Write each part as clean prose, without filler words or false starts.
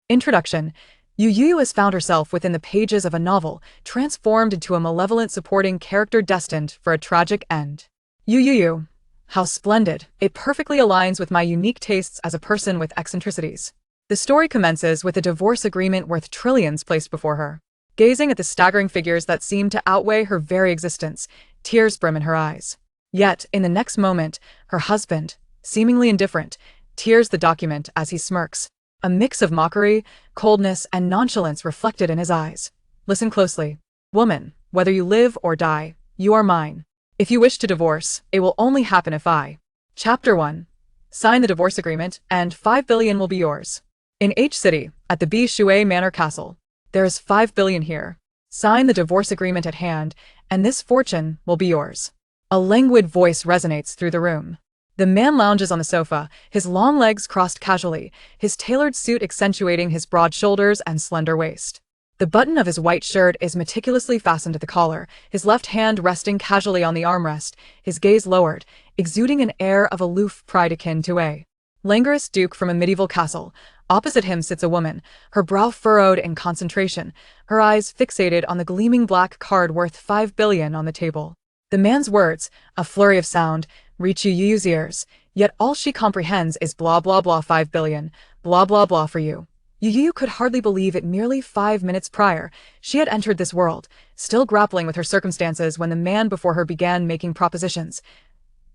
Introduction. Youyou has found herself within the pages of a novel, transformed into a malevolent supporting character destined for a tragic end. Youyou. How splendid. It perfectly aligns with my unique tastes as a person with eccentricities. The story commences with a divorce agreement worth trillions placed before her. Gazing at the staggering figures that seem to outweigh her very existence, tears brim in her eyes. Yet, in the next moment, her husband, seemingly indifferent, tears the document as he smirks. A mix of mockery, coldness, and nonchalance reflected in his eyes. Listen closely. Woman, whether you live or die, you are mine. If you wish to divorce, it will only happen if I. Chapter 1. Sign the divorce agreement, and 5 billion will be yours. In H City, at the Mixue Manor Castle. There is 5 billion here. Sign the divorce agreement at hand, and this fortune will be yours. A languid voice resonates through the room. The man lounges on the sofa, his long legs crossed casually, his tailored suit accentuating his broad shoulders and slender waist. The button of his white shirt is meticulously fastened at the collar, his left hand resting casually on the armrest, his gaze lowered, exuding an air of aloof pride akin to a languorous duke from a medieval castle. Opposite him sits a woman, her brow furrowed in concentration, her eyes fixated on the gleaming black card worth 5 billion on the table. The man's words, a flurry of sound, reach Youyou's ears, yet all she comprehends is blah blah blah 5 billion, blah blah blah for you. Youyou could hardly believe it. Merely 5 minutes prior, she had entered this world, still grappling with her circumstances when the man before her began making propositions,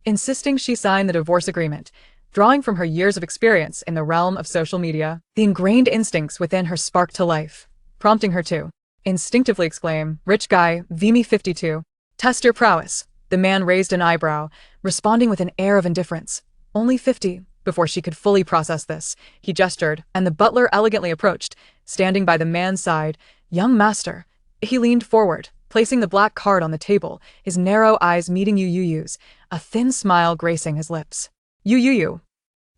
insisting she sign the divorce agreement. Drawing from her years of experience in the realm of social media, the ingrained instincts within her sparked to life, prompting her to instinctively exclaim, "Rich guy, Vimy 52. Test your prowess." The man raised an eyebrow, responding with an air of indifference. "Only 50. Before she could fully process this, he gestured, and the butler elegantly approached, standing by the man's side. "Young master." He leaned forward, placing the black card on the table, his narrow eyes meeting Youyou's, a thin smile gracing his lips. Youyou.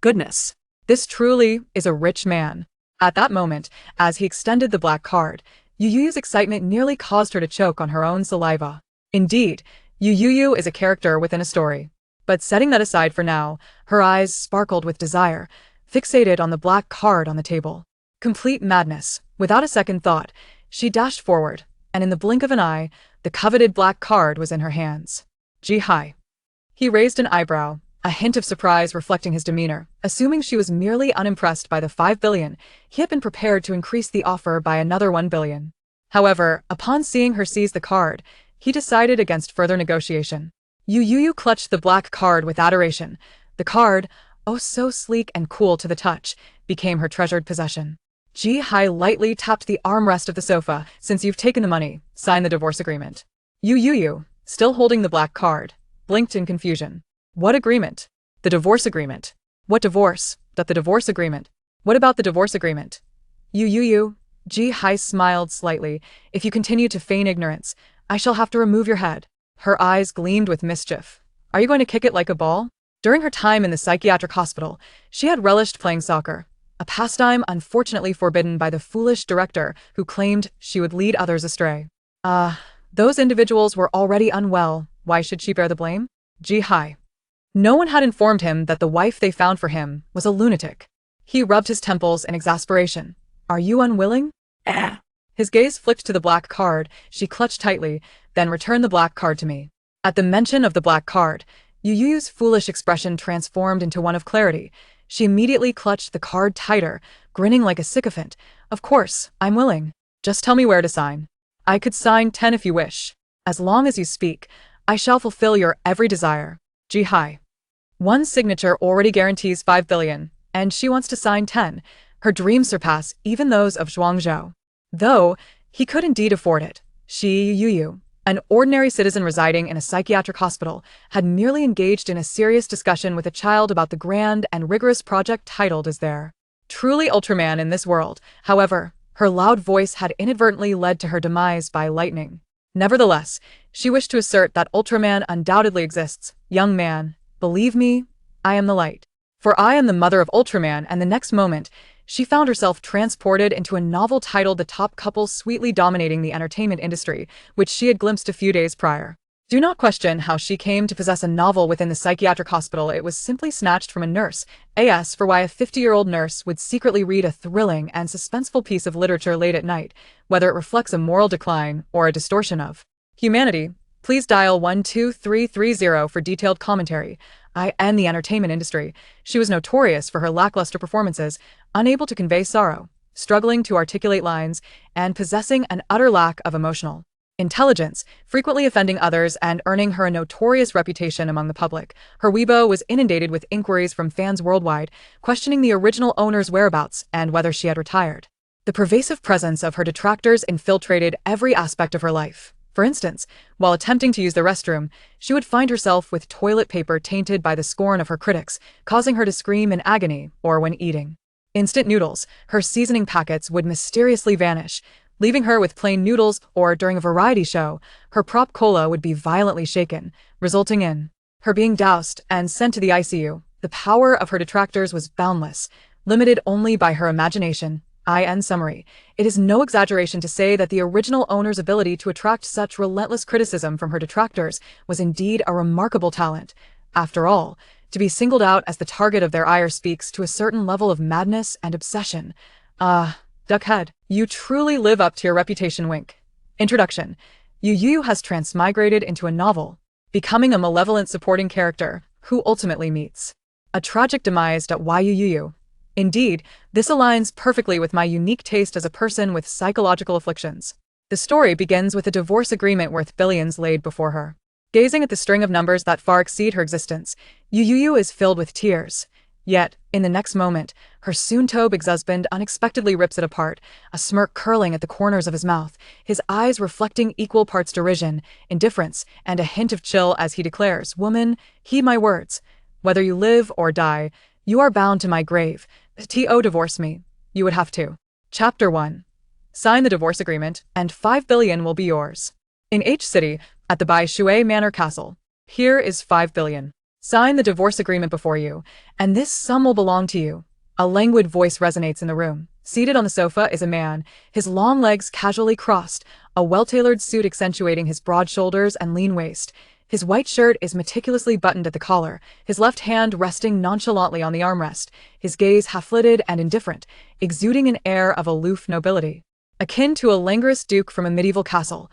Goodness. This truly is a rich man. At that moment, as he extended the black card, Youyou's excitement nearly caused her to choke on her own saliva. Indeed, Youyou is a character within a story. But setting that aside for now, her eyes sparkled with desire, fixated on the black card on the table. Complete madness. Without a second thought, she dashed forward, and in the blink of an eye, the coveted black card was in her hands. Hi. He raised an eyebrow, a hint of surprise reflecting his demeanor. Assuming she was merely unimpressed by the 5 billion, he had been prepared to increase the offer by another 1 billion. However, upon seeing her seize the card, he decided against further negotiation. Youyou clutched the black card with adoration. The card, oh so sleek and cool to the touch, became her treasured possession. Hai lightly tapped the armrest of the sofa. "Since you've taken the money, sign the divorce agreement." Youyou, still holding the black card, blinked in confusion. What agreement? The divorce agreement. What divorce? The divorce agreement. What about the divorce agreement? Youyou. Hai smiled slightly. "If you continue to feign ignorance, I shall have to remove your head." Her eyes gleamed with mischief. "Are you going to kick it like a ball?" During her time in the psychiatric hospital, she had relished playing soccer, a pastime unfortunately forbidden by the foolish director who claimed she would lead others astray. Those individuals were already unwell. Why should she bear the blame? Hai. No one had informed him that the wife they found for him was a lunatic. He rubbed his temples in exasperation. "Are you unwilling?" His gaze flicked to the black card. She clutched tightly, then returned the black card to me. At the mention of the black card, Youyou's foolish expression transformed into one of clarity. She immediately clutched the card tighter, grinning like a sycophant. "Of course, I'm willing. Just tell me where to sign." "I could sign 10 if you wish. As long as you speak, I shall fulfill your every desire." Hai. One signature already guarantees 5 billion, and she wants to sign 10. Her dreams surpass even those of Zhuangzhou. Though, he could indeed afford it. Youyou, an ordinary citizen residing in a psychiatric hospital, had merely engaged in a serious discussion with a child about the grand and rigorous project titled as their truly Ultraman in this world. However, her loud voice had inadvertently led to her demise by lightning. Nevertheless, she wished to assert that Ultraman undoubtedly exists. "Young man, believe me, I am the light. For I am the mother of Ultraman," and the next moment, she found herself transported into a novel titled The Top Couple, sweetly dominating the entertainment industry, which she had glimpsed a few days prior. Do not question how she came to possess a novel within the psychiatric hospital. It was simply snatched from a nurse. As for why a 50-year-old nurse would secretly read a thrilling and suspenseful piece of literature late at night, whether it reflects a moral decline or a distortion of humanity, please dial 12330 for detailed commentary. In the entertainment industry, she was notorious for her lackluster performances, unable to convey sorrow, struggling to articulate lines, and possessing an utter lack of emotional intelligence, frequently offending others and earning her a notorious reputation among the public. Her Weibo was inundated with inquiries from fans worldwide, questioning the original owner's whereabouts and whether she had retired. The pervasive presence of her detractors infiltrated every aspect of her life. For instance, while attempting to use the restroom, she would find herself with toilet paper tainted by the scorn of her critics, causing her to scream in agony, or when eating instant noodles, her seasoning packets would mysteriously vanish, leaving her with plain noodles, or during a variety show, her prop cola would be violently shaken, resulting in her being doused and sent to the ICU. The power of her detractors was boundless, limited only by her imagination. In summary, it is no exaggeration to say that the original owner's ability to attract such relentless criticism from her detractors was indeed a remarkable talent. After all, to be singled out as the target of their ire speaks to a certain level of madness and obsession. Duckhead, you truly live up to your reputation. Wink. Introduction. Youyou has transmigrated into a novel, becoming a malevolent supporting character who ultimately meets a tragic demise. Why Youyou? Indeed, this aligns perfectly with my unique taste as a person with psychological afflictions. The story begins with a divorce agreement worth billions laid before her. Gazing at the string of numbers that far exceed her existence, Youyou is filled with tears. Yet, in the next moment, her soon-to-be ex-husband unexpectedly rips it apart, a smirk curling at the corners of his mouth, his eyes reflecting equal parts derision, indifference, and a hint of chill as he declares, "Woman, heed my words. Whether you live or die, you are bound to my grave. Divorce me. You would have to." Chapter 1. Sign the divorce agreement, and 5 billion will be yours. In H City, at the Mixue Manor Castle. Here is 5 billion. Sign the divorce agreement before you, and this sum will belong to you. A languid voice resonates in the room. Seated on the sofa is a man, his long legs casually crossed, a well-tailored suit accentuating his broad shoulders and lean waist. His white shirt is meticulously buttoned at the collar, his left hand resting nonchalantly on the armrest, his gaze half-lidded and indifferent, exuding an air of aloof nobility, akin to a languorous duke from a medieval castle.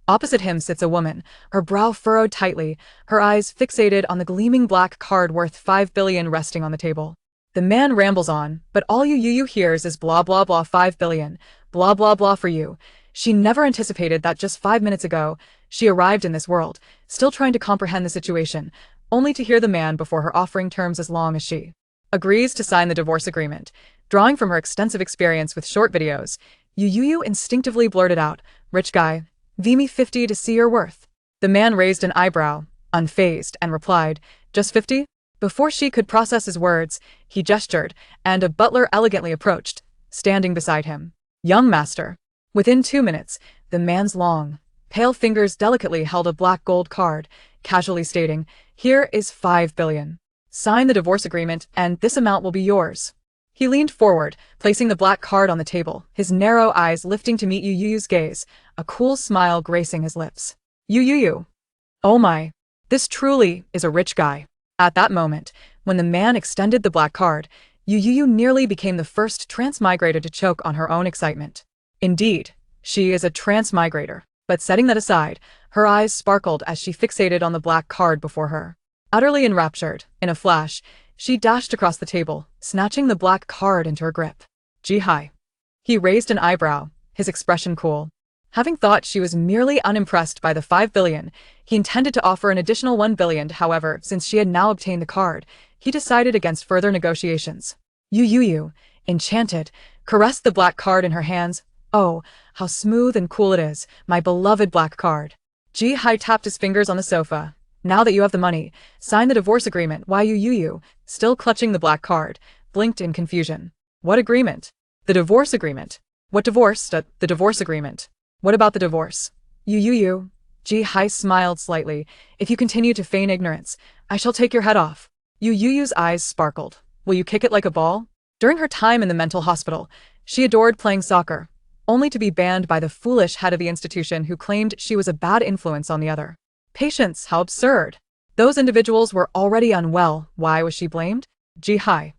Opposite him sits a woman, her brow furrowed tightly, her eyes fixated on the gleaming black card worth 5 billion resting on the table. The man rambles on, but all Youyou hears is blah blah blah 5 billion, blah blah blah for you. She never anticipated that just 5 minutes ago, she arrived in this world, still trying to comprehend the situation, only to hear the man before her offering terms as long as she agrees to sign the divorce agreement. Drawing from her extensive experience with short videos, Youyou instinctively blurted out, "Rich guy. V me 50 to see your worth." The man raised an eyebrow, unfazed, and replied, "Just 50? Before she could process his words, he gestured, and a butler elegantly approached, standing beside him. "Young master." Within 2 minutes, the man's long, pale fingers delicately held a black gold card, casually stating, "Here is 5 billion. Sign the divorce agreement, and this amount will be yours." He leaned forward, placing the black card on the table, his narrow eyes lifting to meet Youyou's gaze, a cool smile gracing his lips. "Youyou. Oh my. This truly is a rich guy." At that moment, when the man extended the black card, Youyou nearly became the first transmigrator to choke on her own excitement. Indeed, she is a transmigrator, but setting that aside, her eyes sparkled as she fixated on the black card before her. Utterly enraptured, in a flash, she dashed across the table, snatching the black card into her grip. "Hi." He raised an eyebrow, his expression cool. Having thought she was merely unimpressed by the 5 billion, he intended to offer an additional 1 billion. However, since she had now obtained the card, he decided against further negotiations. Youyou, enchanted, caressed the black card in her hands. "Oh, how smooth and cool it is, my beloved black card." Ji-hai tapped his fingers on the sofa. "Now that you have the money, sign the divorce agreement." Why Youyou, still clutching the black card, blinked in confusion. "What agreement?" "The divorce agreement." "What divorce? The divorce agreement. What about the divorce?" "Youyou." Ji-hai smiled slightly. "If you continue to feign ignorance, I shall take your head off." Youyou's eyes sparkled. "Will you kick it like a ball?" During her time in the mental hospital, she adored playing soccer, only to be banned by the foolish head of the institution who claimed she was a bad influence on the other Patience, how absurd. Those individuals were already unwell. Why was she blamed? Ji-hai.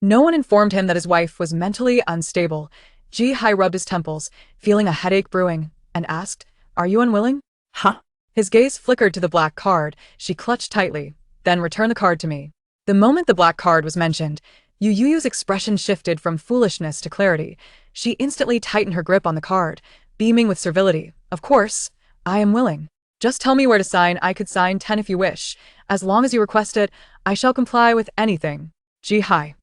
No one informed him that his wife was mentally unstable. Ji-hai rubbed his temples, feeling a headache brewing, and asked, "Are you unwilling?" Huh? His gaze flickered to the black card. She clutched tightly, then returned the card to me. The moment the black card was mentioned, Youyou's expression shifted from foolishness to clarity. She instantly tightened her grip on the card, beaming with servility. "Of course, I am willing. Just tell me where to sign. I could sign 10 if you wish. As long as you request it, I shall comply with anything." Ji-hai.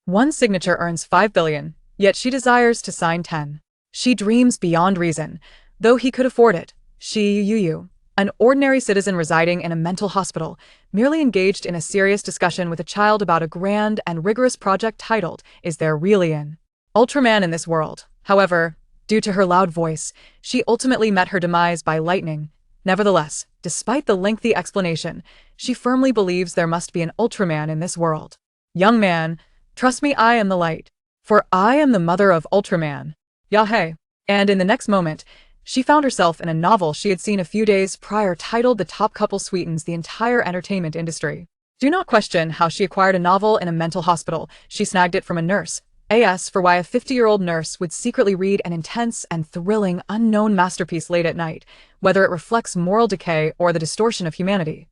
One signature earns 5 billion, yet she desires to sign 10. She dreams beyond reason, though he could afford it. She, Youyou, an ordinary citizen residing in a mental hospital, merely engaged in a serious discussion with a child about a grand and rigorous project titled, "Is There Really an Ultraman in This World?" However, due to her loud voice, she ultimately met her demise by lightning. Nevertheless, despite the lengthy explanation, she firmly believes there must be an Ultraman in this world. "Young man, trust me, I am the light. For I am the mother of Ultraman." Yahey! And in the next moment, she found herself in a novel she had seen a few days prior titled "The Top Couple Sweetens the Entire Entertainment Industry." Do not question how she acquired a novel in a mental hospital. She snagged it from a nurse. As for why a 50-year-old nurse would secretly read an intense and thrilling unknown masterpiece late at night, whether it reflects moral decay or the distortion of humanity.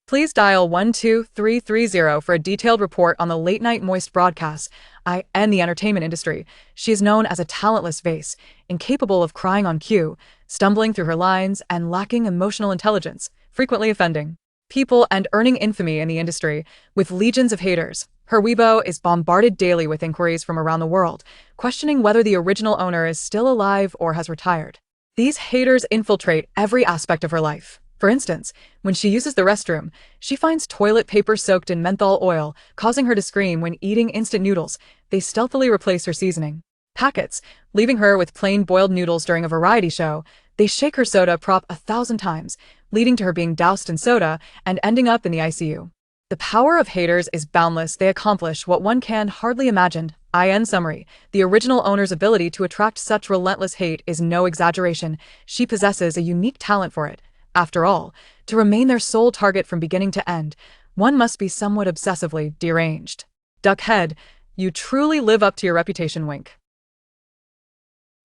Please dial 12330 for a detailed report on the late-night moist broadcasts and the entertainment industry. She is known as a talentless vase, incapable of crying on cue, stumbling through her lines, and lacking emotional intelligence, frequently offending people and earning infamy in the industry, with legions of haters. Her Weibo is bombarded daily with inquiries from around the world, questioning whether the original owner is still alive or has retired. These haters infiltrate every aspect of her life. For instance, when she uses the restroom, she finds toilet paper soaked in menthol oil, causing her to scream when eating instant noodles. They stealthily replace her seasoning packets, leaving her with plain boiled noodles during a variety show. They shake her soda prop 1,000 times, leading to her being doused in soda and ending up in the ICU. The power of haters is boundless. They accomplish what one can hardly imagine. In summary, the original owner's ability to attract such relentless hate is no exaggeration. She possesses a unique talent for it. After all, to remain their sole target from beginning to end, one must be somewhat obsessively deranged. Duckhead, you truly live up to your reputation, wink.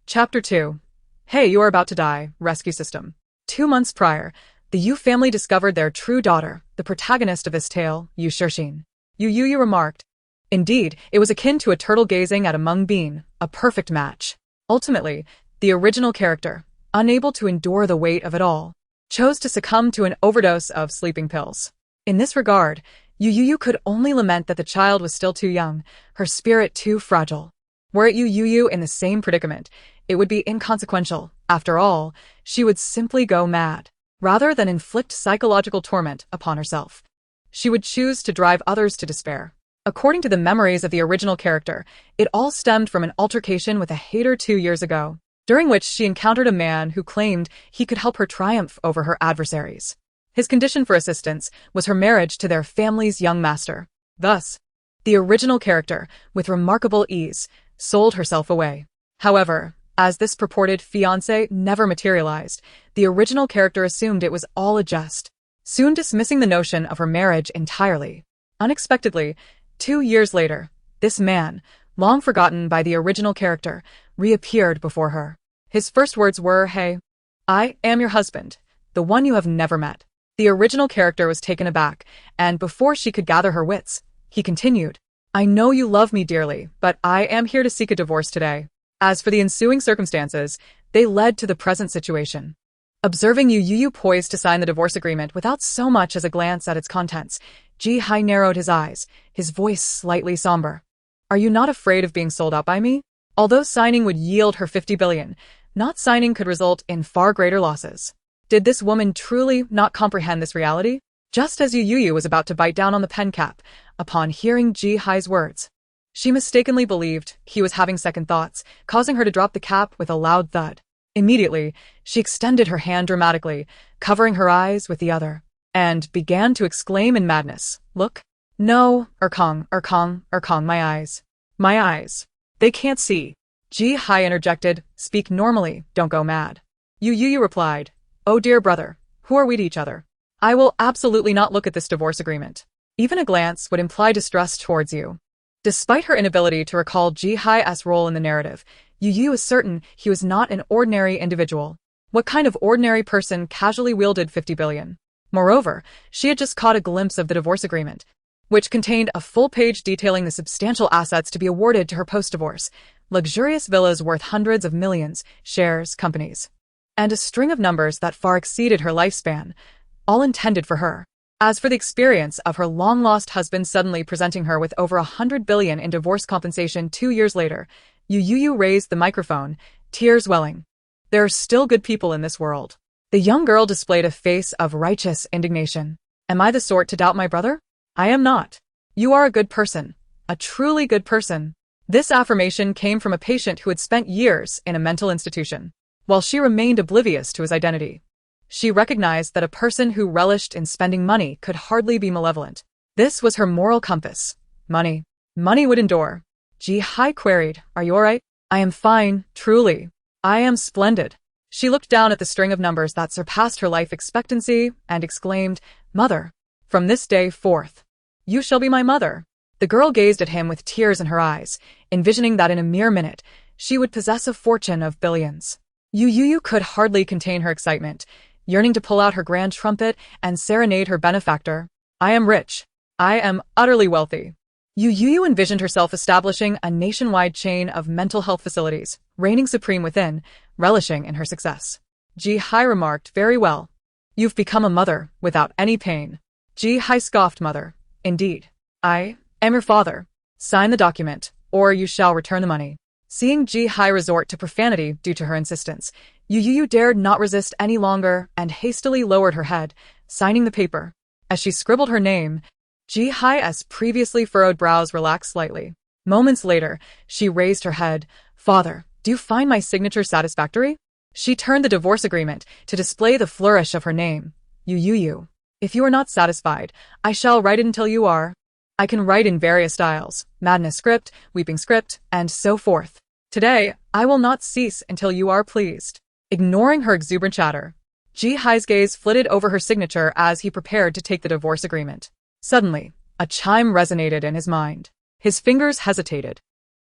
Chapter 2. Hey, you are about to die. Rescue system. 2 months prior, the Yu family discovered their true daughter, the protagonist of this tale, Yu Shixin. Youyou remarked. Indeed, it was akin to a turtle gazing at a mung bean, a perfect match. Ultimately, the original character, unable to endure the weight of it all, chose to succumb to an overdose of sleeping pills. In this regard, Youyou could only lament that the child was still too young, her spirit too fragile. Were it Youyou in the same predicament, it would be inconsequential. After all, she would simply go mad. Rather than inflict psychological torment upon herself, she would choose to drive others to despair. According to the memories of the original character, it all stemmed from an altercation with a hater 2 years ago, during which she encountered a man who claimed he could help her triumph over her adversaries. His condition for assistance was her marriage to their family's young master. Thus, the original character, with remarkable ease, sold herself away. However, as this purported fiancé never materialized, the original character assumed it was all a jest, soon dismissing the notion of her marriage entirely. Unexpectedly, 2 years later, this man, long forgotten by the original character, reappeared before her. His first words were, "Hey, I am your husband, the one you have never met." The original character was taken aback, and before she could gather her wits, he continued, "I know you love me dearly, but I am here to seek a divorce today." As for the ensuing circumstances, they led to the present situation. Observing Youyou poised to sign the divorce agreement without so much as a glance at its contents, Ji-hai narrowed his eyes, his voice slightly somber. "Are you not afraid of being sold out by me? Although signing would yield her 50 billion, not signing could result in far greater losses." Did this woman truly not comprehend this reality? Just as Youyou was about to bite down on the pen cap, upon hearing Ji-hai's words, she mistakenly believed he was having second thoughts, causing her to drop the cap with a loud thud. Immediately, she extended her hand dramatically, covering her eyes with the other, and began to exclaim in madness, "Look! No, Kong, my eyes. My eyes. They can't see." Ji-hai interjected, "Speak normally, don't go mad." Youyou replied, "Oh dear brother, who are we to each other? I will absolutely not look at this divorce agreement. Even a glance would imply distrust towards you. Despite her inability to recall Ji-hai's role in the narrative, Youyou is certain he was not an ordinary individual. What kind of ordinary person casually wielded 50 billion? Moreover, she had just caught a glimpse of the divorce agreement, which contained a full page detailing the substantial assets to be awarded to her post-divorce, luxurious villas worth hundreds of millions, shares, companies, and a string of numbers that far exceeded her lifespan, all intended for her. As for the experience of her long-lost husband suddenly presenting her with over 100 billion in divorce compensation 2 years later, Youyou raised the microphone, tears welling. There are still good people in this world. The young girl displayed a face of righteous indignation. Am I the sort to doubt my brother? I am not. You are a good person. A truly good person. This affirmation came from a patient who had spent years in a mental institution. While she remained oblivious to his identity, she recognized that a person who relished in spending money could hardly be malevolent. This was her moral compass. Money. Money would endure. Ji-hai queried, Are you alright? I am fine, truly. I am splendid. She looked down at the string of numbers that surpassed her life expectancy and exclaimed, Mother, from this day forth, you shall be my mother. The girl gazed at him with tears in her eyes, envisioning that in a mere minute, she would possess a fortune of billions. Youyou could hardly contain her excitement, yearning to pull out her grand trumpet and serenade her benefactor. I am rich. I am utterly wealthy. Youyou envisioned herself establishing a nationwide chain of mental health facilities, reigning supreme within, relishing in her success. Ji-hai remarked, Very well. You've become a mother, without any pain. Ji-hai scoffed, Mother. Indeed. I am your father. Sign the document, or you shall return the money. Seeing Ji-hai resort to profanity due to her insistence, Youyou dared not resist any longer and hastily lowered her head, signing the paper. As she scribbled her name, Ji-hai's previously furrowed brows relaxed slightly. Moments later, she raised her head. Father, do you find my signature satisfactory? She turned the divorce agreement to display the flourish of her name. Youyou. If you are not satisfied, I shall write it until you are. I can write in various styles, madness script, weeping script, and so forth. Today, I will not cease until you are pleased. Ignoring her exuberant chatter, Ji-hai's gaze flitted over her signature as he prepared to take the divorce agreement. Suddenly, a chime resonated in his mind. His fingers hesitated,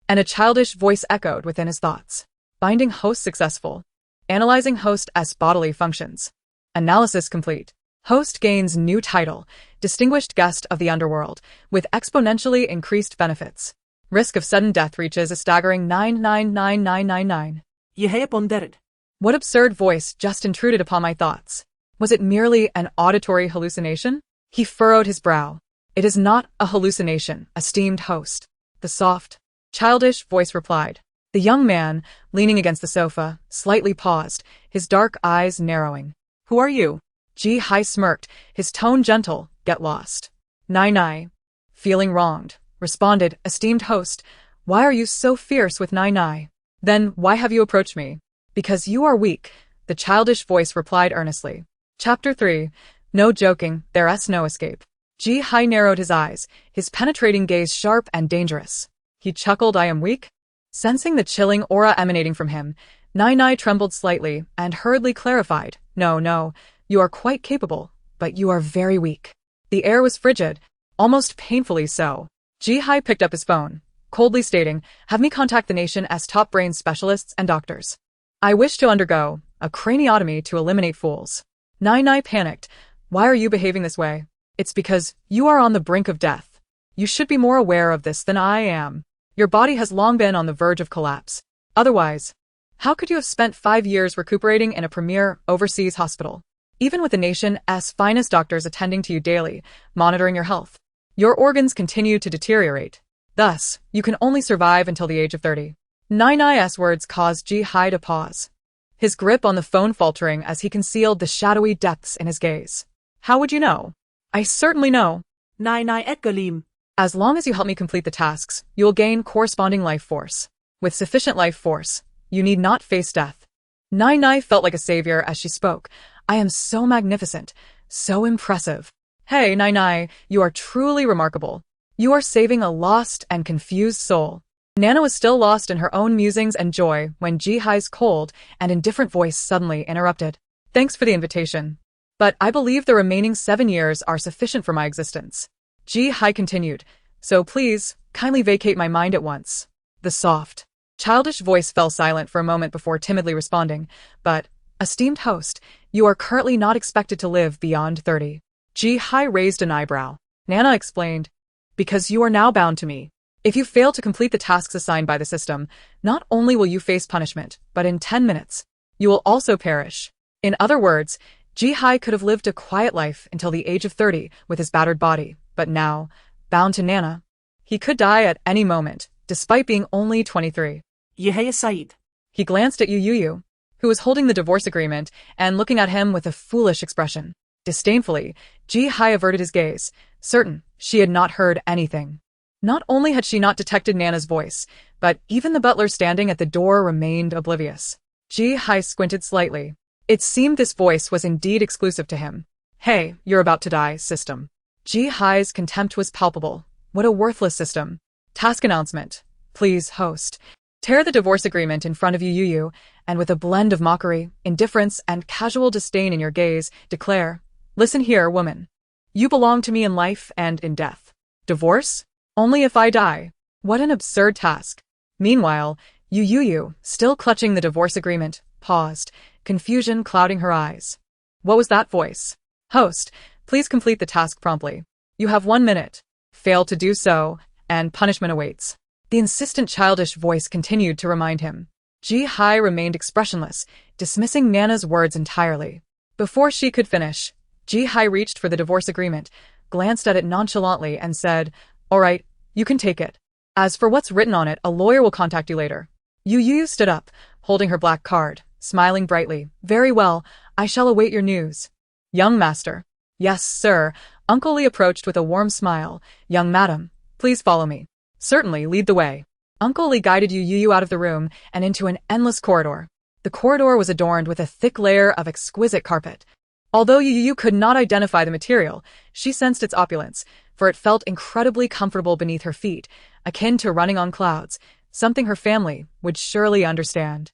and a childish voice echoed within his thoughts. Binding host successful. Analyzing host S bodily functions. Analysis complete. Host gains new title, Distinguished Guest of the Underworld, with exponentially increased benefits. Risk of sudden death reaches a staggering 9999999. Je pondered. What absurd voice just intruded upon my thoughts? Was it merely an auditory hallucination? He furrowed his brow. It is not a hallucination, esteemed host. The soft, childish voice replied. The young man, leaning against the sofa, slightly paused, his dark eyes narrowing. Who are you? Ji-hai smirked, his tone gentle. Get lost. Nai. Feeling wronged, responded, esteemed host. Why are you so fierce with Nai? Then why have you approached me? Because you are weak, the childish voice replied earnestly. Chapter 3. No joking, there's no escape. Ji-hai narrowed his eyes, his penetrating gaze sharp and dangerous. He chuckled, I am weak? Sensing the chilling aura emanating from him, Nai trembled slightly and hurriedly clarified. No, you are quite capable, but you are very weak. The air was frigid, almost painfully so. Ji-hai picked up his phone, coldly stating, Have me contact the nation's top brain specialists and doctors. I wish to undergo a craniotomy to eliminate fools. Nai panicked. Why are you behaving this way? It's because you are on the brink of death. You should be more aware of this than I am. Your body has long been on the verge of collapse. Otherwise, how could you have spent 5 years recuperating in a premier overseas hospital? Even with the nation's finest doctors attending to you daily, monitoring your health, your organs continue to deteriorate. Thus, you can only survive until the age of 30. Nai's words caused Ji-hai to pause, his grip on the phone faltering as he concealed the shadowy depths in his gaze. How would you know? I certainly know. Nai Ekgalim. As long as you help me complete the tasks, you will gain corresponding life force. With sufficient life force, you need not face death. Nai felt like a savior as she spoke. I am so magnificent, so impressive. Hey, Nai, you are truly remarkable. You are saving a lost and confused soul. Nana was still lost in her own musings and joy when Ji-hai's cold and indifferent voice suddenly interrupted. Thanks for the invitation. But I believe the remaining 7 years are sufficient for my existence. Ji Hai continued, so please, kindly vacate my mind at once. The soft, childish voice fell silent for a moment before timidly responding, but, esteemed host, you are currently not expected to live beyond 30. Ji Hai raised an eyebrow. Nana explained, because you are now bound to me. If you fail to complete the tasks assigned by the system, not only will you face punishment, but in 10 minutes, you will also perish. In other words, Ji Hai could have lived a quiet life until the age of 30 with his battered body, but now, bound to Nana, he could die at any moment, despite being only 23. Yehaya Said. He glanced at Youyou, who was holding the divorce agreement and looking at him with a foolish expression. Disdainfully, Ji Hai averted his gaze, certain she had not heard anything. Not only had she not detected Nana's voice, but even the butler standing at the door remained oblivious. Ji Hai squinted slightly. It seemed this voice was indeed exclusive to him. Hey, you're about to die, system. Ji Hai's contempt was palpable. What a worthless system. Task announcement. Please, host. Tear the divorce agreement in front of Youyou, and with a blend of mockery, indifference, and casual disdain in your gaze, declare, listen here, woman. You belong to me in life and in death. Divorce? Only if I die. What an absurd task. Meanwhile, Youyou, still clutching the divorce agreement, paused, confusion clouding her eyes. What was that voice? Host, please complete the task promptly. You have 1 minute. Fail to do so, and punishment awaits. The insistent childish voice continued to remind him. Ji Hai remained expressionless, dismissing Nana's words entirely. Before she could finish, Ji Hai reached for the divorce agreement, glanced at it nonchalantly, and said, all right, you can take it. As for what's written on it, a lawyer will contact you later. Youyou stood up, holding her black card, smiling brightly. Very well, I shall await your news. Young master. Yes, sir. Uncle Lee approached with a warm smile. Young madam, please follow me. Certainly, lead the way. Uncle Lee guided Youyou out of the room and into an endless corridor. The corridor was adorned with a thick layer of exquisite carpet. Although Youyou could not identify the material, she sensed its opulence, for it felt incredibly comfortable beneath her feet, akin to running on clouds, something her family would surely understand.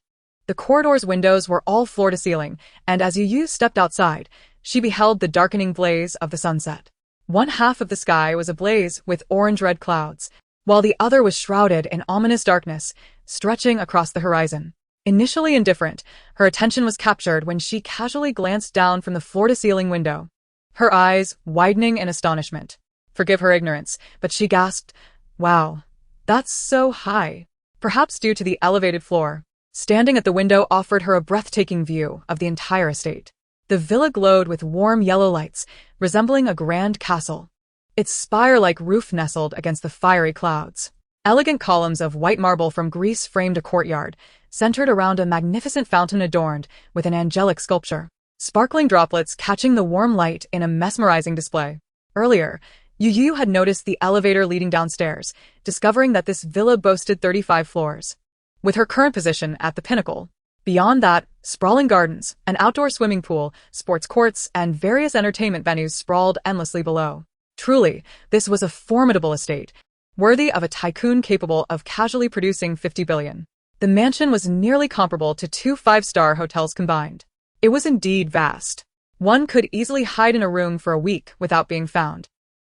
The corridor's windows were all floor-to-ceiling, and as Youyou stepped outside, she beheld the darkening blaze of the sunset. One half of the sky was ablaze with orange-red clouds, while the other was shrouded in ominous darkness, stretching across the horizon. Initially indifferent, her attention was captured when she casually glanced down from the floor-to-ceiling window, her eyes widening in astonishment. Forgive her ignorance, but she gasped, wow, that's so high. Perhaps due to the elevated floor, standing at the window offered her a breathtaking view of the entire estate. The villa glowed with warm yellow lights, resembling a grand castle. Its spire-like roof nestled against the fiery clouds. Elegant columns of white marble from Greece framed a courtyard, centered around a magnificent fountain adorned with an angelic sculpture, sparkling droplets catching the warm light in a mesmerizing display. Earlier, Youyou had noticed the elevator leading downstairs, discovering that this villa boasted 35 floors. With her current position at the pinnacle, beyond that, sprawling gardens, an outdoor swimming pool, sports courts, and various entertainment venues sprawled endlessly below. Truly, this was a formidable estate, worthy of a tycoon capable of casually producing 50 billion. The mansion was nearly comparable to 2 5-star hotels combined. It was indeed vast. One could easily hide in a room for a week without being found.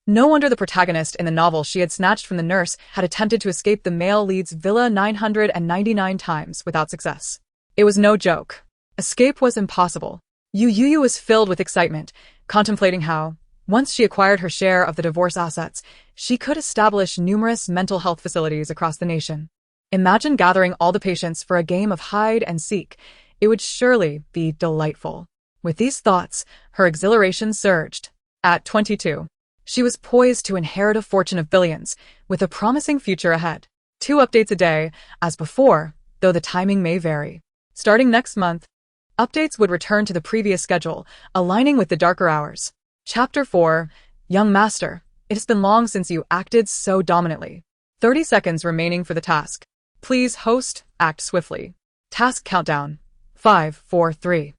No wonder the protagonist in the novel she had snatched from the nurse had attempted to escape the male lead's villa 999 times without success. It was no joke. Escape was impossible. Youyou was filled with excitement, contemplating how, once she acquired her share of the divorce assets, she could establish numerous mental health facilities across the nation. Imagine gathering all the patients for a game of hide and seek. It would surely be delightful. With these thoughts, her exhilaration surged. At 22, she was poised to inherit a fortune of billions, with a promising future ahead. 2 updates a day, as before, though the timing may vary. Starting next month, updates would return to the previous schedule, aligning with the darker hours. Chapter 4, Young Master, it has been long since you acted so dominantly. 30 seconds remaining for the task. Please, host, act swiftly. Task countdown. 5, 4, 3.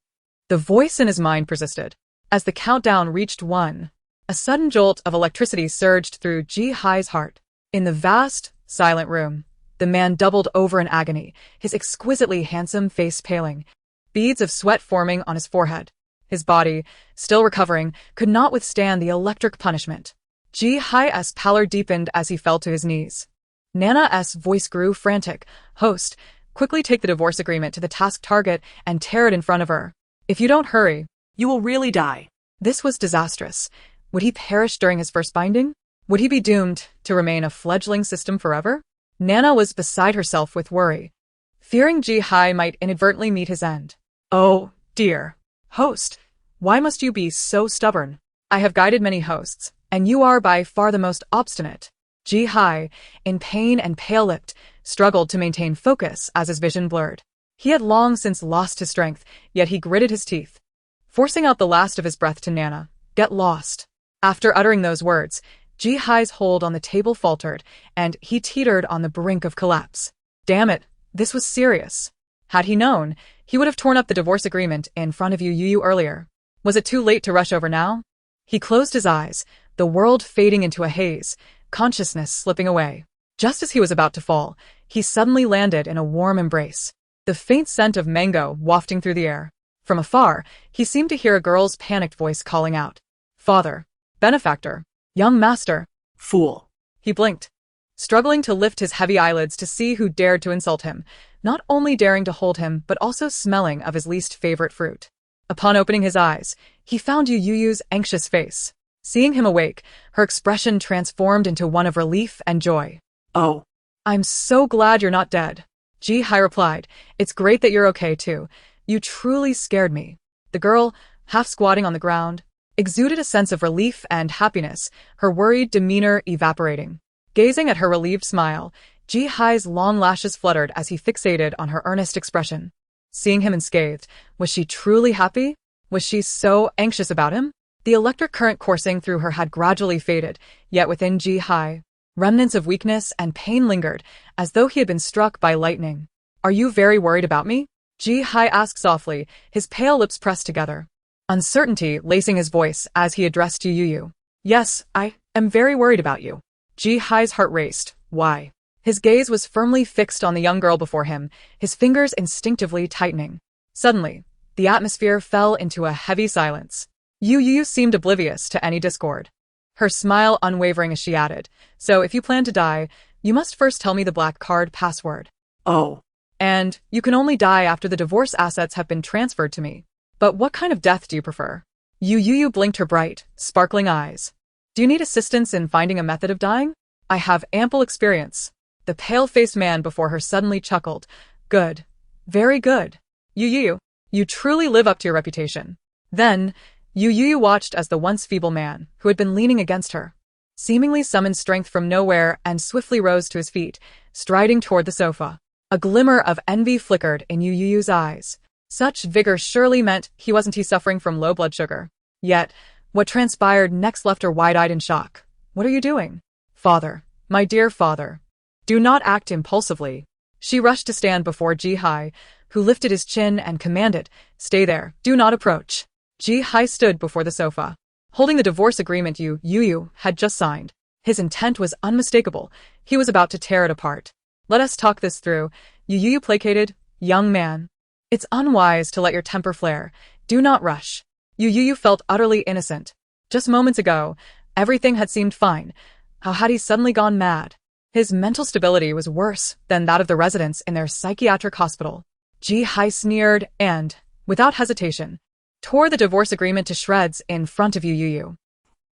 The voice in his mind persisted. As the countdown reached 1, a sudden jolt of electricity surged through Ji Hai's heart. In the vast, silent room, the man doubled over in agony, his exquisitely handsome face paling, beads of sweat forming on his forehead. His body, still recovering, could not withstand the electric punishment. Ji-Hai's pallor deepened as he fell to his knees. Nana's voice grew frantic. "Host, quickly take the divorce agreement to the task target and tear it in front of her. If you don't hurry, You will really die. this was disastrous. Would he perish during his first binding? Would he be doomed to remain a fledgling system forever? Nana was beside herself with worry, fearing Ji-Hai might inadvertently meet his end. "Oh, dear. Host, why must you be so stubborn? I have guided many hosts, and you are by far the most obstinate." Ji-Hai, in pain and pale-lipped, struggled to maintain focus as his vision blurred. He had long since lost his strength, yet he gritted his teeth, forcing out the last of his breath to Nana. "Get lost." After uttering those words, Ji-Hai's hold on the table faltered, and he teetered on the brink of collapse. Damn it, this was serious. Had he known, he would have torn up the divorce agreement in front of Youyou earlier. Was it too late to rush over now? He closed his eyes, the world fading into a haze, consciousness slipping away. Just as he was about to fall, he suddenly landed in a warm embrace, the faint scent of mango wafting through the air. From afar, he seemed to hear a girl's panicked voice calling out, "Father, benefactor, young master." Fool. He blinked, struggling to lift his heavy eyelids to see who dared to insult him, not only daring to hold him but also smelling of his least favorite fruit. Upon opening his eyes, he found Youyou's anxious face. Seeing him awake, her expression transformed into one of relief and joy. Oh. "I'm so glad you're not dead," Ji-Hai replied. "It's great that you're okay too. You truly scared me." The girl, half squatting on the ground, exuded a sense of relief and happiness, her worried demeanor evaporating. Gazing at her relieved smile, Ji-Hai's long lashes fluttered as he fixated on her earnest expression. Seeing him unscathed, was she truly happy? Was she so anxious about him? The electric current coursing through her had gradually faded, yet within Ji-Hai, remnants of weakness and pain lingered, as though he had been struck by lightning. "Are you very worried about me?" Ji-Hai asked softly, his pale lips pressed together, uncertainty lacing his voice as he addressed Youyou. "Yes, I am very worried about you." Ji-Hai's heart raced. Why? His gaze was firmly fixed on the young girl before him, his fingers instinctively tightening. Suddenly, the atmosphere fell into a heavy silence. Youyou seemed oblivious to any discord, her smile unwavering as she added, "So if you plan to die, you must first tell me the black card password." Oh. "And you can only die after the divorce assets have been transferred to me. But what kind of death do you prefer?" Youyou blinked her bright, sparkling eyes. "Do you need assistance in finding a method of dying?" "I have ample experience." The pale-faced man before her suddenly chuckled. "Good. Very good. Youyou, you truly live up to your reputation." Then, Youyou watched as the once feeble man, who had been leaning against her, seemingly summoned strength from nowhere and swiftly rose to his feet, striding toward the sofa. A glimmer of envy flickered in Youyou's eyes. Such vigor surely meant he wasn't suffering from low blood sugar. Yet, what transpired next left her wide-eyed in shock. "What are you doing?" "Father, my dear father. Do not act impulsively." She rushed to stand before Ji-Hai, who lifted his chin and commanded, "Stay there, do not approach." Ji-Hai stood before the sofa, holding the divorce agreement Youyou had just signed. His intent was unmistakable. He was about to tear it apart. "Let us talk this through," Youyou placated. "Young man, it's unwise to let your temper flare. Do not rush." Youyou felt utterly innocent. Just moments ago, everything had seemed fine. How had he suddenly gone mad? His mental stability was worse than that of the residents in their psychiatric hospital. Ji-Hai sneered and, without hesitation, tore the divorce agreement to shreds in front of Youyou.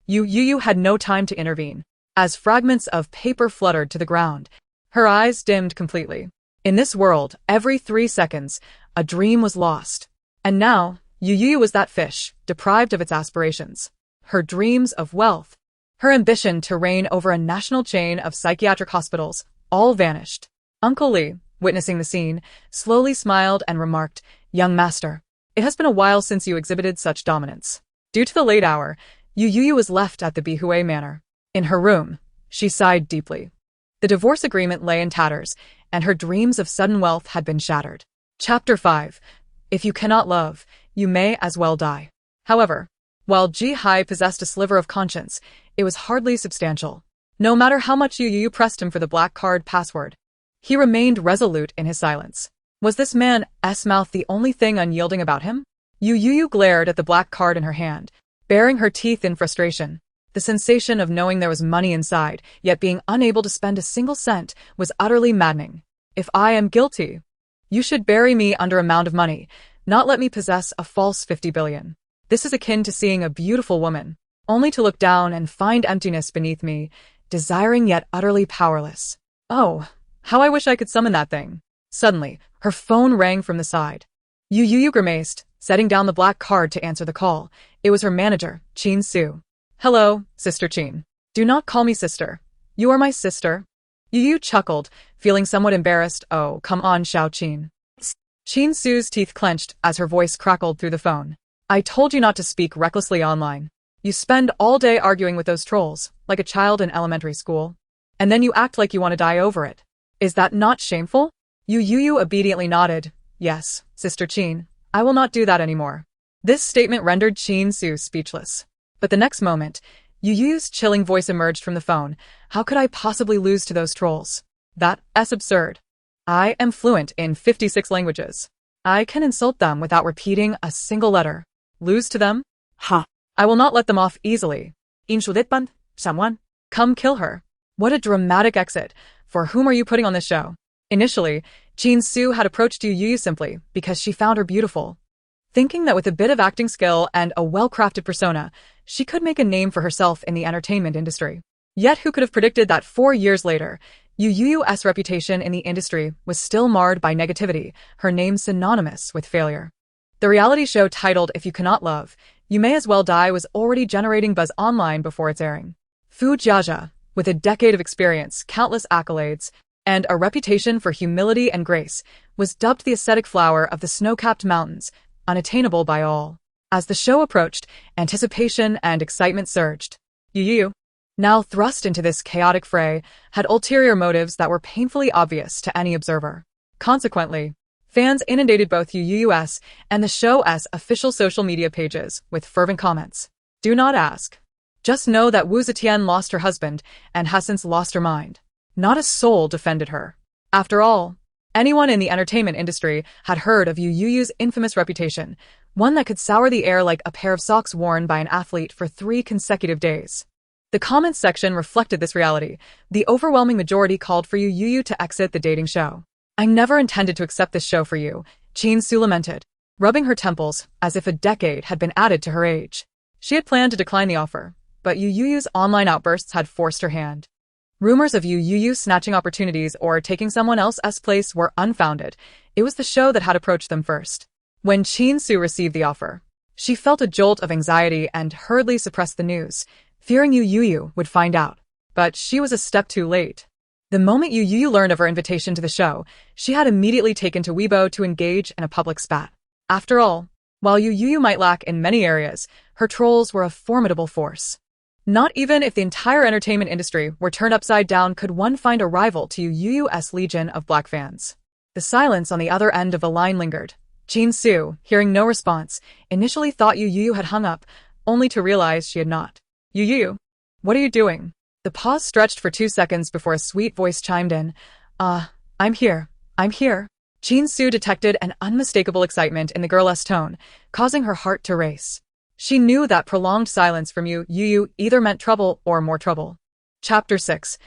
Youyou had no time to intervene. As fragments of paper fluttered to the ground, her eyes dimmed completely. In this world, every 3 seconds, a dream was lost. And now, Youyou was that fish, deprived of its aspirations. Her dreams of wealth, her ambition to reign over a national chain of psychiatric hospitals, all vanished. Uncle Lee, witnessing the scene, slowly smiled and remarked, "Young master, it has been a while since you exhibited such dominance." Due to the late hour, Youyou was left at the Beihue manor. In her room, she sighed deeply. The divorce agreement lay in tatters, and her dreams of sudden wealth had been shattered. Chapter 5. If you cannot love, you may as well die. However, while Ji-Hai possessed a sliver of conscience, it was hardly substantial. No matter how much Youyou pressed him for the black card password, he remained resolute in his silence. Was this man's mouth the only thing unyielding about him? Youyou glared at the black card in her hand, baring her teeth in frustration. The sensation of knowing there was money inside, yet being unable to spend a single cent, was utterly maddening. If I am guilty, you should bury me under a mound of money, not let me possess a false 50 billion. This is akin to seeing a beautiful woman, only to look down and find emptiness beneath me, desiring yet utterly powerless. Oh, how I wish I could summon that thing. Suddenly, her phone rang from the side. Youyou grimaced, setting down the black card to answer the call. It was her manager, Su. Hello, Sister Qin. Do not call me sister. You are my sister. Youyou chuckled, feeling somewhat embarrassed. Oh, come on, Xiao Qin. Su's teeth clenched as her voice crackled through the phone. I told you not to speak recklessly online. You spend all day arguing with those trolls, like a child in elementary school. And then you act like you want to die over it. Is that not shameful? Youyou obediently nodded. Yes, Sister Qin, I will not do that anymore. This statement rendered Su speechless. But the next moment, Youyou's chilling voice emerged from the phone. How could I possibly lose to those trolls? That's absurd. I am fluent in 56 languages. I can insult them without repeating a single letter. Lose to them? Ha. I will not let them off easily. Someone. Come kill her. What a dramatic exit. For whom are you putting on this show? Initially, Su had approached Youyou simply because she found her beautiful. Thinking that with a bit of acting skill and a well-crafted persona, she could make a name for herself in the entertainment industry. Yet who could have predicted that 4 years later, Youyou's reputation in the industry was still marred by negativity, her name synonymous with failure. The reality show titled If You Cannot Love, You May As Well Die was already generating buzz online before its airing. Fu Jiajia, with a decade of experience, countless accolades, and a reputation for humility and grace, was dubbed the aesthetic flower of the snow-capped mountains, unattainable by all. As the show approached, anticipation and excitement surged. Youyou, now thrust into this chaotic fray, had ulterior motives that were painfully obvious to any observer. Consequently, fans inundated both Youyou's and the show's official social media pages with fervent comments. Do not ask. Just know that Wu Zetian lost her husband and has since lost her mind. Not a soul defended her. After all, anyone in the entertainment industry had heard of Youyou's infamous reputation, one that could sour the air like a pair of socks worn by an athlete for 3 consecutive days. The comments section reflected this reality. The overwhelming majority called for Youyou to exit the dating show. I never intended to accept this show for you, Su lamented, rubbing her temples as if a decade had been added to her age. She had planned to decline the offer, but Youyou's online outbursts had forced her hand. Rumors of Youyou snatching opportunities or taking someone else's place were unfounded. It was the show that had approached them first. When Su received the offer, she felt a jolt of anxiety and hurriedly suppressed the news, fearing Youyou would find out. But she was a step too late. The moment Youyou learned of her invitation to the show, she had immediately taken to Weibo to engage in a public spat. After all, while Youyou might lack in many areas, her trolls were a formidable force. Not even if the entire entertainment industry were turned upside down could one find a rival to Youyou's legion of black fans. The silence on the other end of the line lingered. Su, hearing no response, initially thought Youyou had hung up, only to realize she had not. Youyou, what are you doing? The pause stretched for 2 seconds before a sweet voice chimed in. I'm here. Su detected an unmistakable excitement in the girl's tone, causing her heart to race. She knew that prolonged silence from Youyou either meant trouble or more trouble. Chapter 6.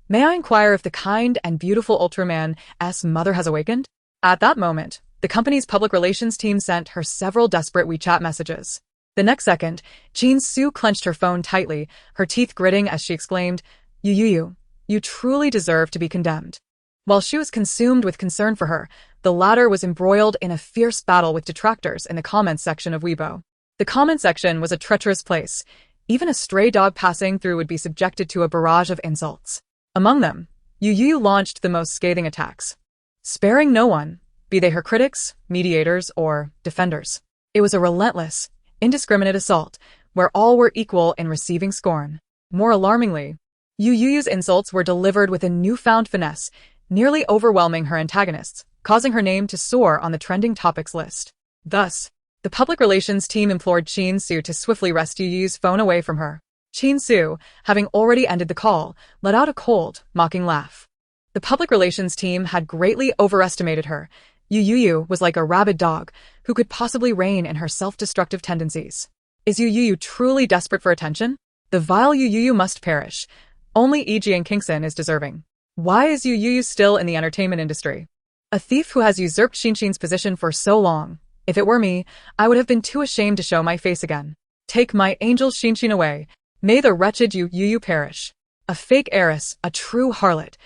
May I inquire if the kind and beautiful Ultraman's mother has awakened? At that moment, the company's public relations team sent her several desperate WeChat messages. The next second, Su clenched her phone tightly, her teeth gritting as she exclaimed, Youyou, you truly deserve to be condemned. While she was consumed with concern for her, the latter was embroiled in a fierce battle with detractors in the comments section of Weibo. The comment section was a treacherous place. Even a stray dog passing through would be subjected to a barrage of insults. Among them, Youyou launched the most scathing attacks, sparing no one, be they her critics, mediators, or defenders. It was a relentless, indiscriminate assault, where all were equal in receiving scorn. More alarmingly, Youyou's insults were delivered with a newfound finesse, nearly overwhelming her antagonists, causing her name to soar on the trending topics list. Thus, the public relations team implored Su to swiftly wrest Youyou's phone away from her. Su, having already ended the call, let out a cold, mocking laugh. The public relations team had greatly overestimated her. Youyou was like a rabid dog, Who could possibly rein in her self-destructive tendencies? Is Youyou truly desperate for attention? The vile Youyou must perish. Only Ejian Kingson is deserving. Why is Youyou still in the entertainment industry? A thief who has usurped Xinshin's position for so long. If it were me, I would have been too ashamed to show my face again. Take my angel Xinshin away. May the wretched Youyou perish. A fake heiress, a true harlot.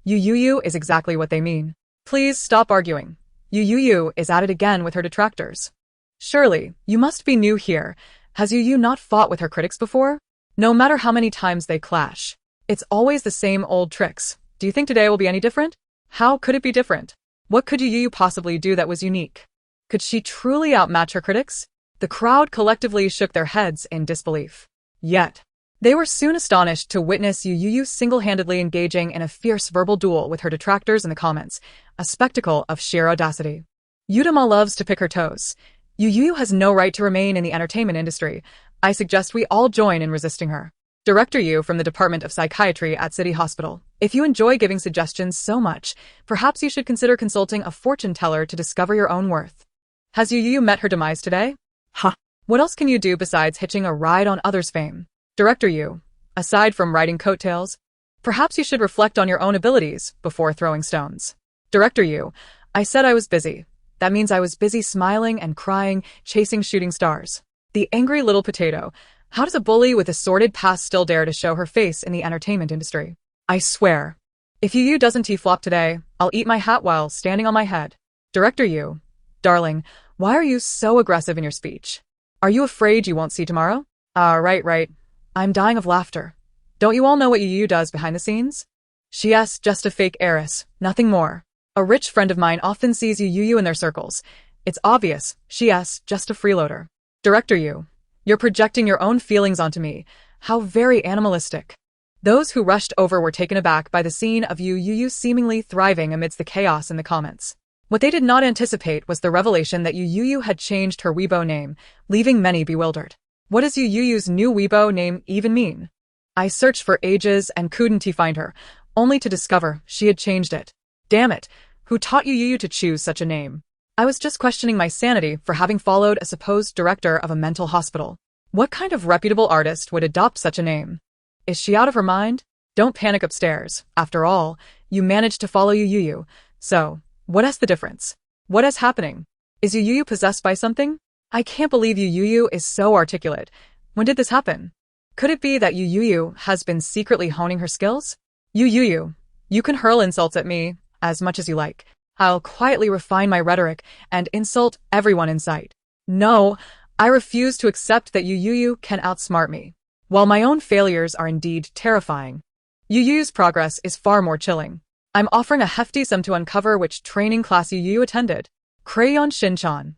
Youyou is exactly what they mean. Please stop arguing. Youyou is at it again with her detractors. Surely, you must be new here. Has Youyou not fought with her critics before? No matter how many times they clash, it's always the same old tricks. Do you think today will be any different? How could it be different? What could Youyou possibly do that was unique? Could she truly outmatch her critics? The crowd collectively shook their heads in disbelief. Yet, they were soon astonished to witness Youyou single-handedly engaging in a fierce verbal duel with her detractors in the comments, a spectacle of sheer audacity. Yudama loves to pick her toes. Youyou has no right to remain in the entertainment industry. I suggest we all join in resisting her. Director Yu from the Department of Psychiatry at City Hospital. If you enjoy giving suggestions so much, perhaps you should consider consulting a fortune teller to discover your own worth. Has Youyou met her demise today? Huh. What else can you do besides hitching a ride on others' fame? Director Yu, aside from riding coattails, perhaps you should reflect on your own abilities before throwing stones. Director Yu, I said I was busy. That means I was busy smiling and crying, chasing shooting stars. The angry little potato. How does a bully with a sordid past still dare to show her face in the entertainment industry? I swear. If Youyou doesn't T-flop today, I'll eat my hat while standing on my head. Director Yu, darling, why are you so aggressive in your speech? Are you afraid you won't see tomorrow? Right. I'm dying of laughter. Don't you all know what Youyou does behind the scenes? She's just a fake heiress, nothing more. A rich friend of mine often sees Youyou in their circles. It's obvious, she's just a freeloader. Director Yu, you're projecting your own feelings onto me. How very animalistic. Those who rushed over were taken aback by the scene of Youyou seemingly thriving amidst the chaos in the comments. What they did not anticipate was the revelation that Youyou had changed her Weibo name, leaving many bewildered. What does Youyou's new Weibo name even mean? I searched for ages and couldn't find her, only to discover she had changed it. Damn it, who taught Youyou to choose such a name? I was just questioning my sanity for having followed a supposed director of a mental hospital. What kind of reputable artist would adopt such a name? Is she out of her mind? Don't panic upstairs. After all, you managed to follow Youyou. So, what is the difference? What is happening? Is Youyou possessed by something? I can't believe Youyou is so articulate. When did this happen? Could it be that Youyou has been secretly honing her skills? Youyou, you can hurl insults at me as much as you like. I'll quietly refine my rhetoric and insult everyone in sight. No, I refuse to accept that Youyou can outsmart me. While my own failures are indeed terrifying, Youyou's progress is far more chilling. I'm offering a hefty sum to uncover which training class Youyou attended. Crayon Shinchan.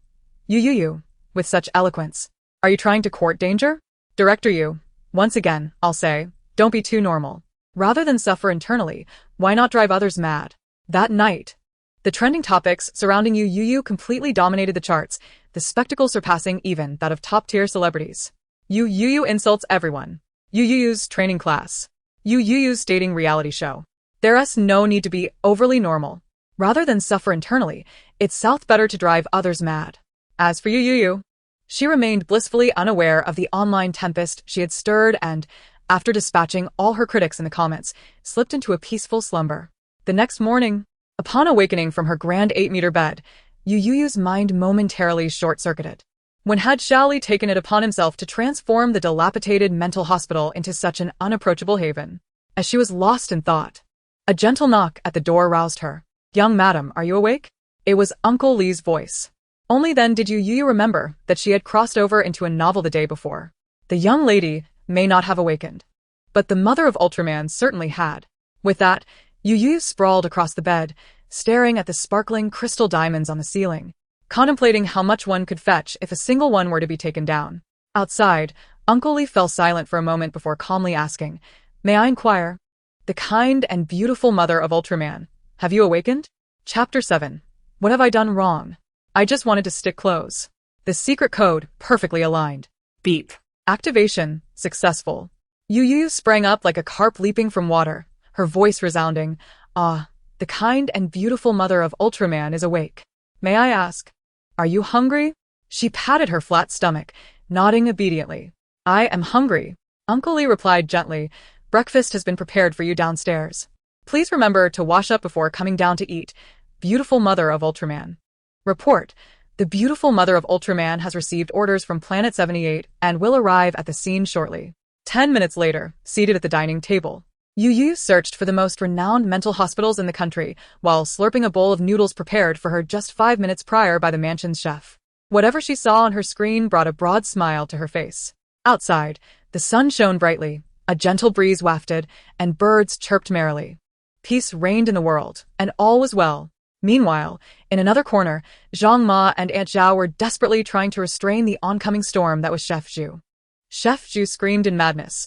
Youyou, with such eloquence. Are you trying to court danger? Director Yu, once again, I'll say, don't be too normal. Rather than suffer internally, why not drive others mad? That night, the trending topics surrounding Youyou completely dominated the charts, the spectacle surpassing even that of top-tier celebrities. Youyou insults everyone. Youyou's training class. Youyou's dating reality show. There's no need to be overly normal. Rather than suffer internally, it's south better to drive others mad. As for Youyou, she remained blissfully unaware of the online tempest she had stirred and, after dispatching all her critics in the comments, slipped into a peaceful slumber. The next morning, upon awakening from her grand 8-meter bed, Youyou's mind momentarily short-circuited. When had Xiaoli taken it upon himself to transform the dilapidated mental hospital into such an unapproachable haven? As she was lost in thought, a gentle knock at the door roused her. "Young madam, are you awake?" It was Uncle Li's voice. Only then did Youyou remember that she had crossed over into a novel the day before. The young lady may not have awakened, but the mother of Ultraman certainly had. With that, Youyou sprawled across the bed, staring at the sparkling crystal diamonds on the ceiling, contemplating how much one could fetch if a single one were to be taken down. Outside, Uncle Li fell silent for a moment before calmly asking, "May I inquire? The kind and beautiful mother of Ultraman, have you awakened?" Chapter 7. What have I done wrong? I just wanted to stick close. The secret code perfectly aligned. Beep. Activation successful. Youyou sprang up like a carp leaping from water, her voice resounding. "Ah, the kind and beautiful mother of Ultraman is awake. May I ask, Are you hungry? She patted her flat stomach, nodding obediently. I am hungry. Uncle Lee replied gently. Breakfast has been prepared for you downstairs. Please remember to wash up before coming down to eat. Beautiful mother of Ultraman. Report. The beautiful mother of Ultraman has received orders from Planet 78 and will arrive at the scene shortly. 10 minutes later, seated at the dining table, Youyou searched for the most renowned mental hospitals in the country while slurping a bowl of noodles prepared for her just 5 minutes prior by the mansion's chef. Whatever she saw on her screen brought a broad smile to her face. Outside, the sun shone brightly, a gentle breeze wafted, and birds chirped merrily. Peace reigned in the world, and all was well. Meanwhile, in another corner, Zhang Ma and Aunt Zhao were desperately trying to restrain the oncoming storm that was Chef Zhu. Chef Zhu screamed in madness.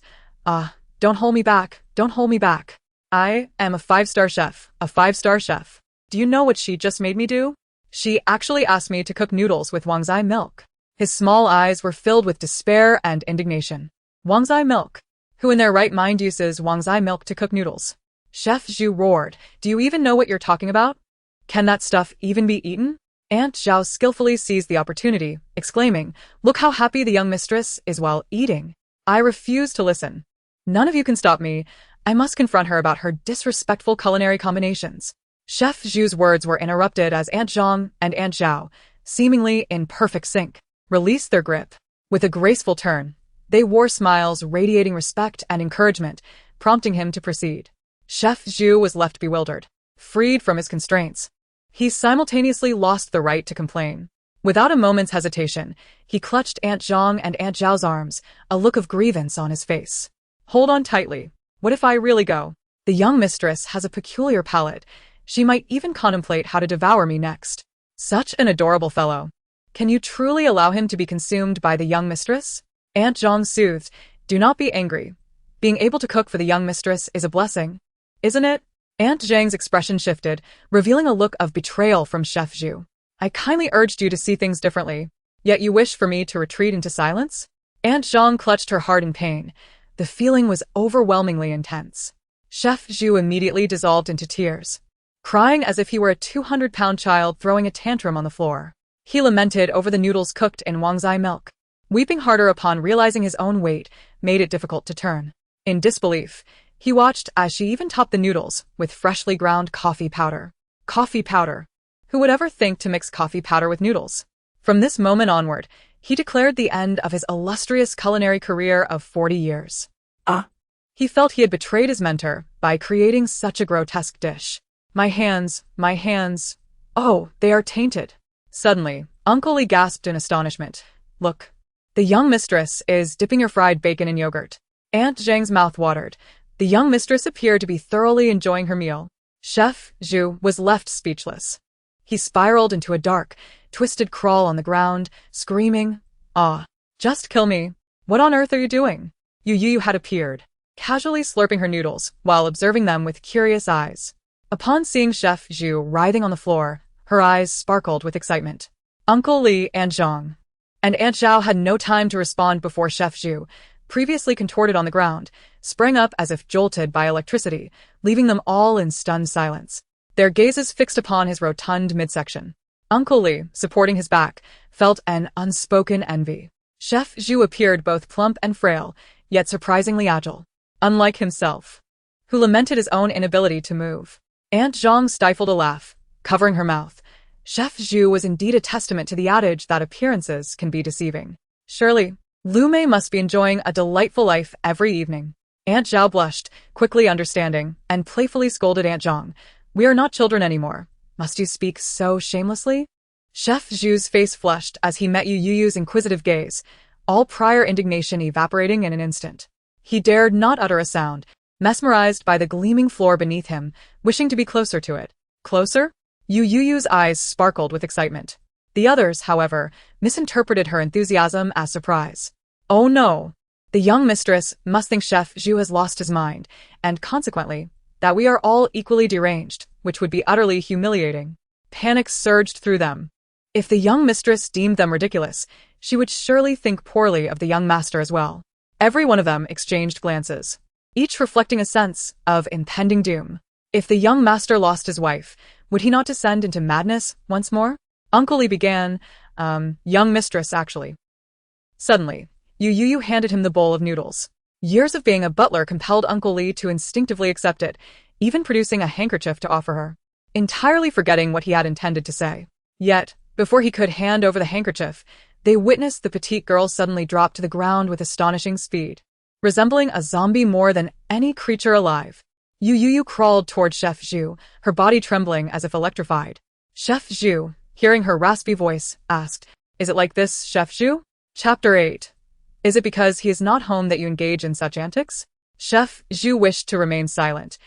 Don't hold me back, don't hold me back. I am a 5-star chef, a 5-star chef. Do you know what she just made me do? She actually asked me to cook noodles with Wangzai milk. His small eyes were filled with despair and indignation. Wangzai milk? Who in their right mind uses Wangzai milk to cook noodles? Chef Zhu roared. Do you even know what you're talking about? Can that stuff even be eaten? Aunt Zhao skillfully seized the opportunity, exclaiming, Look how happy the young mistress is while eating. I refuse to listen. None of you can stop me. I must confront her about her disrespectful culinary combinations. Chef Zhu's words were interrupted as Aunt Zhang and Aunt Zhao, seemingly in perfect sync, released their grip. With a graceful turn, they wore smiles radiating respect and encouragement, prompting him to proceed. Chef Zhu was left bewildered, freed from his constraints. He simultaneously lost the right to complain. Without a moment's hesitation, he clutched Aunt Zhang and Aunt Zhao's arms, a look of grievance on his face. Hold on tightly. What if I really go? The young mistress has a peculiar palate. She might even contemplate how to devour me next. Such an adorable fellow. Can you truly allow him to be consumed by the young mistress? Aunt Zhang soothed. Do not be angry. Being able to cook for the young mistress is a blessing. Isn't it? Aunt Zhang's expression shifted, revealing a look of betrayal from Chef Zhu. I kindly urged you to see things differently, yet you wish for me to retreat into silence? Aunt Zhang clutched her heart in pain. The feeling was overwhelmingly intense. Chef Zhu immediately dissolved into tears, crying as if he were a 200-pound child throwing a tantrum on the floor. He lamented over the noodles cooked in Wangzai milk. Weeping harder upon realizing his own weight made it difficult to turn. In disbelief, he watched as she even topped the noodles with freshly ground coffee powder. Coffee powder. Who would ever think to mix coffee powder with noodles? From this moment onward, he declared the end of his illustrious culinary career of 40 years. He felt he had betrayed his mentor by creating such a grotesque dish. My hands, oh, they are tainted. Suddenly, Uncle Lee gasped in astonishment. Look, the young mistress is dipping your fried bacon in yogurt. Aunt Zhang's mouth watered. The young mistress appeared to be thoroughly enjoying her meal. Chef Zhu was left speechless. He spiraled into a dark, twisted crawl on the ground, screaming, just kill me. What on earth are you doing? Youyou had appeared, casually slurping her noodles while observing them with curious eyes. Upon seeing Chef Zhu writhing on the floor, her eyes sparkled with excitement. Uncle Lee and Zhang and Aunt Zhao had no time to respond before Chef Zhu, previously contorted on the ground, sprang up as if jolted by electricity, leaving them all in stunned silence, their gazes fixed upon his rotund midsection. Uncle Lee, supporting his back, felt an unspoken envy. Chef Zhu appeared both plump and frail, yet surprisingly agile, unlike himself, who lamented his own inability to move. Aunt Zhang stifled a laugh, covering her mouth. Chef Zhu was indeed a testament to the adage that appearances can be deceiving. Surely, Lu Mei must be enjoying a delightful life every evening. Aunt Zhao blushed, quickly understanding, and playfully scolded Aunt Zhang. We are not children anymore. Must you speak so shamelessly? Chef Zhu's face flushed as he met Youyou's inquisitive gaze, all prior indignation evaporating in an instant. He dared not utter a sound, mesmerized by the gleaming floor beneath him, wishing to be closer to it. Closer? Youyou's eyes sparkled with excitement. The others, however, misinterpreted her enthusiasm as surprise. Oh no! The young mistress must think Chef Zhu has lost his mind, and consequently, that we are all equally deranged, which would be utterly humiliating. Panic surged through them. If the young mistress deemed them ridiculous, she would surely think poorly of the young master as well. Every one of them exchanged glances, each reflecting a sense of impending doom. If the young master lost his wife, would he not descend into madness once more? Uncle Lee began, young mistress, actually. Suddenly, Youyou handed him the bowl of noodles. Years of being a butler compelled Uncle Lee to instinctively accept it, even producing a handkerchief to offer her, entirely forgetting what he had intended to say. Yet, before he could hand over the handkerchief, they witnessed the petite girl suddenly drop to the ground with astonishing speed. Resembling a zombie more than any creature alive, Youyou crawled toward Chef Zhu, her body trembling as if electrified. Chef Zhu, hearing her raspy voice, asked, "Is it like this, Chef Zhu?" Chapter 8. Is it because he is not home that you engage in such antics? Chef Zhu wished to remain silent,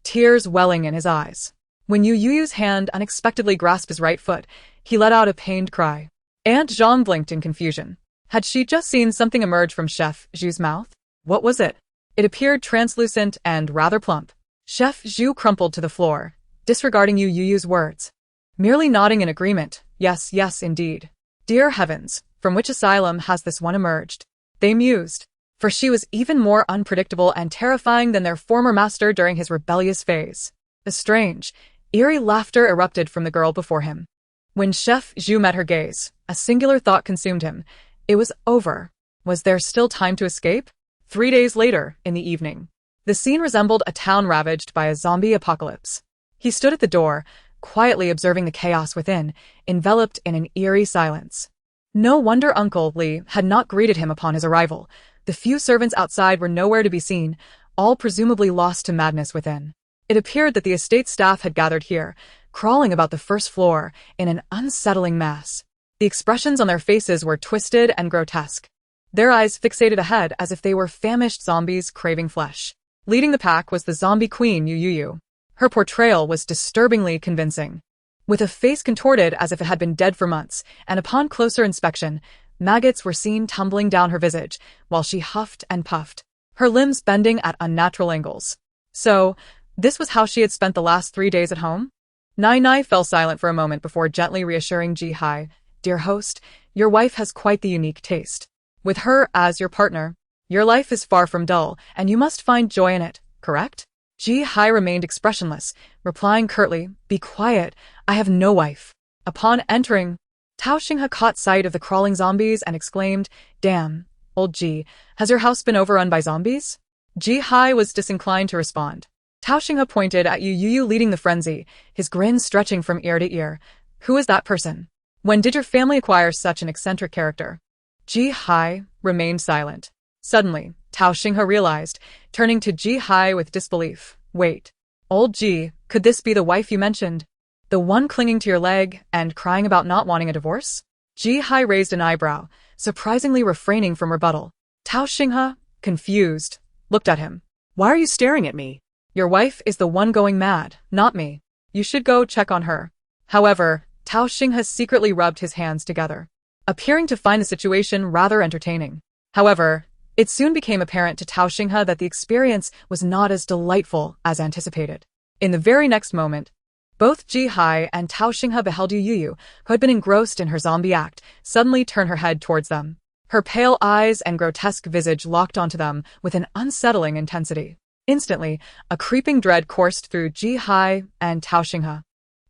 tears welling in his eyes. When Youyou's hand unexpectedly grasped his right foot, he let out a pained cry. Aunt Zhang blinked in confusion. Had she just seen something emerge from Chef Zhu's mouth? What was it? It appeared translucent and rather plump. Chef Zhu crumpled to the floor, disregarding Youyou's words, merely nodding in agreement. Yes, yes, indeed. Dear heavens, from which asylum has this one emerged? They mused, for she was even more unpredictable and terrifying than their former master during his rebellious phase. A strange, eerie laughter erupted from the girl before him. When Chef Zhu met her gaze, a singular thought consumed him. It was over. Was there still time to escape? 3 days later, in the evening, the scene resembled a town ravaged by a zombie apocalypse. He stood at the door, quietly observing the chaos within, enveloped in an eerie silence. No wonder Uncle Lee had not greeted him upon his arrival. The few servants outside were nowhere to be seen, all presumably lost to madness within. It appeared that the estate staff had gathered here, crawling about the first floor in an unsettling mass. The expressions on their faces were twisted and grotesque, their eyes fixated ahead as if they were famished zombies craving flesh. Leading the pack was the zombie queen Youyou. Her portrayal was disturbingly convincing. With a face contorted as if it had been dead for months, and upon closer inspection, maggots were seen tumbling down her visage, while she huffed and puffed, her limbs bending at unnatural angles. So, this was how she had spent the last 3 days at home? Nai fell silent for a moment before gently reassuring Ji Hai, "Dear host, your wife has quite the unique taste. With her as your partner, your life is far from dull, and you must find joy in it, correct?" Ji Hai remained expressionless, replying curtly, "Be quiet, I have no wife." Upon entering, Tao Xinghe caught sight of the crawling zombies and exclaimed, "Damn, old Ji, has your house been overrun by zombies?" Ji Hai was disinclined to respond. Tao Xinghe pointed at Youyou leading the frenzy, his grin stretching from ear to ear. "Who is that person? When did your family acquire such an eccentric character?" Ji Hai remained silent. Suddenly, Tao Xinghe realized, turning to Ji Hai with disbelief. "Wait. Old Ji, could this be the wife you mentioned? The one clinging to your leg and crying about not wanting a divorce?" Ji Hai raised an eyebrow, surprisingly refraining from rebuttal. Tao Xinghe, confused, looked at him. Why are you staring at me? "Your wife is the one going mad, not me. You should go check on her." However, Tao Xinghe secretly rubbed his hands together, appearing to find the situation rather entertaining. However, it soon became apparent to Tao Xinghe that the experience was not as delightful as anticipated. In the very next moment, both Ji Hai and Tao Xinghe beheld Youyou, who had been engrossed in her zombie act, suddenly turn her head towards them. Her pale eyes and grotesque visage locked onto them with an unsettling intensity. Instantly, a creeping dread coursed through Ji Hai and Tao Xinghe,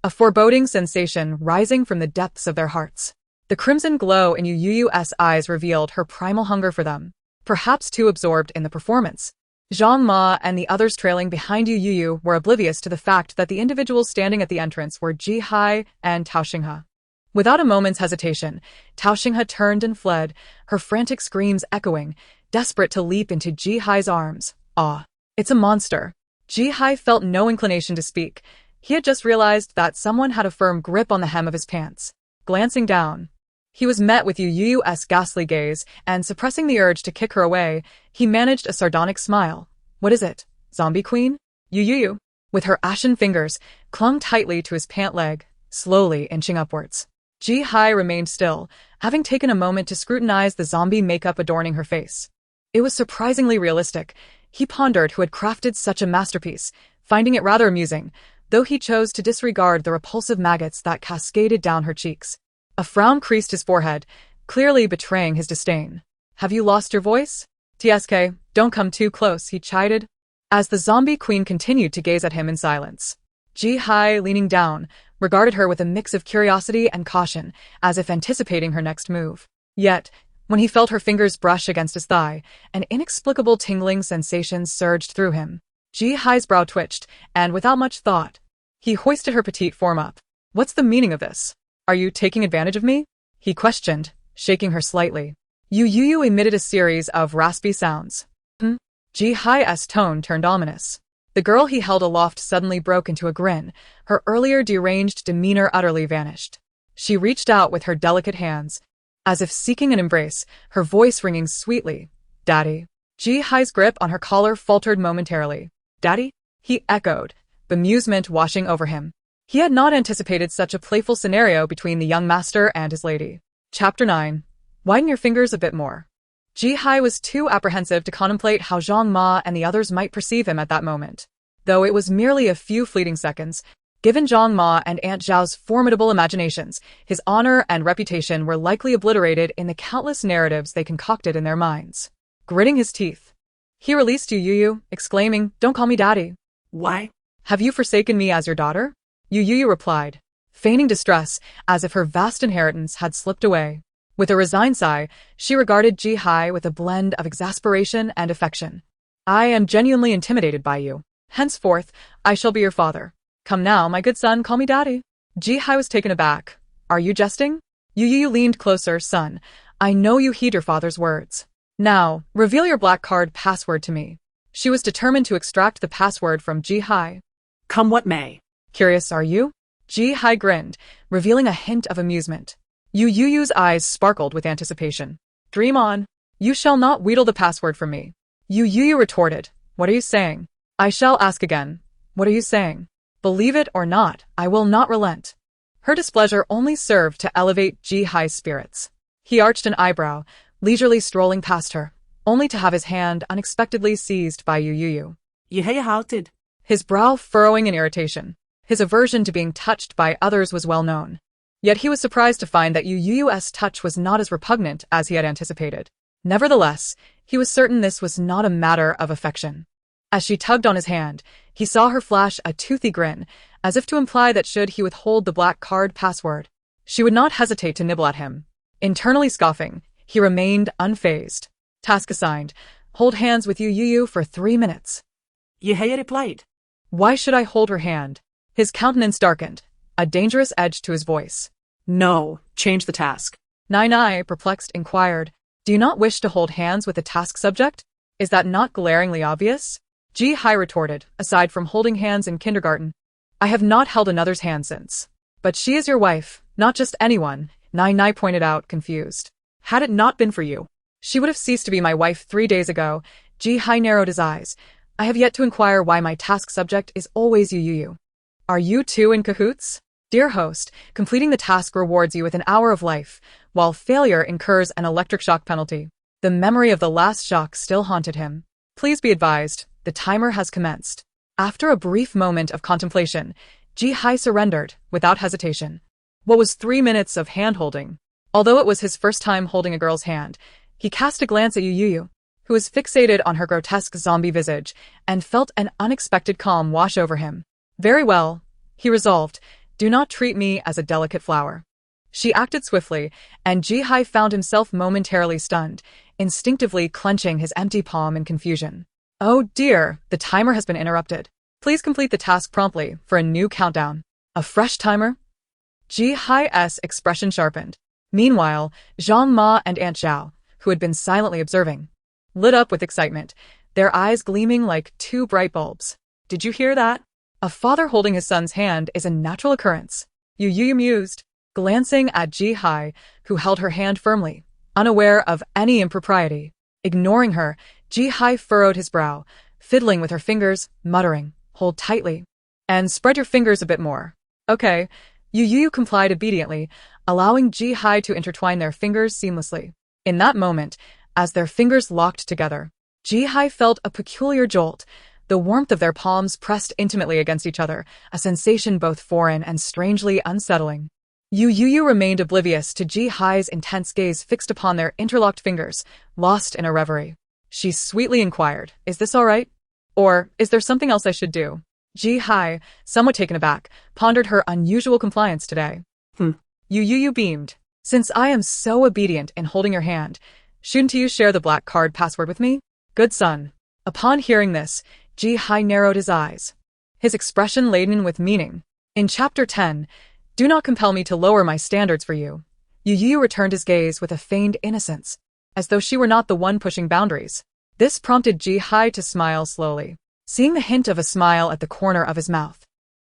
a foreboding sensation rising from the depths of their hearts. The crimson glow in Youyou's eyes revealed her primal hunger for them, perhaps too absorbed in the performance. Zhang Ma and the others trailing behind Youyou were oblivious to the fact that the individuals standing at the entrance were Ji Hai and Tao Xinghe. Without a moment's hesitation, Tao Xinghe turned and fled, her frantic screams echoing, desperate to leap into Ji Hai's arms. "Ah, it's a monster." Ji Hai felt no inclination to speak. He had just realized that someone had a firm grip on the hem of his pants. Glancing down, he was met with Youyou's ghastly gaze, and suppressing the urge to kick her away, he managed a sardonic smile. "What is it, zombie queen?" Youyou, with her ashen fingers, clung tightly to his pant leg, slowly inching upwards. Ji Hai remained still, having taken a moment to scrutinize the zombie makeup adorning her face. It was surprisingly realistic. He pondered who had crafted such a masterpiece, finding it rather amusing, though he chose to disregard the repulsive maggots that cascaded down her cheeks. A frown creased his forehead, clearly betraying his disdain. "Have you lost your voice? TSK, don't come too close," he chided, as the zombie queen continued to gaze at him in silence. Ji-hai, leaning down, regarded her with a mix of curiosity and caution, as if anticipating her next move. Yet, when he felt her fingers brush against his thigh, an inexplicable tingling sensation surged through him. Ji-hai's brow twitched, and without much thought, he hoisted her petite form up. "What's the meaning of this? Are you taking advantage of me?" he questioned, shaking her slightly. Youyou emitted a series of raspy sounds. Ji-hai's tone turned ominous. The girl he held aloft suddenly broke into a grin. Her earlier deranged demeanor utterly vanished. She reached out with her delicate hands, as if seeking an embrace, her voice ringing sweetly. "Daddy." Ji-hai's grip on her collar faltered momentarily. "Daddy?" he echoed, bemusement washing over him. He had not anticipated such a playful scenario between the young master and his lady. Chapter 9. Widen your fingers a bit more. Ji-hai was too apprehensive to contemplate how Zhang Ma and the others might perceive him at that moment. Though it was merely a few fleeting seconds, given Zhang Ma and Aunt Zhao's formidable imaginations, his honor and reputation were likely obliterated in the countless narratives they concocted in their minds. Gritting his teeth, he released Youyou, exclaiming, "Don't call me daddy." "Why?" "Have you forsaken me as your daughter?" Youyou replied, feigning distress as if her vast inheritance had slipped away. With a resigned sigh, she regarded Ji-hai with a blend of exasperation and affection. "I am genuinely intimidated by you. Henceforth, I shall be your father. Come now, my good son, call me daddy." Ji-hai was taken aback. "Are you jesting?" Youyou leaned closer. "Son, I know you heed your father's words. Now, reveal your black card password to me." She was determined to extract the password from Ji-hai. "Come what may." "Curious, are you?" Ji-hai grinned, revealing a hint of amusement. Youyou's eyes sparkled with anticipation. "Dream on. You shall not wheedle the password from me." Youyou retorted, "What are you saying?" "I shall ask again. What are you saying?" "Believe it or not, I will not relent." Her displeasure only served to elevate Ji-hai's spirits. He arched an eyebrow, leisurely strolling past her, only to have his hand unexpectedly seized by Youyou. "Je His brow furrowing in irritation. His aversion to being touched by others was well known. Yet he was surprised to find that Youyou's touch was not as repugnant as he had anticipated. Nevertheless, he was certain this was not a matter of affection. As she tugged on his hand, he saw her flash a toothy grin, as if to imply that should he withhold the black card password, she would not hesitate to nibble at him. Internally scoffing, he remained unfazed. Task assigned. Hold hands with Youyou for 3 minutes. Je replied. Why should I hold her hand? His countenance darkened, a dangerous edge to his voice. No, change the task. Nai, perplexed, inquired, do you not wish to hold hands with the task subject? Is that not glaringly obvious? Ji-hai retorted, aside from holding hands in kindergarten. I have not held another's hand since. But she is your wife, not just anyone, Nai pointed out, confused. Had it not been for you, she would have ceased to be my wife 3 days ago. Ji-hai narrowed his eyes. I have yet to inquire why my task subject is always Youyou. Are you two in cahoots? Dear host, completing the task rewards you with an hour of life, while failure incurs an electric shock penalty. The memory of the last shock still haunted him. Please be advised, the timer has commenced. After a brief moment of contemplation, Ji-hai surrendered, without hesitation. What was 3 minutes of hand-holding? Although it was his first time holding a girl's hand, he cast a glance at Youyou, who was fixated on her grotesque zombie visage, and felt an unexpected calm wash over him. Very well, he resolved, do not treat me as a delicate flower. She acted swiftly, and Ji-hai found himself momentarily stunned, instinctively clenching his empty palm in confusion. Oh dear, the timer has been interrupted. Please complete the task promptly for a new countdown. A fresh timer? Ji-hai's expression sharpened. Meanwhile, Zhang Ma and Aunt Zhao, who had been silently observing, lit up with excitement, their eyes gleaming like 2 bright bulbs. Did you hear that? A father holding his son's hand is a natural occurrence. Youyou mused, glancing at Ji-hai, who held her hand firmly, unaware of any impropriety. Ignoring her, Ji-hai furrowed his brow, fiddling with her fingers, muttering, hold tightly. And spread your fingers a bit more. Okay. Youyou complied obediently, allowing Ji-hai to intertwine their fingers seamlessly. In that moment, as their fingers locked together, Ji-hai felt a peculiar jolt. The warmth of their palms pressed intimately against each other, a sensation both foreign and strangely unsettling. Youyou remained oblivious to Ji-hai's intense gaze fixed upon their interlocked fingers, lost in a reverie. She sweetly inquired, is this all right? Or, is there something else I should do? Ji-hai, somewhat taken aback, pondered her unusual compliance today. Youyou beamed. Since I am so obedient in holding your hand, shouldn't you share the black card password with me? Good son. Upon hearing this, Ji-hai narrowed his eyes, his expression laden with meaning. In Chapter 10, do not compel me to lower my standards for you. Youyou returned his gaze with a feigned innocence, as though she were not the one pushing boundaries. This prompted Ji-hai to smile slowly, seeing the hint of a smile at the corner of his mouth.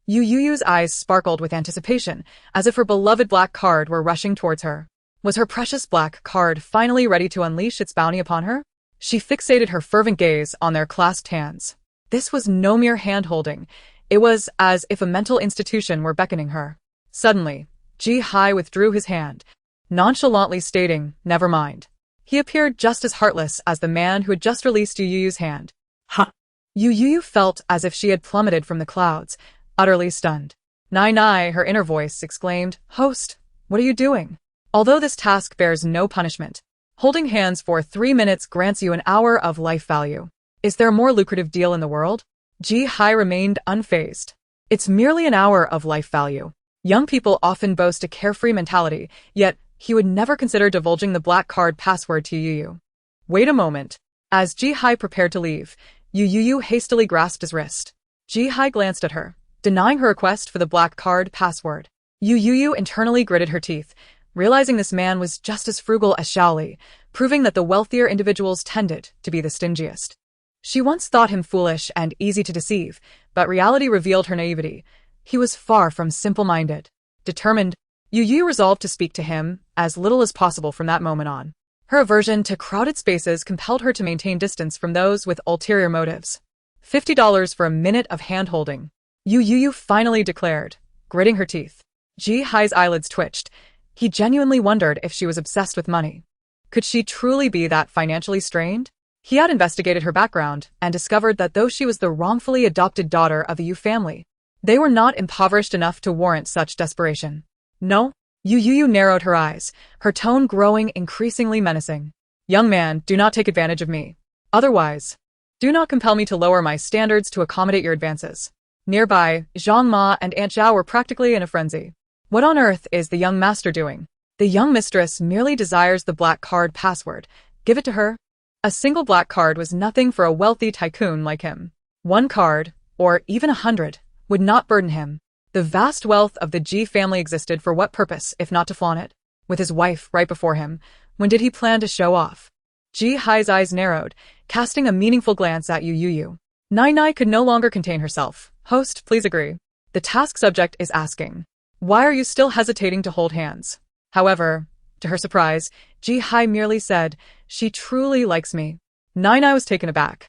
Youyou's eyes sparkled with anticipation, as if her beloved black card were rushing towards her. Was her precious black card finally ready to unleash its bounty upon her? She fixated her fervent gaze on their clasped hands. This was no mere hand-holding. It was as if a mental institution were beckoning her. Suddenly, Ji-hai withdrew his hand, nonchalantly stating, "Never mind." He appeared just as heartless as the man who had just released Youyou's hand. Ha! Youyou felt as if she had plummeted from the clouds, utterly stunned. "Nai," her inner voice exclaimed, "Host, what are you doing?" Although this task bears no punishment, holding hands for 3 minutes grants you an hour of life value. Is there a more lucrative deal in the world? Ji-hai remained unfazed. It's merely an hour of life value. Young people often boast a carefree mentality, yet he would never consider divulging the black card password to Youyou. Wait a moment. As Ji-hai prepared to leave, Youyou hastily grasped his wrist. Ji-hai glanced at her, denying her request for the black card password. Youyou internally gritted her teeth, realizing this man was just as frugal as Shaoli, proving that the wealthier individuals tended to be the stingiest. She once thought him foolish and easy to deceive, but reality revealed her naivety. He was far from simple-minded. Determined, Youyou resolved to speak to him as little as possible from that moment on. Her aversion to crowded spaces compelled her to maintain distance from those with ulterior motives. $50 for a minute of hand-holding, Youyou finally declared, gritting her teeth. Ji-hai's eyelids twitched. He genuinely wondered if she was obsessed with money. Could she truly be that financially strained? He had investigated her background and discovered that though she was the wrongfully adopted daughter of a Yu family, they were not impoverished enough to warrant such desperation. No? Youyou narrowed her eyes, her tone growing increasingly menacing. Young man, do not take advantage of me. Otherwise, do not compel me to lower my standards to accommodate your advances. Nearby, Zhang Ma and Aunt Zhao were practically in a frenzy. What on earth is the young master doing? The young mistress merely desires the black card password. Give it to her. A single black card was nothing for a wealthy tycoon like him. 1 card, or even 100, would not burden him. The vast wealth of the Ji family existed for what purpose, if not to flaunt it? With his wife right before him, when did he plan to show off? Ji-hai's eyes narrowed, casting a meaningful glance at Youyou. Nai could no longer contain herself. Host, please agree. The task subject is asking, why are you still hesitating to hold hands? However, to her surprise, Ji-hai merely said, she truly likes me. Nai was taken aback.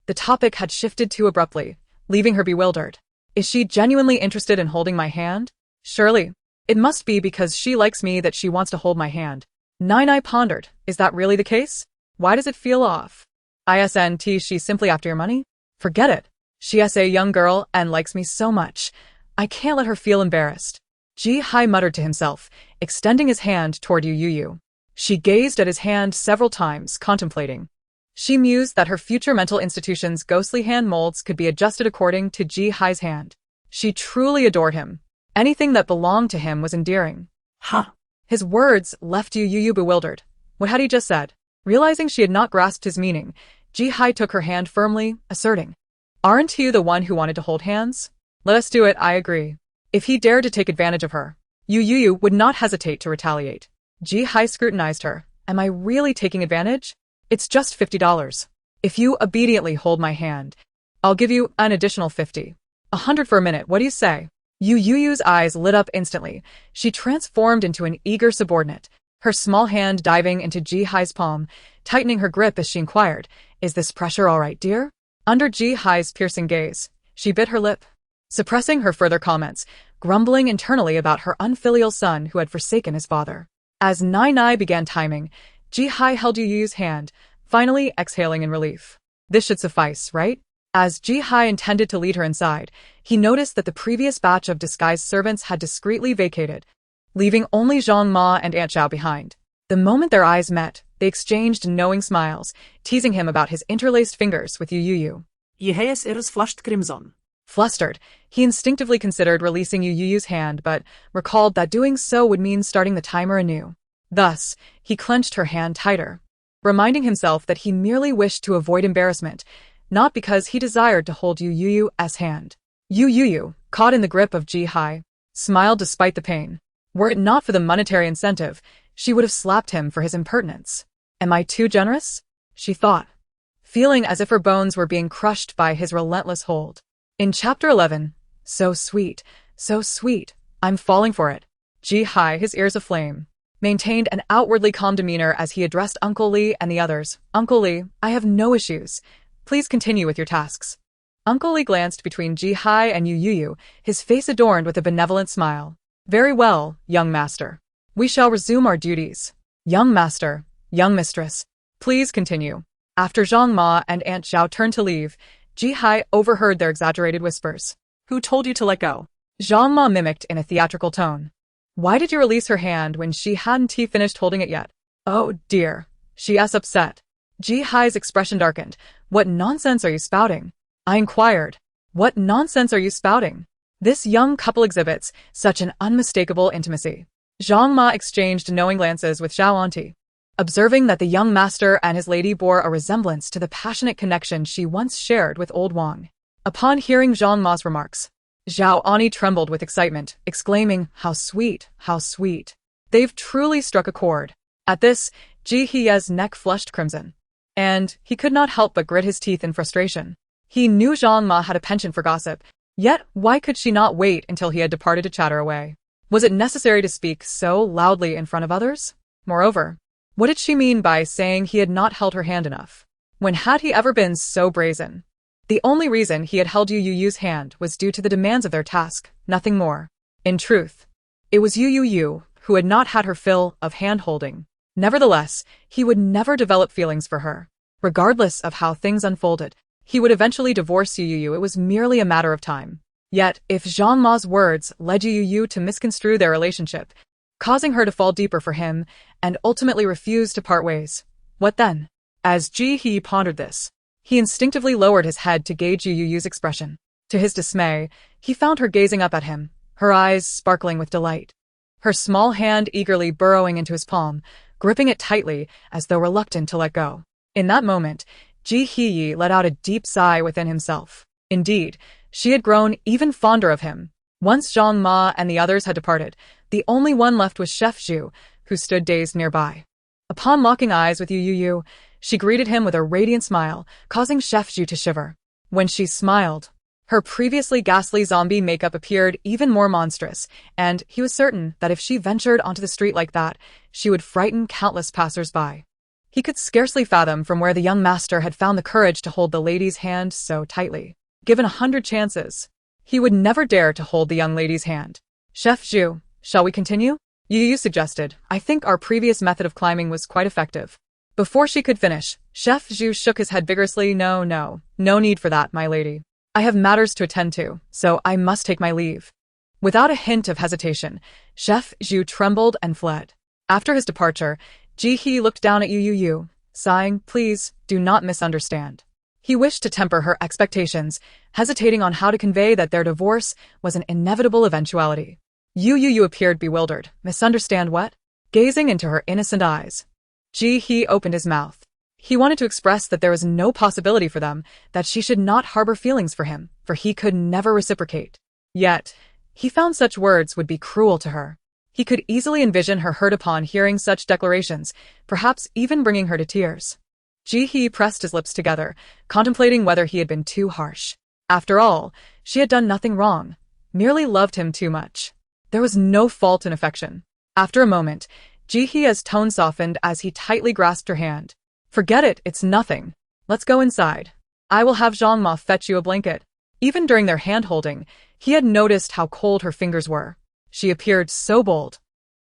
The topic had shifted too abruptly, leaving her bewildered. Is she genuinely interested in holding my hand? Surely. It must be because she likes me that she wants to hold my hand. Nai pondered, is that really the case? Why does it feel off? Isn't she simply after your money? Forget it. She's a young girl and likes me so much. I can't let her feel embarrassed. Ji-hai muttered to himself, extending his hand toward Youyou. She gazed at his hand several times, contemplating. She mused that her future mental institution's ghostly hand molds could be adjusted according to Ji-hai's hand. She truly adored him. Anything that belonged to him was endearing. Ha! His words left Youyou bewildered. What had he just said? Realizing she had not grasped his meaning, Ji-hai took her hand firmly, asserting, aren't you the one who wanted to hold hands? Let us do it, I agree. If he dared to take advantage of her, Youyou would not hesitate to retaliate. Ji-hai scrutinized her. Am I really taking advantage? It's just $50. If you obediently hold my hand, I'll give you an additional 50. 100 for a minute, what do you say? Youyou's eyes lit up instantly. She transformed into an eager subordinate, her small hand diving into Ji-hai's palm, tightening her grip as she inquired, is this pressure all right, dear? Under Ji-hai's piercing gaze, she bit her lip, suppressing her further comments, grumbling internally about her unfilial son who had forsaken his father. As Nai began timing, Ji-hai held Youyou's hand, finally exhaling in relief. This should suffice, right? As Ji-hai intended to lead her inside, he noticed that the previous batch of disguised servants had discreetly vacated, leaving only Zhang Ma and Aunt Zhao behind. The moment their eyes met, they exchanged knowing smiles, teasing him about his interlaced fingers with Youyou. Heiress flushed crimson. Flustered, he instinctively considered releasing Youyou's hand but recalled that doing so would mean starting the timer anew. Thus, he clenched her hand tighter, reminding himself that he merely wished to avoid embarrassment, not because he desired to hold Youyou's hand. Youyou, caught in the grip of Ji-hai, smiled despite the pain. Were it not for the monetary incentive, she would have slapped him for his impertinence. Am I too generous? She thought, feeling as if her bones were being crushed by his relentless hold. In Chapter 11, so sweet, I'm falling for it. Ji-hai, his ears aflame, maintained an outwardly calm demeanor as he addressed Uncle Lee and the others. Uncle Lee, I have no issues. Please continue with your tasks. Uncle Lee glanced between Ji-hai and Youyou, his face adorned with a benevolent smile. Very well, young master. We shall resume our duties. Young master, young mistress, please continue. After Zhang Ma and Aunt Zhao turned to leave, Ji-hai overheard their exaggerated whispers. Who told you to let go? Zhang Ma mimicked in a theatrical tone. Why did you release her hand when she hadn't finished holding it yet? Oh dear, she's upset. Ji-hai's expression darkened. What nonsense are you spouting? I inquired. What nonsense are you spouting? This young couple exhibits such an unmistakable intimacy. Zhang Ma exchanged knowing glances with Zhao Auntie, observing that the young master and his lady bore a resemblance to the passionate connection she once shared with old Wang. Upon hearing Zhang Ma's remarks, Zhao Auntie trembled with excitement, exclaiming, How sweet, how sweet. They've truly struck a chord. At this, Ji-hye's neck flushed crimson, and he could not help but grit his teeth in frustration. He knew Zhang Ma had a penchant for gossip, yet why could she not wait until he had departed to chatter away? Was it necessary to speak so loudly in front of others? Moreover, what did she mean by saying he had not held her hand enough? When had he ever been so brazen? The only reason he had held Youyou's hand was due to the demands of their task, nothing more. In truth, it was Youyou who had not had her fill of hand-holding. Nevertheless, he would never develop feelings for her. Regardless of how things unfolded, he would eventually divorce Youyou. It was merely a matter of time. Yet, if Zhang Ma's words led Youyou to misconstrue their relationship, causing her to fall deeper for him and ultimately refuse to part ways, what then? As Ji-he pondered this, he instinctively lowered his head to gauge Youyou's expression. To his dismay, he found her gazing up at him, her eyes sparkling with delight, her small hand eagerly burrowing into his palm, gripping it tightly as though reluctant to let go. In that moment, Ji-he let out a deep sigh within himself. Indeed, she had grown even fonder of him. Once Zhang Ma and the others had departed, the only one left was Chef Zhu, who stood dazed nearby. Upon locking eyes with Youyou, she greeted him with a radiant smile, causing Chef Zhu to shiver. When she smiled, her previously ghastly zombie makeup appeared even more monstrous, and he was certain that if she ventured onto the street like that, she would frighten countless passers-by. He could scarcely fathom from where the young master had found the courage to hold the lady's hand so tightly. Given 100 chances, he would never dare to hold the young lady's hand. Chef Zhu, shall we continue? Youyou suggested. I think our previous method of climbing was quite effective. Before she could finish, Chef Zhu shook his head vigorously. No need for that, my lady. I have matters to attend to, so I must take my leave. Without a hint of hesitation, Chef Zhu trembled and fled. After his departure, Ji-he looked down at Youyou, sighing, Please, do not misunderstand. He wished to temper her expectations, hesitating on how to convey that their divorce was an inevitable eventuality. Youyou appeared bewildered. Misunderstand what? Gazing into her innocent eyes, Ji-he opened his mouth. He wanted to express that there was no possibility for them, that she should not harbor feelings for him, for he could never reciprocate. Yet, he found such words would be cruel to her. He could easily envision her hurt upon hearing such declarations, perhaps even bringing her to tears. Ji-he pressed his lips together, contemplating whether he had been too harsh. After all, she had done nothing wrong, merely loved him too much. There was no fault in affection. After a moment, Ji-he's tone softened as he tightly grasped her hand. Forget it, it's nothing. Let's go inside. I will have Zhang Ma fetch you a blanket. Even during their hand-holding, he had noticed how cold her fingers were. She appeared so bold,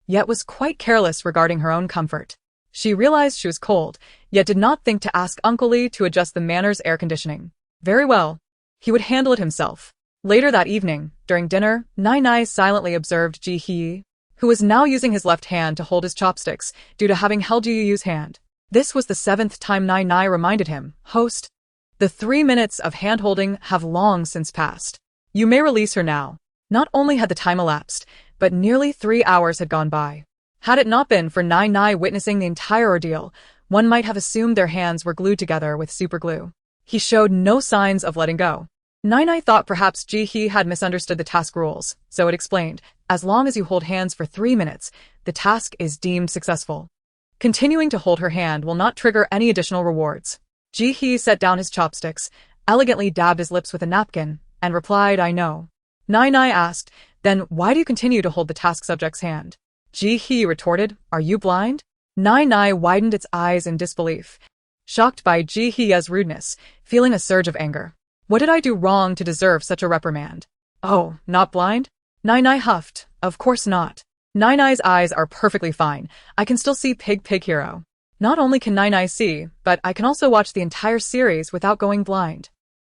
yet was quite careless regarding her own comfort. She realized she was cold, yet did not think to ask Uncle Lee to adjust the manor's air conditioning. Very well. He would handle it himself. Later that evening, during dinner, Nai silently observed Ji-he, who was now using his left hand to hold his chopsticks due to having held Youyou's hand. This was the 7th time Nai reminded him, Host, the 3 minutes of hand-holding have long since passed. You may release her now. Not only had the time elapsed, but nearly 3 hours had gone by. Had it not been for Nai witnessing the entire ordeal, one might have assumed their hands were glued together with superglue. He showed no signs of letting go. Nai thought perhaps Ji-hee had misunderstood the task rules, so it explained, as long as you hold hands for 3 minutes, the task is deemed successful. Continuing to hold her hand will not trigger any additional rewards. Ji-hee set down his chopsticks, elegantly dabbed his lips with a napkin, and replied, I know. Nai asked, then why do you continue to hold the task subject's hand? Ji-hee retorted, are you blind? Nai widened its eyes in disbelief, shocked by Ji-hee's rudeness, feeling a surge of anger. What did I do wrong to deserve such a reprimand? Oh, not blind? Nai huffed, of course not. Nai's eyes are perfectly fine. I can still see Pig Hero. Not only can Nai see, but I can also watch the entire series without going blind.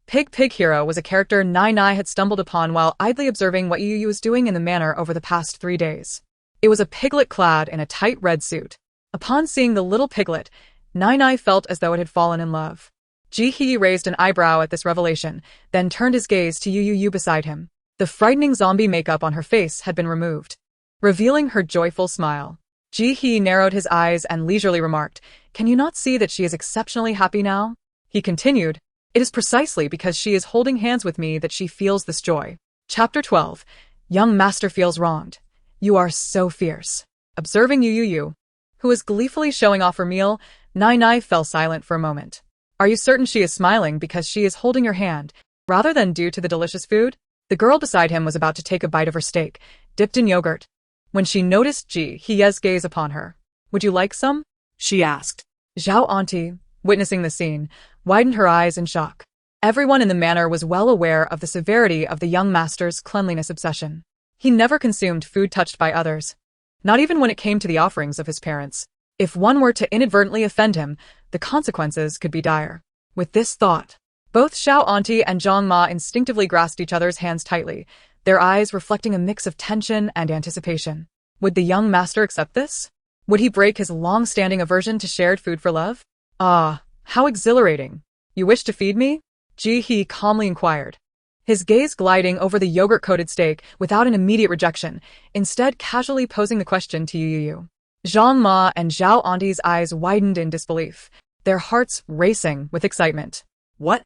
Pig Hero was a character Nai had stumbled upon while idly observing what Youyou was doing in the manor over the past 3 days. It was a piglet clad in a tight red suit. Upon seeing the little piglet, Nai felt as though it had fallen in love. Ji-hee raised an eyebrow at this revelation, then turned his gaze to Youyou beside him. The frightening zombie makeup on her face had been removed, revealing her joyful smile. Ji-hee narrowed his eyes and leisurely remarked, can you not see that she is exceptionally happy now? He continued, it is precisely because she is holding hands with me that she feels this joy. Chapter 12. Young master feels wronged. You are so fierce. Observing Youyou, who was gleefully showing off her meal, Nai fell silent for a moment. Are you certain she is smiling because she is holding your hand, rather than due to the delicious food? The girl beside him was about to take a bite of her steak, dipped in yogurt, when she noticed Ji-hee's gaze upon her. Would you like some? She asked. Zhao auntie, witnessing the scene, widened her eyes in shock. Everyone in the manor was well aware of the severity of the young master's cleanliness obsession. He never consumed food touched by others, not even when it came to the offerings of his parents. If one were to inadvertently offend him, the consequences could be dire. With this thought, both Xiao Auntie and Zhang Ma instinctively grasped each other's hands tightly, their eyes reflecting a mix of tension and anticipation. Would the young master accept this? Would he break his long-standing aversion to shared food for love? Ah, how exhilarating. You wish to feed me? Ji-hee calmly inquired, his gaze gliding over the yogurt-coated steak without an immediate rejection, instead casually posing the question to Youyou. Zhang Ma and Zhao Auntie's eyes widened in disbelief, their hearts racing with excitement. What?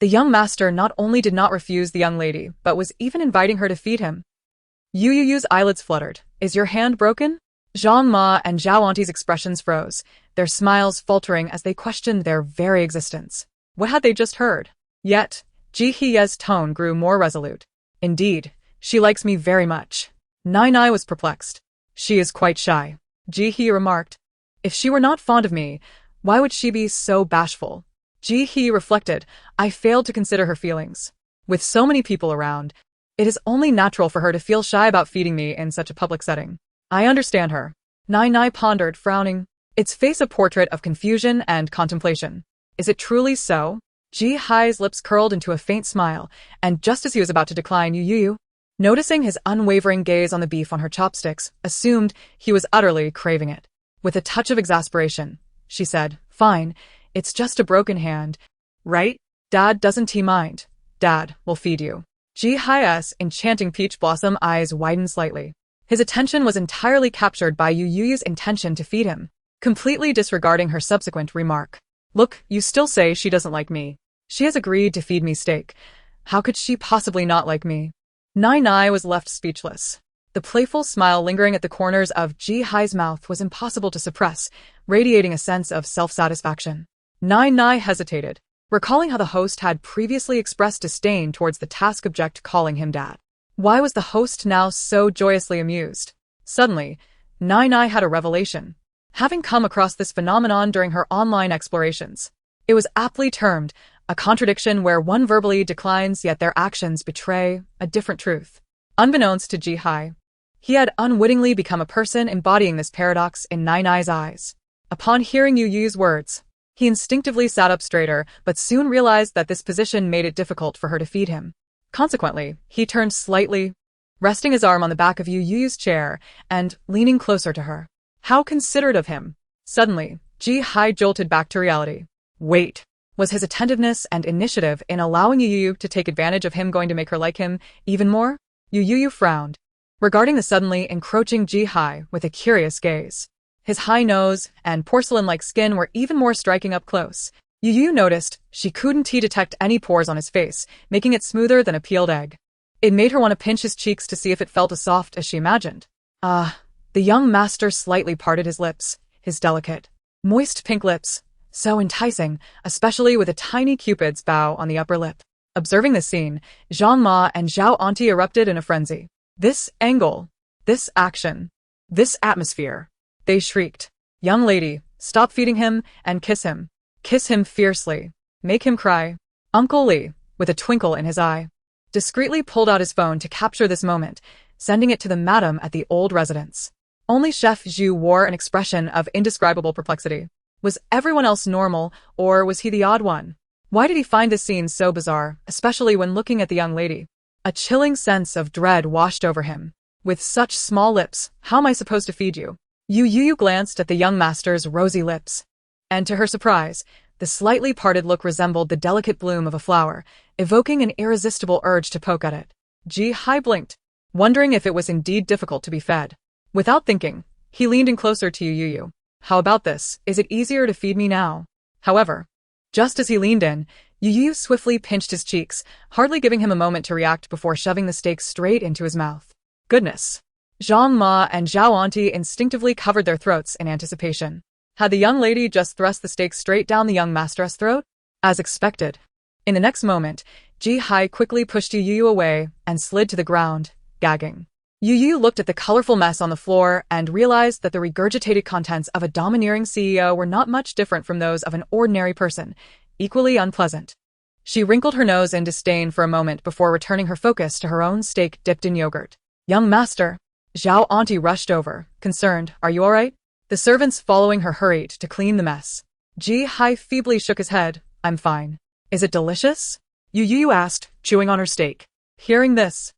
The young master not only did not refuse the young lady, but was even inviting her to feed him. Youyou's eyelids fluttered. Is your hand broken? Zhang Ma and Zhao Auntie's expressions froze, their smiles faltering as they questioned their very existence. What had they just heard? Yet, Ji-hee's tone grew more resolute. Indeed, she likes me very much. Nai was perplexed. She is quite shy, Ji-hee remarked. If she were not fond of me, why would she be so bashful? Ji-hee reflected, I failed to consider her feelings. With so many people around, it is only natural for her to feel shy about feeding me in such a public setting. I understand her. Nai pondered, frowning, its face a portrait of confusion and contemplation. Is it truly so? Ji-hee's lips curled into a faint smile, and just as he was about to decline, Youyou, noticing his unwavering gaze on the beef on her chopsticks, assumed he was utterly craving it. With a touch of exasperation, she said, fine, it's just a broken hand. Right? Dad doesn't he mind. Dad will feed you. Ji-hee's enchanting peach blossom eyes widened slightly. His attention was entirely captured by Youyou's intention to feed him, completely disregarding her subsequent remark. Look, you still say she doesn't like me. She has agreed to feed me steak. How could she possibly not like me? Nai was left speechless. The playful smile lingering at the corners of Ji-hee's mouth was impossible to suppress, radiating a sense of self-satisfaction. Nai hesitated, recalling how the host had previously expressed disdain towards the task object calling him dad. Why was the host now so joyously amused? Suddenly, Nai had a revelation, having come across this phenomenon during her online explorations. It was aptly termed a contradiction where one verbally declines yet their actions betray a different truth. Unbeknownst to Ji-hee, he had unwittingly become a person embodying this paradox in Nai's eyes. Upon hearing Youyou's words, he instinctively sat up straighter, but soon realized that this position made it difficult for her to feed him. Consequently, he turned slightly, resting his arm on the back of Youyou's chair and leaning closer to her. How considerate of him! Suddenly, Ji-hee jolted back to reality. Wait, Was his attentiveness and initiative in allowing Youyou to take advantage of him going to make her like him even more? Youyou frowned, regarding the suddenly encroaching Ji-hai with a curious gaze. His high nose and porcelain-like skin were even more striking up close. Youyou noticed she couldn't detect any pores on his face, making it smoother than a peeled egg. It made her want to pinch his cheeks to see if it felt as soft as she imagined. The young master slightly parted his lips, his delicate, moist pink lips, so enticing, especially with a tiny cupid's bow on the upper lip. Observing the scene, Zhang Ma and Zhao Auntie erupted in a frenzy. This angle, this action, this atmosphere. They shrieked. Young lady, stop feeding him and kiss him. Kiss him fiercely. Make him cry. Uncle Li, with a twinkle in his eye, discreetly pulled out his phone to capture this moment, sending it to the madam at the old residence. Only Chef Zhu wore an expression of indescribable perplexity. Was everyone else normal, or was he the odd one? Why did he find this scene so bizarre, especially when looking at the young lady? A chilling sense of dread washed over him. With such small lips, how am I supposed to feed you? Youyou glanced at the young master's rosy lips. And to her surprise, the slightly parted look resembled the delicate bloom of a flower, evoking an irresistible urge to poke at it. Ji-hai blinked, wondering if it was indeed difficult to be fed. Without thinking, he leaned in closer to Youyou. How about this? Is it easier to feed me now? However, just as he leaned in, Youyou swiftly pinched his cheeks, hardly giving him a moment to react before shoving the steak straight into his mouth. Goodness! Zhang Ma and Zhao Auntie instinctively covered their throats in anticipation. Had the young lady just thrust the steak straight down the young master's throat? As expected. In the next moment, Ji-hai quickly pushed Youyou away and slid to the ground, gagging. Youyou looked at the colorful mess on the floor and realized that the regurgitated contents of a domineering CEO were not much different from those of an ordinary person, equally unpleasant. She wrinkled her nose in disdain for a moment before returning her focus to her own steak dipped in yogurt. Young master. Zhao Auntie rushed over, concerned. Are you all right? The servants following her hurried to clean the mess. Ji-hai feebly shook his head. I'm fine. Is it delicious? Youyou asked, chewing on her steak. Hearing this,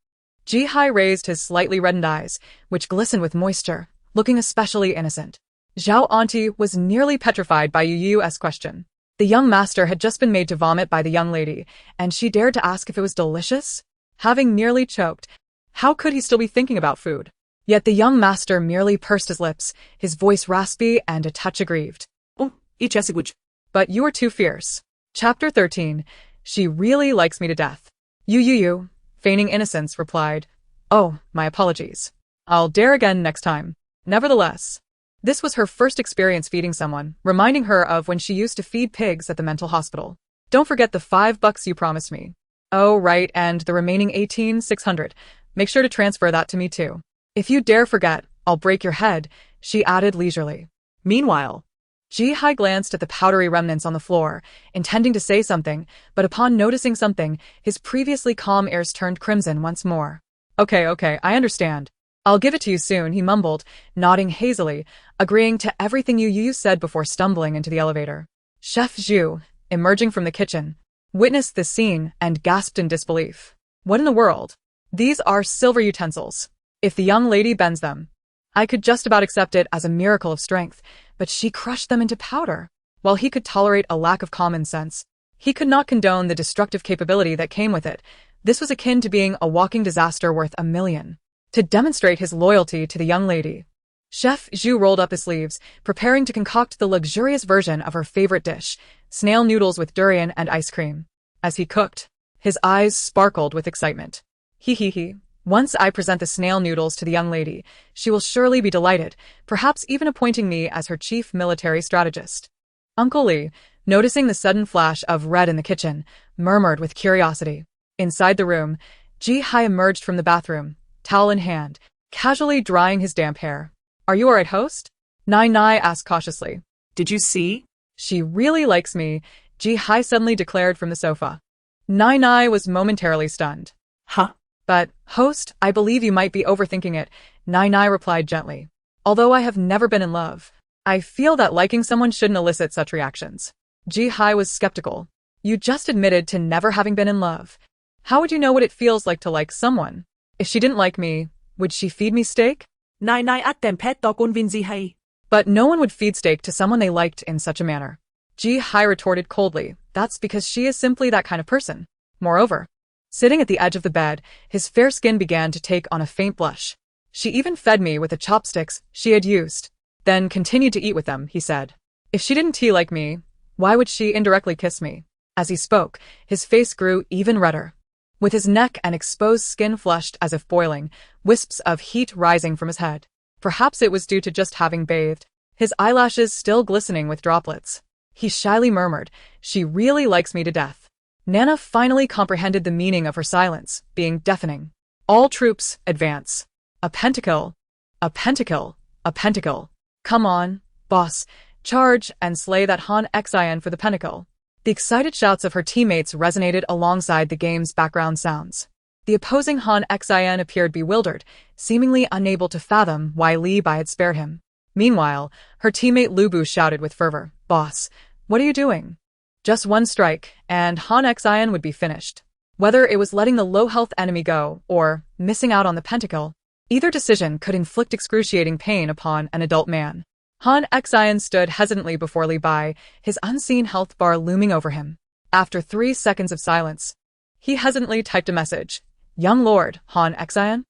Ji-hai raised his slightly reddened eyes, which glistened with moisture, looking especially innocent. Zhao Auntie was nearly petrified by Youyou's question. The young master had just been made to vomit by the young lady, and she dared to ask if it was delicious? Having nearly choked, how could he still be thinking about food? Yet the young master merely pursed his lips, his voice raspy and a touch aggrieved. Oh, 이제시구j. But you are too fierce. Chapter 13. She really likes me to death. Youyou, feigning innocence, replied, Oh, my apologies. I'll dare again next time. Nevertheless, this was her first experience feeding someone, reminding her of when she used to feed pigs at the mental hospital. Don't forget the $5 you promised me. Oh, right, and the remaining $18,600. Make sure to transfer that to me too. If you dare forget, I'll break your head, she added leisurely. Meanwhile, Ji-hai glanced at the powdery remnants on the floor, intending to say something, but upon noticing something, his previously calm ears turned crimson once more. Okay, I understand. I'll give it to you soon, he mumbled, nodding hazily, agreeing to everything Youyou said before stumbling into the elevator. Chef Zhu, emerging from the kitchen, witnessed this scene and gasped in disbelief. What in the world? These are silver utensils. If the young lady bends them, I could just about accept it as a miracle of strength, but she crushed them into powder. While he could tolerate a lack of common sense, he could not condone the destructive capability that came with it. This was akin to being a walking disaster worth $1 million. To demonstrate his loyalty to the young lady, Chef Zhu rolled up his sleeves, preparing to concoct the luxurious version of her favorite dish, snail noodles with durian and ice cream. As he cooked, his eyes sparkled with excitement. He. Once I present the snail noodles to the young lady, she will surely be delighted, perhaps even appointing me as her chief military strategist. Uncle Li, noticing the sudden flash of red in the kitchen, murmured with curiosity. Inside the room, Ji-hai emerged from the bathroom, towel in hand, casually drying his damp hair. Are you alright, host? Nai asked cautiously. Did you see? She really likes me, Ji-hai suddenly declared from the sofa. Nai was momentarily stunned. Huh? But, host, I believe you might be overthinking it, Nai replied gently. Although I have never been in love, I feel that liking someone shouldn't elicit such reactions. Ji-hai was skeptical. You just admitted to never having been in love. How would you know what it feels like to like someone? If she didn't like me, would she feed me steak? Nai at them pet dog on Vinzi hay. But no one would feed steak to someone they liked in such a manner. Ji-hai retorted coldly, that's because she is simply that kind of person. Moreover, sitting at the edge of the bed, his fair skin began to take on a faint blush. She even fed me with the chopsticks she had used, then continued to eat with them, he said. If she didn't like me, why would she indirectly kiss me? As he spoke, his face grew even redder. With his neck and exposed skin flushed as if boiling, wisps of heat rising from his head. Perhaps it was due to just having bathed, his eyelashes still glistening with droplets. He shyly murmured, she really likes me to death. Nana finally comprehended the meaning of her silence, being deafening. All troops, advance. A pentakill. A pentakill. A pentakill. Come on, boss. Charge and slay that Han Xian for the pentakill. The excited shouts of her teammates resonated alongside the game's background sounds. The opposing Han Xian appeared bewildered, seemingly unable to fathom why Li Bai had spared him. Meanwhile, her teammate Lu Bu shouted with fervor, Boss, what are you doing? Just one strike, and Han Xian would be finished. Whether it was letting the low-health enemy go, or missing out on the pentakill, either decision could inflict excruciating pain upon an adult man. Han Xian stood hesitantly before Li Bai, his unseen health bar looming over him. After 3 seconds of silence, he hesitantly typed a message. Young Lord, Han Xian?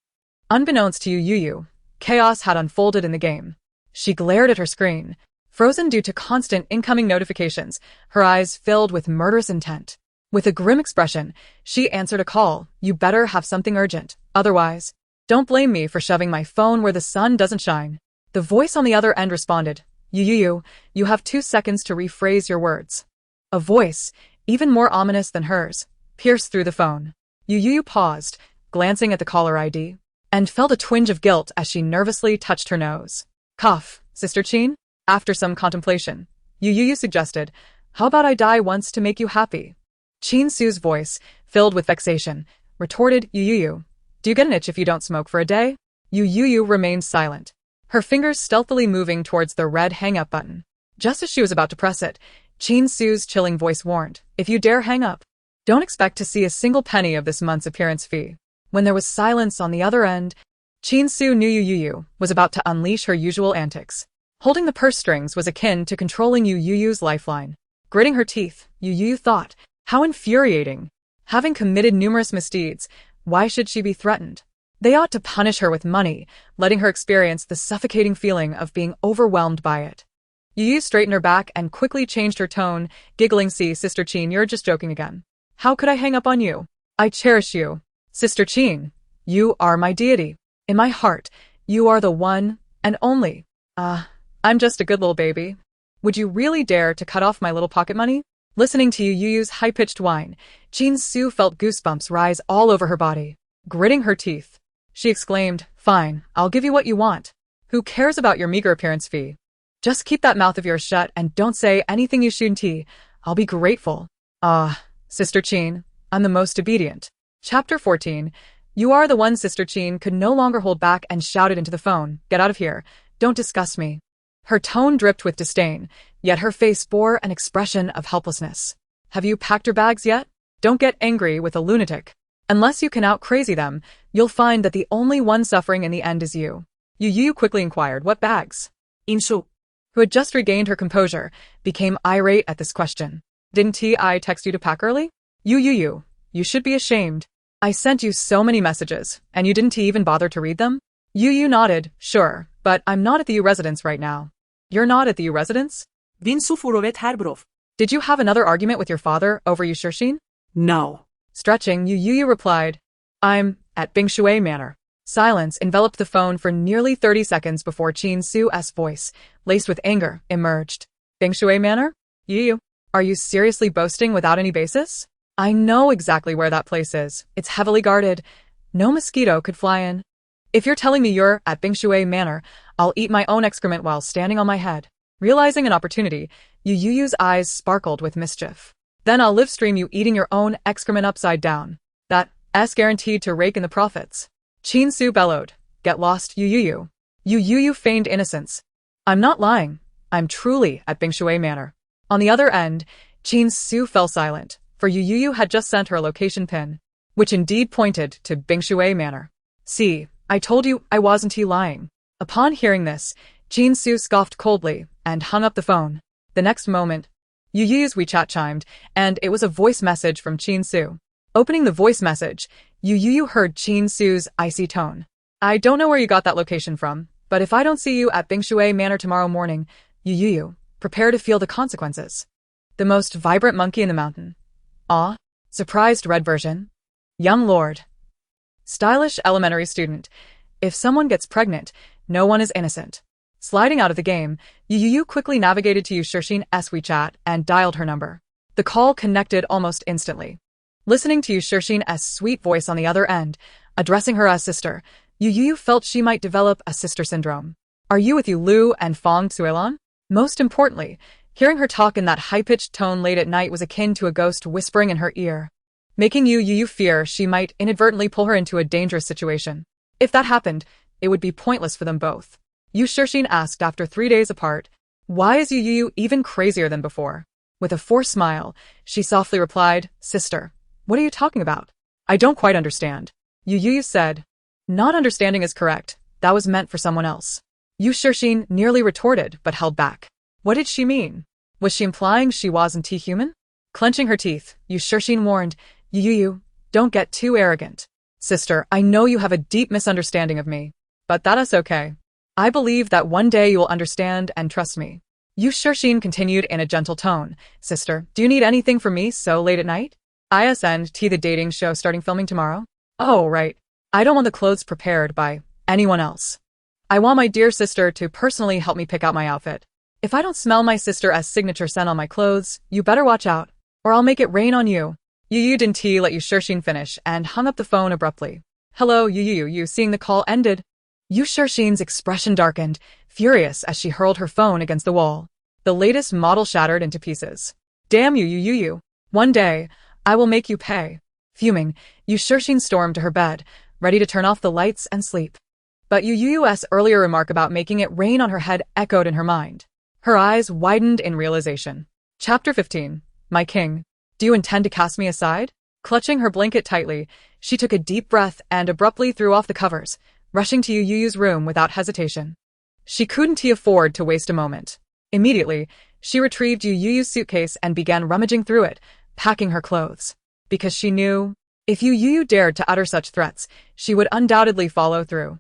Unbeknownst to Youyou, chaos had unfolded in the game. She glared at her screen, frozen due to constant incoming notifications, her eyes filled with murderous intent. With a grim expression, she answered a call. You better have something urgent, otherwise, don't blame me for shoving my phone where the sun doesn't shine. The voice on the other end responded, Youyou, you have 2 seconds to rephrase your words. A voice, even more ominous than hers, pierced through the phone. Youyou paused, glancing at the caller ID, and felt a twinge of guilt as she nervously touched her nose. Cough, Sister Qin? After some contemplation, Youyou suggested, how about I die once to make you happy? Qin Su's voice, filled with vexation, retorted, Youyou, do you get an itch if you don't smoke for a day? Youyou remained silent, her fingers stealthily moving towards the red hang-up button. Just as she was about to press it, Qin Su's chilling voice warned, if you dare hang up, don't expect to see a single penny of this month's appearance fee. When there was silence on the other end, Qin Su knew Youyou was about to unleash her usual antics. Holding the purse strings was akin to controlling Youyou's lifeline. Gritting her teeth, Youyou thought, how infuriating. Having committed numerous misdeeds, why should she be threatened? They ought to punish her with money, letting her experience the suffocating feeling of being overwhelmed by it. Youyou straightened her back and quickly changed her tone, giggling, see, Sister Qin, you're just joking again. How could I hang up on you? I cherish you. Sister Qin, you are my deity. In my heart, you are the one and only. I'm just a good little baby. Would you really dare to cut off my little pocket money? Listening to Youyou's high-pitched whine, Qin Su felt goosebumps rise all over her body. Gritting her teeth, she exclaimed, fine, I'll give you what you want. Who cares about your meager appearance fee? Just keep that mouth of yours shut and don't say anything you shouldn't. I'll be grateful. Sister Qin, I'm the most obedient. Chapter 14. You are the one. Sister Qin could no longer hold back and shouted into the phone, get out of here. Don't disgust me. Her tone dripped with disdain, yet her face bore an expression of helplessness. Have you packed your bags yet? Don't get angry with a lunatic. Unless you can out-crazy them, you'll find that the only one suffering in the end is you. Youyou quickly inquired, what bags? Inshu, who had just regained her composure, became irate at this question. Didn't I text you to pack early? Youyou, you should be ashamed. I sent you so many messages, and you didn't even bother to read them? Youyou nodded, sure, but I'm not at the U residence right now. You're not at the U residence? Vinsu furovet herbrov. Did you have another argument with your father over Yushushin? No. Stretching, Youyou replied, I'm at Mixue Manor. Silence enveloped the phone for nearly 30 seconds before Qin Su's voice, laced with anger, emerged. Mixue Manor? Youyou, are you seriously boasting without any basis? I know exactly where that place is. It's heavily guarded. No mosquito could fly in. If you're telling me you're at Mixue Manor, I'll eat my own excrement while standing on my head. Realizing an opportunity, Youyou's eyes sparkled with mischief. Then I'll live stream you eating your own excrement upside down. That's guaranteed to rake in the profits. Qin Su bellowed, get lost, Youyou. Youyou feigned innocence. I'm not lying. I'm truly at Mixue Manor. On the other end, Qin Su fell silent, for Youyou had just sent her a location pin, which indeed pointed to Mixue Manor. See, I told you I wasn't lying. Upon hearing this, Qin Su scoffed coldly and hung up the phone. The next moment, Youyou's WeChat chimed, and it was a voice message from Qin Su. Opening the voice message, Youyou heard Qin Su's icy tone. I don't know where you got that location from, but if I don't see you at Mixue Manor tomorrow morning, Youyou, prepare to feel the consequences. The most vibrant monkey in the mountain. Ah, surprised red version. Young lord. Stylish elementary student. If someone gets pregnant, no one is innocent. Sliding out of the game, Youyou quickly navigated to Yushirxin's WeChat and dialed her number. The call connected almost instantly. Listening to Yushirxin's sweet voice on the other end, addressing her as sister, Youyou felt she might develop a sister syndrome. Are you with Youyou and Fong Xuelan? Most importantly, hearing her talk in that high-pitched tone late at night was akin to a ghost whispering in her ear, making Youyou fear she might inadvertently pull her into a dangerous situation. If that happened, it would be pointless for them both. Yushirxin asked after 3 days apart, why is Youyou even crazier than before? With a forced smile, she softly replied, Sister, what are you talking about? I don't quite understand. Youyou said, not understanding is correct. That was meant for someone else. Yushirxin nearly retorted but held back. What did she mean? Was she implying she wasn't human? Clenching her teeth, Yushirxin warned, Youyou, don't get too arrogant. Sister, I know you have a deep misunderstanding of me, but that is okay. I believe that one day you will understand and trust me. Yushirxin continued in a gentle tone. Sister, do you need anything from me so late at night? ISNT the dating show starting filming tomorrow? Oh, right. I don't want the clothes prepared by anyone else. I want my dear sister to personally help me pick out my outfit. If I don't smell my sister's signature scent on my clothes, you better watch out, or I'll make it rain on you. Youyou didn't let Yushirxin finish and hung up the phone abruptly. Hello, Youyou, seeing the call ended? Yushirxin's expression darkened, furious as she hurled her phone against the wall. The latest model shattered into pieces. Damn you, Youyou. One day, I will make you pay. Fuming, Yushirxin stormed to her bed, ready to turn off the lights and sleep. But Youyou's earlier remark about making it rain on her head echoed in her mind. Her eyes widened in realization. Chapter 15. My king. Do you intend to cast me aside? Clutching her blanket tightly, she took a deep breath and abruptly threw off the covers, rushing to Youyou's room without hesitation. She couldn't afford to waste a moment. Immediately, she retrieved Youyou's suitcase and began rummaging through it, packing her clothes. Because she knew, if Youyou dared to utter such threats, she would undoubtedly follow through.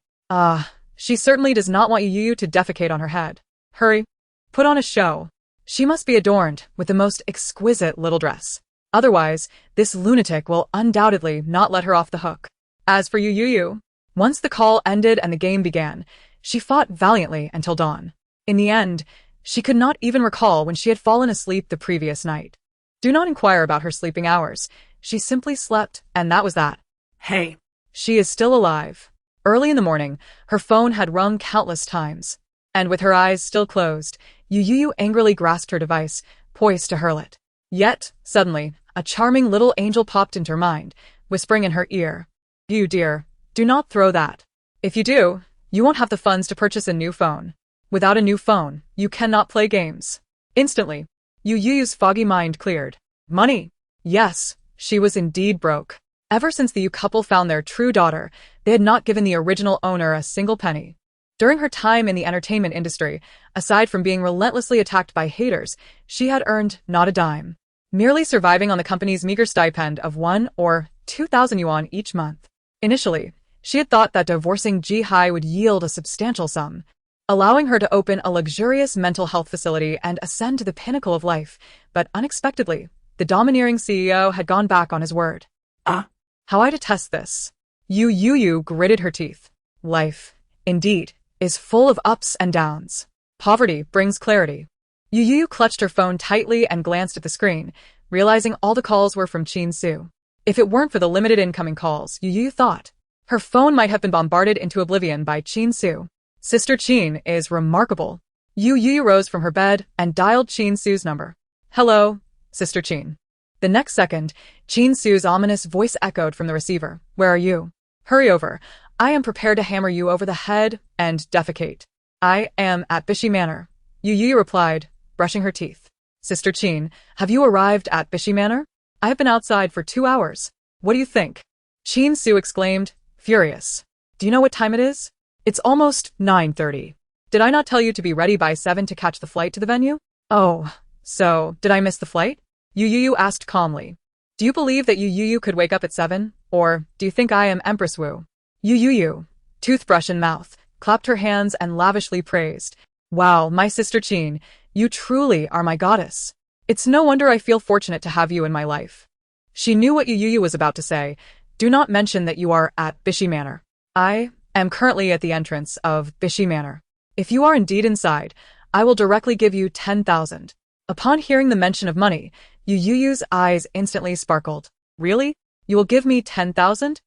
She certainly does not want Youyou to defecate on her head. Hurry. Put on a show. She must be adorned with the most exquisite little dress. Otherwise, this lunatic will undoubtedly not let her off the hook. As for Youyou, once the call ended and the game began, she fought valiantly until dawn. In the end, she could not even recall when she had fallen asleep the previous night. Do not inquire about her sleeping hours. She simply slept, and that was that. Hey. She is still alive. Early in the morning, her phone had rung countless times. And with her eyes still closed, Youyou angrily grasped her device, poised to hurl it. Yet, suddenly, a charming little angel popped into her mind, whispering in her ear, You dear, do not throw that. If you do, you won't have the funds to purchase a new phone. Without a new phone, you cannot play games. Instantly, Youyou's foggy mind cleared. Money. Yes, she was indeed broke. Ever since the Yu couple found their true daughter, they had not given the original owner a single penny. During her time in the entertainment industry, aside from being relentlessly attacked by haters, she had earned not a dime, merely surviving on the company's meager stipend of 1 or 2,000 yuan each month. Initially, she had thought that divorcing Ji Hai would yield a substantial sum, allowing her to open a luxurious mental health facility and ascend to the pinnacle of life, but unexpectedly, the domineering CEO had gone back on his word. How I detest this. Youyou gritted her teeth. Life, indeed, is full of ups and downs. Poverty brings clarity. Youyou clutched her phone tightly and glanced at the screen, realizing all the calls were from Qin Su. If it weren't for the limited incoming calls, Youyou thought, her phone might have been bombarded into oblivion by Qin Su. Sister Qin is remarkable. Youyou rose from her bed and dialed Qin Su's number. Hello, Sister Qin. The next second, Qin Su's ominous voice echoed from the receiver. Where are you? Hurry over. I am prepared to hammer you over the head and defecate. I am at Bishi Manor. Youyou replied, brushing her teeth. Sister Qin, have you arrived at Bishi Manor? I have been outside for 2 hours. What do you think? Qin Su exclaimed, furious. Do you know what time it is? It's almost 9:30. Did I not tell you to be ready by 7 to catch the flight to the venue? Oh, So, did I miss the flight? Youyou asked calmly. Do you believe that Youyou could wake up at 7? Or do you think I am Empress Wu? Youyou, toothbrush in mouth, clapped her hands and lavishly praised. Wow, my sister Qin, you truly are my goddess. It's no wonder I feel fortunate to have you in my life. She knew what Youyou was about to say. Do not mention that you are at Bishi Manor. I am currently at the entrance of Bishi Manor. If you are indeed inside, I will directly give you 10,000. Upon hearing the mention of money, Youyou's eyes instantly sparkled. Really? You will give me 10,000?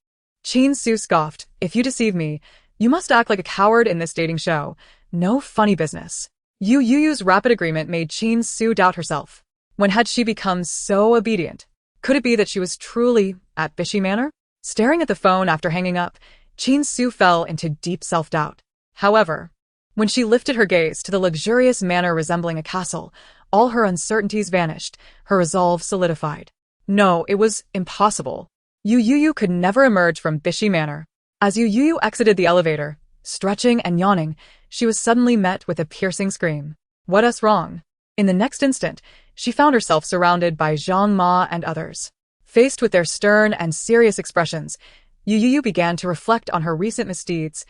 Qin Su scoffed. If you deceive me, you must act like a coward in this dating show. No funny business. Youyou's rapid agreement made Qin Su doubt herself. When had she become so obedient? Could it be that she was truly at Bishi Manor? Staring at the phone after hanging up, Qin Su fell into deep self-doubt. However, when she lifted her gaze to the luxurious manor resembling a castle, all her uncertainties vanished, her resolve solidified. No, it was impossible. Youyou could never emerge from Bishi Manor. As Youyou exited the elevator, stretching and yawning, she was suddenly met with a piercing scream. What's wrong? In the next instant, she found herself surrounded by Zhang Ma and others. Faced with their stern and serious expressions, Youyou began to reflect on her recent misdeeds.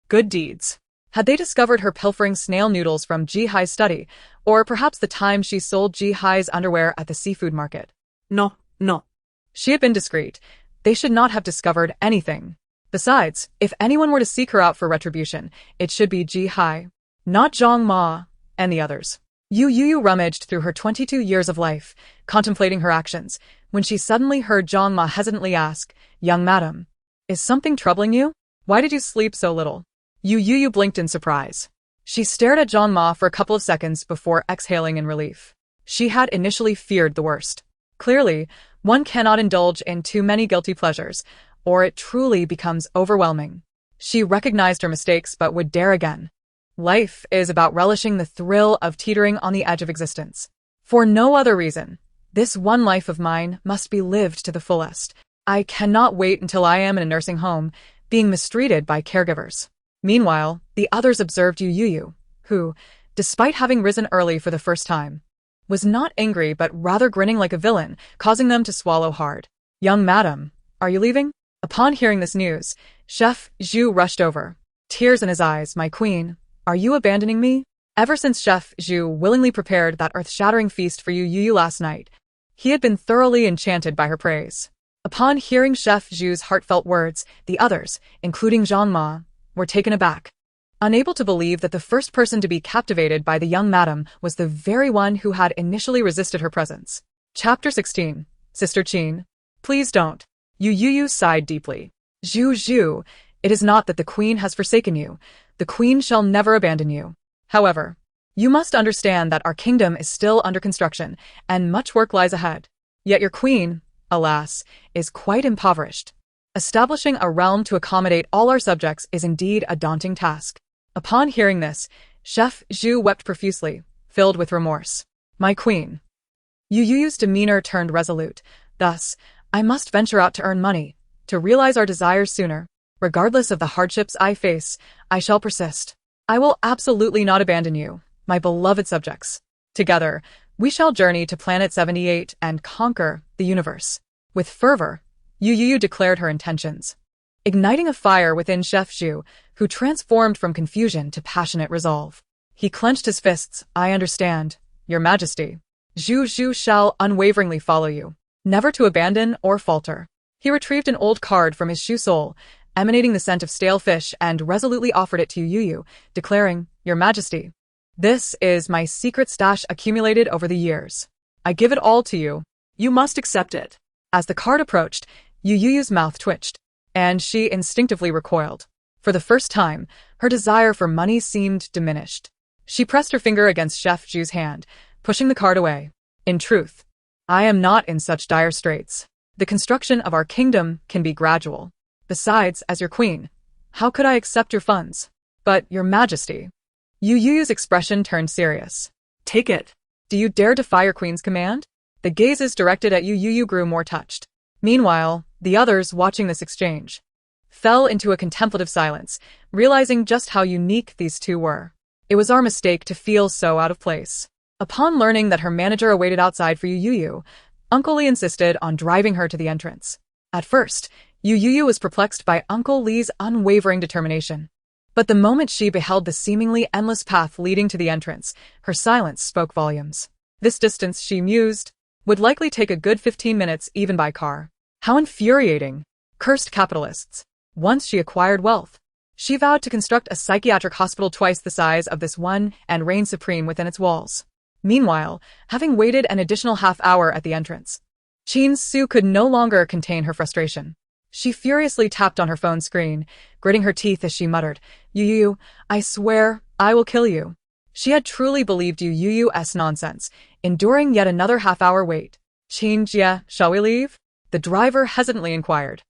Good deeds. Had they discovered her pilfering snail noodles from Ji Hai's study, or perhaps the time she sold Ji Hai's underwear at the seafood market? No. She had been discreet. They should not have discovered anything. Besides, if anyone were to seek her out for retribution, it should be Ji Hai, not Zhang Ma and the others. Youyou rummaged through her 22 years of life, contemplating her actions, when she suddenly heard Zhang Ma hesitantly ask, Young madam, is something troubling you? Why did you sleep so little? Youyou blinked in surprise. She stared at Zhang Ma for a couple of seconds before exhaling in relief. She had initially feared the worst. Clearly, one cannot indulge in too many guilty pleasures, or it truly becomes overwhelming. She recognized her mistakes but would dare again. Life is about relishing the thrill of teetering on the edge of existence. For no other reason, this one life of mine must be lived to the fullest. I cannot wait until I am in a nursing home, being mistreated by caregivers. Meanwhile, the others observed Youyou, who, despite having risen early for the first time, was not angry but rather grinning like a villain, causing them to swallow hard. Young madam, are you leaving? Upon hearing this news, Chef Zhu rushed over. Tears in his eyes, my queen, are you abandoning me? Ever since Chef Zhu willingly prepared that earth-shattering feast for Youyou last night, he had been thoroughly enchanted by her praise. Upon hearing Chef Zhu's heartfelt words, the others, including Zhang Ma, were taken aback, unable to believe that the first person to be captivated by the young madam was the very one who had initially resisted her presence. Chapter 16. Sister Qin. Please don't. Youyou sighed deeply. Zhu, it is not that the queen has forsaken you. The queen shall never abandon you. However, you must understand that our kingdom is still under construction, and much work lies ahead. Yet your queen, alas, is quite impoverished. Establishing a realm to accommodate all our subjects is indeed a daunting task. Upon hearing this, Chef Zhu wept profusely, filled with remorse. My queen. Youyou's demeanor turned resolute. Thus, I must venture out to earn money, to realize our desires sooner. Regardless of the hardships I face, I shall persist. I will absolutely not abandon you, my beloved subjects. Together, we shall journey to Planet 78 and conquer the universe. With fervor, Youyou declared her intentions, igniting a fire within Chef Zhu, who transformed from confusion to passionate resolve. He clenched his fists. I understand, Your Majesty. Zhu shall unwaveringly follow you, never to abandon or falter. He retrieved an old card from his shoe sole, emanating the scent of stale fish, and resolutely offered it to Youyou, declaring, Your Majesty, this is my secret stash accumulated over the years. I give it all to you. You must accept it. As the card approached, Youyou's mouth twitched, and she instinctively recoiled. For the first time, her desire for money seemed diminished. She pressed her finger against Chef Zhu's hand, pushing the card away. In truth, I am not in such dire straits. The construction of our kingdom can be gradual. Besides, as your queen, how could I accept your funds? But, Your Majesty. Youyou's expression turned serious. Take it. Do you dare defy your queen's command? The gazes directed at Youyou grew more touched. Meanwhile, the others, watching this exchange, fell into a contemplative silence, realizing just how unique these two were. It was our mistake to feel so out of place. Upon learning that her manager awaited outside for Youyou, Uncle Lee insisted on driving her to the entrance. At first, Youyou was perplexed by Uncle Lee's unwavering determination. But the moment she beheld the seemingly endless path leading to the entrance, her silence spoke volumes. This distance, she mused, would likely take a good 15 minutes even by car. How infuriating! Cursed capitalists. Once she acquired wealth, she vowed to construct a psychiatric hospital twice the size of this one and reign supreme within its walls. Meanwhile, having waited an additional half-hour at the entrance, Chin-Su could no longer contain her frustration. She furiously tapped on her phone screen, gritting her teeth as she muttered, "Youyou, I swear, I will kill you." She had truly believed Youyou's nonsense, enduring yet another half-hour wait. "Chin-Jia, shall we leave?" the driver hesitantly inquired.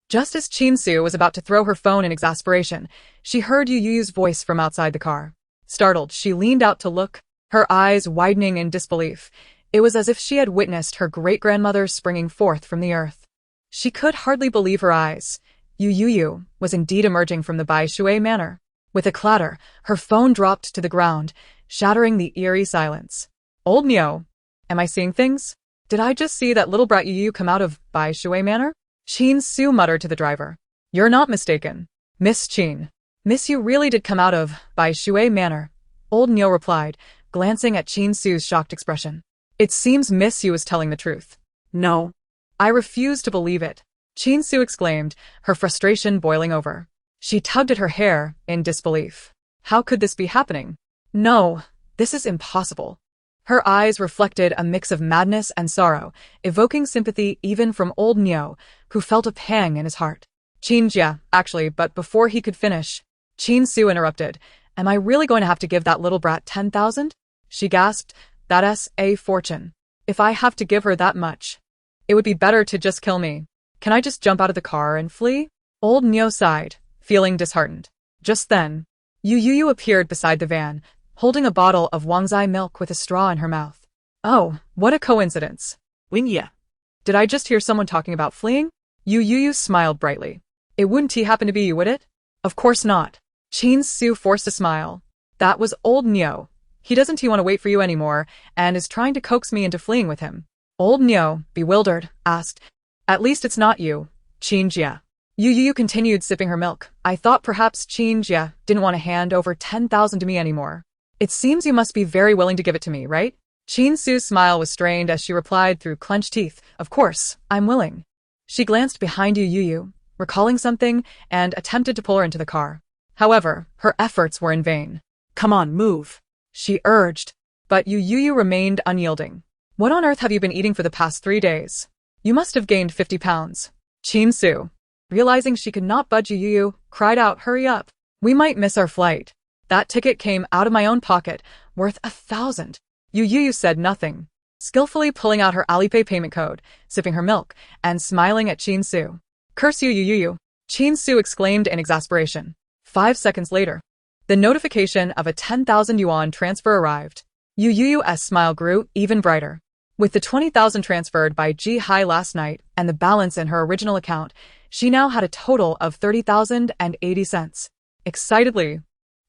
Just as Chin-Su was about to throw her phone in exasperation, she heard Youyou's voice from outside the car. Startled, she leaned out to look, her eyes widening in disbelief. It was as if she had witnessed her great-grandmother springing forth from the earth. She could hardly believe her eyes. Youyou was indeed emerging from the Mixue manor. With a clatter, her phone dropped to the ground, shattering the eerie silence. "Old Neo, am I seeing things? Did I just see that little brat Youyou come out of Mixue manor?" Chin-Su muttered to the driver. "You're not mistaken, Miss Chin. Miss Yu really did come out of Mixue manor," Old Neo replied, glancing at Chin-Su's shocked expression. "It seems Miss Yu is telling the truth." No. "I refuse to believe it," Chin-Su exclaimed, her frustration boiling over. She tugged at her hair in disbelief. How could this be happening? No, this is impossible. Her eyes reflected a mix of madness and sorrow, evoking sympathy even from old Neo, who felt a pang in his heart. "Chin-Jia, actually, but before he could finish, Chin-Su interrupted. "Am I really going to have to give that little brat 10,000? She gasped. "That's a fortune. If I have to give her that much, it would be better to just kill me. Can I just jump out of the car and flee?" Old Neo sighed, feeling disheartened. Just then, Youyou appeared beside the van, holding a bottle of Wangzai milk with a straw in her mouth. "Oh, what a coincidence. Wingya. Did I just hear someone talking about fleeing?" Youyou smiled brightly. "It wouldn't happen to be you, would it?" "Of course not." Chin-Su forced a smile. "That was old Neo. He doesn't want to wait for you anymore, and is trying to coax me into fleeing with him." Old Neo, bewildered, asked, "At least it's not you, Chin-Jia." Youyou continued sipping her milk. "I thought perhaps Chin-Jia didn't want to hand over 10,000 to me anymore. It seems you must be very willing to give it to me, right?" Chin-Su's smile was strained as she replied through clenched teeth, "Of course, I'm willing." She glanced behind Youyou, recalling something, and attempted to pull her into the car. However, her efforts were in vain. Come on, move, she urged, but Youyou remained unyielding. "What on earth have you been eating for the past 3 days? You must have gained 50 pounds. Chin-Su, realizing she could not budge, Youyou cried out, "Hurry up. We might miss our flight." "That ticket came out of my own pocket, worth 1,000. Youyou said nothing, skillfully pulling out her Alipay payment code, sipping her milk, and smiling at Chin-Su. "Curse you, Youyou," Chin-Su exclaimed in exasperation. 5 seconds later, the notification of a 10,000 yuan transfer arrived. Youyou's smile grew even brighter. With the 20,000 transferred by Ji Hai last night and the balance in her original account, she now had a total of 30,080 cents. Excitedly,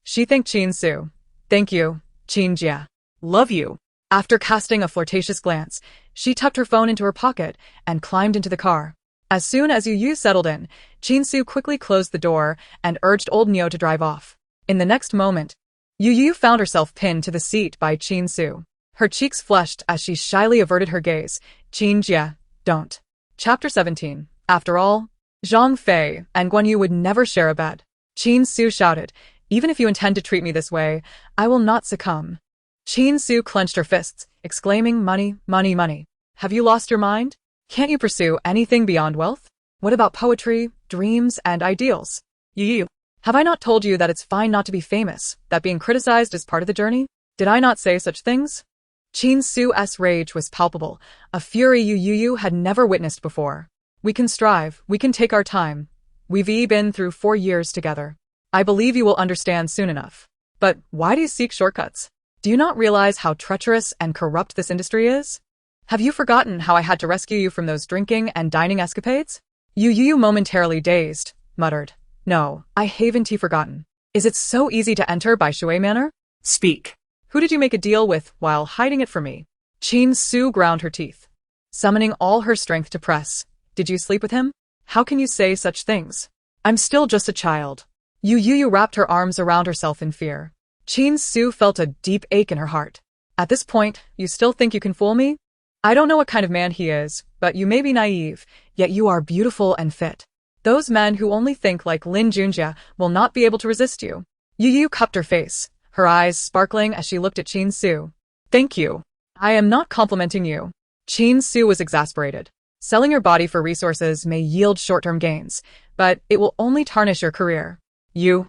she thanked Chin-Su. "Thank you, Chin-Jia. love you." After casting a flirtatious glance, she tucked her phone into her pocket and climbed into the car. As soon as Youyou settled in, Chin-Su quickly closed the door and urged old Neo to drive off. In the next moment, Youyou found herself pinned to the seat by Chin-Su. Her cheeks flushed as she shyly averted her gaze. "Chin-Jia, don't." Chapter 17. After all, Zhang Fei and Guan Yu would never share a bed. Chin-Su shouted, "Even if you intend to treat me this way, I will not succumb." Chin-Su clenched her fists, exclaiming, "Money, money, money. Have you lost your mind? Can't you pursue anything beyond wealth? What about poetry, dreams, and ideals? Youyou, have I not told you that it's fine not to be famous, that being criticized is part of the journey? Did I not say such things?" Chin-Su's rage was palpable, a fury Youyou had never witnessed before. "We can strive, we can take our time. We've been through 4 years together. I believe you will understand soon enough. But why do you seek shortcuts? Do you not realize how treacherous and corrupt this industry is? Have you forgotten how I had to rescue you from those drinking and dining escapades?" Youyou, momentarily dazed, muttered, "No, I haven't forgotten. Is it so easy to enter Mixue Manor?" Speak. Who did you make a deal with while hiding it from me? Qin Su ground her teeth, summoning all her strength to press. Did you sleep with him? How can you say such things? I'm still just a child. Youyou wrapped her arms around herself in fear. Qin Su felt a deep ache in her heart. At this point, you still think you can fool me? I don't know what kind of man he is, but you may be naive, yet you are beautiful and fit. Those men who only think like Lin Junjie will not be able to resist you. Youyou cupped her face, her eyes sparkling as she looked at Qin Su. Thank you. I am not complimenting you. Qin Su was exasperated. Selling your body for resources may yield short-term gains, but it will only tarnish your career. You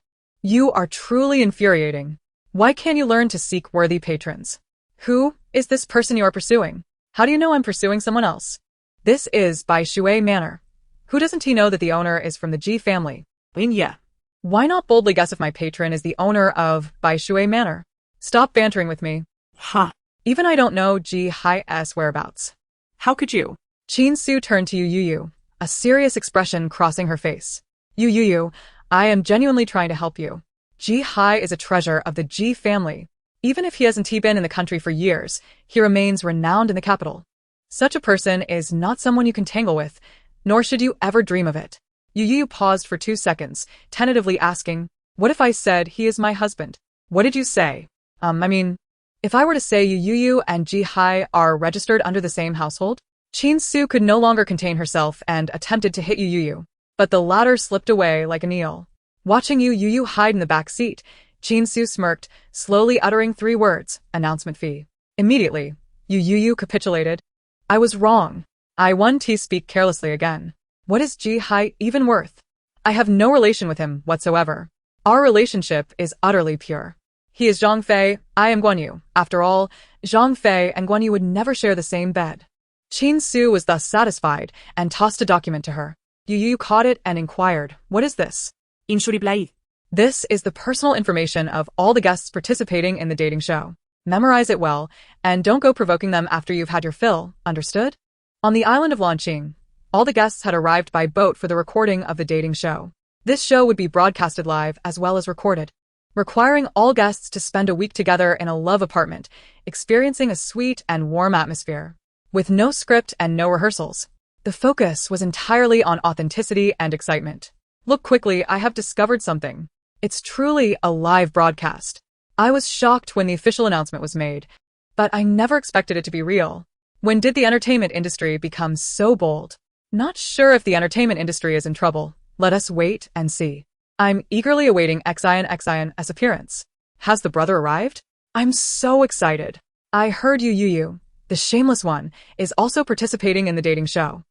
are truly infuriating. Why can't you learn to seek worthy patrons? Who is this person you are pursuing? How do you know I'm pursuing someone else? This is Mixue Manor. Who doesn't he know that the owner is from the Ji family? Yeah. Why not boldly guess if my patron is the owner of Mixue Manor? Stop bantering with me. Ha. Even I don't know Ji Hai's whereabouts. How could you? Qin Su turned to Youyou, a serious expression crossing her face. Youyou, I am genuinely trying to help you. Ji Hai is a treasure of the Ji family. Even if he hasn't been in the country for years, he remains renowned in the capital. Such a person is not someone you can tangle with, nor should you ever dream of it. Youyou paused for 2 seconds, tentatively asking, what if I said he is my husband? What did you say? If I were to say Youyou and Ji Hai are registered under the same household? Qin Su could no longer contain herself and attempted to hit Youyou, but the latter slipped away like an eel. Watching Youyou hide in the back seat, Qin Su smirked, slowly uttering 3 words, announcement fee. Immediately, Youyou capitulated. I was wrong. I won to speak carelessly again. What is Ji Hai even worth? I have no relation with him whatsoever. Our relationship is utterly pure. He is Zhang Fei, I am Guanyu. After all, Zhang Fei and Guanyu would never share the same bed. Qin Su was thus satisfied and tossed a document to her. Youyou caught it and inquired, what is this? Insuribly. This is the personal information of all the guests participating in the dating show. Memorize it well, and don't go provoking them after you've had your fill, understood? On the island of Lanqing, all the guests had arrived by boat for the recording of the dating show. This show would be broadcasted live as well as recorded, requiring all guests to spend a week together in a love apartment, experiencing a sweet and warm atmosphere. With no script and no rehearsals, the focus was entirely on authenticity and excitement. Look quickly, I have discovered something. It's truly a live broadcast. I was shocked when the official announcement was made, but I never expected it to be real. When did the entertainment industry become so bold? Not sure if the entertainment industry is in trouble. Let us wait and see. I'm eagerly awaiting Xion's appearance. Has the brother arrived? I'm so excited. I heard Youyou, the shameless one, is also participating in the dating show.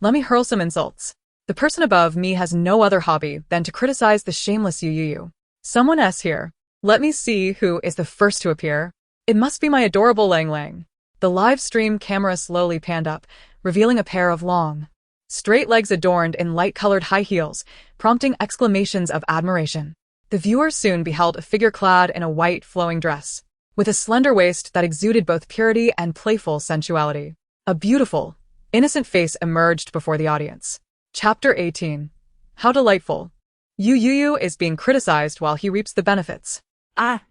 Let me hurl some insults. The person above me has no other hobby than to criticize the shameless Youyou. Someone S here. Let me see who is the first to appear. It must be my adorable Lang Lang. The live stream camera slowly panned up, revealing a pair of long, straight legs adorned in light-colored high heels, prompting exclamations of admiration. The viewers soon beheld a figure clad in a white flowing dress, with a slender waist that exuded both purity and playful sensuality. A beautiful, innocent face emerged before the audience. Chapter 18. How delightful. Youyou is being criticized while he reaps the benefits.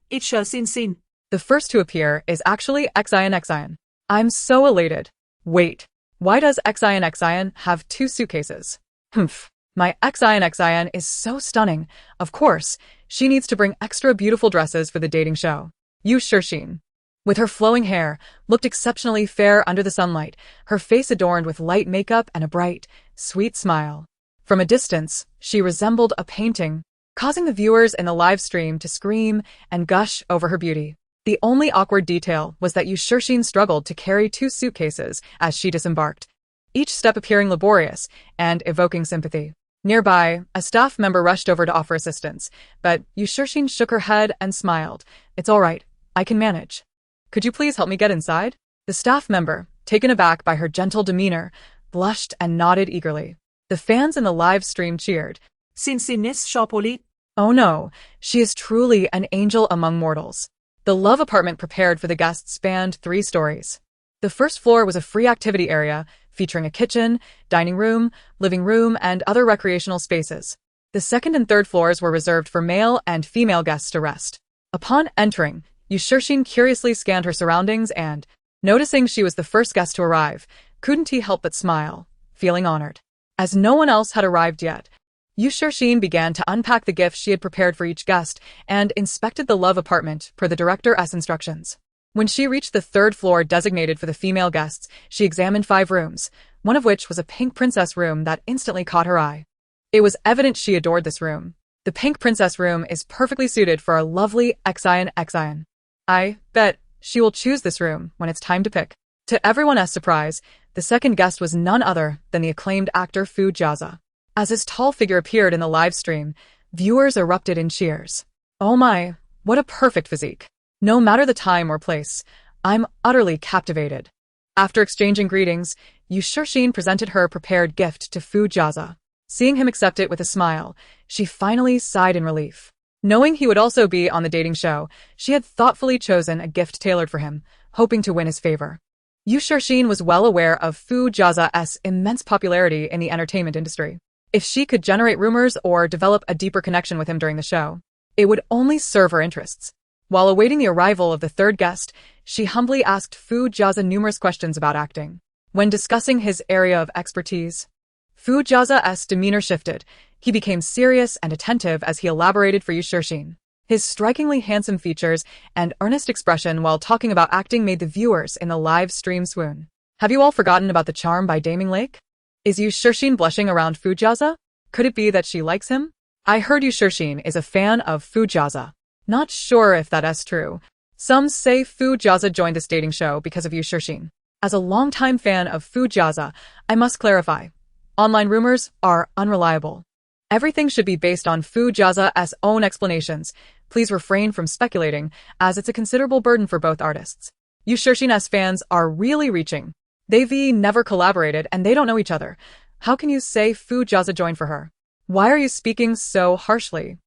It's Xin. The first to appear is actually Xion. I'm so elated. Wait, why does Xion have 2 suitcases? Humph. My Xion is so stunning. Of course, she needs to bring extra beautiful dresses for the dating show. Yu Shixin, with her flowing hair, looked exceptionally fair under the sunlight, her face adorned with light makeup and a bright, sweet smile. From a distance, she resembled a painting, causing the viewers in the live stream to scream and gush over her beauty. The only awkward detail was that Yu Shixin struggled to carry 2 suitcases as she disembarked, each step appearing laborious and evoking sympathy. Nearby, a staff member rushed over to offer assistance, but Yu Shixin shook her head and smiled. It's all right, I can manage. Could you please help me get inside? The staff member, taken aback by her gentle demeanor, blushed and nodded eagerly. The fans in the live stream cheered. Sinnes Shopoli. Oh no, she is truly an angel among mortals. The love apartment prepared for the guests spanned 3 stories. The first floor was a free activity area, featuring a kitchen, dining room, living room, and other recreational spaces. The second and third floors were reserved for male and female guests to rest. Upon entering, Yushirxin curiously scanned her surroundings and, noticing she was the first guest to arrive, couldn't he help but smile, feeling honored. As no one else had arrived yet, Yushirxin began to unpack the gifts she had prepared for each guest and inspected the love apartment per the director's instructions. When she reached the third floor designated for the female guests, she examined 5 rooms, one of which was a pink princess room that instantly caught her eye. It was evident she adored this room. The pink princess room is perfectly suited for our lovely Xian. I bet she will choose this room when it's time to pick. To everyone's surprise, the second guest was none other than the acclaimed actor Fu Jiaza. As his tall figure appeared in the live stream, viewers erupted in cheers. Oh my, what a perfect physique. No matter the time or place, I'm utterly captivated. After exchanging greetings, Yushirxin presented her prepared gift to Fu Jiaza. Seeing him accept it with a smile, she finally sighed in relief. Knowing he would also be on the dating show, she had thoughtfully chosen a gift tailored for him, hoping to win his favor. Yushirxin was well aware of Fu Jiaza's immense popularity in the entertainment industry. If she could generate rumors or develop a deeper connection with him during the show, it would only serve her interests. While awaiting the arrival of the third guest, she humbly asked Fu Jiaza numerous questions about acting. When discussing his area of expertise, Fu Jiaza's demeanor shifted. He became serious and attentive as he elaborated for Yushirxin. His strikingly handsome features and earnest expression while talking about acting made the viewers in the live stream swoon. Have you all forgotten about the charm by Daming Lake? Is Yushirxin blushing around Fu Jiaza? Could it be that she likes him? I heard Yushirxin is a fan of Fu Jiaza. Not sure if that's true. Some say Fu Jiaza joined this dating show because of Yushirxin. As a longtime fan of Fu Jiaza, I must clarify. Online rumors are unreliable. Everything should be based on Fu Jiaza's own explanations. Please refrain from speculating, as it's a considerable burden for both artists. Yushirxin's fans are really reaching. They've never collaborated and they don't know each other. How can you say Fu Jiaza joined for her? Why are you speaking so harshly?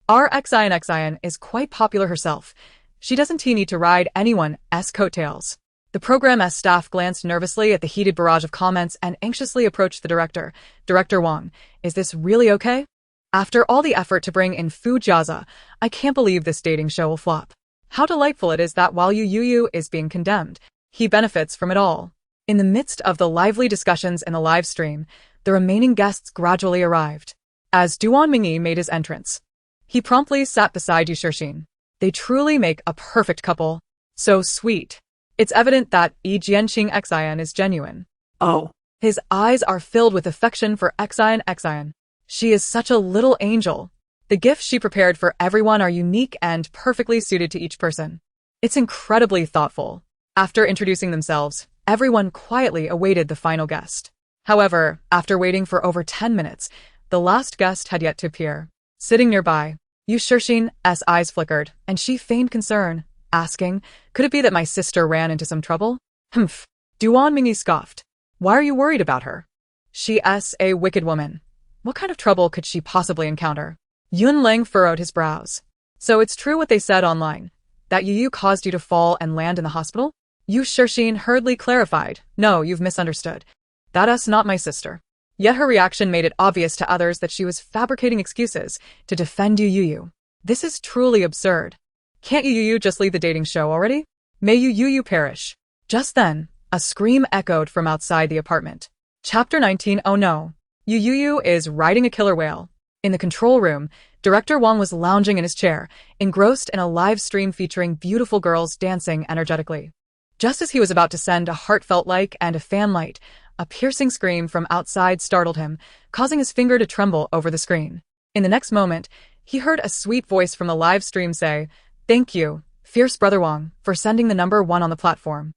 Our Xian is quite popular herself. She doesn't need to ride anyone's coattails. The program's staff glanced nervously at the heated barrage of comments and anxiously approached the director. Director Wong, is this really okay? After all the effort to bring in Fu Jiaza, I can't believe this dating show will flop. How delightful it is that while Youyou is being condemned, he benefits from it all. In the midst of the lively discussions in the live stream, the remaining guests gradually arrived. As Duan Mingyi made his entrance, he promptly sat beside Yushirxin. They truly make a perfect couple. So sweet. It's evident that Jianqing Xian is genuine. Oh. His eyes are filled with affection for Xian. She is such a little angel. The gifts she prepared for everyone are unique and perfectly suited to each person. It's incredibly thoughtful. After introducing themselves, everyone quietly awaited the final guest. However, after waiting for over 10 minutes, the last guest had yet to appear. Sitting nearby, Yushirxin's eyes flickered, and she feigned concern, asking, could it be that my sister ran into some trouble? Humph. Duan Mingyi scoffed. Why are you worried about her? She's a wicked woman. What kind of trouble could she possibly encounter? Yun Lang furrowed his brows. So it's true what they said online, that Youyou caused you to fall and land in the hospital? Yushirxin hurriedly clarified, no, you've misunderstood. That's not my sister. Yet her reaction made it obvious to others that she was fabricating excuses to defend Youyou. This is truly absurd. Can't Youyou just leave the dating show already? May Youyou perish. Just then, a scream echoed from outside the apartment. Chapter 19. Oh no. Youyou is riding a killer whale. In the control room, Director Wong was lounging in his chair, engrossed in a live stream featuring beautiful girls dancing energetically. Just as he was about to send a heartfelt like and a fan light, a piercing scream from outside startled him, causing his finger to tremble over the screen. In the next moment, he heard a sweet voice from the live stream say, "Thank you, fierce Brother Wong, for sending the number 1 on the platform."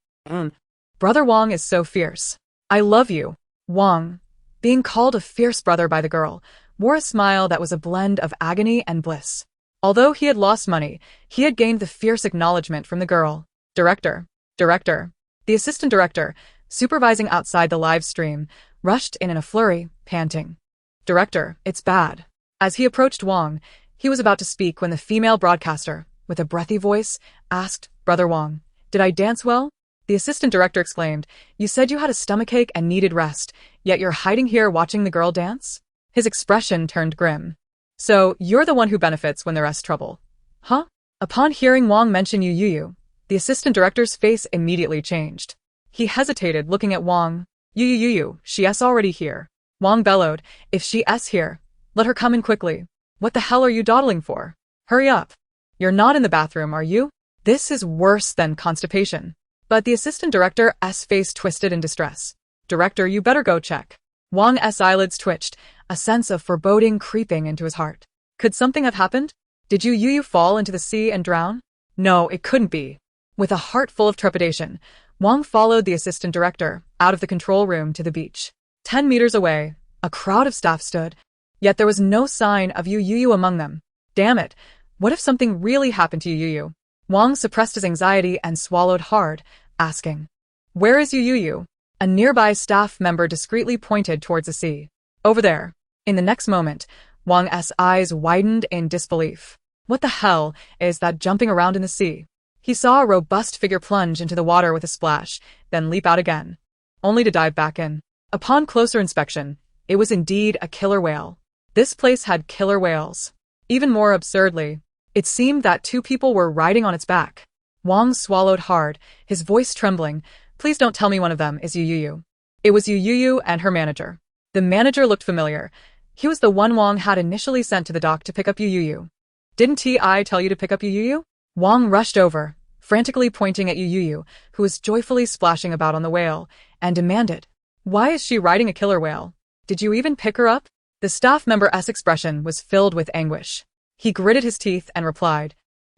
Brother Wong is so fierce. I love you, Wong. Being called a fierce brother by the girl wore a smile that was a blend of agony and bliss. Although he had lost money, he had gained the fierce acknowledgement from the girl. Director. The assistant director, supervising outside the live stream, rushed in a flurry, panting. Director, it's bad. As he approached Wong, he was about to speak when the female broadcaster, with a breathy voice, asked, Brother Wong, did I dance well? The assistant director exclaimed, you said you had a stomachache and needed rest, yet you're hiding here watching the girl dance? His expression turned grim. So, you're the one who benefits when the rest trouble. Huh? Upon hearing Wong mention Youyou, the assistant director's face immediately changed. He hesitated, looking at Wong. Youyou, she's already here. Wong bellowed, if she's here, let her come in quickly. What the hell are you dawdling for? Hurry up. You're not in the bathroom, are you? This is worse than constipation. But the assistant director's face twisted in distress. Director, you better go check. Wong's eyelids twitched, a sense of foreboding creeping into his heart. Could something have happened? Did Youyou fall into the sea and drown? No, it couldn't be. With a heart full of trepidation, Wong followed the assistant director out of the control room to the beach. 10 meters away, a crowd of staff stood, yet there was no sign of Youyou among them. Damn it, what if something really happened to Youyou? Wong suppressed his anxiety and swallowed hard, asking, where is Youyou? A nearby staff member discreetly pointed towards the sea. Over there. In the next moment, Wong's eyes widened in disbelief. What the hell is that jumping around in the sea? He saw a robust figure plunge into the water with a splash, then leap out again, only to dive back in. Upon closer inspection, it was indeed a killer whale. This place had killer whales. Even more absurdly, it seemed that two people were riding on its back. Wong swallowed hard, his voice trembling. Please don't tell me one of them is Youyou. It was Youyou and her manager. The manager looked familiar. He was the one Wong had initially sent to the dock to pick up Youyou. Didn't I tell you to pick up Youyou? Wong rushed over, frantically pointing at Youyou, who was joyfully splashing about on the whale, and demanded, why is she riding a killer whale? Did you even pick her up? The staff member's expression was filled with anguish. He gritted his teeth and replied,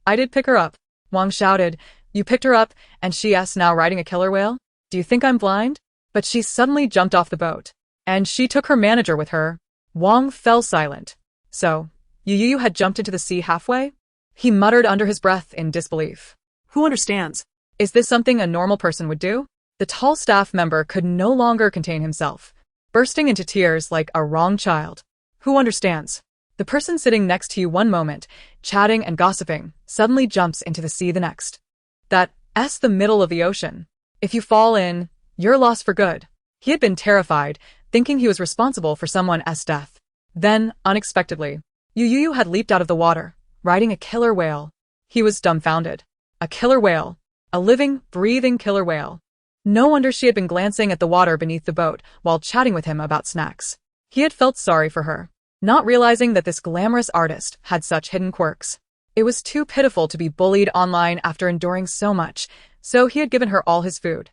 I did pick her up. Wong shouted, you picked her up, and she's now riding a killer whale? Do you think I'm blind? But she suddenly jumped off the boat. And she took her manager with her. Wong fell silent. So, Youyou had jumped into the sea halfway? He muttered under his breath in disbelief. Who understands? Is this something a normal person would do? The tall staff member could no longer contain himself, bursting into tears like a wrong child. Who understands? The person sitting next to you one moment, chatting and gossiping, suddenly jumps into the sea the next. That's the middle of the ocean. If you fall in, you're lost for good. He had been terrified, thinking he was responsible for someone's death. Then, unexpectedly, Youyou had leaped out of the water, riding a killer whale. He was dumbfounded. A killer whale. A living, breathing killer whale. No wonder she had been glancing at the water beneath the boat while chatting with him about snacks. He had felt sorry for her, not realizing that this glamorous artist had such hidden quirks. It was too pitiful to be bullied online after enduring so much, so he had given her all his food.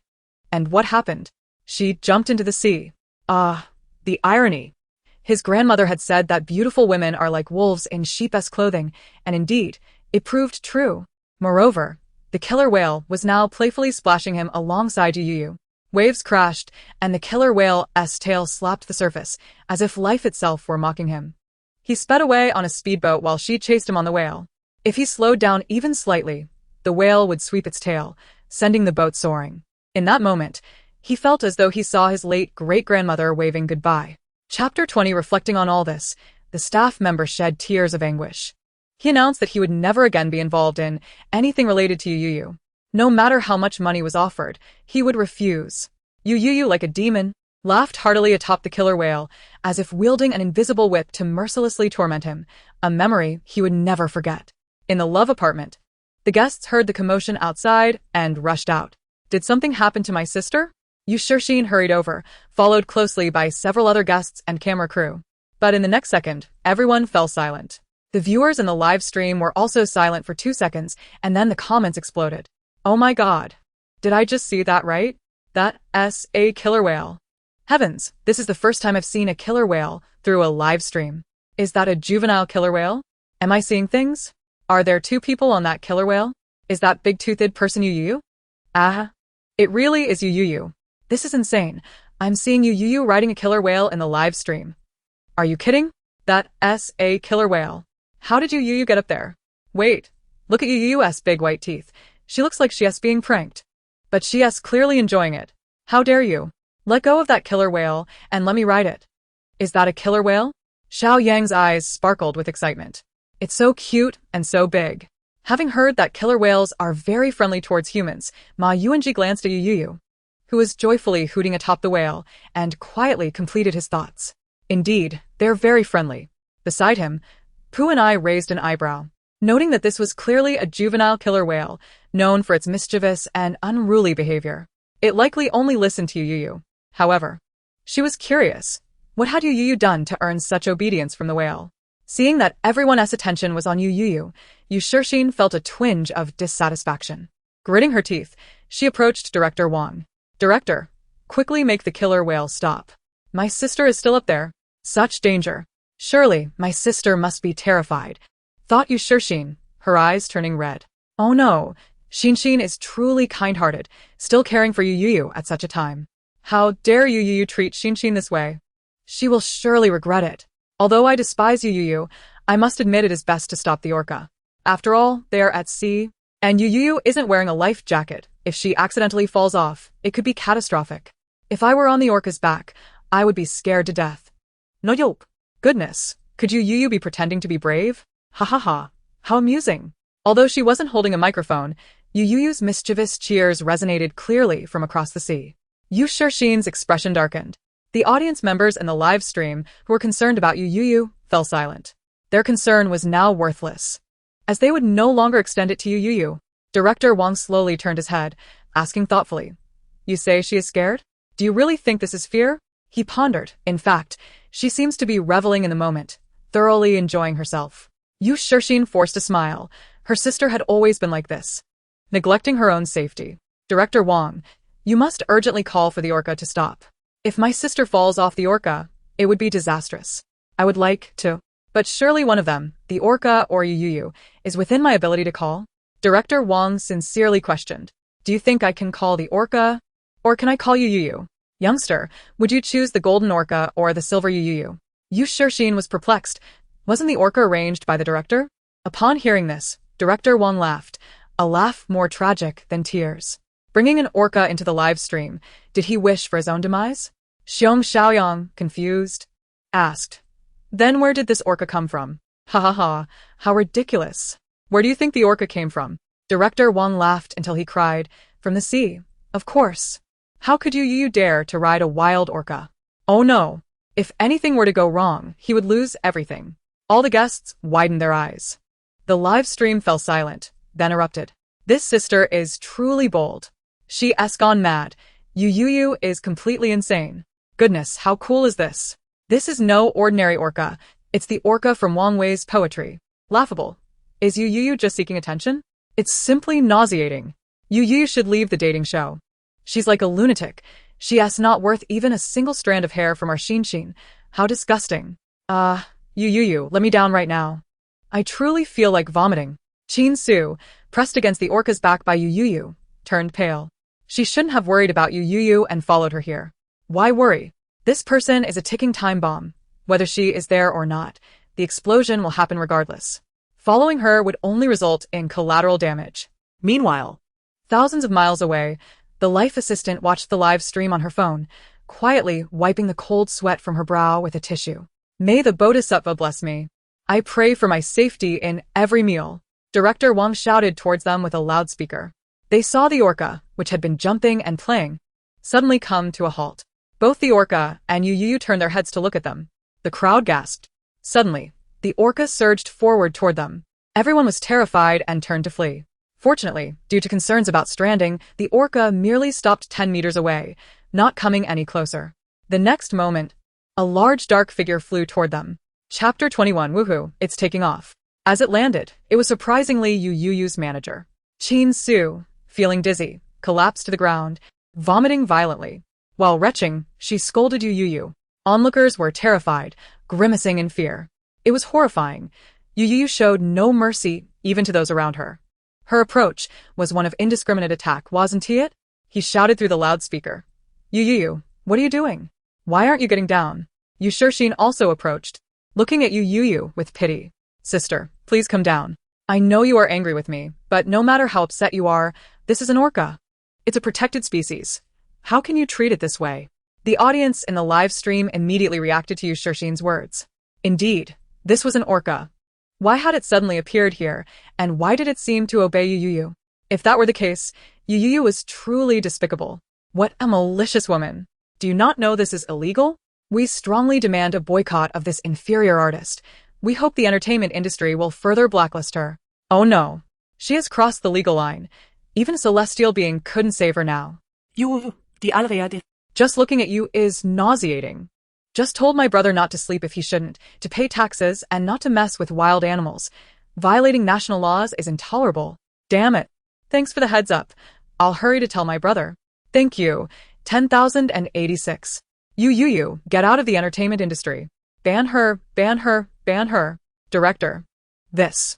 And what happened? She jumped into the sea. The irony. His grandmother had said that beautiful women are like wolves in sheep's clothing, and indeed, it proved true. Moreover, the killer whale was now playfully splashing him alongside Youyou. Waves crashed, and the killer whale's tail slapped the surface, as if life itself were mocking him. He sped away on a speedboat while she chased him on the whale. If he slowed down even slightly, the whale would sweep its tail, sending the boat soaring. In that moment, he felt as though he saw his late great-grandmother waving goodbye. Chapter 20. Reflecting on all this, the staff member shed tears of anguish. He announced that he would never again be involved in anything related to Youyou. No matter how much money was offered, he would refuse. Youyou, like a demon, laughed heartily atop the killer whale, as if wielding an invisible whip to mercilessly torment him, a memory he would never forget. In the love apartment, the guests heard the commotion outside and rushed out. Did something happen to my sister? Youyou hurried over, followed closely by several other guests and camera crew. But in the next second, everyone fell silent. The viewers in the live stream were also silent for 2 seconds, and then the comments exploded. Oh my god. Did I just see that right? That's a killer whale. Heavens, this is the first time I've seen a killer whale through a live stream. Is that a juvenile killer whale? Am I seeing things? Are there 2 people on that killer whale? Is that big-toothed person Youyou? It really is Youyou. This is insane. I'm seeing Youyou riding a killer whale in the live stream. Are you kidding? That's a killer whale. How did Youyou get up there? Wait, look at Youyou's big white teeth. She looks like she's being pranked. But she's clearly enjoying it. How dare you? Let go of that killer whale and let me ride it. Is that a killer whale? Xiao Yang's eyes sparkled with excitement. It's so cute and so big. Having heard that killer whales are very friendly towards humans, Ma Yuanji glanced at Youyou, who was joyfully hooting atop the whale, and quietly completed his thoughts. Indeed, they're very friendly. Beside him, Pu and I raised an eyebrow. noting that this was clearly a juvenile killer whale, known for its mischievous and unruly behavior. It likely only listened to Youyou. However, she was curious. What had Youyou done to earn such obedience from the whale? Seeing that everyone's attention was on Youyou, Yushixin felt a twinge of dissatisfaction. Gritting her teeth, she approached Director Wong. Director, quickly make the killer whale stop. My sister is still up there. Such danger. Surely, my sister must be terrified, thought Yushixin, her eyes turning red. Oh no, Xinshin is truly kind-hearted, still caring for Youyou at such a time. How dare Youyou treat Xinshin this way? She will surely regret it. Although I despise Youyou, I must admit it is best to stop the orca. After all, they are at sea, and Youyou isn't wearing a life jacket. If she accidentally falls off, it could be catastrophic. If I were on the orca's back, I would be scared to death. No yoke. Goodness, could Youyou be pretending to be brave? Ha ha ha, how amusing. Although she wasn't holding a microphone, Youyou's mischievous cheers resonated clearly from across the sea. Yushixin's expression darkened. The audience members in the live stream who were concerned about Youyou fell silent. Their concern was now worthless, as they would no longer extend it to Youyou. Director Wong slowly turned his head, asking thoughtfully, You say she is scared? Do you really think this is fear? He pondered. In fact, she seems to be reveling in the moment, thoroughly enjoying herself. Yushixin forced a smile. Her sister had always been like this, neglecting her own safety. Director Wong, you must urgently call for the orca to stop. If my sister falls off the orca, it would be disastrous. I would like to, but surely one of them, the orca or Youyou, is within my ability to call? Director Wong sincerely questioned. Do you think I can call the orca, or can I call Youyou? Youngster, would you choose the golden orca or the silver Youyou? Yushixin was perplexed. Wasn't the orca arranged by the director? Upon hearing this, Director Wong laughed, a laugh more tragic than tears. Bringing an orca into the live stream, did he wish for his own demise? Xiong Xiaoyang, confused, asked. Then where did this orca come from? Ha ha ha, how ridiculous. Where do you think the orca came from? Director Wong laughed until he cried, From the sea, of course. How could Youyou dare to ride a wild orca? Oh no, if anything were to go wrong, he would lose everything. All the guests widened their eyes. The live stream fell silent, then erupted. This sister is truly bold. She has gone mad. Youyou is completely insane. Goodness, how cool is this? This is no ordinary orca. It's the orca from Wang Wei's poetry. Laughable. Is Youyou just seeking attention? It's simply nauseating. Youyou should leave the dating show. She's like a lunatic. She is not worth even a single strand of hair from our Xinshin. How disgusting. Youyou, let me down right now. I truly feel like vomiting. Qin Su, pressed against the orca's back by Youyou, turned pale. She shouldn't have worried about Youyou and followed her here. Why worry? This person is a ticking time bomb. Whether she is there or not, the explosion will happen regardless. Following her would only result in collateral damage. Meanwhile, thousands of miles away, the life assistant watched the live stream on her phone, quietly wiping the cold sweat from her brow with a tissue. May the Bodhisattva bless me. I pray for my safety in every meal. Director Wong shouted towards them with a loudspeaker. They saw the orca, which had been jumping and playing, suddenly come to a halt. Both the orca and Youyou turned their heads to look at them. The crowd gasped. Suddenly, the orca surged forward toward them. Everyone was terrified and turned to flee. Fortunately, due to concerns about stranding, the orca merely stopped 10 meters away, not coming any closer. The next moment, a large dark figure flew toward them. Chapter 21. Woohoo, it's taking off. As it landed, it was surprisingly Youyou's manager. Qin Su, feeling dizzy, collapsed to the ground, vomiting violently. While retching, she scolded Youyou. Onlookers were terrified, grimacing in fear. It was horrifying. Youyou showed no mercy, even to those around her. Her approach was one of indiscriminate attack, wasn't it? He shouted through the loudspeaker. Youyou, what are you doing? Why aren't you getting down? Yushixin also approached, looking at Youyou with pity. Sister, please come down. I know you are angry with me, but no matter how upset you are, this is an orca. It's a protected species. How can you treat it this way? The audience in the live stream immediately reacted to Yushixin's words. Indeed, this was an orca. Why had it suddenly appeared here, and why did it seem to obey Youyou? If that were the case, Youyou was truly despicable. What a malicious woman. Do you not know this is illegal? We strongly demand a boycott of this inferior artist. We hope the entertainment industry will further blacklist her. Oh no. She has crossed the legal line. Even a celestial being couldn't save her now. Youyou, de allerede. Just looking at you is nauseating. Just told my brother not to sleep if he shouldn't, to pay taxes, and not to mess with wild animals. Violating national laws is intolerable. Damn it. Thanks for the heads up. I'll hurry to tell my brother. Thank you. 10,086. Youyou, get out of the entertainment industry. Ban her, ban her, ban her. Director. This.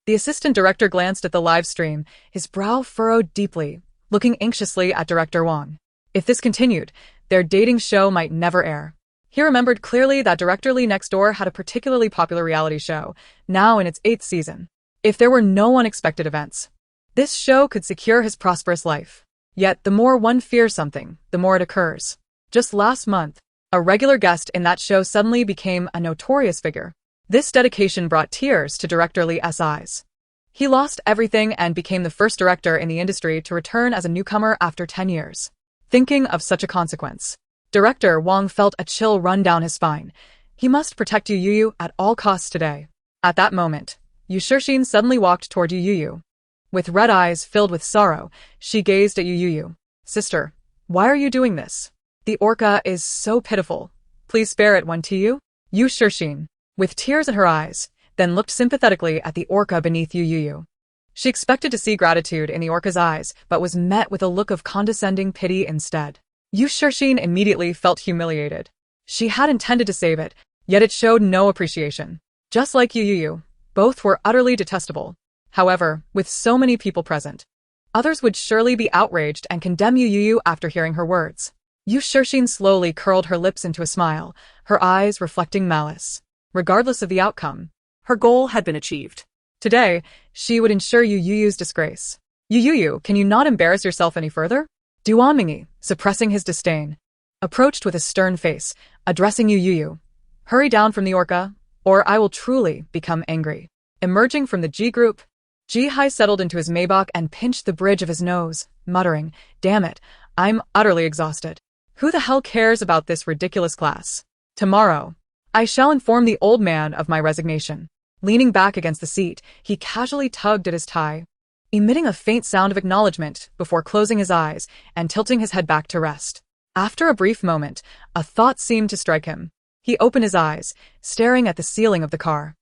The assistant director glanced at the live stream, his brow furrowed deeply, looking anxiously at Director Wong. If this continued, their dating show might never air. He remembered clearly that Director Lee next door had a particularly popular reality show, now in its 8th season. If there were no unexpected events, this show could secure his prosperous life. Yet the more one fears something, the more it occurs. Just last month, a regular guest in that show suddenly became a notorious figure. This dedication brought tears to Director Lee's eyes. He lost everything and became the first director in the industry to return as a newcomer after 10 years. Thinking of such a consequence, Director Wong felt a chill run down his spine. He must protect Youyou at all costs today. At that moment, Youyou suddenly walked toward Youyou. With red eyes filled with sorrow, she gazed at Youyou. Sister, why are you doing this? The orca is so pitiful. Please spare it one to you. Youyou, with tears in her eyes, then looked sympathetically at the orca beneath Youyou. She expected to see gratitude in the orca's eyes, but was met with a look of condescending pity instead. Youyou immediately felt humiliated. She had intended to save it, yet it showed no appreciation. Just like Youyou, both were utterly detestable. However, with so many people present, others would surely be outraged and condemn Youyou after hearing her words. Youyou slowly curled her lips into a smile, her eyes reflecting malice. Regardless of the outcome, Her goal had been achieved. today, she would ensure Youyou's disgrace. Youyou, can you not embarrass yourself any further? Duanmingyi, suppressing his disdain, approached with a stern face, addressing Youyou. Hurry down from the orca, or I will truly become angry. Emerging from the G group, Ji-hai settled into his Maybach and pinched the bridge of his nose, muttering, damn it, I'm utterly exhausted. Who the hell cares about this ridiculous class? Tomorrow, I shall inform the old man of my resignation. Leaning back against the seat, he casually tugged at his tie, emitting a faint sound of acknowledgement before closing his eyes and tilting his head back to rest. After a brief moment, a thought seemed to strike him. He opened his eyes, staring at the ceiling of the car.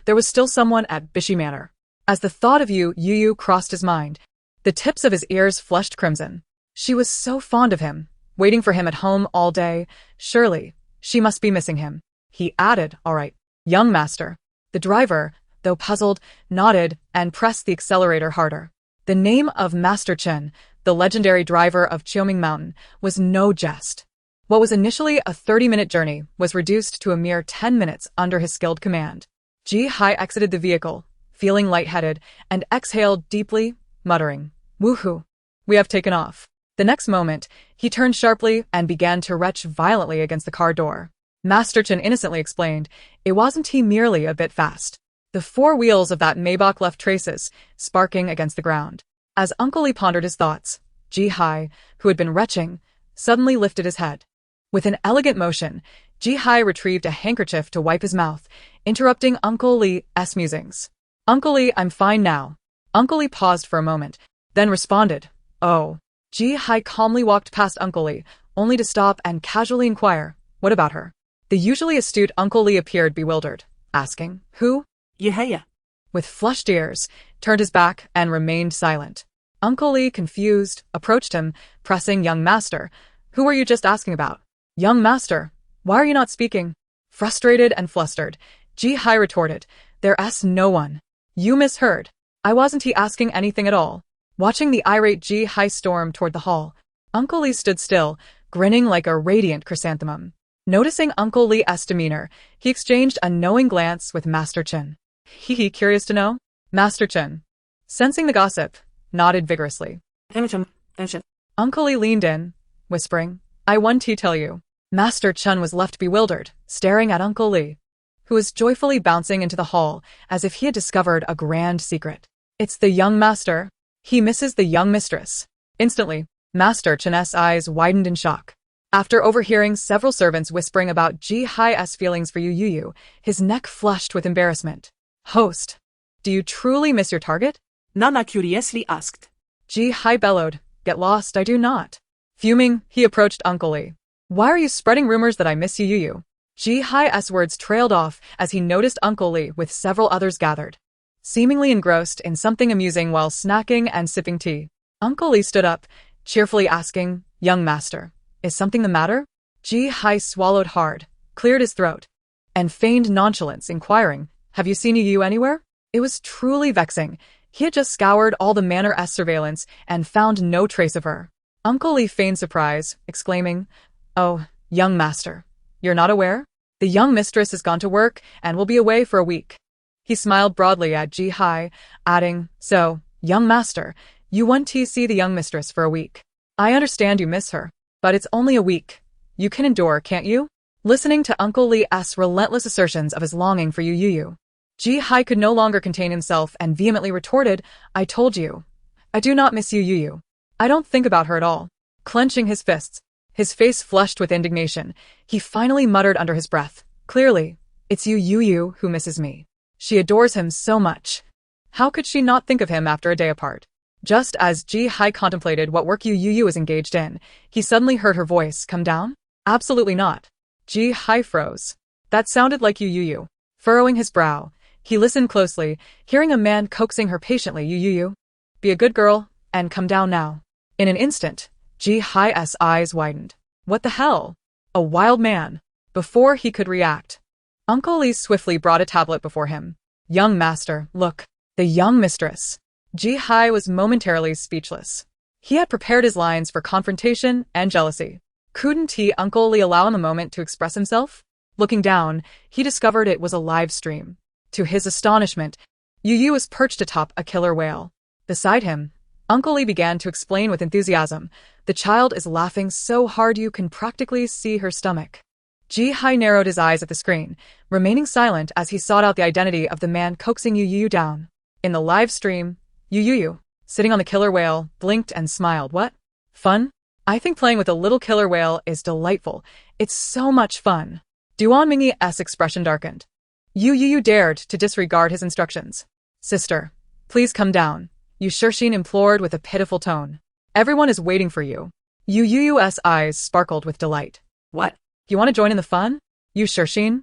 There was still someone at Bishi Manor. As the thought of Youyou crossed his mind, the tips of his ears flushed crimson. She was so fond of him, waiting for him at home all day. Surely, she must be missing him. He added, all right, young master. The driver, though puzzled, nodded and pressed the accelerator harder. The name of Master Chen, the legendary driver of Qiuming Mountain, was no jest. What was initially a 30-minute journey was reduced to a mere 10 minutes under his skilled command. Ji-hai exited the vehicle, feeling lightheaded, and exhaled deeply, muttering, woohoo, we have taken off. The next moment, he turned sharply and began to retch violently against the car door. Master Chen innocently explained, it wasn't he merely a bit fast. The four wheels of that Maybach left traces, sparking against the ground. As Uncle Lee pondered his thoughts, Ji-hai, who had been retching, suddenly lifted his head. With an elegant motion, Ji-hai retrieved a handkerchief to wipe his mouth, interrupting Uncle Lee's musings. Uncle Lee, I'm fine now. Uncle Lee paused for a moment, then responded, oh. Ji-hai calmly walked past Uncle Lee, only to stop and casually inquire, what about her? The usually astute Uncle Lee appeared bewildered, asking, who? Youyou. With flushed ears, turned his back and remained silent. Uncle Lee, confused, approached him, pressing young master. Who were you just asking about? Young master, why are you not speaking? Frustrated and flustered, Ji-hai retorted, there's no one. You misheard. I wasn't asking anything at all. Watching the irate Ji-hai storm toward the hall, Uncle Lee stood still, grinning like a radiant chrysanthemum. Noticing Uncle Lee's demeanor, he exchanged a knowing glance with Master Chen. He curious to know? Master Chen, sensing the gossip, nodded vigorously. Uncle Lee leaned in, whispering, I want to tell you. Master Chen was left bewildered, staring at Uncle Lee, who was joyfully bouncing into the hall as if he had discovered a grand secret. It's the young master. He misses the young mistress. Instantly, Master Chen's eyes widened in shock. After overhearing several servants whispering about Ji-hai's feelings for Youyou, his neck flushed with embarrassment. Host. Do you truly miss your target? Nana curiously asked. Ji Hai bellowed. Get lost, I do not. Fuming, he approached Uncle Lee. Why are you spreading rumors that I miss you, Youyou? Ji Hai's words trailed off as he noticed Uncle Lee with several others gathered, seemingly engrossed in something amusing while snacking and sipping tea. Uncle Lee stood up, cheerfully asking, Young master, is something the matter? Ji Hai swallowed hard, cleared his throat, and feigned nonchalance, inquiring, Have you seen Youyou anywhere? It was truly vexing. He had just scoured all the Manor-s surveillance and found no trace of her. Uncle Lee feigned surprise, exclaiming, Oh, young master, you're not aware? The young mistress has gone to work and will be away for a week. He smiled broadly at Ji Hai, adding, So, young master, you want to see the young mistress for a week. I understand you miss her, but it's only a week. You can endure, can't you? Listening to Uncle Lee's relentless assertions of his longing for Youyou, Ji Hai could no longer contain himself and vehemently retorted, I told you. I do not miss Youyou. I don't think about her at all. Clenching his fists, his face flushed with indignation, he finally muttered under his breath, Clearly, it's Youyou who misses me. She adores him so much. How could she not think of him after a day apart? Just as Ji Hai contemplated what work Youyou was engaged in, he suddenly heard her voice come down. Absolutely not. Ji Hai froze. That sounded like Youyou. Furrowing his brow, he listened closely, hearing a man coaxing her patiently, Youyou, be a good girl, and come down now. In an instant, Ji Hai's eyes widened. What the hell? A wild man. Before he could react, Uncle Lee swiftly brought a tablet before him. Young master, look. The young mistress. Ji Hai was momentarily speechless. He had prepared his lines for confrontation and jealousy. Couldn't Uncle Lee allow him a moment to express himself? Looking down, he discovered it was a live stream. To his astonishment, Youyou was perched atop a killer whale. Beside him, Uncle Lee began to explain with enthusiasm, the child is laughing so hard you can practically see her stomach. Ji Hai narrowed his eyes at the screen, remaining silent as he sought out the identity of the man coaxing Youyou down. In the live stream, Youyou, sitting on the killer whale, blinked and smiled. What? Fun? I think playing with a little killer whale is delightful. It's so much fun. Duan Mingyi's expression darkened. Youyou dared to disregard his instructions. Sister, please come down, Yu Shixin implored with a pitiful tone. Everyone is waiting for you. Youyou's eyes sparkled with delight. What? You want to join in the fun? Yu Shixin?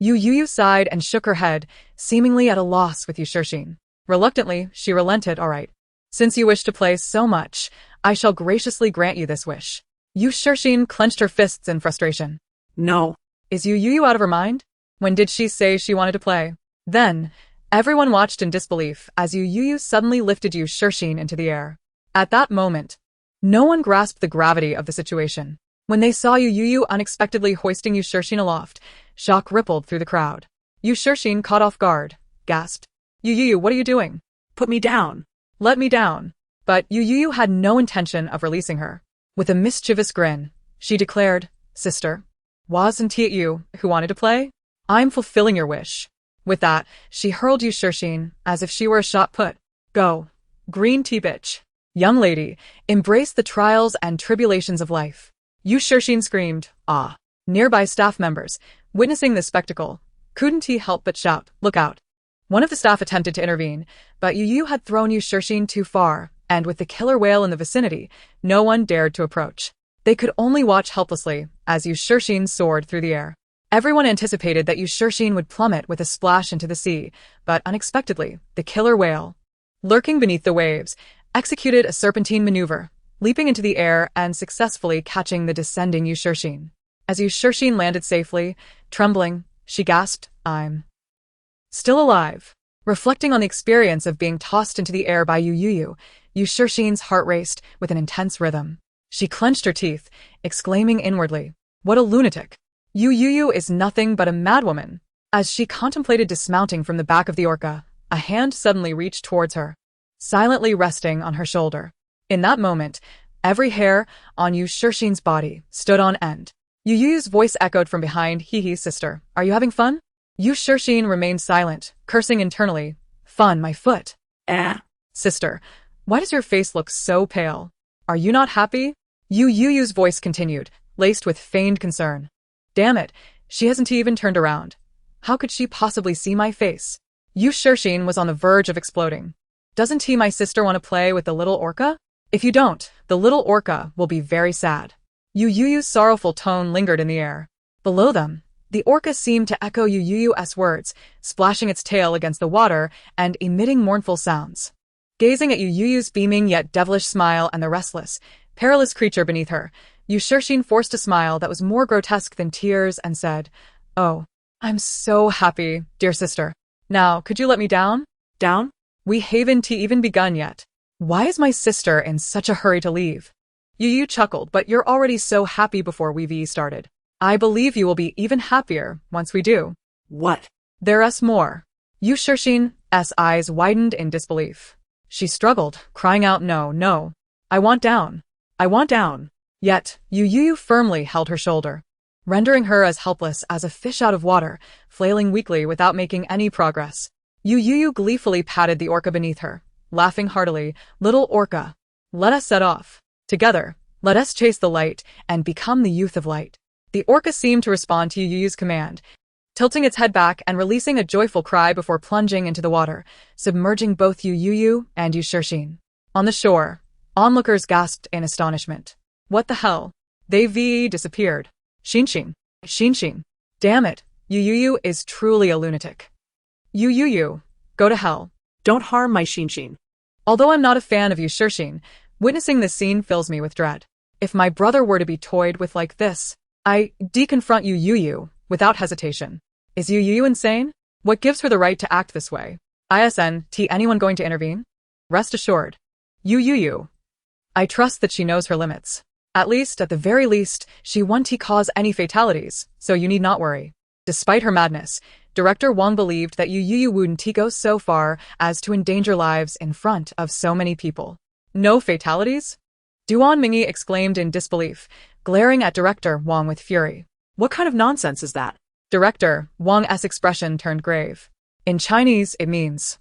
Youyou sighed and shook her head, seemingly at a loss with Yu Shixin. Reluctantly, she relented. All right. Since you wish to play so much, I shall graciously grant you this wish. Yu Shixin clenched her fists in frustration. No. Is Youyou out of her mind? When did she say she wanted to play? Then, everyone watched in disbelief as Youyou suddenly lifted Yu Shixin into the air. At that moment, no one grasped the gravity of the situation. When they saw Youyou unexpectedly hoisting Yu Shixin aloft, shock rippled through the crowd. Yu Shixin, caught off guard, gasped. Youyou, what are you doing? Put me down. Let me down. But Youyou had no intention of releasing her. With a mischievous grin, she declared, Sister, wasn't it you who wanted to play? I'm fulfilling your wish. With that, she hurled Yu Shixin as if she were a shot put. Go. Green tea bitch. Young lady, embrace the trials and tribulations of life. Yu Shixin screamed, ah. Nearby staff members, witnessing this spectacle, couldn't help but shout, look out. One of the staff attempted to intervene, but Youyou had thrown Yu Shixin too far, and with the killer whale in the vicinity, no one dared to approach. They could only watch helplessly as Yu Shixin soared through the air. Everyone anticipated that Yu Shixin would plummet with a splash into the sea, but unexpectedly, the killer whale, lurking beneath the waves, executed a serpentine maneuver, leaping into the air and successfully catching the descending Yu Shixin. As Yu Shixin landed safely, trembling, she gasped, I'm still alive. Reflecting on the experience of being tossed into the air by Youyou, Yu Shixin's heart raced with an intense rhythm. She clenched her teeth, exclaiming inwardly, what a lunatic. Youyou is nothing but a madwoman. As she contemplated dismounting from the back of the orca, a hand suddenly reached towards her, silently resting on her shoulder. In that moment, every hair on Yu Shixin's body stood on end. Youyou's voice echoed from behind, hee sister, are you having fun? Yu Shixin remained silent, cursing internally, fun, my foot. Sister, why does your face look so pale? Are you not happy? Youyou's voice continued, laced with feigned concern. Damn it, she hasn't even turned around. How could she possibly see my face? Yu Shixin was on the verge of exploding. Doesn't he, my sister, want to play with the little orca? If you don't, the little orca will be very sad. Youyou's sorrowful tone lingered in the air. Below them, the orca seemed to echo Youyou's words, splashing its tail against the water and emitting mournful sounds. Gazing at Youyou's beaming yet devilish smile and the restless, perilous creature beneath her, Yu Shixin forced a smile that was more grotesque than tears and said, "Oh, I'm so happy, dear sister. Now, could you let me down?" Down? We haven't even begun yet. Why is my sister in such a hurry to leave? Youyou chuckled, but you're already so happy before we've started. I believe you will be even happier once we do. What? There's more. Yu Shixin's eyes widened in disbelief. She struggled, crying out, "No, no. I want down. I want down." Yet, Youyou firmly held her shoulder, rendering her as helpless as a fish out of water, flailing weakly without making any progress. Youyou gleefully patted the orca beneath her, laughing heartily. "Little orca, let us set off. Together, let us chase the light and become the youth of light." The orca seemed to respond to Youyou's command, tilting its head back and releasing a joyful cry before plunging into the water, submerging both Youyou and Yu Shixin. On the shore, onlookers gasped in astonishment. What the hell? They've disappeared. Xinxin. Damn it, Youyou is truly a lunatic. Youyou, go to hell. Don't harm my Xinxin. Although I'm not a fan of Yu Shixin, witnessing this scene fills me with dread. If my brother were to be toyed with like this, I deconfront Youyou without hesitation. Is Youyou insane? What gives her the right to act this way? Anyone going to intervene? Rest assured. Youyou. I trust that she knows her limits. At the very least, she won't cause any fatalities, so you need not worry. Despite her madness, Director Wong believed that Youyou wouldn't go so far as to endanger lives in front of so many people. No fatalities? Duan Mingyi exclaimed in disbelief, glaring at Director Wong with fury. What kind of nonsense is that? Director Wong's expression turned grave. In Chinese, it means,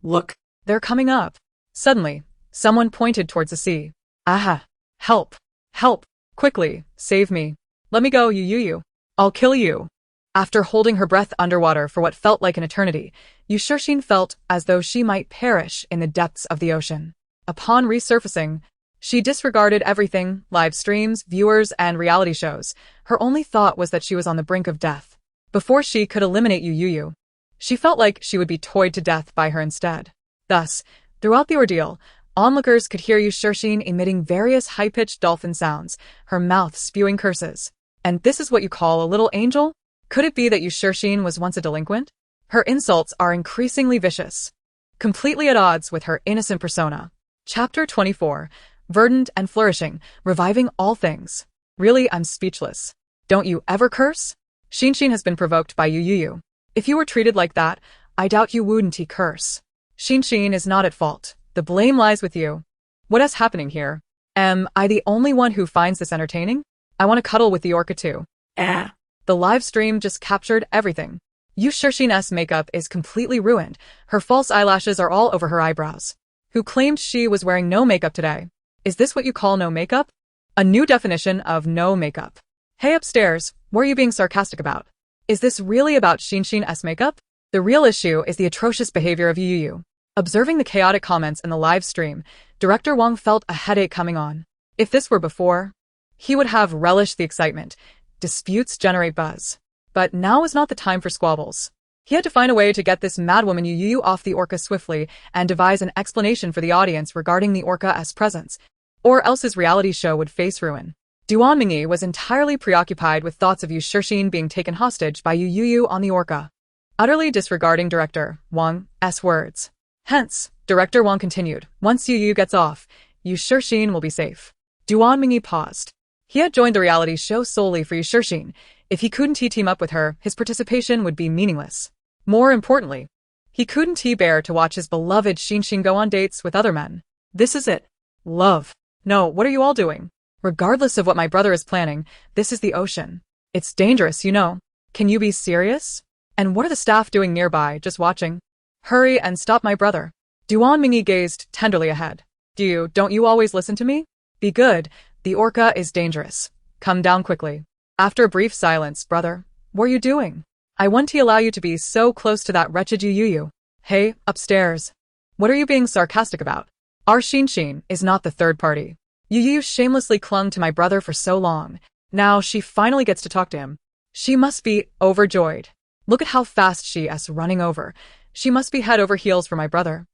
Look. They're coming up. Suddenly, someone pointed towards the sea. Aha! Help! Help! Quickly, save me. Let me go, Youyou. I'll kill you. After holding her breath underwater for what felt like an eternity, Yu Shixin felt as though she might perish in the depths of the ocean. Upon resurfacing, she disregarded everything, live streams, viewers, and reality shows. Her only thought was that she was on the brink of death. Before she could eliminate Youyou, she felt like she would be toyed to death by her instead. Thus, throughout the ordeal, onlookers could hear Yu Shixin emitting various high-pitched dolphin sounds, her mouth spewing curses. And this is what you call a little angel? Could it be that Yu Shixin was once a delinquent? Her insults are increasingly vicious, completely at odds with her innocent persona. Chapter 24. Verdant and flourishing, reviving all things. Really, I'm speechless. Don't you ever curse? Xinxin has been provoked by Youyou. If you were treated like that, I doubt you wouldn't curse. Xinxin is not at fault. The blame lies with you. What is happening here? Am I the only one who finds this entertaining? I want to cuddle with the orca too. The live stream just captured everything. Yu Shixin's makeup is completely ruined. Her false eyelashes are all over her eyebrows. Who claimed she was wearing no makeup today? Is this what you call no makeup? A new definition of no makeup. Hey upstairs, what are you being sarcastic about? Is this really about Xinxin's makeup? The real issue is the atrocious behavior of Youyou. Observing the chaotic comments in the live stream, Director Wong felt a headache coming on. If this were before, he would have relished the excitement. Disputes generate buzz. But now is not the time for squabbles. He had to find a way to get this madwoman Youyou off the orca swiftly and devise an explanation for the audience regarding the orca's presence, or else his reality show would face ruin. Duan Mingyi was entirely preoccupied with thoughts of Yu Shixin being taken hostage by Youyou on the orca, utterly disregarding Director Wong's words. Hence, Director Wong continued, once Youyou gets off, Yu Shixin will be safe. Duan Mingyi paused. He had joined the reality show solely for Yu Shixin. If he couldn't team up with her, his participation would be meaningless. More importantly, he couldn't bear to watch his beloved Xinxin go on dates with other men. This is it. Love. No, what are you all doing? Regardless of what my brother is planning, this is the ocean. It's dangerous, you know. Can you be serious? And what are the staff doing nearby, just watching? Hurry and stop my brother. Duan Mingyi gazed tenderly ahead. Don't you always listen to me? Be good. The orca is dangerous. Come down quickly. After a brief silence, brother, what are you doing? I want to allow you to be so close to that wretched Youyou. Hey, upstairs. What are you being sarcastic about? Our Shinshin is not the third party. Youyou shamelessly clung to my brother for so long. Now she finally gets to talk to him. She must be overjoyed. Look at how fast she is running over. She must be head over heels for my brother.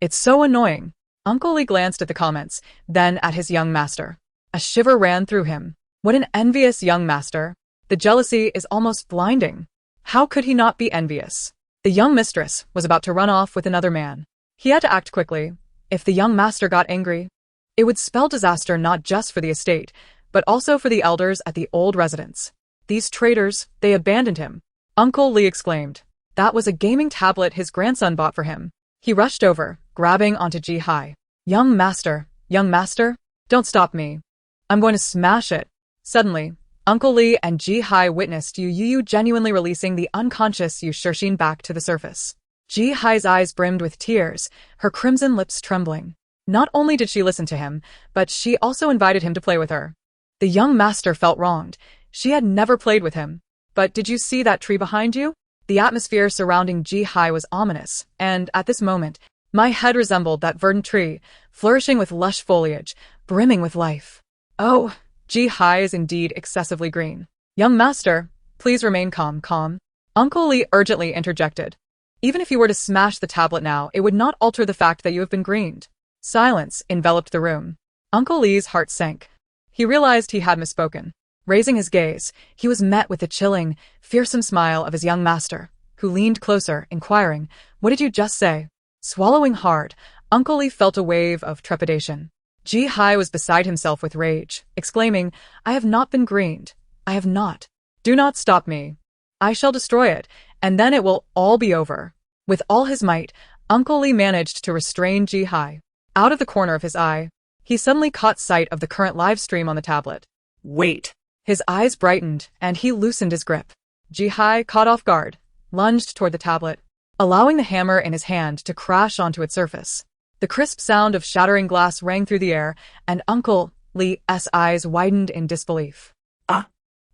It's so annoying. Uncle Lee glanced at the comments, then at his young master. A shiver ran through him. What an envious young master. The jealousy is almost blinding. How could he not be envious? The young mistress was about to run off with another man. He had to act quickly. If the young master got angry, it would spell disaster not just for the estate, but also for the elders at the old residence. These traitors, they abandoned him. Uncle Lee exclaimed. That was a gaming tablet his grandson bought for him. He rushed over, grabbing onto Ji-hai. Young master, don't stop me. I'm going to smash it. Suddenly, Uncle Lee and Ji-hai witnessed Youyou genuinely releasing the unconscious Youyou back to the surface. Ji-hai's eyes brimmed with tears, her crimson lips trembling. Not only did she listen to him, but she also invited him to play with her. The young master felt wronged. She had never played with him. But did you see that tree behind you? The atmosphere surrounding Ji-hai was ominous, and at this moment, my head resembled that verdant tree, flourishing with lush foliage, brimming with life. Oh, Ji-hai is indeed excessively green. Young master, please remain calm. Uncle Lee urgently interjected. Even if you were to smash the tablet now, it would not alter the fact that you have been greened. Silence enveloped the room. Uncle Lee's heart sank. He realized he had misspoken. Raising his gaze, he was met with the chilling, fearsome smile of his young master, who leaned closer, inquiring, "What did you just say?" Swallowing hard, Uncle Lee felt a wave of trepidation. Ji-hai was beside himself with rage, exclaiming, "I have not been greened. I have not. Do not stop me. I shall destroy it, and then it will all be over." With all his might, Uncle Lee managed to restrain Ji-hai. Out of the corner of his eye, he suddenly caught sight of the current live stream on the tablet. Wait. His eyes brightened, and he loosened his grip. Ji-hai, caught off guard, lunged toward the tablet, allowing the hammer in his hand to crash onto its surface. The crisp sound of shattering glass rang through the air, and Uncle Lee's eyes widened in disbelief.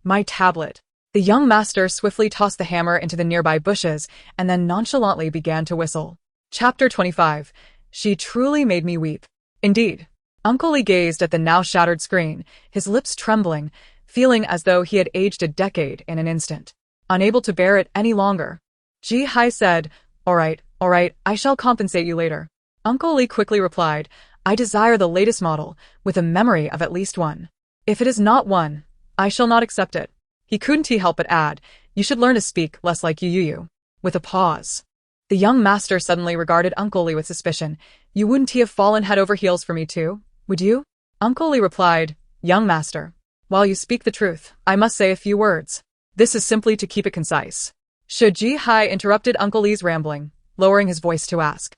My tablet. The young master swiftly tossed the hammer into the nearby bushes and then nonchalantly began to whistle. Chapter 25. She truly made me weep. Indeed. Uncle Lee gazed at the now shattered screen, his lips trembling, feeling as though he had aged a decade in an instant. Unable to bear it any longer, Ji-hai said, All right, I shall compensate you later. Uncle Lee quickly replied, I desire the latest model, with a memory of at least one. If it is not one, I shall not accept it. He couldn't help but add, You should learn to speak less like Youyou. With a pause. The young master suddenly regarded Uncle Lee with suspicion. You wouldn't have fallen head over heels for me too, would you? Uncle Lee replied, Young master, while you speak the truth, I must say a few words. This is simply to keep it concise. Should Ji-hai interrupted Uncle Lee's rambling, lowering his voice to ask.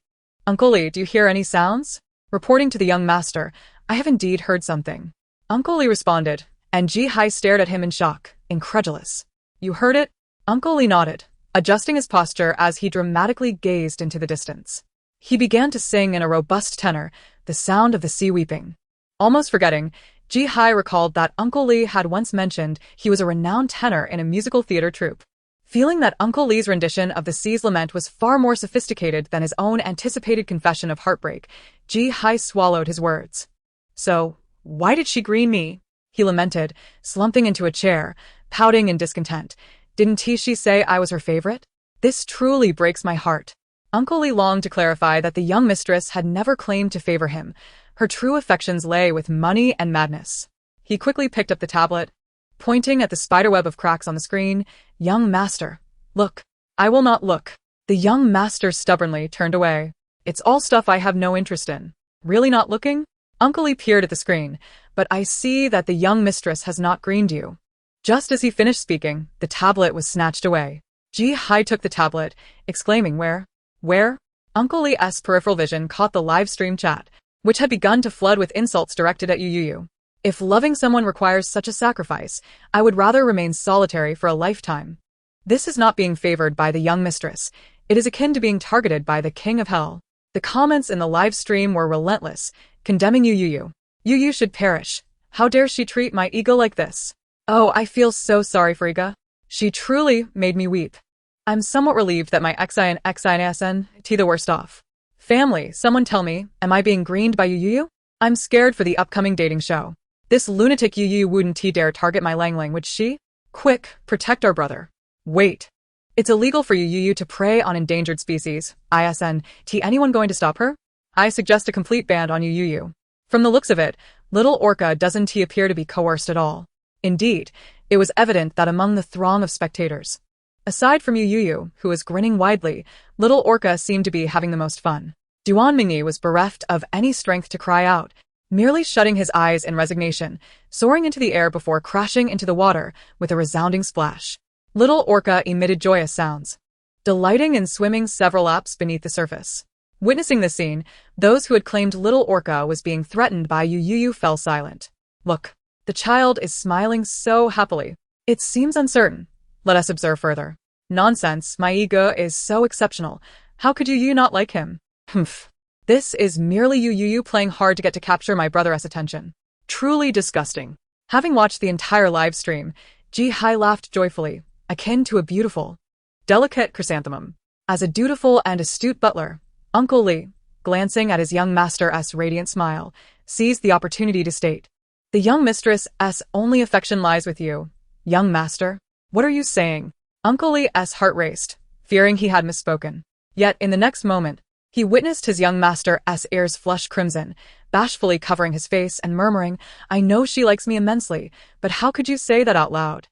Uncle Lee, do you hear any sounds? Reporting to the young master, I have indeed heard something. Uncle Lee responded, and Ji-hai stared at him in shock, incredulous. You heard it? Uncle Lee nodded, adjusting his posture as he dramatically gazed into the distance. He began to sing in a robust tenor, the sound of the sea weeping. Almost forgetting, Ji-hai recalled that Uncle Lee had once mentioned he was a renowned tenor in a musical theater troupe. Feeling that Uncle Lee's rendition of the sea's lament was far more sophisticated than his own anticipated confession of heartbreak, Ji-hai swallowed his words. So, why did she green me? He lamented, slumping into a chair, pouting in discontent. Didn't she say I was her favorite? This truly breaks my heart. Uncle Lee longed to clarify that the young mistress had never claimed to favor him. Her true affections lay with money and madness. He quickly picked up the tablet, pointing at the spiderweb of cracks on the screen. Young master, look. I will not look. The young master stubbornly turned away. It's all stuff I have no interest in. Really not looking? Uncle Lee peered at the screen, but I see that the young mistress has not greened you. Just as he finished speaking, the tablet was snatched away. Ji-hai took the tablet, exclaiming, Where? Uncle Lee's peripheral vision caught the live stream chat, which had begun to flood with insults directed at Youyou. If loving someone requires such a sacrifice, I would rather remain solitary for a lifetime. This is not being favored by the young mistress. It is akin to being targeted by the king of hell. The comments in the live stream were relentless, condemning Youyou. Youyou should perish. How dare she treat my ego like this? Oh, I feel so sorry for Iga. She truly made me weep. I'm somewhat relieved that my XI and XINSN T the worst off. Family, someone tell me, am I being greened by Youyou? I'm scared for the upcoming dating show. This lunatic Youyou wouldn't dare target my Langling, would she? Quick, protect our brother. Wait. It's illegal for Youyou to prey on endangered species. Anyone going to stop her? I suggest a complete ban on Youyou. From the looks of it, little Orca doesn't appear to be coerced at all. Indeed, it was evident that among the throng of spectators, aside from Youyou, who was grinning widely, little Orca seemed to be having the most fun. Mingyi was bereft of any strength to cry out, merely shutting his eyes in resignation, soaring into the air before crashing into the water with a resounding splash. Little Orca emitted joyous sounds, delighting in swimming several laps beneath the surface. Witnessing the scene, those who had claimed little Orca was being threatened by Youyou fell silent. Look, the child is smiling so happily. It seems uncertain. Let us observe further. Nonsense, my ego is so exceptional. How could Youyou not like him? Humph. This is merely Youyou playing hard to get to capture my brother's attention. Truly disgusting. Having watched the entire live stream, Ji-hai laughed joyfully, akin to a beautiful, delicate chrysanthemum. As a dutiful and astute butler, Uncle Lee, glancing at his young master's radiant smile, seized the opportunity to state, "The young mistress's only affection lies with you, young master." What are you saying? Uncle Lee's heart raced, fearing he had misspoken. Yet in the next moment, he witnessed his young master's ears flush crimson, bashfully covering his face and murmuring, "I know she likes me immensely, but how could you say that out loud?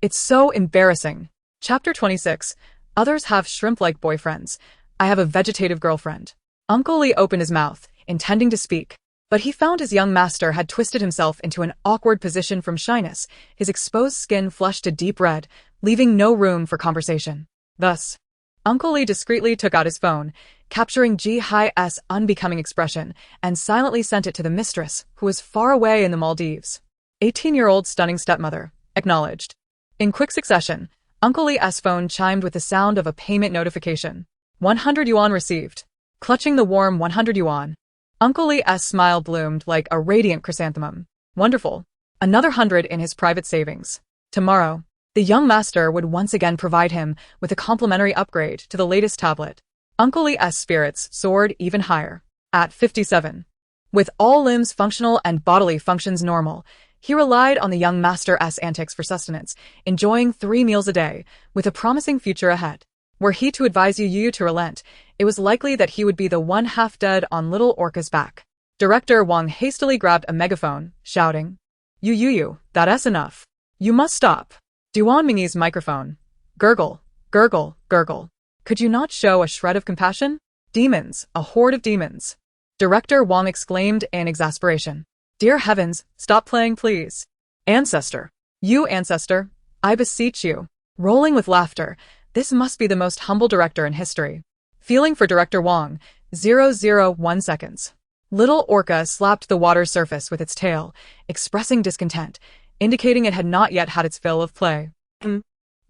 It's so embarrassing." Chapter 26. Others have shrimp-like boyfriends. I have a vegetative girlfriend. Uncle Lee opened his mouth, intending to speak, but he found his young master had twisted himself into an awkward position from shyness, his exposed skin flushed a deep red, leaving no room for conversation. Thus, Uncle Lee discreetly took out his phone, capturing Ji-hai's unbecoming expression, and silently sent it to the mistress, who was far away in the Maldives. 18-year-old stunning stepmother. Acknowledged. In quick succession, Uncle Lee's phone chimed with the sound of a payment notification. 100 yuan received. Clutching the warm 100 yuan, Uncle Lee's smile bloomed like a radiant chrysanthemum. Wonderful. Another 100 in his private savings. Tomorrow, the young master would once again provide him with a complimentary upgrade to the latest tablet. Uncle Lee's spirits soared even higher. At 57. With all limbs functional and bodily functions normal, he relied on the young master's antics for sustenance, enjoying 3 meals a day, with a promising future ahead. Were he to advise Youyou to relent, it was likely that he would be the one half dead on little Orca's back. Director Wong hastily grabbed a megaphone, shouting, "Youyou, that's enough. You must stop." Mingyi's microphone. Gurgle, gurgle, gurgle. Could you not show a shred of compassion? Demons, a horde of demons. Director Wong exclaimed in exasperation. Dear heavens, stop playing please. Ancestor. You ancestor, I beseech you. Rolling with laughter, this must be the most humble director in history. Feeling for Director Wong, 001 seconds. Little Orca slapped the water's surface with its tail, expressing discontent, indicating it had not yet had its fill of play.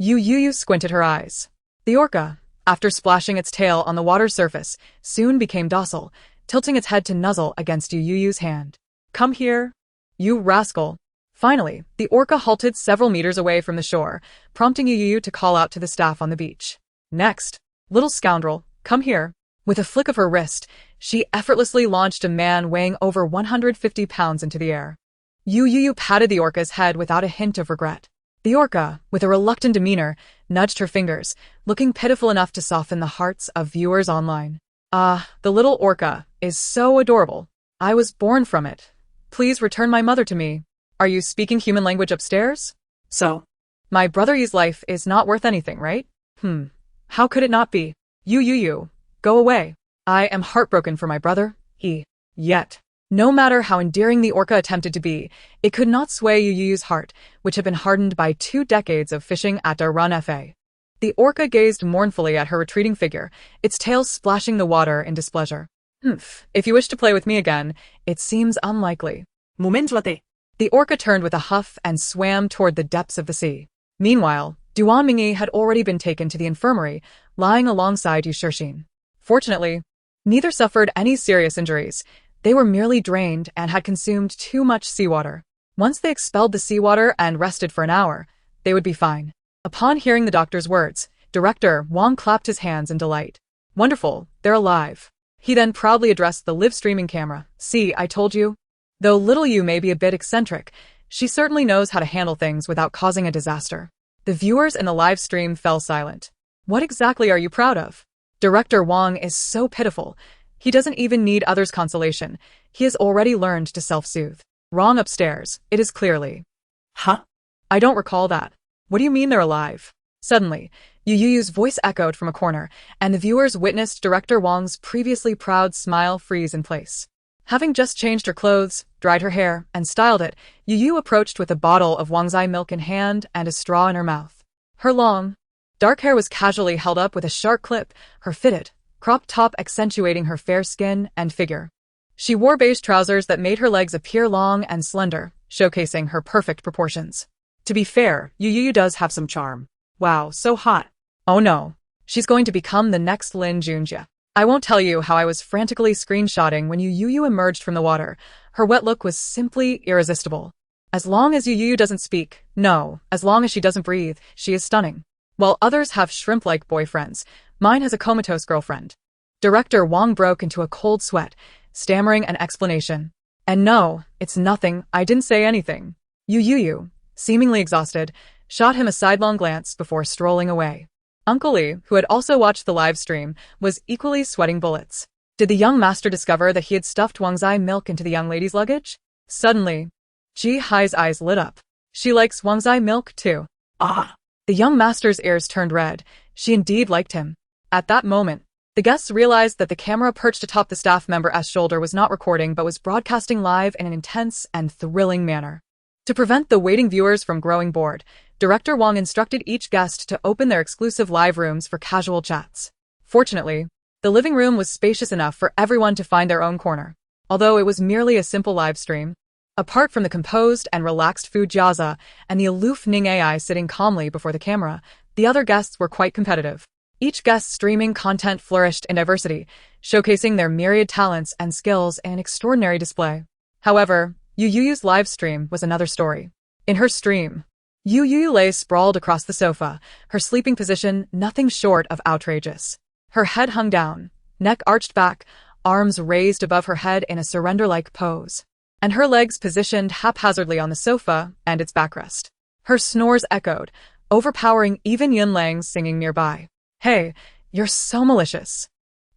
Youyou squinted her eyes. The orca, after splashing its tail on the water's surface, soon became docile, tilting its head to nuzzle against Youyou's hand. Come here, you rascal. Finally, the orca halted several meters away from the shore, prompting Youyou to call out to the staff on the beach. Next, little scoundrel, come here. With a flick of her wrist, she effortlessly launched a man weighing over 150 pounds into the air. Youyou patted the orca's head without a hint of regret. The orca, with a reluctant demeanor, nudged her fingers, looking pitiful enough to soften the hearts of viewers online. Ah, the little orca is so adorable. I was born from it. Please return my mother to me. Are you speaking human language upstairs? So, my brother's life is not worth anything, right? How could it not be? Youyou, go away. I am heartbroken for my brother. Yet. No matter how endearing the orca attempted to be, it could not sway Youyou's heart, which had been hardened by 2 decades of fishing at Run Fa. The orca gazed mournfully at her retreating figure, its tail splashing the water in displeasure. If you wish to play with me again, it seems unlikely. Momentlate. The orca turned with a huff and swam toward the depths of the sea. Meanwhile, Mingyi had already been taken to the infirmary, lying alongside Yushirxin. Fortunately, neither suffered any serious injuries. They were merely drained and had consumed too much seawater. Once they expelled the seawater and rested for an hour, they would be fine. Upon hearing the doctor's words, Director Wong clapped his hands in delight. Wonderful, they're alive. He then proudly addressed the live streaming camera. See, I told you. Though little Yu may be a bit eccentric, she certainly knows how to handle things without causing a disaster. The viewers in the live stream fell silent. What exactly are you proud of? Director Wong is so pitiful. He doesn't even need others' consolation. He has already learned to self-soothe. Wrong upstairs, it is clearly. Huh? I don't recall that. What do you mean they're alive? Suddenly, Youyou's voice echoed from a corner, and the viewers witnessed Director Wong's previously proud smile freeze in place. Having just changed her clothes, dried her hair, and styled it, Youyou approached with a bottle of Wang's milk in hand and a straw in her mouth. Her long, dark hair was casually held up with a sharp clip, her fitted, cropped top accentuating her fair skin and figure. She wore beige trousers that made her legs appear long and slender, showcasing her perfect proportions. To be fair, Youyou does have some charm. Wow, so hot. Oh no, she's going to become the next Lin Junjie. I won't tell you how I was frantically screenshotting when Youyou emerged from the water. Her wet look was simply irresistible. As long as Youyou doesn't speak, no, as long as she doesn't breathe, she is stunning. While others have shrimp-like boyfriends, mine has a comatose girlfriend. Director Wong broke into a cold sweat, stammering an explanation. And no, it's nothing, I didn't say anything. Youyou, seemingly exhausted, shot him a sidelong glance before strolling away. Uncle Lee, who had also watched the live stream, was equally sweating bullets. Did the young master discover that he had stuffed Wang's milk into the young lady's luggage? Suddenly, Ji Hai's eyes lit up. She likes Wang's milk too. Ah! The young master's ears turned red. She indeed liked him. At that moment, the guests realized that the camera perched atop the staff member's shoulder was not recording but was broadcasting live in an intense and thrilling manner. To prevent the waiting viewers from growing bored, Director Wong instructed each guest to open their exclusive live rooms for casual chats. Fortunately, the living room was spacious enough for everyone to find their own corner. Although it was merely a simple live stream, apart from the composed and relaxed Fu Jiaza and the aloof Ning Ai sitting calmly before the camera, the other guests were quite competitive. Each guest's streaming content flourished in diversity, showcasing their myriad talents and skills in an extraordinary display. However, Youyou's live stream was another story. In her stream, Youyou lay sprawled across the sofa, her sleeping position nothing short of outrageous. Her head hung down, neck arched back, arms raised above her head in a surrender-like pose, and her legs positioned haphazardly on the sofa and its backrest. Her snores echoed, overpowering even Yunlang's singing nearby. Hey, you're so malicious.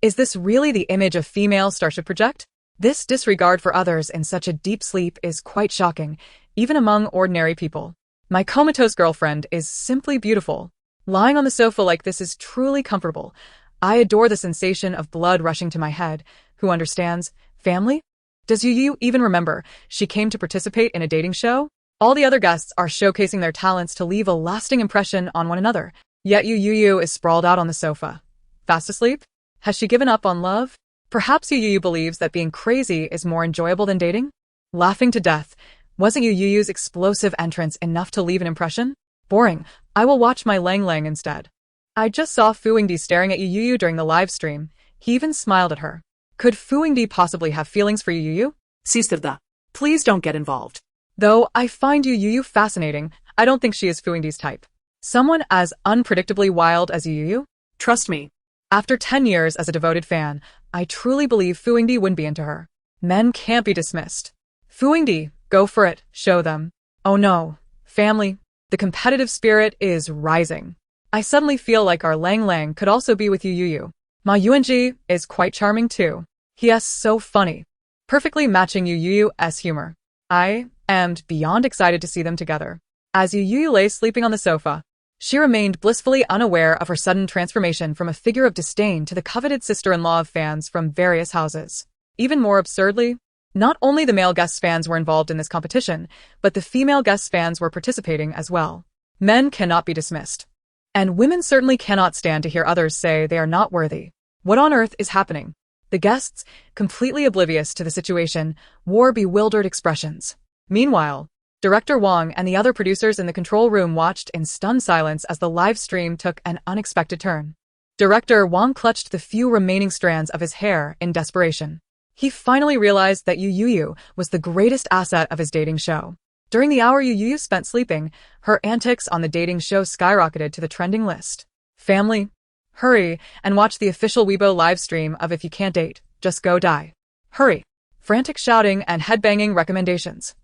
Is this really the image a female star should project? This disregard for others in such a deep sleep is quite shocking, even among ordinary people. My comatose girlfriend is simply beautiful. Lying on the sofa like this is truly comfortable. I adore the sensation of blood rushing to my head. Who understands? Family? Does Youyou even remember she came to participate in a dating show? All the other guests are showcasing their talents to leave a lasting impression on one another. Yet Youyou is sprawled out on the sofa. Fast asleep? Has she given up on love? Perhaps Youyou believes that being crazy is more enjoyable than dating? Laughing to death, wasn't Youyou's explosive entrance enough to leave an impression? Boring. I will watch my Lang Lang instead. I just saw Fu Yingdi staring at Youyou during the live stream. He even smiled at her. Could Fu Yingdi possibly have feelings for Youyou? Sisterda, please don't get involved. Though I find Youyou fascinating, I don't think she is Fu Yingdi's type. Someone as unpredictably wild as Youyou? Trust me. After 10 years as a devoted fan, I truly believe Fu Yingdi wouldn't be into her. Men can't be dismissed. Fu Yingdi, go for it, show them. Oh no, family, the competitive spirit is rising. I suddenly feel like our Lang Lang could also be with Youyou. Ma Yuanji is quite charming too. He is so funny. Perfectly matching Youyou's humor. I am beyond excited to see them together. As Youyou lay sleeping on the sofa, she remained blissfully unaware of her sudden transformation from a figure of disdain to the coveted sister-in-law of fans from various houses. Even more absurdly, not only the male guest fans were involved in this competition, but the female guest fans were participating as well. Men cannot be dismissed. And women certainly cannot stand to hear others say they are not worthy. What on earth is happening? The guests, completely oblivious to the situation, wore bewildered expressions. Meanwhile, Director Wong and the other producers in the control room watched in stunned silence as the live stream took an unexpected turn. Director Wong clutched the few remaining strands of his hair in desperation. He finally realized that Youyou was the greatest asset of his dating show. During the hour Youyou spent sleeping, her antics on the dating show skyrocketed to the trending list. Family, hurry and watch the official Weibo live stream of If You Can't Date, Just Go Die. Hurry. Frantic shouting and headbanging recommendations.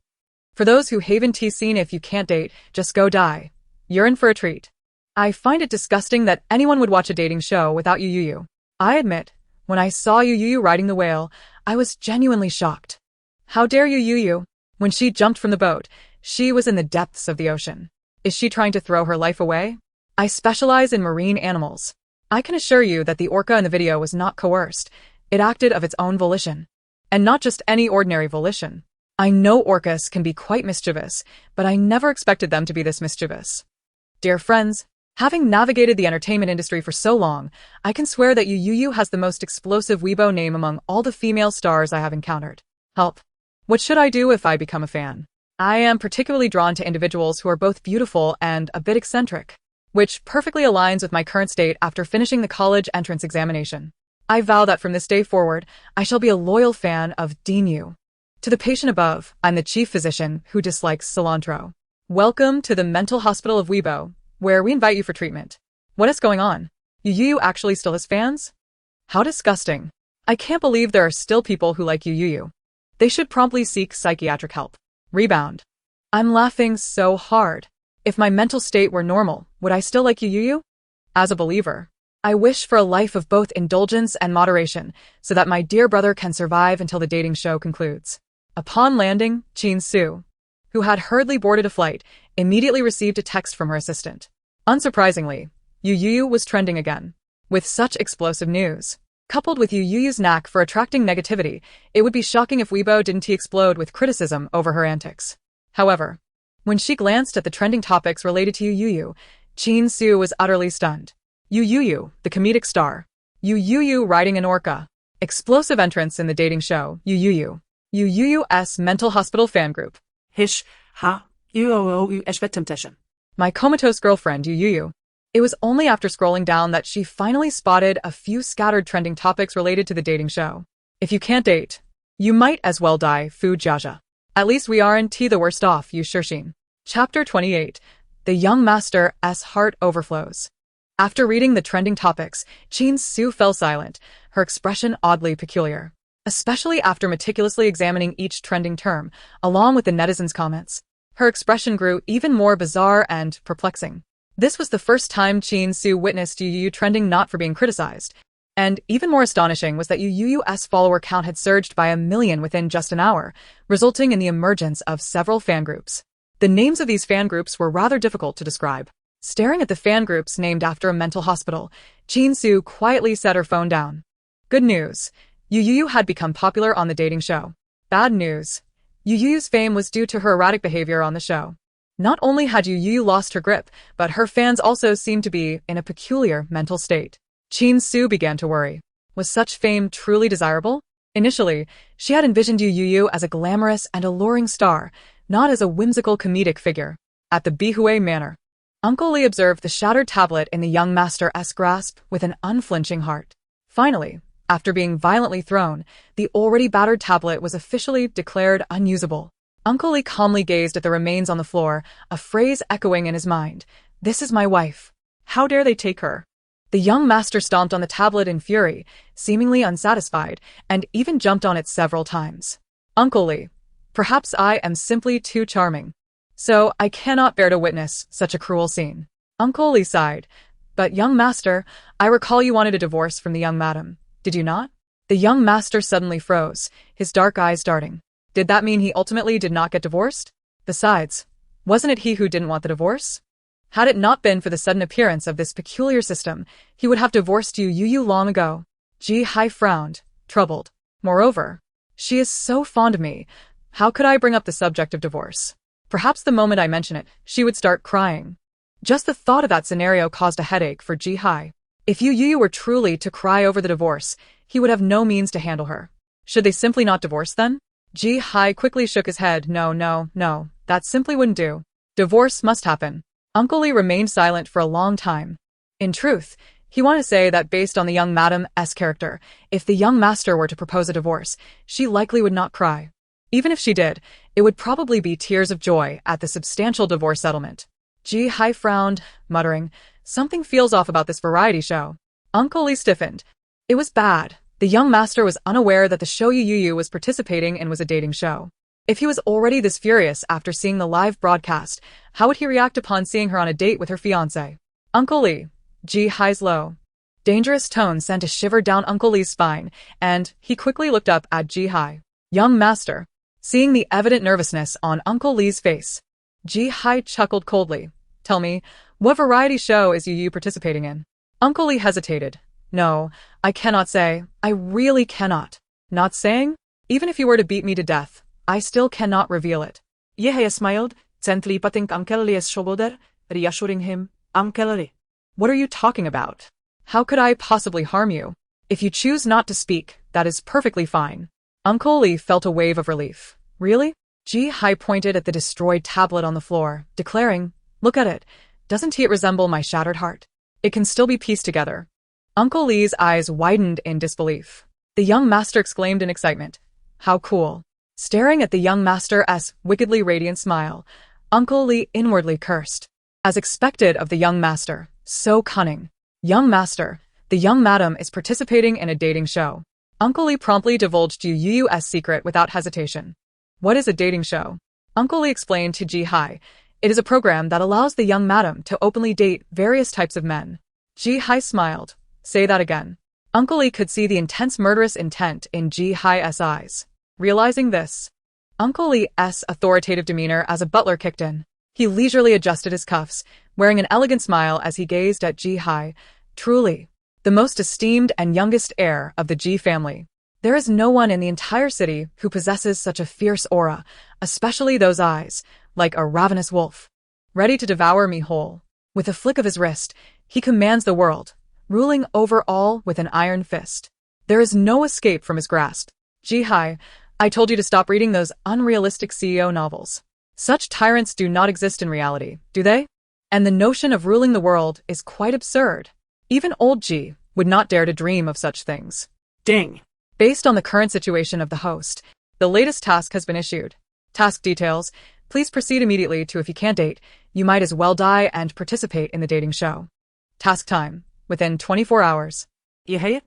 For those who haven't seen If You Can't Date, Just Go Die, you're in for a treat. I find it disgusting that anyone would watch a dating show without Youyou. I admit, when I saw Youyou riding the whale, I was genuinely shocked. How dare you, Youyou? When she jumped from the boat, she was in the depths of the ocean. Is she trying to throw her life away? I specialize in marine animals. I can assure you that the orca in the video was not coerced. It acted of its own volition. And not just any ordinary volition. I know orcas can be quite mischievous, but I never expected them to be this mischievous. Dear friends, having navigated the entertainment industry for so long, I can swear that Youyou has the most explosive Weibo name among all the female stars I have encountered. Help. What should I do if I become a fan? I am particularly drawn to individuals who are both beautiful and a bit eccentric, which perfectly aligns with my current state after finishing the college entrance examination. I vow that from this day forward, I shall be a loyal fan of Youyou. To the patient above, I'm the chief physician who dislikes cilantro. Welcome to the mental hospital of Weibo, where we invite you for treatment. What is going on? Youyou actually still has fans? How disgusting. I can't believe there are still people who like Youyou. They should promptly seek psychiatric help. Rebound. I'm laughing so hard. If my mental state were normal, would I still like Youyou? As a believer, I wish for a life of both indulgence and moderation so that my dear brother can survive until the dating show concludes. Upon landing, Su, who had hurriedly boarded a flight, immediately received a text from her assistant. Unsurprisingly, Youyou was trending again. With such explosive news, coupled with Youyou's knack for attracting negativity, it would be shocking if Weibo didn't explode with criticism over her antics. However, when she glanced at the trending topics related to Youyou, Su was utterly stunned. Youyou, the comedic star. Youyou riding an orca. Explosive entrance in the dating show, Youyou. Youyou's mental hospital fan group. My comatose girlfriend, Youyou. It was only after scrolling down that she finally spotted a few scattered trending topics related to the dating show. If you can't date, you might as well die, Fu Jiaja. At least we aren't the worst off, Yu Shixin. Chapter 28. The young master's heart overflows. After reading the trending topics, Su fell silent, her expression oddly peculiar. Especially after meticulously examining each trending term, along with the netizens' comments. Her expression grew even more bizarre and perplexing. This was the first time Su witnessed Youyou trending not for being criticized. And even more astonishing was that Youyou's follower count had surged by 1 million within just an hour, resulting in the emergence of several fan groups. The names of these fan groups were rather difficult to describe. Staring at the fan groups named after a mental hospital, Su quietly set her phone down. Good news. Youyou had become popular on the dating show. Bad news. Youyou's fame was due to her erratic behavior on the show. Not only had Youyou lost her grip, but her fans also seemed to be in a peculiar mental state. Su began to worry. Was such fame truly desirable? Initially, she had envisioned Youyou as a glamorous and alluring star, not as a whimsical comedic figure. At the Beihue Manor, Uncle Li observed the shattered tablet in the young master's grasp with an unflinching heart. Finally, after being violently thrown, the already battered tablet was officially declared unusable. Uncle Li calmly gazed at the remains on the floor, a phrase echoing in his mind. This is my wife. How dare they take her? The young master stomped on the tablet in fury, seemingly unsatisfied, and even jumped on it several times. Uncle Li, perhaps I am simply too charming. So I cannot bear to witness such a cruel scene. Uncle Li sighed. But young master, I recall you wanted a divorce from the young madam. Did you not? The young master suddenly froze, his dark eyes darting. Did that mean he ultimately did not get divorced? Besides, wasn't it he who didn't want the divorce? Had it not been for the sudden appearance of this peculiar system, he would have divorced Youyou long ago. Ji Hai frowned, troubled. Moreover, she is so fond of me. How could I bring up the subject of divorce? Perhaps the moment I mention it, she would start crying. Just the thought of that scenario caused a headache for Ji Hai. If Youyou were truly to cry over the divorce, he would have no means to handle her. Should they simply not divorce then? Ji Hai quickly shook his head. No, that simply wouldn't do. Divorce must happen. Uncle Li remained silent for a long time. In truth, he wanted to say that based on the young madam's character, if the young master were to propose a divorce, she likely would not cry. Even if she did, it would probably be tears of joy at the substantial divorce settlement. Ji-hai frowned, muttering, "Something feels off about this variety show." Uncle Lee stiffened. It was bad. The young master was unaware that the show Youyou was participating in was a dating show. If he was already this furious after seeing the live broadcast, how would he react upon seeing her on a date with her fiancé? Uncle Lee. Ji-hai's low, dangerous tone sent a shiver down Uncle Lee's spine, and he quickly looked up at Ji-hai. Young master. Seeing the evident nervousness on Uncle Lee's face, Ji-hai chuckled coldly. Tell me, what variety show is Youyou participating in? Uncle Lee hesitated. No, I cannot say. I really cannot. Not saying? Even if you were to beat me to death, I still cannot reveal it. Yehaya smiled, gently patting Uncle Lee's shoulder, reassuring him. Uncle Lee. What are you talking about? How could I possibly harm you? If you choose not to speak, that is perfectly fine. Uncle Lee felt a wave of relief. Really? Ji-hai pointed at the destroyed tablet on the floor, declaring, Look at it. Doesn't it resemble my shattered heart? It can still be pieced together. Uncle Lee's eyes widened in disbelief. The young master exclaimed in excitement. How cool. Staring at the young master's wickedly radiant smile, Uncle Lee inwardly cursed. As expected of the young master, so cunning. Young master, the young madam is participating in a dating show. Uncle Lee promptly divulged Youyou's secret without hesitation. What is a dating show? Uncle Lee explained to Ji-hai. It is a program that allows the young madam to openly date various types of men. Ji-hai smiled. Say that again. Uncle Lee could see the intense murderous intent in Ji-hai's eyes. Realizing this, Uncle Lee's authoritative demeanor as a butler kicked in. He leisurely adjusted his cuffs, wearing an elegant smile as he gazed at Ji-hai. Truly, the most esteemed and youngest heir of the Ji family. There is no one in the entire city who possesses such a fierce aura, especially those eyes, like a ravenous wolf, ready to devour me whole. With a flick of his wrist, he commands the world, ruling over all with an iron fist. There is no escape from his grasp. Ji-hai, I told you to stop reading those unrealistic CEO novels. Such tyrants do not exist in reality, do they? And the notion of ruling the world is quite absurd. Even old Ji would not dare to dream of such things. Ding. Based on the current situation of the host, the latest task has been issued. Task details. Please proceed immediately to if you can't date, you might as well die and participate in the dating show. Task time. Within 24 hours. Yehaya?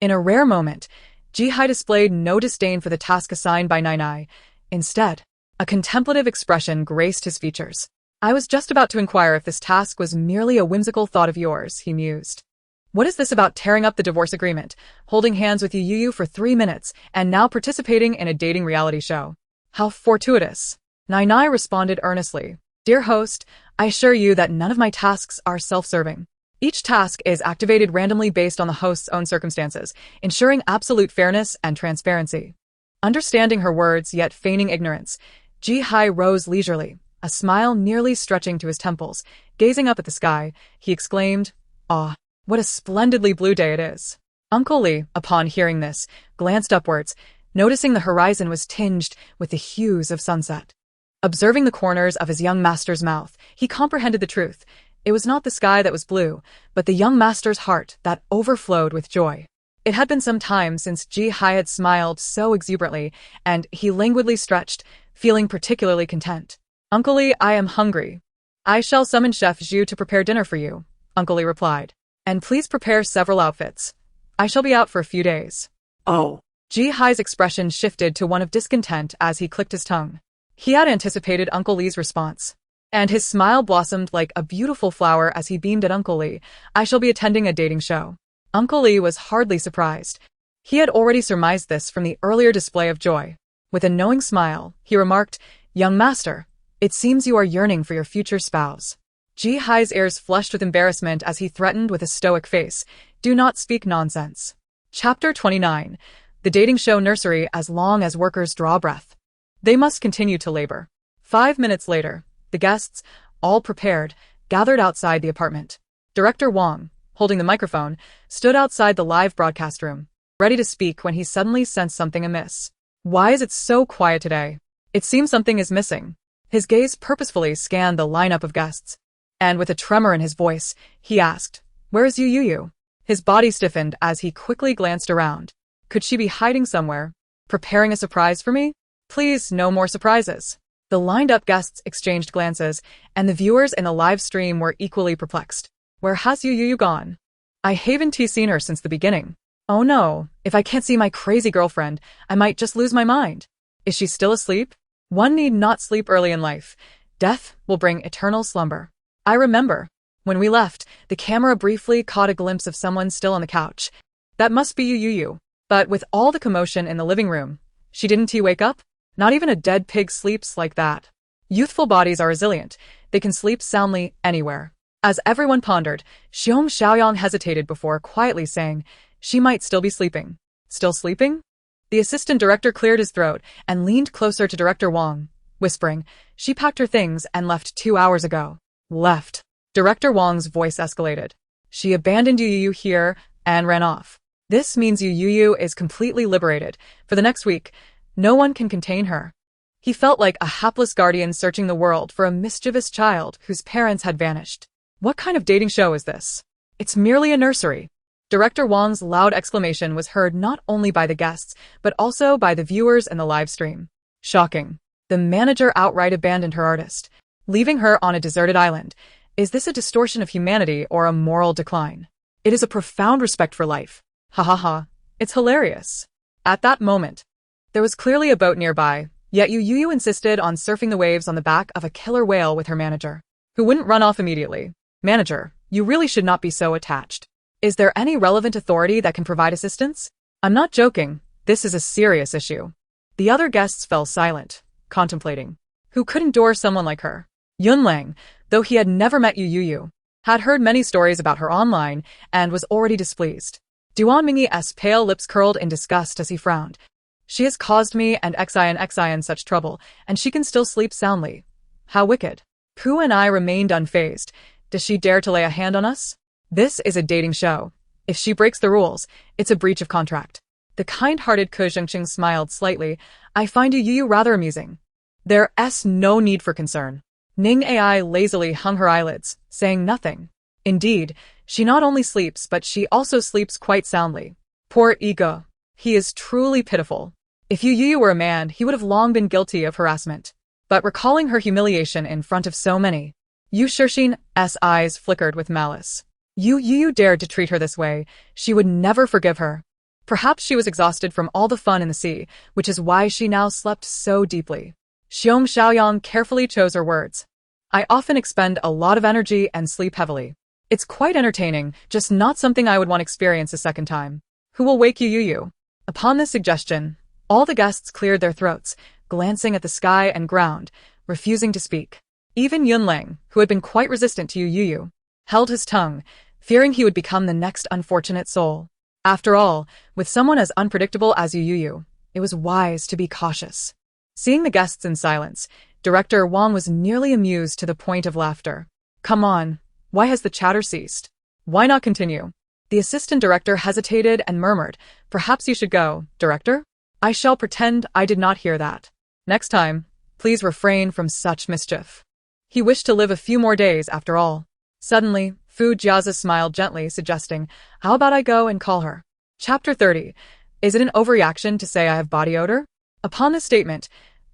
In a rare moment, Ji-hai displayed no disdain for the task assigned by Nai. Instead, a contemplative expression graced his features. I was just about to inquire if this task was merely a whimsical thought of yours, he mused. What is this about tearing up the divorce agreement, holding hands with Youyou for 3 minutes, and now participating in a dating reality show? How fortuitous. Nai responded earnestly. Dear host, I assure you that none of my tasks are self-serving. Each task is activated randomly based on the host's own circumstances, ensuring absolute fairness and transparency. Understanding her words yet feigning ignorance, Ji-hai rose leisurely, a smile nearly stretching to his temples. Gazing up at the sky, he exclaimed, Ah, what a splendidly blue day it is. Uncle Lee, upon hearing this, glanced upwards, noticing the horizon was tinged with the hues of sunset. Observing the corners of his young master's mouth, he comprehended the truth. It was not the sky that was blue, but the young master's heart that overflowed with joy. It had been some time since Ji-hai had smiled so exuberantly, and he languidly stretched, feeling particularly content. Uncle Lee, I am hungry. I shall summon Chef Zhu to prepare dinner for you, Uncle Lee replied. And please prepare several outfits. I shall be out for a few days. Oh. Ji-hai's expression shifted to one of discontent as he clicked his tongue. He had anticipated Uncle Lee's response, and his smile blossomed like a beautiful flower as he beamed at Uncle Lee. I shall be attending a dating show. Uncle Lee was hardly surprised. He had already surmised this from the earlier display of joy. With a knowing smile, he remarked, Young master, it seems you are yearning for your future spouse. Ji-hai's ears flushed with embarrassment as he threatened with a stoic face, Do not speak nonsense. Chapter 29. The dating show nursery as long as workers draw breath. They must continue to labor. 5 minutes later, the guests, all prepared, gathered outside the apartment. Director Wong, holding the microphone, stood outside the live broadcast room, ready to speak when he suddenly sensed something amiss. Why is it so quiet today? It seems something is missing. His gaze purposefully scanned the lineup of guests, and with a tremor in his voice, he asked, Where is Youyou? His body stiffened as he quickly glanced around. Could she be hiding somewhere, preparing a surprise for me? Please, no more surprises. The lined-up guests exchanged glances, and the viewers in the live stream were equally perplexed. Where has Youyou gone? I haven't seen her since the beginning. Oh no, if I can't see my crazy girlfriend, I might just lose my mind. Is she still asleep? One need not sleep early in life. Death will bring eternal slumber. I remember. When we left, the camera briefly caught a glimpse of someone still on the couch. That must be Youyou. But with all the commotion in the living room, she didn't wake up? Not even a dead pig sleeps like that. Youthful bodies are resilient. They can sleep soundly anywhere. As everyone pondered, Xiong Xiaoyang hesitated before quietly saying, she might still be sleeping. Still sleeping? The assistant director cleared his throat and leaned closer to Director Wong, whispering, she packed her things and left 2 hours ago. Left. Director Wong's voice escalated. She abandoned Youyou here and ran off. This means Youyou is completely liberated. For the next week, no one can contain her. He felt like a hapless guardian searching the world for a mischievous child whose parents had vanished. What kind of dating show is this? It's merely a nursery. Director Wong's loud exclamation was heard not only by the guests, but also by the viewers in the live stream. Shocking. The manager outright abandoned her artist, leaving her on a deserted island. Is this a distortion of humanity or a moral decline? It is a profound respect for life. Ha ha ha. It's hilarious. At that moment, there was clearly a boat nearby, yet Youyou insisted on surfing the waves on the back of a killer whale with her manager, who wouldn't run off immediately. Manager, you really should not be so attached. Is there any relevant authority that can provide assistance? I'm not joking. This is a serious issue. The other guests fell silent, contemplating. Who could endure someone like her? Yunlang, though he had never met Youyou, had heard many stories about her online and was already displeased. Duan Mingyi's pale lips curled in disgust as he frowned. She has caused me and Xian such trouble, and she can still sleep soundly. How wicked. Pu and I remained unfazed. Does she dare to lay a hand on us? This is a dating show. If she breaks the rules, it's a breach of contract. The kind-hearted Ke Zhengqing smiled slightly. I find Youyou rather amusing. There's no need for concern. Ning Ai lazily hung her eyelids, saying nothing. Indeed, she not only sleeps but she also sleeps quite soundly. Poor ego. He is truly pitiful. If Youyou were a man, he would have long been guilty of harassment. But recalling her humiliation in front of so many, Yu Shixin's eyes flickered with malice. Youyou dared to treat her this way. She would never forgive her. Perhaps she was exhausted from all the fun in the sea, which is why she now slept so deeply. Xiong Xiaoyang carefully chose her words. I often expend a lot of energy and sleep heavily. It's quite entertaining, just not something I would want to experience a second time. Who will wake Youyou? Upon this suggestion, all the guests cleared their throats, glancing at the sky and ground, refusing to speak. Even Yunlang, who had been quite resistant to Youyou, held his tongue, fearing he would become the next unfortunate soul. After all, with someone as unpredictable as Youyou, it was wise to be cautious. Seeing the guests in silence, Director Wong was nearly amused to the point of laughter. Come on, why has the chatter ceased? Why not continue? The assistant director hesitated and murmured, perhaps you should go, Director? I shall pretend I did not hear that. Next time, please refrain from such mischief. He wished to live a few more days after all. Suddenly, Fu Jiazi smiled gently, suggesting, how about I go and call her? Chapter 30. Is it an overreaction to say I have body odor? Upon this statement,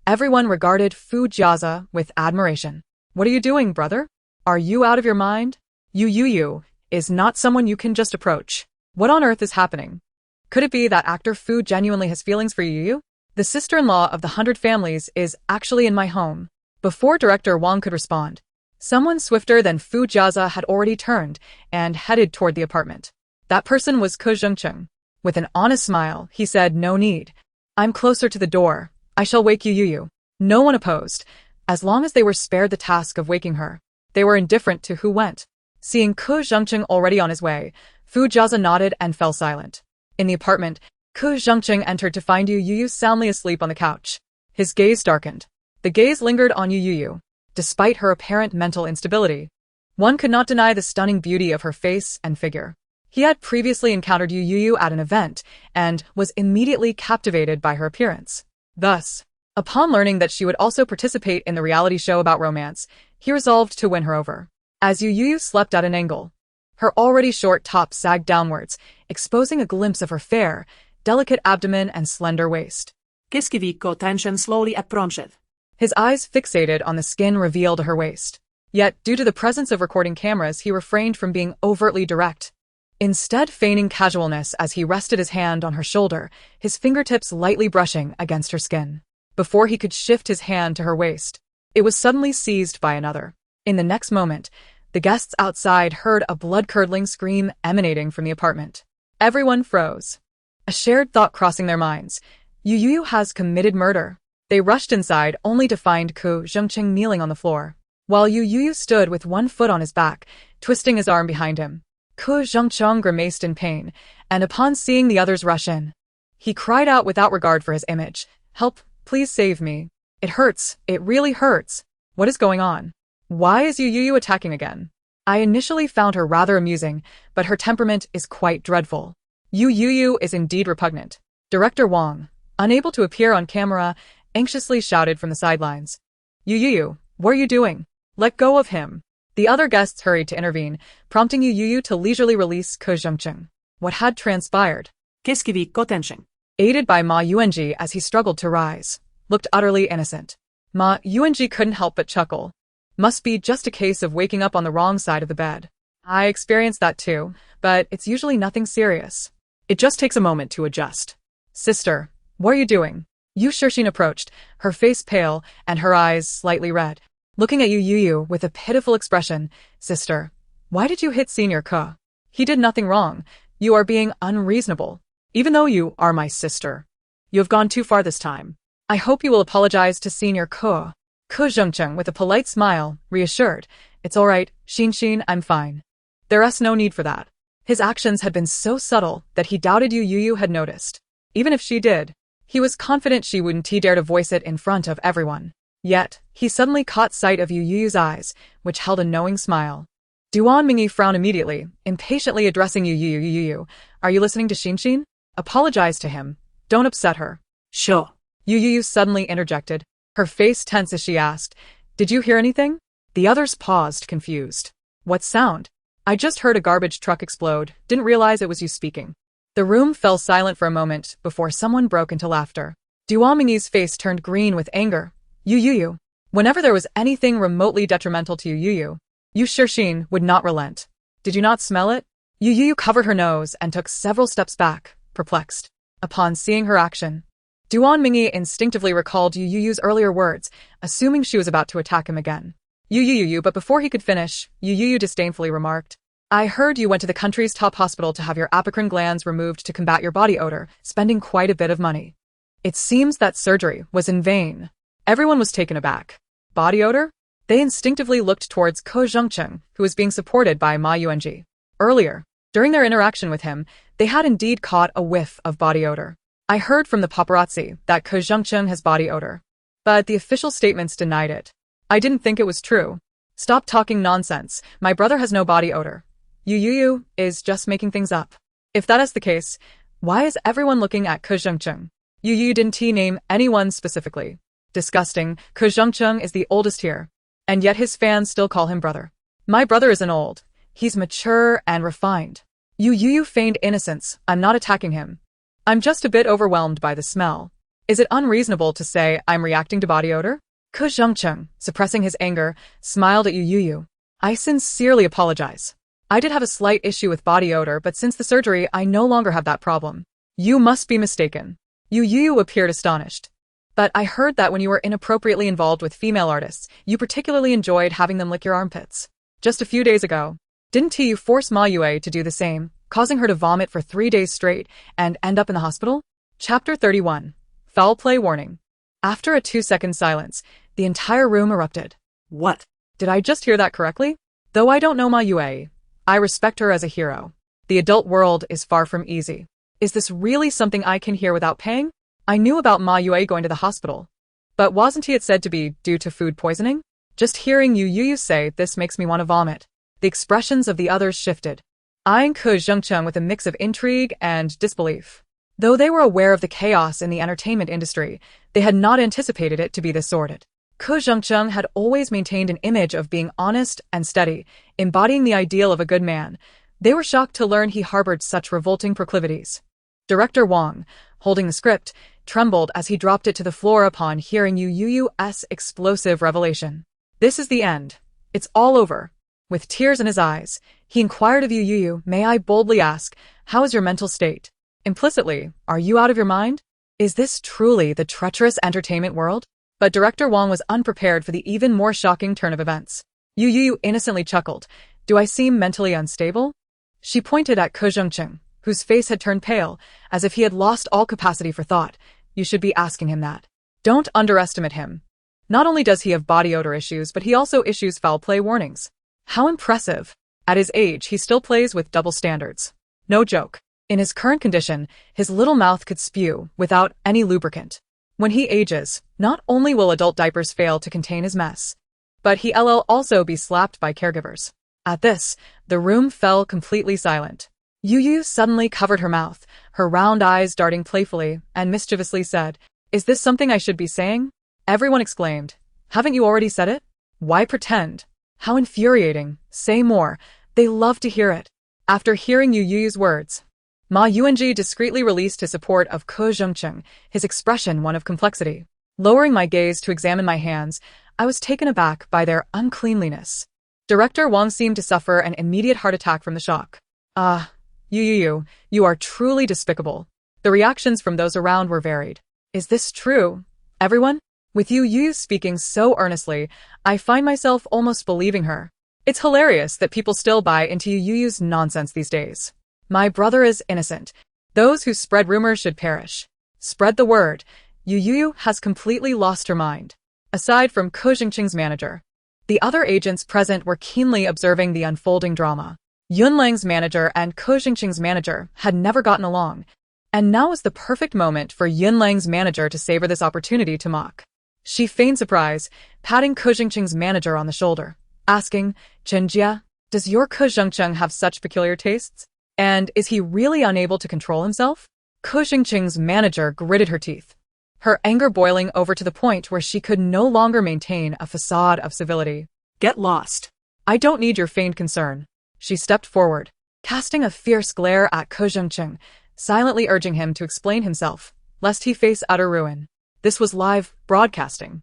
everyone regarded Fu Jiazi with admiration. What are you doing, brother? Are you out of your mind? Youyou is not someone you can just approach. What on earth is happening? Could it be that actor Fu genuinely has feelings for Youyou? The sister-in-law of the 100 families is actually in my home. Before Director Wong could respond, someone swifter than Fu Jiazi had already turned and headed toward the apartment. That person was Ke Zhengqing. With an honest smile, he said, no need. I'm closer to the door. I shall wake Youyou. No one opposed. As long as they were spared the task of waking her, they were indifferent to who went. Seeing Ke Zhengqing already on his way, Fu Jiazi nodded and fell silent. In the apartment, Ke Zhengqing entered to find Youyou soundly asleep on the couch. His gaze darkened. The gaze lingered on Youyou, despite her apparent mental instability. One could not deny the stunning beauty of her face and figure. He had previously encountered Youyou at an event and was immediately captivated by her appearance. Thus, upon learning that she would also participate in the reality show about romance, he resolved to win her over. As Youyou slept at an angle, her already short top sagged downwards, exposing a glimpse of her fair, delicate abdomen and slender waist. Keskiviikko tension slowly approached. his eyes fixated on the skin revealed to her waist. Yet, due to the presence of recording cameras, he refrained from being overtly direct, instead feigning casualness as he rested his hand on her shoulder, his fingertips lightly brushing against her skin. Before he could shift his hand to her waist, it was suddenly seized by another. In the next moment, the guests outside heard a blood-curdling scream emanating from the apartment. Everyone froze, a shared thought crossing their minds. Youyou has committed murder. They rushed inside only to find Ko Zhengqing kneeling on the floor, while Youyou stood with one foot on his back, twisting his arm behind him. Ko Zhengqing grimaced in pain, and upon seeing the others rush in, he cried out without regard for his image, "Help, please save me. It hurts, it really hurts. What is going on? Why is Youyou attacking again?" I initially found her rather amusing, but her temperament is quite dreadful. Youyou is indeed repugnant. Director Wong, unable to appear on camera, anxiously shouted from the sidelines. "Youyou, what are you doing? Let go of him." The other guests hurried to intervene, prompting Youyou to leisurely release Ko Zhengqing. What had transpired? Qu'est-ce qui vous contente? Aided by Ma Yuanji as he struggled to rise, looked utterly innocent. Ma Yuanji couldn't help but chuckle. Must be just a case of waking up on the wrong side of the bed. I experienced that too, but it's usually nothing serious. It just takes a moment to adjust. "Sister, what are you doing?" Yu Shirshin approached, her face pale and her eyes slightly red. Looking at Youyou with a pitiful expression, "Sister, why did you hit Senior Ke? He did nothing wrong. You are being unreasonable. Even though you are my sister, you have gone too far this time. I hope you will apologize to Senior Ke." Ko Zhengqing, with a polite smile, reassured, "It's all right, Xin, I'm fine. There's no need for that." His actions had been so subtle that he doubted Youyou had noticed. Even if she did, he was confident she wouldn't dare to voice it in front of everyone. Yet, he suddenly caught sight of Youyou's eyes, which held a knowing smile. Duan Mingyi frowned immediately, impatiently addressing Youyou. "Youyou, are you listening to Xin? Apologize to him. Don't upset her." Sure. Youyou suddenly interjected, her face tense as she asked, "Did you hear anything?" The others paused, confused. "What sound?" "I just heard a garbage truck explode. Didn't realize it was you speaking." The room fell silent for a moment before someone broke into laughter. Duan Mingyi's face turned green with anger. Youyou. Whenever there was anything remotely detrimental to Youyou, Yu Shirshin would not relent. "Did you not smell it?" Youyou covered her nose and took several steps back, perplexed. Upon seeing her action, Duan Mingyi instinctively recalled Youyou's earlier words, assuming she was about to attack him again. Youyou, but before he could finish, Youyou disdainfully remarked, "I heard you went to the country's top hospital to have your apocrine glands removed to combat your body odor, spending quite a bit of money. It seems that surgery was in vain." Everyone was taken aback. Body odor? They instinctively looked towards Ko Zhengqing, who was being supported by Ma Yuanji. Earlier, during their interaction with him, they had indeed caught a whiff of body odor. "I heard from the paparazzi that Ko Zhengqing has body odor, but the official statements denied it. I didn't think it was true." "Stop talking nonsense. My brother has no body odor. Youyou is just making things up." "If that is the case, why is everyone looking at Ko Zhengqing?" Youyou didn't name anyone specifically. "Disgusting. Ko Zhengqing is the oldest here, and yet his fans still call him brother." "My brother isn't old. He's mature and refined." Youyou feigned innocence. "I'm not attacking him. I'm just a bit overwhelmed by the smell. Is it unreasonable to say I'm reacting to body odor?" Ko Zhengqing, suppressing his anger, smiled at Youyou. "I sincerely apologize. I did have a slight issue with body odor, but since the surgery, I no longer have that problem." "You must be mistaken." Youyou appeared astonished. "But I heard that when you were inappropriately involved with female artists, you particularly enjoyed having them lick your armpits. Just a few days ago, didn't you force Ma Yue to do the same, causing her to vomit for 3 days straight and end up in the hospital?" Chapter 31. Foul Play Warning. After a 2-second silence, the entire room erupted. "What? Did I just hear that correctly? Though I don't know Ma Yue, I respect her as a hero. The adult world is far from easy. Is this really something I can hear without paying? I knew about Ma Yue going to the hospital, but wasn't it said to be due to food poisoning? Just hearing Youyou say this makes me want to vomit." The expressions of the others shifted, eyeing Ko Zhengqing with a mix of intrigue and disbelief. Though they were aware of the chaos in the entertainment industry, they had not anticipated it to be this sordid. Ko Zhengqing had always maintained an image of being honest and steady, embodying the ideal of a good man. They were shocked to learn he harbored such revolting proclivities. Director Wong, holding the script, trembled as he dropped it to the floor upon hearing Youyou's explosive revelation. This is the end. It's all over. With tears in his eyes, he inquired of Youyou, may I boldly ask, how is your mental state? Implicitly, are you out of your mind? Is this truly the treacherous entertainment world? But Director Wong was unprepared for the even more shocking turn of events. Youyou innocently chuckled. Do I seem mentally unstable? She pointed at Ko Zhengcheng, whose face had turned pale, as if he had lost all capacity for thought. You should be asking him that. Don't underestimate him. Not only does he have body odor issues, but he also issues foul play warnings. How impressive. At his age, he still plays with double standards. No joke. In his current condition, his little mouth could spew without any lubricant. When he ages, not only will adult diapers fail to contain his mess, but he'll also be slapped by caregivers. At this, the room fell completely silent. Youyou suddenly covered her mouth, her round eyes darting playfully, and mischievously said, Is this something I should be saying? Everyone exclaimed. Haven't you already said it? Why pretend? How infuriating. Say more. They love to hear it. After hearing Youyou's words, Ma Yuanji discreetly released his support of Ko Zhengcheng, his expression one of complexity. Lowering my gaze to examine my hands, I was taken aback by their uncleanliness. Director Wong seemed to suffer an immediate heart attack from the shock. Youyou, you are truly despicable. The reactions from those around were varied. Is this true? Everyone? With Youyou speaking so earnestly, I find myself almost believing her. It's hilarious that people still buy into Youyou's nonsense these days. My brother is innocent. Those who spread rumors should perish. Spread the word. Youyou has completely lost her mind. Aside from Ko Zhengcheng's manager, the other agents present were keenly observing the unfolding drama. Yunlang's manager and Ko Zhengcheng's manager had never gotten along, and now was the perfect moment for Yunlang's manager to savor this opportunity to mock. She feigned surprise, patting Ko Zhengcheng's manager on the shoulder, asking, Chenjia, does your Ko Zhengcheng have such peculiar tastes? And is he really unable to control himself? Ko Zhengcheng's manager gritted her teeth, her anger boiling over to the point where she could no longer maintain a facade of civility. Get lost. I don't need your feigned concern. She stepped forward, casting a fierce glare at Ko Zhengcheng, silently urging him to explain himself, lest he face utter ruin. This was live broadcasting,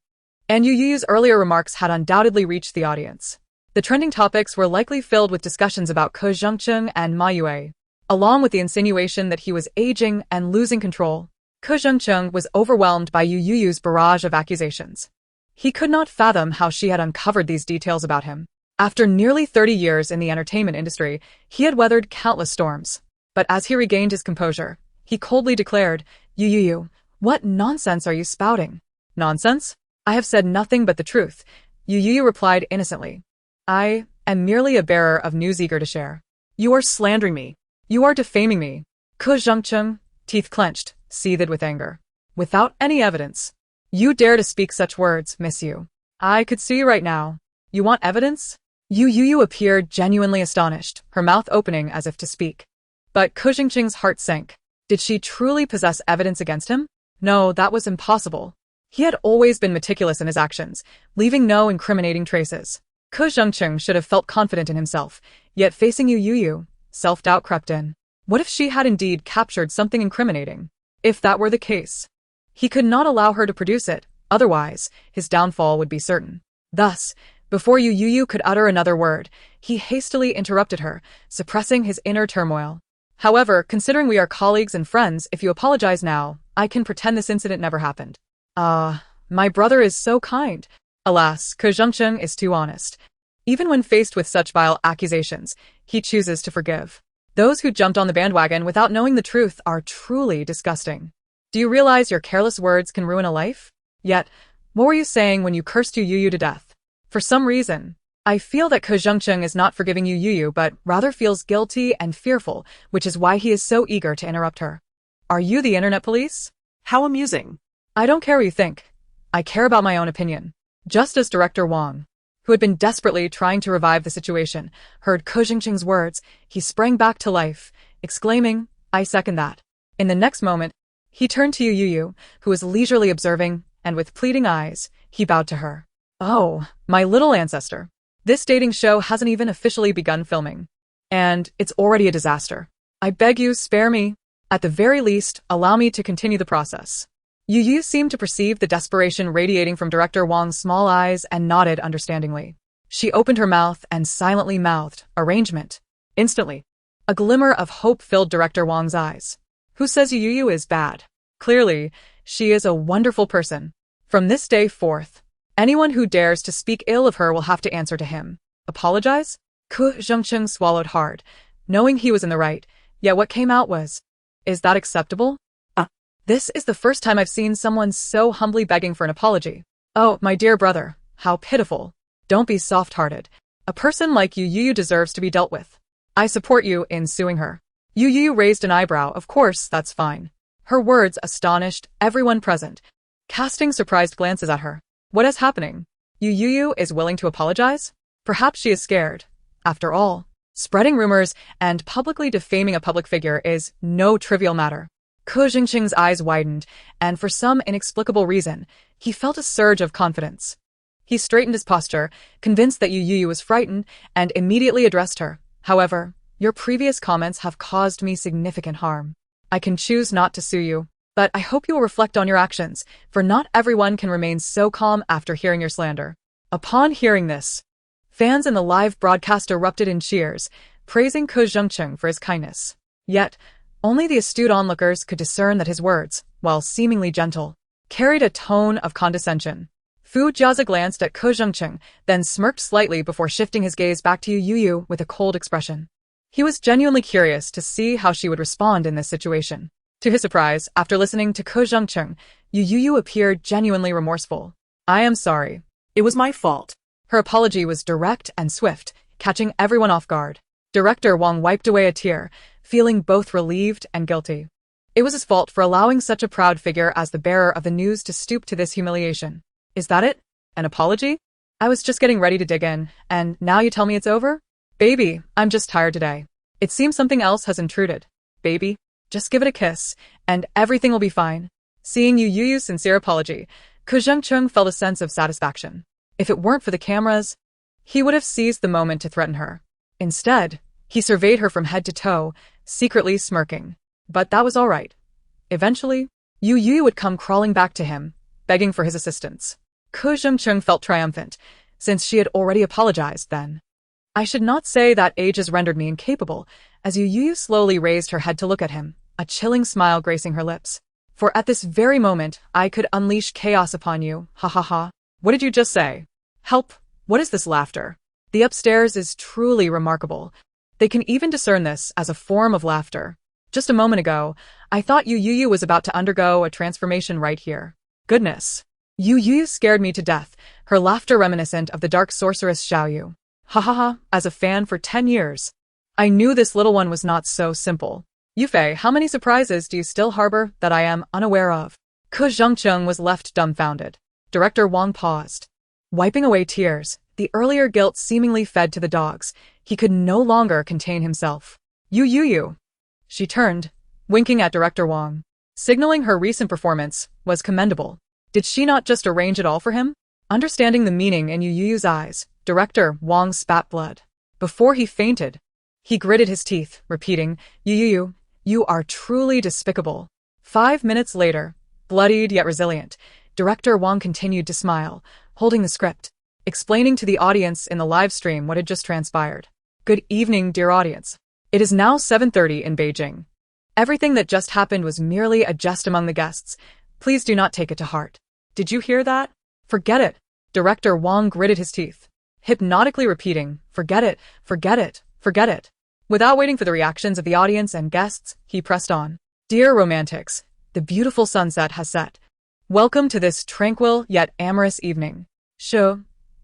and Youyou's earlier remarks had undoubtedly reached the audience. The trending topics were likely filled with discussions about Ko Zhengcheng and Mixue, along with the insinuation that he was aging and losing control. Ko Zhengcheng was overwhelmed by Youyou's barrage of accusations. He could not fathom how she had uncovered these details about him. After nearly 30 years in the entertainment industry, he had weathered countless storms. But as he regained his composure, he coldly declared, Youyou, what nonsense are you spouting? Nonsense? I have said nothing but the truth, Youyou replied innocently. I am merely a bearer of news eager to share. You are slandering me. You are defaming me. Ko Zhengcheng, teeth clenched, seethed with anger. Without any evidence. You dare to speak such words, Mixue. I could see right now. You want evidence? Youyou appeared genuinely astonished, her mouth opening as if to speak. But Ko Zhengcheng's heart sank. Did she truly possess evidence against him? No, that was impossible. He had always been meticulous in his actions, leaving no incriminating traces. Ko Zhengcheng should have felt confident in himself, yet facing Youyou, self-doubt crept in. What if she had indeed captured something incriminating? If that were the case, he could not allow her to produce it, otherwise, his downfall would be certain. Thus, before Youyou could utter another word, he hastily interrupted her, suppressing his inner turmoil. However, considering we are colleagues and friends, if you apologize now, I can pretend this incident never happened. My brother is so kind. Alas, Ko Zhengcheng is too honest. Even when faced with such vile accusations, he chooses to forgive. Those who jumped on the bandwagon without knowing the truth are truly disgusting. Do you realize your careless words can ruin a life? Yet, what were you saying when you cursed Youyou to death? For some reason, I feel that Ko Zhengcheng is not forgiving Youyou but rather feels guilty and fearful, which is why he is so eager to interrupt her. Are you the internet police? How amusing. I don't care what you think. I care about my own opinion. Just as Director Wong, who had been desperately trying to revive the situation, heard Ko Zhengcheng's words, he sprang back to life, exclaiming, I second that. In the next moment, he turned to Youyou, who was leisurely observing, and with pleading eyes, he bowed to her. Oh, my little ancestor. This dating show hasn't even officially begun filming. And it's already a disaster. I beg you, spare me. At the very least, allow me to continue the process. Youyou seemed to perceive the desperation radiating from Director Wong's small eyes and nodded understandingly. She opened her mouth and silently mouthed, "Arrangement." Instantly, a glimmer of hope filled Director Wong's eyes. Who says Youyou is bad? Clearly, she is a wonderful person. From this day forth, anyone who dares to speak ill of her will have to answer to him. Apologize? Ku Zhengcheng swallowed hard, knowing he was in the right, yet what came out was, "Is that acceptable?" This is the first time I've seen someone so humbly begging for an apology. Oh, my dear brother, how pitiful. Don't be soft-hearted. A person like Youyou deserves to be dealt with. I support you in suing her. Youyou raised an eyebrow. Of course, that's fine. Her words astonished everyone present, casting surprised glances at her. What is happening? Youyou is willing to apologize? Perhaps she is scared. After all, spreading rumors and publicly defaming a public figure is no trivial matter. Ku Zhengqing's eyes widened, and for some inexplicable reason, he felt a surge of confidence. He straightened his posture, convinced that Youyou was frightened, and immediately addressed her. However, your previous comments have caused me significant harm. I can choose not to sue you, but I hope you will reflect on your actions, for not everyone can remain so calm after hearing your slander. Upon hearing this, fans in the live broadcast erupted in cheers, praising Ku Zhengqing for his kindness. Yet, only the astute onlookers could discern that his words, while seemingly gentle, carried a tone of condescension. Fu Jiazi glanced at Ku Zhengqing, then smirked slightly before shifting his gaze back to Youyou with a cold expression. He was genuinely curious to see how she would respond in this situation. To his surprise, after listening to Ku Zhengqing, Youyou appeared genuinely remorseful. "I am sorry. It was my fault." Her apology was direct and swift, catching everyone off guard. Director Wong wiped away a tear, feeling both relieved and guilty. It was his fault for allowing such a proud figure as the bearer of the news to stoop to this humiliation. Is that it? An apology? I was just getting ready to dig in, and now you tell me it's over? Baby, I'm just tired today. It seems something else has intruded. Baby, just give it a kiss, and everything will be fine. Seeing Youyou's sincere apology, Ku Zhengqing felt a sense of satisfaction. If it weren't for the cameras, he would have seized the moment to threaten her. Instead, he surveyed her from head to toe, secretly smirking. But that was all right. Eventually, Youyou would come crawling back to him, begging for his assistance. Ku Zhengqing felt triumphant, since she had already apologized then. I should not say that age has rendered me incapable, as Youyou slowly raised her head to look at him, a chilling smile gracing her lips. For at this very moment, I could unleash chaos upon you, ha ha ha. What did you just say? Help, what is this laughter? The upstairs is truly remarkable. They can even discern this as a form of laughter. Just a moment ago, I thought Youyou was about to undergo a transformation right here. Goodness. Youyou scared me to death, her laughter reminiscent of the dark sorceress Xiaoyu. Ha ha ha, as a fan for 10 years. I knew this little one was not so simple. Yufei, how many surprises do you still harbor that I am unaware of? Ku Zhengqing was left dumbfounded. Director Wong paused. Wiping away tears, the earlier guilt seemingly fed to the dogs. He could no longer contain himself. Youyou. She turned, winking at Director Wong. Signaling her recent performance was commendable. Did she not just arrange it all for him? Understanding the meaning in Youyou's eyes, Director Wong spat blood. Before he fainted, he gritted his teeth, repeating, Youyou, you are truly despicable. 5 minutes later, bloodied yet resilient, Director Wong continued to smile, holding the script, explaining to the audience in the live stream what had just transpired. Good evening, dear audience. It is now 7:30 in Beijing. Everything that just happened was merely a jest among the guests. Please do not take it to heart. Did you hear that? Forget it. Director Wong gritted his teeth, hypnotically repeating, forget it, forget it, forget it. Without waiting for the reactions of the audience and guests, he pressed on. Dear romantics, the beautiful sunset has set. Welcome to this tranquil yet amorous evening.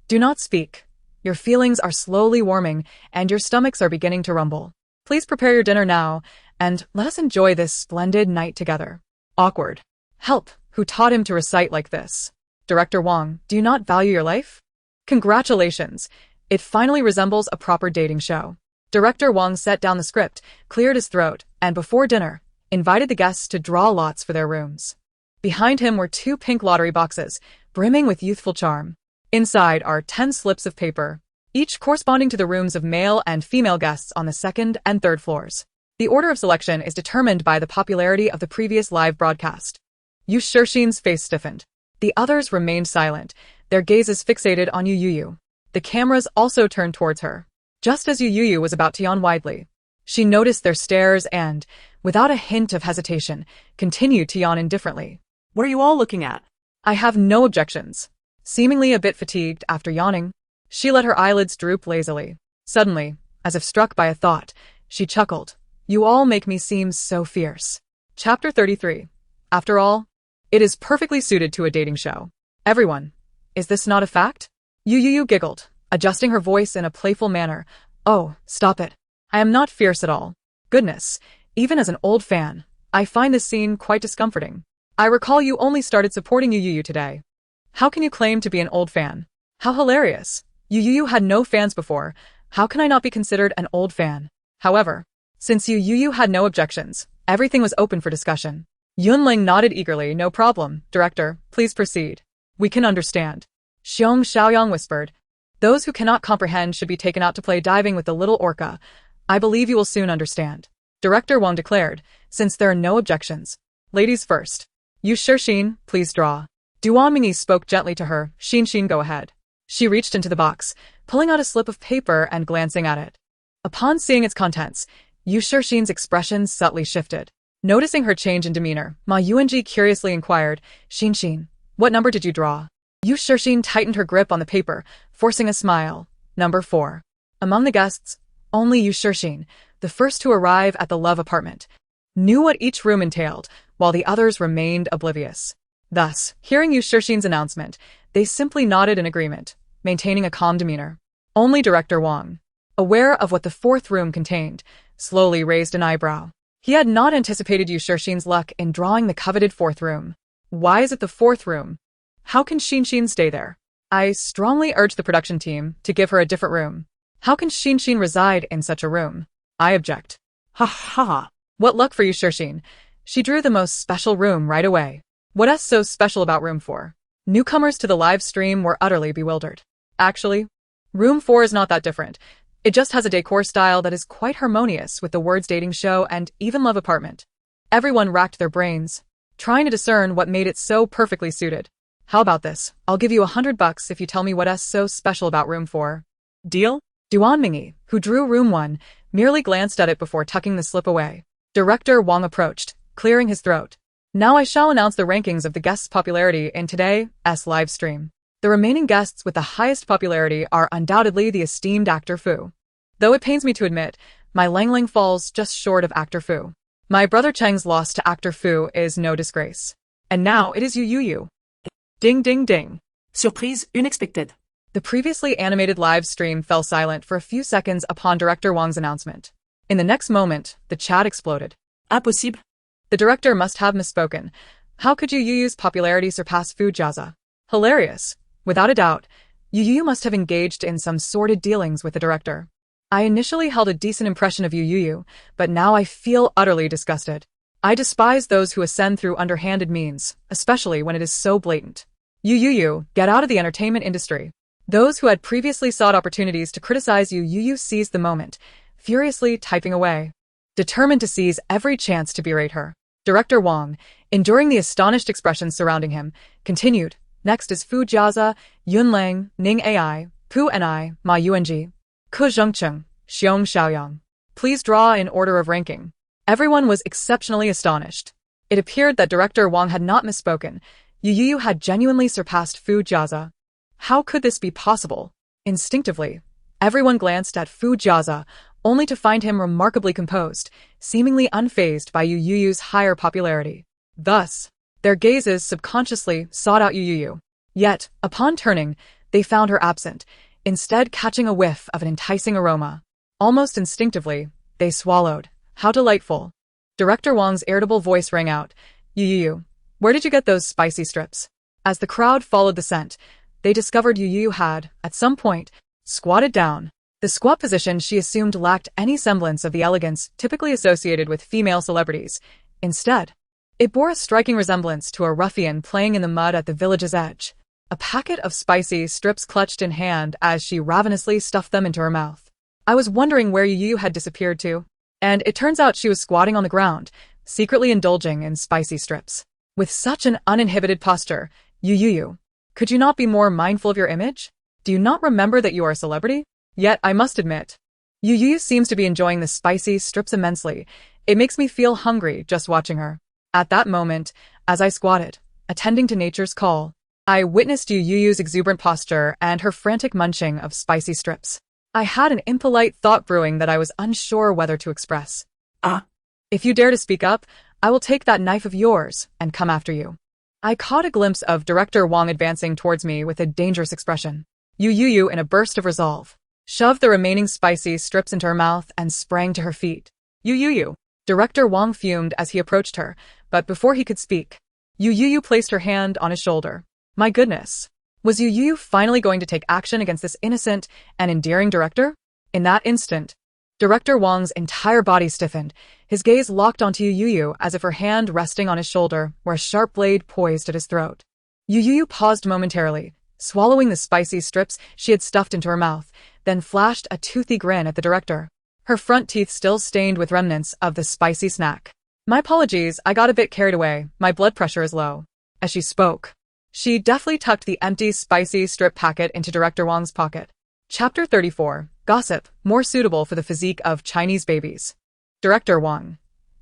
Do not speak. Your feelings are slowly warming and your stomachs are beginning to rumble. Please prepare your dinner now and let us enjoy this splendid night together. Awkward. Help, who taught him to recite like this? Director Wong, do you not value your life? Congratulations. It finally resembles a proper dating show. Director Wong set down the script, cleared his throat, and before dinner, invited the guests to draw lots for their rooms. Behind him were 2 pink lottery boxes, brimming with youthful charm. Inside are 10 slips of paper, each corresponding to the rooms of male and female guests on the 2nd and 3rd floors. The order of selection is determined by the popularity of the previous live broadcast. Yu Shixin's face stiffened. The others remained silent, their gazes fixated on Youyou. The cameras also turned towards her. Just as Youyou was about to yawn widely, she noticed their stares and, without a hint of hesitation, continued to yawn indifferently. What are you all looking at? I have no objections. Seemingly a bit fatigued after yawning, she let her eyelids droop lazily. Suddenly, as if struck by a thought, she chuckled. You all make me seem so fierce. Chapter 33. After all, it is perfectly suited to a dating show. Everyone, is this not a fact? Youyou giggled, adjusting her voice in a playful manner. Oh, stop it. I am not fierce at all. Goodness, even as an old fan, I find this scene quite discomforting. I recall you only started supporting Youyou today. How can you claim to be an old fan? How hilarious. Youyou had no fans before. How can I not be considered an old fan? However, since Youyou had no objections, everything was open for discussion. Yunling nodded eagerly. No problem, director, please proceed. We can understand. Xiong Xiaoyang whispered. Those who cannot comprehend should be taken out to play diving with the little orca. I believe you will soon understand. Director Wong declared, since there are no objections. Ladies first. Yu Shixin, please draw. Duan Mingyi spoke gently to her. Xin, go ahead. She reached into the box, pulling out a slip of paper and glancing at it. Upon seeing its contents, Yu Shixin's expression subtly shifted. Noticing her change in demeanor, Ma Yuanji curiously inquired, Xin, what number did you draw? Yu Shixin tightened her grip on the paper, forcing a smile. Number 4. Among the guests, only Yu Shixin, the first to arrive at the love apartment, knew what each room entailed, while the others remained oblivious. Thus, hearing Yu Shixin's announcement, they simply nodded in agreement, maintaining a calm demeanor. Only Director Wong, aware of what the 4th room contained, slowly raised an eyebrow. He had not anticipated Yu Shixin's luck in drawing the coveted 4th room. Why is it the 4th room? How can Xin stay there? I strongly urge the production team to give her a different room. How can Xin reside in such a room? I object. Ha ha ha. What luck for Yu Shixin. She drew the most special room right away. What's so special about room 4? Newcomers to the live stream were utterly bewildered. Actually, room 4 is not that different. It just has a decor style that is quite harmonious with the words dating show and even love apartment. Everyone racked their brains, trying to discern what made it so perfectly suited. How about this? I'll give you $100 if you tell me what's so special about room 4. Deal? Duan Mingyi, who drew room 1, merely glanced at it before tucking the slip away. Director Wong approached, clearing his throat. Now I shall announce the rankings of the guests' popularity in today's live stream. The remaining guests with the highest popularity are undoubtedly the esteemed actor Fu. Though it pains me to admit, my Langling falls just short of actor Fu. My brother Cheng's loss to actor Fu is no disgrace. And now it is Youyou. Ding ding ding. Surprise unexpected. The previously animated live stream fell silent for a few seconds upon Director Wong's announcement. In the next moment, the chat exploded. Impossible. The director must have misspoken. How could Youyou's popularity surpass Fu Jiaza? Hilarious. Without a doubt, Youyou must have engaged in some sordid dealings with the director. I initially held a decent impression of Youyou, but now I feel utterly disgusted. I despise those who ascend through underhanded means, especially when it is so blatant. Youyou, get out of the entertainment industry. Those who had previously sought opportunities to criticize Youyou seized the moment, furiously typing away, determined to seize every chance to berate her. Director Wong, enduring the astonished expressions surrounding him, continued. Next is Fu Jiaza, Yunlang, Ning Ai, Pu Ni, Ma Yuanji, Ke Zhengcheng, Xiong Xiaoyang. Please draw in order of ranking. Everyone was exceptionally astonished. It appeared that Director Wong had not misspoken. Youyou had genuinely surpassed Fu Jiaza. How could this be possible? Instinctively, everyone glanced at Fu Jiaza, only to find him remarkably composed, seemingly unfazed by Youyou's higher popularity. Thus, their gazes subconsciously sought out Youyou. Yet, upon turning, they found her absent, instead catching a whiff of an enticing aroma. Almost instinctively, they swallowed. How delightful. Director Wong's irritable voice rang out. Youyou, where did you get those spicy strips? As the crowd followed the scent, they discovered Youyou had, at some point, squatted down. The squat position she assumed lacked any semblance of the elegance typically associated with female celebrities. Instead, it bore a striking resemblance to a ruffian playing in the mud at the village's edge. A packet of spicy strips clutched in hand as she ravenously stuffed them into her mouth. I was wondering where Youyou had disappeared to, and it turns out she was squatting on the ground, secretly indulging in spicy strips. With such an uninhibited posture, Youyou, could you not be more mindful of your image? Do you not remember that you are a celebrity? Yet, I must admit, Youyou seems to be enjoying the spicy strips immensely. It makes me feel hungry just watching her. At that moment, as I squatted, attending to nature's call, I witnessed Youyou's exuberant posture and her frantic munching of spicy strips. I had an impolite thought brewing that I was unsure whether to express. If you dare to speak up, I will take that knife of yours and come after you. I caught a glimpse of Director Wong advancing towards me with a dangerous expression. Youyou, in a burst of resolve, shoved the remaining spicy strips into her mouth and sprang to her feet. Youyou. Director Wong fumed as he approached her, but before he could speak, Youyou placed her hand on his shoulder. My goodness. Was Youyou finally going to take action against this innocent and endearing director? In that instant, Director Wong's entire body stiffened. His gaze locked onto Youyou as if her hand resting on his shoulder were a sharp blade poised at his throat. Youyou paused momentarily, swallowing the spicy strips she had stuffed into her mouth, then flashed a toothy grin at the director, her front teeth still stained with remnants of the spicy snack. My apologies, I got a bit carried away. My blood pressure is low. As she spoke, she deftly tucked the empty spicy strip packet into Director Wong's pocket. Chapter 34. Gossip, more suitable for the physique of Chinese babies. Director Wong.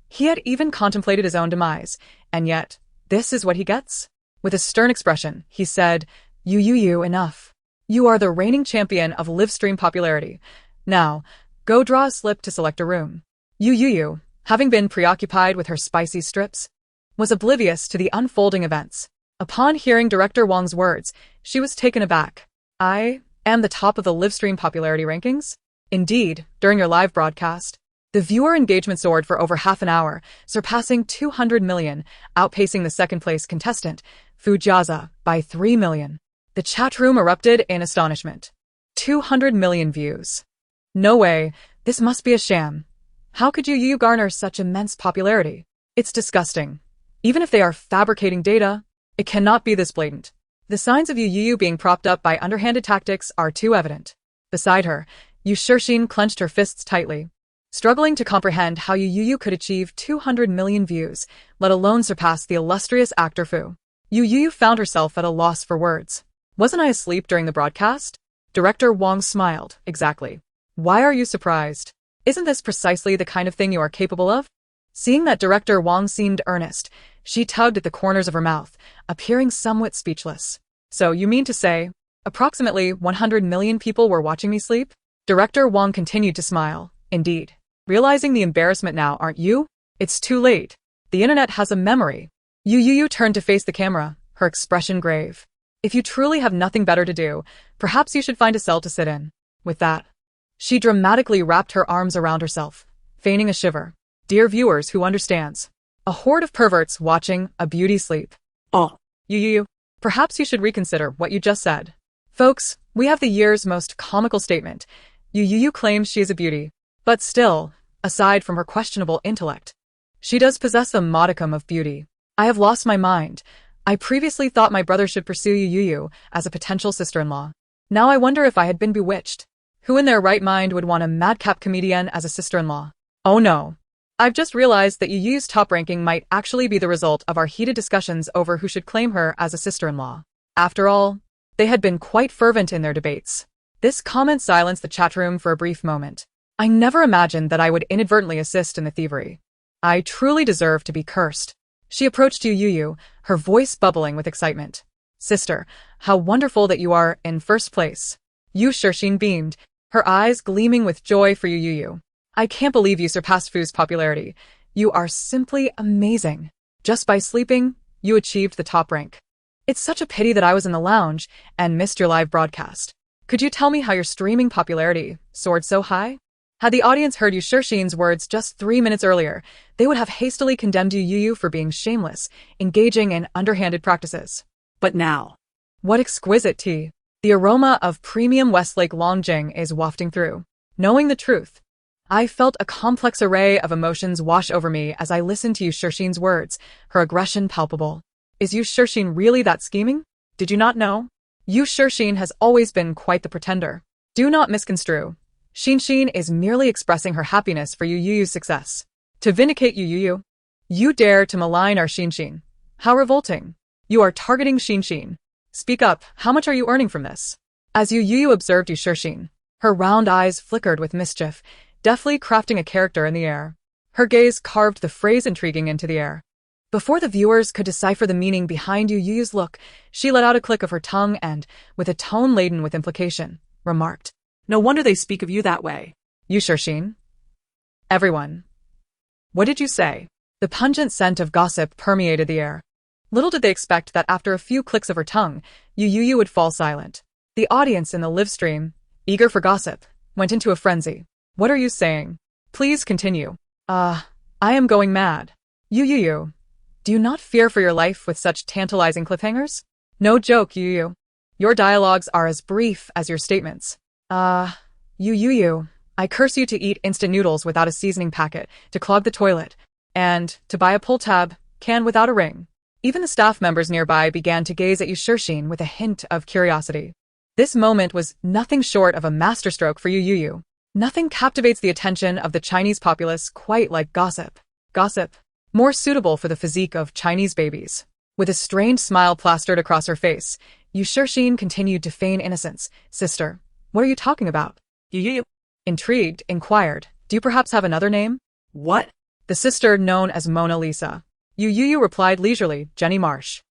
He had even contemplated his own demise, and yet, this is what he gets? With a stern expression, he said, Youyou, enough. You are the reigning champion of live-stream popularity. Now, go draw a slip to select a room. Youyou, having been preoccupied with her spicy strips, was oblivious to the unfolding events. Upon hearing Director Wong's words, she was taken aback. I am the top of the live-stream popularity rankings? Indeed, during your live broadcast, the viewer engagement soared for over half an hour, surpassing 200 million, outpacing the second-place contestant, Fujiaza, by 3 million. The chat room erupted in astonishment. 200 million views. No way, this must be a sham. How could Youyou garner such immense popularity? It's disgusting. Even if they are fabricating data, it cannot be this blatant. The signs of Youyou being propped up by underhanded tactics are too evident. Beside her, Yushixin clenched her fists tightly, struggling to comprehend how Youyou could achieve 200 million views, let alone surpass the illustrious actor Fu. Youyou found herself at a loss for words. Wasn't I asleep during the broadcast? Director Wong smiled. Exactly. Why are you surprised? Isn't this precisely the kind of thing you are capable of? Seeing that Director Wong seemed earnest, she tugged at the corners of her mouth, appearing somewhat speechless. So you mean to say, approximately 100 million people were watching me sleep? Director Wong continued to smile. Indeed. Realizing the embarrassment now, aren't you? It's too late. The internet has a memory. Youyou turned to face the camera, her expression grave. If you truly have nothing better to do, perhaps you should find a cell to sit in. With that, she dramatically wrapped her arms around herself, feigning a shiver. Dear viewers, who understands? A horde of perverts watching a beauty sleep. Youyou, perhaps you should reconsider what you just said. Folks, we have the year's most comical statement. Youyou claims she is a beauty. But still, aside from her questionable intellect, she does possess a modicum of beauty. I have lost my mind. I previously thought my brother should pursue Youyou as a potential sister-in-law. Now I wonder if I had been bewitched. Who in their right mind would want a madcap comedian as a sister-in-law? Oh no. I've just realized that Youyou's top ranking might actually be the result of our heated discussions over who should claim her as a sister-in-law. After all, they had been quite fervent in their debates. This comment silenced the chat room for a brief moment. I never imagined that I would inadvertently assist in the thievery. I truly deserve to be cursed. She approached Youyou, her voice bubbling with excitement. Sister, how wonderful that you are in first place. Yushixin beamed, her eyes gleaming with joy for Youyou. I can't believe you surpassed Fu's popularity. You are simply amazing. Just by sleeping, you achieved the top rank. It's such a pity that I was in the lounge and missed your live broadcast. Could you tell me how your streaming popularity soared so high? Had the audience heard Yushixin's words just 3 minutes earlier, they would have hastily condemned Youyou for being shameless, engaging in underhanded practices. But now, what exquisite tea! The aroma of premium Westlake Longjing is wafting through. Knowing the truth, I felt a complex array of emotions wash over me as I listened to Yushixin's words, her aggression palpable. Is Yushixin really that scheming? Did you not know? Yushixin has always been quite the pretender. Do not misconstrue. Xin is merely expressing her happiness for Youyou's success. To vindicate Youyou, you dare to malign our Xin. How revolting. You are targeting Xin. Speak up, how much are you earning from this? As Youyou observed Yushixin, her round eyes flickered with mischief, deftly crafting a character in the air. Her gaze carved the phrase intriguing into the air. Before the viewers could decipher the meaning behind Youyou's look, she let out a click of her tongue and, with a tone laden with implication, remarked, No wonder they speak of you that way. Yushixin? Everyone. What did you say? The pungent scent of gossip permeated the air. Little did they expect that after a few clicks of her tongue, Youyou would fall silent. The audience in the live stream, eager for gossip, went into a frenzy. What are you saying? Please continue. I am going mad. Youyou, do you not fear for your life with such tantalizing cliffhangers? No joke, Youyou. Your dialogues are as brief as your statements. Youyou, I curse you to eat instant noodles without a seasoning packet, to clog the toilet, and to buy a pull tab can without a ring. Even the staff members nearby began to gaze at Yushixin with a hint of curiosity. This moment was nothing short of a masterstroke for Youyou. Nothing captivates the attention of the Chinese populace quite like gossip. Gossip, more suitable for the physique of Chinese babies. With a strained smile plastered across her face, Yushixin continued to feign innocence. Sister, what are you talking about? Youyou. Intrigued, inquired, do you perhaps have another name? What? The sister known as Mona Lisa. Youyou replied leisurely, Jenny Marsh.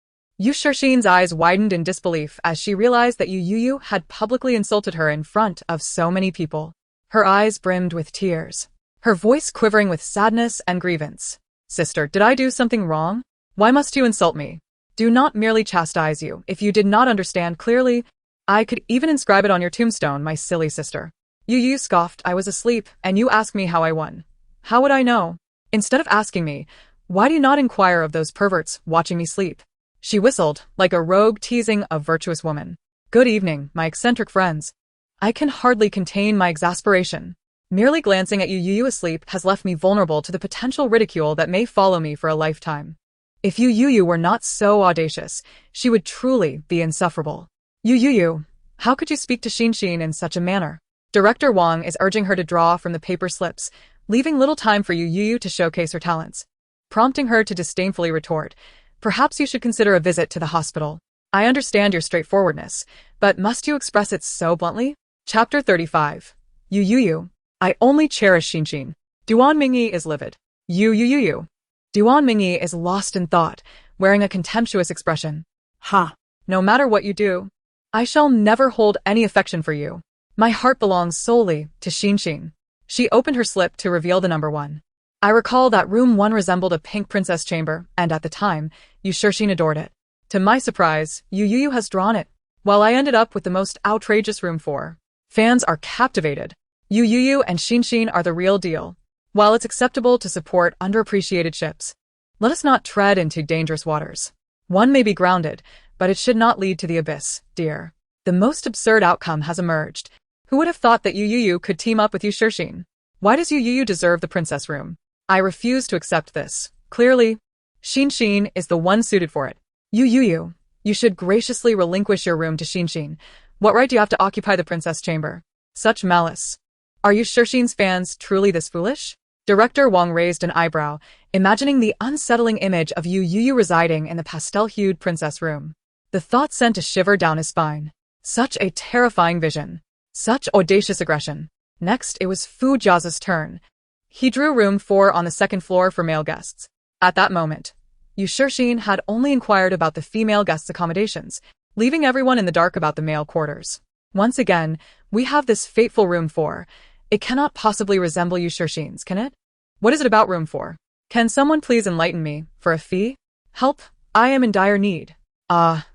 Yushixin's eyes widened in disbelief as she realized that Youyou had publicly insulted her in front of so many people. Her eyes brimmed with tears, her voice quivering with sadness and grievance. Sister, did I do something wrong? Why must you insult me? Do not merely chastise you. If you did not understand clearly, I could even inscribe it on your tombstone, my silly sister. Youyou scoffed. I was asleep, and you asked me how I won. How would I know? Instead of asking me, why do you not inquire of those perverts watching me sleep? She whistled, like a rogue teasing a virtuous woman. Good evening, my eccentric friends. I can hardly contain my exasperation. Merely glancing at Youyou asleep has left me vulnerable to the potential ridicule that may follow me for a lifetime. If Youyou were not so audacious, she would truly be insufferable. Youyou, how could you speak to Xin in such a manner? Director Wong is urging her to draw from the paper slips, leaving little time for Youyou to showcase her talents. Prompting her to disdainfully retort, perhaps you should consider a visit to the hospital. I understand your straightforwardness, but must you express it so bluntly? Chapter 35. Youyou, I only cherish Xin. Duan Mingyi is livid. Youyou. Duan Mingyi is lost in thought, wearing a contemptuous expression. Ha! No matter what you do, I shall never hold any affection for you. My heart belongs solely to Xin. She opened her slip to reveal the number 1. I recall that room 1 resembled a pink princess chamber, and at the time, Yushixin adored it. To my surprise, Youyou has drawn it, while I ended up with the most outrageous room 4. Fans are captivated. Youyou and Xin are the real deal. While it's acceptable to support underappreciated ships, let us not tread into dangerous waters. One may be grounded, but it should not lead to the abyss, dear. The most absurd outcome has emerged. Who would have thought that Youyou could team up with Yushixin? Why does Youyou deserve the princess room? I refuse to accept this. Clearly, Xin is the one suited for it. Youyou, you should graciously relinquish your room to Xin. What right do you have to occupy the princess chamber? Such malice. Are Yushixin's fans truly this foolish? Director Wong raised an eyebrow, imagining the unsettling image of Youyou residing in the pastel-hued princess room. The thought sent a shiver down his spine. Such a terrifying vision. Such audacious aggression. Next, it was Fu Jia's turn. He drew room 4 on the second floor for male guests. At that moment, Yushixin had only inquired about the female guests' accommodations, leaving everyone in the dark about the male quarters. Once again, we have this fateful room 4. It cannot possibly resemble Yushixin's, can it? What is it about room 4? Can someone please enlighten me, for a fee? Help, I am in dire need.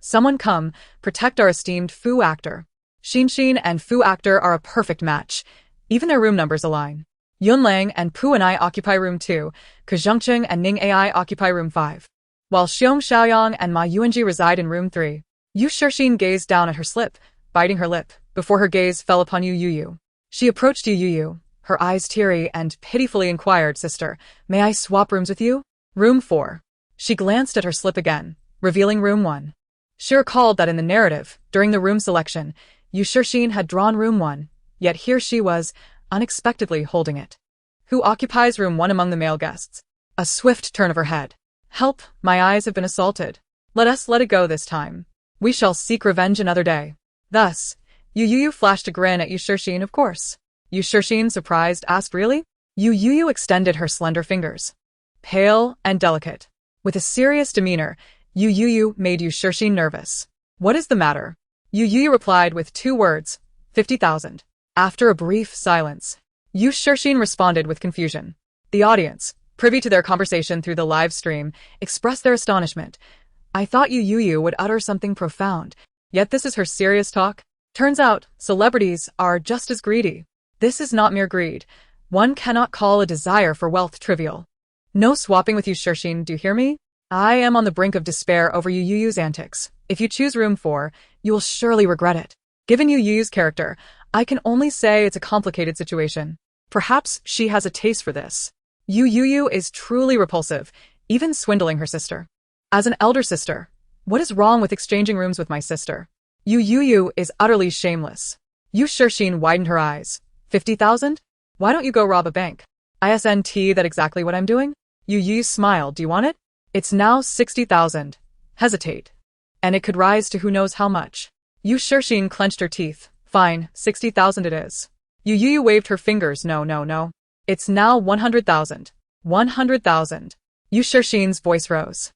Someone come, protect our esteemed Fu actor. Xin and Fu actor are a perfect match. Even their room numbers align. Yunlang and Pu and I occupy room 2, Kazhongcheng and Ning Ai occupy room 5. While Xiong Xiaoyang and Ma Yuanji reside in room 3. Yushixin gazed down at her slip, biting her lip, before her gaze fell upon Youyou. She approached Youyou, her eyes teary, and pitifully inquired, Sister, may I swap rooms with you? Room 4. She glanced at her slip again, revealing room 1. She recalled that in the narrative, during the room selection, Yushixin had drawn room 1, yet here she was, unexpectedly holding it. Who occupies room 1 among the male guests? A swift turn of her head, Help, my eyes have been assaulted. Let us let it go this time. We shall seek revenge another day. Thus, Youyou flashed a grin at Yushirxin, of course. Yushirxin, surprised, asked, really? Youyou extended her slender fingers. Pale and delicate. With a serious demeanor, Youyou made Yushirxin nervous. What is the matter? Youyou replied with 2 words, 50,000. After a brief silence, Yushirxin responded with confusion. The audience, privy to their conversation through the live stream, expressed their astonishment. I thought Youyou would utter something profound, yet this is her serious talk? Turns out, celebrities are just as greedy. This is not mere greed. One cannot call a desire for wealth trivial. No swapping with Yushirxin, do you hear me? I am on the brink of despair over Youyou's antics. If you choose room 4, you will surely regret it. Given Youyou's character, I can only say it's a complicated situation. Perhaps she has a taste for this. Youyou is truly repulsive, even swindling her sister. As an elder sister, what is wrong with exchanging rooms with my sister? Youyou is utterly shameless. Yushirxin widened her eyes. 50,000? Why don't you go rob a bank? Isn't that exactly what I'm doing? Youyou smiled. Do you want it? It's now 60,000. Hesitate. And it could rise to who knows how much. Yushirxin clenched her teeth. Fine, 60,000 it is. Youyou waved her fingers. No. It's now 100,000. 100,000. Yushirxin's voice rose.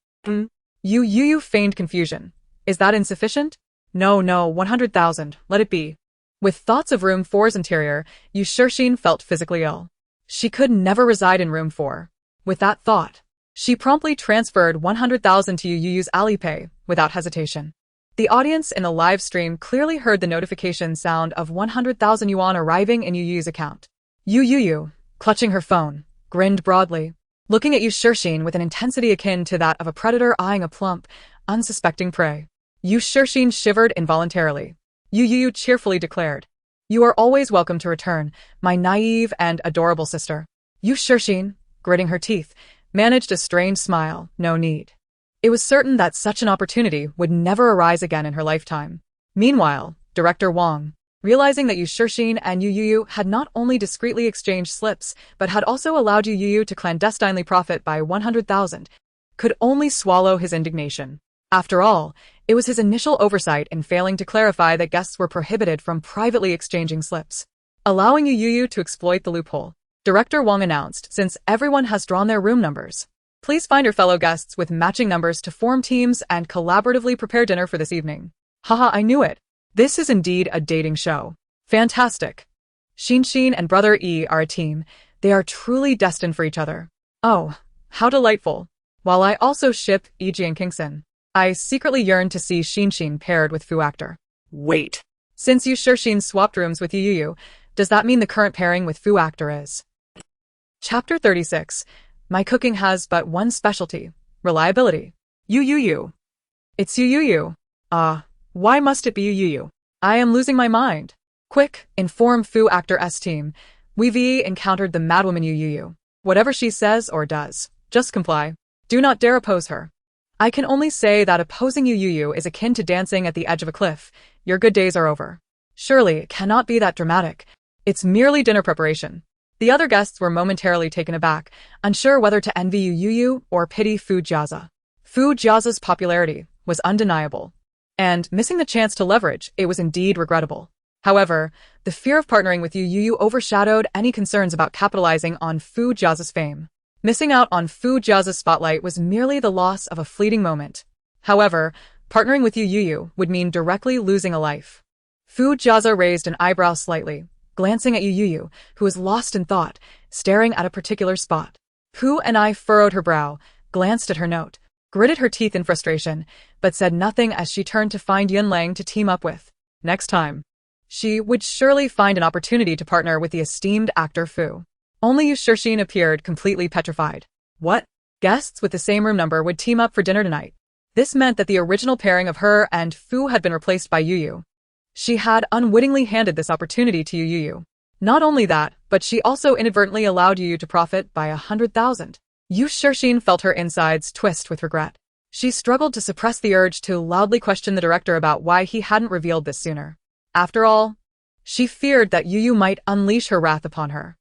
Youyou feigned confusion. Is that insufficient? No, 100,000. Let it be. With thoughts of room 4's interior, Yushirxin felt physically ill. She could never reside in room 4. With that thought, she promptly transferred 100,000 to Youyou's Alipay, without hesitation. The audience in the live stream clearly heard the notification sound of 100,000 yuan arriving in Youyou's account. Youyou, clutching her phone, grinned broadly, looking at Yushirxin with an intensity akin to that of a predator eyeing a plump, unsuspecting prey. Yushirxin shivered involuntarily. Youyou cheerfully declared, You are always welcome to return, my naive and adorable sister. Yushirxin, gritting her teeth, managed a strained smile. No need. It was certain that such an opportunity would never arise again in her lifetime. Meanwhile, Director Wong, realizing that Yushirxin and Youyou had not only discreetly exchanged slips, but had also allowed Youyou to clandestinely profit by 100,000, could only swallow his indignation. After all, it was his initial oversight in failing to clarify that guests were prohibited from privately exchanging slips. Allowing Youyou to exploit the loophole, Director Wong announced, since everyone has drawn their room numbers, please find your fellow guests with matching numbers to form teams and collaboratively prepare dinner for this evening. Haha, I knew it. This is indeed a dating show. Fantastic. Xin and Brother E are a team. They are truly destined for each other. Oh, how delightful. While I also ship Eiji and Kingson, I secretly yearn to see Xin paired with Fu Actor. Wait. Since Yushirxin swapped rooms with Youyou, does that mean the current pairing with Fu Actor is? Chapter 36. My cooking has but one specialty. Reliability. Youyou. It's Youyou. Why must it be Youyou? I am losing my mind. Quick, inform Fu Actor's team. We've encountered the madwoman Youyou. Whatever she says or does, just comply. Do not dare oppose her. I can only say that opposing Youyou is akin to dancing at the edge of a cliff. Your good days are over. Surely it cannot be that dramatic. It's merely dinner preparation. The other guests were momentarily taken aback, unsure whether to envy Youyou or pity Fu Jiazi. Fu Jiazi's popularity was undeniable, and missing the chance to leverage it was indeed regrettable. However, the fear of partnering with Youyou overshadowed any concerns about capitalizing on Fu Jiazi's fame. Missing out on Fu Jiazi's spotlight was merely the loss of a fleeting moment. However, partnering with Youyou would mean directly losing a life. Fu Jiazi raised an eyebrow slightly, glancing at Youyou, who was lost in thought, staring at a particular spot. Fu and I furrowed her brow, glanced at her note, gritted her teeth in frustration, but said nothing as she turned to find Yunlang to team up with. Next time, she would surely find an opportunity to partner with the esteemed actor Fu. Only Yushirxin appeared completely petrified. What? Guests with the same room number would team up for dinner tonight. This meant that the original pairing of her and Fu had been replaced by Youyou. She had unwittingly handed this opportunity to Youyou. Not only that, but she also inadvertently allowed Youyou to profit by 100,000. Yushirxin felt her insides twist with regret. She struggled to suppress the urge to loudly question the director about why he hadn't revealed this sooner. After all, she feared that Youyou might unleash her wrath upon her.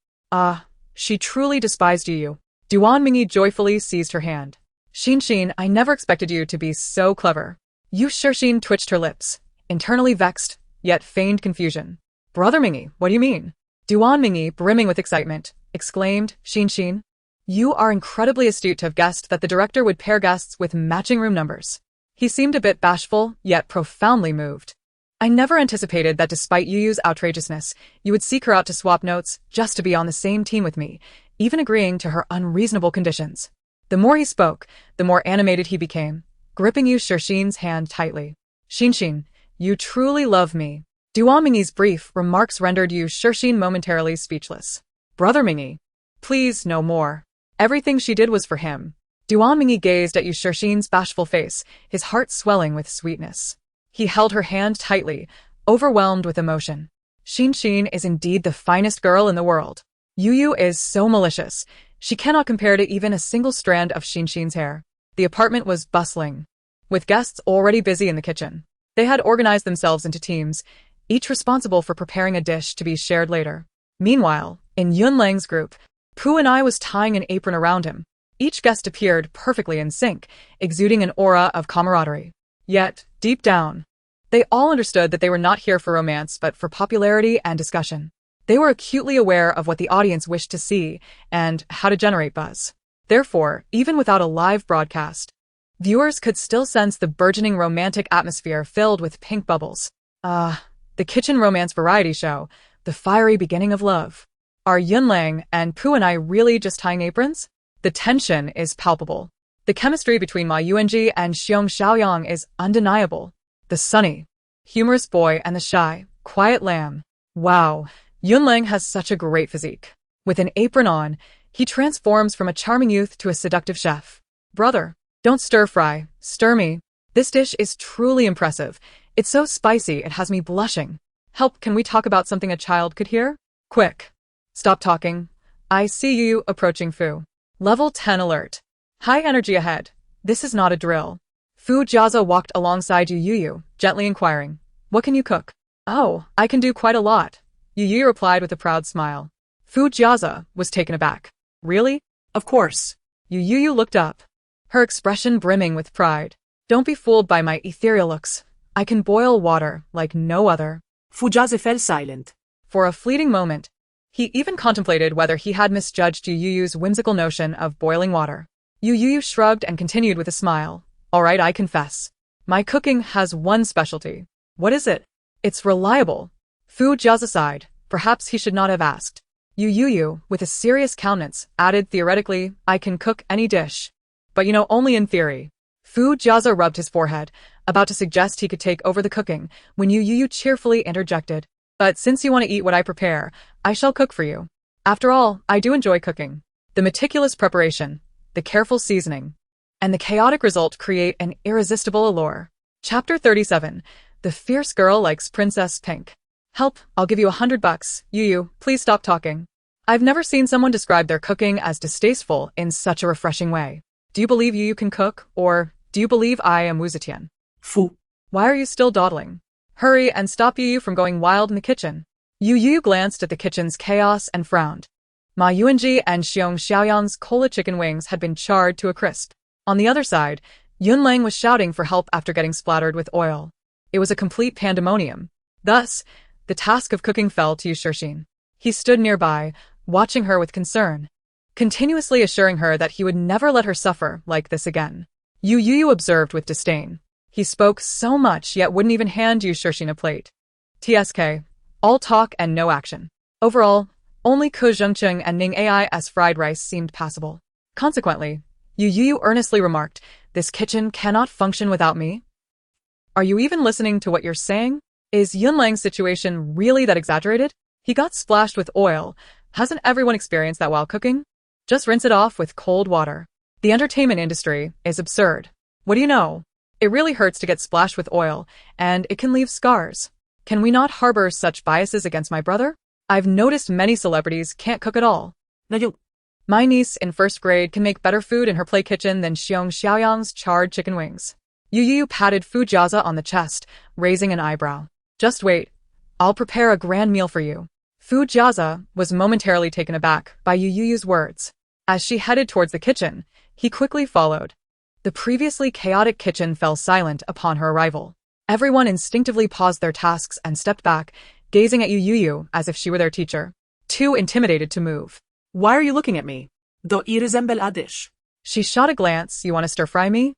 She truly despised Youyou. Duan Mingyi joyfully seized her hand. Xin, I never expected you to be so clever. Xin twitched her lips, internally vexed, yet feigned confusion. Brother Mingyi, what do you mean? Duan Mingyi, brimming with excitement, exclaimed, Xin. You are incredibly astute to have guessed that the director would pair guests with matching room numbers. He seemed a bit bashful, yet profoundly moved. I never anticipated that despite Youyou's outrageousness, you would seek her out to swap notes just to be on the same team with me, even agreeing to her unreasonable conditions. The more he spoke, the more animated he became, gripping Xin's hand tightly. Xin, you truly love me. Duan Mingyi's brief remarks rendered Xin momentarily speechless. Brother Mingyi, please no more. Everything she did was for him. Duan Mingyi gazed at Xin's bashful face, his heart swelling with sweetness. He held her hand tightly, overwhelmed with emotion. Xin is indeed the finest girl in the world. Youyou is so malicious. She cannot compare to even a single strand of Xin's hair. The apartment was bustling, with guests already busy in the kitchen. They had organized themselves into teams, each responsible for preparing a dish to be shared later. Meanwhile, in Yunlang's group, Pu and I was tying an apron around him. Each guest appeared perfectly in sync, exuding an aura of camaraderie. Yet, deep down, they all understood that they were not here for romance but for popularity and discussion. They were acutely aware of what the audience wished to see and how to generate buzz. Therefore, even without a live broadcast, viewers could still sense the burgeoning romantic atmosphere filled with pink bubbles. The kitchen romance variety show, the fiery beginning of love. Are Yunlang and Pu and I really just tying aprons? The tension is palpable. The chemistry between Ma Yuanji and Xiong Xiaoyang is undeniable. The sunny, humorous boy and the shy, quiet lamb. Wow, Yunlang has such a great physique. With an apron on, he transforms from a charming youth to a seductive chef. Brother, don't stir-fry, stir me. This dish is truly impressive. It's so spicy it has me blushing. Help, can we talk about something a child could hear? Quick. Stop talking. I see you approaching Fu. Level 10 alert. High energy ahead. This is not a drill. Fu Jiaza walked alongside Youyou, gently inquiring, what can you cook? Oh, I can do quite a lot. Youyou replied with a proud smile. Fu Jiaza was taken aback. Really? Of course. Youyou looked up, her expression brimming with pride. Don't be fooled by my ethereal looks. I can boil water like no other. Fu Jiaza fell silent. For a fleeting moment, he even contemplated whether he had misjudged Youyou's whimsical notion of boiling water. Youyou shrugged and continued with a smile. All right, I confess. My cooking has one specialty. What is it? It's reliable. Fu Jiaza sighed. Perhaps he should not have asked. Youyou, with a serious countenance, added theoretically, I can cook any dish. But only in theory. Fu Jiaza rubbed his forehead, about to suggest he could take over the cooking, when Youyou cheerfully interjected. But since you want to eat what I prepare, I shall cook for you. After all, I do enjoy cooking. The meticulous preparation, the careful seasoning, and the chaotic result create an irresistible allure. Chapter 37. The fierce girl likes Princess Pink. Help, I'll give you $100. Youyou, please stop talking. I've never seen someone describe their cooking as distasteful in such a refreshing way. Do you believe Youyou can cook, or do you believe I am Wu Zetian? Fu. Why are you still dawdling? Hurry and stop Youyou from going wild in the kitchen. Youyou glanced at the kitchen's chaos and frowned. Ma Yuanji and Xiong Xiaoyang's cola chicken wings had been charred to a crisp. On the other side, Yunlang was shouting for help after getting splattered with oil. It was a complete pandemonium. Thus, the task of cooking fell to Xin. He stood nearby, watching her with concern, continuously assuring her that he would never let her suffer like this again. Youyou observed with disdain. He spoke so much yet wouldn't even hand Xin a plate. TSK. All talk and no action. Overall, only Ke Zhengcheng and Ning Ai's fried rice seemed passable. Consequently, Youyou earnestly remarked, this kitchen cannot function without me. Are you even listening to what you're saying? Is Yunlang's situation really that exaggerated? He got splashed with oil. Hasn't everyone experienced that while cooking? Just rinse it off with cold water. The entertainment industry is absurd. What do you know? It really hurts to get splashed with oil, and it can leave scars. Can we not harbor such biases against my brother? I've noticed many celebrities can't cook at all. My niece in first grade can make better food in her play kitchen than Xiong Xiaoyang's charred chicken wings. Youyou patted Fu Jiaza on the chest, raising an eyebrow. Just wait. I'll prepare a grand meal for you. Fu Jiaza was momentarily taken aback by Youyou's words. As she headed towards the kitchen, he quickly followed. The previously chaotic kitchen fell silent upon her arrival. Everyone instinctively paused their tasks and stepped back, gazing at Youyou as if she were their teacher, too intimidated to move. Why are you looking at me? Do I resemble a dish? She shot a glance. You want to stir-fry me?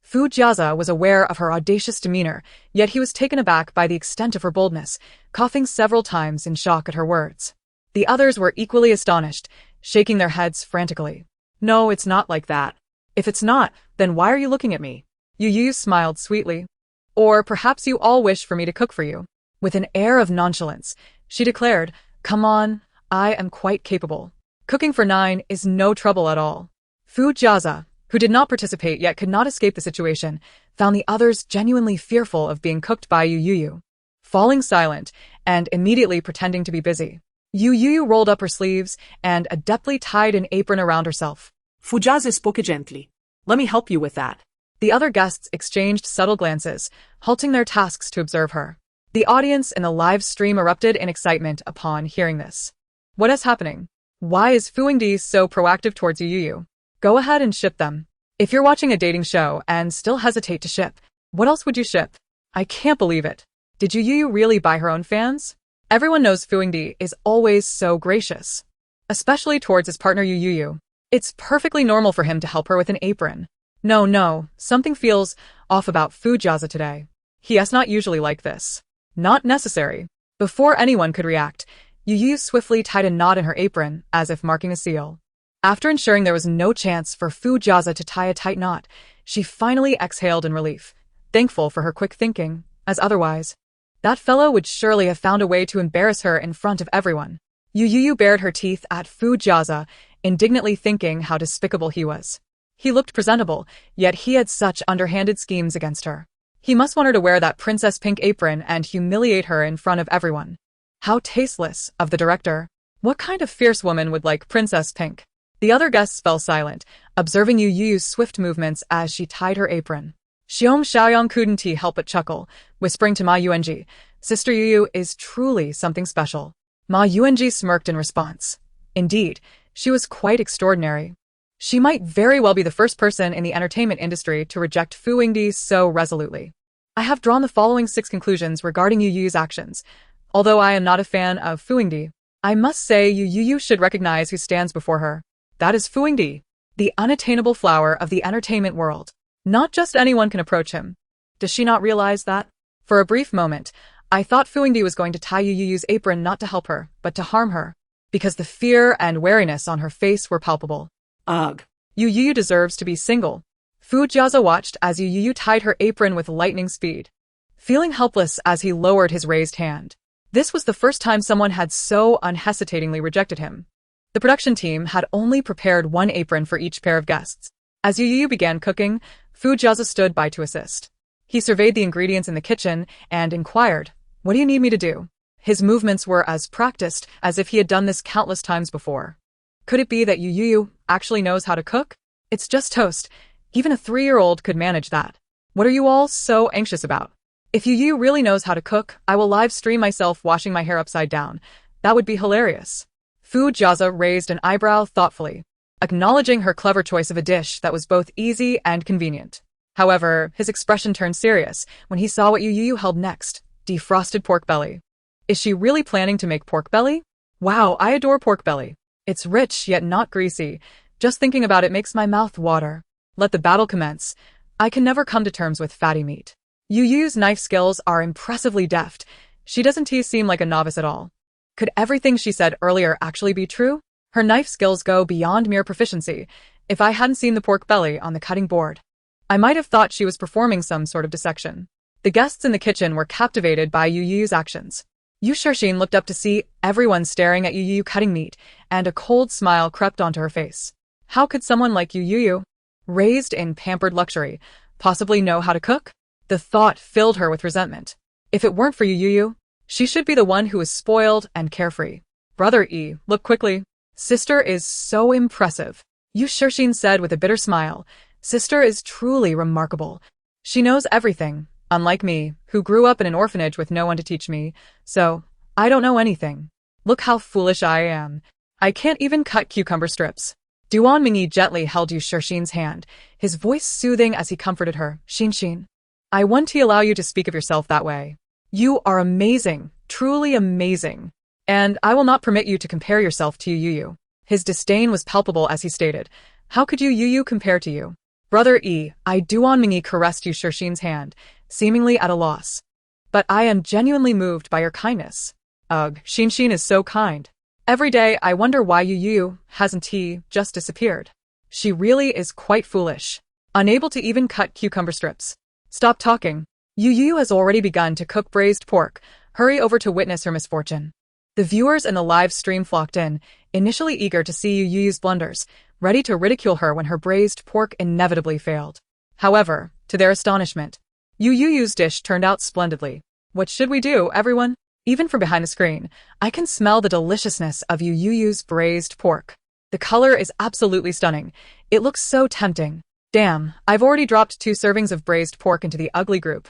Fu Jiaza was aware of her audacious demeanor, yet he was taken aback by the extent of her boldness, coughing several times in shock at her words. The others were equally astonished, shaking their heads frantically. No, it's not like that. If it's not, then why are you looking at me? Youyou smiled sweetly. Or perhaps you all wish for me to cook for you. With an air of nonchalance, she declared, Come on, I am quite capable. Cooking for 9 is no trouble at all. Fu Jiaza, who did not participate yet could not escape the situation, found the others genuinely fearful of being cooked by Youyou. Falling silent and immediately pretending to be busy, Youyou rolled up her sleeves and adeptly tied an apron around herself. Fu Jiaza spoke gently. Let me help you with that. The other guests exchanged subtle glances, halting their tasks to observe her. The audience in the live stream erupted in excitement upon hearing this. What is happening? Why is Fuingdi so proactive towards Youyou? Go ahead and ship them. If you're watching a dating show and still hesitate to ship, what else would you ship? I can't believe it. Did Youyou really buy her own fans? Everyone knows Fuingdi is always so gracious, especially towards his partner Youyou. It's perfectly normal for him to help her with an apron. No, something feels off about Fu Jiaza today. He is not usually like this. Not necessary. Before anyone could react, Youyou swiftly tied a knot in her apron, as if marking a seal. After ensuring there was no chance for Fu Jiaza to tie a tight knot, she finally exhaled in relief, thankful for her quick thinking, as otherwise, that fellow would surely have found a way to embarrass her in front of everyone. Youyou bared her teeth at Fu Jiaza, indignantly thinking how despicable he was. He looked presentable, yet he had such underhanded schemes against her. He must want her to wear that princess pink apron and humiliate her in front of everyone. How tasteless of the director. What kind of fierce woman would like Princess Pink? The other guests fell silent, observing Youyou's swift movements as she tied her apron. Xiong Xiaoyang couldn't help but chuckle, whispering to Ma Yuanji, Sister Youyou is truly something special. Ma Yuanji smirked in response. Indeed, she was quite extraordinary. She might very well be the first person in the entertainment industry to reject Fu Yingdi so resolutely. I have drawn the following 6 conclusions regarding Youyou's actions. Although I am not a fan of Fu Yingdi, I must say Youyou should recognize who stands before her. That is Fu Yingdi, the unattainable flower of the entertainment world. Not just anyone can approach him. Does she not realize that? For a brief moment, I thought Fu Yingdi was going to tie Youyou's apron not to help her, but to harm her, because the fear and wariness on her face were palpable. Ugh. Youyou deserves to be single. Fu Jiaza watched as Youyou tied her apron with lightning speed, feeling helpless as he lowered his raised hand. This was the first time someone had so unhesitatingly rejected him. The production team had only prepared 1 apron for each pair of guests. As Youyou began cooking, Fu Jiaza stood by to assist. He surveyed the ingredients in the kitchen and inquired, What do you need me to do? His movements were as practiced as if he had done this countless times before. Could it be that Youyou actually knows how to cook? It's just toast. Even a 3-year-old could manage that. What are you all so anxious about? If Youyou really knows how to cook, I will live stream myself washing my hair upside down. That would be hilarious. Fu Jiaza raised an eyebrow thoughtfully, acknowledging her clever choice of a dish that was both easy and convenient. However, his expression turned serious when he saw what Youyou held next, defrosted pork belly. Is she really planning to make pork belly? Wow, I adore pork belly. It's rich yet not greasy. Just thinking about it makes my mouth water. Let the battle commence. I can never come to terms with fatty meat. Youyou's knife skills are impressively deft. She doesn't seem like a novice at all. Could everything she said earlier actually be true? Her knife skills go beyond mere proficiency. If I hadn't seen the pork belly on the cutting board, I might have thought she was performing some sort of dissection. The guests in the kitchen were captivated by Youyou's actions. Yu Shixin looked up to see everyone staring at Youyou cutting meat, and a cold smile crept onto her face. How could someone like Youyou, raised in pampered luxury, possibly know how to cook? The thought filled her with resentment. If it weren't for Youyou, she should be the one who is spoiled and carefree. Brother E, look quickly. Sister is so impressive. Yu Shixin said with a bitter smile. Sister is truly remarkable. She knows everything, unlike me, who grew up in an orphanage with no one to teach me, so I don't know anything. Look how foolish I am. I can't even cut cucumber strips. Duan Mingyi gently held Yu Shixin's hand, his voice soothing as he comforted her. Xin. I want to allow you to speak of yourself that way. You are amazing, truly amazing. And I will not permit you to compare yourself to Youyou. His disdain was palpable as he stated, how could Youyou compare to you? Brother Duan Mingyi caressed Yu Shixin's hand, seemingly at a loss. But I am genuinely moved by your kindness. Ugh, Xin is so kind. Every day I wonder why Youyou hasn't just disappeared. She really is quite foolish. Unable to even cut cucumber strips. Stop talking. Youyou has already begun to cook braised pork. Hurry over to witness her misfortune. The viewers in the live stream flocked in, initially eager to see Youyou's blunders, ready to ridicule her when her braised pork inevitably failed. However, to their astonishment, Youyou's dish turned out splendidly. What should we do, everyone? Even from behind the screen, I can smell the deliciousness of Youyou's braised pork. The color is absolutely stunning. It looks so tempting. Damn, I've already dropped 2 servings of braised pork into the ugly group.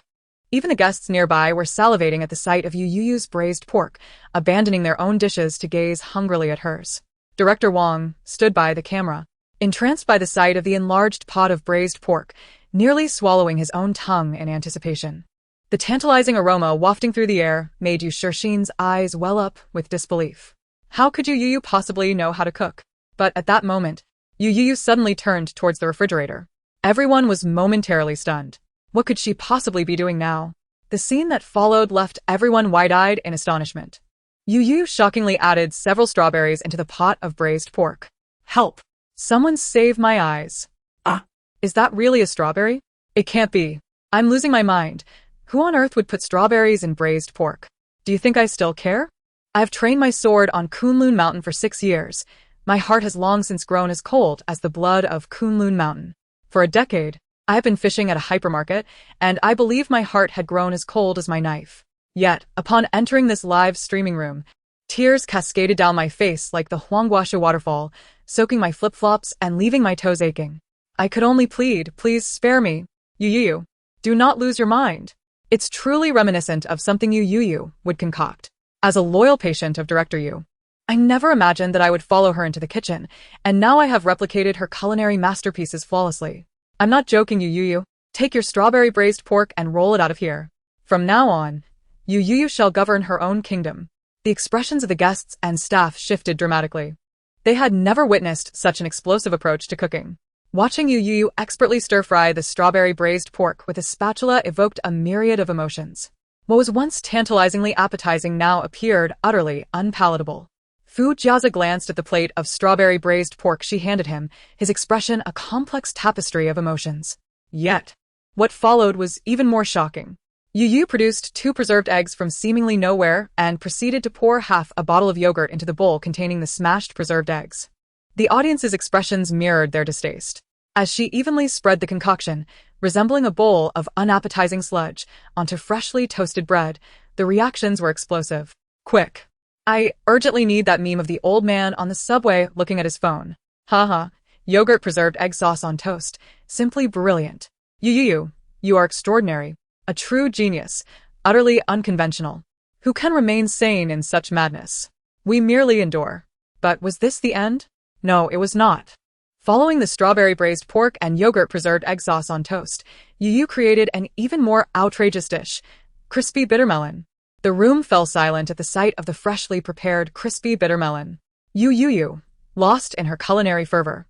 Even the guests nearby were salivating at the sight of Youyou's braised pork, abandoning their own dishes to gaze hungrily at hers. Director Wong stood by the camera, entranced by the sight of the enlarged pot of braised pork, nearly swallowing his own tongue in anticipation. The tantalizing aroma wafting through the air made Yu Shixin's eyes well up with disbelief. How could Youyou possibly know how to cook? But at that moment, Youyou suddenly turned towards the refrigerator. Everyone was momentarily stunned. What could she possibly be doing now? The scene that followed left everyone wide-eyed in astonishment. Youyou shockingly added several strawberries into the pot of braised pork. Help! Someone save my eyes. Ah! Is that really a strawberry? It can't be. I'm losing my mind. Who on earth would put strawberries in braised pork? Do you think I still care? I've trained my sword on Kunlun Mountain for 6 years. My heart has long since grown as cold as the blood of Kunlun Mountain. For a decade, I have been fishing at a hypermarket, and I believe my heart had grown as cold as my knife. Yet, upon entering this live streaming room, tears cascaded down my face like the Huangguasha waterfall, soaking my flip-flops and leaving my toes aching. I could only plead, please spare me. Youyou, do not lose your mind. It's truly reminiscent of something Youyou would concoct. As a loyal patient of Director Yu, I never imagined that I would follow her into the kitchen, and now I have replicated her culinary masterpieces flawlessly. I'm not joking, Youyou. Take your strawberry braised pork and roll it out of here. From now on, Youyou shall govern her own kingdom. The expressions of the guests and staff shifted dramatically. They had never witnessed such an explosive approach to cooking. Watching Youyou expertly stir-fry the strawberry braised pork with a spatula evoked a myriad of emotions. What was once tantalizingly appetizing now appeared utterly unpalatable. Fu Jiazi glanced at the plate of strawberry braised pork she handed him, his expression a complex tapestry of emotions. Yet, what followed was even more shocking. Youyou produced 2 preserved eggs from seemingly nowhere and proceeded to pour half a bottle of yogurt into the bowl containing the smashed preserved eggs. The audience's expressions mirrored their distaste. As she evenly spread the concoction, resembling a bowl of unappetizing sludge, onto freshly toasted bread, the reactions were explosive. Quick! I urgently need that meme of the old man on the subway looking at his phone. Haha, yogurt preserved egg sauce on toast. Simply brilliant. Youyou, you are extraordinary. A true genius. Utterly unconventional. Who can remain sane in such madness? We merely endure. But was this the end? No, it was not. Following the strawberry braised pork and yogurt preserved egg sauce on toast, Youyou created an even more outrageous dish, crispy bittermelon. The room fell silent at the sight of the freshly prepared crispy bittermelon. Youyou, lost in her culinary fervor,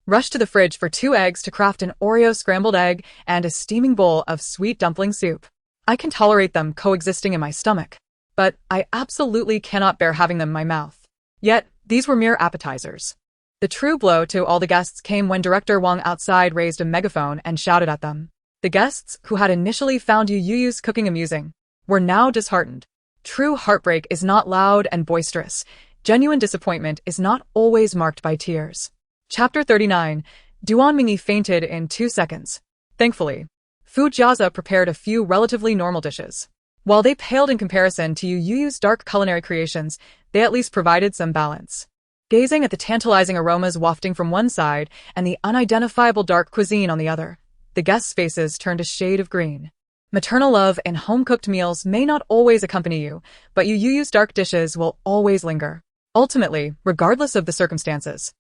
rushed to the fridge for 2 eggs to craft an Oreo scrambled egg and a steaming bowl of sweet dumpling soup. I can tolerate them coexisting in my stomach, but I absolutely cannot bear having them in my mouth. Yet, these were mere appetizers. The true blow to all the guests came when Director Wong outside raised a megaphone and shouted at them. The guests, who had initially found Youyou's cooking amusing, were now disheartened. True heartbreak is not loud and boisterous. Genuine disappointment is not always marked by tears. Chapter 39. Duan Mingyi fainted in 2 seconds. Thankfully, Fu Jiazi prepared a few relatively normal dishes. While they paled in comparison to Youyou's dark culinary creations, they at least provided some balance. Gazing at the tantalizing aromas wafting from one side and the unidentifiable dark cuisine on the other, the guests' faces turned a shade of green. Maternal love and home-cooked meals may not always accompany you, but Youyou's dark dishes will always linger. Ultimately, regardless of the circumstances.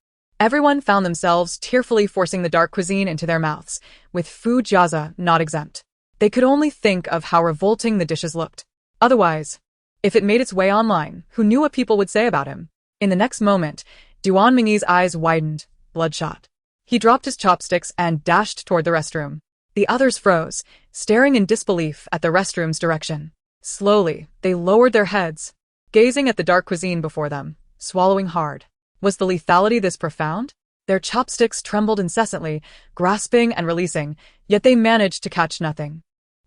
Everyone found themselves tearfully forcing the dark cuisine into their mouths, with food jiaza not exempt. They could only think of how revolting the dishes looked. Otherwise, if it made its way online, who knew what people would say about him? In the next moment, Duan Mingyi's eyes widened, bloodshot. He dropped his chopsticks and dashed toward the restroom. The others froze, staring in disbelief at the restroom's direction. Slowly, they lowered their heads, gazing at the dark cuisine before them, swallowing hard. Was the lethality this profound? Their chopsticks trembled incessantly, grasping and releasing, yet they managed to catch nothing.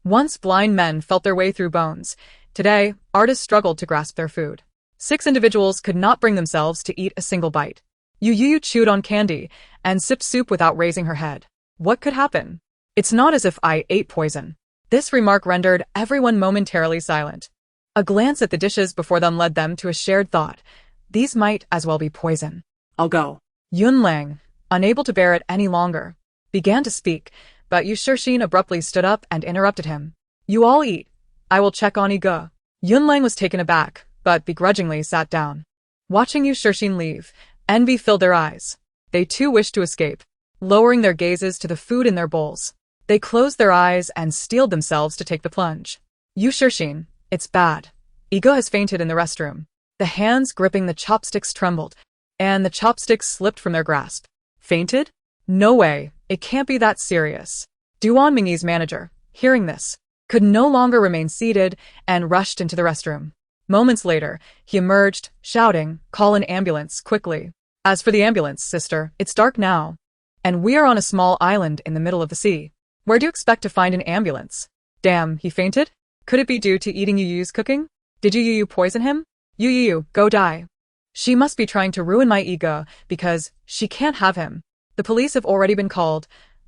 Once blind men felt their way through bones. Today, artists struggled to grasp their food. 6 individuals could not bring themselves to eat a single bite. Youyou chewed on candy and sipped soup without raising her head. What could happen? It's not as if I ate poison. This remark rendered everyone momentarily silent. A glance at the dishes before them led them to a shared thought. These might as well be poison. I'll go. Yunlang, unable to bear it any longer, began to speak, but Yushixin abruptly stood up and interrupted him. You all eat. I will check on Iga. Yunlang was taken aback, but begrudgingly sat down. Watching Yushixin leave, envy filled their eyes. They too wished to escape, lowering their gazes to the food in their bowls. They closed their eyes and steeled themselves to take the plunge. Yushixin, it's bad. Iga has fainted in the restroom. The hands gripping the chopsticks trembled, and the chopsticks slipped from their grasp. Fainted? No way, it can't be that serious. Duan Mingyi's manager, hearing this, could no longer remain seated and rushed into the restroom. Moments later, he emerged, shouting, "Call an ambulance, quickly." As for the ambulance, sister, it's dark now, and we are on a small island in the middle of the sea. Where do you expect to find an ambulance? Damn, he fainted? Could it be due to eating Youyou's cooking? Did Youyou poison him? Youyou, go die. She must be trying to ruin my ego because she can't have him. The police have already been called.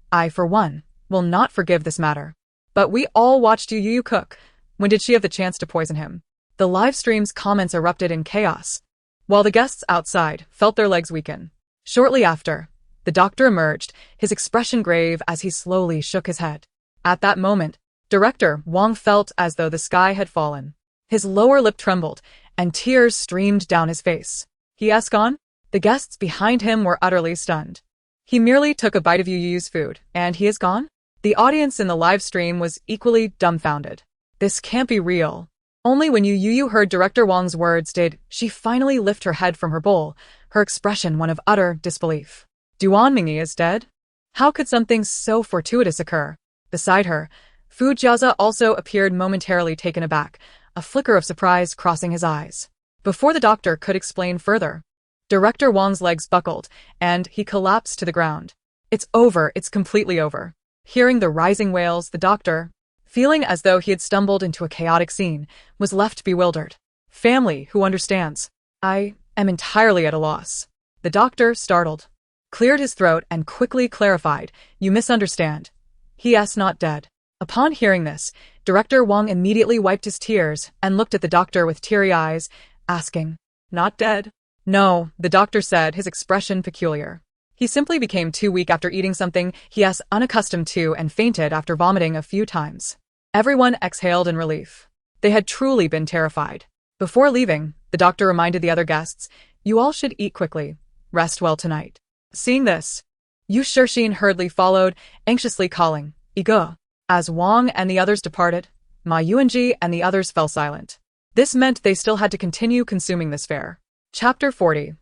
I, for one, will not forgive this matter. But we all watched Youyou cook. When did she have the chance to poison him? The live stream's comments erupted in chaos, while the guests outside felt their legs weaken. Shortly after, the doctor emerged, his expression grave as he slowly shook his head. At that moment, Director Wong felt as though the sky had fallen. His lower lip trembled, and tears streamed down his face. He has gone? The guests behind him were utterly stunned. He merely took a bite of Youyou's food, and he is gone? The audience in the live stream was equally dumbfounded. This can't be real. Only when Youyou heard Director Wong's words did she finally lift her head from her bowl, her expression one of utter disbelief. Duan Mingyi is dead? How could something so fortuitous occur? Beside her, Fu Jiaza also appeared momentarily taken aback, a flicker of surprise crossing his eyes. Before the doctor could explain further, Director Wong's legs buckled, and he collapsed to the ground. It's over, it's completely over. Hearing the rising wails, the doctor, feeling as though he had stumbled into a chaotic scene, was left bewildered. Family, who understands? I am entirely at a loss. The doctor, startled, cleared his throat and quickly clarified, you misunderstand. He is not dead. Upon hearing this, Director Wong immediately wiped his tears and looked at the doctor with teary eyes, asking, not dead? No, the doctor said, his expression peculiar. He simply became too weak after eating something he is unaccustomed to and fainted after vomiting a few times. Everyone exhaled in relief. They had truly been terrified. Before leaving, the doctor reminded the other guests, you all should eat quickly. Rest well tonight. Seeing this, Yushixin hurriedly followed, anxiously calling, Iga. As Wong and the others departed, Ma Yuanji and the others fell silent. This meant they still had to continue consuming this fare. Chapter 40.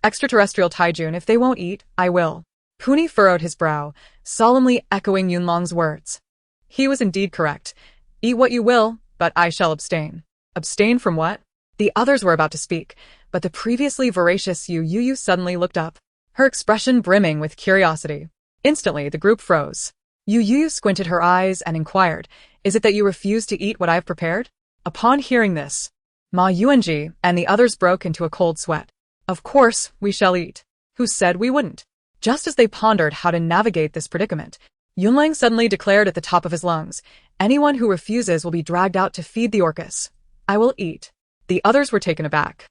Extraterrestrial Taijun, if they won't eat, I will. Puni furrowed his brow, solemnly echoing Yunlong's words. He was indeed correct. Eat what you will, but I shall abstain. Abstain from what? The others were about to speak, but the previously voracious Youyou suddenly looked up, her expression brimming with curiosity. Instantly, the group froze. Youyou squinted her eyes and inquired, is it that you refuse to eat what I have prepared? Upon hearing this, Ma Yuanji and the others broke into a cold sweat. Of course, we shall eat. Who said we wouldn't? Just as they pondered how to navigate this predicament, Yunlang suddenly declared at the top of his lungs, anyone who refuses will be dragged out to feed the orcas. I will eat. The others were taken aback.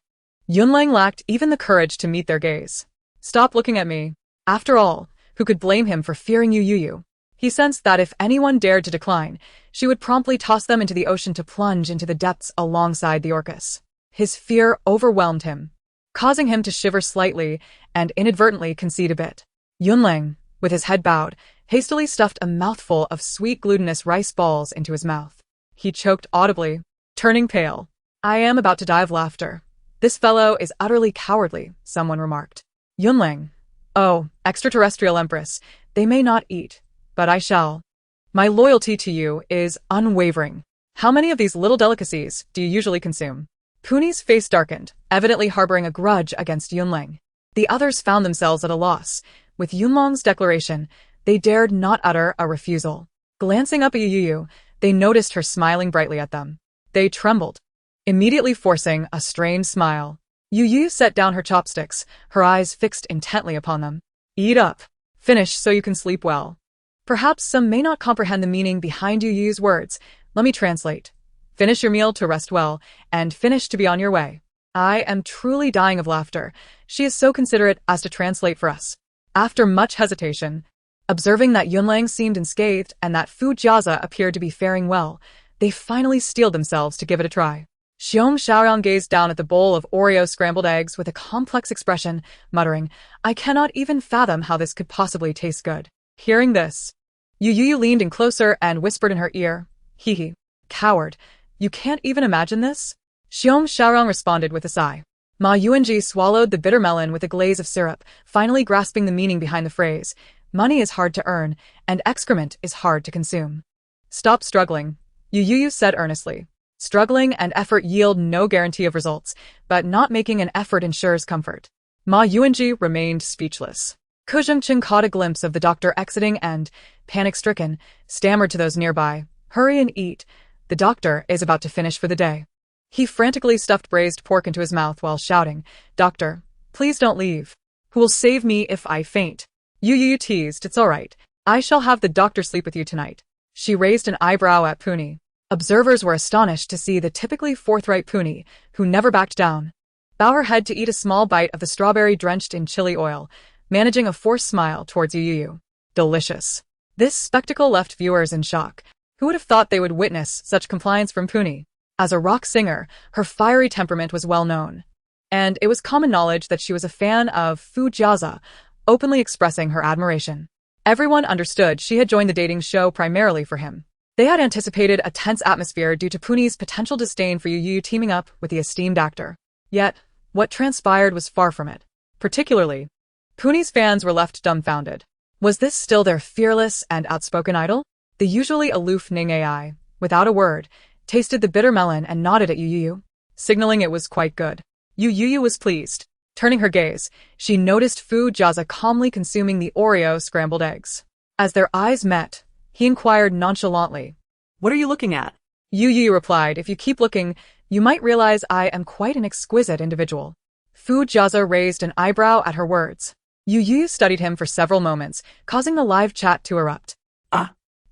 Yunlang lacked even the courage to meet their gaze. Stop looking at me. After all, who could blame him for fearing Youyou? He sensed that if anyone dared to decline, she would promptly toss them into the ocean to plunge into the depths alongside the orcas. His fear overwhelmed him. causing him to shiver slightly and inadvertently concede a bit. Yunlang, with his head bowed, hastily stuffed a mouthful of sweet glutinous rice balls into his mouth. He choked audibly, turning pale. I am about to die of laughter. This fellow is utterly cowardly, someone remarked. Yunlang. Oh, extraterrestrial empress, they may not eat, but I shall. My loyalty to you is unwavering. How many of these little delicacies do you usually consume? Puni's face darkened, evidently harboring a grudge against Yunlang. The others found themselves at a loss. With Yunlang's declaration, they dared not utter a refusal. Glancing up at Youyou, they noticed her smiling brightly at them. They trembled, immediately forcing a strained smile. Youyou set down her chopsticks, her eyes fixed intently upon them. Eat up. Finish so you can sleep well. Perhaps some may not comprehend the meaning behind Youyou's words. Let me translate. Finish your meal to rest well, and finish to be on your way. I am truly dying of laughter. She is so considerate as to translate for us. After much hesitation, observing that Yunlang seemed unscathed and that Fu Jiazi appeared to be faring well, they finally steeled themselves to give it a try. Xiong Xiaoyang gazed down at the bowl of Oreo scrambled eggs with a complex expression, muttering, I cannot even fathom how this could possibly taste good. Hearing this, Youyou leaned in closer and whispered in her ear, Hee hee, coward, you can't even imagine this? Xiong Xiaoyang responded with a sigh. Ma Yuanji swallowed the bitter melon with a glaze of syrup, finally grasping the meaning behind the phrase, money is hard to earn, and excrement is hard to consume. Stop struggling, Youyou said earnestly. Struggling and effort yield no guarantee of results, but not making an effort ensures comfort. Ma Yuanji remained speechless. Ke Zhengqin caught a glimpse of the doctor exiting and, panic-stricken, stammered to those nearby, hurry and eat. The doctor is about to finish for the day. He frantically stuffed braised pork into his mouth while shouting, Doctor, please don't leave. Who will save me if I faint? Youyou teased, it's all right. I shall have the doctor sleep with you tonight. She raised an eyebrow at Puni. Observers were astonished to see the typically forthright Puni, who never backed down, bow her head to eat a small bite of the strawberry drenched in chili oil, managing a forced smile towards Youyou. Delicious. This spectacle left viewers in shock. Who would have thought they would witness such compliance from Puni? As a rock singer, her fiery temperament was well known, and it was common knowledge that she was a fan of Fu Jiazi, openly expressing her admiration. Everyone understood she had joined the dating show primarily for him. They had anticipated a tense atmosphere due to Puni's potential disdain for Youyou teaming up with the esteemed actor. Yet, what transpired was far from it. Particularly, Puni's fans were left dumbfounded. Was this still their fearless and outspoken idol? The usually aloof Ning Ai, without a word, tasted the bitter melon and nodded at Youyou, signaling it was quite good. Youyou was pleased. Turning her gaze, she noticed Fu Jiazi calmly consuming the Oreo scrambled eggs. As their eyes met, he inquired nonchalantly, What are you looking at? Youyou replied, If you keep looking, you might realize I am quite an exquisite individual. Fu Jiazi raised an eyebrow at her words. Youyou studied him for several moments, causing the live chat to erupt.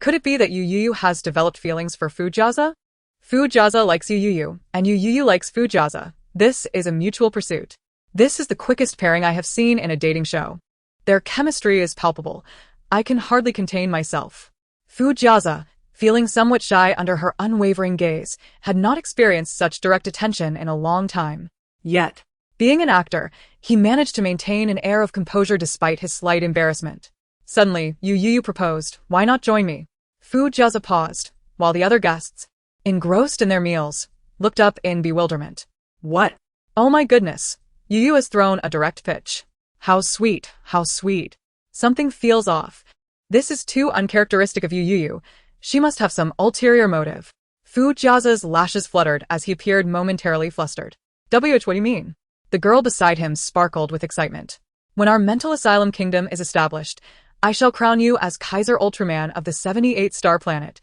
Could it be that Youyou has developed feelings for Fu Jiazi? Fu Jiazi likes Youyou, and Youyou likes Fu Jiazi. This is a mutual pursuit. This is the quickest pairing I have seen in a dating show. Their chemistry is palpable. I can hardly contain myself. Fu Jiazi, feeling somewhat shy under her unwavering gaze, had not experienced such direct attention in a long time. Yet, being an actor, he managed to maintain an air of composure despite his slight embarrassment. Suddenly, Youyou proposed, Why not join me? Fu Jiazi paused, while the other guests, engrossed in their meals, looked up in bewilderment. What? Oh my goodness. Youyou has thrown a direct pitch. How sweet, how sweet. Something feels off. This is too uncharacteristic of Youyou. She must have some ulterior motive. Fu Jiazi's lashes fluttered as he appeared momentarily flustered. What do you mean? The girl beside him sparkled with excitement. When our mental asylum kingdom is established, I shall crown you as Kaiser Ultraman of the 78-star planet,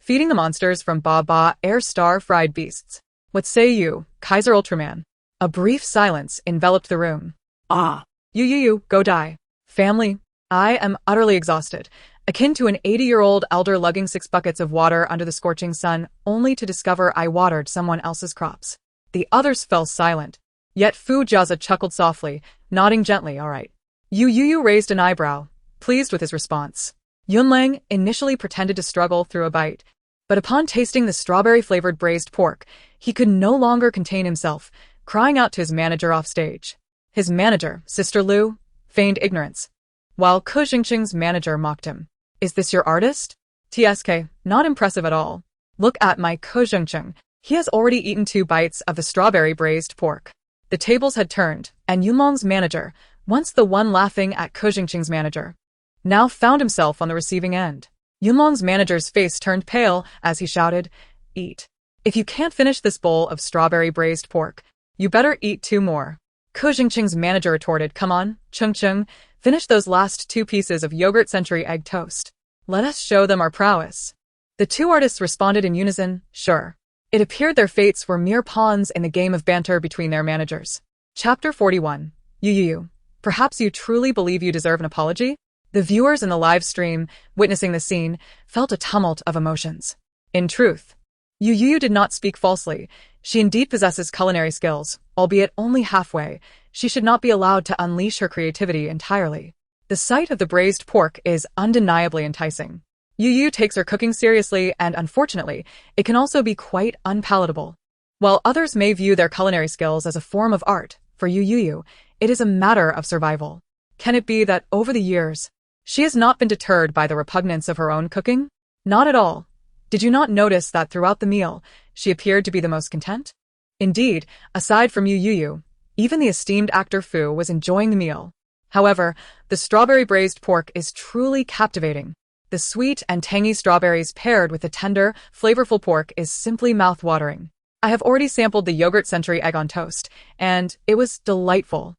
feeding the monsters from Ba Ba Air Star fried beasts. What say you, Kaiser Ultraman? A brief silence enveloped the room. Youyou, go die. Family, I am utterly exhausted, akin to an 80-year-old elder lugging 6 buckets of water under the scorching sun, only to discover I watered someone else's crops. The others fell silent. Yet Fu Jiazi chuckled softly, nodding gently, all right. Youyou raised an eyebrow, pleased with his response. Yunlang initially pretended to struggle through a bite, but upon tasting the strawberry-flavored braised pork, he could no longer contain himself, crying out to his manager offstage. His manager, Sister Lu, feigned ignorance, while Ko Jingqing's manager mocked him. Is this your artist? TSK, not impressive at all. Look at my Ko Jingqing. He has already eaten 2 bites of the strawberry braised pork. The tables had turned, and Yunlong's manager, once the one laughing at Ko Jingqing's manager, now found himself on the receiving end. Yunlong's manager's face turned pale as he shouted, "Eat. If you can't finish this bowl of strawberry braised pork, you better eat 2 more. Ko Jingqing's manager retorted, "Come on, Chung, finish those last 2 pieces of yogurt century egg toast. Let us show them our prowess." The 2 artists responded in unison, "Sure." It appeared their fates were mere pawns in the game of banter between their managers. Chapter 41. Youyou. Perhaps you truly believe you deserve an apology? The viewers in the live stream, witnessing the scene, felt a tumult of emotions. In truth, Youyou did not speak falsely. She indeed possesses culinary skills, albeit only halfway. She should not be allowed to unleash her creativity entirely. The sight of the braised pork is undeniably enticing. Youyou takes her cooking seriously, and unfortunately, it can also be quite unpalatable. While others may view their culinary skills as a form of art, for Youyou, it is a matter of survival. Can it be that over the years, she has not been deterred by the repugnance of her own cooking? Not at all. Did you not notice that throughout the meal, she appeared to be the most content? Indeed, aside from Youyou, even the esteemed actor Fu was enjoying the meal. However, the strawberry braised pork is truly captivating. The sweet and tangy strawberries paired with the tender, flavorful pork is simply mouth-watering. I have already sampled the yogurt century egg on toast, and it was delightful.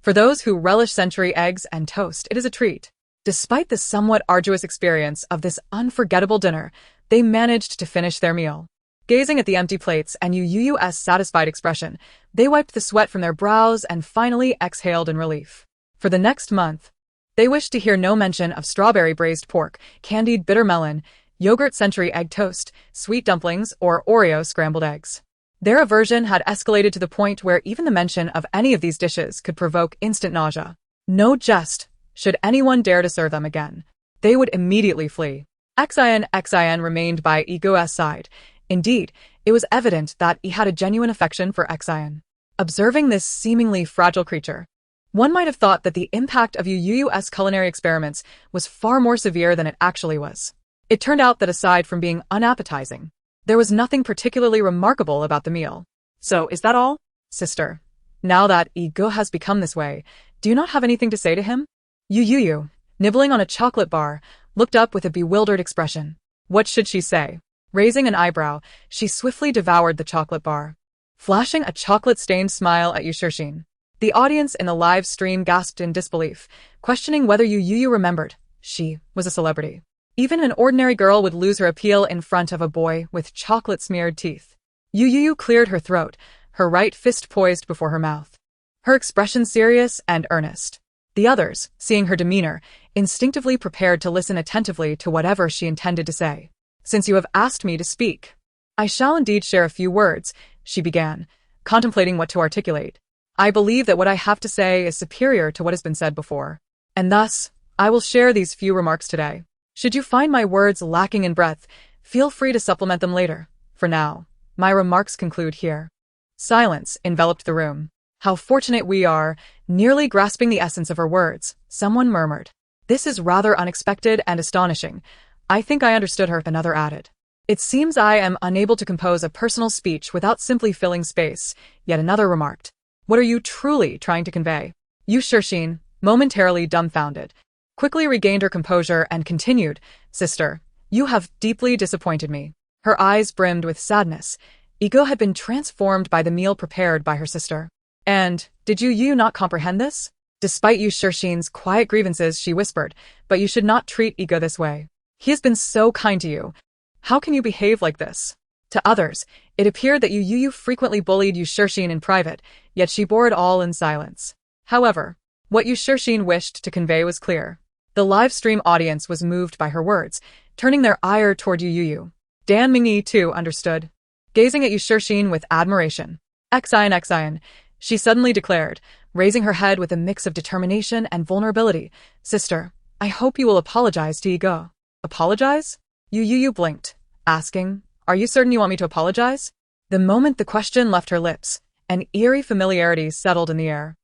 For those who relish century eggs and toast, it is a treat. Despite the somewhat arduous experience of this unforgettable dinner, they managed to finish their meal. Gazing at the empty plates and Youyou's satisfied expression, they wiped the sweat from their brows and finally exhaled in relief. For the next month, they wished to hear no mention of strawberry braised pork, candied bitter melon, yogurt century egg toast, sweet dumplings, or Oreo scrambled eggs. Their aversion had escalated to the point where even the mention of any of these dishes could provoke instant nausea. No jest, should anyone dare to serve them again. They would immediately flee. Xin remained by Ego's side. Indeed, it was evident that he had a genuine affection for Xin. Observing this seemingly fragile creature, one might have thought that the impact of Youyou's culinary experiments was far more severe than it actually was. It turned out that aside from being unappetizing, there was nothing particularly remarkable about the meal. So, is that all? Sister, now that Ego has become this way, do you not have anything to say to him? Youyou, nibbling on a chocolate bar, looked up with a bewildered expression. What should she say? Raising an eyebrow, she swiftly devoured the chocolate bar, flashing a chocolate-stained smile at Yushirxin. The audience in the live stream gasped in disbelief, questioning whether Youyou remembered she was a celebrity. Even an ordinary girl would lose her appeal in front of a boy with chocolate-smeared teeth. Youyou cleared her throat, her right fist poised before her mouth, her expression serious and earnest. The others, seeing her demeanor, instinctively prepared to listen attentively to whatever she intended to say. Since you have asked me to speak, I shall indeed share a few words, she began, contemplating what to articulate. I believe that what I have to say is superior to what has been said before, and thus, I will share these few remarks today. Should you find my words lacking in breadth, feel free to supplement them later. For now, my remarks conclude here. Silence enveloped the room. How fortunate we are, nearly grasping the essence of her words, someone murmured. This is rather unexpected and astonishing. I think I understood her, another added. It seems I am unable to compose a personal speech without simply filling space, yet another remarked. What are you truly trying to convey? Yushirxin, momentarily dumbfounded, quickly regained her composure and continued, Sister, you have deeply disappointed me. Her eyes brimmed with sadness. Ego had been transformed by the meal prepared by her sister. And, did you not comprehend this? Despite Yushirxin's quiet grievances, she whispered, but you should not treat Ego this way. He has been so kind to you. How can you behave like this? To others, it appeared that Youyou frequently bullied Yushirxin in private, yet she bore it all in silence. However, what Yushirxin wished to convey was clear. The live stream audience was moved by her words, turning their ire toward Youyou. Dan Mingyi, too, understood. Gazing at Yushirxin with admiration. Xin, she suddenly declared, raising her head with a mix of determination and vulnerability. Sister, I hope you will apologize to Ego. Apologize? Youyou blinked, asking, Are you certain you want me to apologize? The moment the question left her lips, an eerie familiarity settled in the air.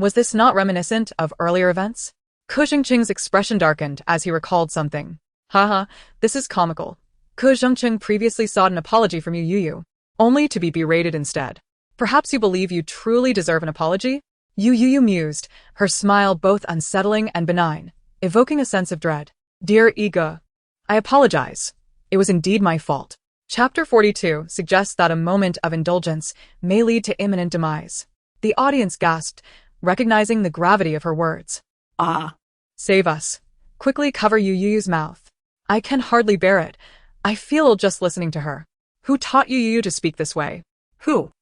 Was this not reminiscent of earlier events? Ko Zhengqing's expression darkened as he recalled something. Haha, this is comical. Ko Zhengqing previously sought an apology from Youyou, only to be berated instead. Perhaps you believe you truly deserve an apology? Youyou mused, her smile both unsettling and benign, evoking a sense of dread. Dear Iga, I apologize. It was indeed my fault. Chapter 42 suggests that a moment of indulgence may lead to imminent demise. The audience gasped, recognizing the gravity of her words. Ah. Save us. Quickly cover Youyou's mouth. I can hardly bear it. I feel ill just listening to her. Who taught Youyou to speak this way? Who?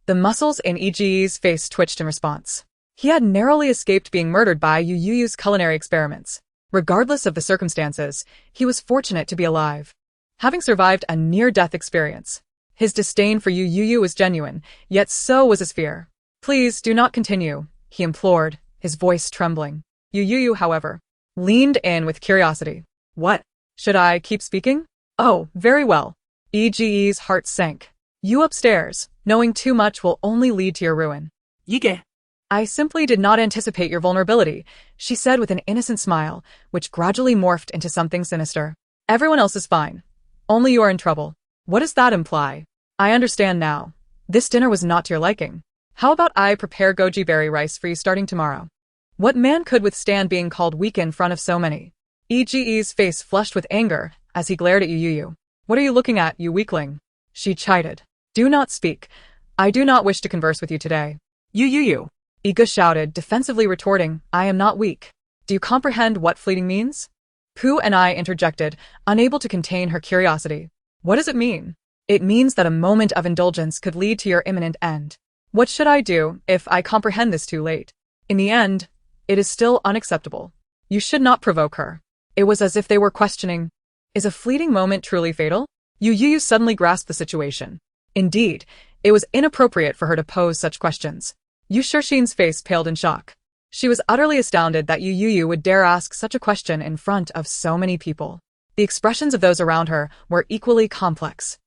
The muscles in Iji's face twitched in response. He had narrowly escaped being murdered by Youyou's culinary experiments. Regardless of the circumstances, he was fortunate to be alive, having survived a near-death experience. His disdain for Youyou was genuine, yet so was his fear. Please do not continue, he implored, his voice trembling. Youyou, however, leaned in with curiosity. What? Should I keep speaking? Oh, very well. Ege's heart sank. You upstairs, knowing too much will only lead to your ruin. Yige. I simply did not anticipate your vulnerability, she said with an innocent smile, which gradually morphed into something sinister. Everyone else is fine. Only you are in trouble. What does that imply? I understand now. This dinner was not to your liking. How about I prepare goji berry rice for you starting tomorrow? What man could withstand being called weak in front of so many? Ege's face flushed with anger as he glared at Youyou. What are you looking at, you weakling? She chided. Do not speak. I do not wish to converse with you today. Youyou. Ega shouted, defensively retorting, I am not weak. Do you comprehend what fleeting means? Pooh and I interjected, unable to contain her curiosity. What does it mean? It means that a moment of indulgence could lead to your imminent end. What should I do if I comprehend this too late? In the end, it is still unacceptable. You should not provoke her. It was as if they were questioning, is a fleeting moment truly fatal? Youyou suddenly grasped the situation. Indeed, it was inappropriate for her to pose such questions. Yushixin's face paled in shock. She was utterly astounded that Youyou would dare ask such a question in front of so many people. The expressions of those around her were equally complex.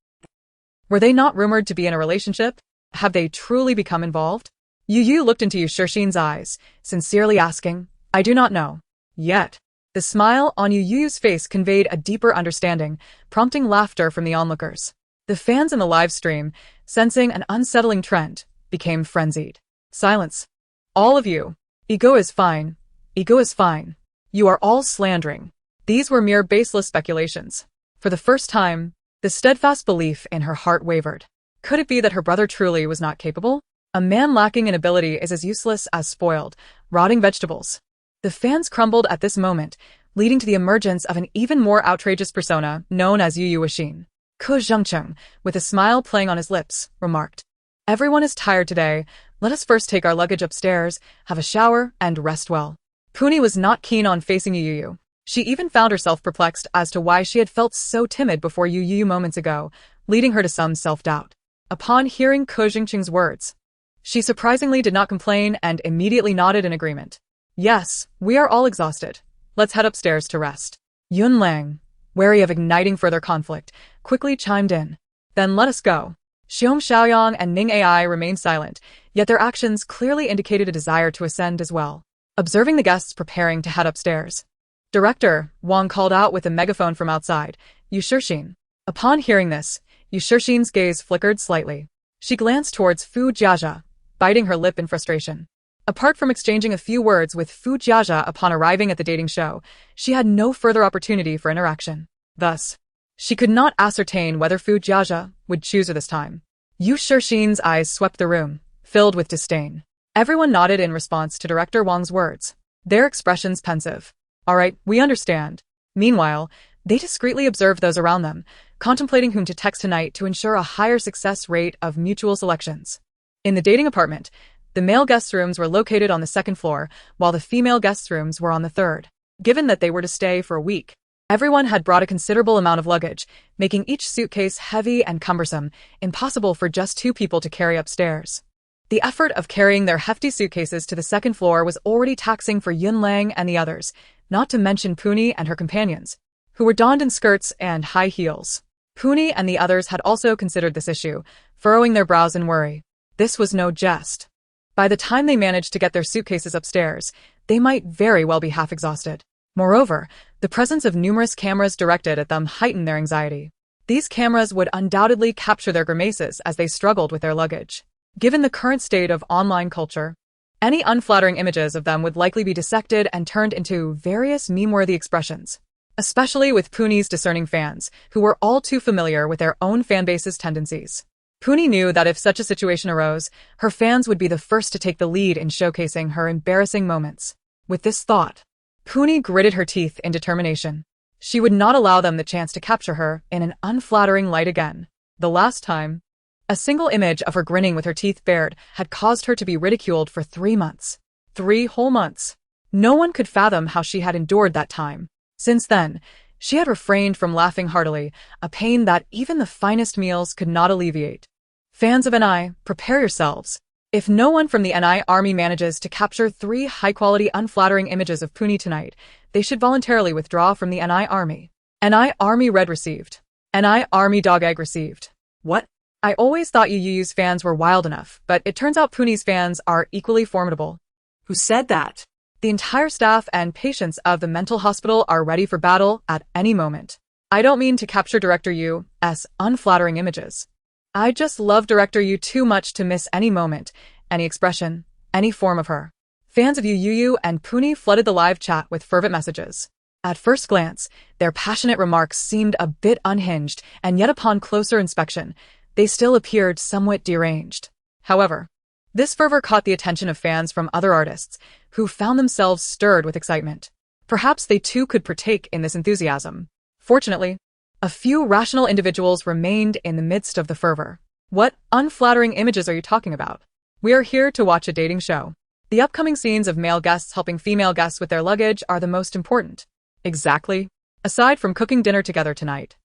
Were they not rumored to be in a relationship? Have they truly become involved? Youyou looked into Yushixin's eyes, sincerely asking, I do not know. Yet, the smile on Youyou's face conveyed a deeper understanding, prompting laughter from the onlookers. The fans in the live stream, sensing an unsettling trend, became frenzied. Silence. All of you. Ego is fine. Ego is fine. You are all slandering. These were mere baseless speculations. For the first time, the steadfast belief in her heart wavered. Could it be that her brother truly was not capable? A man lacking in ability is as useless as spoiled, rotting vegetables. The fans crumbled at this moment, leading to the emergence of an even more outrageous persona known as Youyou. Ko Zhengqing, with a smile playing on his lips, remarked, Everyone is tired today. Let us first take our luggage upstairs, have a shower, and rest well. Puni was not keen on facing Youyou. She even found herself perplexed as to why she had felt so timid before Youyou moments ago, leading her to some self-doubt. Upon hearing Ko Zhengqing's words, she surprisingly did not complain and immediately nodded in agreement. Yes, we are all exhausted. Let's head upstairs to rest. Yun Lang, wary of igniting further conflict, quickly chimed in. Then let us go. Xiong Xiaoyang and Ning Ai remained silent, yet their actions clearly indicated a desire to ascend as well. Observing the guests preparing to head upstairs, Director, Wong called out with a megaphone from outside, Yushixin. Upon hearing this, Yushixin's gaze flickered slightly. She glanced towards Fu Jiajia, biting her lip in frustration. Apart from exchanging a few words with Fu Jiajia upon arriving at the dating show, she had no further opportunity for interaction. Thus, she could not ascertain whether Fu Jiajia would choose her this time. Yushixin's eyes swept the room, filled with disdain. Everyone nodded in response to Director Wong's words, their expressions pensive. All right, we understand. Meanwhile, they discreetly observed those around them, contemplating whom to text tonight to ensure a higher success rate of mutual selections. In the dating apartment, the male guest rooms were located on the second floor, while the female guest rooms were on the third. Given that they were to stay for a week, everyone had brought a considerable amount of luggage, making each suitcase heavy and cumbersome, impossible for just two people to carry upstairs. The effort of carrying their hefty suitcases to the second floor was already taxing for Yun Lang and the others, not to mention Puni and her companions, who were donned in skirts and high heels. Puni and the others had also considered this issue, furrowing their brows in worry. This was no jest. By the time they managed to get their suitcases upstairs, they might very well be half exhausted. Moreover, the presence of numerous cameras directed at them heightened their anxiety. These cameras would undoubtedly capture their grimaces as they struggled with their luggage. Given the current state of online culture, any unflattering images of them would likely be dissected and turned into various meme-worthy expressions, especially with Puni's discerning fans, who were all too familiar with their own fanbase's tendencies. Puni knew that if such a situation arose, her fans would be the first to take the lead in showcasing her embarrassing moments. With this thought, Puni gritted her teeth in determination. She would not allow them the chance to capture her in an unflattering light again. The last time, a single image of her grinning with her teeth bared had caused her to be ridiculed for 3 months. 3 whole months. No one could fathom how she had endured that time. Since then, she had refrained from laughing heartily, a pain that even the finest meals could not alleviate. Fans of NI, prepare yourselves. If no one from the NI army manages to capture 3 high-quality unflattering images of Puni tonight, they should voluntarily withdraw from the NI army. NI army red received. NI army dog egg received. What? I always thought Youyou's fans were wild enough, but it turns out Puni's fans are equally formidable. Who said that? The entire staff and patients of the mental hospital are ready for battle at any moment. I don't mean to capture Director Yu's unflattering images. I just love Director Yu too much to miss any moment, any expression, any form of her. Fans of Youyou and Puni flooded the live chat with fervent messages. At first glance, their passionate remarks seemed a bit unhinged, and yet upon closer inspection, they still appeared somewhat deranged. However, this fervor caught the attention of fans from other artists, who found themselves stirred with excitement. Perhaps they too could partake in this enthusiasm. Fortunately, a few rational individuals remained in the midst of the fervor. What unflattering images are you talking about? We are here to watch a dating show. The upcoming scenes of male guests helping female guests with their luggage are the most important. Exactly. Aside from cooking dinner together tonight,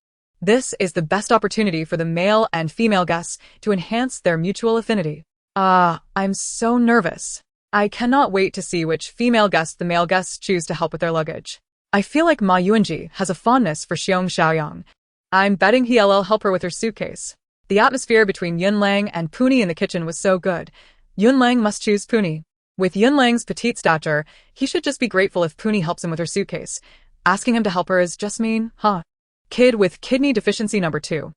this is the best opportunity for the male and female guests to enhance their mutual affinity. I'm so nervous. I cannot wait to see which female guests the male guests choose to help with their luggage. I feel like Ma Yuanji has a fondness for Xiong Xiaoyang. I'm betting he'll help her with her suitcase. The atmosphere between Yunlang and Puni in the kitchen was so good. Yunlang must choose Puni. With Yunlang's petite stature, he should just be grateful if Puni helps him with her suitcase. Asking him to help her is just mean, huh? Kid with kidney deficiency number 2.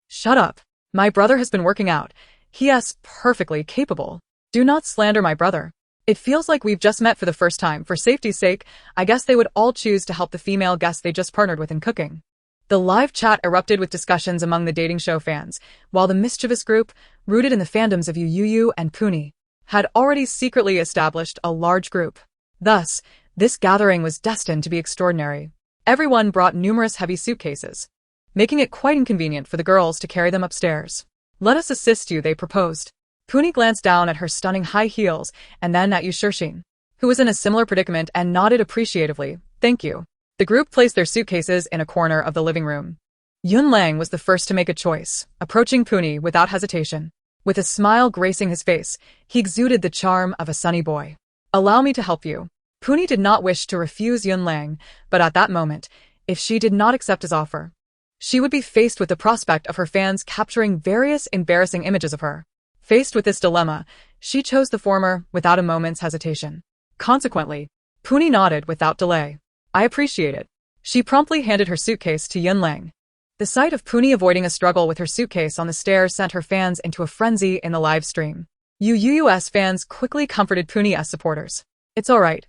Shut up. My brother has been working out. He is perfectly capable. Do not slander my brother. It feels like we've just met for the first time. For safety's sake, I guess they would all choose to help the female guest they just partnered with in cooking. The live chat erupted with discussions among the dating show fans, while the mischievous group, rooted in the fandoms of Youyou and Puni, had already secretly established a large group. Thus, this gathering was destined to be extraordinary. Everyone brought numerous heavy suitcases, making it quite inconvenient for the girls to carry them upstairs. Let us assist you, they proposed. Puni glanced down at her stunning high heels and then at Yushixin, who was in a similar predicament, and nodded appreciatively. Thank you. The group placed their suitcases in a corner of the living room. Yunlang was the first to make a choice, approaching Puni without hesitation. With a smile gracing his face, he exuded the charm of a sunny boy. Allow me to help you. Puni did not wish to refuse Yunlang, but at that moment, if she did not accept his offer, she would be faced with the prospect of her fans capturing various embarrassing images of her. Faced with this dilemma, she chose the former without a moment's hesitation. Consequently, Puni nodded without delay. I appreciate it. She promptly handed her suitcase to Yunlang. The sight of Puni avoiding a struggle with her suitcase on the stairs sent her fans into a frenzy in the live stream. Youyou's fans quickly comforted Puni's supporters. It's alright.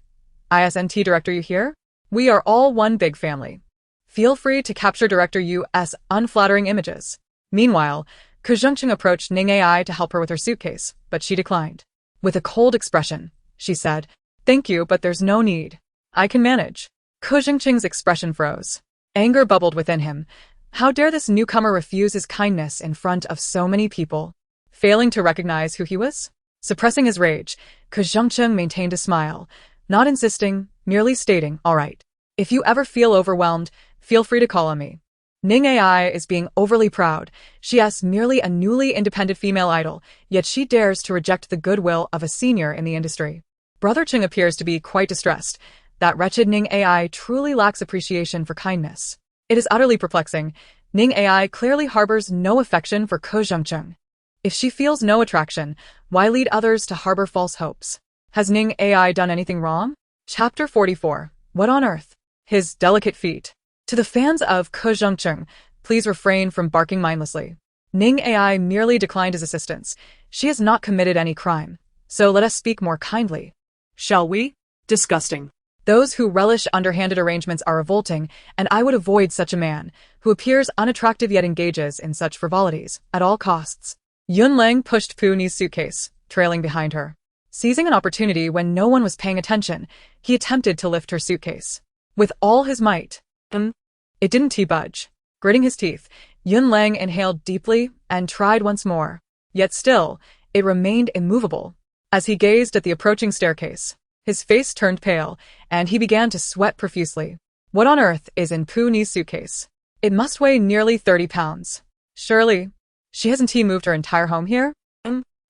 ISNT Director Yu here? We are all one big family. Feel free to capture Director Yu's unflattering images. Meanwhile, Ke Zhengqing approached Ning Ai to help her with her suitcase, but she declined. With a cold expression, she said, Thank you, but there's no need. I can manage. Ke Zhengqing's expression froze. Anger bubbled within him. How dare this newcomer refuse his kindness in front of so many people? Failing to recognize who he was? Suppressing his rage, Ke Zhengqing maintained a smile, not insisting, merely stating, all right. If you ever feel overwhelmed, feel free to call on me. Ning Ai is being overly proud. She is merely a newly independent female idol, yet she dares to reject the goodwill of a senior in the industry. Brother Cheng appears to be quite distressed. That wretched Ning Ai truly lacks appreciation for kindness. It is utterly perplexing. Ning Ai clearly harbors no affection for Ke Zhengqing. If she feels no attraction, why lead others to harbor false hopes? Has Ning AI done anything wrong? Chapter 44. What on earth? His delicate feet. To the fans of Ke Zhengcheng, please refrain from barking mindlessly. Ning AI merely declined his assistance. She has not committed any crime. So let us speak more kindly. Shall we? Disgusting. Those who relish underhanded arrangements are revolting, and I would avoid such a man, who appears unattractive yet engages in such frivolities, at all costs. Yunlang pushed Pu Ni's suitcase, trailing behind her. Seizing an opportunity when no one was paying attention, he attempted to lift her suitcase. With all his might. It didn't budge. Gritting his teeth, Yunlang inhaled deeply and tried once more. Yet still, it remained immovable. As he gazed at the approaching staircase, his face turned pale, and he began to sweat profusely. What on earth is in Pu Ni's suitcase? It must weigh nearly 30 pounds. Surely, she hasn't moved her entire home here?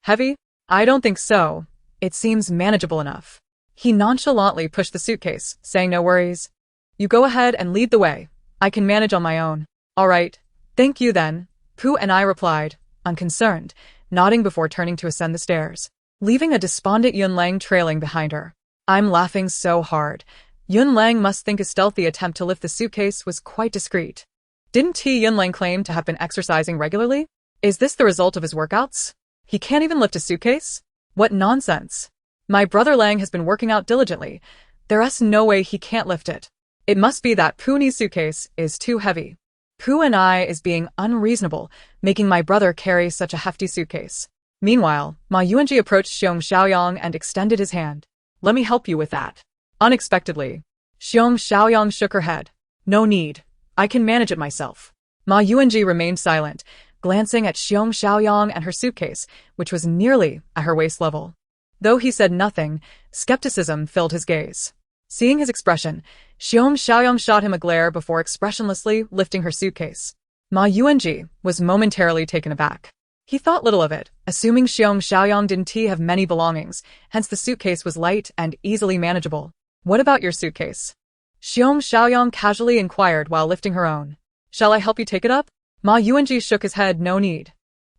Heavy? I don't think so. It seems manageable enough. He nonchalantly pushed the suitcase, saying no worries. You go ahead and lead the way. I can manage on my own. All right. Thank you then, Pu and I replied, unconcerned, nodding before turning to ascend the stairs, leaving a despondent Yunlang trailing behind her. I'm laughing so hard. Yunlang must think his stealthy attempt to lift the suitcase was quite discreet. Didn't Yunlang claim to have been exercising regularly? Is this the result of his workouts? He can't even lift a suitcase? What nonsense. My brother Lang has been working out diligently. There's no way he can't lift it. It must be that Pu Ni's suitcase is too heavy. Pu and I is being unreasonable, making my brother carry such a hefty suitcase. Meanwhile, Ma Yuanji approached Xiong Xiaoyang and extended his hand. Let me help you with that. Unexpectedly, Xiong Xiaoyang shook her head. No need. I can manage it myself. Ma Yuanji remained silent, glancing at Xiong Xiaoyang and her suitcase, which was nearly at her waist level. Though he said nothing, skepticism filled his gaze. Seeing his expression, Xiong Xiaoyang shot him a glare before expressionlessly lifting her suitcase. Ma Yuanji was momentarily taken aback. He thought little of it, assuming Xiong Xiaoyang didn't have many belongings, hence the suitcase was light and easily manageable. What about your suitcase? Xiong Xiaoyang casually inquired while lifting her own. Shall I help you take it up? Ma Yuanji shook his head. No need.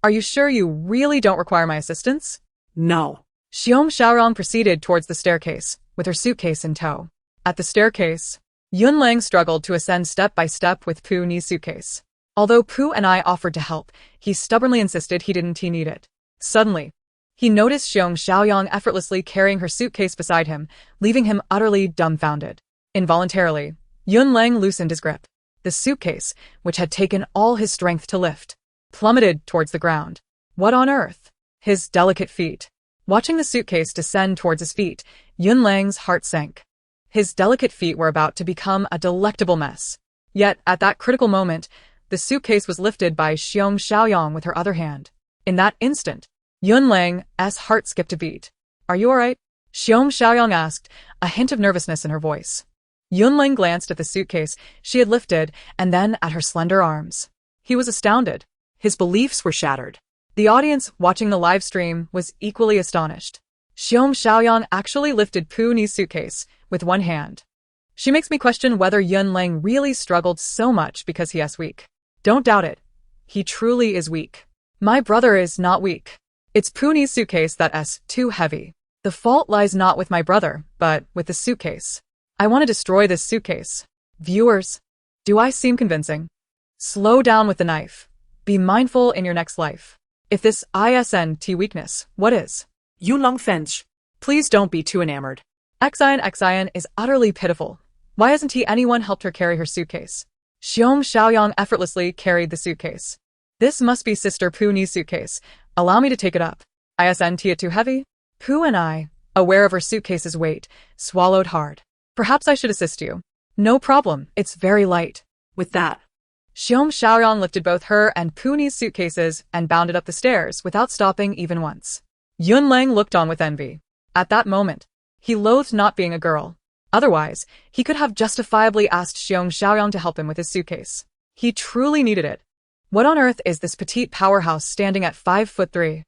Are you sure you really don't require my assistance? No. Xiong Xiaoyang proceeded towards the staircase, with her suitcase in tow. At the staircase, Yunlang struggled to ascend step by step with Pu Ni's suitcase. Although Pu and I offered to help, he stubbornly insisted he didn't need it. Suddenly, he noticed Xiong Xiaoyang effortlessly carrying her suitcase beside him, leaving him utterly dumbfounded. Involuntarily, Yunlang loosened his grip. The suitcase, which had taken all his strength to lift, plummeted towards the ground. What on earth? His delicate feet. Watching the suitcase descend towards his feet, Yunlang's heart sank. His delicate feet were about to become a delectable mess. Yet, at that critical moment, the suitcase was lifted by Xiong Xiaoyang with her other hand. In that instant, Yunlang's heart skipped a beat. Are you alright? Xiong Xiaoyang asked, a hint of nervousness in her voice. Yunlang glanced at the suitcase she had lifted and then at her slender arms. He was astounded. His beliefs were shattered. The audience watching the live stream was equally astonished. Xiong Xiaoyang actually lifted Pu Ni's suitcase with one hand. She makes me question whether Yunlang really struggled so much because he is weak. Don't doubt it. He truly is weak. My brother is not weak. It's Pu Ni's suitcase that's too heavy. The fault lies not with my brother, but with the suitcase. I want to destroy this suitcase. Viewers, do I seem convincing? Slow down with the knife. Be mindful in your next life. If this isn't weakness, what is? Yunlang Fench. Please don't be too enamored. Xian is utterly pitiful. Why hasn't anyone helped her carry her suitcase? Xiong Xiaoyang effortlessly carried the suitcase. This must be Sister Pu Ni's suitcase. Allow me to take it up. Isn't it too heavy? Pu and I, aware of her suitcase's weight, swallowed hard. Perhaps I should assist you. No problem, it's very light. With that, Xiong Xiaoyang lifted both her and Pu Ni's suitcases and bounded up the stairs without stopping even once. Yunlang looked on with envy. At that moment, he loathed not being a girl. Otherwise, he could have justifiably asked Xiong Xiaoyang to help him with his suitcase. He truly needed it. What on earth is this petite powerhouse standing at 5'3"?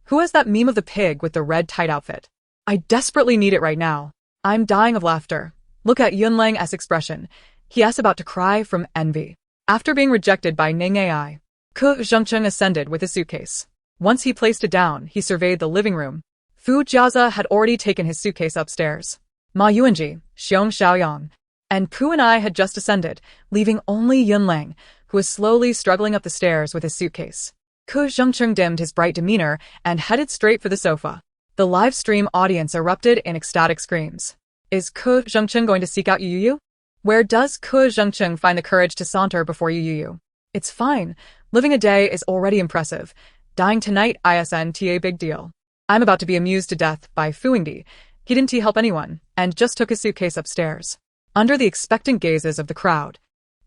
Who has that meme of the pig with the red tight outfit? I desperately need it right now. I'm dying of laughter. Look at Yunlang's expression. He is about to cry from envy. After being rejected by Ning AI, Ke Zhengcheng ascended with his suitcase. Once he placed it down, he surveyed the living room. Fu Jiaza had already taken his suitcase upstairs. Ma Yuanji, Xiong Xiaoyang, and Pu and I had just ascended, leaving only Yunlang, who was slowly struggling up the stairs with his suitcase. Ke Zhengcheng dimmed his bright demeanor and headed straight for the sofa. The live stream audience erupted in ecstatic screams. Is Ke Zhengcheng going to seek out Youyou? Where does Ke Zhengcheng find the courage to saunter before Youyou? It's fine. Living a day is already impressive. Dying tonight isn't a big deal. I'm about to be amused to death by Fuingdi. He didn't help anyone, and just took his suitcase upstairs. Under the expectant gazes of the crowd,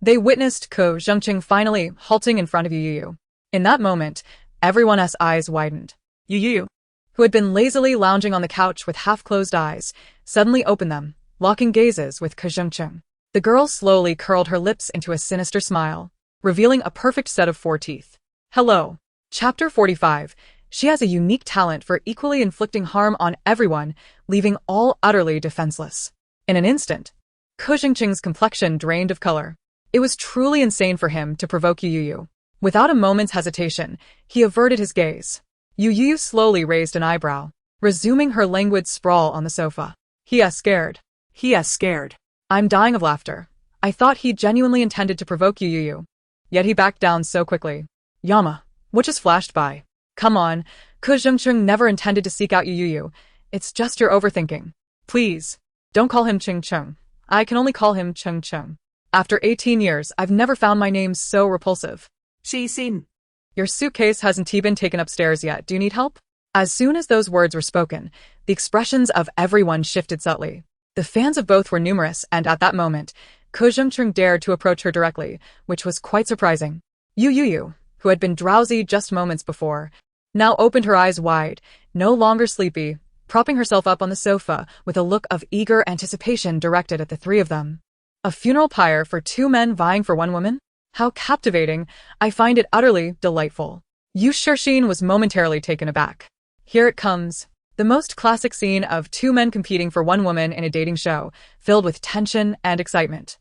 they witnessed Ke Zhengcheng finally halting in front of Youyou. In that moment, everyone's eyes widened. Youyou, who had been lazily lounging on the couch with half-closed eyes, suddenly opened them, locking gazes with Ke Zhengcheng. The girl slowly curled her lips into a sinister smile, revealing a perfect set of 4 teeth. Hello. Chapter 45. She has a unique talent for equally inflicting harm on everyone, leaving all utterly defenseless. In an instant, Ke Zhengcheng's complexion drained of color. It was truly insane for him to provoke Youyou. Without a moment's hesitation, he averted his gaze. Youyou slowly raised an eyebrow, resuming her languid sprawl on the sofa. He is scared. I'm dying of laughter. I thought he genuinely intended to provoke Youyou. Yet he backed down so quickly. Yama, what just flashed by? Come on, Ke Zhengcheng never intended to seek out Youyou. It's just your overthinking. Please, don't call him Cheng Cheng. I can only call him Cheng Cheng. After 18 years, I've never found my name so repulsive. Xin. Your suitcase hasn't been taken upstairs yet. Do you need help? As soon as those words were spoken, the expressions of everyone shifted subtly. The fans of both were numerous, and at that moment, Ke Zhengcheng dared to approach her directly, which was quite surprising. Youyou, who had been drowsy just moments before, now opened her eyes wide, no longer sleepy, propping herself up on the sofa with a look of eager anticipation directed at the 3 of them. A funeral pyre for 2 men vying for 1 woman? How captivating! I find it utterly delightful. Yu Shixin was momentarily taken aback. Here it comes. The most classic scene of 2 men competing for 1 woman in a dating show, filled with tension and excitement.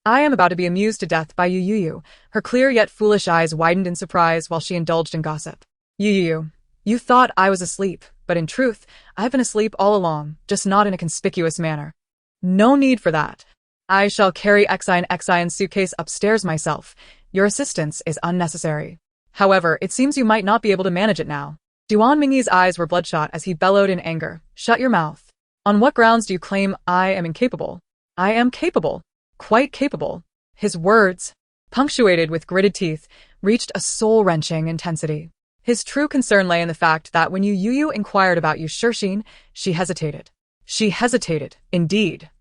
I am about to be amused to death by Youyou. Her clear yet foolish eyes widened in surprise while she indulged in gossip. Youyou, you thought I was asleep, but in truth, I've been asleep all along, just not in a conspicuous manner. No need for that. I shall carry Xian's suitcase upstairs myself. Your assistance is unnecessary. However, it seems you might not be able to manage it now. Duan Mingyi's eyes were bloodshot as he bellowed in anger. Shut your mouth. On what grounds do you claim I am incapable? I am capable. Quite capable. His words, punctuated with gritted teeth, reached a soul-wrenching intensity. His true concern lay in the fact that when Youyou inquired about Yu Shixin, she hesitated. She hesitated, indeed.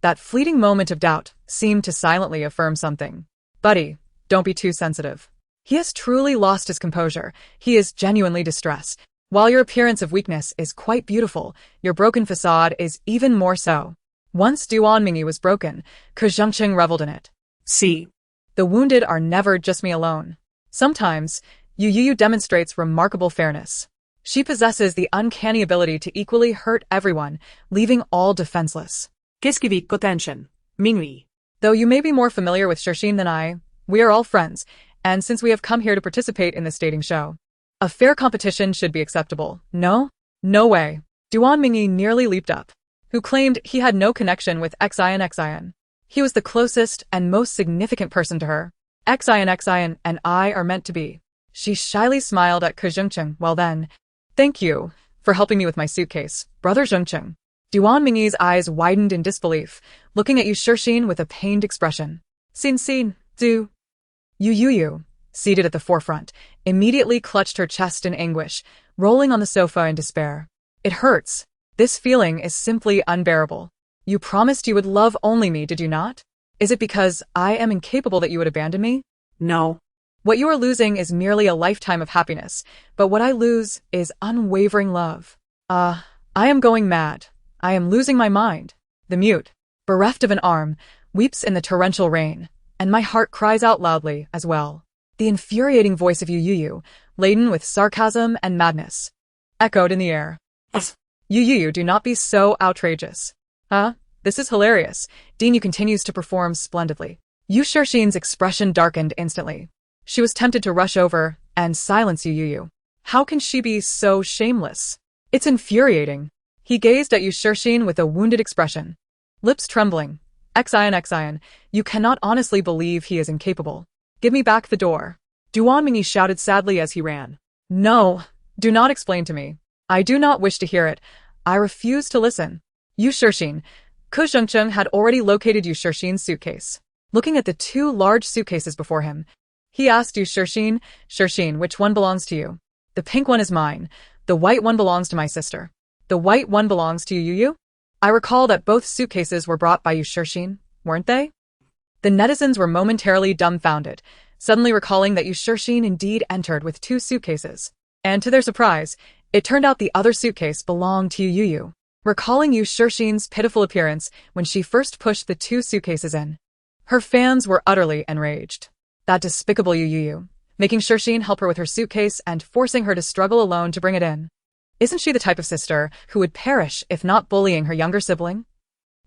That fleeting moment of doubt seemed to silently affirm something. Buddy, don't be too sensitive. He has truly lost his composure. He is genuinely distressed. While your appearance of weakness is quite beautiful, your broken facade is even more so. Once Duan Mingyi was broken, Ke Zhengcheng reveled in it. See. The wounded are never just me alone. Sometimes, Youyou demonstrates remarkable fairness. She possesses the uncanny ability to equally hurt everyone, leaving all defenseless. Qu'est-ce qui vous tension, Mingyi? Though you may be more familiar with Shixin than I, we are all friends, and since we have come here to participate in this dating show, a fair competition should be acceptable. No? No way. Duan Mingyi nearly leaped up. Who claimed he had no connection with Xian. He was the closest and most significant person to her. Xian and I are meant to be. She shyly smiled at Ke Zhengcheng. Well then, thank you for helping me with my suitcase, Brother Zhengcheng. Duan Mingyi's eyes widened in disbelief, looking at Yu Shixin with a pained expression. Xin, do. Youyou, seated at the forefront, immediately clutched her chest in anguish, rolling on the sofa in despair. It hurts. This feeling is simply unbearable. You promised you would love only me, did you not? Is it because I am incapable that you would abandon me? No. What you are losing is merely a lifetime of happiness, but what I lose is unwavering love. I am going mad. I am losing my mind. The mute, bereft of an arm, weeps in the torrential rain, and my heart cries out loudly as well. The infuriating voice of Youyou, laden with sarcasm and madness, echoed in the air. Youyou, do not be so outrageous. This is hilarious. Youyou continues to perform splendidly. Yu Shixin's expression darkened instantly. She was tempted to rush over and silence Youyou. How can she be so shameless? It's infuriating. He gazed at Yushirxin with a wounded expression. Lips trembling. Xion, you cannot honestly believe he is incapable. Give me back the door. Duan Mingyi shouted sadly as he ran. No, do not explain to me. I do not wish to hear it. I refuse to listen. Yushirxin. Ke Zhengcheng had already located Yushirxin's suitcase. Looking at the two large suitcases before him, he asked Yushirxin, Shirxin, which one belongs to you? The pink one is mine. The white one belongs to my sister. The white one belongs to Youyou? I recall that both suitcases were brought by Yushirxin, weren't they? The netizens were momentarily dumbfounded, suddenly recalling that Yushirxin indeed entered with two suitcases. And to their surprise, it turned out the other suitcase belonged to Youyou. Recalling Yushirxin's pitiful appearance when she first pushed the two suitcases in, her fans were utterly enraged. That despicable Youyou, making Shirxin help her with her suitcase and forcing her to struggle alone to bring it in. Isn't she the type of sister who would perish if not bullying her younger sibling?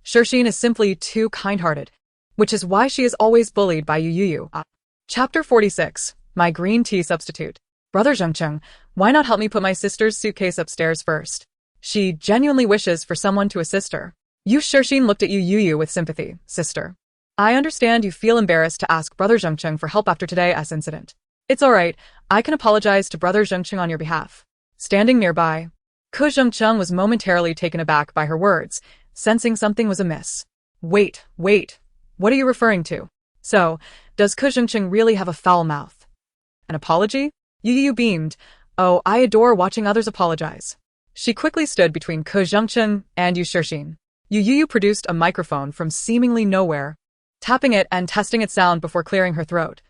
Shirxin is simply too kind-hearted, which is why she is always bullied by Youyou. Chapter 46, My Green Tea Substitute. Brother Zhengcheng, why not help me put my sister's suitcase upstairs first? She genuinely wishes for someone to assist her. Yushirxin looked at Youyou with sympathy. Sister, I understand you feel embarrassed to ask Brother Zhengcheng for help after today's incident. It's alright, I can apologize to Brother Zhengcheng on your behalf. Standing nearby, Ke Zhengcheng was momentarily taken aback by her words, sensing something was amiss. Wait, what are you referring to? So, does Ke Zhengcheng really have a foul mouth? An apology? Youyou beamed. Oh, I adore watching others apologize. She quickly stood between Ke Zhengcheng and Yushirxin. Youyou produced a microphone from seemingly nowhere, tapping it and testing its sound before clearing her throat.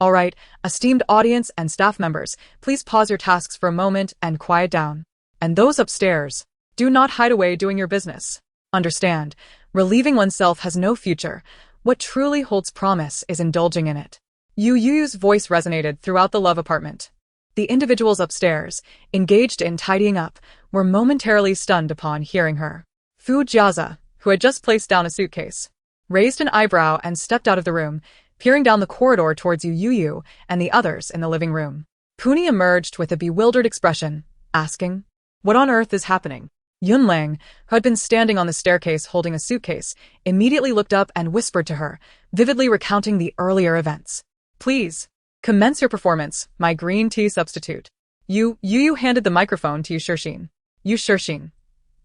All right, esteemed audience and staff members, please pause your tasks for a moment and quiet down. And those upstairs, do not hide away doing your business. Understand, relieving oneself has no future. What truly holds promise is indulging in it. Youyou's voice resonated throughout the love apartment. The individuals upstairs, engaged in tidying up, were momentarily stunned upon hearing her. Fu Jiaza, who had just placed down a suitcase, raised an eyebrow and stepped out of the room, peering down the corridor towards Youyou and the others in the living room. Puni emerged with a bewildered expression, asking, What on earth is happening? Yunlang, who had been standing on the staircase holding a suitcase, immediately looked up and whispered to her, vividly recounting the earlier events. Please, commence your performance, my green tea substitute. Youyou handed the microphone to Yushirxin. Yushirxin,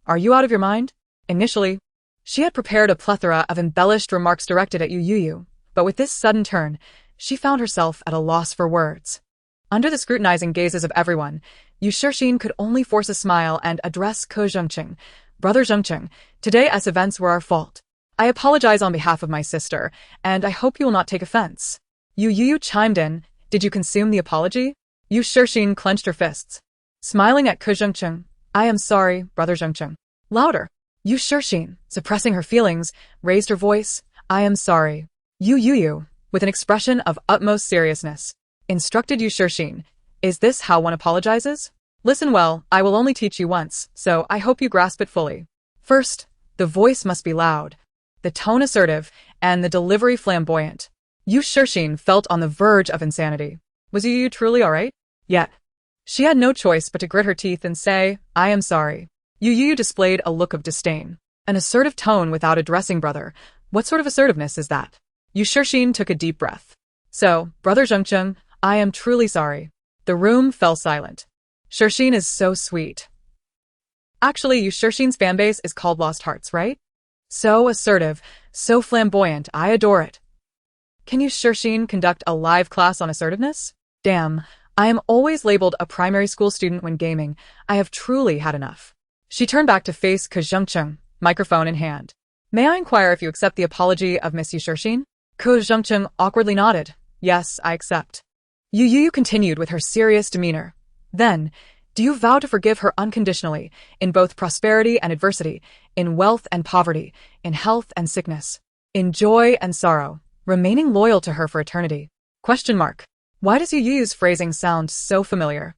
are you out of your mind? Initially, she had prepared a plethora of embellished remarks directed at Youyou, but with this sudden turn, she found herself at a loss for words. Under the scrutinizing gazes of everyone, Yushirxin could only force a smile and address Ke Zhengcheng. Brother Zhengcheng, today's events were our fault. I apologize on behalf of my sister, and I hope you will not take offense. Youyou chimed in. Did you consume the apology? Yushirxin clenched her fists. Smiling at Ke Zhengcheng, I am sorry, Brother Zhengcheng. Louder. Yushirxin, suppressing her feelings, raised her voice. I am sorry. Youyou, with an expression of utmost seriousness, instructed Yushirxin. Is this how one apologizes? Listen well, I will only teach you once, so I hope you grasp it fully. First, the voice must be loud, the tone assertive, and the delivery flamboyant. Yushirxin felt on the verge of insanity. Was Youyou truly alright? Yet, she had no choice but to grit her teeth and say, I am sorry. Youyou displayed a look of disdain. An assertive tone without addressing brother. What sort of assertiveness is that? Yushirxin took a deep breath. So, Brother Zhengcheng, I am truly sorry. The room fell silent. Shirxin is so sweet. Actually, Yushirxin's fanbase is called Lost Hearts, right? So assertive, so flamboyant, I adore it. Can Yushirxin conduct a live class on assertiveness? Damn, I am always labeled a primary school student when gaming. I have truly had enough. She turned back to face Ke Zhengcheng, microphone in hand. May I inquire if you accept the apology of Miss Yushirxin? Ke Zhengcheng awkwardly nodded. Yes, I accept. Youyou continued with her serious demeanor. Then, do you vow to forgive her unconditionally, in both prosperity and adversity, in wealth and poverty, in health and sickness, in joy and sorrow, remaining loyal to her for eternity? Question mark. Why does Youyou's phrasing sound so familiar?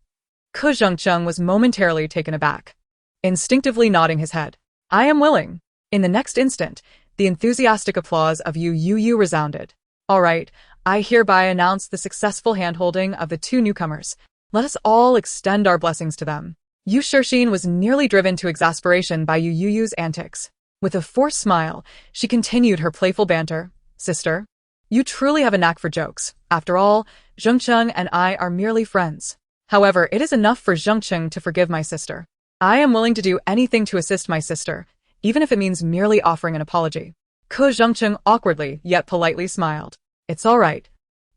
Ke Zhengcheng was momentarily taken aback, instinctively nodding his head. I am willing. In the next instant, the enthusiastic applause of Youyou resounded. All right, I hereby announce the successful handholding of the two newcomers. Let us all extend our blessings to them. Yu Shixin was nearly driven to exasperation by Youyou's antics. With a forced smile, she continued her playful banter. Sister, you truly have a knack for jokes. After all, Zhengcheng and I are merely friends. However, it is enough for Zhengcheng to forgive my sister. I am willing to do anything to assist my sister, even if it means merely offering an apology. Ke Zhengcheng awkwardly yet politely smiled. It's all right.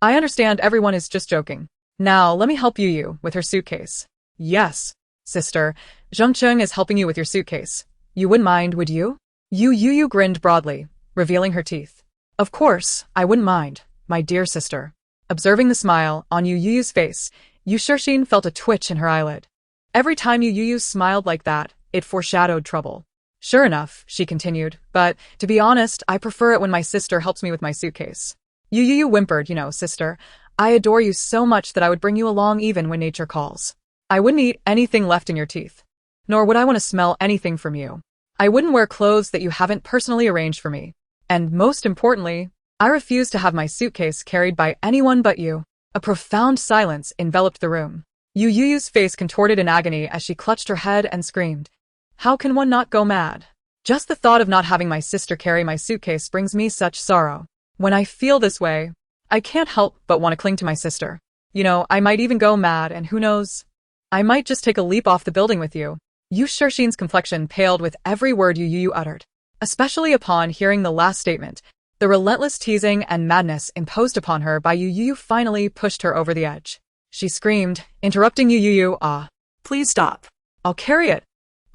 I understand everyone is just joking. Now, let me help Youyou with her suitcase. Yes, sister. Zhengcheng is helping you with your suitcase. You wouldn't mind, would you? Youyou grinned broadly, revealing her teeth. Of course, I wouldn't mind, my dear sister. Observing the smile on Youyou's face, Yu Shixin felt a twitch in her eyelid. Every time Youyou smiled like that, it foreshadowed trouble. Sure enough, she continued, but, to be honest, I prefer it when my sister helps me with my suitcase. Youyou whimpered, sister, I adore you so much that I would bring you along even when nature calls. I wouldn't eat anything left in your teeth. Nor would I want to smell anything from you. I wouldn't wear clothes that you haven't personally arranged for me. And most importantly, I refuse to have my suitcase carried by anyone but you. A profound silence enveloped the room. Youyou's face contorted in agony as she clutched her head and screamed. How can one not go mad? Just the thought of not having my sister carry my suitcase brings me such sorrow. When I feel this way, I can't help but want to cling to my sister. I might even go mad, and who knows? I might just take a leap off the building with you. Yu Shixin's complexion paled with every word Youyou uttered. Especially upon hearing the last statement, the relentless teasing and madness imposed upon her by Youyou finally pushed her over the edge. She screamed, interrupting Youyou, Please stop. I'll carry it.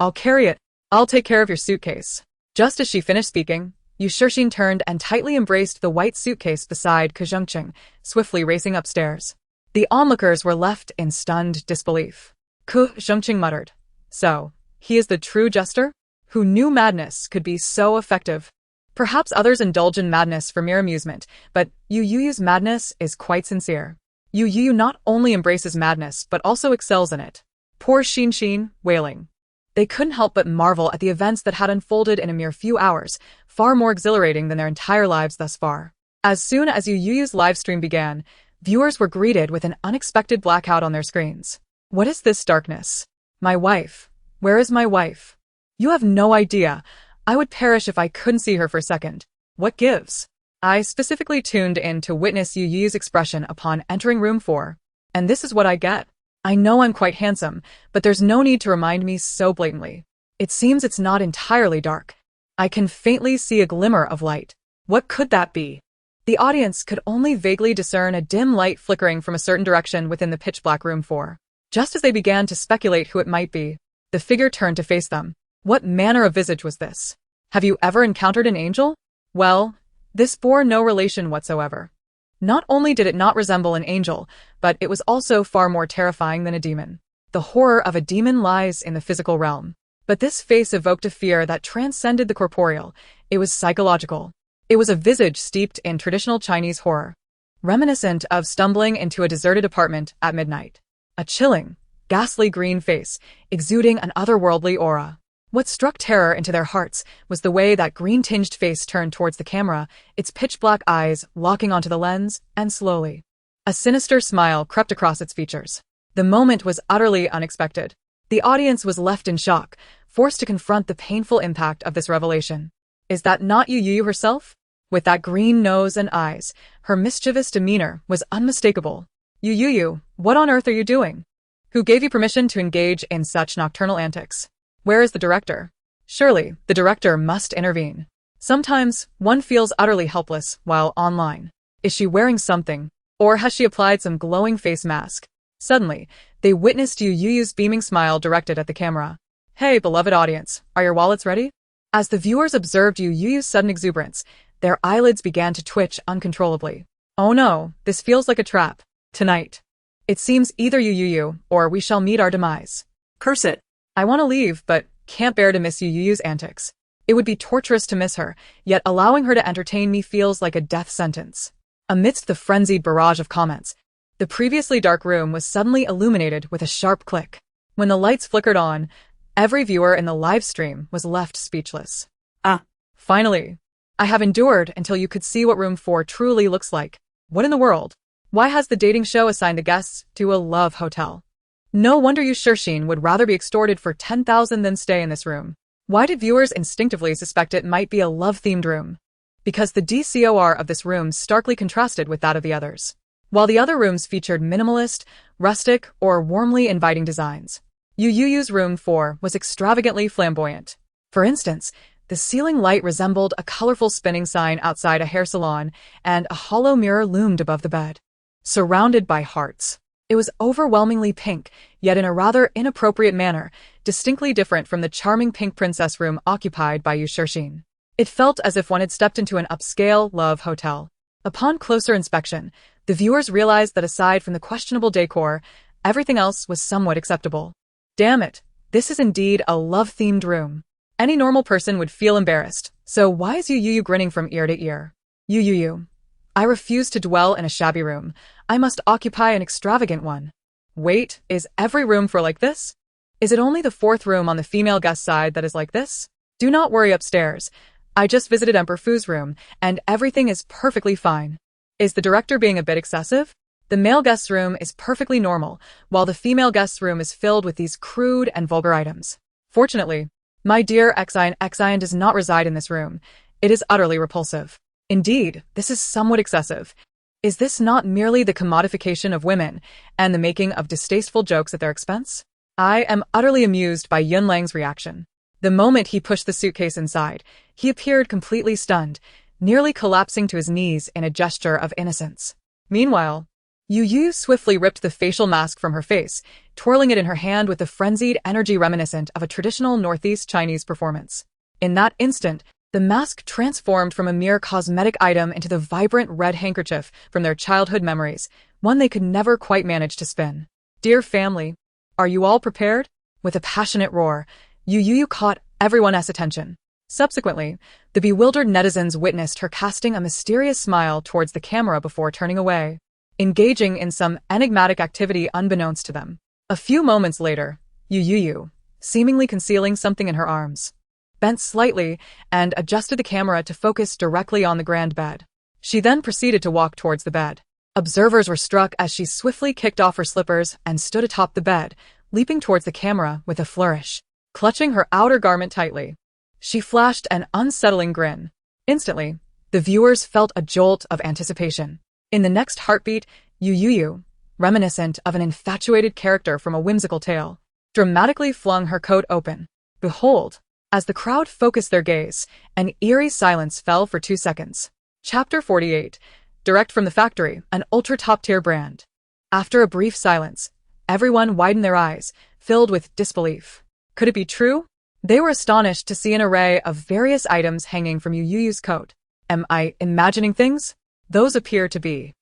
I'll carry it. I'll take care of your suitcase. Just as she finished speaking, Yu Shixin turned and tightly embraced the white suitcase beside Ke Zhengcheng, swiftly racing upstairs. The onlookers were left in stunned disbelief. Ke Zhengcheng muttered, So, he is the true jester? Who knew madness could be so effective? Perhaps others indulge in madness for mere amusement, but Youyou's madness is quite sincere. Youyou not only embraces madness but also excels in it. Poor Xin, wailing. They couldn't help but marvel at the events that had unfolded in a mere few hours, far more exhilarating than their entire lives thus far. As soon as Youyou's livestream began, viewers were greeted with an unexpected blackout on their screens. What is this darkness? My wife. Where is my wife? You have no idea. I would perish if I couldn't see her for a second. What gives? I specifically tuned in to witness Youyou's expression upon entering room 4. And this is what I get. I know I'm quite handsome, but there's no need to remind me so blatantly. It seems it's not entirely dark. I can faintly see a glimmer of light. What could that be? The audience could only vaguely discern a dim light flickering from a certain direction within the pitch-black room 4. Just as they began to speculate who it might be, the figure turned to face them. What manner of visage was this? Have you ever encountered an angel? Well, this bore no relation whatsoever. Not only did it not resemble an angel, but it was also far more terrifying than a demon. The horror of a demon lies in the physical realm. But this face evoked a fear that transcended the corporeal. It was psychological. It was a visage steeped in traditional Chinese horror, reminiscent of stumbling into a deserted apartment at midnight. A chilling, ghastly green face, exuding an otherworldly aura. What struck terror into their hearts was the way that green-tinged face turned towards the camera, its pitch-black eyes locking onto the lens, and slowly. A sinister smile crept across its features. The moment was utterly unexpected. The audience was left in shock, forced to confront the painful impact of this revelation. Is that not Youyou herself? With that green nose and eyes, her mischievous demeanor was unmistakable. Youyou, what on earth are you doing? Who gave you permission to engage in such nocturnal antics? Where is the director? Surely, the director must intervene. Sometimes, one feels utterly helpless while online. Is she wearing something? Or has she applied some glowing face mask? Suddenly, they witnessed Youyou's beaming smile directed at the camera. Hey, beloved audience, are your wallets ready? As the viewers observed Youyou's sudden exuberance, their eyelids began to twitch uncontrollably. Oh no, this feels like a trap. Tonight. It seems either Youyou or we shall meet our demise. Curse it. I want to leave, but can't bear to miss Youyou's antics. It would be torturous to miss her, yet allowing her to entertain me feels like a death sentence. Amidst the frenzied barrage of comments, the previously dark room was suddenly illuminated with a sharp click. When the lights flickered on, every viewer in the live stream was left speechless. Finally. I have endured until you could see what room 4 truly looks like. What in the world? Why has the dating show assigned the guests to a love hotel? No wonder Yushirxin would rather be extorted for 10,000 than stay in this room. Why did viewers instinctively suspect it might be a love-themed room? Because the decor of this room starkly contrasted with that of the others. While the other rooms featured minimalist, rustic, or warmly inviting designs, Youyou's room 4 was extravagantly flamboyant. For instance, the ceiling light resembled a colorful spinning sign outside a hair salon, and a hollow mirror loomed above the bed. Surrounded by hearts. It was overwhelmingly pink, yet in a rather inappropriate manner, distinctly different from the charming pink princess room occupied by Yushirxin. It felt as if one had stepped into an upscale love hotel. Upon closer inspection, the viewers realized that aside from the questionable decor, everything else was somewhat acceptable. Damn it, this is indeed a love-themed room. Any normal person would feel embarrassed, so why is Youyou grinning from ear to ear? Youyou. I refuse to dwell in a shabby room. I must occupy an extravagant one. Wait, is every room for like this? Is it only the 4th room on the female guest side that is like this? Do not worry upstairs. I just visited Emperor Fu's room, and everything is perfectly fine. Is the director being a bit excessive? The male guest's room is perfectly normal, while the female guest's room is filled with these crude and vulgar items. Fortunately, my dear Xian does not reside in this room. It is utterly repulsive. Indeed, this is somewhat excessive. Is this not merely the commodification of women and the making of distasteful jokes at their expense? I am utterly amused by Yunlang's reaction. The moment he pushed the suitcase inside, he appeared completely stunned, nearly collapsing to his knees in a gesture of innocence. Meanwhile, Youyou swiftly ripped the facial mask from her face, twirling it in her hand with the frenzied energy reminiscent of a traditional Northeast Chinese performance. In that instant, the mask transformed from a mere cosmetic item into the vibrant red handkerchief from their childhood memories, one they could never quite manage to spin. Dear family, are you all prepared? With a passionate roar, Youyou caught everyone's attention. Subsequently, the bewildered netizens witnessed her casting a mysterious smile towards the camera before turning away, engaging in some enigmatic activity unbeknownst to them. A few moments later, Youyou, seemingly concealing something in her arms, bent slightly and adjusted the camera to focus directly on the grand bed. She then proceeded to walk towards the bed. Observers were struck as she swiftly kicked off her slippers and stood atop the bed, leaping towards the camera with a flourish. Clutching her outer garment tightly, she flashed an unsettling grin. Instantly, the viewers felt a jolt of anticipation. In the next heartbeat, Youyou, reminiscent of an infatuated character from a whimsical tale, dramatically flung her coat open. Behold, as the crowd focused their gaze, an eerie silence fell for 2 seconds. Chapter 48. Direct from the factory, an ultra-top-tier brand. After a brief silence, everyone widened their eyes, filled with disbelief. Could it be true? They were astonished to see an array of various items hanging from Youyou's coat. Am I imagining things? Those appear to be.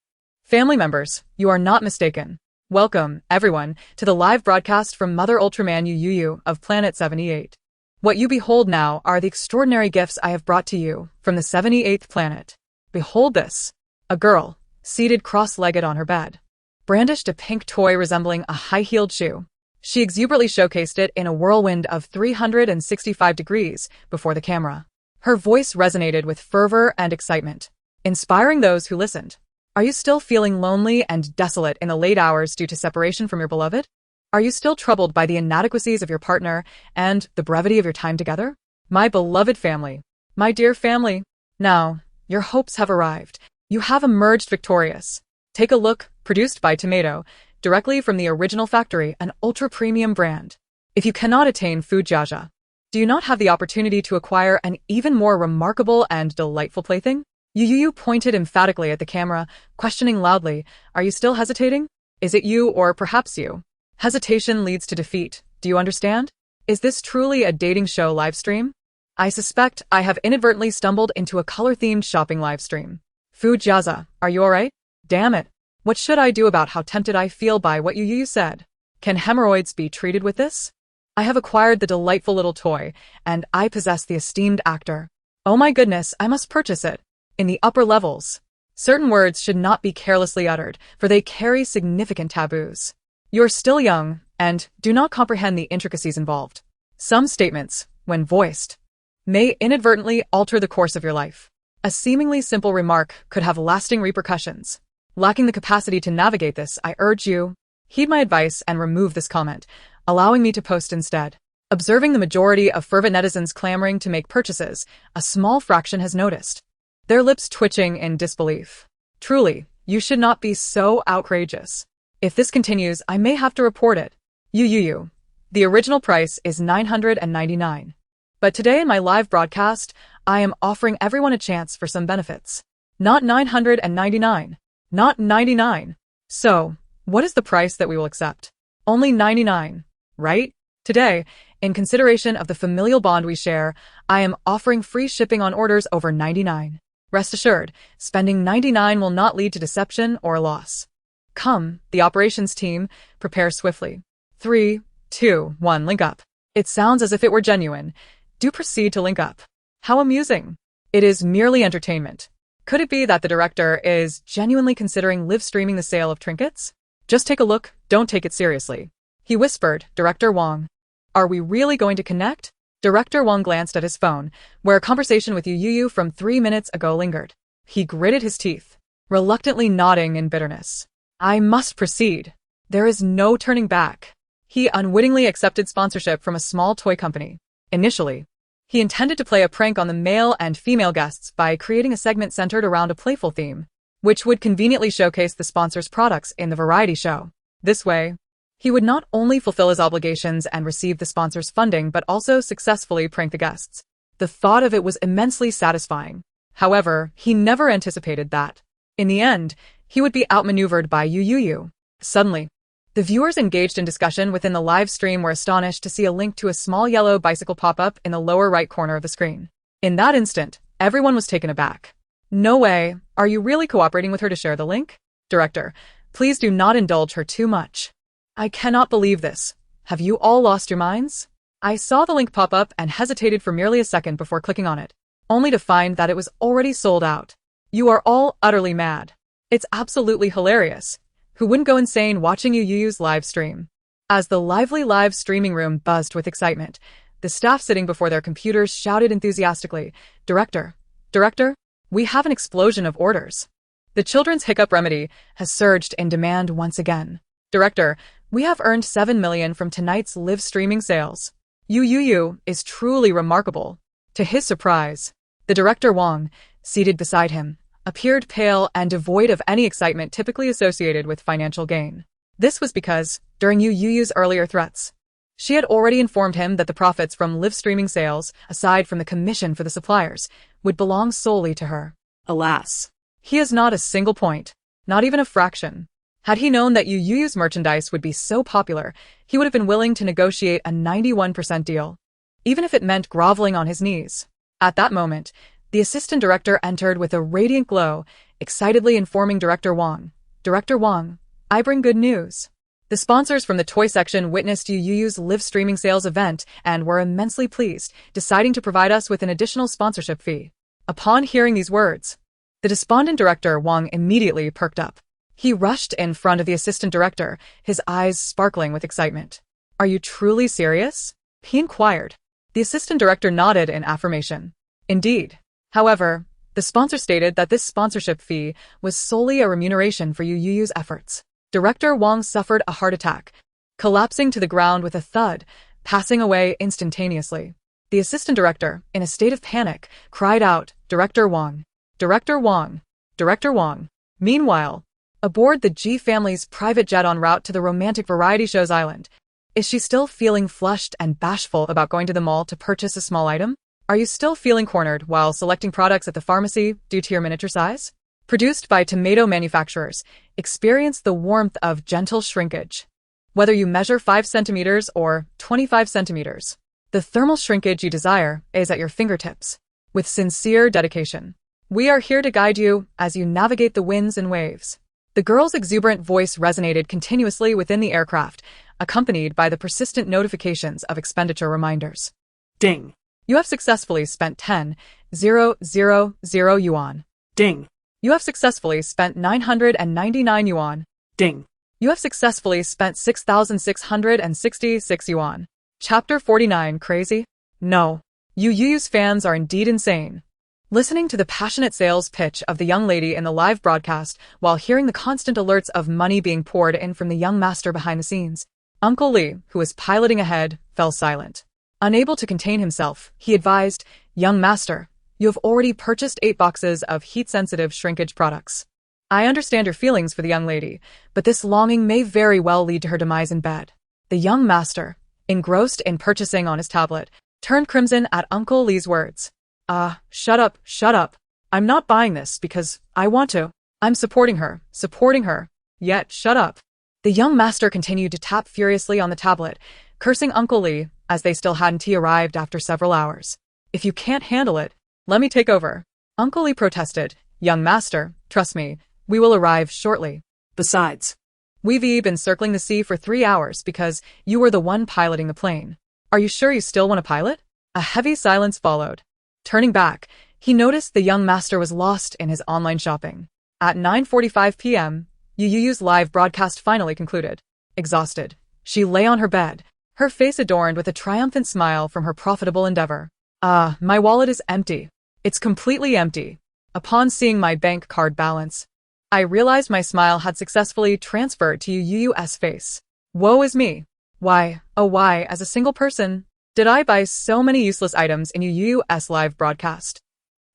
Family members, you are not mistaken. Welcome, everyone, to the live broadcast from Mother Ultraman Youyou of Planet 78. What you behold now are the extraordinary gifts I have brought to you from the 78th planet. Behold this. A girl, seated cross-legged on her bed, brandished a pink toy resembling a high-heeled shoe. She exuberantly showcased it in a whirlwind of 365 degrees before the camera. Her voice resonated with fervor and excitement, inspiring those who listened. Are you still feeling lonely and desolate in the late hours due to separation from your beloved? Are you still troubled by the inadequacies of your partner and the brevity of your time together? My beloved family, my dear family, now, your hopes have arrived. You have emerged victorious. Take a look, produced by Tomato, directly from the original factory, an ultra-premium brand. If you cannot attain Fujiaja, do you not have the opportunity to acquire an even more remarkable and delightful plaything? Youyou pointed emphatically at the camera, questioning loudly, are you still hesitating? Is it you or perhaps you? Hesitation leads to defeat, do you understand? Is this truly a dating show livestream? I suspect I have inadvertently stumbled into a color-themed shopping livestream. Fujiaza, are you alright? Damn it. What should I do about how tempted I feel by what Youyou said? Can hemorrhoids be treated with this? I have acquired the delightful little toy, and I possess the esteemed actor. Oh my goodness, I must purchase it. In the upper levels, certain words should not be carelessly uttered, for they carry significant taboos. You are still young, and do not comprehend the intricacies involved. Some statements, when voiced, may inadvertently alter the course of your life. A seemingly simple remark could have lasting repercussions. Lacking the capacity to navigate this, I urge you, Heed my advice and remove this comment, allowing me to post instead. Observing the majority of fervent netizens clamoring to make purchases, a small fraction has noticed, their lips twitching in disbelief. Truly, you should not be so outrageous. If this continues, I may have to report it. Youyou. The original price is $999. But today in my live broadcast, I am offering everyone a chance for some benefits. Not $999. Not $99. So, what is the price that we will accept? Only $99, right? Today, in consideration of the familial bond we share, I am offering free shipping on orders over $99. Rest assured, spending $99 will not lead to deception or loss. Come, the operations team, prepare swiftly. 3, 2, 1, link up. It sounds as if it were genuine. Do proceed to link up. How amusing. It is merely entertainment. Could it be that the director is genuinely considering live streaming the sale of trinkets? Just take a look, don't take it seriously. He whispered, Director Wong. Are we really going to connect? Director Wong glanced at his phone, where a conversation with Youyou from 3 minutes ago lingered. He gritted his teeth, reluctantly nodding in bitterness. I must proceed. There is no turning back. He unwittingly accepted sponsorship from a small toy company. Initially, he intended to play a prank on the male and female guests by creating a segment centered around a playful theme, which would conveniently showcase the sponsor's products in the variety show. This way, he would not only fulfill his obligations and receive the sponsor's funding but also successfully prank the guests. The thought of it was immensely satisfying. However, he never anticipated that, in the end, he would be outmaneuvered by Youyou. Suddenly, the viewers engaged in discussion within the live stream were astonished to see a link to a small yellow bicycle pop up in the lower right corner of the screen. In that instant, everyone was taken aback. No way, are you really cooperating with her to share the link? Director, please do not indulge her too much. I cannot believe this. Have you all lost your minds? I saw the link pop up and hesitated for merely a second before clicking on it, only to find that it was already sold out. You are all utterly mad. It's absolutely hilarious. Who wouldn't go insane watching Youyou's live stream? As the lively live streaming room buzzed with excitement, the staff sitting before their computers shouted enthusiastically, Director, we have an explosion of orders. The children's hiccup remedy has surged in demand once again. Director, we have earned $7 million from tonight's live streaming sales. Youyou is truly remarkable. To his surprise, the director Wong, seated beside him, appeared pale and devoid of any excitement typically associated with financial gain. This was because, during Youyou's earlier threats, she had already informed him that the profits from live streaming sales, aside from the commission for the suppliers, would belong solely to her. Alas, he has not a single point, not even a fraction. Had he known that Youyou's merchandise would be so popular, he would have been willing to negotiate a 91% deal, even if it meant groveling on his knees. At that moment, the assistant director entered with a radiant glow, excitedly informing Director Wong. Director Wong, I bring good news. The sponsors from the toy section witnessed Youyou's live streaming sales event and were immensely pleased, deciding to provide us with an additional sponsorship fee. Upon hearing these words, the despondent Director Wong immediately perked up. He rushed in front of the assistant director, his eyes sparkling with excitement. Are you truly serious? He inquired. The assistant director nodded in affirmation. Indeed. However, the sponsor stated that this sponsorship fee was solely a remuneration for Youyou's efforts. Director Wong suffered a heart attack, collapsing to the ground with a thud, passing away instantaneously. The assistant director, in a state of panic, cried out, Director Wong! Director Wong! Director Wong! Meanwhile, aboard the G family's private jet en route to the romantic variety show's island, is she still feeling flushed and bashful about going to the mall to purchase a small item? Are you still feeling cornered while selecting products at the pharmacy due to your miniature size? Produced by tomato manufacturers, experience the warmth of gentle shrinkage. Whether you measure 5 centimeters or 25 centimeters, the thermal shrinkage you desire is at your fingertips. With sincere dedication, we are here to guide you as you navigate the winds and waves. The girl's exuberant voice resonated continuously within the aircraft, accompanied by the persistent notifications of expenditure reminders. Ding! You have successfully spent 10,000 yuan. Ding! You have successfully spent 999 yuan. Ding! You have successfully spent 6,666 yuan. Chapter 49 Crazy? No. Youyou's fans are indeed insane. Listening to the passionate sales pitch of the young lady in the live broadcast while hearing the constant alerts of money being poured in from the young master behind the scenes, Uncle Lee, who was piloting ahead, fell silent. Unable to contain himself, he advised, "Young master, you have already purchased 8 boxes of heat-sensitive shrinkage products. I understand your feelings for the young lady, but this longing may very well lead to her demise in bed." The young master, engrossed in purchasing on his tablet, turned crimson at Uncle Lee's words. Shut up, shut up. I'm not buying this because I want to. I'm supporting her. Yet, shut up. The young master continued to tap furiously on the tablet, cursing Uncle Lee, as they still hadn't arrived after several hours. "If you can't handle it, let me take over." Uncle Lee protested. "Young master, trust me, we will arrive shortly. Besides, we've been circling the sea for 3 hours because you were the one piloting the plane. Are you sure you still want to pilot?" A heavy silence followed. Turning back, he noticed the young master was lost in his online shopping. At 9:45 p.m., Youyou's live broadcast finally concluded. Exhausted, she lay on her bed, her face adorned with a triumphant smile from her profitable endeavor. My wallet is empty. It's completely empty. Upon seeing my bank card balance, I realized my smile had successfully transferred to Youyou's face. Woe is me. Why, oh why, as a single person, did I buy so many useless items in Youyou's live broadcast?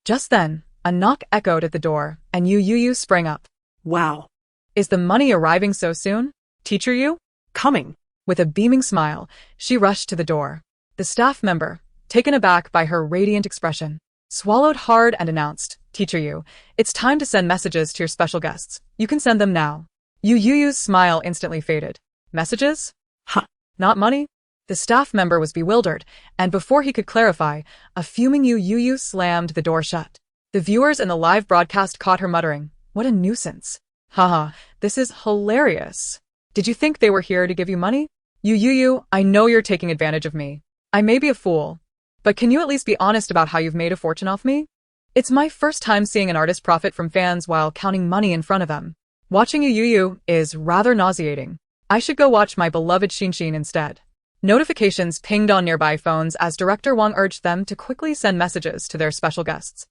Just then, a knock echoed at the door, and Youyou sprang up. Wow. Is the money arriving so soon? Teacher Yu? Coming. With a beaming smile, she rushed to the door. The staff member, taken aback by her radiant expression, swallowed hard and announced, "Teacher Yu, it's time to send messages to your special guests. You can send them now." Youyou's smile instantly faded. Messages? Huh. Not money? The staff member was bewildered, and before he could clarify, a fuming Youyou slammed the door shut. The viewers in the live broadcast caught her muttering, "What a nuisance. Haha, this is hilarious. Did you think they were here to give you money? Youyou, I know you're taking advantage of me. I may be a fool, but can you at least be honest about how you've made a fortune off me? It's my first time seeing an artist profit from fans while counting money in front of them. Watching Youyou is rather nauseating. I should go watch my beloved Shinshin instead." Notifications pinged on nearby phones as director Wong urged them to quickly send messages to their special guests.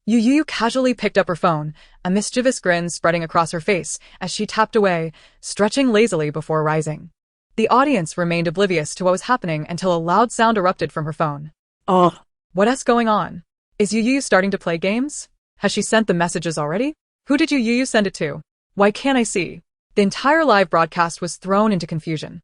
Youyou casually picked up her phone, a mischievous grin spreading across her face as she tapped away, stretching lazily before rising. The audience remained oblivious to what was happening until a loud sound erupted from her phone. "Oh, what's going on? Is Youyou starting to play games? Has she sent the messages already? Who did Youyou send it to? Why can't I see?" The entire live broadcast was thrown into confusion.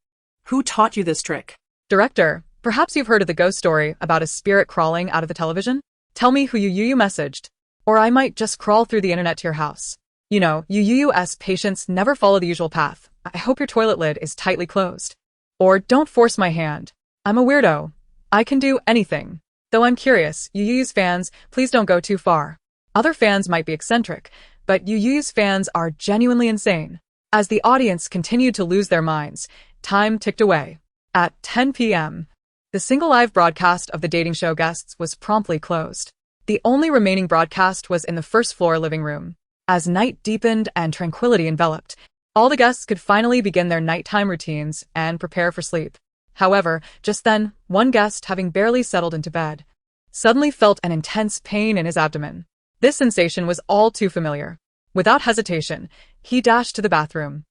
"Who taught you this trick?" "Director, perhaps you've heard of the ghost story about a spirit crawling out of the television? Tell me who Youyou messaged, or I might just crawl through the internet to your house. You know, Youyou's patients never follow the usual path. I hope your toilet lid is tightly closed. Or don't force my hand. I'm a weirdo. I can do anything. Though I'm curious, Youyou's fans, please don't go too far. Other fans might be eccentric, but Youyou's fans are genuinely insane." As the audience continued to lose their minds, time ticked away. At 10 p.m., the single live broadcast of the dating show guests was promptly closed. The only remaining broadcast was in the first-floor living room. As night deepened and tranquility enveloped, all the guests could finally begin their nighttime routines and prepare for sleep. However, just then, one guest, having barely settled into bed, suddenly felt an intense pain in his abdomen. This sensation was all too familiar. Without hesitation, he dashed to the bathroom.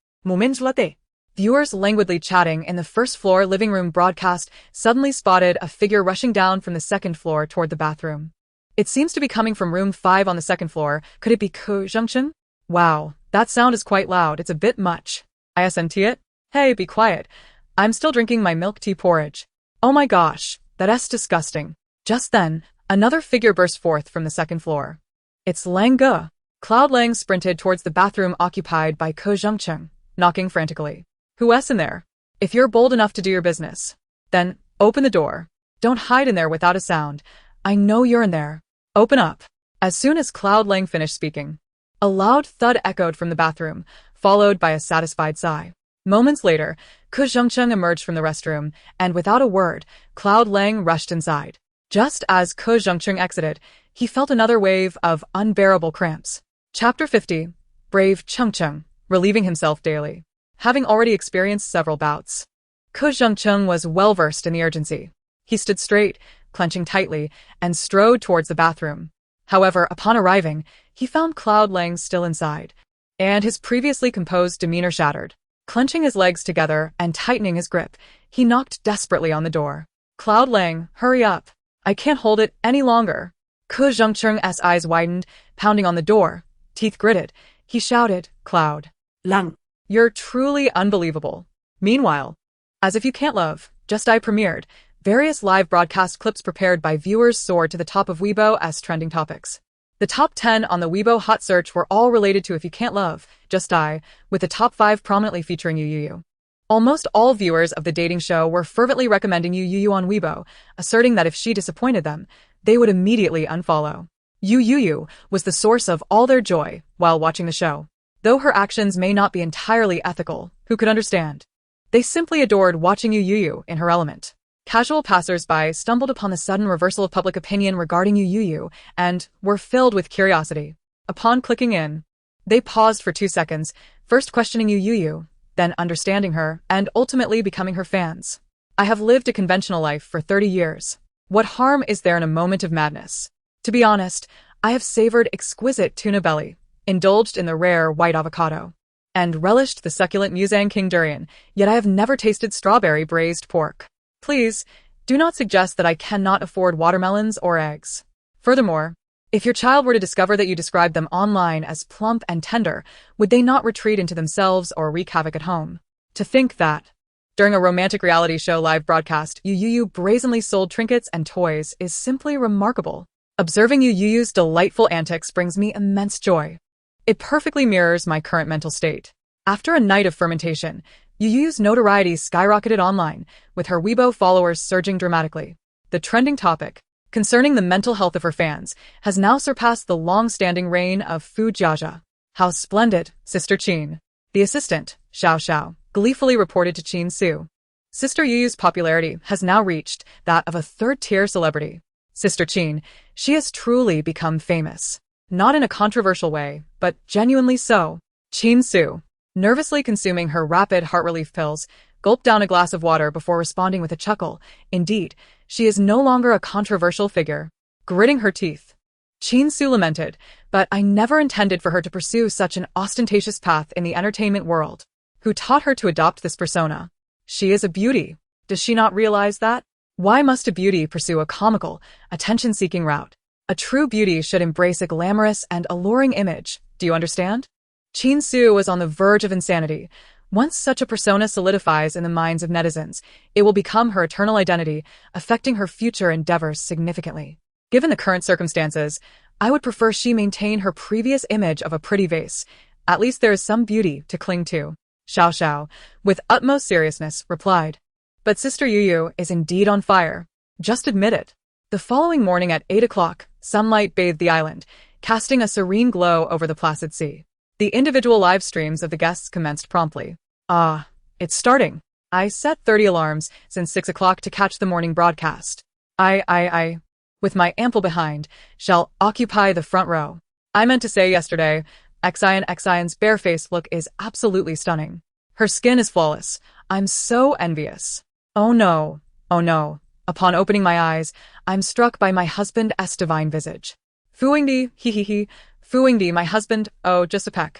Viewers languidly chatting in the first-floor living room broadcast suddenly spotted a figure rushing down from the second floor toward the bathroom. "It seems to be coming from room 5 on the second floor. Could it be Ko Zhengcheng? Wow, that sound is quite loud. It's a bit much. Isn't it? Hey, be quiet. I'm still drinking my milk tea porridge. Oh my gosh, that's disgusting." Just then, another figure burst forth from the second floor. "It's Lang Ge." Cloud Lang sprinted towards the bathroom occupied by Ko Zhengcheng, knocking frantically. "Who's in there? If you're bold enough to do your business, then open the door. Don't hide in there without a sound. I know you're in there. Open up." As soon as Cloud Lang finished speaking, a loud thud echoed from the bathroom, followed by a satisfied sigh. Moments later, Ko Zhengcheng emerged from the restroom, and without a word, Cloud Lang rushed inside. Just as Ko Zhengcheng exited, he felt another wave of unbearable cramps. Chapter 50. Brave Chengcheng, relieving himself daily. Having already experienced several bouts, Ko Zhengcheng was well-versed in the urgency. He stood straight, clenching tightly, and strode towards the bathroom. However, upon arriving, he found Cloud Lang still inside, and his previously composed demeanor shattered. Clenching his legs together and tightening his grip, he knocked desperately on the door. Cloud Lang, hurry up. I can't hold it any longer. Ke Zhengcheng's eyes widened, pounding on the door. Teeth gritted. He shouted, Cloud Lang. You're truly unbelievable. Meanwhile, As If You Can't Love, Just I premiered, various live broadcast clips prepared by viewers soared to the top of Weibo as trending topics. The top 10 on the Weibo hot search were all related to If You Can't Love, Just I, with the top 5 prominently featuring Youyou. Almost all viewers of the dating show were fervently recommending Youyou on Weibo, asserting that if she disappointed them, they would immediately unfollow. Youyou was the source of all their joy while watching the show. Though her actions may not be entirely ethical, who could understand? They simply adored watching Youyou in her element. Casual passers-by stumbled upon the sudden reversal of public opinion regarding Youyou and were filled with curiosity. Upon clicking in, they paused for 2 seconds, first questioning Youyou, then understanding her, and ultimately becoming her fans. I have lived a conventional life for 30 years. What harm is there in a moment of madness? To be honest, I have savored exquisite tuna belly, indulged in the rare white avocado, and relished the succulent Musang King durian, yet I have never tasted strawberry braised pork. Please, do not suggest that I cannot afford watermelons or eggs. Furthermore, if your child were to discover that you described them online as plump and tender, would they not retreat into themselves or wreak havoc at home? To think that, during a romantic reality show live broadcast, Youyou brazenly sold trinkets and toys is simply remarkable. Observing Youyou's delightful antics brings me immense joy. It perfectly mirrors my current mental state. After a night of fermentation, Youyou's notoriety skyrocketed online, with her Weibo followers surging dramatically. The trending topic, concerning the mental health of her fans, has now surpassed the long-standing reign of Fu Jiaja. How splendid, Sister Qin. The assistant, Xiao Xiao, gleefully reported to Qin Su. Sister Youyou's popularity has now reached that of a third-tier celebrity. Sister Qin, she has truly become famous. Not in a controversial way, but genuinely so. Qin Su, nervously consuming her rapid heart relief pills, gulped down a glass of water before responding with a chuckle. Indeed, she is no longer a controversial figure. Gritting her teeth, Qin Su lamented, but I never intended for her to pursue such an ostentatious path in the entertainment world. Who taught her to adopt this persona? She is a beauty. Does she not realize that? Why must a beauty pursue a comical, attention-seeking route? A true beauty should embrace a glamorous and alluring image. Do you understand? Qin Su was on the verge of insanity. Once such a persona solidifies in the minds of netizens, it will become her eternal identity, affecting her future endeavors significantly. Given the current circumstances, I would prefer she maintain her previous image of a pretty vase. At least there is some beauty to cling to. Xiao Xiao, with utmost seriousness, replied. But Sister Youyou is indeed on fire. Just admit it. The following morning at 8 o'clock, sunlight bathed the island, casting a serene glow over the placid sea. The individual live streams of the guests commenced promptly. Ah, it's starting. I set 30 alarms since 6 o'clock to catch the morning broadcast. I, with my ample behind, shall occupy the front row. I meant to say yesterday, Xion's barefaced look is absolutely stunning. Her skin is flawless. I'm so envious. Oh no. Upon opening my eyes, I'm struck by my husband's divine visage. Fuingdi, hee. Fuingdi, my husband, oh, just a peck.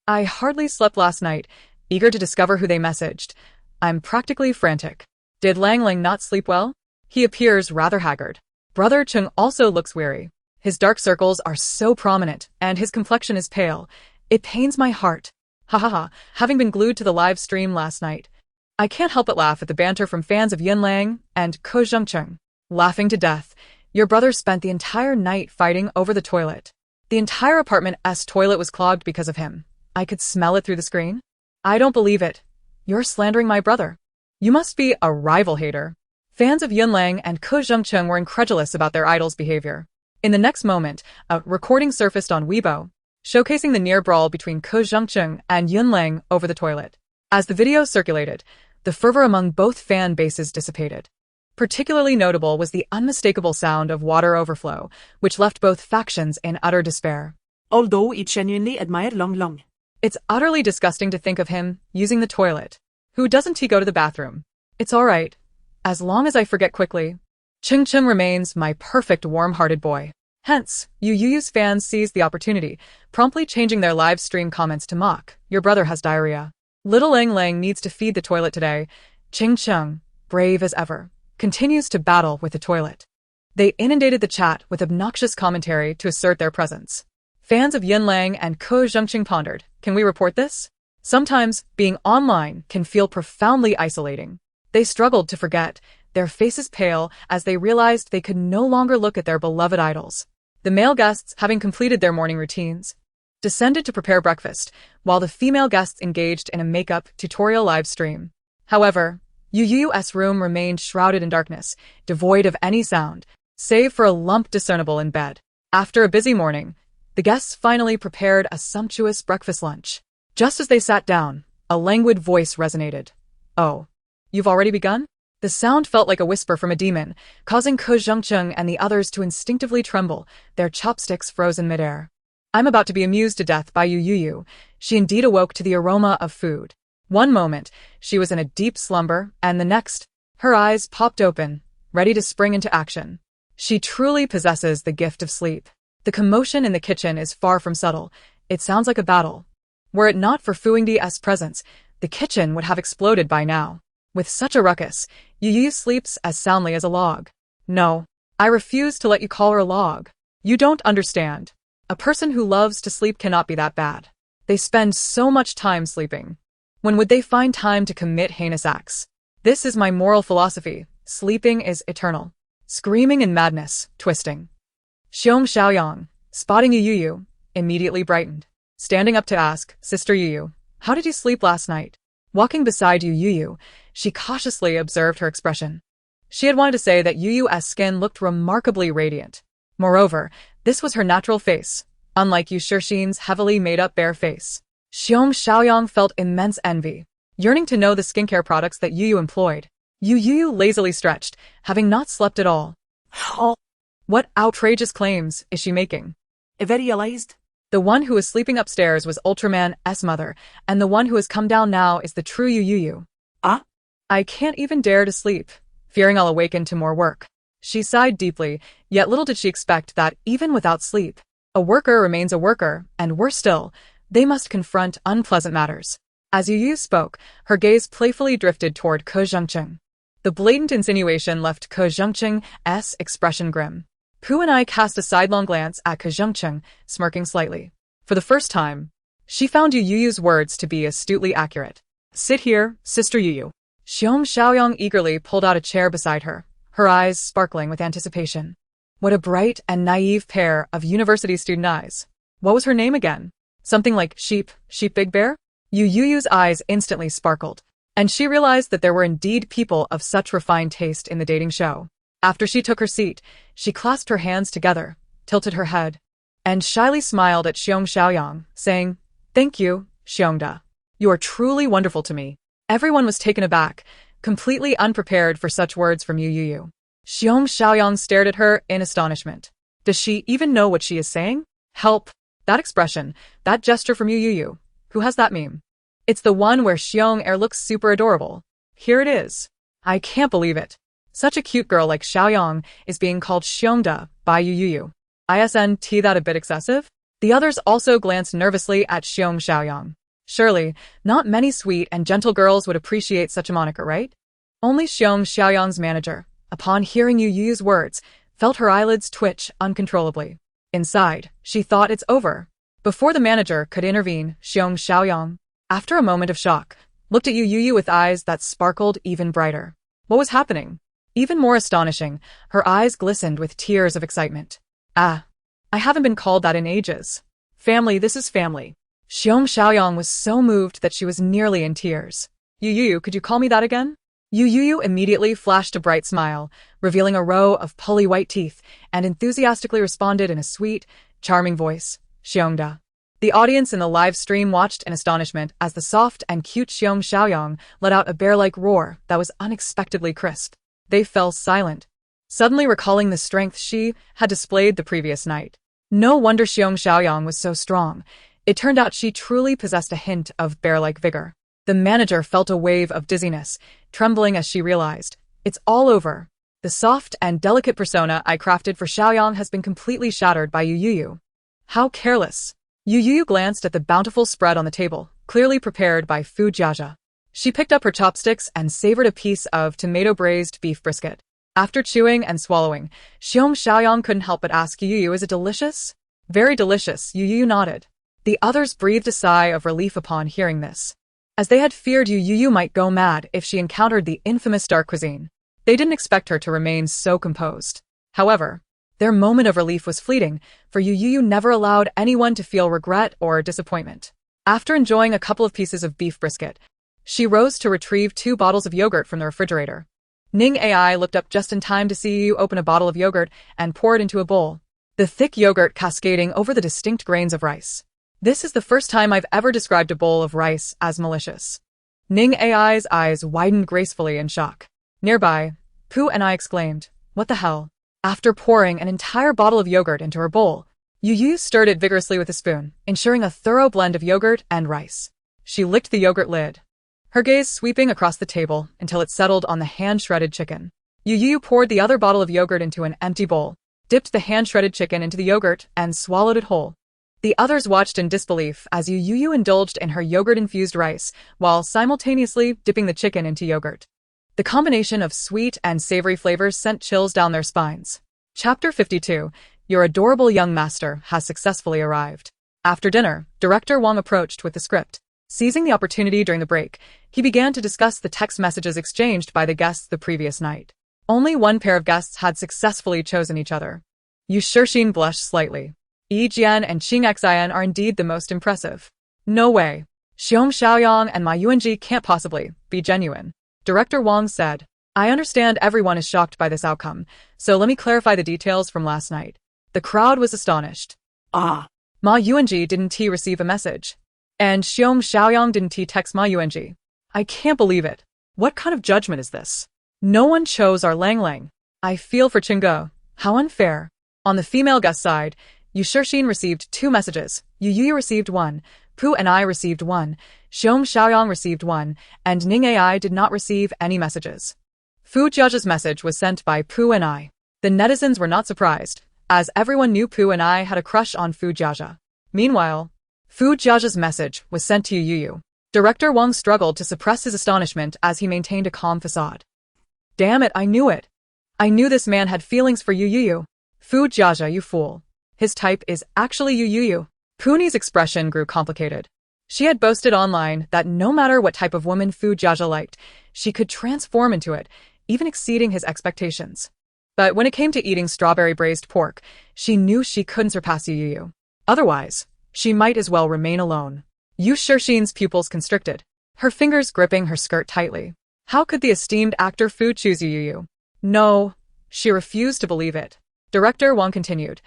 I hardly slept last night, eager to discover who they messaged. I'm practically frantic. Did Lang not sleep well? He appears rather haggard. Brother Chung also looks weary. His dark circles are so prominent, and his complexion is pale. It pains my heart. Ha. Having been glued to the live stream last night, I can't help but laugh at the banter from fans of Yunlang and Ke Zhengcheng. Laughing to death, your brother spent the entire night fighting over the toilet. The entire apartment's toilet was clogged because of him. I could smell it through the screen. I don't believe it. You're slandering my brother. You must be a rival hater. Fans of Yunlang and Ke Zhengcheng were incredulous about their idol's behavior. In the next moment, a recording surfaced on Weibo, showcasing the near brawl between Ke Zhengcheng and Yunlang over the toilet. As the video circulated, the fervor among both fan bases dissipated. Particularly notable was the unmistakable sound of water overflow, which left both factions in utter despair. Although I genuinely admire Long. It's utterly disgusting to think of him using the toilet. Who doesn't he go to the bathroom? It's all right, as long as I forget quickly. Ching remains my perfect warm-hearted boy. Hence, Youyou's fans seized the opportunity, promptly changing their live stream comments to mock, "Your brother has diarrhea. Little Lang Lang needs to feed the toilet today." Ching Chung, brave as ever, continues to battle with the toilet. They inundated the chat with obnoxious commentary to assert their presence. Fans of Yin Lang and Ko Zhengqing pondered, "Can we report this?" Sometimes, being online can feel profoundly isolating. They struggled to forget, their faces pale as they realized they could no longer look at their beloved idols. The male guests, having completed their morning routines, descended to prepare breakfast, while the female guests engaged in a makeup tutorial live stream. However, Youyou's room remained shrouded in darkness, devoid of any sound, save for a lump discernible in bed. After a busy morning, the guests finally prepared a sumptuous breakfast lunch. Just as they sat down, a languid voice resonated. "Oh, you've already begun?" The sound felt like a whisper from a demon, causing Ko Zhengqing and the others to instinctively tremble, their chopsticks frozen midair. "I'm about to be amused to death by Youyou." She indeed awoke to the aroma of food. One moment, she was in a deep slumber, and the next, her eyes popped open, ready to spring into action. She truly possesses the gift of sleep. The commotion in the kitchen is far from subtle. It sounds like a battle. Were it not for Fu Yingdi's presence, the kitchen would have exploded by now. With such a ruckus, Youyou sleeps as soundly as a log. "No, I refuse to let you call her a log. You don't understand. A person who loves to sleep cannot be that bad. They spend so much time sleeping. When would they find time to commit heinous acts? This is my moral philosophy. Sleeping is eternal." Screaming in madness, twisting. Xiong Xiaoyang, spotting Youyou, immediately brightened. Standing up to ask, "Sister Youyou, how did you sleep last night?" Walking beside Youyou, she cautiously observed her expression. She had wanted to say that Youyou's skin looked remarkably radiant. Moreover, this was her natural face, unlike Yu Shixin's heavily made-up bare face. Xiong Xiaoyang felt immense envy, yearning to know the skincare products that Youyou employed. Youyou lazily stretched, having not slept at all. Oh, What outrageous claims is she making? I realized. The one who is sleeping upstairs was Ultraman's mother, and the one who has come down now is the true Youyou. Ah? I can't even dare to sleep, fearing I'll awaken to more work. She sighed deeply, yet little did she expect that, even without sleep, a worker remains a worker, and worse still, they must confront unpleasant matters. As Youyou spoke, her gaze playfully drifted toward Ko Zhengqing. The blatant insinuation left Ko Zhengqing's expression grim. Pu and I cast a sidelong glance at Ko Zhengqing, smirking slightly. For the first time, she found Youyou's words to be astutely accurate. "Sit here, Sister Youyou." Xiong Xiaoyang eagerly pulled out a chair beside her, her eyes sparkling with anticipation. What a bright and naive pair of university student eyes. What was her name again? Something like Sheep Big Bear? Youyou's eyes instantly sparkled, and she realized that there were indeed people of such refined taste in the dating show. After she took her seat, she clasped her hands together, tilted her head, and shyly smiled at Xiong Xiaoyang, saying, "Thank you, Xiongda. You are truly wonderful to me." Everyone was taken aback, completely unprepared for such words from Youyou. Xiong Xiaoyang stared at her in astonishment. Does she even know what she is saying? Help! That expression, that gesture from Youyou. Who has that meme? It's the one where Xiong looks super adorable. Here it is. I can't believe it. Such a cute girl like Xiaoyang is being called Xiongda by Youyou. Isn't that a bit excessive? The others also glanced nervously at Xiong Xiaoyang. Surely, not many sweet and gentle girls would appreciate such a moniker, right? Only Xiong Xiaoyang's manager, upon hearing Youyou's words, felt her eyelids twitch uncontrollably. Inside, she thought it's over. Before the manager could intervene, Xiong Xiaoyang, after a moment of shock, looked at Youyou with eyes that sparkled even brighter. What was happening? Even more astonishing, her eyes glistened with tears of excitement. "Ah, I haven't been called that in ages. Family, this is family." Xiong Xiaoyang was so moved that she was nearly in tears. "Youyou, could you call me that again?" Youyou immediately flashed a bright smile, revealing a row of pulley white teeth, and enthusiastically responded in a sweet, charming voice, "Xiongda." The audience in the live stream watched in astonishment as the soft and cute Xiong Xiaoyang let out a bear-like roar that was unexpectedly crisp. They fell silent, suddenly recalling the strength she had displayed the previous night. No wonder Xiong Xiaoyang was so strong. It turned out she truly possessed a hint of bear-like vigor. The manager felt a wave of dizziness, trembling as she realized, it's all over. The soft and delicate persona I crafted for Xiaoyang has been completely shattered by Youyou. How careless. Youyou glanced at the bountiful spread on the table, clearly prepared by Fu Jiaja. She picked up her chopsticks and savored a piece of tomato-braised beef brisket. After chewing and swallowing, Xiaoyang couldn't help but ask Youyou, "Is it delicious?" "Very delicious," Youyou nodded. The others breathed a sigh of relief upon hearing this, as they had feared Youyou might go mad if she encountered the infamous dark cuisine. They didn't expect her to remain so composed. However, their moment of relief was fleeting, for Youyou never allowed anyone to feel regret or disappointment. After enjoying a couple of pieces of beef brisket, she rose to retrieve 2 bottles of yogurt from the refrigerator. Ning Ai looked up just in time to see Youyou open a bottle of yogurt and pour it into a bowl, the thick yogurt cascading over the distinct grains of rice. This is the first time I've ever described a bowl of rice as malicious. Ning Ai's eyes widened gracefully in shock. Nearby, Pu and I exclaimed, "What the hell?" After pouring an entire bottle of yogurt into her bowl, Youyou stirred it vigorously with a spoon, ensuring a thorough blend of yogurt and rice. She licked the yogurt lid, her gaze sweeping across the table until it settled on the hand-shredded chicken. Youyou poured the other bottle of yogurt into an empty bowl, dipped the hand-shredded chicken into the yogurt, and swallowed it whole. The others watched in disbelief as Youyou indulged in her yogurt-infused rice while simultaneously dipping the chicken into yogurt. The combination of sweet and savory flavors sent chills down their spines. Chapter 52, Your adorable young master has successfully arrived. After dinner, Director Wong approached with the script. Seizing the opportunity during the break, he began to discuss the text messages exchanged by the guests the previous night. Only one pair of guests had successfully chosen each other. Yu Shixin blushed slightly. Yi Jian and Qing Xian are indeed the most impressive. No way. Xiaoyang and Ma Yuanji can't possibly be genuine. Director Wong said, "I understand everyone is shocked by this outcome, so let me clarify the details from last night." The crowd was astonished. Ma Yuanji, didn't he receive a message? And Xiaoyang, didn't he text Ma Yuanji? I can't believe it. What kind of judgment is this? No one chose our Lang Lang. I feel for Qingge. How unfair. On the female guest side, Yu Shixin received 2 messages, Youyou received 1, Pu and I received 1, Xiaoyang received 1, and Ning Ai did not receive any messages. Fu Jiaja's message was sent by Pu and I. The netizens were not surprised, as everyone knew Pu and I had a crush on Fu Jiaja. Meanwhile, Fu Jiaja's message was sent to Youyou. Director Wong struggled to suppress his astonishment as he maintained a calm facade. Damn it, I knew it. I knew this man had feelings for Youyou. Fu Jiaja, you fool. His type is actually Youyou. Puni's expression grew complicated. She had boasted online that no matter what type of woman Fu Jiaja liked, she could transform into it, even exceeding his expectations. But when it came to eating strawberry braised pork, she knew she couldn't surpass Youyou. Otherwise, she might as well remain alone. Yu Shixin's pupils constricted, her fingers gripping her skirt tightly. How could the esteemed actor Fu choose Youyou? No, she refused to believe it. Director Wang continued.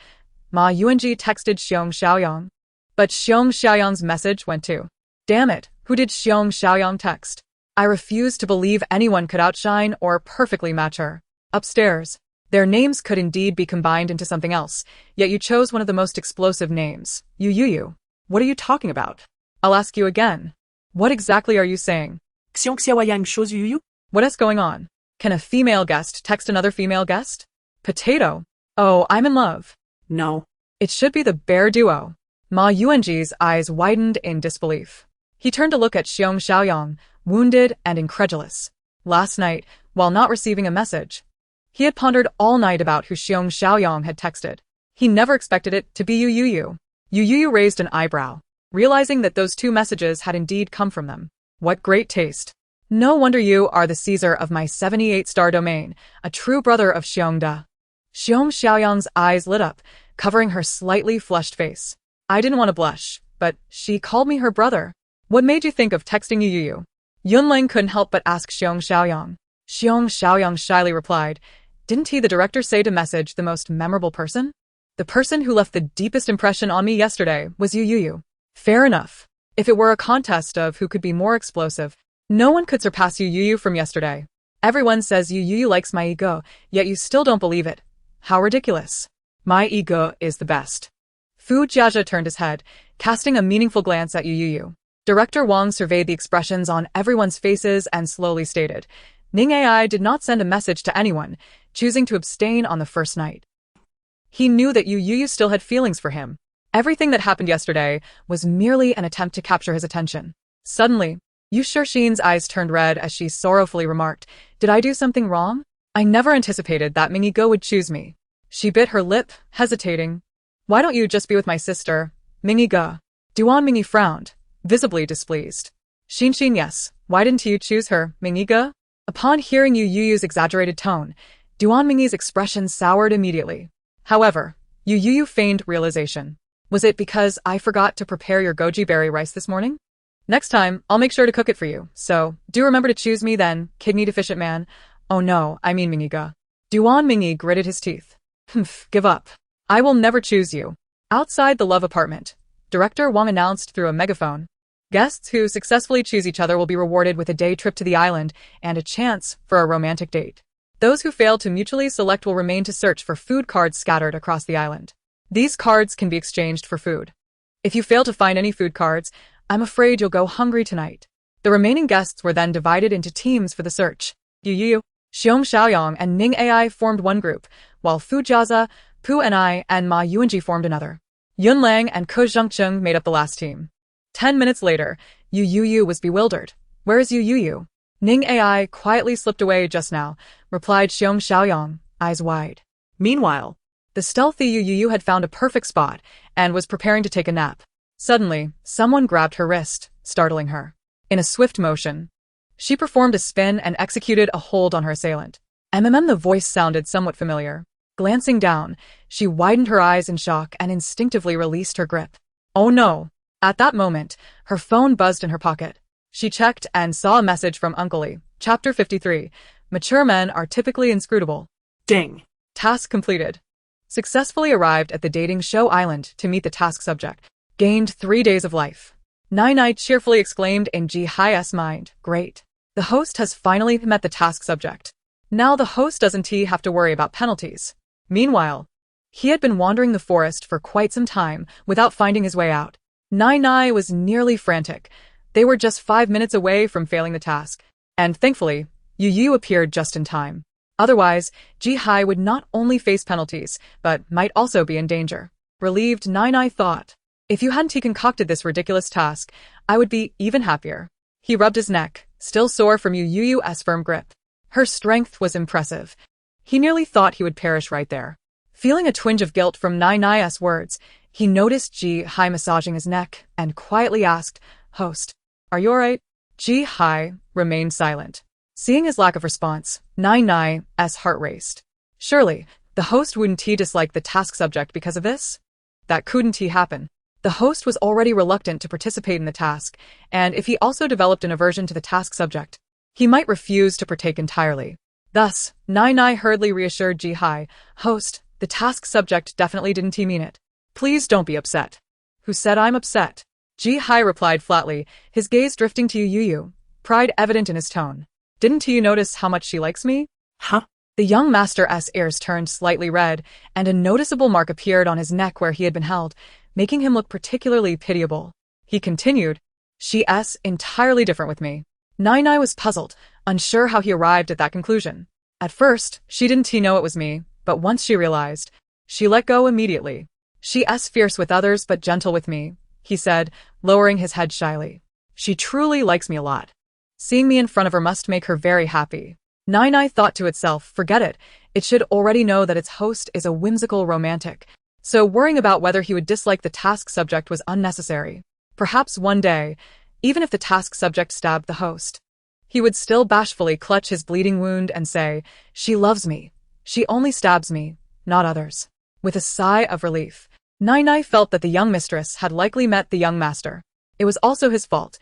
Ma Yuanji texted Xiaoyang. But Xiaoyang's message went to. Damn it, who did Xiaoyang text? I refuse to believe anyone could outshine or perfectly match her. Upstairs, their names could indeed be combined into something else, yet you chose one of the most explosive names, Youyou. What are you talking about? I'll ask you again. What exactly are you saying? Xiaoyang chose Youyou? What is going on? Can a female guest text another female guest? Potato. Oh, I'm in love. No. It should be the bear duo. Ma Yuanji's eyes widened in disbelief. He turned to look at Xiaoyang, wounded and incredulous. Last night, while not receiving a message, he had pondered all night about who Xiaoyang had texted. He never expected it to be Youyou. Youyou raised an eyebrow, realizing that those 2 messages had indeed come from them. What great taste. No wonder you are the Caesar of my 78-star domain, a true brother of Xiongda. Xiaoyang's eyes lit up, covering her slightly flushed face. I didn't want to blush, but she called me her brother. What made you think of texting Youyou? Yunling couldn't help but ask Xiaoyang. Xiaoyang shyly replied, didn't he, the director, say to message the most memorable person? The person who left the deepest impression on me yesterday was Youyou. Fair enough. If it were a contest of who could be more explosive, no one could surpass Youyou from yesterday. Everyone says Youyou likes my ego, yet you still don't believe it. How ridiculous. My ego is the best. Fu Jiaja turned his head, casting a meaningful glance at Youyou. Director Wang surveyed the expressions on everyone's faces and slowly stated, Ning Ai did not send a message to anyone. choosing to abstain on the first night. He knew that Youyou still had feelings for him. Everything that happened yesterday was merely an attempt to capture his attention. Suddenly, Yu Shixin's eyes turned red as she sorrowfully remarked, "Did I do something wrong? I never anticipated that Mingige would choose me." She bit her lip, hesitating. "Why don't you just be with my sister, Mingige?" Duan Mingi frowned, visibly displeased. "Xin, yes, why didn't you choose her, Mingige?" Upon hearing Youyou's exaggerated tone, Duan Mingi's expression soured immediately. However, Youyou feigned realization. "Was it because I forgot to prepare your goji berry rice this morning? Next time, I'll make sure to cook it for you, so do remember to choose me then, kidney-deficient man." "Oh no, I mean Mingige." Duan Mingi gritted his teeth. "Humph, give up. I will never choose you." Outside the love apartment, Director Wang announced through a megaphone, "Guests who successfully choose each other will be rewarded with a day trip to the island and a chance for a romantic date. Those who fail to mutually select will remain to search for food cards scattered across the island. These cards can be exchanged for food. If you fail to find any food cards, I'm afraid you'll go hungry tonight." The remaining guests were then divided into teams for the search. Youyou, Xiong Xiaoyong, and Ning Ai formed one group, while Fu Jiaza, Pu Ni, and Ma Yuanji formed another. Yun Lang and Ko Zhengcheng made up the last team. 10 minutes later, Youyou was bewildered. "Where is Youyou?" "Ning Ai quietly slipped away just now," replied Xiong Xiaoyong, eyes wide. Meanwhile, The stealthy Youyou had found a perfect spot and was preparing to take a nap. Suddenly, someone grabbed her wrist, startling her. In a swift motion, she performed a spin and executed a hold on her assailant. The voice sounded somewhat familiar. Glancing down, she widened her eyes in shock and instinctively released her grip. Oh no! At that moment, her phone buzzed in her pocket. She checked and saw a message from Uncle Lee. Chapter 53. Mature men are typically inscrutable. Ding. Task completed. Successfully arrived at the dating show island to meet the task subject. Gained 3 days of life. Nai cheerfully exclaimed in Ji Hai's mind. Great. The host has finally met the task subject. Now the host doesn't have to worry about penalties. Meanwhile, he had been wandering the forest for quite some time without finding his way out. Nai was nearly frantic. They were just 5 minutes away from failing the task. And thankfully, Youyou appeared just in time. Otherwise, Ji Hai would not only face penalties, but might also be in danger. Relieved, Nai thought. If you hadn't concocted this ridiculous task, I would be even happier. He rubbed his neck, still sore from Youyou's firm grip. Her strength was impressive. He nearly thought he would perish right there. Feeling a twinge of guilt from Nai's words, he noticed Ji Hai massaging his neck and quietly asked, "Host, are you alright?" Ji Hai remained silent. Seeing his lack of response, Nai's heart raced. Surely, the host wouldn't dislike the task subject because of this? That couldn't happen. The host was already reluctant to participate in the task, and if he also developed an aversion to the task subject, he might refuse to partake entirely. Thus, Nai hurriedly reassured Ji Hai, "Host, the task subject definitely didn't mean it. Please don't be upset." "Who said I'm upset?" Ji Hai replied flatly, his gaze drifting to Youyou, pride evident in his tone. "Didn't you notice how much she likes me?" Huh? The young master's ears turned slightly red, and a noticeable mark appeared on his neck where he had been held, making him look particularly pitiable. He continued, "She's entirely different with me." Nai was puzzled, unsure how he arrived at that conclusion. At first, she didn't know it was me, but once she realized, she let go immediately. "She's fierce with others but gentle with me," he said, lowering his head shyly. "She truly likes me a lot. Seeing me in front of her must make her very happy." Nai thought to itself, forget it, it should already know that its host is a whimsical romantic, so worrying about whether he would dislike the task subject was unnecessary. Perhaps one day, even if the task subject stabbed the host, he would still bashfully clutch his bleeding wound and say, "She loves me. She only stabs me, not others." With a sigh of relief, Nai felt that the young mistress had likely met the young master. It was also his fault.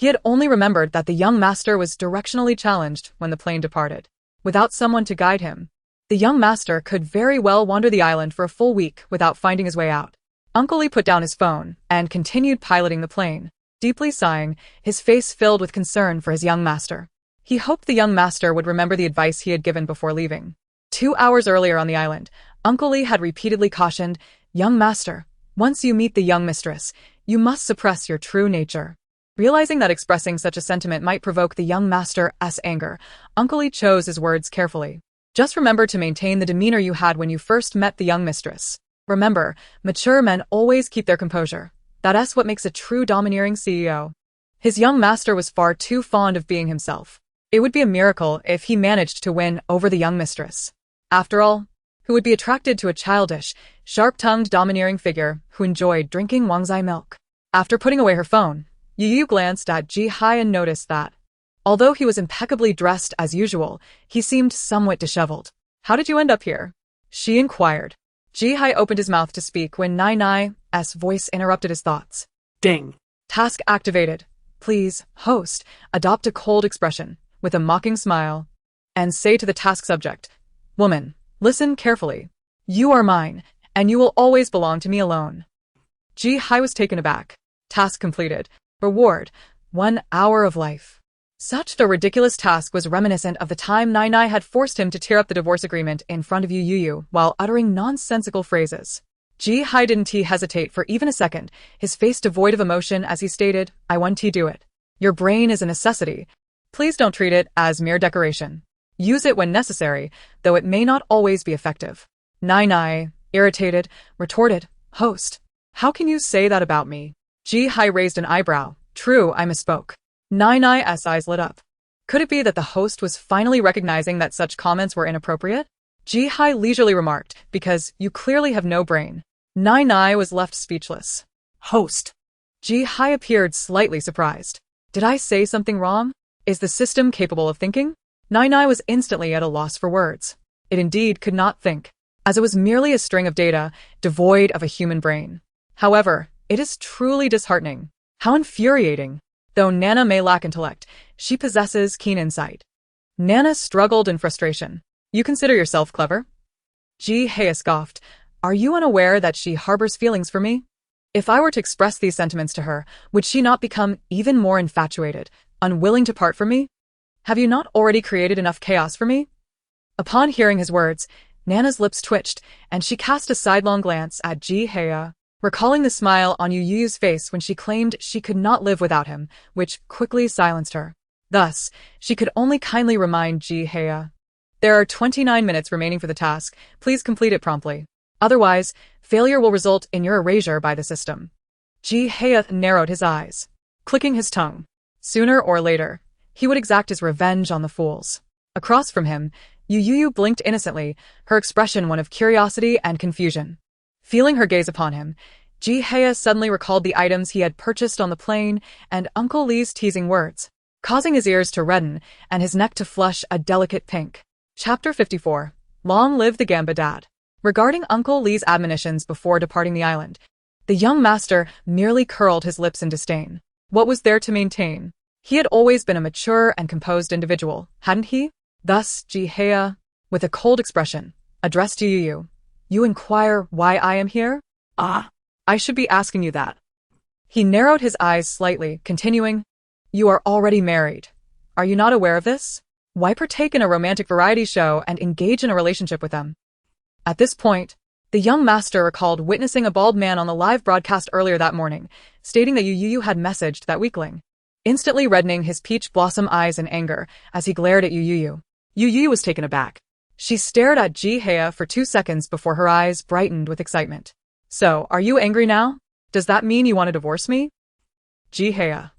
He had only remembered that the young master was directionally challenged when the plane departed. Without someone to guide him, the young master could very well wander the island for a full week without finding his way out. Uncle Lee put down his phone and continued piloting the plane, deeply sighing, his face filled with concern for his young master. He hoped the young master would remember the advice he had given before leaving. 2 hours earlier on the island, Uncle Lee had repeatedly cautioned, "Young master, once you meet the young mistress, you must suppress your true nature." Realizing that expressing such a sentiment might provoke the young master's anger, Uncle Lee chose his words carefully. Just remember to maintain the demeanor you had when you first met the young mistress. Remember, mature men always keep their composure. That's what makes a true domineering CEO. His young master was far too fond of being himself. It would be a miracle if he managed to win over the young mistress. After all, who would be attracted to a childish, sharp-tongued domineering figure who enjoyed drinking Wangzai milk? After putting away her phone, Youyou glanced at Ji-hai and noticed that, although he was impeccably dressed as usual, he seemed somewhat disheveled. "How did you end up here?" she inquired. Ji-hai opened his mouth to speak when Nai-Nai's voice interrupted his thoughts. Ding. Task activated. Please, host, adopt a cold expression, with a mocking smile, and say to the task subject, "Woman, listen carefully. You are mine, and you will always belong to me alone." Ji-hai was taken aback. Task completed. Reward, 1 hour of life. Such a ridiculous task was reminiscent of the time Nai had forced him to tear up the divorce agreement in front of Youyou while uttering nonsensical phrases. Ji-hai didn't hesitate for even a second, his face devoid of emotion as he stated, "I want to do it. Your brain is a necessity. Please don't treat it as mere decoration. Use it when necessary, though it may not always be effective." Nai, irritated, retorted, "Host, how can you say that about me?" Ji-hai raised an eyebrow. "True, I misspoke." Nai's eyes lit up. Could it be that the host was finally recognizing that such comments were inappropriate? Ji-hai leisurely remarked, "Because you clearly have no brain." Nai was left speechless. Host. Ji-hai appeared slightly surprised. "Did I say something wrong? Is the system capable of thinking?" Nai was instantly at a loss for words. It indeed could not think, as it was merely a string of data, devoid of a human brain. However, it is truly disheartening. How infuriating. Though Nana may lack intellect, she possesses keen insight. Nana struggled in frustration. "You consider yourself clever?" Ji-hai scoffed. "Are you unaware that she harbors feelings for me? If I were to express these sentiments to her, would she not become even more infatuated, unwilling to part from me? Have you not already created enough chaos for me?" Upon hearing his words, Nana's lips twitched, and she cast a sidelong glance at Ji-hai, recalling the smile on Youyou's face when she claimed she could not live without him, which quickly silenced her. Thus, she could only kindly remind Ji-hai, "There are 29 minutes remaining for the task. Please complete it promptly. Otherwise, failure will result in your erasure by the system." Ji-hai narrowed his eyes, clicking his tongue. Sooner or later, he would exact his revenge on the fools. Across from him, Youyou blinked innocently, her expression one of curiosity and confusion. Feeling her gaze upon him, Ji-hai suddenly recalled the items he had purchased on the plane and Uncle Lee's teasing words, causing his ears to redden and his neck to flush a delicate pink. Chapter 54. Long live the Gamba Dad. Regarding Uncle Lee's admonitions before departing the island, the young master merely curled his lips in disdain. What was there to maintain? He had always been a mature and composed individual, hadn't he? Thus, Ji-hai, with a cold expression, addressed to Youyou. "You inquire why I am here? Ah, I should be asking you that." He narrowed his eyes slightly, continuing, "You are already married. Are you not aware of this? Why partake in a romantic variety show and engage in a relationship with them?" At this point, the young master recalled witnessing a bald man on the live broadcast earlier that morning, stating that Youyou had messaged that weakling, instantly reddening his peach blossom eyes in anger as he glared at Youyou. Youyou was taken aback. She stared at Ji-hai for 2 seconds before her eyes brightened with excitement. "So, are you angry now? Does that mean you want to divorce me?" Ji-hai.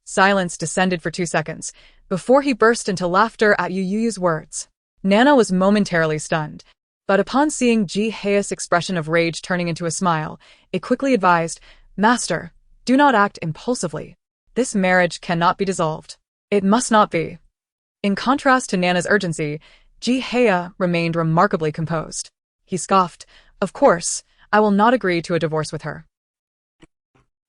Silence descended for 2 seconds, before he burst into laughter at Youyou's words. Nana was momentarily stunned, but upon seeing Ji-hai's expression of rage turning into a smile, it quickly advised, "Master, do not act impulsively. This marriage cannot be dissolved. It must not be." In contrast to Nana's urgency, Ji-hai remained remarkably composed. He scoffed, "Of course, I will not agree to a divorce with her."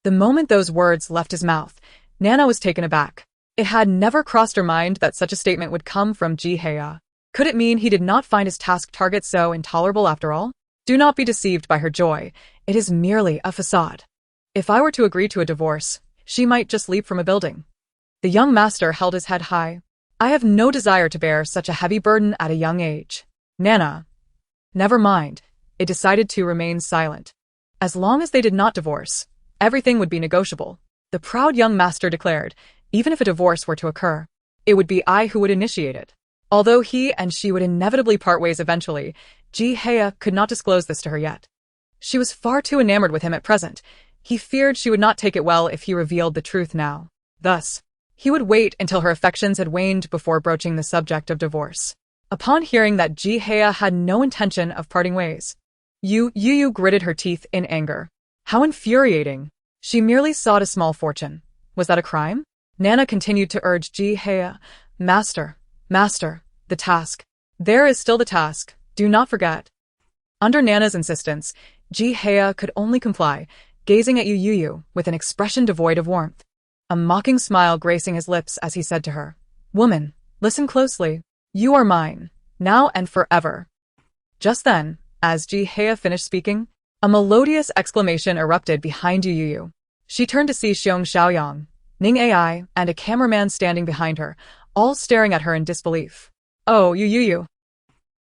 The moment those words left his mouth, Nana was taken aback. It had never crossed her mind that such a statement would come from Ji-hai. Could it mean he did not find his task target so intolerable after all? Do not be deceived by her joy. It is merely a facade. If I were to agree to a divorce, she might just leap from a building. The young master held his head high. "I have no desire to bear such a heavy burden at a young age." Nana. Never mind. It decided to remain silent. As long as they did not divorce, everything would be negotiable. The proud young master declared, even if a divorce were to occur, it would be I who would initiate it. Although he and she would inevitably part ways eventually, Ji-hye could not disclose this to her yet. She was far too enamored with him at present. He feared she would not take it well if he revealed the truth now. Thus, he would wait until her affections had waned before broaching the subject of divorce. Upon hearing that Ji-hye had no intention of parting ways, Youyou gritted her teeth in anger. How infuriating! She merely sought a small fortune. Was that a crime? Nana continued to urge Ji-hye, Master, the task. There is still the task, do not forget. Under Nana's insistence, Ji-hye could only comply, gazing at Youyou with an expression devoid of warmth. A mocking smile gracing his lips as he said to her, Woman, listen closely. You are mine, now and forever. Just then, as Ji-hye finished speaking, a melodious exclamation erupted behind Youyou. She turned to see Xiong Xiaoyang, Ning Ai, and a cameraman standing behind her, all staring at her in disbelief. Oh, Youyou.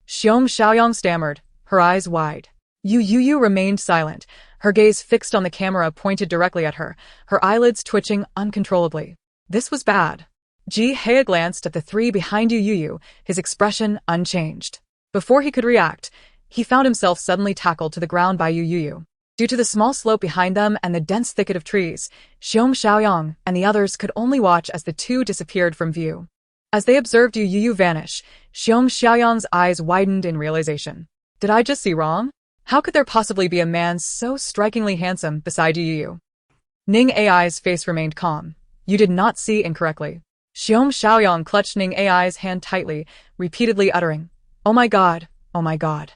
Xiong Xiaoyang stammered, her eyes wide. Youyou remained silent, her gaze fixed on the camera pointed directly at her, her eyelids twitching uncontrollably. This was bad. Ji-hye glanced at the three behind Youyou, his expression unchanged. Before he could react, he found himself suddenly tackled to the ground by Youyou. Due to the small slope behind them and the dense thicket of trees, Xiong Xiaoyang and the others could only watch as the two disappeared from view. As they observed Youyou vanish, Xiong Xiaoyang's eyes widened in realization. Did I just see wrong? How could there possibly be a man so strikingly handsome beside Youyou? Ning Ai's face remained calm. You did not see incorrectly. Xiong Xiaoyang clutched Ning Ai's hand tightly, repeatedly uttering, Oh my god, oh my god.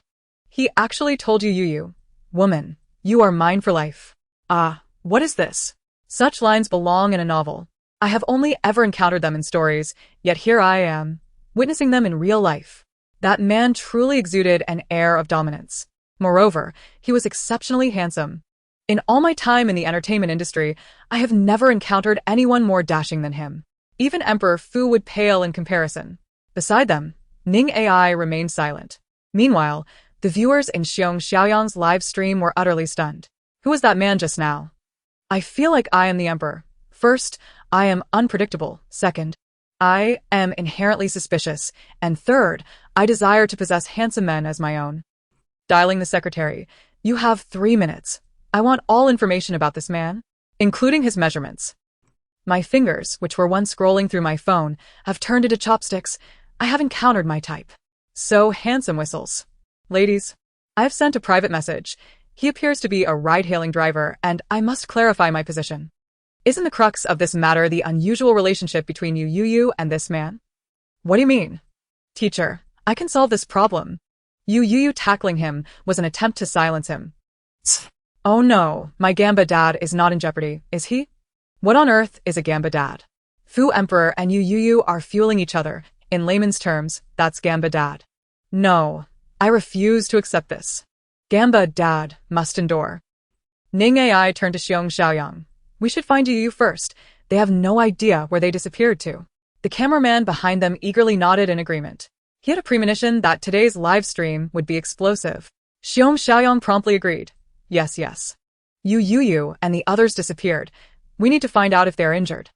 He actually told Youyou, Woman, you are mine for life. Ah, what is this? Such lines belong in a novel. I have only ever encountered them in stories, yet here I am, witnessing them in real life. That man truly exuded an air of dominance. Moreover, he was exceptionally handsome. In all my time in the entertainment industry, I have never encountered anyone more dashing than him. Even Emperor Fu would pale in comparison. Beside them, Ning Ai remained silent. Meanwhile, the viewers in Xiong Xiaoyang's live stream were utterly stunned. Who was that man just now? I feel like I am the emperor. First, I am unpredictable. Second, I am inherently suspicious. And third, I desire to possess handsome men as my own. Dialing the secretary, You have 3 minutes. I want all information about this man, including his measurements. My fingers, which were once scrolling through my phone, have turned into chopsticks. I have encountered my type. So handsome whistles. Ladies, I have sent a private message. He appears to be a ride-hailing driver, and I must clarify my position. Isn't the crux of this matter the unusual relationship between Youyou and this man? What do you mean? Teacher, I can solve this problem. Youyou tackling him was an attempt to silence him. Oh no, my Gamba dad is not in jeopardy, is he? What on earth is a Gamba dad? Fu Emperor and Youyou are fueling each other. In layman's terms, that's Gamba dad. No, I refuse to accept this. Gamba dad must endure. Ning Ai turned to Xiong Xiaoyang. We should find Youyou first. They have no idea where they disappeared to. The cameraman behind them eagerly nodded in agreement. He had a premonition that today's live stream would be explosive. Xiong Xiaoyang promptly agreed. Yes. Youyou and the others disappeared. We need to find out if they're injured.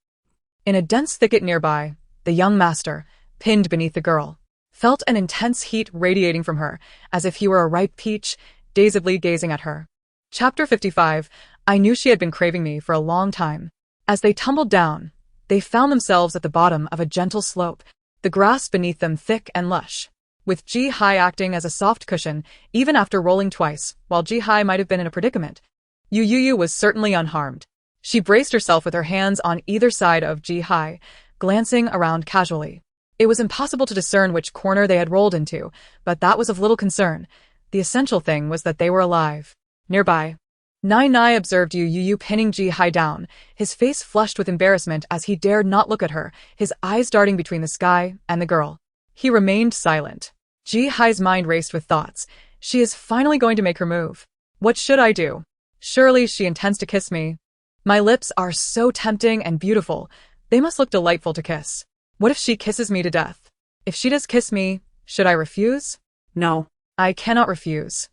In a dense thicket nearby, the young master, pinned beneath the girl, felt an intense heat radiating from her, as if he were a ripe peach, dazedly gazing at her. Chapter 55. I knew she had been craving me for a long time. As they tumbled down, they found themselves at the bottom of a gentle slope, the grass beneath them thick and lush. With Ji-hye acting as a soft cushion, even after rolling twice, while Ji-hye might have been in a predicament, Youyou was certainly unharmed. She braced herself with her hands on either side of Ji-hye, glancing around casually. It was impossible to discern which corner they had rolled into, but that was of little concern. The essential thing was that they were alive. Nearby, Nai observed Youyou pinning Ji-hye down, his face flushed with embarrassment as he dared not look at her, his eyes darting between the sky and the girl. He remained silent. Ji-hye's mind raced with thoughts. She is finally going to make her move. What should I do? Surely she intends to kiss me. My lips are so tempting and beautiful. They must look delightful to kiss. What if she kisses me to death? If she does kiss me, should I refuse? No, I cannot refuse.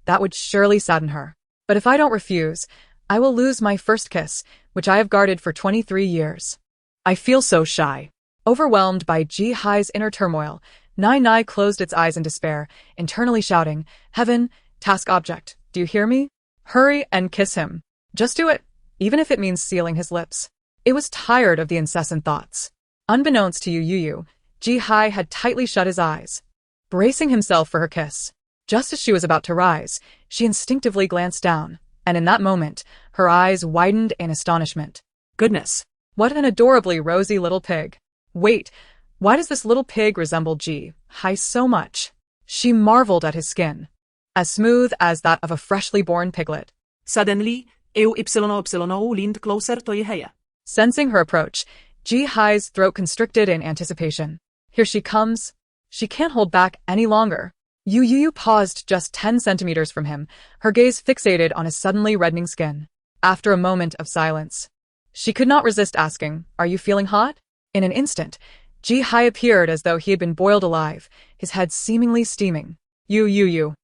That would surely sadden her. But if I don't refuse, I will lose my first kiss, which I have guarded for 23 years. I feel so shy. Overwhelmed by Ji-hye's inner turmoil, Nai closed its eyes in despair, internally shouting, "Heaven, task object, do you hear me? Hurry and kiss him. Just do it, even if it means sealing his lips." It was tired of the incessant thoughts. Unbeknownst to Youyou, Ji-hai had tightly shut his eyes, bracing himself for her kiss. Just as she was about to rise, she instinctively glanced down, and in that moment, her eyes widened in astonishment. Goodness. What an adorably rosy little pig. Wait, why does this little pig resemble Ji-hai so much? She marveled at his skin, as smooth as that of a freshly born piglet. Suddenly, Eu leaned closer to Youyou. Sensing her approach, Ji-hai's throat constricted in anticipation. Here she comes. She can't hold back any longer. Youyou paused just 10 centimeters from him, her gaze fixated on his suddenly reddening skin. After a moment of silence, she could not resist asking, "Are you feeling hot?" In an instant, Ji-hai appeared as though he had been boiled alive, his head seemingly steaming. Youyou.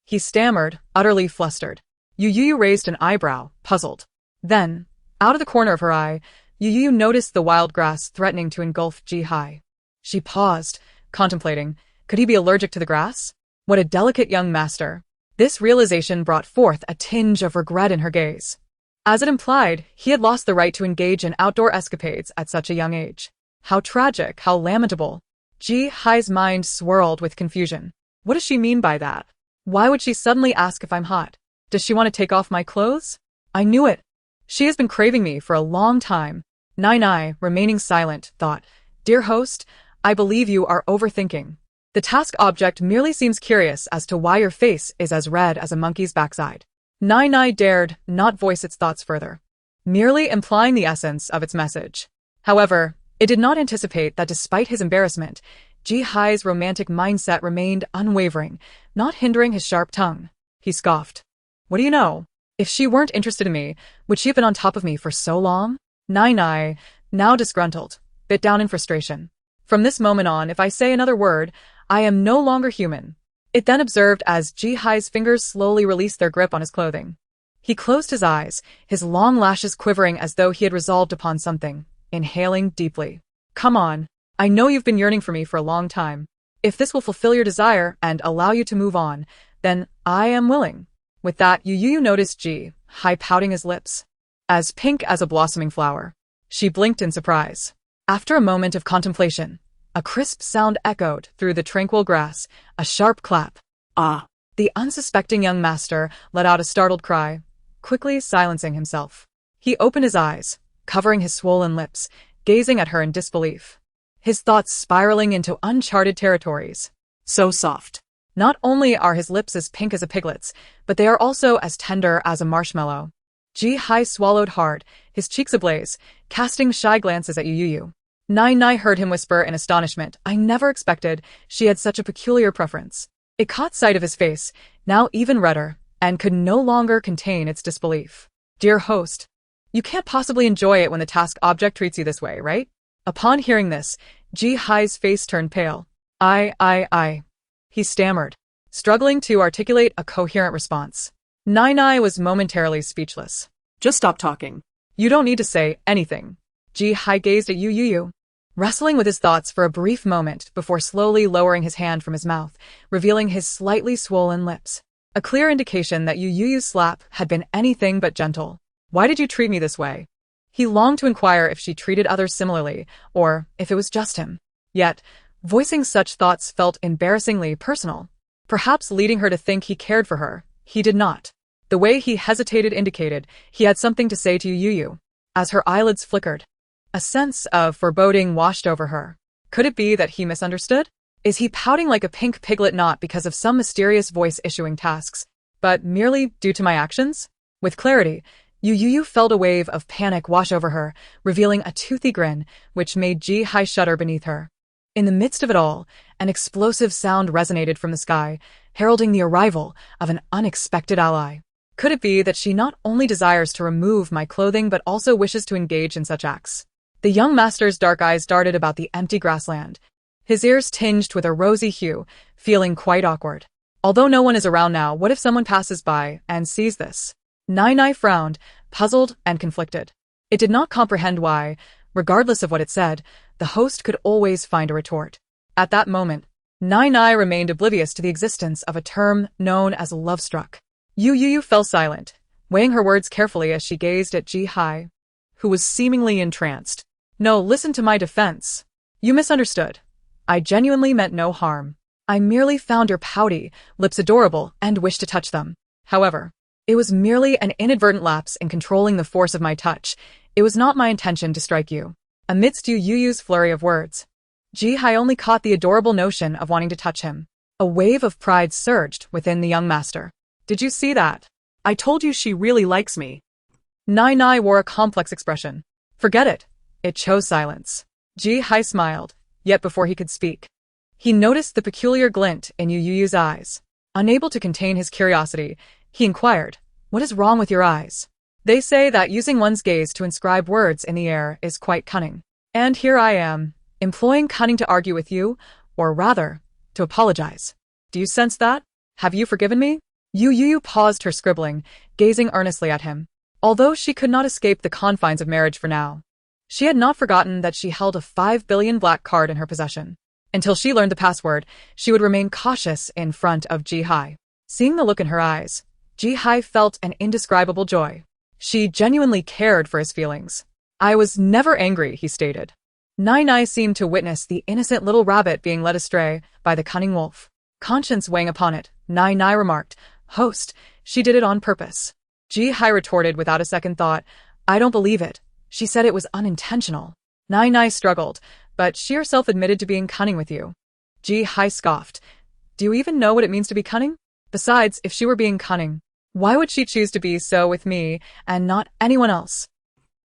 He stammered, utterly flustered. Youyou raised an eyebrow, puzzled. Then, out of the corner of her eye, Youyou noticed the wild grass threatening to engulf Ji-hai. She paused, contemplating. Could he be allergic to the grass? What a delicate young master. This realization brought forth a tinge of regret in her gaze. As it implied, he had lost the right to engage in outdoor escapades at such a young age. How tragic, how lamentable. Ji-hai's mind swirled with confusion. What does she mean by that? Why would she suddenly ask if I'm hot? Does she want to take off my clothes? I knew it. She has been craving me for a long time. Nai, remaining silent, thought, "Dear host, I believe you are overthinking. The task object merely seems curious as to why your face is as red as a monkey's backside." Nai dared not voice its thoughts further, merely implying the essence of its message. However, it did not anticipate that despite his embarrassment, Ji-hai's romantic mindset remained unwavering, not hindering his sharp tongue. He scoffed. "What do you know? If she weren't interested in me, would she have been on top of me for so long?" Nai, now disgruntled, bit down in frustration. "From this moment on, if I say another word, I am no longer human." It then observed as Ji-hai's fingers slowly released their grip on his clothing. He closed his eyes, his long lashes quivering as though he had resolved upon something, inhaling deeply. "Come on. I know you've been yearning for me for a long time. If this will fulfill your desire and allow you to move on, then I am willing." With that, Youyou noticed Ji-hai pouting his lips, as pink as a blossoming flower. She blinked in surprise. After a moment of contemplation, a crisp sound echoed through the tranquil grass, a sharp clap. Ah! The unsuspecting young master let out a startled cry, quickly silencing himself. He opened his eyes, covering his swollen lips, gazing at her in disbelief. His thoughts spiraling into uncharted territories. So soft. Not only are his lips as pink as a piglet's, but they are also as tender as a marshmallow. Ji-hai swallowed hard, his cheeks ablaze, casting shy glances at Youyou. Nai heard him whisper in astonishment, "I never expected she had such a peculiar preference." It caught sight of his face, now even redder, and could no longer contain its disbelief. "Dear host, you can't possibly enjoy it when the task object treats you this way, right?" Upon hearing this, Ji-hai's face turned pale. I. He stammered, struggling to articulate a coherent response. Nai was momentarily speechless. "Just stop talking." "You don't need to say anything." Ji-hai gazed at Youyou, wrestling with his thoughts for a brief moment before slowly lowering his hand from his mouth, revealing his slightly swollen lips. A clear indication that Youyou's slap had been anything but gentle. "Why did you treat me this way?" He longed to inquire if she treated others similarly, or if it was just him. Yet, voicing such thoughts felt embarrassingly personal. Perhaps leading her to think he cared for her, he did not. The way he hesitated indicated he had something to say to Youyou. As her eyelids flickered, a sense of foreboding washed over her. Could it be that he misunderstood? Is he pouting like a pink piglet not because of some mysterious voice issuing tasks, but merely due to my actions? With clarity, Youyou felt a wave of panic wash over her, revealing a toothy grin, which made Ji-hai shudder beneath her. In the midst of it all, an explosive sound resonated from the sky, heralding the arrival of an unexpected ally. Could it be that she not only desires to remove my clothing but also wishes to engage in such acts? The young master's dark eyes darted about the empty grassland, his ears tinged with a rosy hue, feeling quite awkward. Although no one is around now, what if someone passes by and sees this? Nai frowned, puzzled and conflicted. It did not comprehend why, regardless of what it said, the host could always find a retort. At that moment, Youyou remained oblivious to the existence of a term known as love-struck. Youyou fell silent, weighing her words carefully as she gazed at Ji-hai, who was seemingly entranced. No, listen to my defense. You misunderstood. I genuinely meant no harm. I merely found your pouty lips adorable and wished to touch them. However, it was merely an inadvertent lapse in controlling the force of my touch. It was not my intention to strike you. Amidst Youyou's flurry of words, Ji-hai only caught the adorable notion of wanting to touch him. A wave of pride surged within the young master. Did you see that? I told you she really likes me. Youyou wore a complex expression. Forget it. It chose silence. Ji-hai smiled, yet before he could speak, he noticed the peculiar glint in Youyou's eyes. Unable to contain his curiosity, he inquired, "What is wrong with your eyes?" They say that using one's gaze to inscribe words in the air is quite cunning. And here I am, employing cunning to argue with you, or rather, to apologize. Do you sense that? Have you forgiven me? Youyou paused her scribbling, gazing earnestly at him. Although she could not escape the confines of marriage for now, she had not forgotten that she held a 5 billion black card in her possession. Until she learned the password, she would remain cautious in front of Ji-hai. Seeing the look in her eyes, Ji-hai felt an indescribable joy. She genuinely cared for his feelings. I was never angry, he stated. Youyou seemed to witness the innocent little rabbit being led astray by the cunning wolf. Conscience weighing upon it, Youyou remarked, "Host, she did it on purpose." Ji-hai retorted without a second thought, "I don't believe it. She said it was unintentional." Youyou struggled, but she herself admitted to being cunning with you. Ji-hai scoffed. Do you even know what it means to be cunning? Besides, if she were being cunning, why would she choose to be so with me and not anyone else?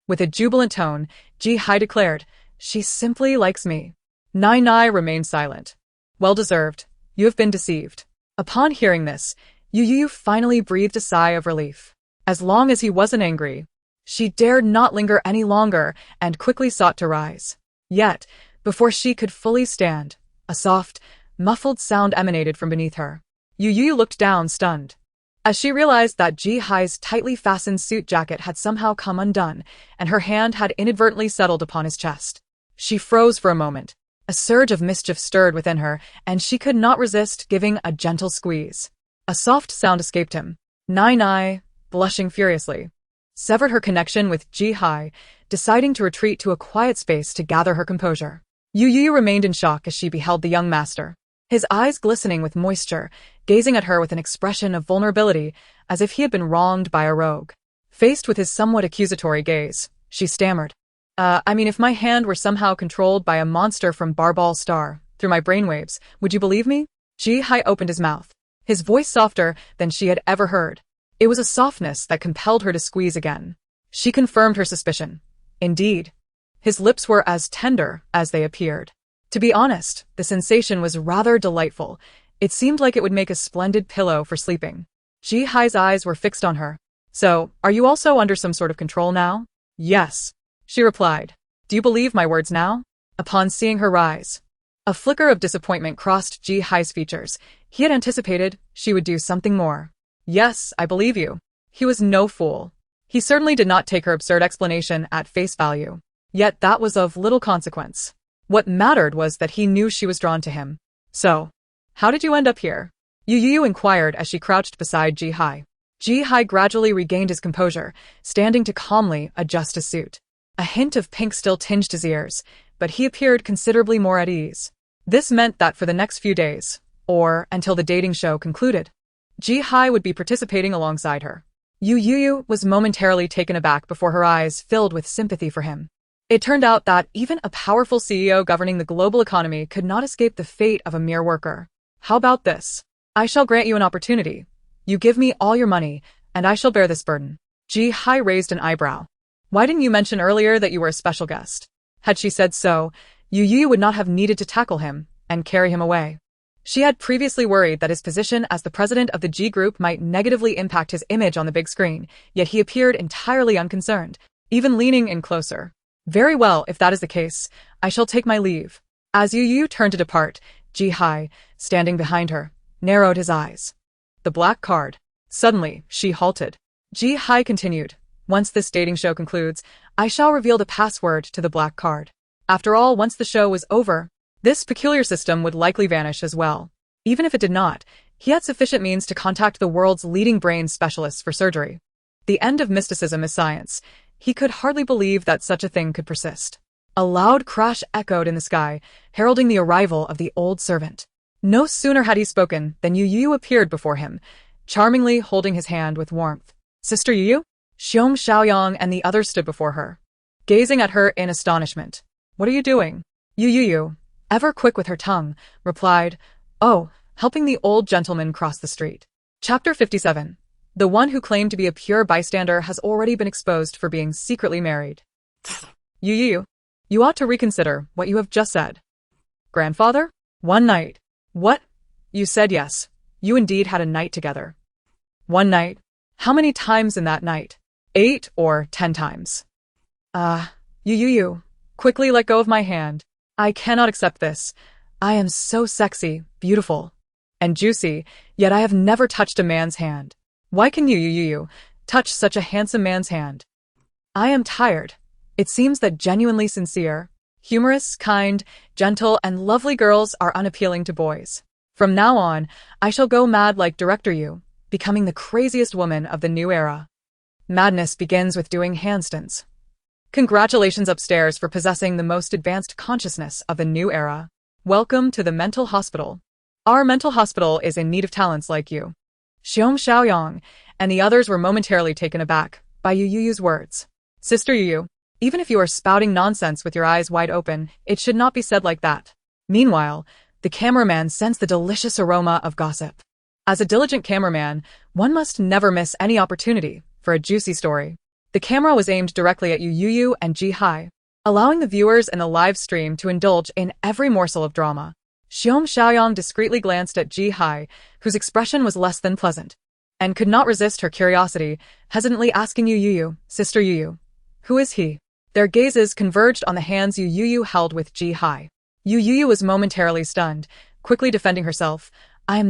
With a jubilant tone, Ji-hai declared, "She simply likes me." Youyou remained silent. Well deserved. You have been deceived. Upon hearing this, Youyou finally breathed a sigh of relief. As long as he wasn't angry, she dared not linger any longer and quickly sought to rise. Yet, before she could fully stand, a soft, muffled sound emanated from beneath her. Youyou looked down, stunned, as she realized that Ji-hai's tightly fastened suit jacket had somehow come undone, and her hand had inadvertently settled upon his chest. She froze for a moment. A surge of mischief stirred within her, and she could not resist giving a gentle squeeze. A soft sound escaped him. Youyou, blushing furiously, severed her connection with Ji-hai, deciding to retreat to a quiet space to gather her composure. Youyou remained in shock as she beheld the young master, his eyes glistening with moisture, gazing at her with an expression of vulnerability, as if he had been wronged by a rogue. Faced with his somewhat accusatory gaze, she stammered, if my hand were somehow controlled by a monster from Barball Star, through my brainwaves, would you believe me?" Ji-hai opened his mouth, his voice softer than she had ever heard. It was a softness that compelled her to squeeze again. She confirmed her suspicion. Indeed, his lips were as tender as they appeared. To be honest, the sensation was rather delightful. It seemed like it would make a splendid pillow for sleeping. Ji-hai's eyes were fixed on her. "So, are you also under some sort of control now?" "Yes," she replied. "Do you believe my words now?" Upon seeing her rise, a flicker of disappointment crossed Ji-hai's features. He had anticipated she would do something more. "Yes, I believe you." He was no fool. He certainly did not take her absurd explanation at face value. Yet that was of little consequence. What mattered was that he knew she was drawn to him. "So, how did you end up here?" Youyou inquired as she crouched beside Ji-hai. Ji-hai gradually regained his composure, standing to calmly adjust his suit. A hint of pink still tinged his ears, but he appeared considerably more at ease. This meant that for the next few days, or until the dating show concluded, Ji-hai would be participating alongside her. Youyou was momentarily taken aback before her eyes filled with sympathy for him. It turned out that even a powerful CEO governing the global economy could not escape the fate of a mere worker. "How about this? I shall grant you an opportunity. You give me all your money, and I shall bear this burden." Ji-hai raised an eyebrow. "Why didn't you mention earlier that you were a special guest?" Had she said so, Youyou would not have needed to tackle him and carry him away. She had previously worried that his position as the president of the G Group might negatively impact his image on the big screen, yet he appeared entirely unconcerned, even leaning in closer. "Very well, if that is the case, I shall take my leave." As Youyou turned to depart, Ji-hai, standing behind her, narrowed his eyes. "The black card." Suddenly, she halted. Ji-hai continued, "Once this dating show concludes, I shall reveal the password to the black card. After all, once the show was over, This peculiar system would likely vanish as well. Even if it did not, he had sufficient means to contact the world's leading brain specialists for surgery. The end of mysticism is science. He could hardly believe that such a thing could persist. A loud crash echoed in the sky, heralding the arrival of the old servant. No sooner had he spoken than Youyou appeared before him, charmingly holding his hand with warmth. Sister Youyou? Xiong Xiaoyang and the others stood before her, gazing at her in astonishment. What are you doing? Youyou, ever quick with her tongue, replied, Oh, helping the old gentleman cross the street. Chapter 57. The one who claimed to be a pure bystander has already been exposed for being secretly married. Youyou, you ought to reconsider what you have just said. Grandfather? One night. What? You said yes. You indeed had a night together. One night? How many times in that night? 8 or 10 times. Youyou, quickly let go of my hand. I cannot accept this. I am so sexy, beautiful, and juicy, yet I have never touched a man's hand. Why can you, Youyou, touch such a handsome man's hand? I am tired. It seems that genuinely sincere, humorous, kind, gentle, and lovely girls are unappealing to boys. From now on, I shall go mad like Director Yu, becoming the craziest woman of the new era. Madness begins with doing handstands. Congratulations upstairs for possessing the most advanced consciousness of the new era. Welcome to the mental hospital. Our mental hospital is in need of talents like you. Xiong Xiaoyang and the others were momentarily taken aback by Youyou's words. Sister Youyou, even if you are spouting nonsense with your eyes wide open, it should not be said like that. Meanwhile, the cameraman sensed the delicious aroma of gossip. As a diligent cameraman, one must never miss any opportunity for a juicy story. The camera was aimed directly at Youyou and Ji-hai, allowing the viewers in the live stream to indulge in every morsel of drama. Xiong Xiaoyang discreetly glanced at Ji-hai, whose expression was less than pleasant, and could not resist her curiosity, hesitantly asking Youyou, Sister Youyou, who is he? Their gazes converged on the hands Youyou held with Ji-hai. Youyou was momentarily stunned, quickly defending herself. I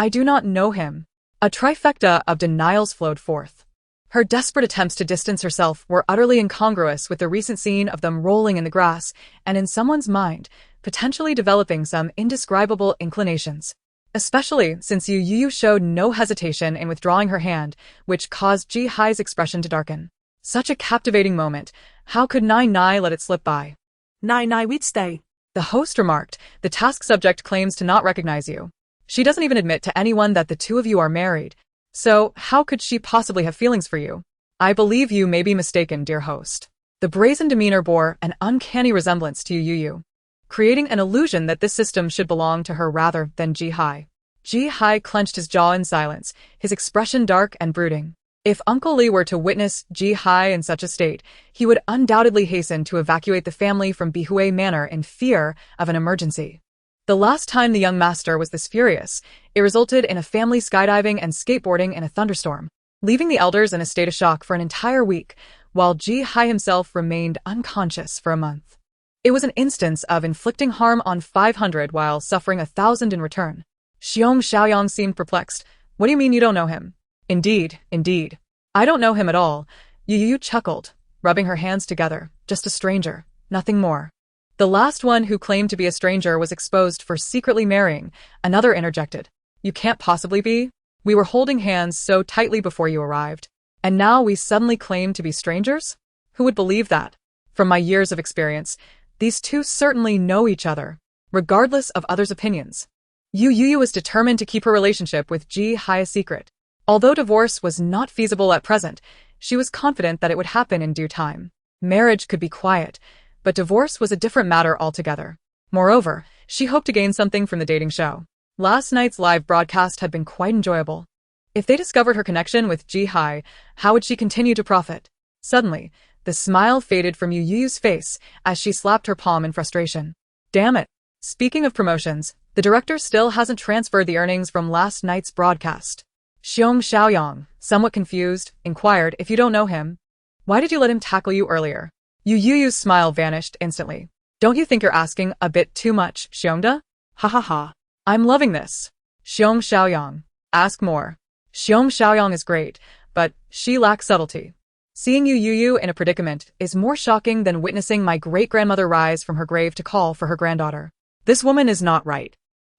do not know him. A trifecta of denials flowed forth. Her desperate attempts to distance herself were utterly incongruous with the recent scene of them rolling in the grass and in someone's mind, potentially developing some indescribable inclinations. Especially since Youyou showed no hesitation in withdrawing her hand, which caused Ji-hai's expression to darken. Such a captivating moment. How could Nai let it slip by? Nai, we'd stay. The host remarked, the task subject claims to not recognize you. She doesn't even admit to anyone that the two of you are married. So, how could she possibly have feelings for you? I believe you may be mistaken, dear host. The brazen demeanor bore an uncanny resemblance to Youyou, creating an illusion that this system should belong to her rather than Ji-hai. Ji-hai clenched his jaw in silence, his expression dark and brooding. If Uncle Lee were to witness Ji-hai in such a state, he would undoubtedly hasten to evacuate the family from Bihue Manor in fear of an emergency. The last time the young master was this furious, it resulted in a family skydiving and skateboarding in a thunderstorm, leaving the elders in a state of shock for an entire week, while Ji-hai himself remained unconscious for a month. It was an instance of inflicting harm on 500 while suffering 1,000 in return. Xiong Xiaoyang seemed perplexed. What do you mean you don't know him? Indeed. I don't know him at all. Youyou chuckled, rubbing her hands together. Just a stranger, nothing more. The last one who claimed to be a stranger was exposed for secretly marrying, another interjected. You can't possibly be? We were holding hands so tightly before you arrived. And now we suddenly claim to be strangers? Who would believe that? From my years of experience, these two certainly know each other, regardless of others' opinions. Youyou was determined to keep her relationship with Ji-hai a secret. Although divorce was not feasible at present, she was confident that it would happen in due time. Marriage could be quiet, but divorce was a different matter altogether. Moreover, she hoped to gain something from the dating show. Last night's live broadcast had been quite enjoyable. If they discovered her connection with Ji-hai, how would she continue to profit? Suddenly, the smile faded from Youyou's face as she slapped her palm in frustration. Damn it. Speaking of promotions, the director still hasn't transferred the earnings from last night's broadcast. Xiong Xiaoyang, somewhat confused, inquired if you don't know him. Why did you let him tackle you earlier? Youyou's smile vanished instantly. Don't you think you're asking a bit too much, Xiongda? Ha ha ha. I'm loving this. Xiong Xiaoyang, ask more. Xiong Xiaoyang is great, but she lacks subtlety. Seeing Youyou in a predicament is more shocking than witnessing my great-grandmother rise from her grave to call for her granddaughter. This woman is not right.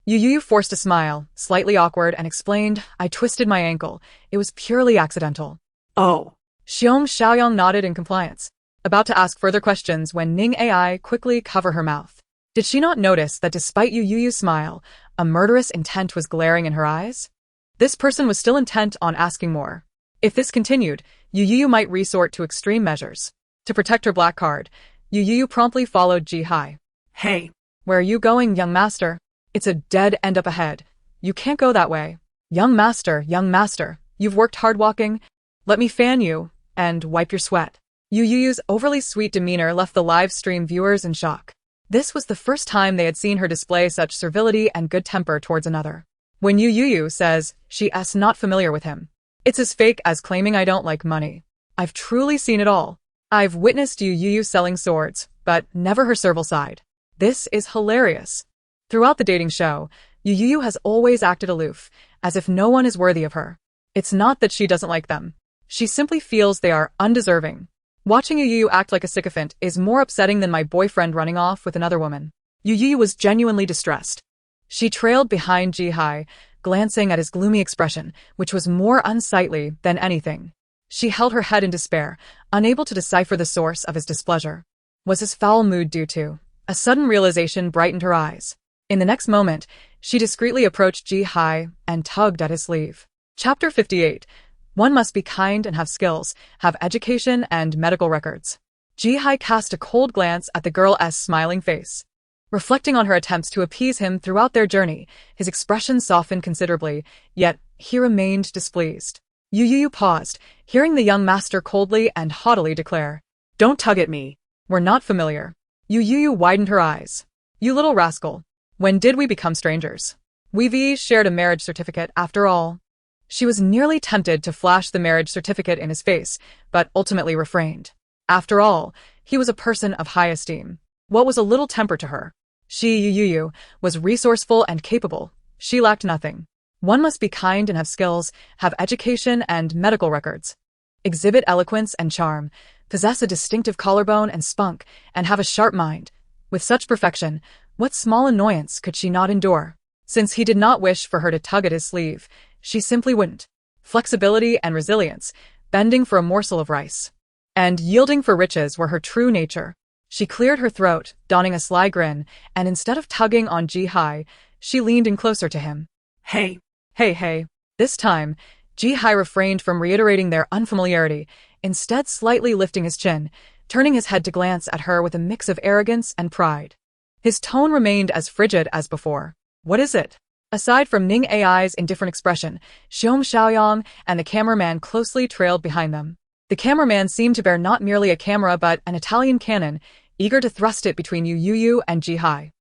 Youyou forced a smile, slightly awkward, and explained, I twisted my ankle. It was purely accidental. Oh. Xiong Xiaoyang nodded in compliance, about to ask further questions when Ning Ai quickly covered her mouth. Did she not notice that despite Youyou's smile, a murderous intent was glaring in her eyes? This person was still intent on asking more. If this continued, Youyou might resort to extreme measures. To protect her black card, Youyou promptly followed Ji-hai. Hey. Where are you going, young master? It's a dead end up ahead. You can't go that way. Young master, you've worked hard walking. Let me fan you and wipe your sweat. Youyou's overly sweet demeanor left the live stream viewers in shock. This was the first time they had seen her display such servility and good temper towards another. When Youyou says she's not familiar with him, it's as fake as claiming I don't like money. I've truly seen it all. I've witnessed Youyou selling swords, but never her servile side. This is hilarious. Throughout the dating show, Youyou has always acted aloof, as if no one is worthy of her. It's not that she doesn't like them. She simply feels they are undeserving. Watching Youyou act like a sycophant is more upsetting than my boyfriend running off with another woman. Youyou was genuinely distressed. She trailed behind Ji-hai, glancing at his gloomy expression, which was more unsightly than anything. She held her head in despair, unable to decipher the source of his displeasure. Was his foul mood due to? A sudden realization brightened her eyes. In the next moment, she discreetly approached Ji-hai and tugged at his sleeve. Chapter 58. One must be kind and have skills, have education and medical records. Ji-hai cast a cold glance at the girl's smiling face. Reflecting on her attempts to appease him throughout their journey, his expression softened considerably, yet he remained displeased. Youyou paused, hearing the young master coldly and haughtily declare, Don't tug at me. We're not familiar. Youyou widened her eyes. You little rascal. When did we become strangers? We've shared a marriage certificate after all. She was nearly tempted to flash the marriage certificate in his face, but ultimately refrained. After all, he was a person of high esteem. What was a little temper to her? She, Youyou, was resourceful and capable. She lacked nothing. One must be kind and have skills, have education and medical records. Exhibit eloquence and charm, possess a distinctive collarbone and spunk, and have a sharp mind. With such perfection, what small annoyance could she not endure? Since he did not wish for her to tug at his sleeve, she simply wouldn't. Flexibility and resilience, bending for a morsel of rice, and yielding for riches were her true nature. She cleared her throat, donning a sly grin, and instead of tugging on Ji-hai, she leaned in closer to him. Hey. Hey. This time, Ji-hai refrained from reiterating their unfamiliarity, instead slightly lifting his chin, turning his head to glance at her with a mix of arrogance and pride. His tone remained as frigid as before. What is it? Aside from Ning Ai's indifferent expression, Xiong Xiaoyang and the cameraman closely trailed behind them. The cameraman seemed to bear not merely a camera but an Italian cannon, eager to thrust it between Youyou and Ji-hai.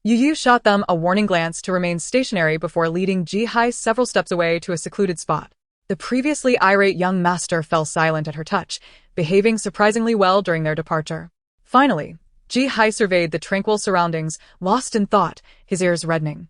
Youyou shot them a warning glance to remain stationary before leading Ji-hai several steps away to a secluded spot. The previously irate young master fell silent at her touch, behaving surprisingly well during their departure. Finally, Ji-hai surveyed the tranquil surroundings, lost in thought, his ears reddening.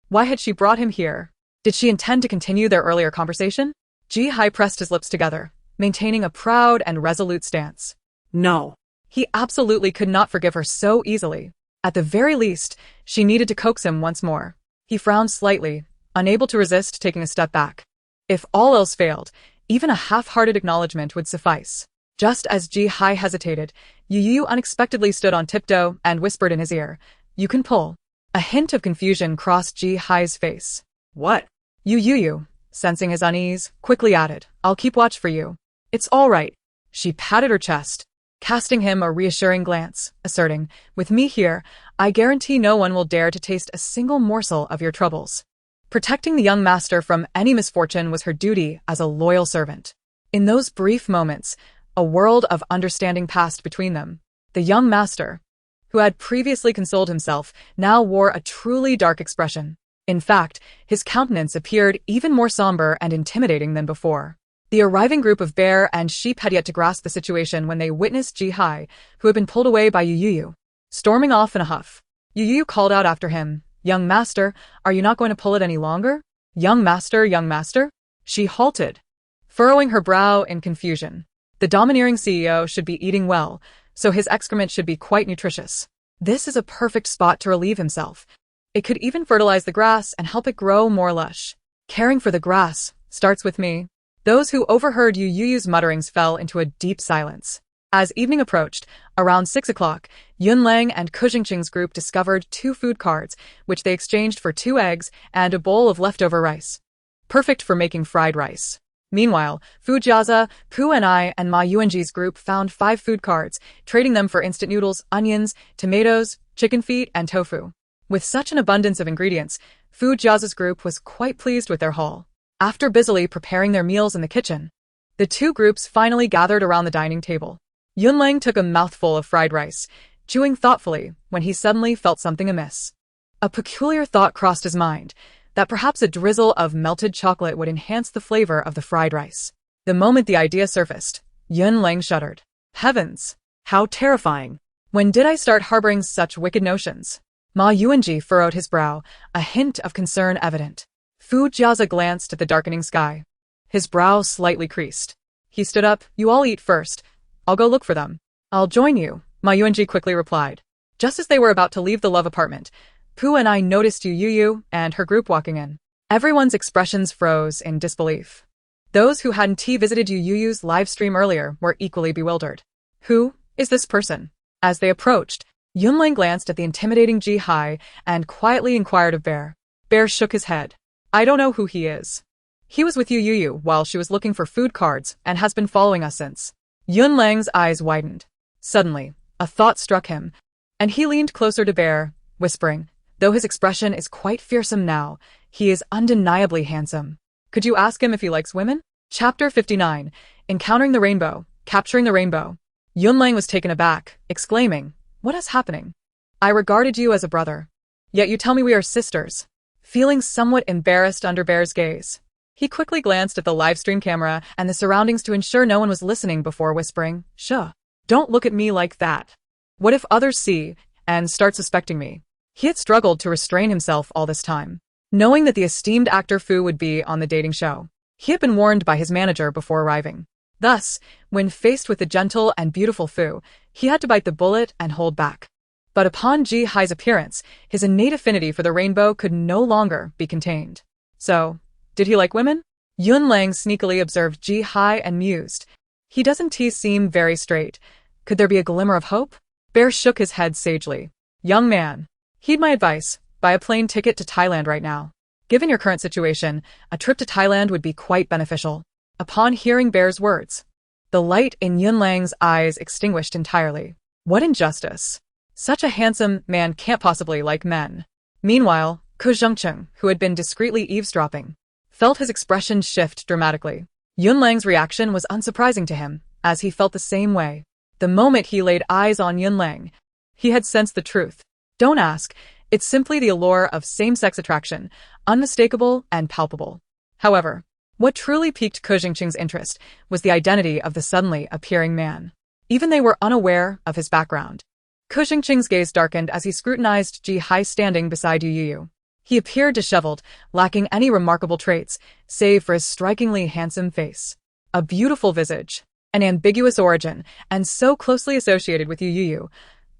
Why had she brought him here? Did she intend to continue their earlier conversation? Ji-hai pressed his lips together, maintaining a proud and resolute stance. No. He absolutely could not forgive her so easily. At the very least, she needed to coax him once more. He frowned slightly, unable to resist taking a step back. If all else failed, even a half-hearted acknowledgement would suffice. Just as Ji-hai hesitated, Youyou unexpectedly stood on tiptoe and whispered in his ear, You can pull. A hint of confusion crossed Ji-hai's face. What? Youyou, sensing his unease, quickly added, I'll keep watch for you. It's all right. She patted her chest, casting him a reassuring glance, asserting, With me here, I guarantee no one will dare to taste a single morsel of your troubles. Protecting the young master from any misfortune was her duty as a loyal servant. In those brief moments, a world of understanding passed between them. The young master, who had previously consoled himself, now wore a truly dark expression. In fact, his countenance appeared even more somber and intimidating than before. The arriving group of bear and sheep had yet to grasp the situation when they witnessed Ji-hai, who had been pulled away by Youyou. Storming off in a huff, Youyou called out after him, Young master, are you not going to pull it any longer? Young master? She halted, furrowing her brow in confusion. The domineering CEO should be eating well, so his excrement should be quite nutritious. This is a perfect spot to relieve himself. It could even fertilize the grass and help it grow more lush. Caring for the grass starts with me. Those who overheard Youyou's mutterings fell into a deep silence. As evening approached, around 6 o'clock, Yunlang and Ke Jingqing's group discovered 2 food cards, which they exchanged for 2 eggs and a bowl of leftover rice. Perfect for making fried rice. Meanwhile, Fu Jiazi, Pu and I and Ma Yuanji's group found 5 food cards, trading them for instant noodles, onions, tomatoes, chicken feet, and tofu. With such an abundance of ingredients, Fu Jiazi's group was quite pleased with their haul. After busily preparing their meals in the kitchen, the 2 groups finally gathered around the dining table. Yunlang took a mouthful of fried rice, chewing thoughtfully when he suddenly felt something amiss. A peculiar thought crossed his mind, that perhaps a drizzle of melted chocolate would enhance the flavor of the fried rice. The moment the idea surfaced, Yunlang shuddered. Heavens! How terrifying! When did I start harboring such wicked notions? Ma Yuanji furrowed his brow, a hint of concern evident. Fu Jiazi glanced at the darkening sky. His brow slightly creased. He stood up. You all eat first. I'll go look for them. I'll join you, Ma Yuanji quickly replied. Just as they were about to leave the love apartment, Pu and I noticed Youyou and her group walking in. Everyone's expressions froze in disbelief. Those who hadn't visited Youyou's live stream earlier were equally bewildered. Who is this person? As they approached, Yunlang glanced at the intimidating Ji Hai and quietly inquired of Bear. Bear shook his head. I don't know who he is. He was with Youyou while she was looking for food cards and has been following us since. Yunlang's eyes widened. Suddenly, a thought struck him, and he leaned closer to Bear, whispering, though his expression is quite fearsome now, he is undeniably handsome. Could you ask him if he likes women? Chapter 59, Encountering the Rainbow, Capturing the Rainbow. Yunlang was taken aback, exclaiming, What is happening? I regarded you as a brother. Yet you tell me we are sisters. Feeling somewhat embarrassed under Bear's gaze, he quickly glanced at the livestream camera and the surroundings to ensure no one was listening before whispering, Shuh, don't look at me like that. What if others see and start suspecting me? He had struggled to restrain himself all this time, knowing that the esteemed actor Fu would be on the dating show. He had been warned by his manager before arriving. Thus, when faced with the gentle and beautiful Fu, he had to bite the bullet and hold back. But upon Ji Hai's appearance, his innate affinity for the rainbow could no longer be contained. So, did he like women? Yunlang sneakily observed Ji Hai and mused. He doesn't seem very straight. Could there be a glimmer of hope? Bear shook his head sagely. Young man, heed my advice, buy a plane ticket to Thailand right now. Given your current situation, a trip to Thailand would be quite beneficial. Upon hearing Bear's words, the light in Yunlang's eyes extinguished entirely. What injustice! Such a handsome man can't possibly like men. Meanwhile, Ke Jingqing, who had been discreetly eavesdropping, felt his expression shift dramatically. Yunlang's reaction was unsurprising to him, as he felt the same way. The moment he laid eyes on Yunlang, he had sensed the truth. Don't ask, it's simply the allure of same-sex attraction, unmistakable and palpable. However, what truly piqued Ke Jingqing's interest was the identity of the suddenly appearing man. Even they were unaware of his background. Ke Jingqing's gaze darkened as he scrutinized Ji Hai standing beside Youyou. He appeared disheveled, lacking any remarkable traits, save for his strikingly handsome face. A beautiful visage, an ambiguous origin, and so closely associated with Youyou.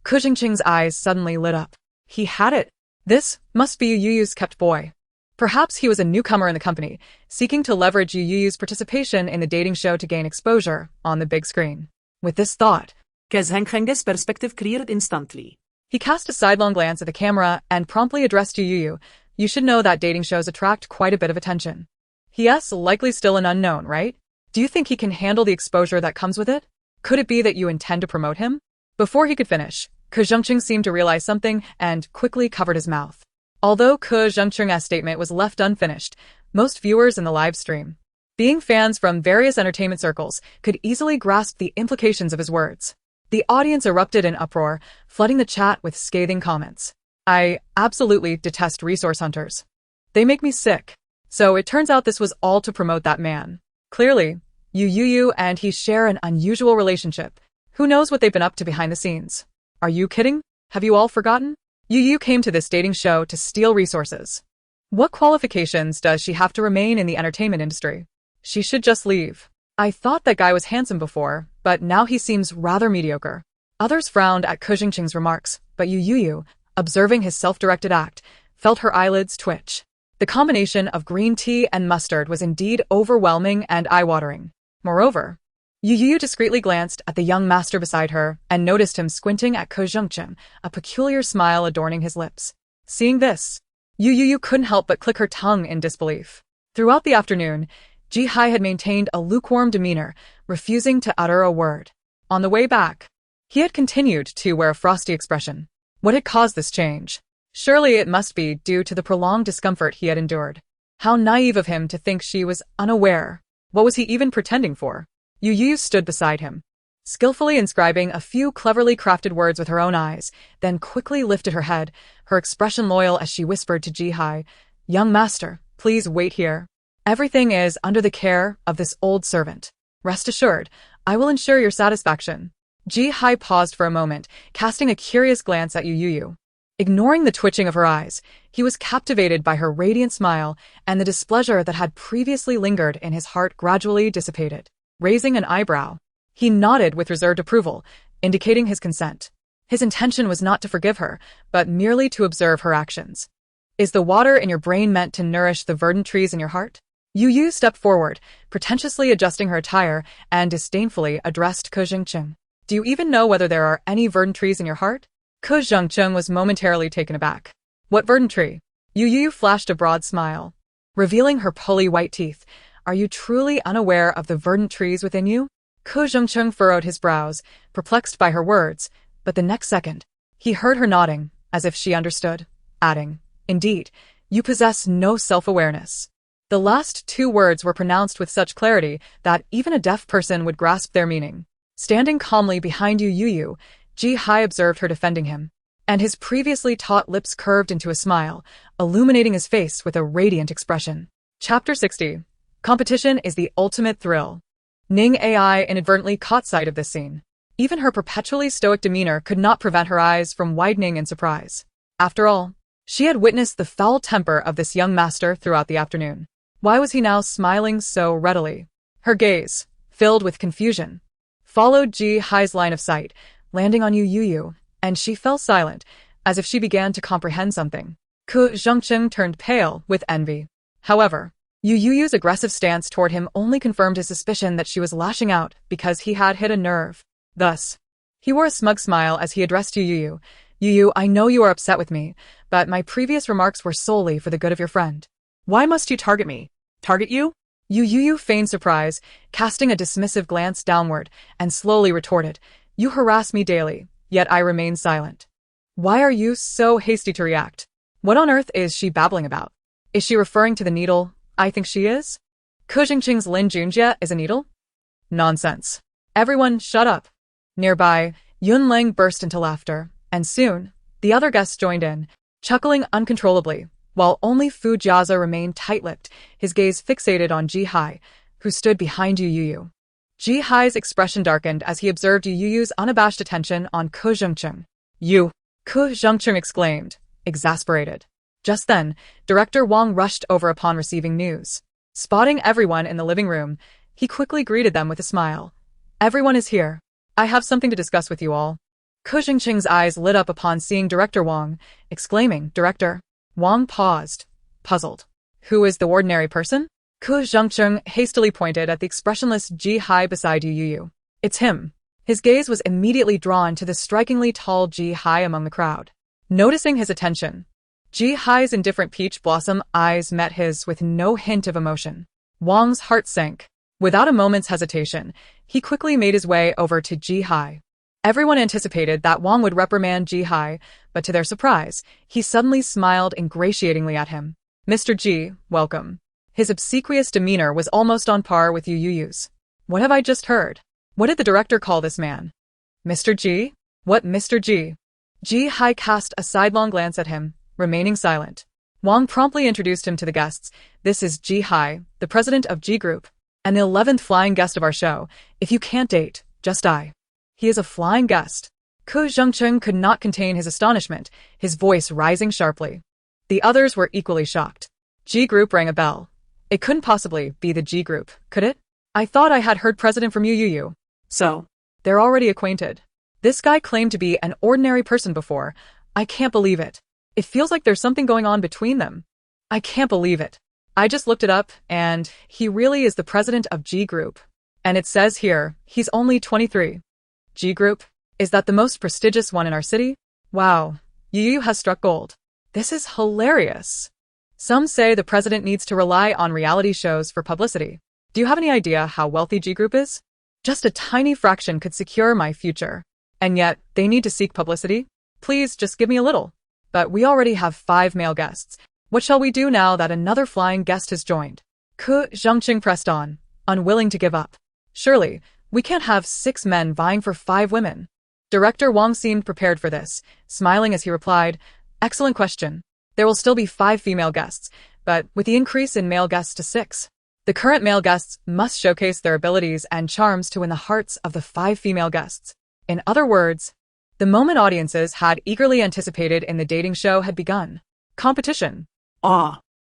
Ke Jingqing's eyes suddenly lit up. He had it. This must be Youyou's kept boy. Perhaps he was a newcomer in the company, seeking to leverage Youyou's participation in the dating show to gain exposure on the big screen. With this thought, Ke Jingqing's perspective cleared instantly. He cast a sidelong glance at the camera and promptly addressed Youyou. You should know that dating shows attract quite a bit of attention. Yes, likely still an unknown, right? Do you think he can handle the exposure that comes with it? Could it be that you intend to promote him? Before he could finish, Ke Jingqing seemed to realize something and quickly covered his mouth. Although Ke Jingqing's statement was left unfinished, most viewers in the live stream, being fans from various entertainment circles, could easily grasp the implications of his words. The audience erupted in uproar, flooding the chat with scathing comments. I absolutely detest resource hunters. They make me sick. So it turns out this was all to promote that man. Clearly, Youyou and he share an unusual relationship. Who knows what they've been up to behind the scenes? Are you kidding? Have you all forgotten? Youyou came to this dating show to steal resources. What qualifications does she have to remain in the entertainment industry? She should just leave. I thought that guy was handsome before, but now he seems rather mediocre. Others frowned at Ke Jingqing's remarks, but Youyou, observing his self-directed act, felt her eyelids twitch. The combination of green tea and mustard was indeed overwhelming and eye-watering. Moreover, Youyou discreetly glanced at the young master beside her and noticed him squinting at Ko Zhengcheng, a peculiar smile adorning his lips. Seeing this, Youyou couldn't help but click her tongue in disbelief. Throughout the afternoon, Ji-hai had maintained a lukewarm demeanor, refusing to utter a word. On the way back, he had continued to wear a frosty expression. What had caused this change? Surely it must be due to the prolonged discomfort he had endured. How naive of him to think she was unaware. What was he even pretending for? Youyou stood beside him, skillfully inscribing a few cleverly crafted words with her own eyes, then quickly lifted her head, her expression loyal as she whispered to Ji-hai, "Young master, please wait here. Everything is under the care of this old servant. Rest assured, I will ensure your satisfaction." Ji-hai paused for a moment, casting a curious glance at Youyou. Ignoring the twitching of her eyes, he was captivated by her radiant smile, and the displeasure that had previously lingered in his heart gradually dissipated. Raising an eyebrow, he nodded with reserved approval, indicating his consent. His intention was not to forgive her, but merely to observe her actions. "Is the water in your brain meant to nourish the verdant trees in your heart?" Youyou stepped forward, pretentiously adjusting her attire, and disdainfully addressed Ko Zhengcheng. "Do you even know whether there are any verdant trees in your heart?" Ko Zhengcheng was momentarily taken aback. "What verdant tree?" Youyou flashed a broad smile, revealing her pearly white teeth. "Are you truly unaware of the verdant trees within you?" Ko Zhengcheng furrowed his brows, perplexed by her words, but the next second, he heard her nodding, as if she understood, adding, "Indeed, you possess no self-awareness." The last two words were pronounced with such clarity that even a deaf person would grasp their meaning. Standing calmly behind Youyou, Ji-hai observed her defending him, and his previously taut lips curved into a smile, illuminating his face with a radiant expression. Chapter 60. Competition is the ultimate thrill. Ning Ai inadvertently caught sight of this scene. Even her perpetually stoic demeanor could not prevent her eyes from widening in surprise. After all, she had witnessed the foul temper of this young master throughout the afternoon. Why was he now smiling so readily? Her gaze, filled with confusion, followed Ji-hai's line of sight, landing on Youyou, and she fell silent, as if she began to comprehend something. Ko Zhengcheng turned pale with envy. However, Youyou's aggressive stance toward him only confirmed his suspicion that she was lashing out because he had hit a nerve. Thus, he wore a smug smile as he addressed Youyou. "Youyou, I know you are upset with me, but my previous remarks were solely for the good of your friend." "Why must you target me?" "Target you?" Youyou feigned surprise, casting a dismissive glance downward, and slowly retorted, "You harass me daily, yet I remain silent. Why are you so hasty to react? What on earth is she babbling about? Is she referring to the needle I think she is? Ko Zhengcheng's Lin Junjie is a needle? Nonsense. Everyone shut up." Nearby, Yunlang burst into laughter, and soon, the other guests joined in, chuckling uncontrollably, while only Fu Jiazi remained tight-lipped, his gaze fixated on Ji-hai, who stood behind Youyou. Ji-hai's expression darkened as he observed Youyou's unabashed attention on Ko Zhengcheng. "You!" Ko Zhengcheng exclaimed, exasperated. Just then, Director Wong rushed over upon receiving news. Spotting everyone in the living room, he quickly greeted them with a smile. "Everyone is here. I have something to discuss with you all." Ko Zhengcheng's eyes lit up upon seeing Director Wong, exclaiming, "Director." Wong paused, puzzled. "Who is the ordinary person?" Ko Zhengcheng hastily pointed at the expressionless Ji-hai beside Youyou. "It's him." His gaze was immediately drawn to the strikingly tall Ji-hai among the crowd. Noticing his attention, Ji-hai's indifferent peach blossom eyes met his with no hint of emotion. Wong's heart sank. Without a moment's hesitation, he quickly made his way over to Ji-hai. Everyone anticipated that Wong would reprimand Ji-hai, but to their surprise, he suddenly smiled ingratiatingly at him. "Mr. Ji, welcome." His obsequious demeanor was almost on par with Youyou's. "What have I just heard? What did the director call this man? Mr. Ji? What Mr. Ji?" Ji-hai cast a sidelong glance at him, remaining silent. Wong promptly introduced him to the guests. "This is Ji-hai, the president of G Group, and the 11th flying guest of our show. If you can't date, just die." "He is a flying guest." Ko Zhengcheng could not contain his astonishment, his voice rising sharply. The others were equally shocked. G Group rang a bell. It couldn't possibly be the G Group, could it? "I thought I had heard president from Youyou." "So, they're already acquainted." "This guy claimed to be an ordinary person before. I can't believe it." It feels like there's something going on between them. I can't believe it. I just looked it up, and he really is the president of G Group. And it says here, he's only 23. G Group? Is that the most prestigious one in our city? Wow, Youyou has struck gold. This is hilarious. Some say the president needs to rely on reality shows for publicity. Do you have any idea how wealthy G Group is? Just a tiny fraction could secure my future. And yet, they need to seek publicity? Please, just give me a little. But we already have 5 male guests. What shall we do now that another flying guest has joined? Ku Zhangqing pressed on, unwilling to give up. Surely, we can't have 6 men vying for 5 women. Director Wong seemed prepared for this, smiling as he replied, "Excellent question. There will still be 5 female guests, but with the increase in male guests to 6, the current male guests must showcase their abilities and charms to win the hearts of the 5 female guests." In other words, the moment audiences had eagerly anticipated in the dating show had begun. Competition.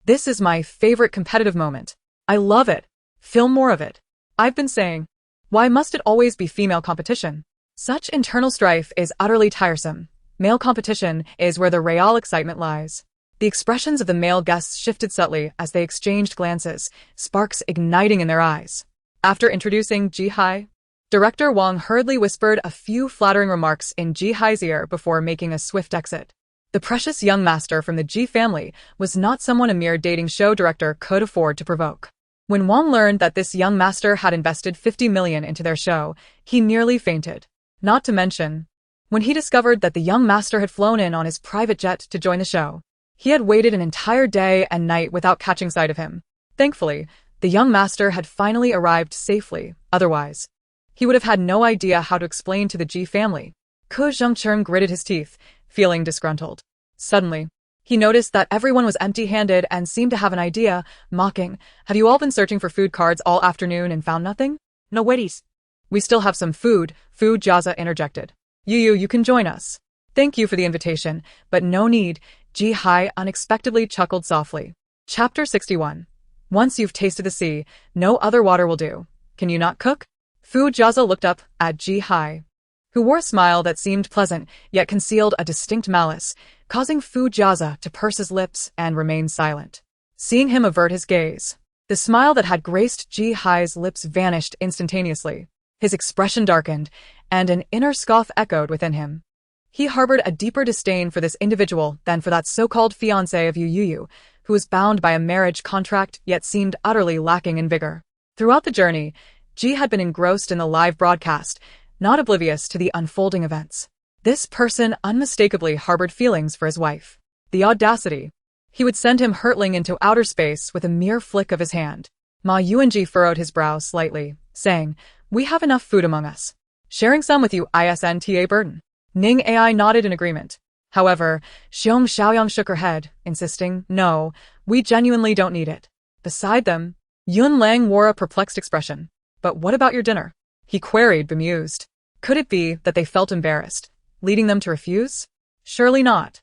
This is my favorite competitive moment. I love it. Film more of it. I've been saying, why must it always be female competition? Such internal strife is utterly tiresome. Male competition is where the real excitement lies. The expressions of the male guests shifted subtly as they exchanged glances, sparks igniting in their eyes. After introducing Ji Hai, Director Wong hurriedly whispered a few flattering remarks in Ji Hai's ear before making a swift exit. The precious young master from the Ji family was not someone a mere dating show director could afford to provoke. When Wong learned that this young master had invested 50 million into their show, he nearly fainted. Not to mention, when he discovered that the young master had flown in on his private jet to join the show, he had waited an entire day and night without catching sight of him. Thankfully, the young master had finally arrived safely, otherwise, he would have had no idea how to explain to the Ji family. Ku Zhangcheng gritted his teeth, feeling disgruntled. Suddenly, he noticed that everyone was empty-handed and seemed to have an idea, mocking, "Have you all been searching for food cards all afternoon and found nothing?" No worries. "We still have some food," Fu Jiaza interjected. "Youyou, you can join us." "Thank you for the invitation, but no need," Ji Hai unexpectedly chuckled softly. Chapter 61. Once you've tasted the sea, no other water will do. Can you not cook? Fu Jiaza looked up at Ji Hai, who wore a smile that seemed pleasant yet concealed a distinct malice, causing Fu Jiaza to purse his lips and remain silent. Seeing him avert his gaze, the smile that had graced Ji Hai's lips vanished instantaneously. His expression darkened, and an inner scoff echoed within him. He harbored a deeper disdain for this individual than for that so-called fiancé of Youyou, who was bound by a marriage contract yet seemed utterly lacking in vigor. Throughout the journey, Ji had been engrossed in the live broadcast, not oblivious to the unfolding events. This person unmistakably harbored feelings for his wife. The audacity. He would send him hurtling into outer space with a mere flick of his hand. Ma Yuanji furrowed his brow slightly, saying, "We have enough food among us. Sharing some with you isn't burden." Ning Ai nodded in agreement. However, Xiong Xiaoyang shook her head, insisting, "No, we genuinely don't need it." Beside them, Yun Lang wore a perplexed expression. "But what about your dinner?" he queried, bemused. Could it be that they felt embarrassed, leading them to refuse? Surely not.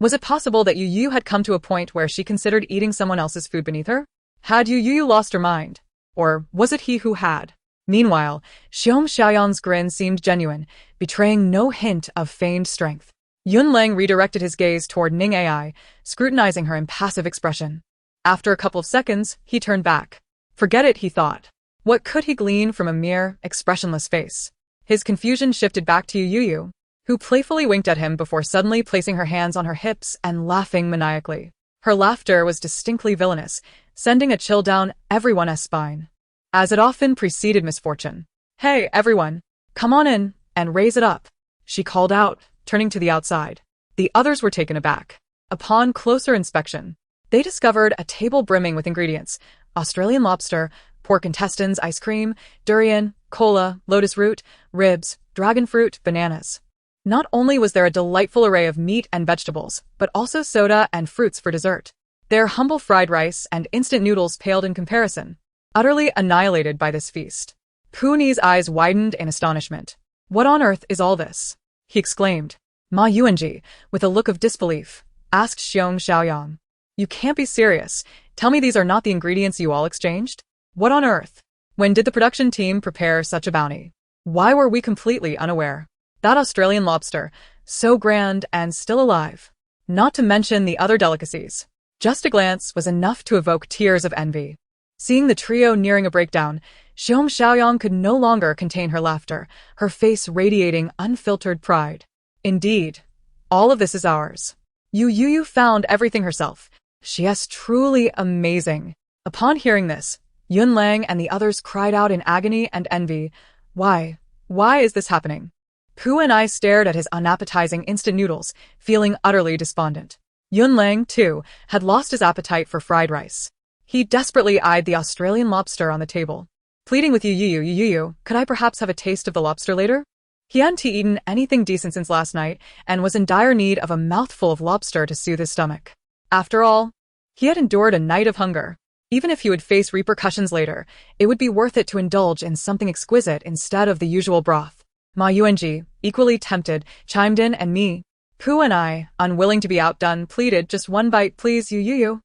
Was it possible that Youyou had come to a point where she considered eating someone else's food beneath her? Had Youyou lost her mind? Or was it he who had? Meanwhile, Xiong Xiaoyang's grin seemed genuine, betraying no hint of feigned strength. Yun Lang redirected his gaze toward Ning Ai, scrutinizing her impassive expression. After a couple of seconds, he turned back. Forget it, he thought. What could he glean from a mere, expressionless face? His confusion shifted back to Youyou, who playfully winked at him before suddenly placing her hands on her hips and laughing maniacally. Her laughter was distinctly villainous, sending a chill down everyone's spine. As it often preceded misfortune. "Hey, everyone, come on in, and raise it up," she called out, turning to the outside. The others were taken aback. Upon closer inspection, they discovered a table brimming with ingredients: Australian lobster, pork intestines, ice cream, durian, cola, lotus root, ribs, dragon fruit, bananas. Not only was there a delightful array of meat and vegetables, but also soda and fruits for dessert. Their humble fried rice and instant noodles paled in comparison. Utterly annihilated by this feast, Puni's eyes widened in astonishment. "What on earth is all this?" he exclaimed. Ma Yuanji, with a look of disbelief, asked Xiong Xiaoyang. "You can't be serious. Tell me these are not the ingredients you all exchanged? What on earth? When did the production team prepare such a bounty? Why were we completely unaware? That Australian lobster, so grand and still alive. not to mention the other delicacies. Just a glance was enough to evoke tears of envy. Seeing the trio nearing a breakdown, Xiong Xiaoyang could no longer contain her laughter, her face radiating unfiltered pride. Indeed, all of this is ours. Youyou found everything herself. She is truly amazing. Upon hearing this, Yunlang and the others cried out in agony and envy. Why? Why is this happening? Pu and I stared at his unappetizing instant noodles, feeling utterly despondent. Yunlang, too, had lost his appetite for fried rice. He desperately eyed the Australian lobster on the table. Pleading with Youyou, could I perhaps have a taste of the lobster later? He hadn't eaten anything decent since last night, and was in dire need of a mouthful of lobster to soothe his stomach. After all, he had endured a night of hunger. Even if he would face repercussions later, it would be worth it to indulge in something exquisite instead of the usual broth. Ma Yuanji, equally tempted, chimed in, and me. Pu and I, unwilling to be outdone, pleaded, just one bite please, Youyou.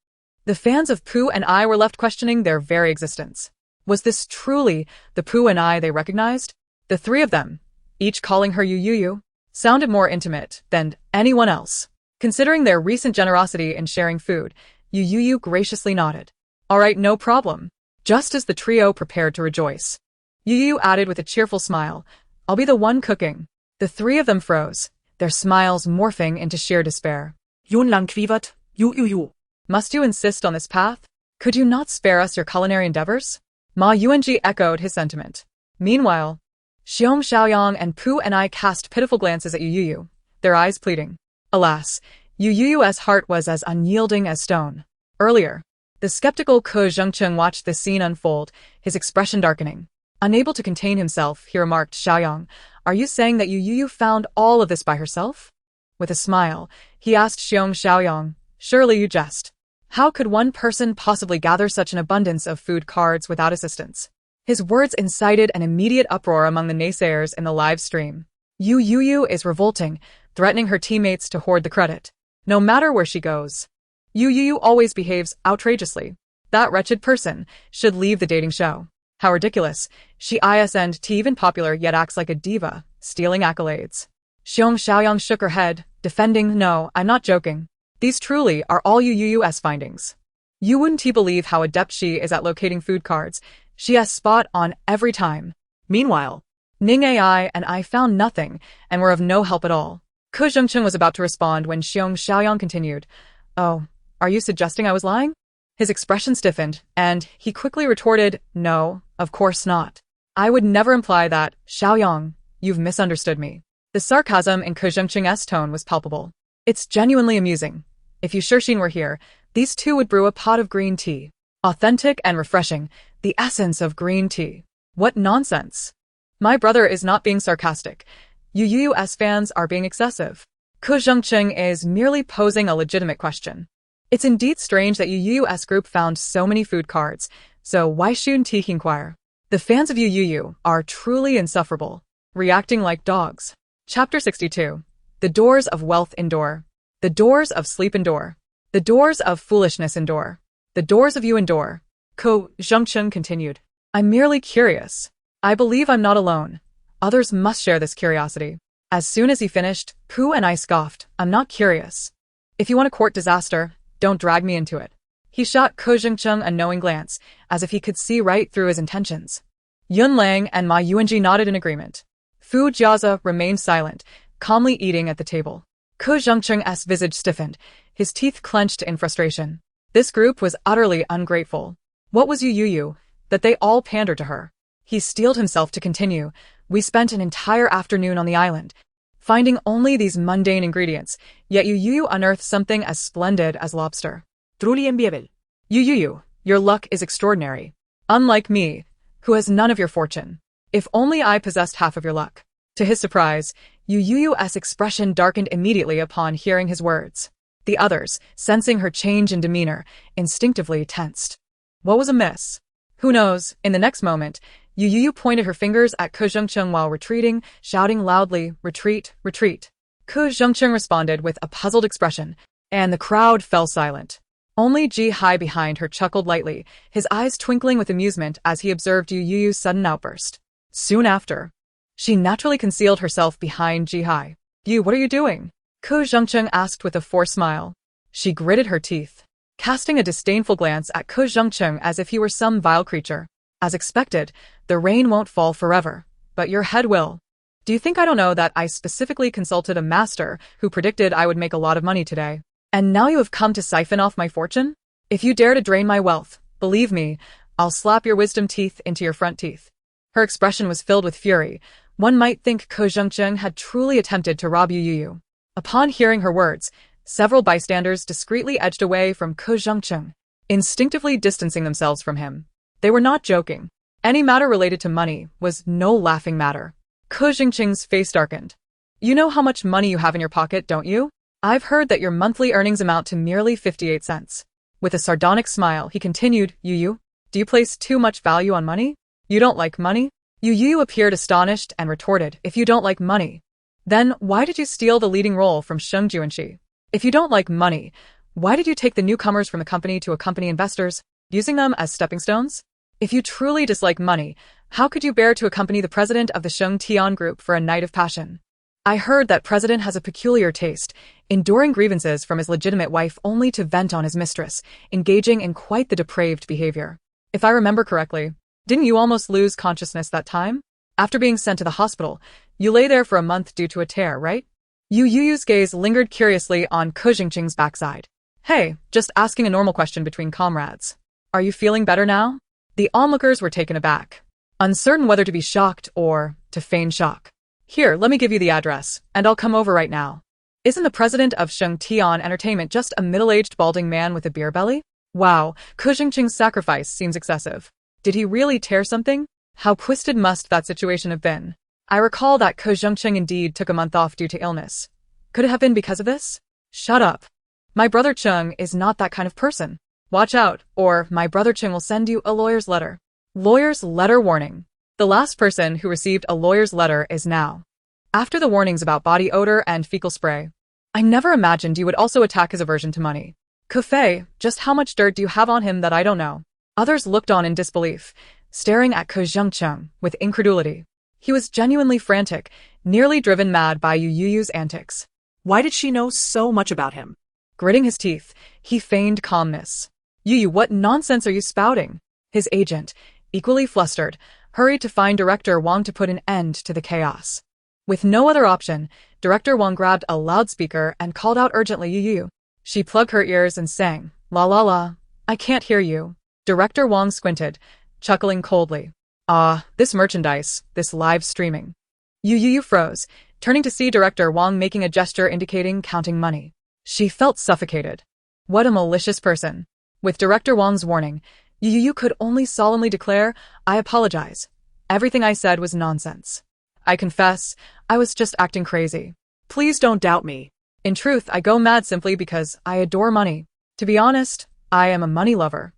The fans of Pu and I were left questioning their very existence. Was this truly the Pu and I they recognized? The three of them, each calling her Youyou, sounded more intimate than anyone else. Considering their recent generosity in sharing food, Youyou graciously nodded. All right, no problem. Just as the trio prepared to rejoice, Youyou added with a cheerful smile, I'll be the one cooking. The three of them froze, their smiles morphing into sheer despair. Yunlang quivered, Youyou. Must you insist on this path? Could you not spare us your culinary endeavors? Ma Yuanji echoed his sentiment. Meanwhile, Xiong Xiaoyang and Pu and I cast pitiful glances at Youyou, their eyes pleading. Alas, Youyou's heart was as unyielding as stone. Earlier, the skeptical Ke Zhengcheng watched this scene unfold, his expression darkening. Unable to contain himself, he remarked, Xiaoyang, are you saying that Youyou found all of this by herself? With a smile, he asked Xiong Xiaoyang, surely you jest. How could one person possibly gather such an abundance of food cards without assistance? His words incited an immediate uproar among the naysayers in the live stream. Youyou is revolting, threatening her teammates to hoard the credit. No matter where she goes. Youyou always behaves outrageously. That wretched person should leave the dating show. How ridiculous. She isn't even popular yet acts like a diva, stealing accolades. Xiong Xiaoyang shook her head, defending, no, I'm not joking. These truly are all Youyou's findings. You wouldn't believe how adept she is at locating food cards. She has spot on every time. Meanwhile, Ning Ai and I found nothing and were of no help at all. Ke Zhengcheng was about to respond when Xiong Xiaoyang continued, oh, are you suggesting I was lying? His expression stiffened, and he quickly retorted, no, of course not. I would never imply that, Xiaoyang, you've misunderstood me. The sarcasm in Ke Zhengcheng's tone was palpable. It's genuinely amusing. If Yushixin were here, these two would brew a pot of green tea. Authentic and refreshing, the essence of green tea. What nonsense. My brother is not being sarcastic. Youyou's fans are being excessive. Ke Zhengcheng is merely posing a legitimate question. It's indeed strange that Youyou's group found so many food cards, so why shouldn't he inquire? The fans of Youyou are truly insufferable, reacting like dogs. Chapter 62. The doors of wealth endure. The doors of sleep endure. The doors of foolishness endure. The doors of you endure. Ke Zhengcheng continued. I'm merely curious. I believe I'm not alone. Others must share this curiosity. As soon as he finished, Pu and I scoffed. I'm not curious. If you want to court disaster, don't drag me into it. He shot Ke Zhengcheng a knowing glance, as if he could see right through his intentions. Yunlang and Ma Yuanji nodded in agreement. Fu Jiazi remained silent, calmly eating at the table. Ke Zhengcheng's visage stiffened, his teeth clenched in frustration. This group was utterly ungrateful. What was Youyou, that they all pandered to her? He steeled himself to continue. We spent an entire afternoon on the island, finding only these mundane ingredients, yet Youyou unearthed something as splendid as lobster. Truly enviable. Youyou, your luck is extraordinary. Unlike me, who has none of your fortune. If only I possessed half of your luck. To his surprise, Youyou's expression darkened immediately upon hearing his words. The others, sensing her change in demeanor, instinctively tensed. What was amiss? Who knows, in the next moment, Youyou pointed her fingers at Ke Zhengcheng while retreating, shouting loudly, retreat, retreat. Ke Zhengcheng responded with a puzzled expression, and the crowd fell silent. Only Ji Hai behind her chuckled lightly, his eyes twinkling with amusement as he observed Youyou's sudden outburst. Soon after, she naturally concealed herself behind Ji Hai. You, what are you doing? Ko Zhengcheng asked with a forced smile. She gritted her teeth, casting a disdainful glance at Ko Zhengcheng as if he were some vile creature. As expected, the rain won't fall forever, but your head will. Do you think I don't know that I specifically consulted a master who predicted I would make a lot of money today? And now you have come to siphon off my fortune? If you dare to drain my wealth, believe me, I'll slap your wisdom teeth into your front teeth. Her expression was filled with fury. One might think Ko Zhengcheng had truly attempted to rob Youyou. Upon hearing her words, several bystanders discreetly edged away from Ko Zhengcheng, instinctively distancing themselves from him. They were not joking. Any matter related to money was no laughing matter. Ko Zhengcheng's face darkened. You know how much money you have in your pocket, don't you? I've heard that your monthly earnings amount to merely 58 cents. With a sardonic smile, he continued, Youyou, do you place too much value on money? You don't like money? Youyou appeared astonished and retorted, if you don't like money, then why did you steal the leading role from Sheng Juanxi? If you don't like money, why did you take the newcomers from the company to accompany investors, using them as stepping stones? If you truly dislike money, how could you bear to accompany the president of the Sheng Tian Group for a night of passion? I heard that president has a peculiar taste, enduring grievances from his legitimate wife only to vent on his mistress, engaging in quite the depraved behavior. If I remember correctly, didn't you almost lose consciousness that time? After being sent to the hospital, you lay there for a month due to a tear, right? Youyou's gaze lingered curiously on Ko Zhengcheng's backside. Hey, just asking a normal question between comrades. Are you feeling better now? The onlookers were taken aback, uncertain whether to be shocked or to feign shock. Here, let me give you the address, and I'll come over right now. Isn't the president of Sheng Tian Entertainment just a middle-aged balding man with a beer belly? Wow, Ko Zhengcheng's sacrifice seems excessive. Did he really tear something? How twisted must that situation have been? I recall that Ko Zhengcheng indeed took a month off due to illness. Could it have been because of this? Shut up. My brother Cheng is not that kind of person. Watch out, or my brother Cheng will send you a lawyer's letter. Lawyer's letter warning. The last person who received a lawyer's letter is now. After the warnings about body odor and fecal spray, I never imagined you would also attack his aversion to money. Kufei, just how much dirt do you have on him that I don't know? Others looked on in disbelief, staring at Ko Zhengcheng with incredulity. He was genuinely frantic, nearly driven mad by Youyou's antics. Why did she know so much about him? Gritting his teeth, he feigned calmness. Youyou, what nonsense are you spouting? His agent, equally flustered, hurried to find Director Wong to put an end to the chaos. With no other option, Director Wong grabbed a loudspeaker and called out urgently, Youyou. She plugged her ears and sang, La la la, I can't hear you. Director Wong squinted, chuckling coldly. Ah, this merchandise, this live streaming. Youyou froze, turning to see Director Wong making a gesture indicating counting money. She felt suffocated. What a malicious person. With Director Wong's warning, Youyou could only solemnly declare, I apologize. Everything I said was nonsense. I confess, I was just acting crazy. Please don't doubt me. In truth, I go mad simply because I adore money. To be honest, I am a money lover.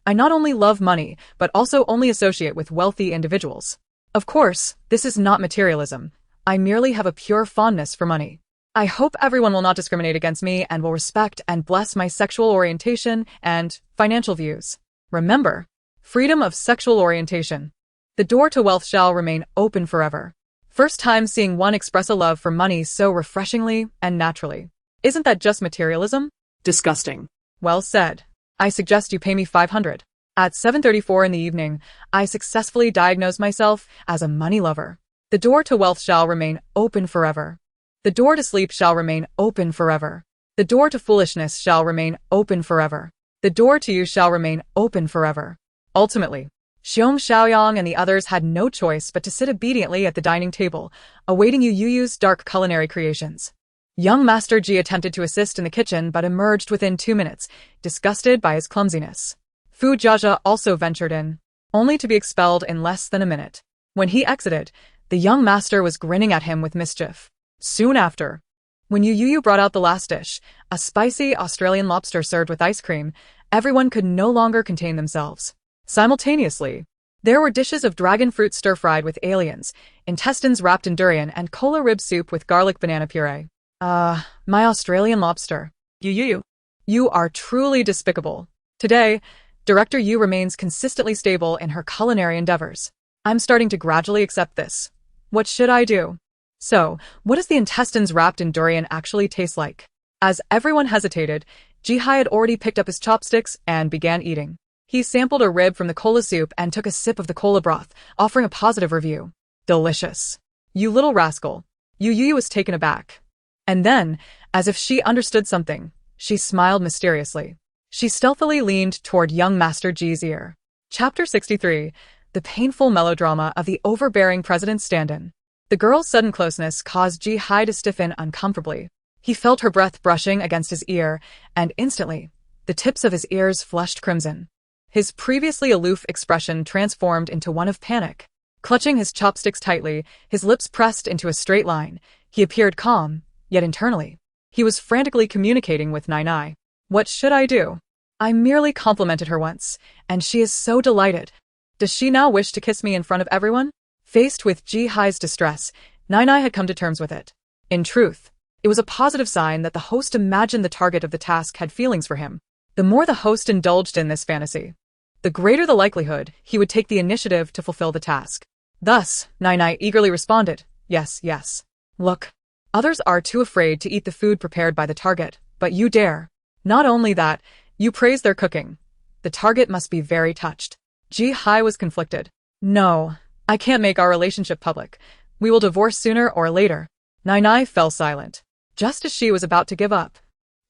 I not only love money, but also only associate with wealthy individuals. Of course, this is not materialism. I merely have a pure fondness for money. I hope everyone will not discriminate against me and will respect and bless my sexual orientation and financial views. Remember, freedom of sexual orientation. The door to wealth shall remain open forever. First time seeing one express a love for money so refreshingly and naturally. Isn't that just materialism? Disgusting. Well said. I suggest you pay me 500. At 7:34 in the evening, I successfully diagnosed myself as a money lover. The door to wealth shall remain open forever. The door to sleep shall remain open forever. The door to foolishness shall remain open forever. The door to you shall remain open forever. Ultimately, Xiong Xiaoyang and the others had no choice but to sit obediently at the dining table, awaiting Youyou's dark culinary creations. Young Master Ji attempted to assist in the kitchen but emerged within 2 minutes, disgusted by his clumsiness. Fu Jiajia also ventured in, only to be expelled in less than a minute. When he exited, the young master was grinning at him with mischief. Soon after, when Youyou brought out the last dish, a spicy Australian lobster served with ice cream, everyone could no longer contain themselves. Simultaneously, there were dishes of dragon fruit stir-fried with aliens, intestines wrapped in durian, and cola rib soup with garlic banana puree. My Australian lobster. Youyou. You are truly despicable. Today, Director Yu remains consistently stable in her culinary endeavors. I'm starting to gradually accept this. What should I do? So, what does the intestines wrapped in durian actually taste like? As everyone hesitated, Ji-hai had already picked up his chopsticks and began eating. He sampled a rib from the cola soup and took a sip of the cola broth, offering a positive review. Delicious. You little rascal. Youyou was taken aback. And then, as if she understood something, she smiled mysteriously. She stealthily leaned toward young Master Ji's ear. Chapter 63. The painful melodrama of the overbearing president's stand-in. The girl's sudden closeness caused Ji-hai to stiffen uncomfortably. He felt her breath brushing against his ear, and instantly, the tips of his ears flushed crimson. His previously aloof expression transformed into one of panic. Clutching his chopsticks tightly, his lips pressed into a straight line, he appeared calm, yet internally, he was frantically communicating with Nai. What should I do? I merely complimented her once, and she is so delighted. Does she now wish to kiss me in front of everyone? Faced with Ji-hai's distress, Nai had come to terms with it. In truth, it was a positive sign that the host imagined the target of the task had feelings for him. The more the host indulged in this fantasy, the greater the likelihood he would take the initiative to fulfill the task. Thus, Nai eagerly responded, yes, yes. Look, others are too afraid to eat the food prepared by the target, but you dare. Not only that, you praise their cooking. The target must be very touched. Ji-hai was conflicted. No, I can't make our relationship public. We will divorce sooner or later. Nai fell silent. Just as she was about to give up.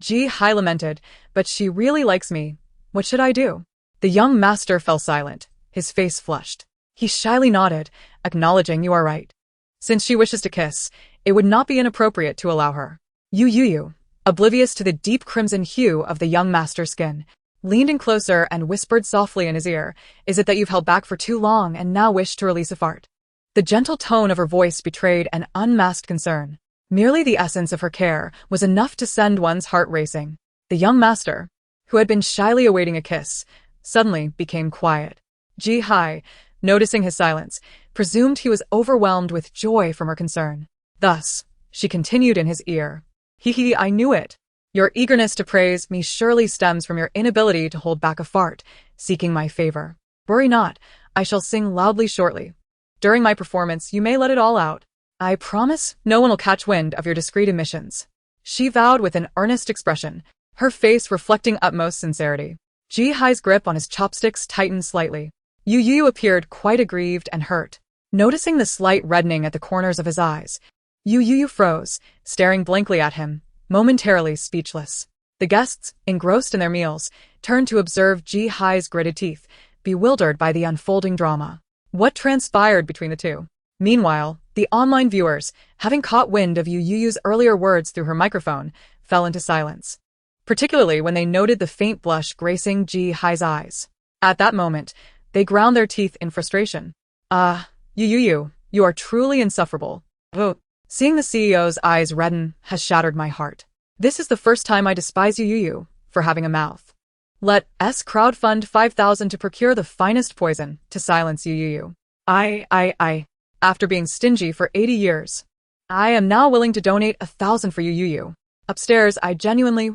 Ji-hai lamented, but she really likes me. What should I do? The young master fell silent, his face flushed. He shyly nodded, acknowledging you are right. Since she wishes to kiss, it would not be inappropriate to allow her. Youyou, oblivious to the deep crimson hue of the young master's skin, leaned in closer and whispered softly in his ear, is it that you've held back for too long and now wish to release a fart? The gentle tone of her voice betrayed an unmasked concern. Merely the essence of her care was enough to send one's heart racing. The young master, who had been shyly awaiting a kiss, suddenly became quiet. Ji-hai, noticing his silence, presumed he was overwhelmed with joy from her concern. Thus, she continued in his ear. Hee, I knew it. Your eagerness to praise me surely stems from your inability to hold back a fart, seeking my favor. Worry not, I shall sing loudly shortly. During my performance, you may let it all out. I promise no one will catch wind of your discreet emissions. She vowed with an earnest expression, her face reflecting utmost sincerity. Ji-hai's grip on his chopsticks tightened slightly. Youyou appeared quite aggrieved and hurt. Noticing the slight reddening at the corners of his eyes, Youyou froze, staring blankly at him, momentarily speechless. The guests, engrossed in their meals, turned to observe Ji-hai's gritted teeth, bewildered by the unfolding drama. What transpired between the two? Meanwhile, the online viewers, having caught wind of Youyou's earlier words through her microphone, fell into silence, particularly when they noted the faint blush gracing Ji-hai's eyes. At that moment, they ground their teeth in frustration. Youyou, you are truly insufferable. Oh, seeing the CEO's eyes redden has shattered my heart. This is the first time I despise Youyou for having a mouth. Let us crowdfund 5,000 to procure the finest poison to silence Youyou. After being stingy for 80 years, I am now willing to donate 1,000 for Youyou. Upstairs, I genuinely,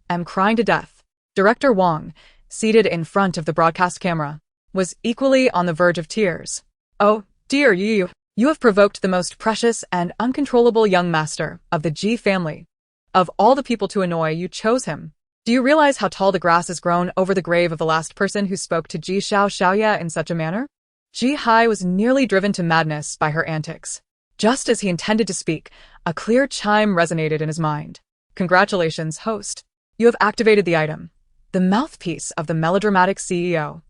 am crying to death. Director Wong, seated in front of the broadcast camera, was equally on the verge of tears. Oh, dear Youyou, you have provoked the most precious and uncontrollable young master of the Ji family. Of all the people to annoy, you chose him. Do you realize how tall the grass has grown over the grave of the last person who spoke to Ji Xiaoya in such a manner? Ji-hai was nearly driven to madness by her antics. Just as he intended to speak, a clear chime resonated in his mind. Congratulations, host. You have activated the item, the mouthpiece of the melodramatic CEO.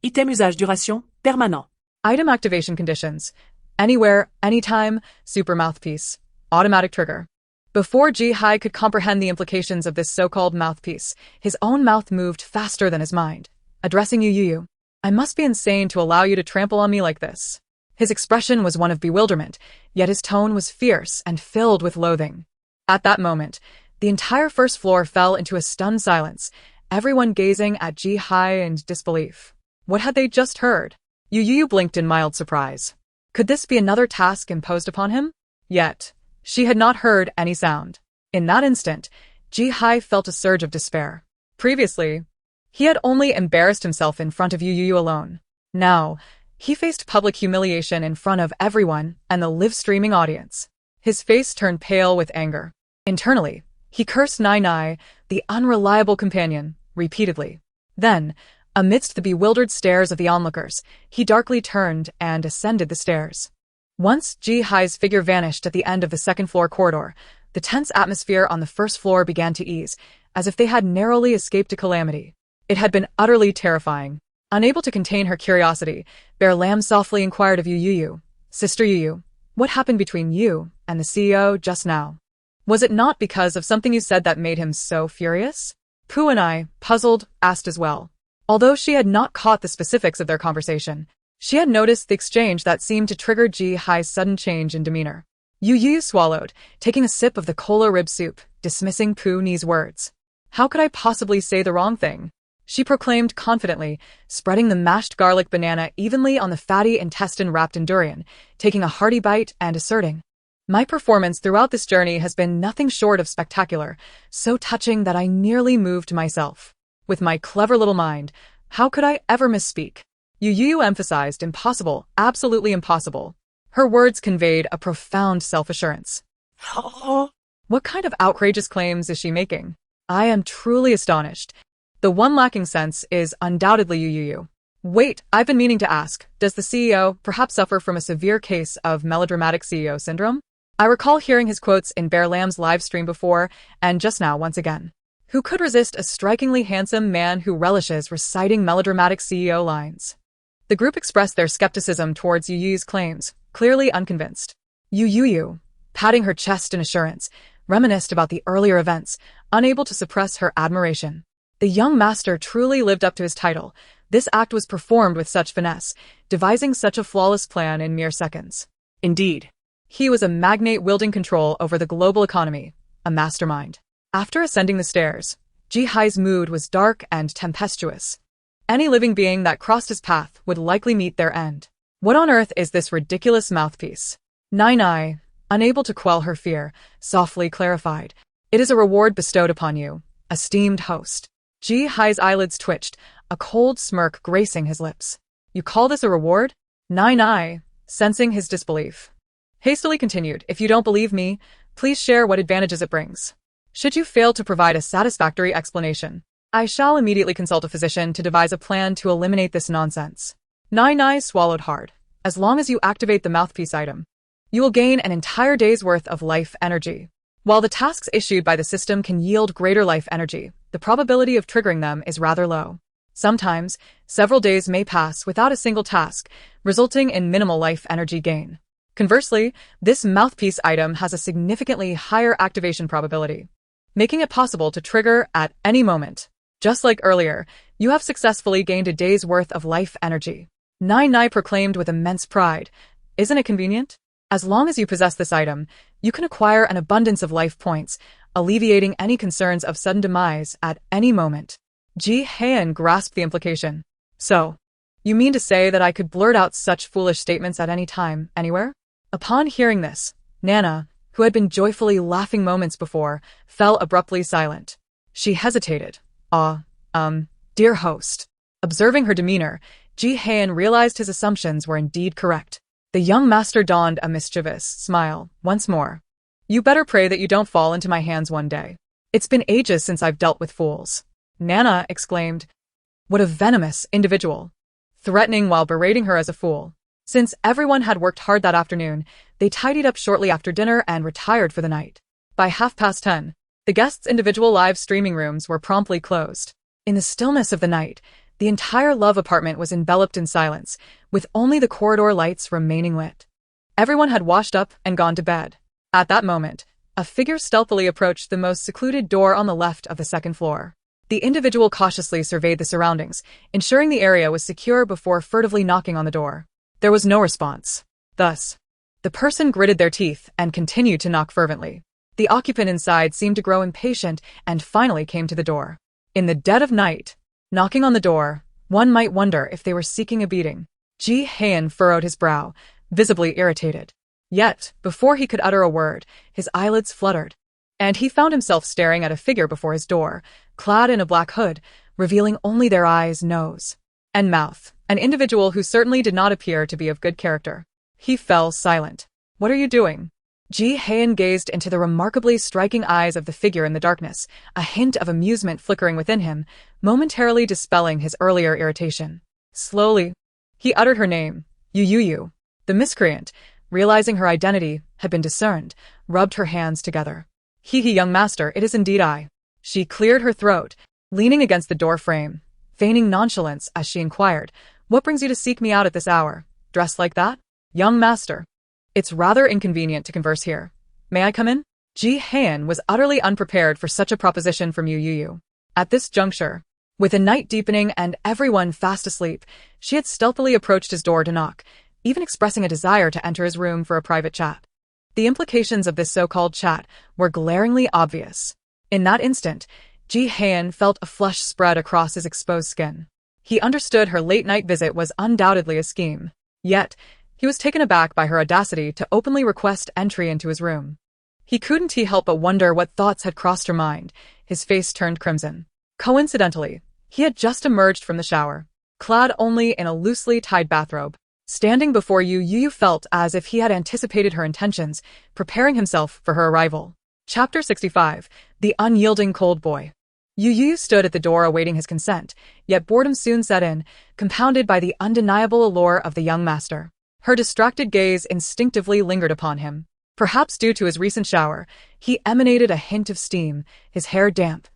Item usage duration permanent. Item activation conditions. Anywhere, anytime, super mouthpiece. Automatic trigger. Before Ji-hai could comprehend the implications of this so-called mouthpiece, his own mouth moved faster than his mind, addressing Youyou. I must be insane to allow you to trample on me like this. His expression was one of bewilderment, yet his tone was fierce and filled with loathing. At that moment, the entire first floor fell into a stunned silence, everyone gazing at Ji-hai in disbelief. What had they just heard? Youyou blinked in mild surprise. Could this be another task imposed upon him? Yet, she had not heard any sound. In that instant, Ji-hai felt a surge of despair. Previously, he had only embarrassed himself in front of Youyou alone. Now, he faced public humiliation in front of everyone and the live-streaming audience. His face turned pale with anger. Internally, he cursed Nai, the unreliable companion, repeatedly. Then, amidst the bewildered stares of the onlookers, he darkly turned and ascended the stairs. Once Ji Hai's figure vanished at the end of the second-floor corridor, the tense atmosphere on the first floor began to ease, as if they had narrowly escaped a calamity. It had been utterly terrifying. Unable to contain her curiosity, Bear Lam softly inquired of Youyou, "Sister Youyou, what happened between you and the CEO just now? Was it not because of something you said that made him so furious?" Pooh and I, puzzled, asked as well. Although she had not caught the specifics of their conversation, she had noticed the exchange that seemed to trigger Ji Hai's sudden change in demeanor. Youyou swallowed, taking a sip of the cola rib soup, dismissing Pooh Ni's words. "How could I possibly say the wrong thing?" she proclaimed confidently, spreading the mashed garlic banana evenly on the fatty intestine wrapped in durian, taking a hearty bite and asserting, "My performance throughout this journey has been nothing short of spectacular, so touching that I nearly moved myself. With my clever little mind, how could I ever misspeak?" Youyou emphasized impossible, absolutely impossible. Her words conveyed a profound self-assurance. What kind of outrageous claims is she making? I am truly astonished. The one lacking sense is undoubtedly Youyou. Wait, I've been meaning to ask, does the CEO perhaps suffer from a severe case of melodramatic CEO syndrome? I recall hearing his quotes in Bear Lam's live stream before, and just now once again. Who could resist a strikingly handsome man who relishes reciting melodramatic CEO lines? The group expressed their skepticism towards Youyou's claims, clearly unconvinced. Youyou, patting her chest in assurance, reminisced about the earlier events, unable to suppress her admiration. The young master truly lived up to his title. This act was performed with such finesse, devising such a flawless plan in mere seconds. Indeed, he was a magnate wielding control over the global economy, a mastermind. After ascending the stairs, Ji Hai's mood was dark and tempestuous. Any living being that crossed his path would likely meet their end. What on earth is this ridiculous mouthpiece? Nai, unable to quell her fear, softly clarified. It is a reward bestowed upon you, esteemed host. Ji Hai's eyelids twitched, a cold smirk gracing his lips. You call this a reward? Nai, sensing his disbelief, hastily continued, if you don't believe me, please share what advantages it brings. Should you fail to provide a satisfactory explanation, I shall immediately consult a physician to devise a plan to eliminate this nonsense. Nai swallowed hard. As long as you activate the mouthpiece item, you will gain an entire day's worth of life energy. While the tasks issued by the system can yield greater life energy, the probability of triggering them is rather low. Sometimes, several days may pass without a single task, resulting in minimal life energy gain. Conversely, this mouthpiece item has a significantly higher activation probability, making it possible to trigger at any moment. Just like earlier, you have successfully gained a day's worth of life energy. Nai proclaimed with immense pride. Isn't it convenient? As long as you possess this item, you can acquire an abundance of life points, alleviating any concerns of sudden demise at any moment. Ji Haiyan grasped the implication. So, you mean to say that I could blurt out such foolish statements at any time, anywhere? Upon hearing this, Nana, who had been joyfully laughing moments before, fell abruptly silent. She hesitated. Dear host. Observing her demeanor, Ji Haiyan realized his assumptions were indeed correct. The young master donned a mischievous smile once more. You better pray that you don't fall into my hands one day. It's been ages since I've dealt with fools. Nana exclaimed. What a venomous individual. Threatening while berating her as a fool. Since everyone had worked hard that afternoon, they tidied up shortly after dinner and retired for the night. By 10:30, the guests' individual live streaming rooms were promptly closed. In the stillness of the night, the entire love apartment was enveloped in silence, with only the corridor lights remaining lit. Everyone had washed up and gone to bed. At that moment, a figure stealthily approached the most secluded door on the left of the second floor. The individual cautiously surveyed the surroundings, ensuring the area was secure before furtively knocking on the door. There was no response. Thus, the person gritted their teeth and continued to knock fervently. The occupant inside seemed to grow impatient and finally came to the door. In the dead of night, knocking on the door, one might wonder if they were seeking a beating. Ji Haiyan furrowed his brow, visibly irritated. Yet, before he could utter a word, his eyelids fluttered, and he found himself staring at a figure before his door, clad in a black hood, revealing only their eyes, nose, and mouth, an individual who certainly did not appear to be of good character. He fell silent. What are you doing? Ji Hayan gazed into the remarkably striking eyes of the figure in the darkness, a hint of amusement flickering within him, momentarily dispelling his earlier irritation. Slowly, he uttered her name, Youyou. The miscreant, realizing her identity had been discerned, rubbed her hands together. He, young master, it is indeed I. She cleared her throat, leaning against the door frame, feigning nonchalance as she inquired, What brings you to seek me out at this hour? Dressed like that? Young master. It's rather inconvenient to converse here. May I come in? Ji Hayan was utterly unprepared for such a proposition from Youyou. At this juncture, with the night deepening and everyone fast asleep, she had stealthily approached his door to knock, even expressing a desire to enter his room for a private chat. The implications of this so-called chat were glaringly obvious. In that instant, Ji Hayan felt a flush spread across his exposed skin. He understood her late-night visit was undoubtedly a scheme. Yet, he was taken aback by her audacity to openly request entry into his room. He couldn't help but wonder what thoughts had crossed her mind. His face turned crimson. Coincidentally, he had just emerged from the shower, clad only in a loosely tied bathrobe. Standing before Youyou felt as if he had anticipated her intentions, preparing himself for her arrival. Chapter 65. The Unyielding Cold Boy. Youyou stood at the door awaiting his consent, yet boredom soon set in, compounded by the undeniable allure of the young master. Her distracted gaze instinctively lingered upon him. Perhaps due to his recent shower, he emanated a hint of steam, his hair damp,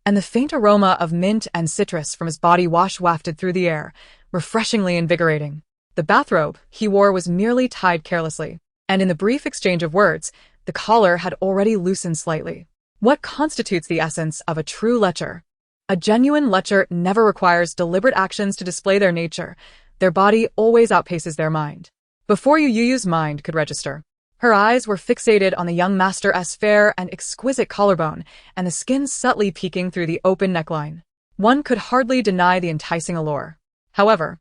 and the faint aroma of mint and citrus from his body wash wafted through the air, refreshingly invigorating. The bathrobe he wore was merely tied carelessly, and in the brief exchange of words, the collar had already loosened slightly. What constitutes the essence of a true lecher? A genuine lecher never requires deliberate actions to display their nature. Their body always outpaces their mind. Before Youyou's mind could register, her eyes were fixated on the young master's fair and exquisite collarbone and the skin subtly peeking through the open neckline. One could hardly deny the enticing allure. However,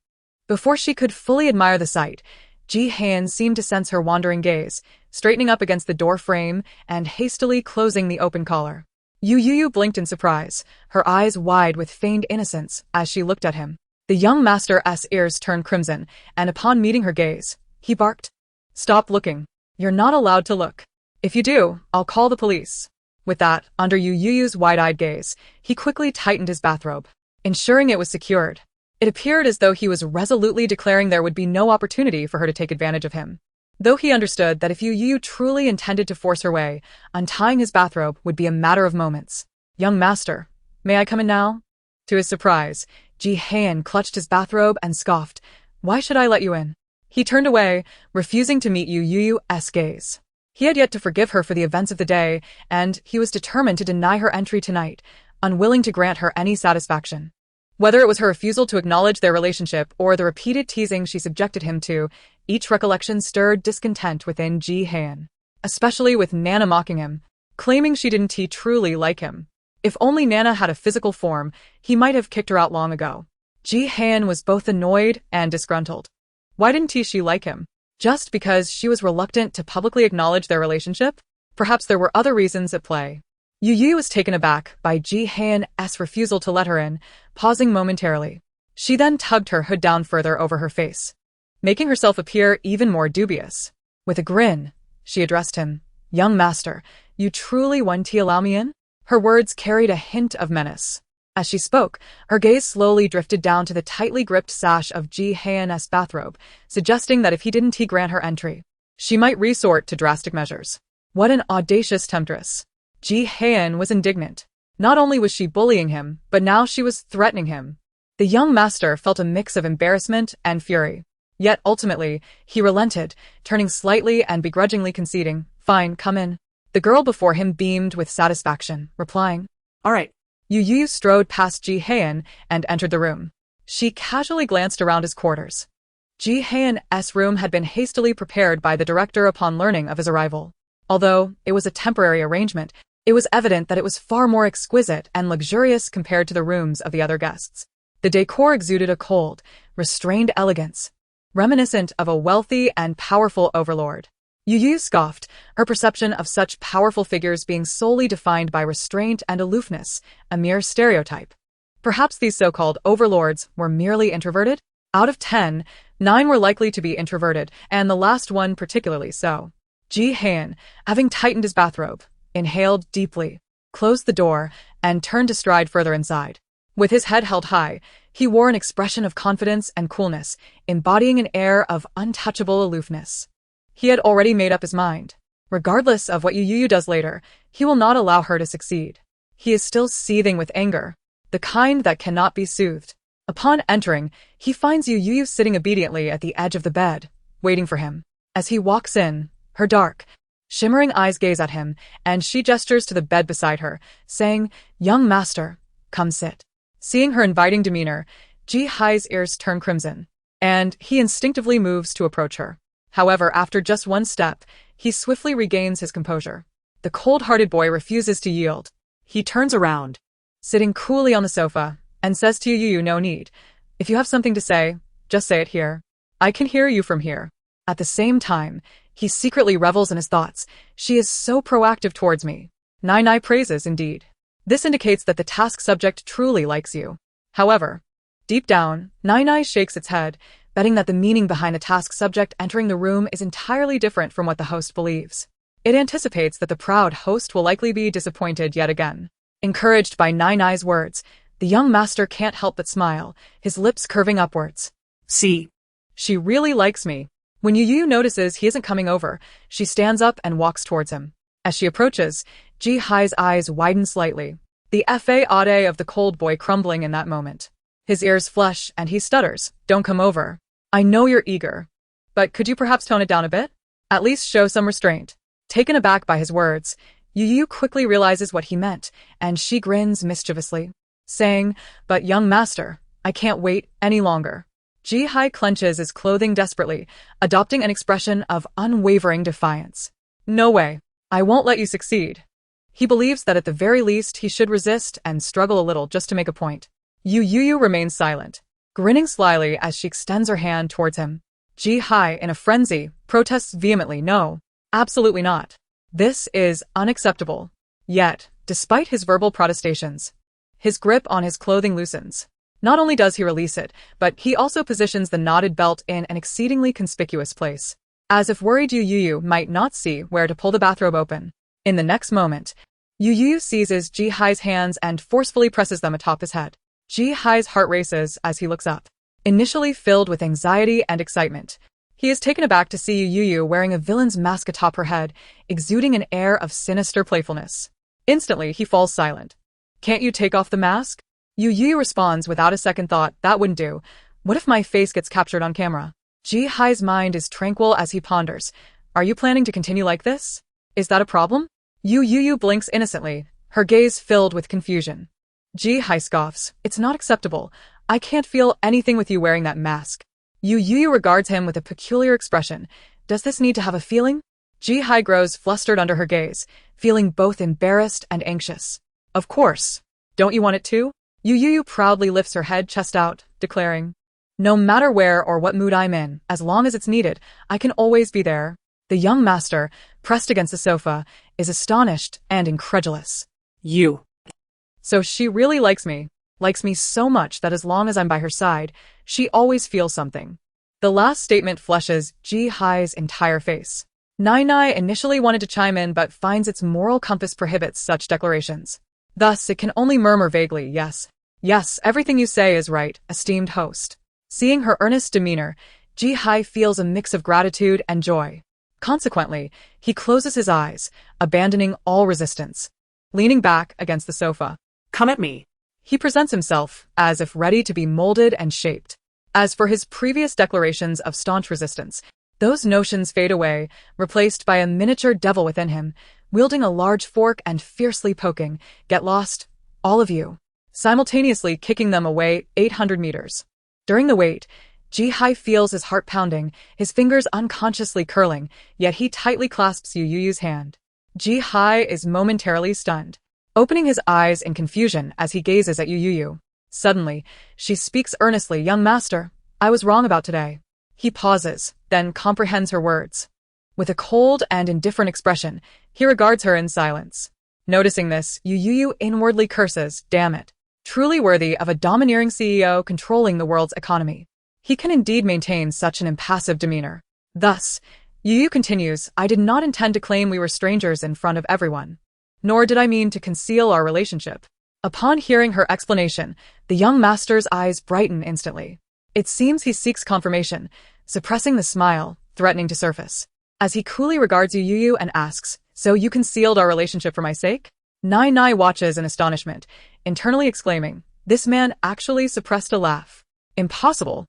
before she could fully admire the sight, Ji Hayan seemed to sense her wandering gaze, straightening up against the door frame and hastily closing the open collar. Youyou blinked in surprise, her eyes wide with feigned innocence as she looked at him. The young master's ears turned crimson, and upon meeting her gaze, he barked, "Stop looking. You're not allowed to look. If you do, I'll call the police." With that, under Youyou's wide-eyed gaze, he quickly tightened his bathrobe, ensuring it was secured. It appeared as though he was resolutely declaring there would be no opportunity for her to take advantage of him. Though he understood that if Youyou truly intended to force her way, untying his bathrobe would be a matter of moments. "Young master, may I come in now?" To his surprise, Ji Hayan clutched his bathrobe and scoffed, "Why should I let you in?" He turned away, refusing to meet Youyou's gaze. He had yet to forgive her for the events of the day, and he was determined to deny her entry tonight, unwilling to grant her any satisfaction. Whether it was her refusal to acknowledge their relationship or the repeated teasing she subjected him to, each recollection stirred discontent within Ji Hayan, especially with Nana mocking him, claiming she didn't truly like him. If only Nana had a physical form, he might have kicked her out long ago. Ji Hayan was both annoyed and disgruntled. Why didn't she like him? Just because she was reluctant to publicly acknowledge their relationship? Perhaps there were other reasons at play. Youyou was taken aback by Ji Hayan's refusal to let her in, pausing momentarily. She then tugged her hood down further over her face, making herself appear even more dubious. With a grin, she addressed him, "Young master, you truly want to allow me in?" Her words carried a hint of menace. As she spoke, her gaze slowly drifted down to the tightly gripped sash of Ji Hayan's bathrobe, suggesting that if he didn't grant her entry, she might resort to drastic measures. What an audacious temptress! Ji Hayan was indignant. Not only was she bullying him, but now she was threatening him. The young master felt a mix of embarrassment and fury. Yet ultimately, he relented, turning slightly and begrudgingly conceding, "Fine, come in." The girl before him beamed with satisfaction, replying, "All right." Youyou strode past Ji Hayan and entered the room. She casually glanced around his quarters. Ji Hayan's room had been hastily prepared by the director upon learning of his arrival. Although it was a temporary arrangement, it was evident that it was far more exquisite and luxurious compared to the rooms of the other guests. The decor exuded a cold, restrained elegance, reminiscent of a wealthy and powerful overlord. Youyou scoffed, her perception of such powerful figures being solely defined by restraint and aloofness, a mere stereotype. Perhaps these so-called overlords were merely introverted? Out of 10, 9 were likely to be introverted, and the last one particularly so. Ji Han, having tightened his bathrobe, inhaled deeply, closed the door, and turned to stride further inside. With his head held high, he wore an expression of confidence and coolness, embodying an air of untouchable aloofness. He had already made up his mind. Regardless of what Youyou does later, he will not allow her to succeed. He is still seething with anger, the kind that cannot be soothed. Upon entering, he finds Youyou sitting obediently at the edge of the bed, waiting for him. As he walks in, her dark, shimmering eyes gaze at him, and she gestures to the bed beside her, saying, "Young master, come sit." Seeing her inviting demeanor, Ji Hai's ears turn crimson, and he instinctively moves to approach her. However, after just one step, he swiftly regains his composure. The cold-hearted boy refuses to yield. He turns around, sitting coolly on the sofa, and says to Youyou, "No need. If you have something to say, just say it here. I can hear you from here." At the same time, he secretly revels in his thoughts. She is so proactive towards me. Nai praises, indeed. This indicates that the task subject truly likes you. However, deep down, Nai shakes its head, betting that the meaning behind the task subject entering the room is entirely different from what the host believes. It anticipates that the proud host will likely be disappointed yet again. Encouraged by Nai's words, the young master can't help but smile, his lips curving upwards. See, she really likes me. When Youyou notices he isn't coming over, she stands up and walks towards him. As she approaches, Ji Hai's eyes widen slightly, the FAAD of the cold boy crumbling in that moment. His ears flush and he stutters, "Don't come over. I know you're eager. But could you perhaps tone it down a bit? At least show some restraint." Taken aback by his words, Youyou quickly realizes what he meant, and she grins mischievously, saying, "But young master, I can't wait any longer." Ji Hai clenches his clothing desperately, adopting an expression of unwavering defiance. "No way. I won't let you succeed." He believes that at the very least he should resist and struggle a little just to make a point. Youyou remains silent, grinning slyly as she extends her hand towards him. Ji Hai, in a frenzy, protests vehemently, "No, absolutely not. This is unacceptable." Yet, despite his verbal protestations, his grip on his clothing loosens. Not only does he release it, but he also positions the knotted belt in an exceedingly conspicuous place, as if worried Youyou might not see where to pull the bathrobe open. In the next moment, Youyou seizes Ji Hai's hands and forcefully presses them atop his head. Ji Hai's heart races as he looks up. Initially filled with anxiety and excitement, he is taken aback to see Youyou wearing a villain's mask atop her head, exuding an air of sinister playfulness. Instantly, he falls silent. "Can't you take off the mask?" Youyou responds without a second thought, "That wouldn't do. What if my face gets captured on camera?" Ji Hai's mind is tranquil as he ponders. "Are you planning to continue like this? Is that a problem?" Youyou blinks innocently, her gaze filled with confusion. Ji Hai scoffs, "It's not acceptable. I can't feel anything with you wearing that mask." Youyou regards him with a peculiar expression. "Does this need to have a feeling?" Ji Hai grows flustered under her gaze, feeling both embarrassed and anxious. "Of course. Don't you want it too?" Youyou proudly lifts her head chest out, declaring, "No matter where or what mood I'm in, as long as it's needed, I can always be there." The young master, pressed against the sofa, is astonished and incredulous. "You. So she really likes me so much that as long as I'm by her side, she always feels something." The last statement flushes Ji Hai's entire face. Nai initially wanted to chime in but finds its moral compass prohibits such declarations. Thus, it can only murmur vaguely, Yes, everything you say is right, esteemed host." Seeing her earnest demeanor, Ji Hai feels a mix of gratitude and joy. Consequently, he closes his eyes, abandoning all resistance. Leaning back against the sofa, Come at me. He presents himself as if ready to be molded and shaped. As for his previous declarations of staunch resistance, those notions fade away, replaced by a miniature devil within him, wielding a large fork and fiercely poking, "Get lost, all of you," simultaneously kicking them away 800 meters. During the wait, Ji Hai feels his heart pounding, his fingers unconsciously curling, yet he tightly clasps Youyou's hand. Ji Hai is momentarily stunned, opening his eyes in confusion as he gazes at Youyou. Suddenly, she speaks earnestly, "Young master, I was wrong about today." He pauses, then comprehends her words. With a cold and indifferent expression, he regards her in silence. Noticing this, Youyou inwardly curses, "Damn it. Truly worthy of a domineering CEO controlling the world's economy. He can indeed maintain such an impassive demeanor." Thus, Youyou continues, I did not intend to claim we were strangers in front of everyone. Nor did I mean to conceal our relationship. Upon hearing her explanation, the young master's eyes brighten instantly. It seems he seeks confirmation, suppressing the smile, threatening to surface. As he coolly regards Youyou and asks, so you concealed our relationship for my sake? Nai watches in astonishment, internally exclaiming, this man actually suppressed a laugh. Impossible.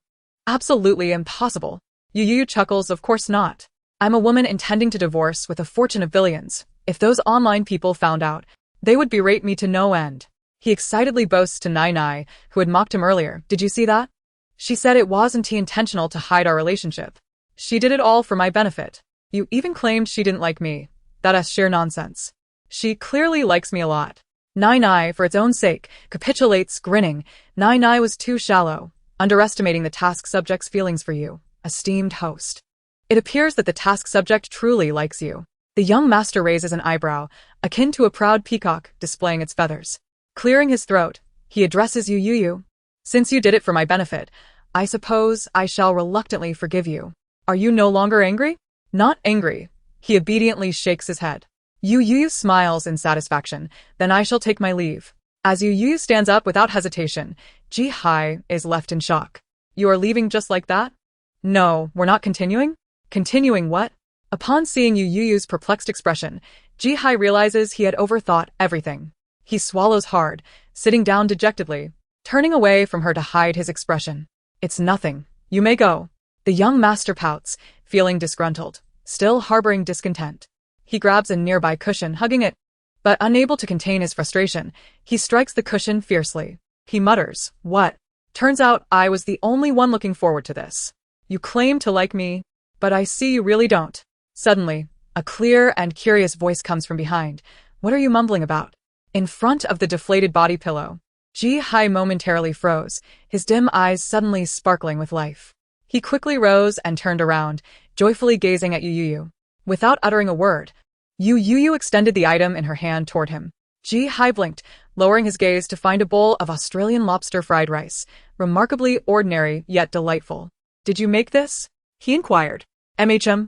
Absolutely impossible. Youyou chuckles, of course not. I'm a woman intending to divorce with a fortune of billions. If those online people found out, they would berate me to no end. He excitedly boasts to Nai, who had mocked him earlier. Did you see that? She said it wasn't intentional to hide our relationship. She did it all for my benefit. You even claimed she didn't like me. That's sheer nonsense. She clearly likes me a lot. Nai, for its own sake, capitulates, grinning. Nai was too shallow, underestimating the task subject's feelings for you, esteemed host. It appears that the task subject truly likes you. The young master raises an eyebrow, akin to a proud peacock displaying its feathers. Clearing his throat, he addresses Youyou. Since you did it for my benefit, I suppose I shall reluctantly forgive you. Are you no longer angry? Not angry. He obediently shakes his head. Youyou smiles in satisfaction. Then I shall take my leave. As Youyou stands up without hesitation, Ji-hai is left in shock. You are leaving just like that? No, we're not continuing? Continuing what? Upon seeing Youyou's perplexed expression, Ji-hai realizes he had overthought everything. He swallows hard, sitting down dejectedly, turning away from her to hide his expression. It's nothing. You may go. The young master pouts, feeling disgruntled, still harboring discontent. He grabs a nearby cushion, hugging it. But unable to contain his frustration, he strikes the cushion fiercely. He mutters, what? Turns out I was the only one looking forward to this. You claim to like me, but I see you really don't. Suddenly, a clear and curious voice comes from behind. What are you mumbling about? In front of the deflated body pillow, Ji-hai momentarily froze, his dim eyes suddenly sparkling with life. He quickly rose and turned around, joyfully gazing at Youyou. Without uttering a word, Youyou extended the item in her hand toward him. Ji-hai blinked, lowering his gaze to find a bowl of Australian lobster fried rice, remarkably ordinary yet delightful. Did you make this? He inquired.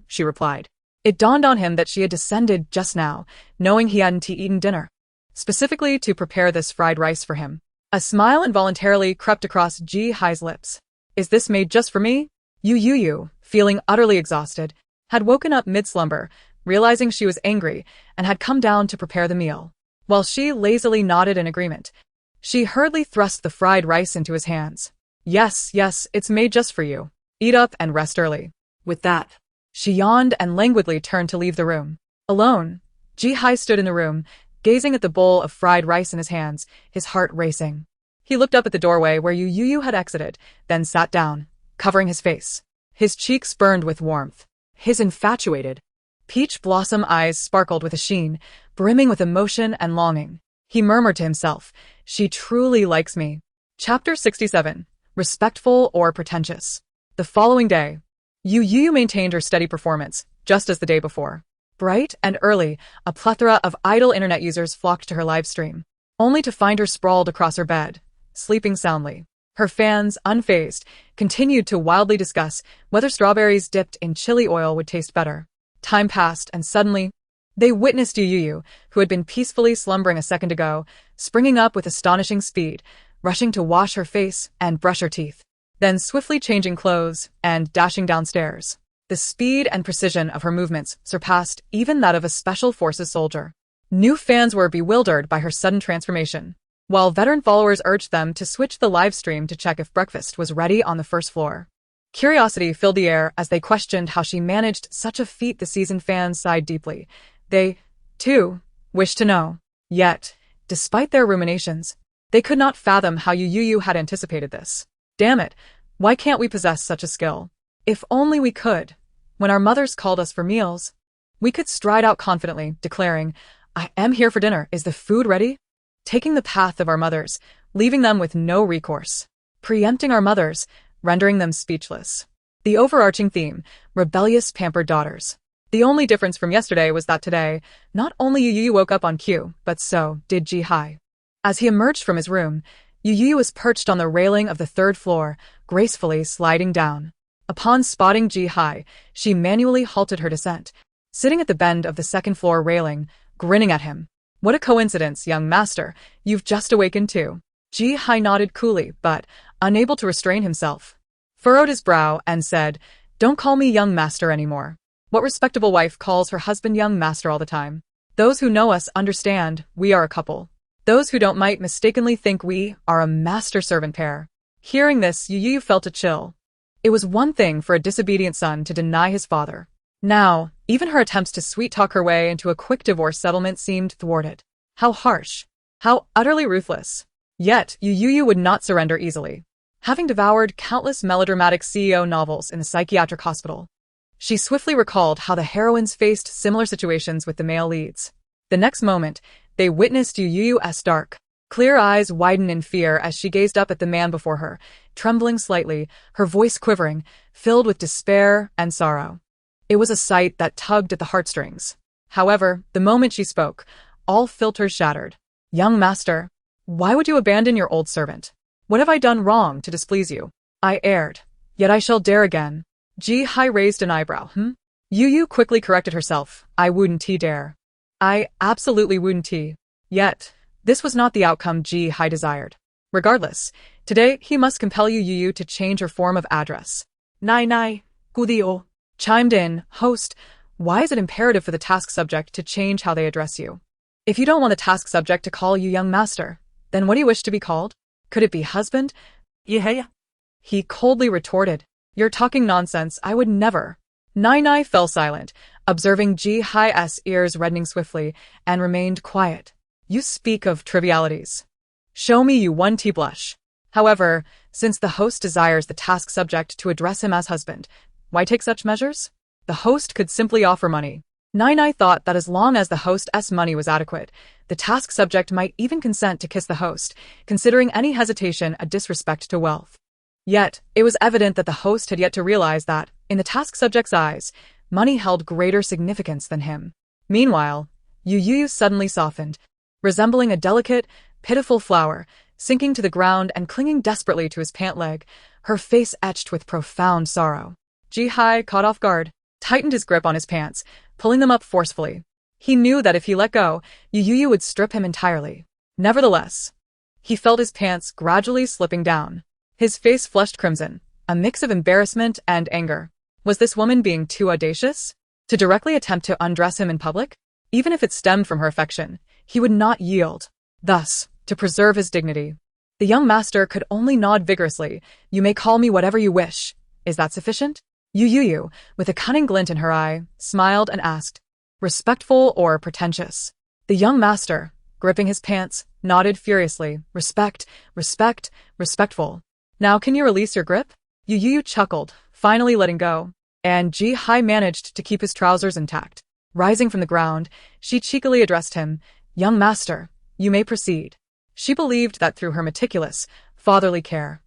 She replied. It dawned on him that she had descended just now, knowing he hadn't eaten dinner, specifically to prepare this fried rice for him. A smile involuntarily crept across Ji-hai's lips. Is this made just for me? Youyou, feeling utterly exhausted, had woken up mid-slumber, realizing she was angry, and had come down to prepare the meal. While she lazily nodded in agreement, she hurriedly thrust the fried rice into his hands. Yes, it's made just for you. Eat up and rest early. With that, she yawned and languidly turned to leave the room. Alone, Ji-hai stood in the room, gazing at the bowl of fried rice in his hands, his heart racing. He looked up at the doorway where Youyou had exited, then sat down, covering his face. His cheeks burned with warmth. His infatuated, peach blossom eyes sparkled with a sheen, brimming with emotion and longing. He murmured to himself, she truly likes me. Chapter 67. Respectful or pretentious. The following day, Youyou maintained her steady performance, just as the day before. Bright and early, a plethora of idle internet users flocked to her live stream, only to find her sprawled across her bed, sleeping soundly. Her fans, unfazed, continued to wildly discuss whether strawberries dipped in chili oil would taste better. Time passed, and suddenly, they witnessed Youyou, who had been peacefully slumbering a second ago, springing up with astonishing speed, rushing to wash her face and brush her teeth, then swiftly changing clothes and dashing downstairs. The speed and precision of her movements surpassed even that of a special forces soldier. New fans were bewildered by her sudden transformation, while veteran followers urged them to switch the live stream to check if breakfast was ready on the first floor. Curiosity filled the air as they questioned how she managed such a feat. The seasoned fans sighed deeply. They, too, wished to know. Yet, despite their ruminations, they could not fathom how Youyou had anticipated this. Damn it, why can't we possess such a skill? If only we could. When our mothers called us for meals, we could stride out confidently, declaring, I am here for dinner. Is the food ready? Taking the path of our mothers, leaving them with no recourse. Preempting our mothers, rendering them speechless. The overarching theme, rebellious pampered daughters. The only difference from yesterday was that today, not only Youyou woke up on cue, but so did Ji-hai. As he emerged from his room, Youyou was perched on the railing of the third floor, gracefully sliding down. Upon spotting Ji Hai, she manually halted her descent, sitting at the bend of the second-floor railing, grinning at him. What a coincidence, young master, you've just awakened too. Ji Hai nodded coolly, but, unable to restrain himself, furrowed his brow and said, "Don't call me young master anymore. What respectable wife calls her husband young master all the time? Those who know us understand we are a couple. Those who don't might mistakenly think we are a master-servant pair." Hearing this, Youyou felt a chill. It was one thing for a disobedient son to deny his father. Now, even her attempts to sweet-talk her way into a quick divorce settlement seemed thwarted. How harsh. How utterly ruthless. Yet, Youyou would not surrender easily. Having devoured countless melodramatic CEO novels in the psychiatric hospital, she swiftly recalled how the heroines faced similar situations with the male leads. The next moment, they witnessed Youyou's dark, clear eyes widen in fear as she gazed up at the man before her, trembling slightly, her voice quivering, filled with despair and sorrow. It was a sight that tugged at the heartstrings. However, the moment she spoke, all filters shattered. "Young master, why would you abandon your old servant? What have I done wrong to displease you? I erred, yet I shall dare again." Ji Hai raised an eyebrow. Youyou quickly corrected herself. "I wouldn't dare. I absolutely wouldn't." Yet, this was not the outcome Ji Hai desired. Regardless, today he must compel Youyou to change her form of address. "Nai, Gudio," chimed in, "Host, why is it imperative for the task subject to change how they address you? If you don't want the task subject to call you young master, then what do you wish to be called? Could it be husband?" "Yeah," he coldly retorted. "You're talking nonsense, I would never." Nai fell silent, observing Ji Hai's ears reddening swiftly, and remained quiet. "You speak of trivialities. Show me you one blush." However, since the host desires the task subject to address him as husband, why take such measures? The host could simply offer money. Nai thought that as long as the host's money was adequate, the task subject might even consent to kiss the host, considering any hesitation a disrespect to wealth. Yet, it was evident that the host had yet to realize that, in the task subject's eyes, money held greater significance than him. Meanwhile, Youyou suddenly softened, resembling a delicate, pitiful flower, sinking to the ground and clinging desperately to his pant leg, her face etched with profound sorrow. Ji Hai, caught off guard, tightened his grip on his pants, pulling them up forcefully. He knew that if he let go, Youyou would strip him entirely. Nevertheless, he felt his pants gradually slipping down. His face flushed crimson, a mix of embarrassment and anger. Was this woman being too audacious? To directly attempt to undress him in public? Even if it stemmed from her affection, he would not yield. Thus, to preserve his dignity, the young master could only nod vigorously. "You may call me whatever you wish. Is that sufficient?" Youyou, with a cunning glint in her eye, smiled and asked, "Respectful or pretentious?" The young master, gripping his pants, nodded furiously. "Respect, respect, respectful. Now can you release your grip?" Youyou chuckled, finally letting go, and Ji Hai managed to keep his trousers intact. Rising from the ground, she cheekily addressed him, "Young master, you may proceed." She believed that through her meticulous, fatherly care,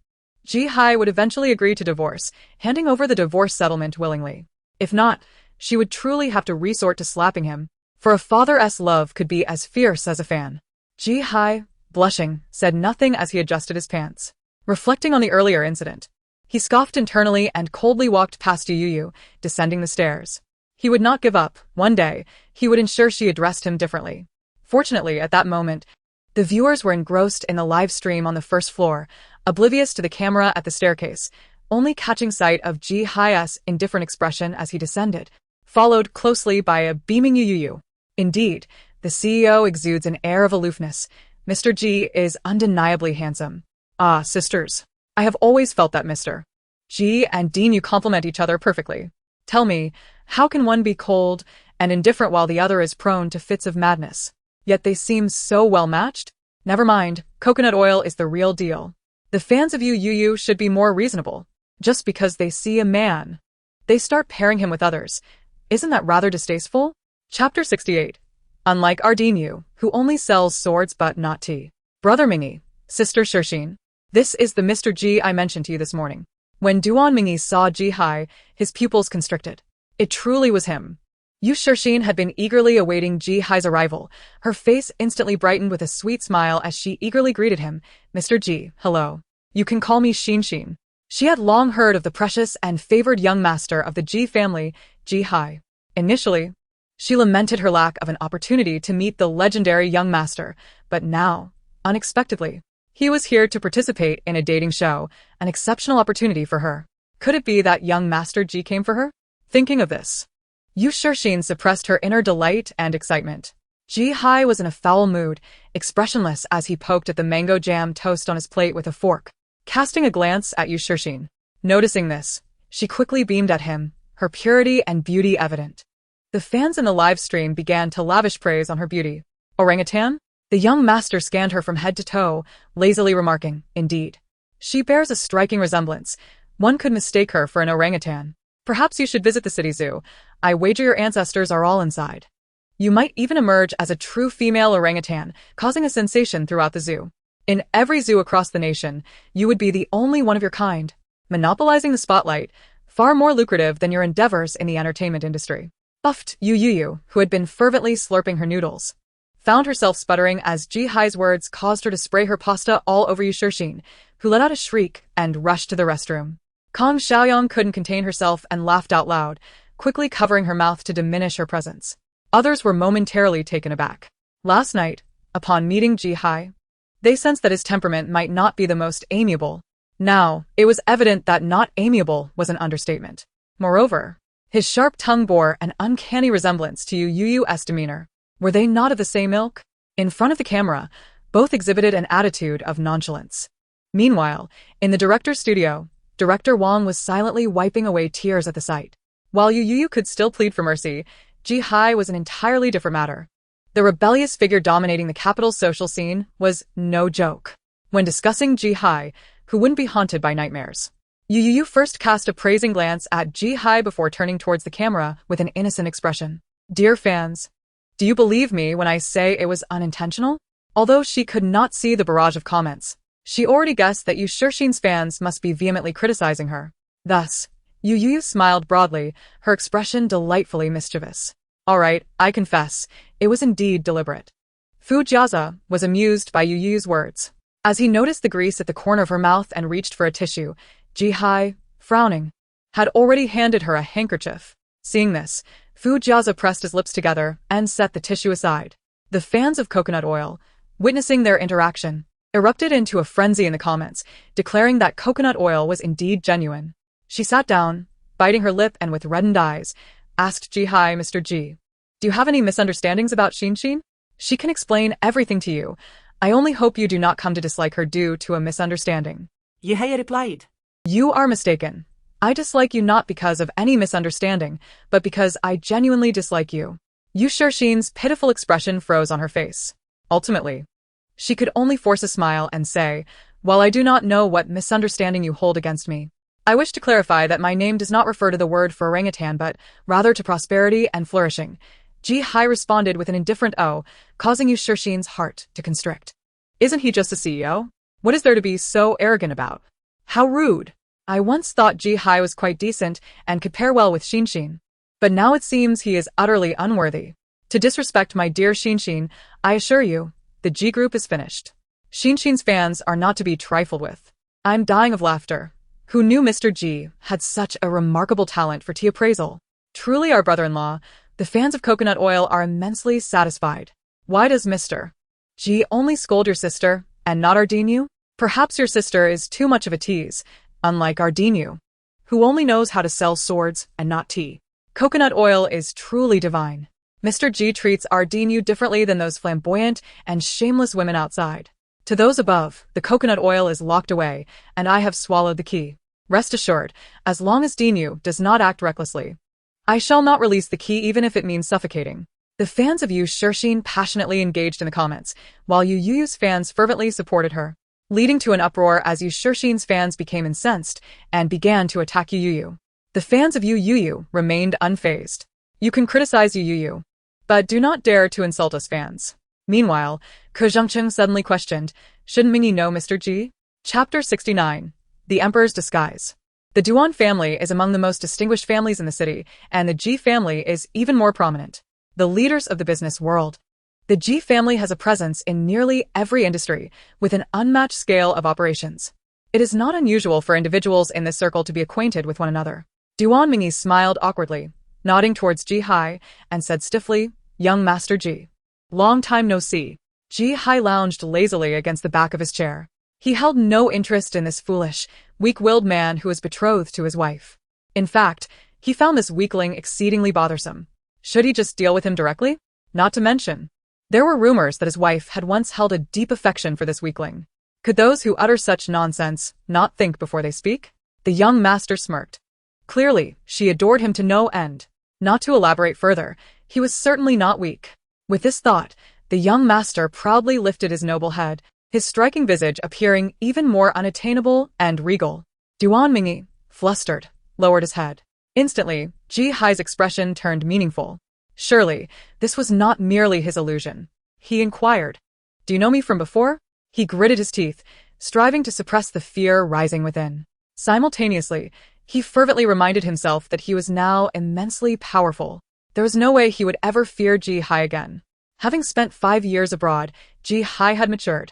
Ji Hai would eventually agree to divorce, handing over the divorce settlement willingly. If not, she would truly have to resort to slapping him, for a father's love could be as fierce as a fan. Ji Hai, blushing, said nothing as he adjusted his pants. Reflecting on the earlier incident, he scoffed internally and coldly walked past Youyou, descending the stairs. He would not give up. One day, he would ensure she addressed him differently. Fortunately, at that moment, the viewers were engrossed in the live stream on the first floor, oblivious to the camera at the staircase, only catching sight of Ji Hai's indifferent expression as he descended, followed closely by a beaming Youyou. Indeed, the CEO exudes an air of aloofness. Mr. Ji is undeniably handsome. Ah, sisters. I have always felt that Mr. Ji and Dean you complement each other perfectly. Tell me, how can one be cold and indifferent while the other is prone to fits of madness? Yet they seem so well matched. Never mind, coconut oil is the real deal. The fans of Youyou should be more reasonable. Just because they see a man, they start pairing him with others. Isn't that rather distasteful? Chapter 68. Unlike Ardinu, who only sells swords but not tea. Brother Mingy, sister Shirxin. This is the Mr. Ji I mentioned to you this morning. When Duan Mingy saw Ji Hai, his pupils constricted. It truly was him. Shirxin had been eagerly awaiting Ji Hai's arrival. Her face instantly brightened with a sweet smile as she eagerly greeted him. "Mr. Ji, hello. You can call me Xin." She had long heard of the precious and favored young master of the Ji family, Ji Hai. Initially, she lamented her lack of an opportunity to meet the legendary young master, but now, unexpectedly, he was here to participate in a dating show, an exceptional opportunity for her. Could it be that young master Ji came for her? Thinking of this, Yu Shixin suppressed her inner delight and excitement. Ji Hai was in a foul mood, expressionless as he poked at the mango jam toast on his plate with a fork. Casting a glance at Yu Shixin, noticing this, she quickly beamed at him, her purity and beauty evident. The fans in the live stream began to lavish praise on her beauty. Orangutan? The young master scanned her from head to toe, lazily remarking, indeed. She bears a striking resemblance. One could mistake her for an orangutan. Perhaps you should visit the city zoo. I wager your ancestors are all inside. You might even emerge as a true female orangutan, causing a sensation throughout the zoo. In every zoo across the nation, you would be the only one of your kind, monopolizing the spotlight, far more lucrative than your endeavors in the entertainment industry. Buffed Youyou, who had been fervently slurping her noodles, found herself sputtering as Ji Hai's words caused her to spray her pasta all over Yu Shixin, who let out a shriek and rushed to the restroom. Kong Xiaoyong couldn't contain herself and laughed out loud, quickly covering her mouth to diminish her presence. Others were momentarily taken aback. Last night, upon meeting Ji Hai, they sensed that his temperament might not be the most amiable. Now, it was evident that not amiable was an understatement. Moreover, his sharp tongue bore an uncanny resemblance to Youyou's demeanor. Were they not of the same ilk? In front of the camera, both exhibited an attitude of nonchalance. Meanwhile, in the director's studio, Director Wong was silently wiping away tears at the sight. While Youyou could still plead for mercy, Ji Hai was an entirely different matter. The rebellious figure dominating the capital's social scene was no joke. When discussing Ji Hai, who wouldn't be haunted by nightmares, Youyou first cast a praising glance at Ji Hai before turning towards the camera with an innocent expression. Dear fans, do you believe me when I say it was unintentional? Although she could not see the barrage of comments, she already guessed that Yu Shixin's fans must be vehemently criticizing her. Thus, Youyou smiled broadly, her expression delightfully mischievous. All right, I confess, it was indeed deliberate. Fu Jiaza was amused by Youyou's words. As he noticed the grease at the corner of her mouth and reached for a tissue, Ji Hai, frowning, had already handed her a handkerchief. Seeing this, Fu Jiaza pressed his lips together and set the tissue aside. The fans of coconut oil, witnessing their interaction, erupted into a frenzy in the comments, declaring that coconut oil was indeed genuine. She sat down, biting her lip and with reddened eyes, asked Ji Hai, Mr. Ji, do you have any misunderstandings about Xinxin? She can explain everything to you. I only hope you do not come to dislike her due to a misunderstanding. Youyou replied. You are mistaken. I dislike you not because of any misunderstanding, but because I genuinely dislike you. Yu Shixin's pitiful expression froze on her face. Ultimately, she could only force a smile and say, while I do not know what misunderstanding you hold against me, I wish to clarify that my name does not refer to the word for orangutan but rather to prosperity and flourishing. Ji Hai responded with an indifferent "oh," causing Yu Shixin's heart to constrict. Isn't he just a CEO? What is there to be so arrogant about? How rude! I once thought Ji Hai was quite decent and could pair well with Xinxin, but now it seems he is utterly unworthy. To disrespect my dear Xinxin, I assure you, the Ji group is finished. Xinxin's fans are not to be trifled with. I'm dying of laughter. Who knew Mr. Ji had such a remarkable talent for tea appraisal? Truly our brother-in-law, the fans of coconut oil are immensely satisfied. Why does Mr. Ji only scold your sister and not Ardinu? Perhaps your sister is too much of a tease, unlike Ardinu, who only knows how to sell swords and not tea. Coconut oil is truly divine. Mr. Ji treats Ardinu differently than those flamboyant and shameless women outside. To those above, the coconut oil is locked away, and I have swallowed the key. Rest assured, as long as Dinu does not act recklessly, I shall not release the key even if it means suffocating. The fans of Yu Shixin passionately engaged in the comments, while Youyou's fans fervently supported her, leading to an uproar as Yu Shixin's fans became incensed and began to attack Youyou. The fans of Youyou remained unfazed. You can criticize Youyou, but do not dare to insult us fans. Meanwhile, Ke Zhengcheng suddenly questioned, shouldn't Mingyi know Mr. Ji? Chapter 69. The Emperor's Disguise. The Duan family is among the most distinguished families in the city, and the Ji family is even more prominent. The leaders of the business world. The Ji family has a presence in nearly every industry, with an unmatched scale of operations. It is not unusual for individuals in this circle to be acquainted with one another. Duan Mingyi smiled awkwardly, nodding towards Ji Hai, and said stiffly, "Young Master Ji. Long time no see." Ji Hai lounged lazily against the back of his chair. He held no interest in this foolish, weak-willed man who was betrothed to his wife. In fact, he found this weakling exceedingly bothersome. Should he just deal with him directly? Not to mention, there were rumors that his wife had once held a deep affection for this weakling. Could those who utter such nonsense not think before they speak? The young master smirked. Clearly, she adored him to no end. Not to elaborate further, he was certainly not weak. With this thought, the young master proudly lifted his noble head, his striking visage appearing even more unattainable and regal. Duan Mingyi, flustered, lowered his head. Instantly, Ji Hai's expression turned meaningful. Surely, this was not merely his illusion. He inquired, "Do you know me from before?" He gritted his teeth, striving to suppress the fear rising within. Simultaneously, he fervently reminded himself that he was now immensely powerful. There was no way he would ever fear Ji Hai again. Having spent 5 years abroad, Ji Hai had matured.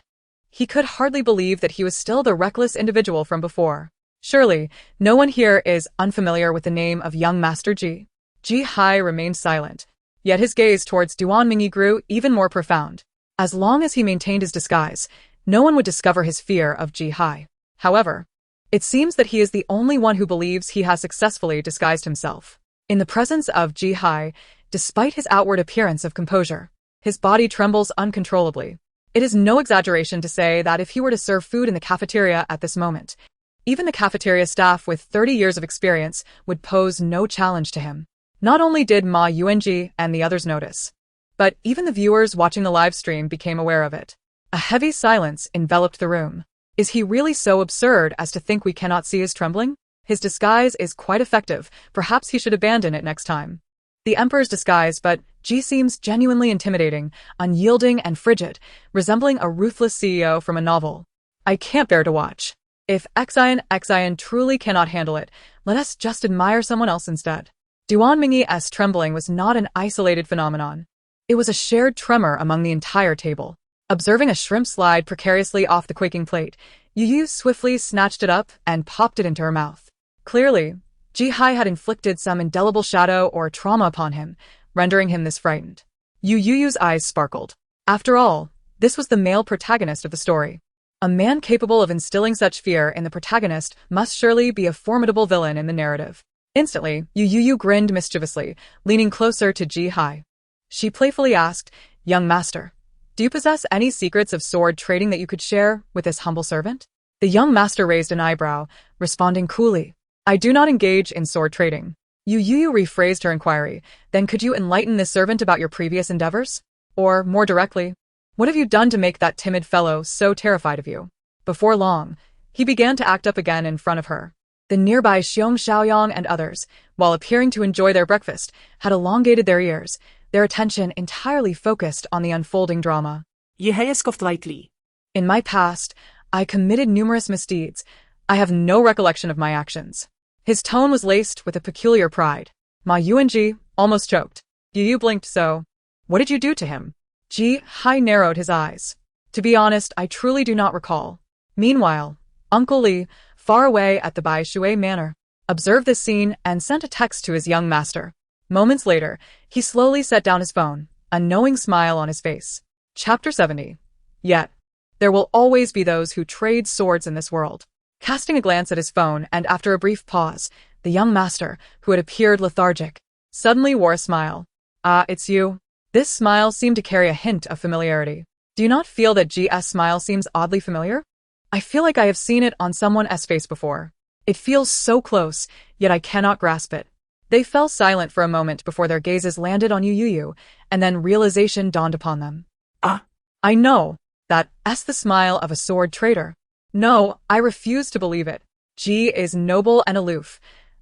He could hardly believe that he was still the reckless individual from before. Surely, no one here is unfamiliar with the name of young Master Ji. Ji Hai remained silent, yet his gaze towards Duan Mingyi grew even more profound. As long as he maintained his disguise, no one would discover his fear of Ji Hai. However, it seems that he is the only one who believes he has successfully disguised himself. In the presence of Ji Hai, despite his outward appearance of composure, his body trembles uncontrollably. It is no exaggeration to say that if he were to serve food in the cafeteria at this moment, even the cafeteria staff with 30 years of experience would pose no challenge to him. Not only did Ma Yuanji and the others notice, but even the viewers watching the live stream became aware of it. A heavy silence enveloped the room. Is he really so absurd as to think we cannot see his trembling? His disguise is quite effective. Perhaps he should abandon it next time. The emperor's disguise, but Ji seems genuinely intimidating, unyielding and frigid, resembling a ruthless CEO from a novel. I can't bear to watch. If Xian truly cannot handle it, let us just admire someone else instead. Duan Mingyi's trembling was not an isolated phenomenon. It was a shared tremor among the entire table. Observing a shrimp slide precariously off the quaking plate, Youyou swiftly snatched it up and popped it into her mouth. Clearly, Ji Hai had inflicted some indelible shadow or trauma upon him, rendering him this frightened. Youyou's eyes sparkled. After all, this was the male protagonist of the story. A man capable of instilling such fear in the protagonist must surely be a formidable villain in the narrative. Instantly, Youyou grinned mischievously, leaning closer to Ji Hai. She playfully asked, "Young master, do you possess any secrets of sword trading that you could share with this humble servant?" The young master raised an eyebrow, responding coolly, "I do not engage in sword trading." Youyou rephrased her inquiry, "Then could you enlighten this servant about your previous endeavors? Or, more directly, what have you done to make that timid fellow so terrified of you?" Before long, he began to act up again in front of her. The nearby Xiong Xiaoyang and others, while appearing to enjoy their breakfast, had elongated their ears, their attention entirely focused on the unfolding drama. Youyou scoffed lightly. "In my past, I committed numerous misdeeds. I have no recollection of my actions." His tone was laced with a peculiar pride. Ma Yuanji almost choked. Youyou blinked. "So, what did you do to him?" Ji Hai narrowed his eyes. "To be honest, I truly do not recall." Meanwhile, Uncle Li, far away at the Baishui Manor, observed this scene and sent a text to his young master. Moments later, he slowly set down his phone, a knowing smile on his face. Chapter 70. Yet, there will always be those who trade swords in this world. Casting a glance at his phone and after a brief pause, the young master, who had appeared lethargic, suddenly wore a smile. "Ah, it's you." This smile seemed to carry a hint of familiarity. Do you not feel that G's smile seems oddly familiar? I feel like I have seen it on someone's face before. It feels so close, yet I cannot grasp it. They fell silent for a moment before their gazes landed on Youyou, and then realization dawned upon them. "Ah, I know. That's the smile of a sword trader." "No, I refuse to believe it. Ji is noble and aloof.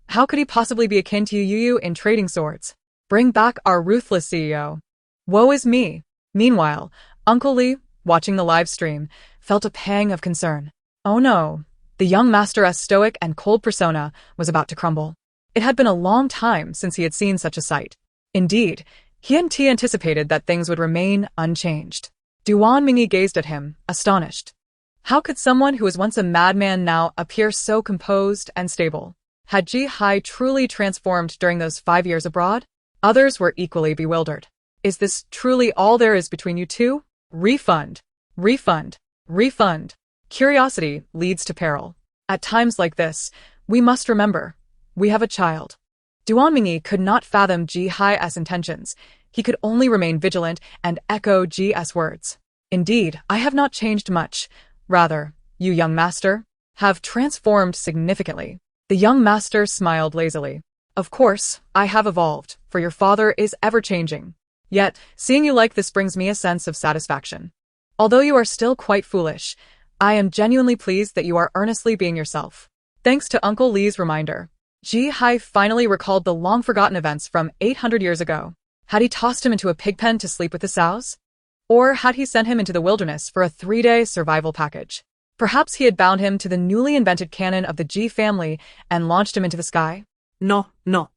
How could he possibly be akin to Youyou in trading swords? Bring back our ruthless CEO. Woe is me." Meanwhile, Uncle Li, watching the live stream, felt a pang of concern. Oh no, the young master's stoic and cold persona was about to crumble. It had been a long time since he had seen such a sight. Indeed, he hadn't anticipated that things would remain unchanged. Duan Mingyi gazed at him, astonished. How could someone who was once a madman now appear so composed and stable? Had Ji Hai truly transformed during those 5 years abroad? Others were equally bewildered. Is this truly all there is between you two? Refund. Refund. Refund. Curiosity leads to peril. At times like this, we must remember, we have a child. Duan Mingyi could not fathom Ji Hai's intentions. He could only remain vigilant and echo Ji's words. Indeed, I have not changed much. Rather, you young master, have transformed significantly. The young master smiled lazily. Of course, I have evolved, for your father is ever-changing. Yet, seeing you like this brings me a sense of satisfaction. Although you are still quite foolish, I am genuinely pleased that you are earnestly being yourself. Thanks to Uncle Li's reminder, Ji Hai finally recalled the long-forgotten events from 800 years ago. Had he tossed him into a pig pen to sleep with the sows? Or had he sent him into the wilderness for a 3-day survival package? Perhaps he had bound him to the newly invented cannon of the Ji family and launched him into the sky? No, no.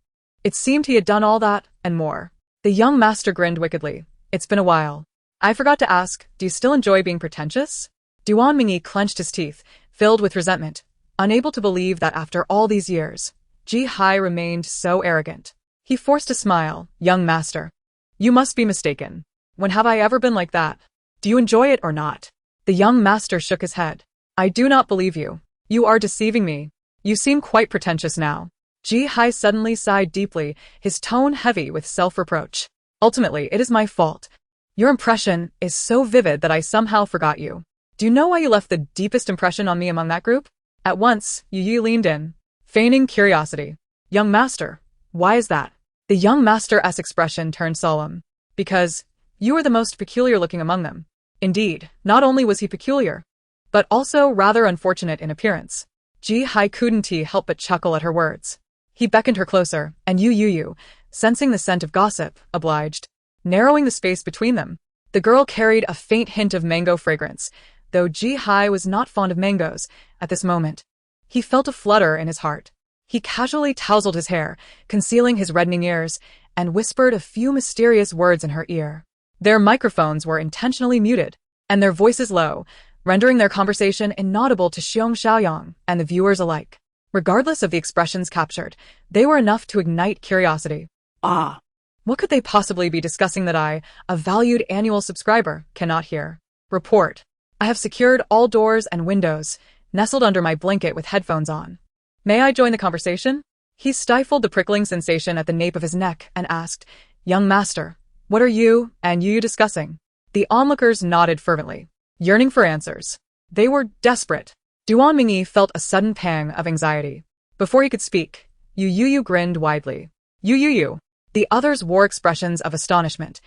It seemed he had done all that, and more. The young master grinned wickedly. It's been a while. I forgot to ask, do you still enjoy being pretentious? Duan Mingyi clenched his teeth, filled with resentment, unable to believe that after all these years, Ji Hai remained so arrogant. He forced a smile. Young master. You must be mistaken. When have I ever been like that? Do you enjoy it or not? The young master shook his head. I do not believe you. You are deceiving me. You seem quite pretentious now. Ji Hai suddenly sighed deeply, his tone heavy with self-reproach. Ultimately, it is my fault. Your impression is so vivid that I somehow forgot you. Do you know why you left the deepest impression on me among that group? At once, Youyou leaned in, feigning curiosity. Young master, why is that? The young master's expression turned solemn. Because you are the most peculiar-looking among them. Indeed, not only was he peculiar, but also rather unfortunate in appearance. Ji Hai couldn't help but chuckle at her words. He beckoned her closer, and Youyou, sensing the scent of gossip, obliged, narrowing the space between them. The girl carried a faint hint of mango fragrance, though Ji Hai was not fond of mangoes at this moment. He felt a flutter in his heart. He casually tousled his hair, concealing his reddening ears, and whispered a few mysterious words in her ear. Their microphones were intentionally muted, and their voices low, rendering their conversation inaudible to Xiong Xiaoyang and the viewers alike. Regardless of the expressions captured, they were enough to ignite curiosity. Ah! What could they possibly be discussing that I, a valued annual subscriber, cannot hear? Report. I have secured all doors and windows, nestled under my blanket with headphones on. May I join the conversation? He stifled the prickling sensation at the nape of his neck and asked, Young master, what are you and Youyou discussing? The onlookers nodded fervently, yearning for answers. They were desperate. Duan Mingyi felt a sudden pang of anxiety. Before he could speak, Youyou grinned widely. Youyou. The others wore expressions of astonishment.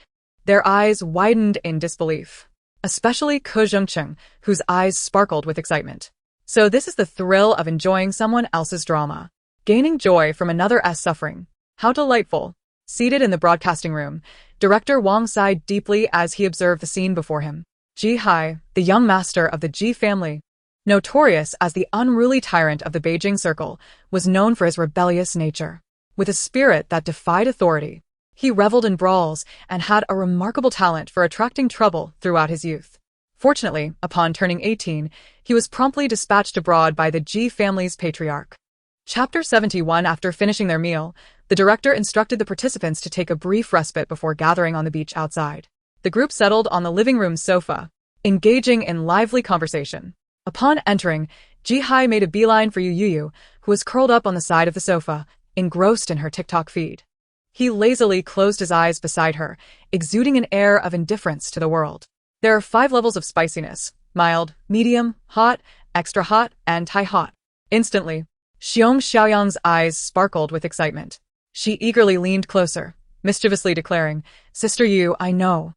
Their eyes widened in disbelief. Especially Ke Zhengcheng, whose eyes sparkled with excitement. So this is the thrill of enjoying someone else's drama. Gaining joy from another's suffering. How delightful. Seated in the broadcasting room, Director Wang sighed deeply as he observed the scene before him. Ji Hai, the young master of the Ji family, notorious as the unruly tyrant of the Beijing circle, was known for his rebellious nature. With a spirit that defied authority, he reveled in brawls and had a remarkable talent for attracting trouble throughout his youth. Fortunately, upon turning 18, he was promptly dispatched abroad by the Ji family's patriarch. Chapter 71. After finishing their meal, the director instructed the participants to take a brief respite before gathering on the beach outside. The group settled on the living room sofa, engaging in lively conversation. Upon entering, Ji Hai made a beeline for Youyou, who was curled up on the side of the sofa, engrossed in her TikTok feed. He lazily closed his eyes beside her, exuding an air of indifference to the world. There are 5 levels of spiciness: mild, medium, hot, extra hot, and hot. Instantly, Xiong Xiaoyang's eyes sparkled with excitement. She eagerly leaned closer, mischievously declaring, Sister Yu, I know.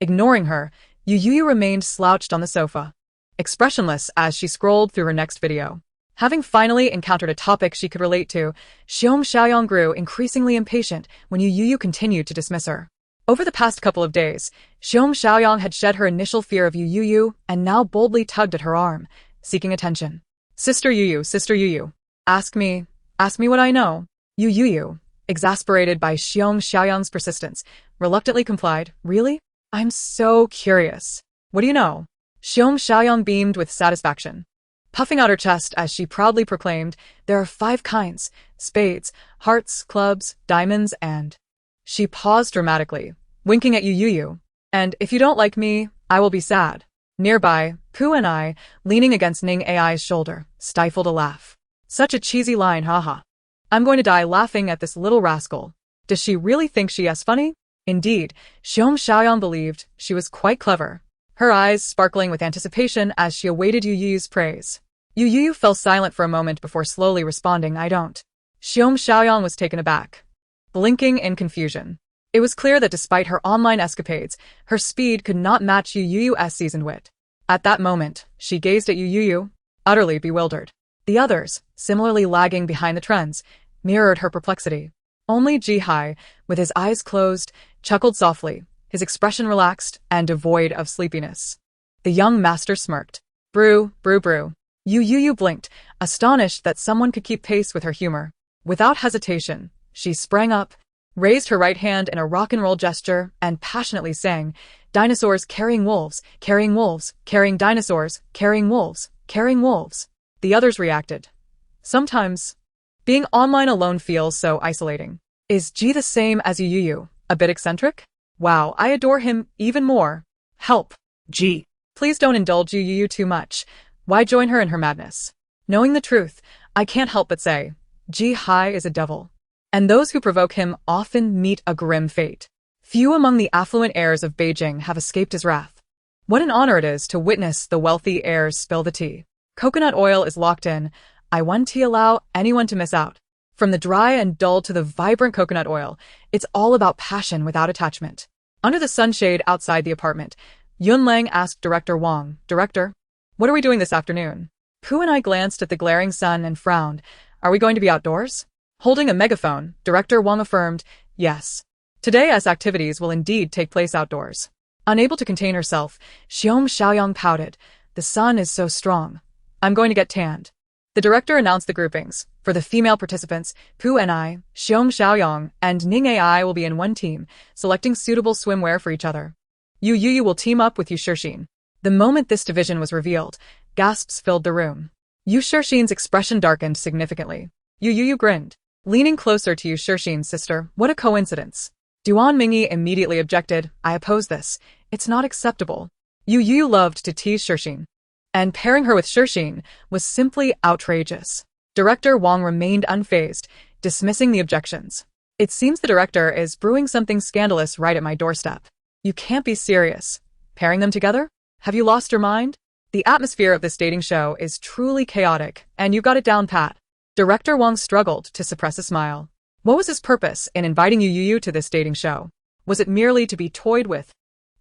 Ignoring her, Youyou remained slouched on the sofa, expressionless as she scrolled through her next video. Having finally encountered a topic she could relate to, Xiong Xiaoyang grew increasingly impatient when Youyou continued to dismiss her. Over the past couple of days, Xiong Xiaoyang had shed her initial fear of Youyou and now boldly tugged at her arm, seeking attention. Sister Youyou, ask me what I know. Youyou, exasperated by Xiong Xiaoyang's persistence, reluctantly complied. Really? I'm so curious. What do you know? Xiong Xiaoyang beamed with satisfaction, puffing out her chest as she proudly proclaimed, "There are 5 kinds: spades, hearts, clubs, diamonds, and—" She paused dramatically, winking at Youyou. "And if you don't like me, I will be sad." Nearby, Pu and I, leaning against Ning Ai's shoulder, stifled a laugh. Such a cheesy line, haha. I'm going to die laughing at this little rascal. Does she really think she is funny? Indeed, Xiong Xiaoyang believed she was quite clever, her eyes sparkling with anticipation as she awaited Youyou's praise. Youyou fell silent for a moment before slowly responding, "I don't." Xiong Xiaoyang was taken aback, blinking in confusion. It was clear that despite her online escapades, her speed could not match Youyou's seasoned wit. At that moment, she gazed at Youyou, utterly bewildered. The others, similarly lagging behind the trends, mirrored her perplexity. Only Ji-hai, with his eyes closed, chuckled softly, his expression relaxed and devoid of sleepiness. The young master smirked. "Brew, brew, brew." Youyou blinked, astonished that someone could keep pace with her humor. Without hesitation, she sprang up, raised her right hand in a rock-and-roll gesture, and passionately sang, "Dinosaurs carrying wolves, carrying dinosaurs, carrying wolves, carrying wolves." The others reacted. Sometimes, being online alone feels so isolating. Is Ji the same as Youyou, a bit eccentric? Wow, I adore him even more. Help. Ji. Please don't indulge Youyou too much. Why join her in her madness? Knowing the truth, I can't help but say, Ji-hai is a devil. And those who provoke him often meet a grim fate. Few among the affluent heirs of Beijing have escaped his wrath. What an honor it is to witness the wealthy heirs spill the tea. Coconut oil is locked in. I want to allow anyone to miss out. From the dry and dull to the vibrant coconut oil, it's all about passion without attachment. Under the sunshade outside the apartment, Yunlang asked Director Wong, "Director, what are we doing this afternoon?" Pu and I glanced at the glaring sun and frowned. "Are we going to be outdoors?" Holding a megaphone, Director Wong affirmed, "Yes. Today's activities will indeed take place outdoors." Unable to contain herself, Xiong Xiaoyang pouted. "The sun is so strong. I'm going to get tanned." The director announced the groupings. For the female participants, Pu and I, Xiong Xiaoyang, and Ning Ai will be in one team, selecting suitable swimwear for each other. Youyou will team up with Yu Shixin. The moment this division was revealed, gasps filled the room. Yu Shixin's expression darkened significantly. Youyou grinned, leaning closer to Yu Shixin's sister. "What a coincidence." Duan Mingyi immediately objected. "I oppose this. It's not acceptable." Youyou loved to tease Shixin, and pairing her with Shixin was simply outrageous. Director Wong remained unfazed, dismissing the objections. "It seems the director is brewing something scandalous right at my doorstep. You can't be serious. Pairing them together? Have you lost your mind? The atmosphere of this dating show is truly chaotic, and you got it down pat." Director Wong struggled to suppress a smile. What was his purpose in inviting Youyou to this dating show? Was it merely to be toyed with,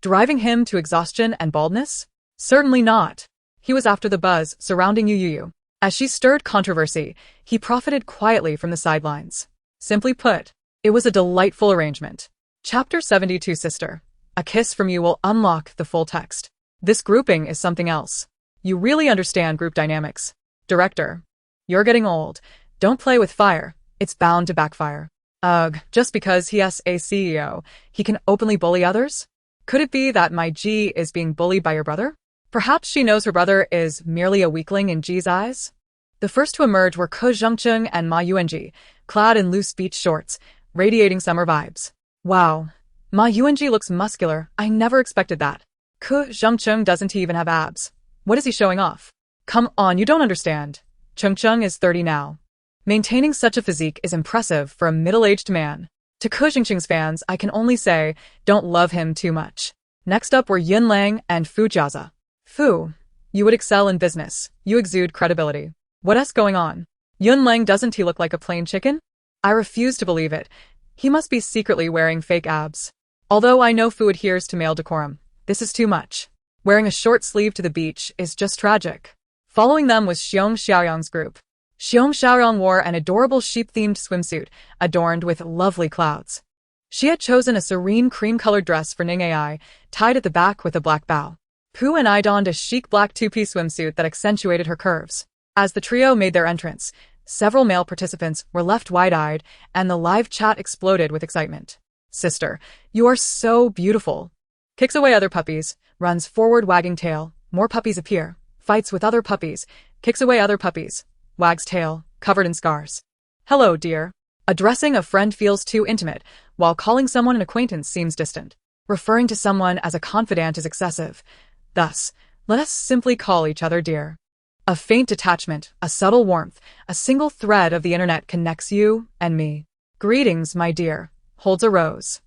driving him to exhaustion and baldness? Certainly not. He was after the buzz surrounding Youyou. As she stirred controversy, he profited quietly from the sidelines. Simply put, it was a delightful arrangement. Chapter 72 Sister. A kiss from you will unlock the full text. This grouping is something else. You really understand group dynamics. Director. You're getting old. Don't play with fire. It's bound to backfire. Ugh, just because he is a CEO, he can openly bully others? Could it be that my Ji is being bullied by your brother? Perhaps she knows her brother is merely a weakling in Ji's eyes? The first to emerge were Ke Zhengcheng and Ma Yuanji, clad in loose beach shorts, radiating summer vibes. Wow. Ma Yuanji looks muscular. I never expected that. Ke Zhengcheng doesn't even have abs. What is he showing off? Come on, you don't understand. Chengcheng is 30 now. Maintaining such a physique is impressive for a middle-aged man. To Ke Zhengcheng's fans, I can only say, don't love him too much. Next up were Yunlang and Fu Jiaza. Fu, you would excel in business. You exude credibility. What's going on? Yunlang, doesn't he look like a plain chicken? I refuse to believe it. He must be secretly wearing fake abs. Although I know Fu adheres to male decorum, this is too much. Wearing a short sleeve to the beach is just tragic. Following them was Xiong Xiaoyang's group. Xiong Xiaoyang wore an adorable sheep-themed swimsuit, adorned with lovely clouds. She had chosen a serene cream-colored dress for Ning Ai, tied at the back with a black bow. Pu and I donned a chic black two-piece swimsuit that accentuated her curves. As the trio made their entrance, several male participants were left wide-eyed, and the live chat exploded with excitement. Sister, you are so beautiful. Kicks away other puppies, runs forward wagging tail, More puppies appear, fights with other puppies, kicks away other puppies, wags tail, covered in scars. Hello, dear. Addressing a friend feels too intimate, while calling someone an acquaintance seems distant. Referring to someone as a confidant is excessive. Thus, let us simply call each other dear. A faint detachment, a subtle warmth, a single thread of the internet connects you and me. Greetings, my dear. Holds a rose.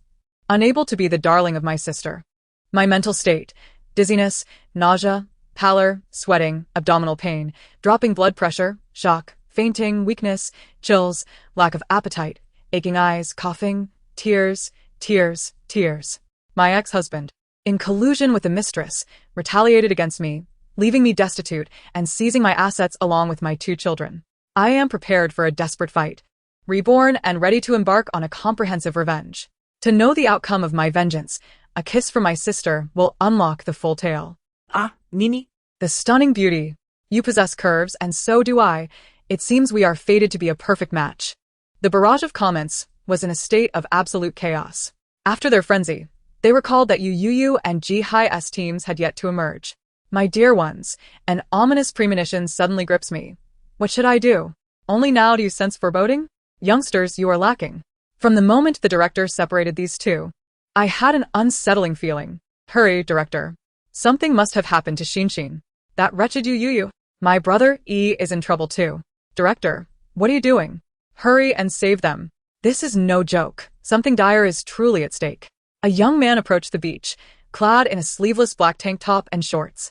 Unable to be the darling of my sister. My mental state: dizziness, nausea, pallor, sweating, abdominal pain, dropping blood pressure, shock, fainting, weakness, chills, lack of appetite, aching eyes, coughing, tears, tears, tears. My ex-husband, in collusion with the mistress, retaliated against me, leaving me destitute and seizing my assets along with my 2 children. I am prepared for a desperate fight, reborn and ready to embark on a comprehensive revenge. To know the outcome of my vengeance, a kiss from my sister will unlock the full tale. Ah, Nini? The stunning beauty. You possess curves, and so do I. It seems we are fated to be a perfect match. The barrage of comments was in a state of absolute chaos. After their frenzy, they recalled that Youyou and Ji-Hi's teams had yet to emerge. My dear ones, an ominous premonition suddenly grips me. What should I do? Only now do you sense foreboding? Youngsters, you are lacking. From the moment the director separated these two, I had an unsettling feeling. Hurry, director. Something must have happened to Shinshin. That wretched Youyou. My brother E is in trouble too. Director, what are you doing? Hurry and save them. This is no joke. Something dire is truly at stake. A young man approached the beach, clad in a sleeveless black tank top and shorts,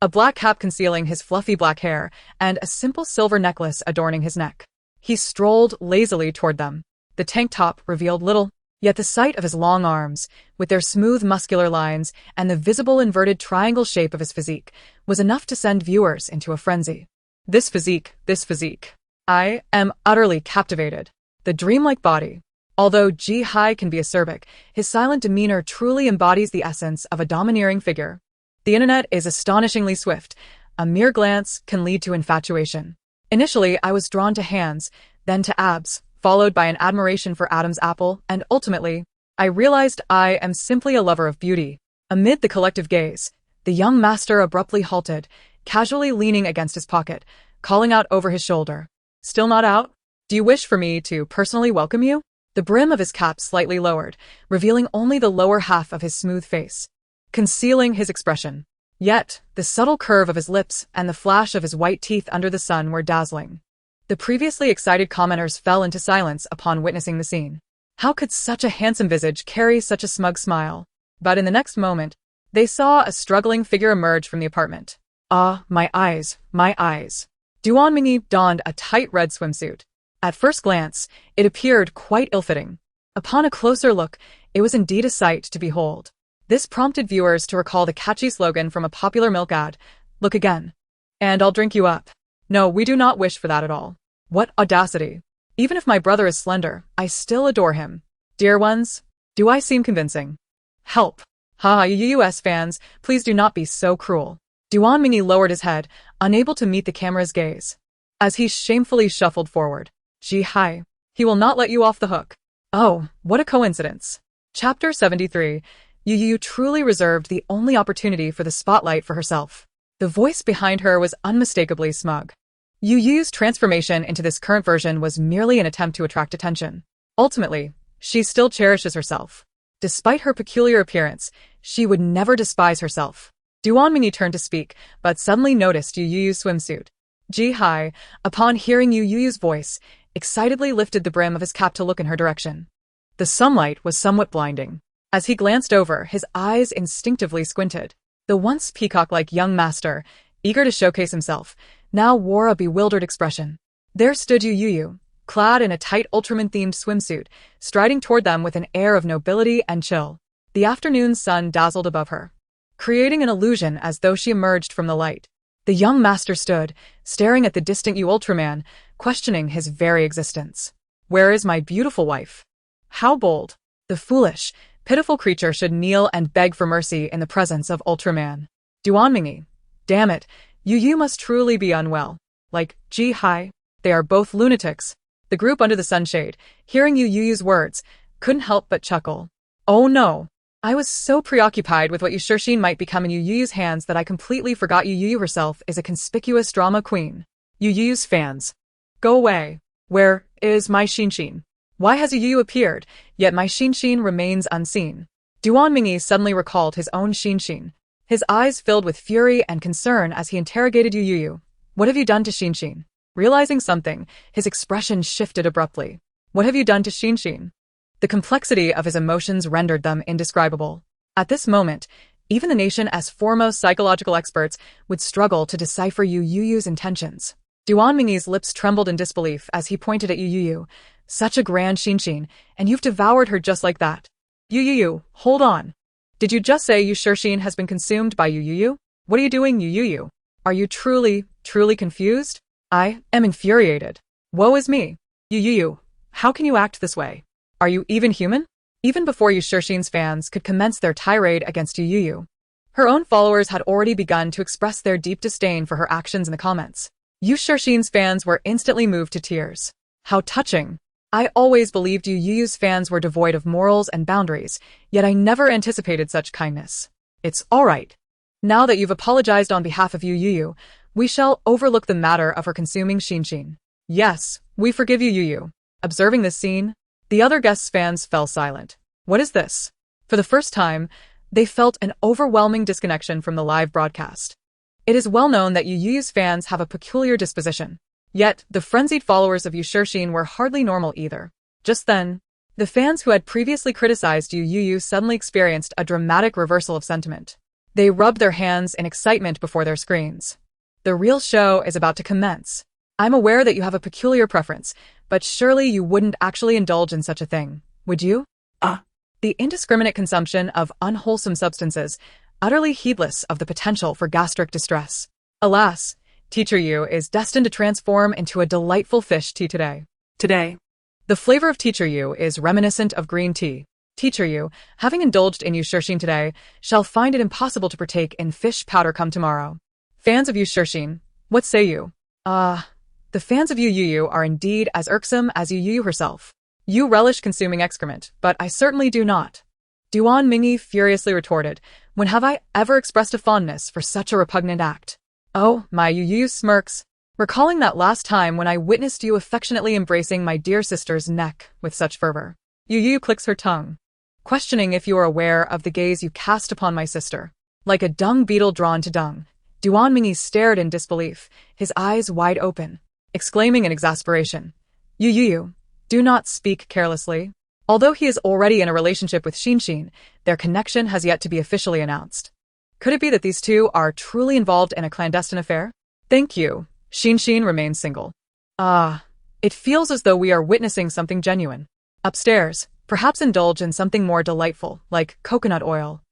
a black cap concealing his fluffy black hair, and a simple silver necklace adorning his neck. He strolled lazily toward them. The tank top revealed little, yet the sight of his long arms, with their smooth muscular lines and the visible inverted triangle shape of his physique, was enough to send viewers into a frenzy. This physique. I am utterly captivated. The dreamlike body. Although Ji-Hi can be acerbic, his silent demeanor truly embodies the essence of a domineering figure. The internet is astonishingly swift. A mere glance can lead to infatuation. Initially, I was drawn to hands, then to abs, followed by an admiration for Adam's apple, and ultimately, I realized I am simply a lover of beauty. Amid the collective gaze, the young master abruptly halted, casually leaning against his pocket, calling out over his shoulder. Still not out? Do you wish for me to personally welcome you? The brim of his cap slightly lowered, revealing only the lower half of his smooth face, concealing his expression. Yet, the subtle curve of his lips and the flash of his white teeth under the sun were dazzling. The previously excited commenters fell into silence upon witnessing the scene. How could such a handsome visage carry such a smug smile? But in the next moment, they saw a struggling figure emerge from the apartment. Ah, my eyes, my eyes. Duan Mingyi donned a tight red swimsuit. At first glance, it appeared quite ill-fitting. Upon a closer look, it was indeed a sight to behold. This prompted viewers to recall the catchy slogan from a popular milk ad, "Look again, and I'll drink you up." No, we do not wish for that at all. What audacity. Even if my brother is slender, I still adore him. Dear ones, do I seem convincing? Help. Ha, US fans, please do not be so cruel. Duan Mingyi lowered his head, unable to meet the camera's gaze. As he shamefully shuffled forward. Ji-Hi, he will not let you off the hook. Oh, what a coincidence. Chapter 73. Youyou truly reserved the only opportunity for the spotlight for herself. The voice behind her was unmistakably smug. Youyou's transformation into this current version was merely an attempt to attract attention. Ultimately, she still cherishes herself. Despite her peculiar appearance, she would never despise herself. Duan Mingyi turned to speak, but suddenly noticed Youyou's swimsuit. Ji-Hi, upon hearing Youyou's voice, excitedly lifted the brim of his cap to look in her direction. The sunlight was somewhat blinding. As he glanced over, his eyes instinctively squinted. The once peacock-like young master, eager to showcase himself, now wore a bewildered expression. There stood Youyou, clad in a tight Ultraman-themed swimsuit, striding toward them with an air of nobility and chill. The afternoon sun dazzled above her, creating an illusion as though she emerged from the light. The young master stood, staring at the distant Ultraman, questioning his very existence. Where is my beautiful wife? How bold. The foolish, pitiful creature should kneel and beg for mercy in the presence of Ultraman. Duan Mingyi. Damn it, Youyou must truly be unwell. Like Ji-Hi, they are both lunatics. The group under the sunshade, hearing Youyou's words, couldn't help but chuckle. Oh no. I was so preoccupied with what Yushirshine might become in Youyou's hands that I completely forgot Youyou herself is a conspicuous drama queen. Youyou's fans. Go away. Where is my Shinshin? Why has Youyou appeared, yet my Shinshin remains unseen? Duan Mingyi suddenly recalled his own Shinshin. His eyes filled with fury and concern as he interrogated Youyou. What have you done to Shinshin? Realizing something, his expression shifted abruptly. What have you done to Shinshin? The complexity of his emotions rendered them indescribable. At this moment, even the nation's foremost psychological experts would struggle to decipher Youyou's intentions. Duan Mingyi's lips trembled in disbelief as he pointed at Youyou. Such a grand Shinshin, and you've devoured her just like that. Youyou, hold on. Did you just say Yushirshine has been consumed by Youyou? What are you doing, Youyou? Are you truly confused? I am infuriated. Woe is me. Youyou, how can you act this way? Are you even human? Even before Yushirshine's fans could commence their tirade against Youyou, her own followers had already begun to express their deep disdain for her actions in the comments. Yushirshine's fans were instantly moved to tears. How touching. I always believed Youyou's fans were devoid of morals and boundaries, yet I never anticipated such kindness. It's all right. Now that you've apologized on behalf of Youyou, we shall overlook the matter of her consuming Shinshin. Yes, we forgive you, Youyou. Observing this scene, the other guests' fans fell silent. What is this? For the first time, they felt an overwhelming disconnection from the live broadcast. It is well known that Youyou's fans have a peculiar disposition. Yet, the frenzied followers of Yushirshine were hardly normal either. Just then, the fans who had previously criticized Youyou suddenly experienced a dramatic reversal of sentiment. They rubbed their hands in excitement before their screens. The real show is about to commence. I'm aware that you have a peculiar preference, but surely you wouldn't actually indulge in such a thing, would you? The indiscriminate consumption of unwholesome substances, utterly heedless of the potential for gastric distress. Alas, Teacher Yu is destined to transform into a delightful fish tea today. The flavor of Teacher Yu is reminiscent of green tea. Teacher Yu, having indulged in Yushirshine today, shall find it impossible to partake in fish powder come tomorrow. Fans of Yushirshine, what say you? The fans of Youyou are indeed as irksome as Youyou herself. You relish consuming excrement, but I certainly do not. Duan Mingyi furiously retorted, when have I ever expressed a fondness for such a repugnant act? Oh, my Youyou smirks, recalling that last time when I witnessed you affectionately embracing my dear sister's neck with such fervor. Youyou clicks her tongue, questioning if you are aware of the gaze you cast upon my sister. Like a dung beetle drawn to dung, Duan Mingyi stared in disbelief, his eyes wide open, exclaiming in exasperation, Youyou, do not speak carelessly. Although he is already in a relationship with Shinshin, their connection has yet to be officially announced. Could it be that these two are truly involved in a clandestine affair? Thank you. Shinshin remains single. It feels as though we are witnessing something genuine. Upstairs, perhaps indulge in something more delightful, like coconut oil.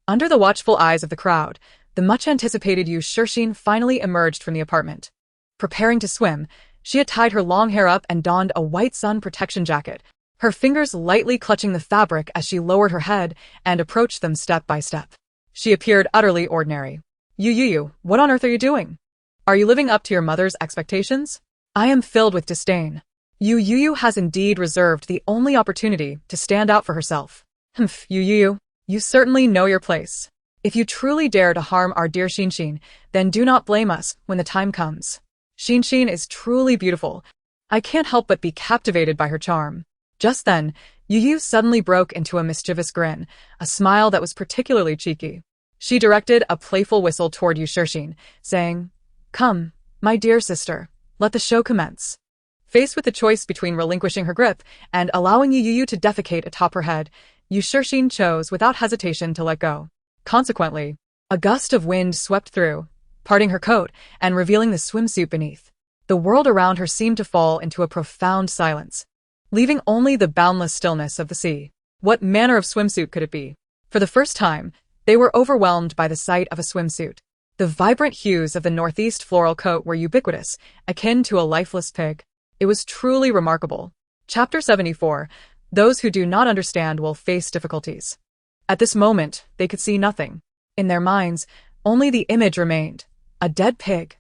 Under the watchful eyes of the crowd, the much-anticipated Yushirshine finally emerged from the apartment. Preparing to swim, she had tied her long hair up and donned a white sun protection jacket, her fingers lightly clutching the fabric as she lowered her head and approached them step by step. She appeared utterly ordinary. Youyou, what on earth are you doing? Are you living up to your mother's expectations? I am filled with disdain. Youyou has indeed reserved the only opportunity to stand out for herself. Youyou, you certainly know your place. If you truly dare to harm our dear Shinshin, then do not blame us when the time comes. Shinshin is truly beautiful. I can't help but be captivated by her charm. Just then, Youyou suddenly broke into a mischievous grin, a smile that was particularly cheeky. She directed a playful whistle toward Yushirshine, saying, Come, my dear sister, let the show commence. Faced with the choice between relinquishing her grip and allowing Youyou to defecate atop her head, Yushirshine chose without hesitation to let go. Consequently, a gust of wind swept through, parting her coat and revealing the swimsuit beneath. The world around her seemed to fall into a profound silence, leaving only the boundless stillness of the sea. What manner of swimsuit could it be? For the first time, they were overwhelmed by the sight of a swimsuit. The vibrant hues of the northeast floral coat were ubiquitous, akin to a lifeless pig. It was truly remarkable. Chapter 74. Those who do not understand will face difficulties. At this moment, they could see nothing. In their minds, only the image remained. A dead pig,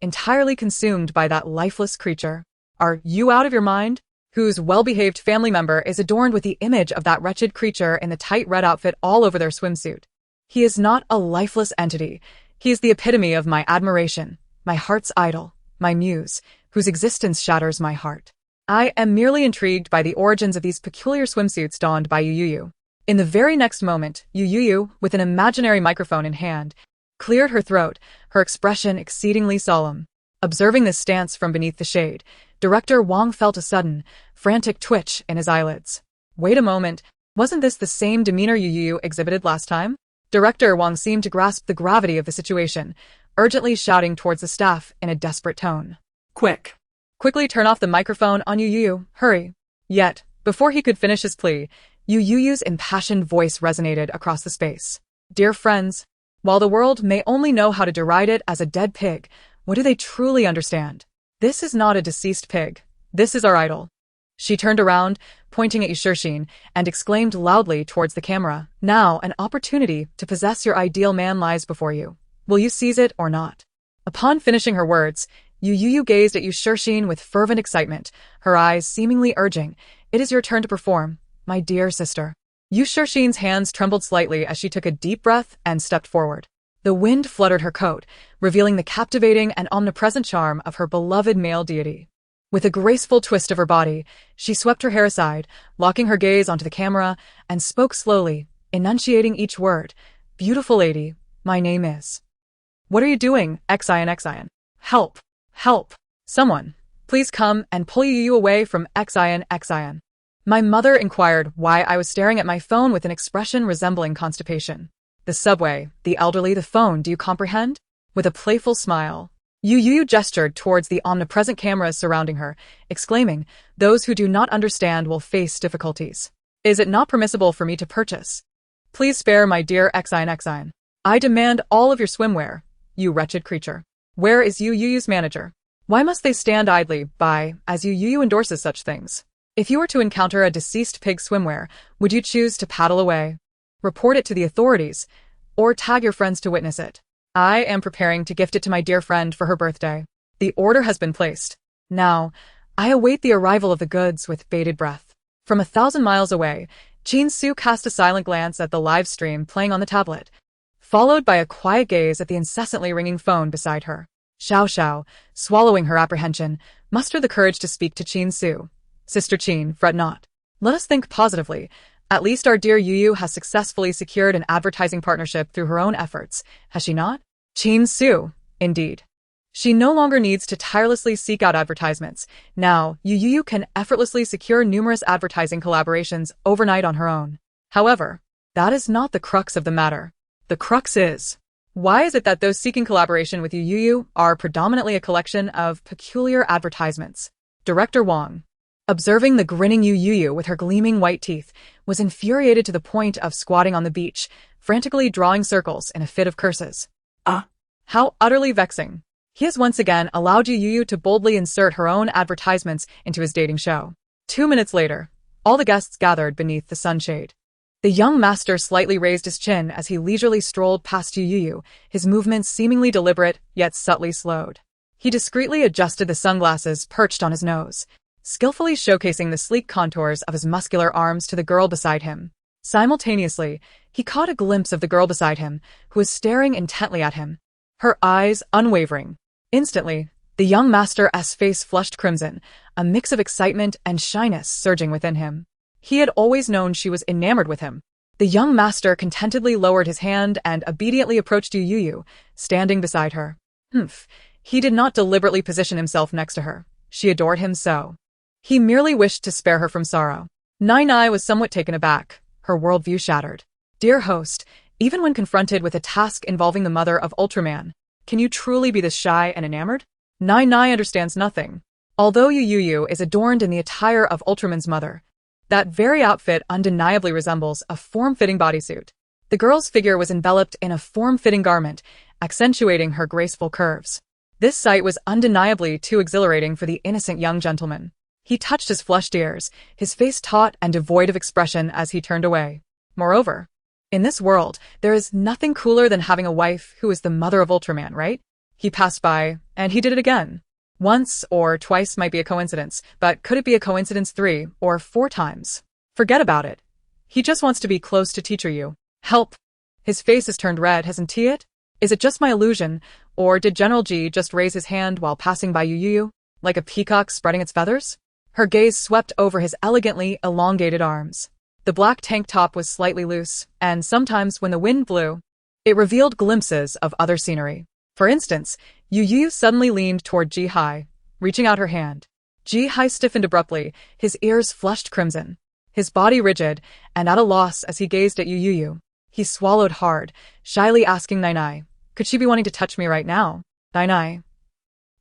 entirely consumed by that lifeless creature. Are you out of your mind? whose well-behaved family member is adorned with the image of that wretched creature in the tight red outfit all over their swimsuit. He is not a lifeless entity. He is the epitome of my admiration, my heart's idol, my muse, whose existence shatters my heart. I am merely intrigued by the origins of these peculiar swimsuits donned by Youyou. In the very next moment, Youyou, with an imaginary microphone in hand, cleared her throat, her expression exceedingly solemn. Observing this stance from beneath the shade, Director Wong felt a sudden, frantic twitch in his eyelids. Wait a moment, wasn't this the same demeanor Youyou exhibited last time? Director Wong seemed to grasp the gravity of the situation, urgently shouting towards the staff in a desperate tone. Quickly turn off the microphone on Youyou, hurry. Yet, before he could finish his plea, Youyou's impassioned voice resonated across the space. Dear friends, while the world may only know how to deride it as a dead pig, what do they truly understand? This is not a deceased pig. This is our idol. She turned around, pointing at Yushirshine, and exclaimed loudly towards the camera, now an opportunity to possess your ideal man lies before you. Will you seize it or not? Upon finishing her words, Youyou gazed at Yushirshine with fervent excitement, her eyes seemingly urging, it is your turn to perform, my dear sister. Yushirshine's hands trembled slightly as she took a deep breath and stepped forward. The wind fluttered her coat, revealing the captivating and omnipresent charm of her beloved male deity. With a graceful twist of her body, she swept her hair aside, locking her gaze onto the camera, and spoke slowly, enunciating each word. Beautiful lady, my name is. What are you doing, Xion? Help! Help! Someone, please come and pull Youyou away from Xion. My mother inquired why I was staring at my phone with an expression resembling constipation. The subway, the elderly, the phone, do you comprehend? With a playful smile, Youyou gestured towards the omnipresent cameras surrounding her, exclaiming, those who do not understand will face difficulties. Is it not permissible for me to purchase? Please spare my dear Xion. I demand all of your swimwear, you wretched creature. Where is Youyou's manager? Why must they stand idly by, as Youyou endorses such things? If you were to encounter a deceased pig swimwear, would you choose to paddle away, report it to the authorities, or tag your friends to witness it? I am preparing to gift it to my dear friend for her birthday. The order has been placed. Now, I await the arrival of the goods with bated breath. From 1,000 miles away, Jin-Su cast a silent glance at the live stream playing on the tablet, followed by a quiet gaze at the incessantly ringing phone beside her. Xiao, swallowing her apprehension, mustered the courage to speak to Jin-Su. Sister Qin, fret not. Let us think positively. At least our dear Youyou has successfully secured an advertising partnership through her own efforts, has she not? Jin-Su, indeed. She no longer needs to tirelessly seek out advertisements. Now, Youyou can effortlessly secure numerous advertising collaborations overnight on her own. However, that is not the crux of the matter. The crux is, why is it that those seeking collaboration with Youyou are predominantly a collection of peculiar advertisements? Director Wong, observing the grinning Youyou with her gleaming white teeth, was infuriated to the point of squatting on the beach, frantically drawing circles in a fit of curses. How utterly vexing. He has once again allowed Youyou to boldly insert her own advertisements into his dating show. 2 minutes later, all the guests gathered beneath the sunshade. The young master slightly raised his chin as he leisurely strolled past Youyou, his movements seemingly deliberate yet subtly slowed. He discreetly adjusted the sunglasses perched on his nose, skillfully showcasing the sleek contours of his muscular arms to the girl beside him. Simultaneously, he caught a glimpse of the girl beside him, who was staring intently at him, her eyes unwavering. Instantly, the young master's face flushed crimson, a mix of excitement and shyness surging within him. He had always known she was enamored with him. The young master contentedly lowered his hand and obediently approached Youyou, standing beside her. He did not deliberately position himself next to her. She adored him so. He merely wished to spare her from sorrow. Nai was somewhat taken aback, her worldview shattered. Dear host, even when confronted with a task involving the mother of Ultraman, can you truly be this shy and enamored? Nai understands nothing. Although Youyou is adorned in the attire of Ultraman's mother, that very outfit undeniably resembles a form-fitting bodysuit. The girl's figure was enveloped in a form-fitting garment, accentuating her graceful curves. This sight was undeniably too exhilarating for the innocent young gentleman. He touched his flushed ears, his face taut and devoid of expression as he turned away. Moreover, in this world, there is nothing cooler than having a wife who is the mother of Ultraman, right? He passed by, and he did it again. Once or twice might be a coincidence, but could it be a coincidence 3 or 4 times? Forget about it. He just wants to be close to teacher Youyou. Help! His face has turned red, hasn't he it? Is it just my illusion, or did General G just raise his hand while passing by Youyou, like a peacock spreading its feathers? Her gaze swept over his elegantly elongated arms. The black tank top was slightly loose, and sometimes when the wind blew, it revealed glimpses of other scenery. For instance, Youyou suddenly leaned toward Ji-hai, reaching out her hand. Ji-hai stiffened abruptly, his ears flushed crimson, his body rigid, and at a loss as he gazed at Youyou. He swallowed hard, shyly asking Nai, could she be wanting to touch me right now? Nai.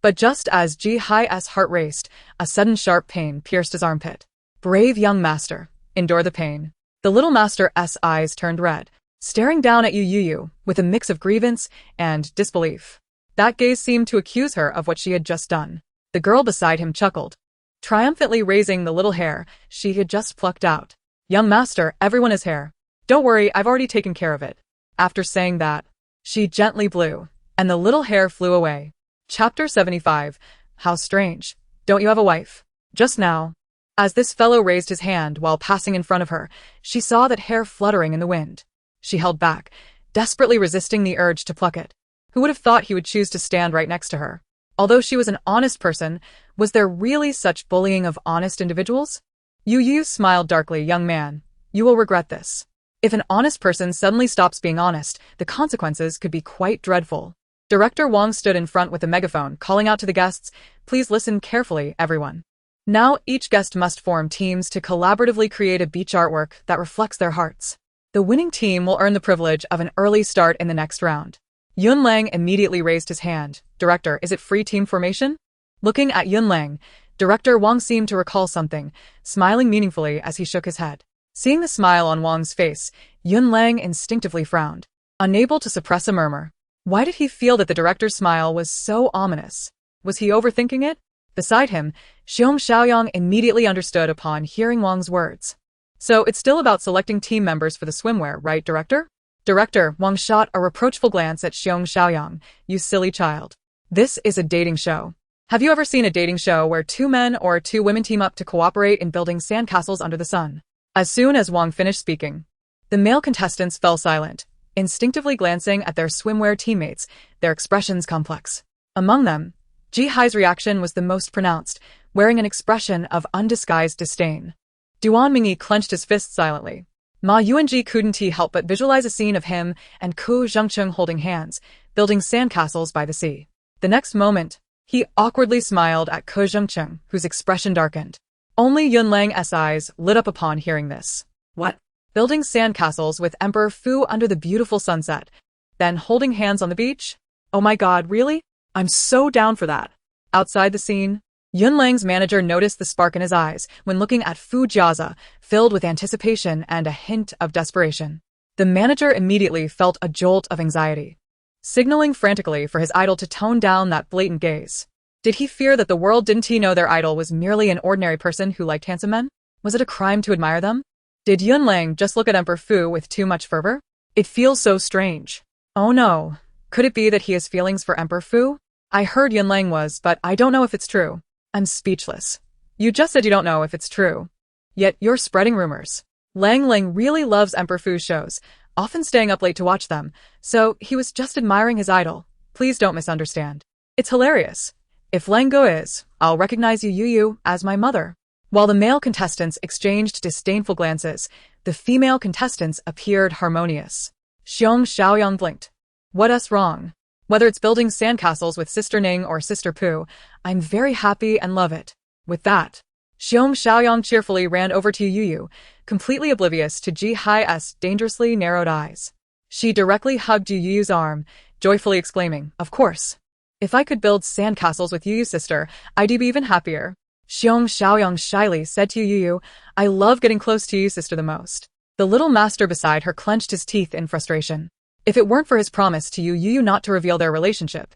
But just as Ji-hai's heart raced, a sudden sharp pain pierced his armpit. Brave young master, endure the pain. The little master's eyes turned red, staring down at Youyou with a mix of grievance and disbelief. That gaze seemed to accuse her of what she had just done. The girl beside him chuckled, triumphantly raising the little hair she had just plucked out. Young master, everyone has hair. Don't worry, I've already taken care of it. After saying that, she gently blew, and the little hair flew away. Chapter 75. How strange. Don't you have a wife? Just now, as this fellow raised his hand while passing in front of her, she saw that hair fluttering in the wind. She held back, desperately resisting the urge to pluck it. Who would have thought he would choose to stand right next to her? Although she was an honest person, was there really such bullying of honest individuals? Youyou smiled darkly. Young man, you will regret this. If an honest person suddenly stops being honest, the consequences could be quite dreadful. Director Wong stood in front with a megaphone, calling out to the guests, please listen carefully, everyone. Now each guest must form teams to collaboratively create a beach artwork that reflects their hearts. The winning team will earn the privilege of an early start in the next round. Yun Lang immediately raised his hand. Director, is it free team formation? Looking at Yun Lang, Director Wong seemed to recall something, smiling meaningfully as he shook his head. Seeing the smile on Wong's face, Yun Lang instinctively frowned, unable to suppress a murmur. Why did he feel that the director's smile was so ominous? Was he overthinking it? Beside him, Xiong Xiaoyang immediately understood upon hearing Wong's words. So it's still about selecting team members for the swimwear, right, Director? Director, Wong shot a reproachful glance at Xiong Xiaoyang. You silly child. This is a dating show. Have you ever seen a dating show where 2 men or 2 women team up to cooperate in building sandcastles under the sun? As soon as Wong finished speaking, the male contestants fell silent, instinctively glancing at their swimwear teammates, their expressions complex. Among them, Ji-hai's reaction was the most pronounced, wearing an expression of undisguised disdain. Duan Mingyi clenched his fists silently. Ma Yuanji couldn't help but visualize a scene of him and Ku Zhengcheng holding hands, building sandcastles by the sea. The next moment, he awkwardly smiled at Ku Zhengcheng, whose expression darkened. Only Yun Lang's eyes lit up upon hearing this. What? Building sandcastles with Emperor Fu under the beautiful sunset, then holding hands on the beach? Oh my god, really? I'm so down for that. Outside the scene, Yun Lang's manager noticed the spark in his eyes when looking at Fu Jiaza, filled with anticipation and a hint of desperation. The manager immediately felt a jolt of anxiety, signaling frantically for his idol to tone down that blatant gaze. Did he fear that the world didn't know their idol was merely an ordinary person who liked handsome men? Was it a crime to admire them? Did Yun Lang just look at Emperor Fu with too much fervor? It feels so strange. Oh no. Could it be that he has feelings for Emperor Fu? I heard Yun Lang was, but I don't know if it's true. I'm speechless. You just said you don't know if it's true. Yet you're spreading rumors. Lang really loves Emperor Fu's shows, often staying up late to watch them, so he was just admiring his idol. Please don't misunderstand. It's hilarious. If Lang Go is, I'll recognize Youyou as my mother. While the male contestants exchanged disdainful glances, the female contestants appeared harmonious. Xiong Xiaoyang blinked. What's wrong? Whether it's building sandcastles with Sister Ning or Sister Pu, I'm very happy and love it. With that, Xiong Xiaoyang cheerfully ran over to Youyou, completely oblivious to Ji-hai's dangerously narrowed eyes. She directly hugged Youyou's arm, joyfully exclaiming, of course. If I could build sandcastles with Youyou sister, I'd be even happier. Xiong Xiaoyang shyly said to Youyou, I love getting close to you sister the most. The little master beside her clenched his teeth in frustration. If it weren't for his promise to Youyou not to reveal their relationship,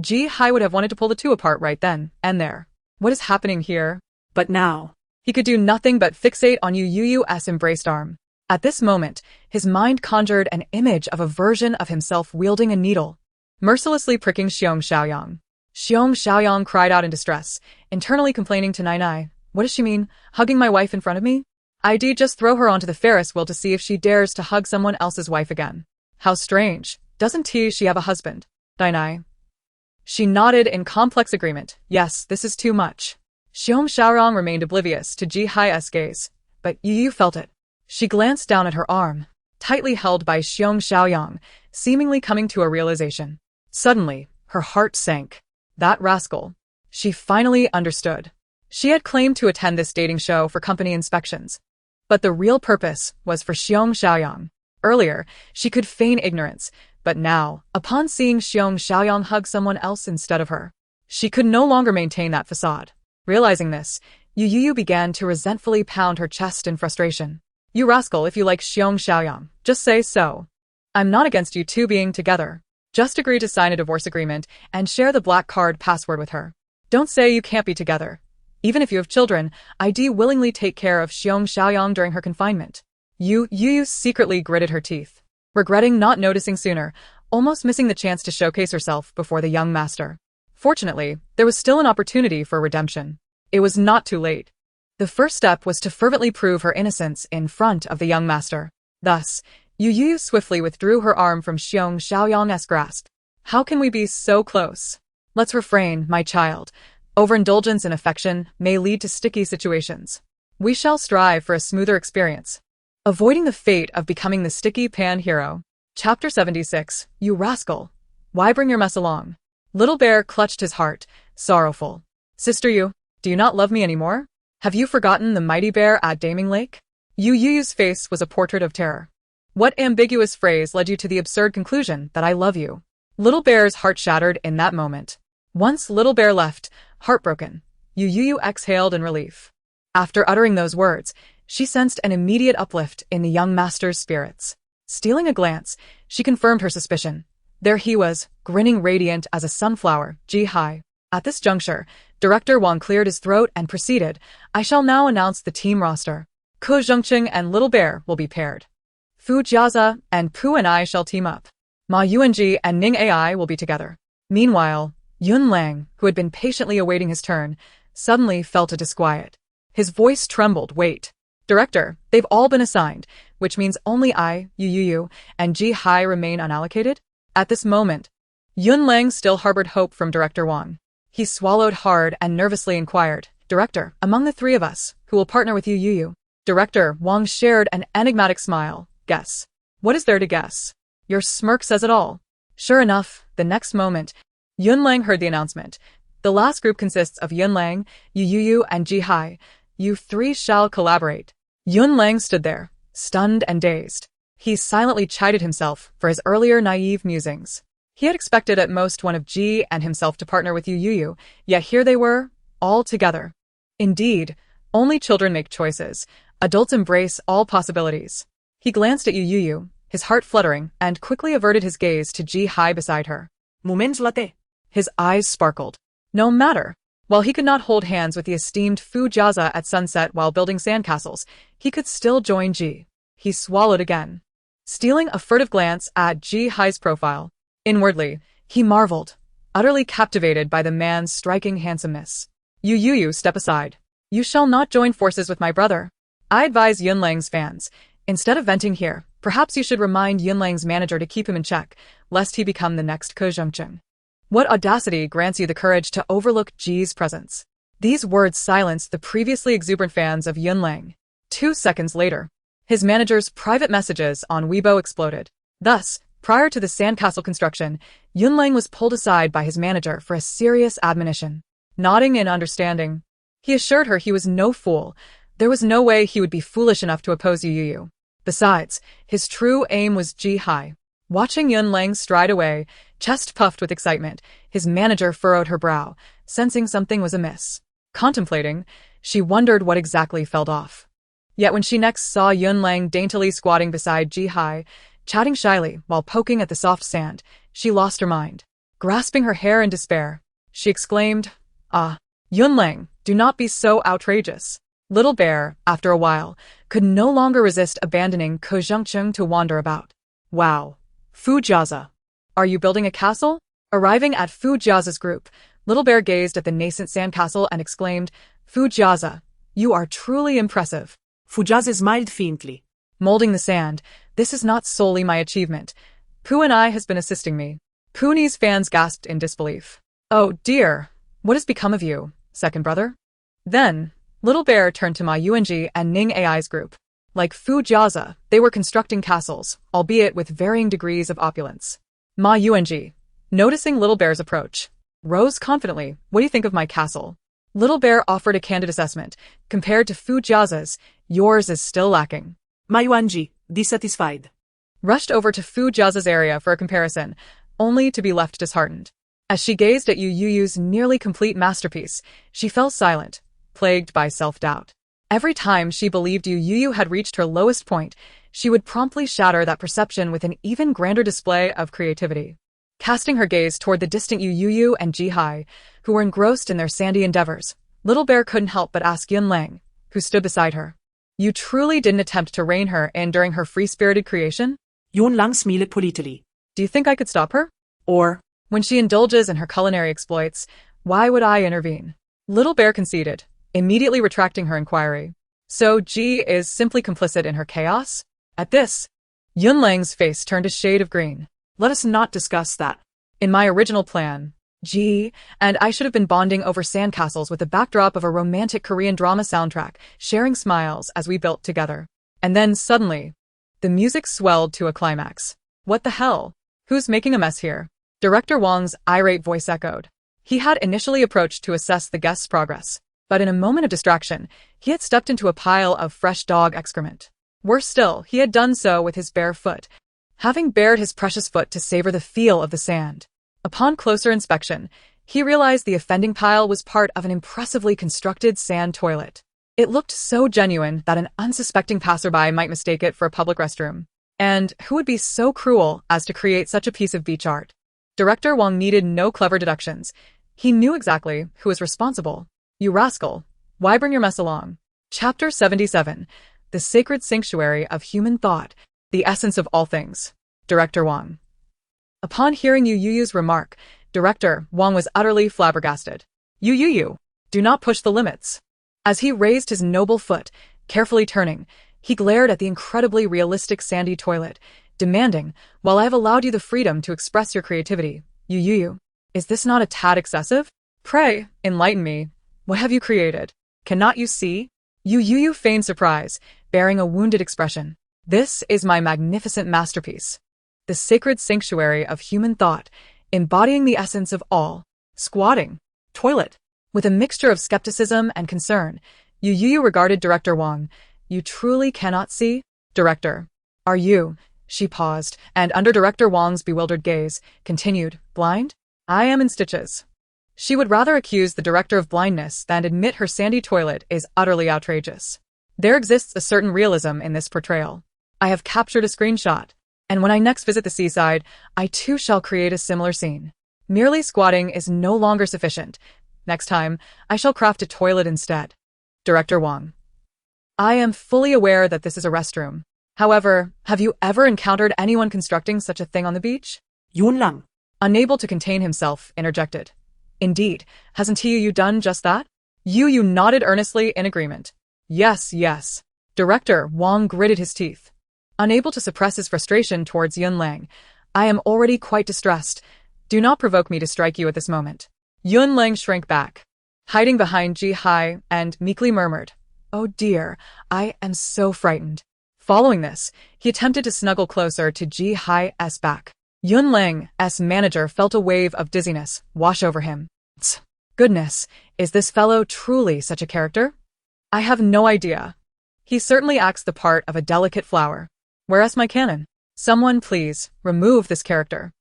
Ji-hai would have wanted to pull the two apart right then and there. What is happening here? But now, he could do nothing but fixate on Youyou's embraced arm. At this moment, his mind conjured an image of a version of himself wielding a needle, mercilessly pricking Xiong Xiaoyang. Xiong Xiaoyang cried out in distress, internally complaining to Nai Nai. What does she mean, hugging my wife in front of me? I'd just throw her onto the Ferris wheel to see if she dares to hug someone else's wife again. How strange. Doesn't she have a husband? Nai Nai. She nodded in complex agreement. Yes, this is too much. Xiong Xiaoyang remained oblivious to Ji Hai's gaze, but Youyou felt it. She glanced down at her arm, tightly held by Xiong Xiaoyang, seemingly coming to a realization. Suddenly, her heart sank. That rascal. She finally understood. She had claimed to attend this dating show for company inspections. But the real purpose was for Xiong Xiaoyang. Earlier, she could feign ignorance, but now, upon seeing Xiong Xiaoyang hug someone else instead of her, she could no longer maintain that facade. Realizing this, Youyou began to resentfully pound her chest in frustration. You rascal, if you like Xiong Xiaoyang, just say so. I'm not against you two being together. Just agree to sign a divorce agreement and share the black card password with her. Don't say you can't be together. Even if you have children, I'd willingly take care of Xiong Xiaoyang during her confinement. Youyou secretly gritted her teeth, regretting not noticing sooner, almost missing the chance to showcase herself before the young master. Fortunately, there was still an opportunity for redemption. It was not too late. The first step was to fervently prove her innocence in front of the young master. Thus, Youyou swiftly withdrew her arm from Xiong Xiaoyang's grasp. How can we be so close? Let's refrain, my child. Overindulgence in affection may lead to sticky situations. We shall strive for a smoother experience. Avoiding the fate of becoming the sticky pan hero. Chapter 76. You rascal. Why bring your mess along? Little Bear clutched his heart, sorrowful. Sister Yu, do you not love me anymore? Have you forgotten the mighty bear at Daming Lake? Youyou's face was a portrait of terror. What ambiguous phrase led you to the absurd conclusion that I love you? Little Bear's heart shattered in that moment. Once Little Bear left, heartbroken, Youyou exhaled in relief. After uttering those words, she sensed an immediate uplift in the young master's spirits. Stealing a glance, she confirmed her suspicion. There he was, grinning radiant as a sunflower, Ji Hai. At this juncture, Director Wong cleared his throat and proceeded. I shall now announce the team roster. Ke Zhengqing and Little Bear will be paired. Fu Jiaza and Pu and I shall team up. Ma Yuanji and Ning Ai will be together. Meanwhile, Yun Lang, who had been patiently awaiting his turn, suddenly felt a disquiet. His voice trembled. Wait. Director, they've all been assigned, which means only I, Youyou, and Ji Hai remain unallocated? At this moment, Yun Lang still harbored hope from Director Wong. He swallowed hard and nervously inquired, Director, among the three of us, who will partner with Youyou? Director Wong shared an enigmatic smile. Guess. What is there to guess? Your smirk says it all. Sure enough, the next moment, Yun Lang heard the announcement. The last group consists of Yun Lang, Youyou, and Ji Hai. You three shall collaborate. Yun Lang stood there, stunned and dazed. He silently chided himself for his earlier naive musings. He had expected at most one of Ji and himself to partner with Youyou, yet here they were, all together. Indeed, only children make choices. Adults embrace all possibilities. He glanced at Youyou, his heart fluttering, and quickly averted his gaze to Ji Hai beside her. Moments latte. His eyes sparkled. No matter. While he could not hold hands with the esteemed Fu Jiaza at sunset while building sandcastles, he could still join Ji. He swallowed again, stealing a furtive glance at Ji Hai's profile. Inwardly, he marveled, utterly captivated by the man's striking handsomeness. Youyou, step aside. You shall not join forces with my brother. I advise Yun Lang's fans, instead of venting here, perhaps you should remind Yun Lang's manager to keep him in check, lest he become the next Ke Zhengqing. What audacity grants you the courage to overlook Ji's presence? These words silenced the previously exuberant fans of Yun Lang. 2 seconds later, his manager's private messages on Weibo exploded. Thus, prior to the sandcastle construction, Yun Lang was pulled aside by his manager for a serious admonition. Nodding in understanding, he assured her he was no fool. There was no way he would be foolish enough to oppose Youyou. Besides, his true aim was Ji Hai. Watching Yun Lang stride away, chest puffed with excitement, his manager furrowed her brow, sensing something was amiss. Contemplating, she wondered what exactly fell off. Yet when she next saw Yun Lang daintily squatting beside Ji Hai, chatting shyly while poking at the soft sand, she lost her mind. Grasping her hair in despair, she exclaimed, Ah, Yun Lang, do not be so outrageous. Little Bear, after a while, could no longer resist abandoning Ke Zhengqing to wander about. Wow. Fu Jiaza. Are you building a castle? Arriving at Fu Jiaza's group, Little Bear gazed at the nascent sandcastle and exclaimed, Fujiaza, you are truly impressive. Fujiaza smiled faintly. Molding the sand, this is not solely my achievement. Pooh and I has been assisting me. Poonie's fans gasped in disbelief. Oh dear, what has become of you, second brother? Then, Little Bear turned to Ma Yuanji and Ning AI's group. Like Fujiaza, they were constructing castles, albeit with varying degrees of opulence. Ma Yuanji, noticing Little Bear's approach, rose confidently. What do you think of my castle? Little Bear offered a candid assessment. Compared to Fujiaza's, yours is still lacking. Ma Yuanji, dissatisfied, Rushed over to Fujiaza's area for a comparison, only to be left disheartened. As she gazed at Youyou's nearly complete masterpiece, she fell silent, plagued by self-doubt. Every time she believed Youyou had reached her lowest point, she would promptly shatter that perception with an even grander display of creativity. Casting her gaze toward the distant Youyou and Jihai, who were engrossed in their sandy endeavors, Little Bear couldn't help but ask Yunlang, who stood beside her. You truly didn't attempt to rein her in during her free-spirited creation? Yunlang smiled politely. Do you think I could stop her? Or, when she indulges in her culinary exploits, why would I intervene? Little Bear conceded, immediately retracting her inquiry. So Ji is simply complicit in her chaos? At this, Yunlang's face turned a shade of green. let us not discuss that. In my original plan, Ji and I should have been bonding over sandcastles with the backdrop of a romantic Korean drama soundtrack, sharing smiles as we built together. And then suddenly, the music swelled to a climax. What the hell? Who's making a mess here? Director Wong's irate voice echoed. He had initially approached to assess the guest's progress, but in a moment of distraction, he had stepped into a pile of fresh dog excrement. Worse still, he had done so with his bare foot, having bared his precious foot to savor the feel of the sand. Upon closer inspection, he realized the offending pile was part of an impressively constructed sand toilet. It looked so genuine that an unsuspecting passerby might mistake it for a public restroom. And who would be so cruel as to create such a piece of beach art? Director Wong needed no clever deductions. He knew exactly who was responsible. You rascal, why bring your mess along? Chapter 77, The Sacred Sanctuary of Human Thought, the Essence of All Things. Director Wong. Upon hearing Youyou's remark, Director Wong was utterly flabbergasted. Youyou, do not push the limits. As he raised his noble foot, carefully turning, he glared at the incredibly realistic sandy toilet, demanding, while I have allowed you the freedom to express your creativity, Youyou, is this not a tad excessive? Pray, enlighten me. What have you created? Cannot you see? Youyou feigned surprise, bearing a wounded expression. This is my magnificent masterpiece. The sacred sanctuary of human thought, embodying the essence of all. Squatting. Toilet. With a mixture of skepticism and concern, Youyou regarded Director Wong. You truly cannot see? Director. Are you? She paused, and under Director Wong's bewildered gaze, continued, blind? I am in stitches. She would rather accuse the director of blindness than admit her sandy toilet is utterly outrageous. There exists a certain realism in this portrayal. I have captured a screenshot, and when I next visit the seaside, I too shall create a similar scene. Merely squatting is no longer sufficient. Next time, I shall craft a toilet instead. Director Wong. I am fully aware that this is a restroom. However, have you ever encountered anyone constructing such a thing on the beach? Yunlang. Unable to contain himself, interjected. Indeed, hasn't Youyou done just that? Youyou nodded earnestly in agreement. Yes, yes. Director Wong gritted his teeth. Unable to suppress his frustration towards Yunlang, I am already quite distressed. Do not provoke me to strike you at this moment. Yunlang shrank back, hiding behind Jihai, and meekly murmured, Oh dear, I am so frightened. Following this, he attempted to snuggle closer to Jihai's back. Yunlang's manager felt a wave of dizziness wash over him. Tsk. Goodness, is this fellow truly such a character? I have no idea. He certainly acts the part of a delicate flower. Where's my cannon? Someone please, remove this character.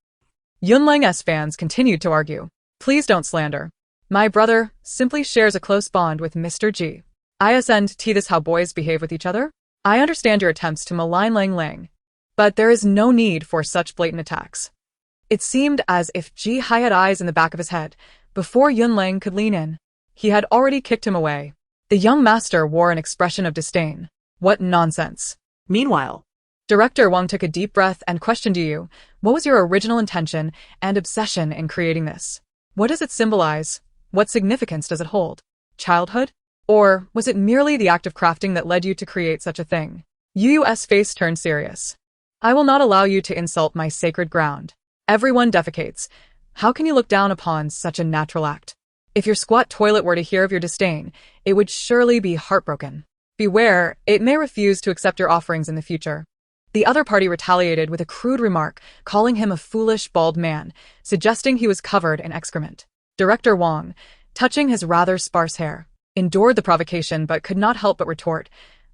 Yunlang's fans continued to argue. Please don't slander. My brother simply shares a close bond with Mr. G. Isn't this how boys behave with each other? I understand your attempts to malign Lang Lang, but there is no need for such blatant attacks. It seemed as if Ji Hai had eyes in the back of his head. Before Yunlang could lean in, he had already kicked him away. The young master wore an expression of disdain. What nonsense. Meanwhile, Director Wong took a deep breath and questioned Youyou, what was your original intention and obsession in creating this? What does it symbolize? What significance does it hold? Childhood? Or was it merely the act of crafting that led you to create such a thing? Youyou's face turned serious. I will not allow you to insult my sacred ground. Everyone defecates. How can you look down upon such a natural act? If your squat toilet were to hear of your disdain, it would surely be heartbroken. Beware, it may refuse to accept your offerings in the future. The other party retaliated with a crude remark, calling him a foolish, bald man, suggesting he was covered in excrement. Director Wong, touching his rather sparse hair, endured the provocation but could not help but retort,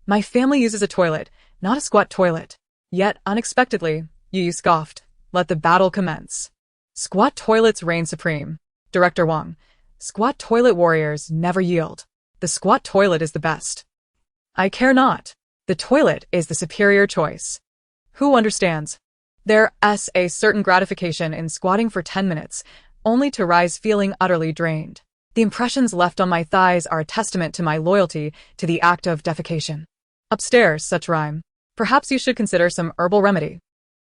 "My family uses a toilet, not a squat toilet." Yet, unexpectedly, Youyou scoffed. Let the battle commence. Squat toilets reign supreme. Director Wong, squat toilet warriors never yield. The squat toilet is the best. I care not. The toilet is the superior choice. Who understands? There's a certain gratification in squatting for 10 minutes, only to rise feeling utterly drained. The impressions left on my thighs are a testament to my loyalty to the act of defecation. Upstairs, such rhyme. Perhaps you should consider some herbal remedy.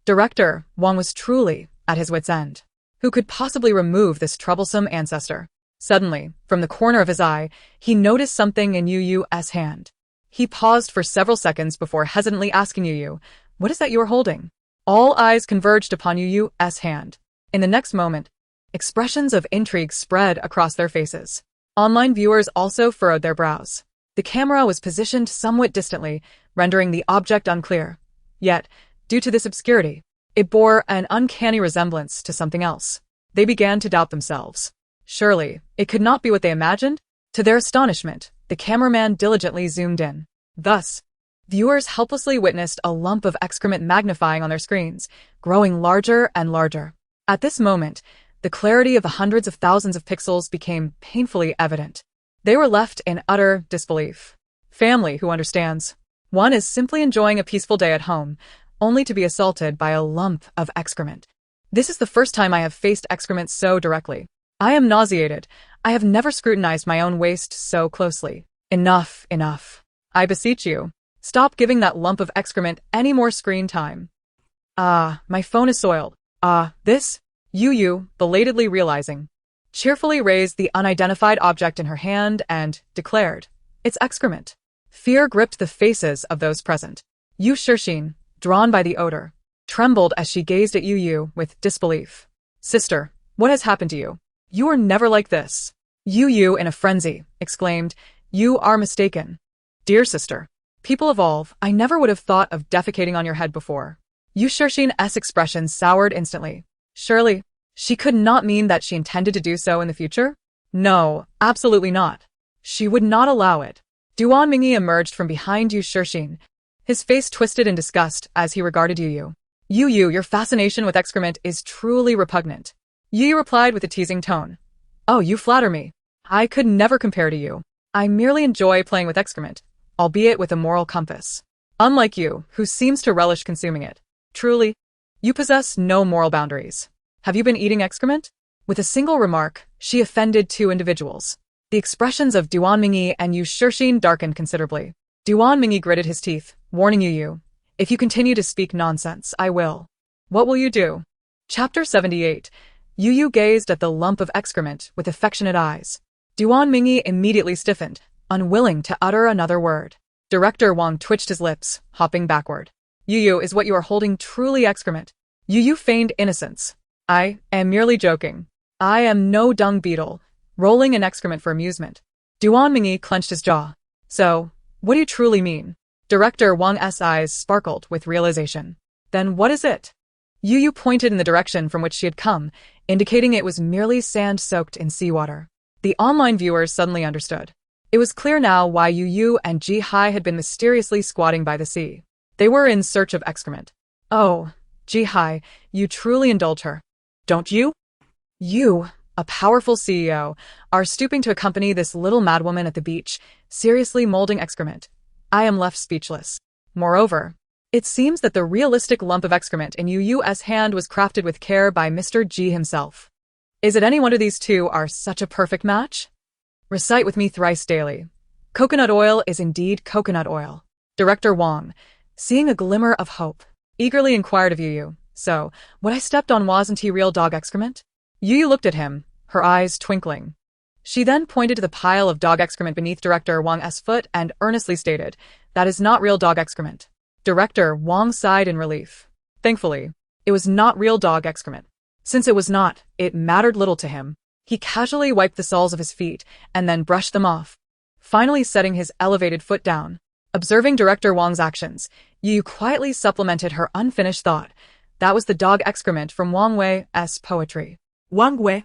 Director Wong was truly at his wit's end. Who could possibly remove this troublesome ancestor? Suddenly, from the corner of his eye, he noticed something in Youyou's hand. He paused for several seconds before hesitantly asking Youyou, "What is that you are holding?" All eyes converged upon Youyou's hand. In the next moment, expressions of intrigue spread across their faces. Online viewers also furrowed their brows. The camera was positioned somewhat distantly, rendering the object unclear. Yet, due to this obscurity, it bore an uncanny resemblance to something else. They began to doubt themselves. Surely, it could not be what they imagined? To their astonishment, the cameraman diligently zoomed in. Thus, viewers helplessly witnessed a lump of excrement magnifying on their screens, growing larger and larger. At this moment, the clarity of the hundreds of thousands of pixels became painfully evident. They were left in utter disbelief. Family who understands. One is simply enjoying a peaceful day at home, only to be assaulted by a lump of excrement. This is the first time I have faced excrement so directly. I am nauseated. I have never scrutinized my own waste so closely. Enough, enough. I beseech you, stop giving that lump of excrement any more screen time. My phone is soiled. This? Youyou, belatedly realizing, cheerfully raised the unidentified object in her hand and declared, "It's excrement." Fear gripped the faces of those present. Youyou, drawn by the odor, trembled as she gazed at Youyou with disbelief. "Sister, what has happened to you? You are never like this." Youyou, in a frenzy, exclaimed, "You are mistaken. Dear sister, people evolve. I never would have thought of defecating on your head before." Youyou's expression soured instantly. Surely, she could not mean that she intended to do so in the future? No, absolutely not. She would not allow it. Duan Mingyi emerged from behind Youyou, his face twisted in disgust as he regarded Youyou. "Youyou, your fascination with excrement is truly repugnant." Youyou replied with a teasing tone. "Oh, you flatter me. I could never compare to you. I merely enjoy playing with excrement, albeit with a moral compass. Unlike you, who seems to relish consuming it. Truly, you possess no moral boundaries. Have you been eating excrement?" With a single remark, she offended two individuals. The expressions of Duan Mingyi and Youyou darkened considerably. Duan Mingyi gritted his teeth, warning Youyou, "If you continue to speak nonsense, I will." "What will you do?" Chapter 78. Youyou gazed at the lump of excrement with affectionate eyes. Duan Mingyi immediately stiffened, unwilling to utter another word. Director Wong twitched his lips, hopping backward. "Youyou, is what you are holding truly excrement?" Youyou feigned innocence. "I am merely joking. I am no dung beetle, rolling in excrement for amusement." Duan Mingyi clenched his jaw. "So, what do you truly mean?" Director Wong's eyes sparkled with realization. "Then what is it?" Youyou pointed in the direction from which she had come, indicating it was merely sand soaked in seawater. The online viewers suddenly understood. It was clear now why Youyou and Ji-hai had been mysteriously squatting by the sea. They were in search of excrement. "Oh, Ji-hai, you truly indulge her. Don't you? You, a powerful CEO, are stooping to accompany this little madwoman at the beach, seriously molding excrement. I am left speechless. Moreover, it seems that the realistic lump of excrement in Youyou's hand was crafted with care by Mr. Ji himself. Is it any wonder these two are such a perfect match? Recite with me thrice daily. Coconut oil is indeed coconut oil." Director Wong, seeing a glimmer of hope, eagerly inquired of Youyou, "So, what I stepped on wasn't he real dog excrement?" Youyou looked at him, her eyes twinkling. She then pointed to the pile of dog excrement beneath Director Wang's foot and earnestly stated, "That is not real dog excrement." Director Wang sighed in relief. Thankfully, it was not real dog excrement. Since it was not, it mattered little to him. He casually wiped the soles of his feet and then brushed them off, finally setting his elevated foot down. Observing Director Wang's actions, Youyou quietly supplemented her unfinished thought. That was the dog excrement from Wang Wei's poetry. Wang Wei,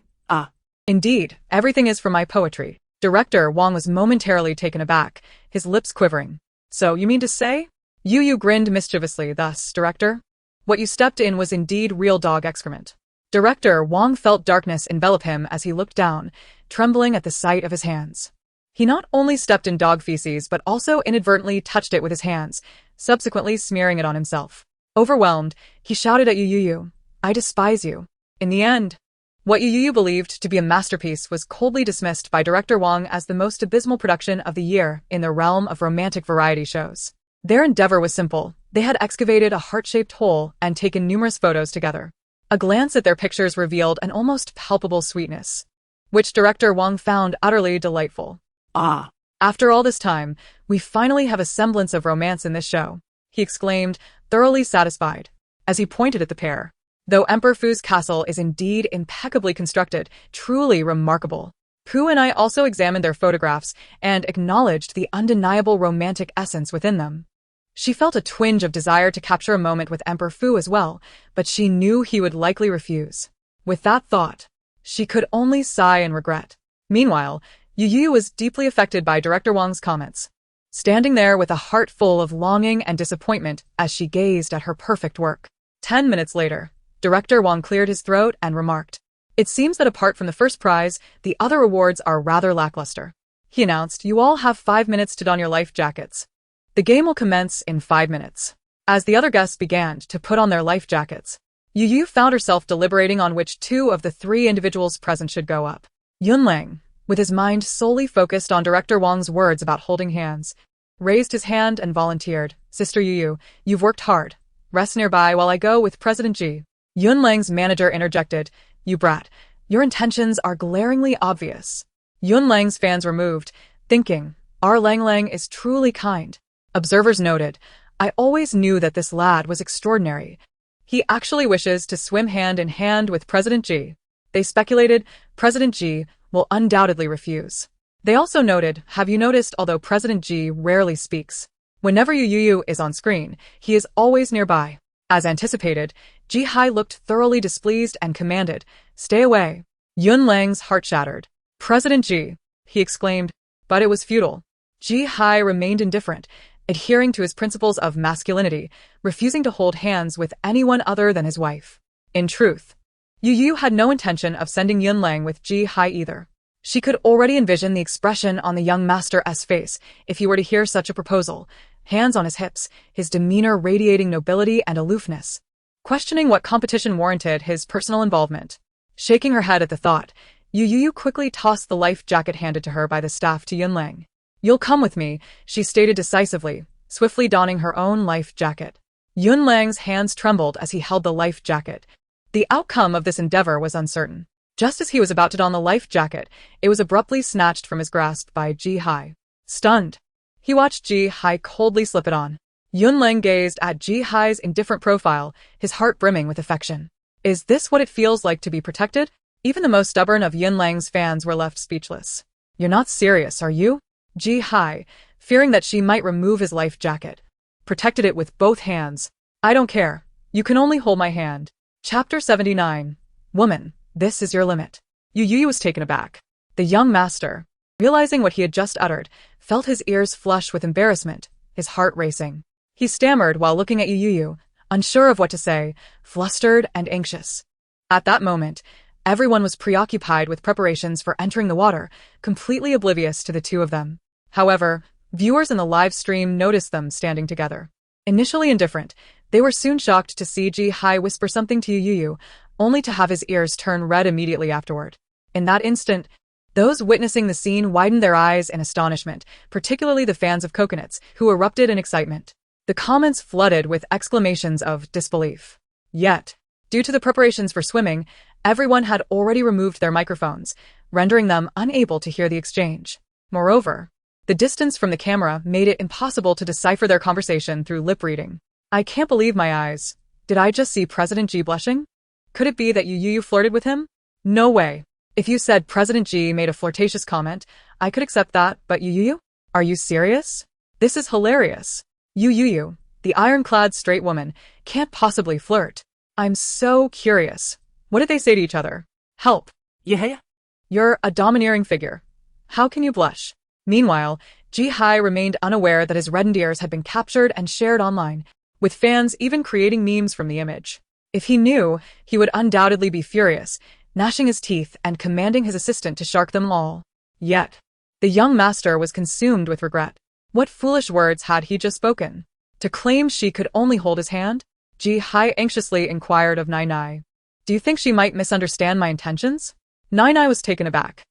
Indeed, everything is from my poetry. Director Wang was momentarily taken aback, his lips quivering. So, you mean to say? Youyou grinned mischievously, thus, Director? What you stepped in was indeed real dog excrement. Director Wang felt darkness envelop him as he looked down, trembling at the sight of his hands. He not only stepped in dog feces but also inadvertently touched it with his hands, subsequently smearing it on himself. Overwhelmed, he shouted at Youyou, "I despise you." In the end, what Youyou believed to be a masterpiece was coldly dismissed by Director Wang as the most abysmal production of the year in the realm of romantic variety shows. Their endeavor was simple. They had excavated a heart-shaped hole and taken numerous photos together. A glance at their pictures revealed an almost palpable sweetness, which Director Wang found utterly delightful. After all this time, we finally have a semblance of romance in this show, he exclaimed, thoroughly satisfied, as he pointed at the pair. Though Emperor Fu's castle is indeed impeccably constructed, truly remarkable. Fu and I also examined their photographs and acknowledged the undeniable romantic essence within them. She felt a twinge of desire to capture a moment with Emperor Fu as well, but she knew he would likely refuse. With that thought, she could only sigh in regret. Meanwhile, Youyou was deeply affected by Director Wang's comments, standing there with a heart full of longing and disappointment as she gazed at her perfect work. 10 minutes later, Director Wang cleared his throat and remarked, "It seems that apart from the first prize, the other awards are rather lackluster." He announced, "You all have 5 minutes to don your life jackets. The game will commence in 5 minutes. As the other guests began to put on their life jackets, Youyou found herself deliberating on which two of the three individuals present should go up. Yunlang, with his mind solely focused on Director Wang's words about holding hands, raised his hand and volunteered, "Sister Youyou, you've worked hard. Rest nearby while I go with President Ji." Yunlang's manager interjected, "You brat, your intentions are glaringly obvious." Yunlang's fans were moved, thinking, "Our Lang Lang is truly kind." Observers noted, "I always knew that this lad was extraordinary. He actually wishes to swim hand in hand with President Ji." They speculated, President Ji will undoubtedly refuse. They also noted, "Have you noticed although President Ji rarely speaks, whenever Youyou is on screen, he is always nearby?" As anticipated, Ji Hai looked thoroughly displeased and commanded, "Stay away." Yunlang's heart shattered. "President Ji," he exclaimed, but it was futile. Ji Hai remained indifferent, adhering to his principles of masculinity, refusing to hold hands with anyone other than his wife. In truth, Youyou had no intention of sending Yunlang with Ji Hai either. She could already envision the expression on the young master's face if he were to hear such a proposal, hands on his hips, his demeanor radiating nobility and aloofness, questioning what competition warranted his personal involvement. Shaking her head at the thought, Youyou quickly tossed the life jacket handed to her by the staff to Yunlang. "You'll come with me," she stated decisively, swiftly donning her own life jacket. Yunlang's hands trembled as he held the life jacket. The outcome of this endeavor was uncertain. Just as he was about to don the life jacket, it was abruptly snatched from his grasp by Ji Hai. Stunned, he watched Ji Hai coldly slip it on. Yunlang gazed at Ji Hai's indifferent profile, his heart brimming with affection. Is this what it feels like to be protected? Even the most stubborn of Yunlang's fans were left speechless. "You're not serious, are you?" Ji Hai, fearing that she might remove his life jacket, protected it with both hands. "I don't care. You can only hold my hand." Chapter 79. Woman, this is your limit. Youyou was taken aback. The young master, realizing what he had just uttered, felt his ears flush with embarrassment, his heart racing. He stammered while looking at Youyou, unsure of what to say, flustered and anxious. At that moment, everyone was preoccupied with preparations for entering the water, completely oblivious to the two of them. However, viewers in the live stream noticed them standing together. Initially indifferent, they were soon shocked to see Ji Hai whisper something to Youyou, only to have his ears turn red immediately afterward. In that instant, those witnessing the scene widened their eyes in astonishment, particularly the fans of Coconuts, who erupted in excitement. The comments flooded with exclamations of disbelief. Yet, due to the preparations for swimming, Everyone had already removed their microphones, rendering them unable to hear the exchange. Moreover, the distance from the camera made it impossible to decipher their conversation through lip reading. I can't believe my eyes. Did I just see President G blushing? Could it be that Youyou flirted with him? No way. If you said President G made a flirtatious comment, I could accept that, but Youyou? Are you serious? This is hilarious. Youyou, the ironclad straight woman, can't possibly flirt. I'm so curious. What did they say to each other? Help. Yeah. You're a domineering figure. How can you blush? Meanwhile, Ji-hai remained unaware that his reddened ears had been captured and shared online, with fans even creating memes from the image. If he knew, he would undoubtedly be furious, gnashing his teeth and commanding his assistant to shark them all. Yet, the young master was consumed with regret. What foolish words had he just spoken? To claim she could only hold his hand? Ji-hai anxiously inquired of Nai. Do you think she might misunderstand my intentions? Nai was taken aback.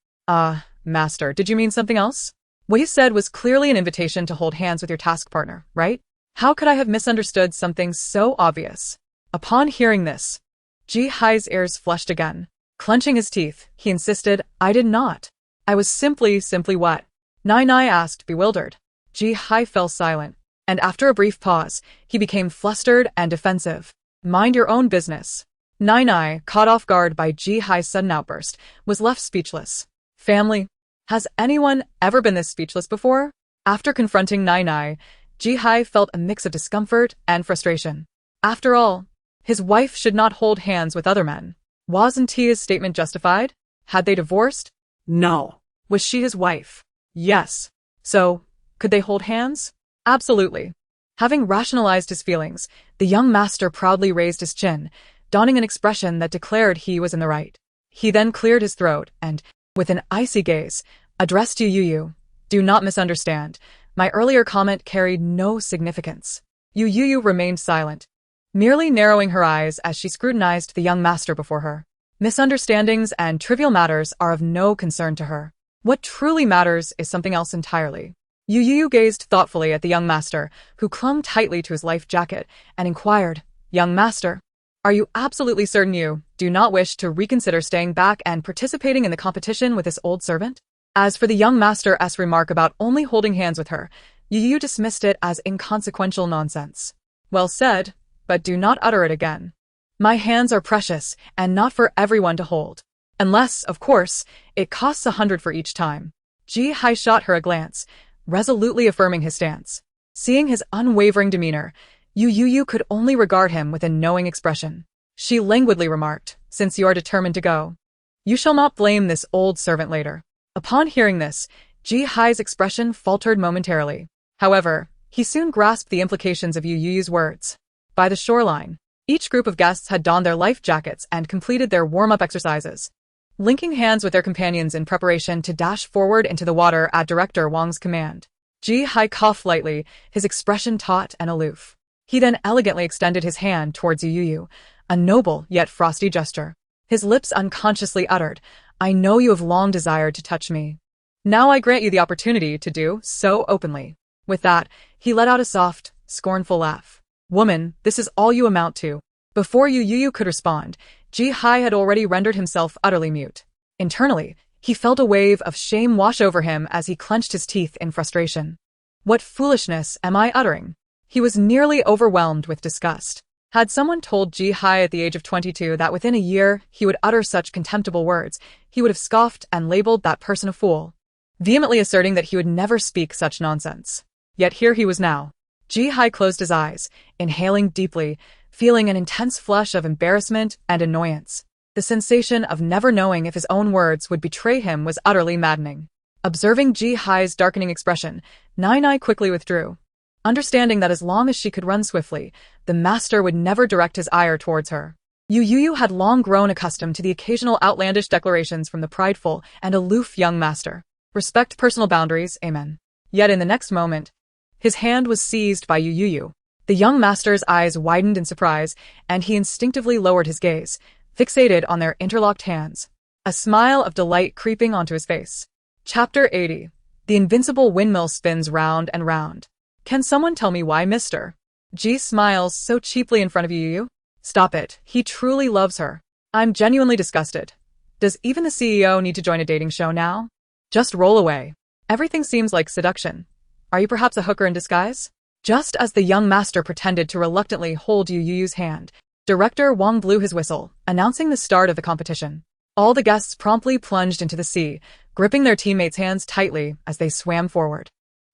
Master, did you mean something else? What you said was clearly an invitation to hold hands with your task partner, right? How could I have misunderstood something so obvious? Upon hearing this, Ji-hai's ears flushed again. Clenching his teeth, he insisted, I did not. I was simply what? Nai asked, bewildered. Ji-hai fell silent, and after a brief pause, he became flustered and defensive. Mind your own business. Nai, caught off guard by Ji-hai's sudden outburst, was left speechless. Family? Has anyone ever been this speechless before? After confronting Nai, Ji-hai felt a mix of discomfort and frustration. After all, his wife should not hold hands with other men. Wasn't his statement justified? Had they divorced? No. Was she his wife? Yes. So, could they hold hands? Absolutely. Having rationalized his feelings, the young master proudly raised his chin, donning an expression that declared he was in the right. He then cleared his throat and, with an icy gaze, addressed Youyou. Do not misunderstand. My earlier comment carried no significance. Youyou remained silent, merely narrowing her eyes as she scrutinized the young master before her. Misunderstandings and trivial matters are of no concern to her. What truly matters is something else entirely. Youyou gazed thoughtfully at the young master, who clung tightly to his life jacket, and inquired, Young master, are you absolutely certain you do not wish to reconsider staying back and participating in the competition with this old servant? As for the young master's remark about only holding hands with her, Youyou dismissed it as inconsequential nonsense. Well said, but do not utter it again. My hands are precious and not for everyone to hold. Unless, of course, it costs 100 for each time. Ji-hai shot her a glance, resolutely affirming his stance. Seeing his unwavering demeanor, Youyou could only regard him with a knowing expression. She languidly remarked, Since you are determined to go, you shall not blame this old servant later. Upon hearing this, Ji-hai's expression faltered momentarily. However, he soon grasped the implications of Youyou's words. By the shoreline, each group of guests had donned their life jackets and completed their warm-up exercises, linking hands with their companions in preparation to dash forward into the water at Director Wang's command. Ji-hai coughed lightly, his expression taut and aloof. He then elegantly extended his hand towards Youyou, a noble yet frosty gesture. His lips unconsciously uttered, I know you have long desired to touch me. Now I grant you the opportunity to do so openly. With that, he let out a soft, scornful laugh. Woman, this is all you amount to. Before Youyou could respond, Ji-hai had already rendered himself utterly mute. Internally, he felt a wave of shame wash over him as he clenched his teeth in frustration. What foolishness am I uttering? He was nearly overwhelmed with disgust. Had someone told Ji-hai at the age of 22 that within a year he would utter such contemptible words, he would have scoffed and labeled that person a fool, vehemently asserting that he would never speak such nonsense. Yet here he was now. Ji-hai closed his eyes, inhaling deeply, feeling an intense flush of embarrassment and annoyance. The sensation of never knowing if his own words would betray him was utterly maddening. Observing Ji-hai's darkening expression, Nai quickly withdrew, understanding that as long as she could run swiftly, the master would never direct his ire towards her. Youyou had long grown accustomed to the occasional outlandish declarations from the prideful and aloof young master. Respect personal boundaries, amen. Yet in the next moment, his hand was seized by Youyou. The young master's eyes widened in surprise, and he instinctively lowered his gaze, fixated on their interlocked hands, a smile of delight creeping onto his face. Chapter 80. The invincible windmill spins round and round. Can someone tell me why Mr. G smiles so cheaply in front of Youyou? Stop it, he truly loves her. I'm genuinely disgusted. Does even the CEO need to join a dating show now? Just roll away. Everything seems like seduction. Are you perhaps a hooker in disguise? Just as the young master pretended to reluctantly hold Youyou's hand, Director Wong blew his whistle, announcing the start of the competition. All the guests promptly plunged into the sea, gripping their teammates' hands tightly as they swam forward.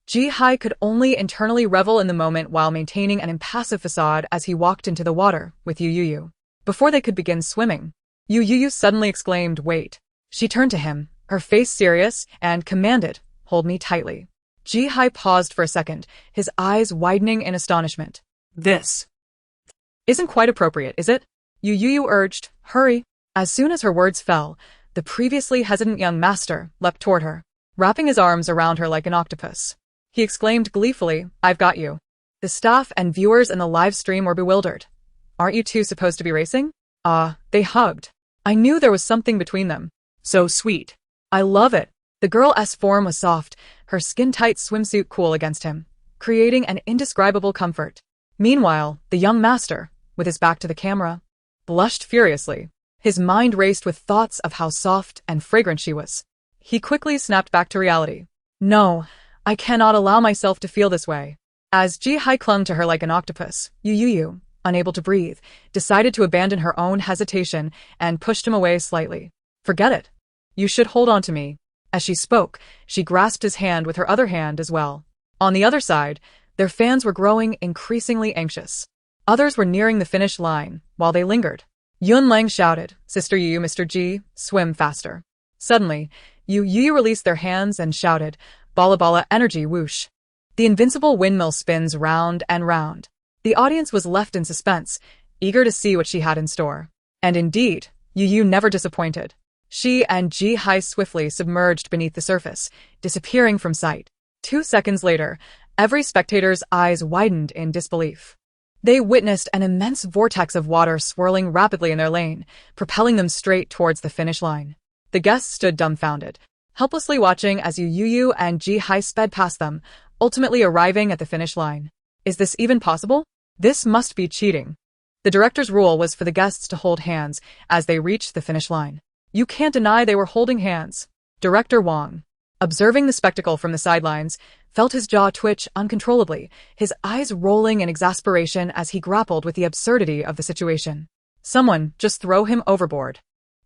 Ji-hai could only internally revel in the moment while maintaining an impassive facade as he walked into the water with Youyou. Before they could begin swimming, Youyou suddenly exclaimed, "Wait." She turned to him, her face serious, and commanded, "Hold me tightly." Ji-hai paused for a second, his eyes widening in astonishment. This "Isn't quite appropriate, is it?" Youyou urged, "Hurry." As soon as her words fell, the previously hesitant young master leapt toward her, wrapping his arms around her like an octopus. He exclaimed gleefully, "I've got you." The staff and viewers in the live stream were bewildered. "Aren't you two supposed to be racing?" They hugged. I knew there was something between them. so sweet. I love it. The girl's form was soft, her skin-tight swimsuit cool against him, creating an indescribable comfort. Meanwhile, the young master, with his back to the camera, blushed furiously. His mind raced with thoughts of how soft and fragrant she was. He quickly snapped back to reality. "No, I cannot allow myself to feel this way." As Ji-hai clung to her like an octopus, Youyou, unable to breathe, decided to abandon her own hesitation and pushed him away slightly. "Forget it. You should hold on to me." As she spoke, she grasped his hand with her other hand as well. On the other side, their fans were growing increasingly anxious. Others were nearing the finish line, while they lingered. Yunlang shouted, "Sister Youyou, Mr. G, swim faster." Suddenly, Youyou released their hands and shouted, "Bala bala energy whoosh." The invincible windmill spins round and round. The audience was left in suspense, eager to see what she had in store. And indeed, Youyou never disappointed. She and Ji-hai swiftly submerged beneath the surface, disappearing from sight. 2 seconds later, every spectator's eyes widened in disbelief. They witnessed an immense vortex of water swirling rapidly in their lane, propelling them straight towards the finish line. The guests stood dumbfounded, helplessly watching as Youyou and Ji-hai sped past them, ultimately arriving at the finish line. Is this even possible? This must be cheating. The director's rule was for the guests to hold hands as they reached the finish line. You can't deny they were holding hands. Director Wong, observing the spectacle from the sidelines, felt his jaw twitch uncontrollably, his eyes rolling in exasperation as he grappled with the absurdity of the situation. Someone just throw him overboard.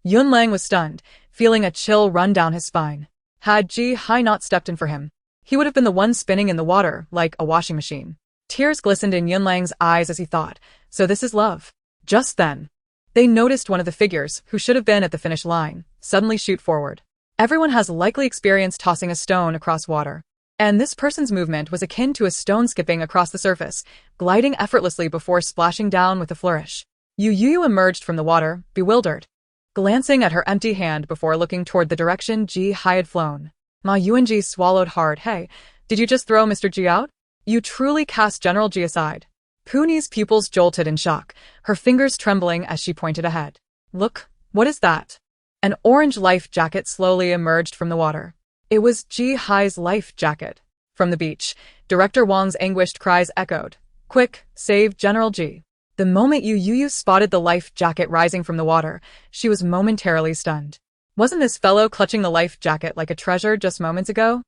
Yunlang was stunned, feeling a chill run down his spine. Had Ji-hai not stepped in for him, he would have been the one spinning in the water like a washing machine. Tears glistened in Yunlang's eyes as he thought, so this is love. Just then, they noticed one of the figures, who should have been at the finish line, suddenly shoot forward. Everyone has likely experienced tossing a stone across water. And this person's movement was akin to a stone skipping across the surface, gliding effortlessly before splashing down with a flourish. Youyou emerged from the water, bewildered, glancing at her empty hand before looking toward the direction Ji-hai had flown. Ma Yuanji swallowed hard. "Hey, did you just throw Mr. Ji out? You truly cast General Ji aside." Puni's pupils jolted in shock, her fingers trembling as she pointed ahead. "Look, what is that?" An orange life jacket slowly emerged from the water. It was Ji-hai's life jacket. From the beach, Director Wong's anguished cries echoed. "Quick, save General Ji." The moment Youyou spotted the life jacket rising from the water, she was momentarily stunned. Wasn't this fellow clutching the life jacket like a treasure just moments ago?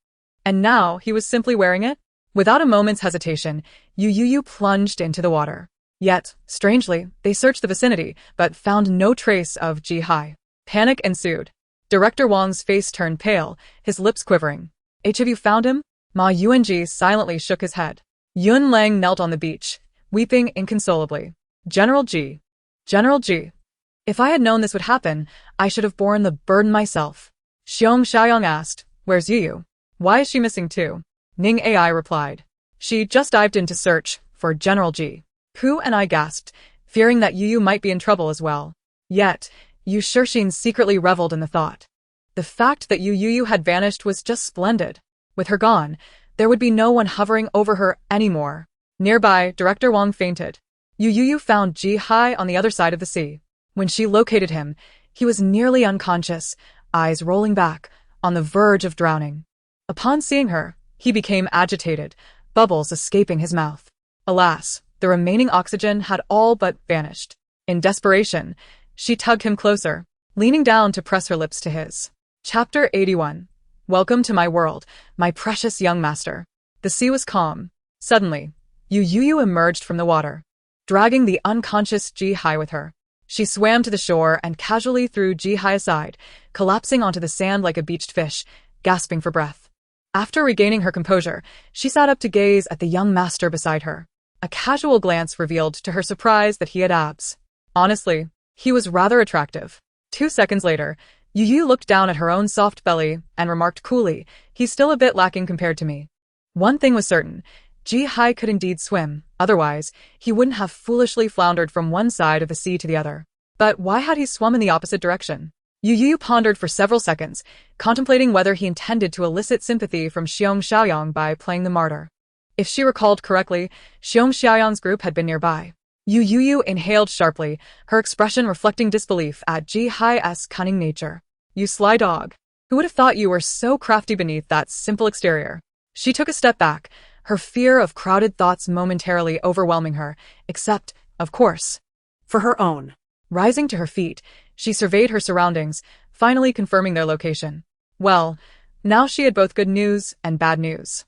And now he was simply wearing it? Without a moment's hesitation, Youyou plunged into the water. Yet, strangely, they searched the vicinity, but found no trace of Ji-hai. Panic ensued. Director Wong's face turned pale, his lips quivering. "Have you found him?" Ma Yuanji silently shook his head. Yunlang knelt on the beach, weeping inconsolably. General Ji. General Ji. If I had known this would happen, I should have borne the burden myself." Xiong Xiaoyang asked, "Where's Youyou? Why is she missing too?" Ning Ai replied, "She just dived in to search for General Ji." Pu and I gasped, fearing that Youyou might be in trouble as well. Yet, Yu Shixin secretly reveled in the thought. The fact that Youyou had vanished was just splendid. With her gone, there would be no one hovering over her anymore. Nearby, Director Wong fainted. Youyou found Ji-hai on the other side of the sea. When she located him, he was nearly unconscious, eyes rolling back, on the verge of drowning. Upon seeing her, he became agitated, bubbles escaping his mouth. Alas, the remaining oxygen had all but vanished. In desperation, She tugged him closer, leaning down to press her lips to his. Chapter 81. Welcome to my world, my precious young master. The sea was calm. Suddenly, Youyou emerged from the water, dragging the unconscious Ji-hai with her. She swam to the shore and casually threw Ji-hai aside, collapsing onto the sand like a beached fish, gasping for breath. After regaining her composure, she sat up to gaze at the young master beside her. A casual glance revealed to her surprise that he had abs. Honestly, he was rather attractive. 2 seconds later, Youyou looked down at her own soft belly and remarked coolly, "He's still a bit lacking compared to me." One thing was certain, Ji-hai could indeed swim, otherwise, he wouldn't have foolishly floundered from one side of the sea to the other. But why had he swum in the opposite direction? Youyou pondered for several seconds, contemplating whether he intended to elicit sympathy from Xiong Xiaoyang by playing the martyr. If she recalled correctly, Xiong Xiaoyang's group had been nearby. Youyou inhaled sharply, her expression reflecting disbelief at Ji-hai's cunning nature. "You sly dog. Who would have thought you were so crafty beneath that simple exterior?" She took a step back, her fear of crowded thoughts momentarily overwhelming her, except, of course, for her own. Rising to her feet, she surveyed her surroundings, finally confirming their location. Well, now she had both good news and bad news.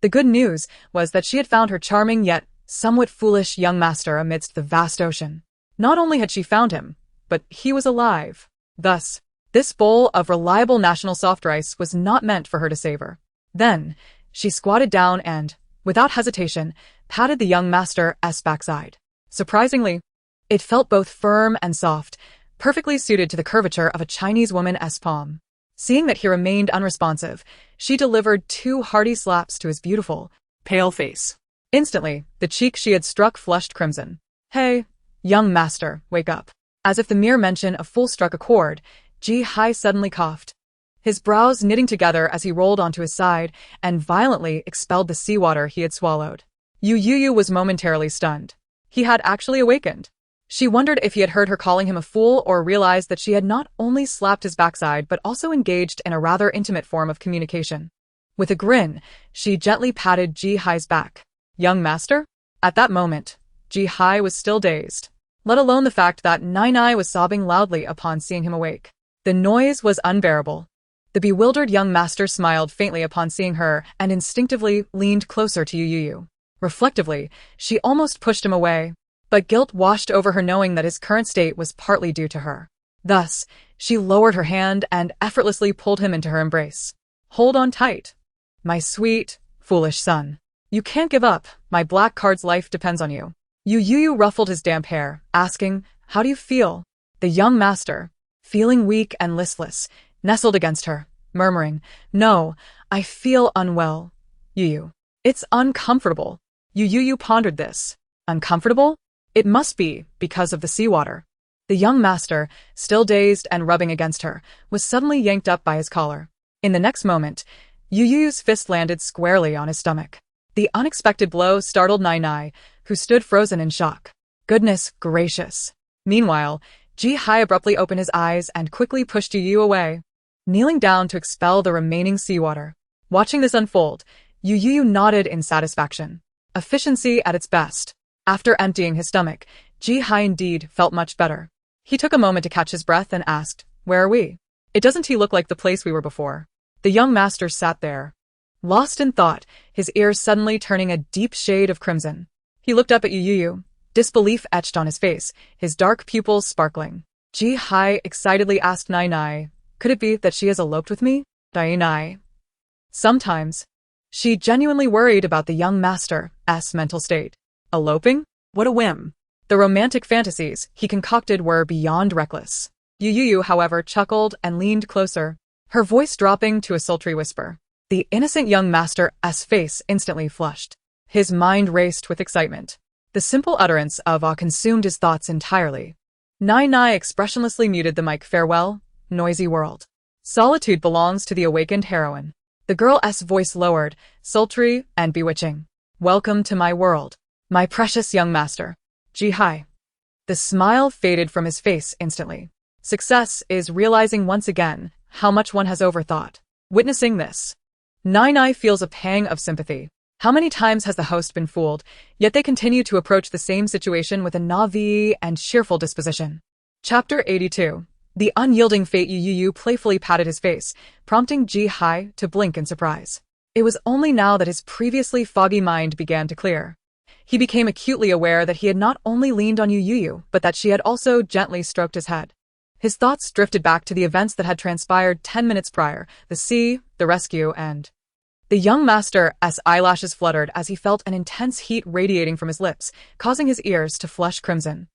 The good news was that she had found her charming yet somewhat foolish young master amidst the vast ocean. Not only had she found him, but he was alive. Thus, this bowl of reliable national soft rice was not meant for her to savor. Then, she squatted down and, without hesitation, patted the young master's backside. Surprisingly, it felt both firm and soft, perfectly suited to the curvature of a Chinese woman's palm. Seeing that he remained unresponsive, she delivered 2 hearty slaps to his beautiful, pale face. Instantly, the cheek she had struck flushed crimson. "Hey, young master, wake up." As if the mere mention of full struck a chord, Ji-hai suddenly coughed, his brows knitting together as he rolled onto his side and violently expelled the seawater he had swallowed. Youyou was momentarily stunned. He had actually awakened. She wondered if he had heard her calling him a fool or realized that she had not only slapped his backside but also engaged in a rather intimate form of communication. With a grin, she gently patted Ji-hai's back. "Young master?" At that moment, Ji-hai was still dazed, let alone the fact that Nai was sobbing loudly upon seeing him awake. The noise was unbearable. The bewildered young master smiled faintly upon seeing her and instinctively leaned closer to Youyou. Reflectively, she almost pushed him away, but guilt washed over her knowing that his current state was partly due to her. Thus, she lowered her hand and effortlessly pulled him into her embrace. "Hold on tight. My sweet, foolish son. You can't give up, my black card's life depends on you." Youyou ruffled his damp hair, asking, "How do you feel?" The young master, feeling weak and listless, nestled against her, murmuring, "No, I feel unwell. Youyou. It's uncomfortable." Youyou pondered this. Uncomfortable? It must be because of the seawater. The young master, still dazed and rubbing against her, was suddenly yanked up by his collar. In the next moment, Youyou's fist landed squarely on his stomach. The unexpected blow startled Nai, who stood frozen in shock. Goodness gracious. Meanwhile, Ji-hai abruptly opened his eyes and quickly pushed Youyou away, kneeling down to expel the remaining seawater. Watching this unfold, Youyou nodded in satisfaction. Efficiency at its best. After emptying his stomach, Ji-hai indeed felt much better. He took a moment to catch his breath and asked, "Where are we? It doesn't look like the place we were before." The young master sat there, lost in thought, his ears suddenly turning a deep shade of crimson. He looked up at Youyou, disbelief etched on his face, his dark pupils sparkling. Ji-hai excitedly asked Nai, "Could it be that she has eloped with me?" Nai. Sometimes, she genuinely worried about the young master's mental state. Eloping? What a whim. The romantic fantasies he concocted were beyond reckless. Youyou, however, chuckled and leaned closer, her voice dropping to a sultry whisper. The innocent young master's face instantly flushed. His mind raced with excitement. The simple utterance of awe consumed his thoughts entirely. Nai expressionlessly muted the mic. "Farewell, noisy world. Solitude belongs to the awakened heroine." The girl's voice lowered, sultry and bewitching. "Welcome to my world, my precious young master, Ji-hai." The smile faded from his face instantly. Success is realizing once again how much one has overthought. Witnessing this, Nai feels a pang of sympathy. How many times has the host been fooled, yet they continue to approach the same situation with a naive and cheerful disposition. Chapter 82. The unyielding fate. Youyou playfully patted his face, prompting Ji-hai to blink in surprise. It was only now that his previously foggy mind began to clear. He became acutely aware that he had not only leaned on Youyou, but that she had also gently stroked his head. His thoughts drifted back to the events that had transpired 10 minutes prior, the sea, the rescue, and... The young master's eyelashes fluttered as he felt an intense heat radiating from his lips, causing his ears to flush crimson.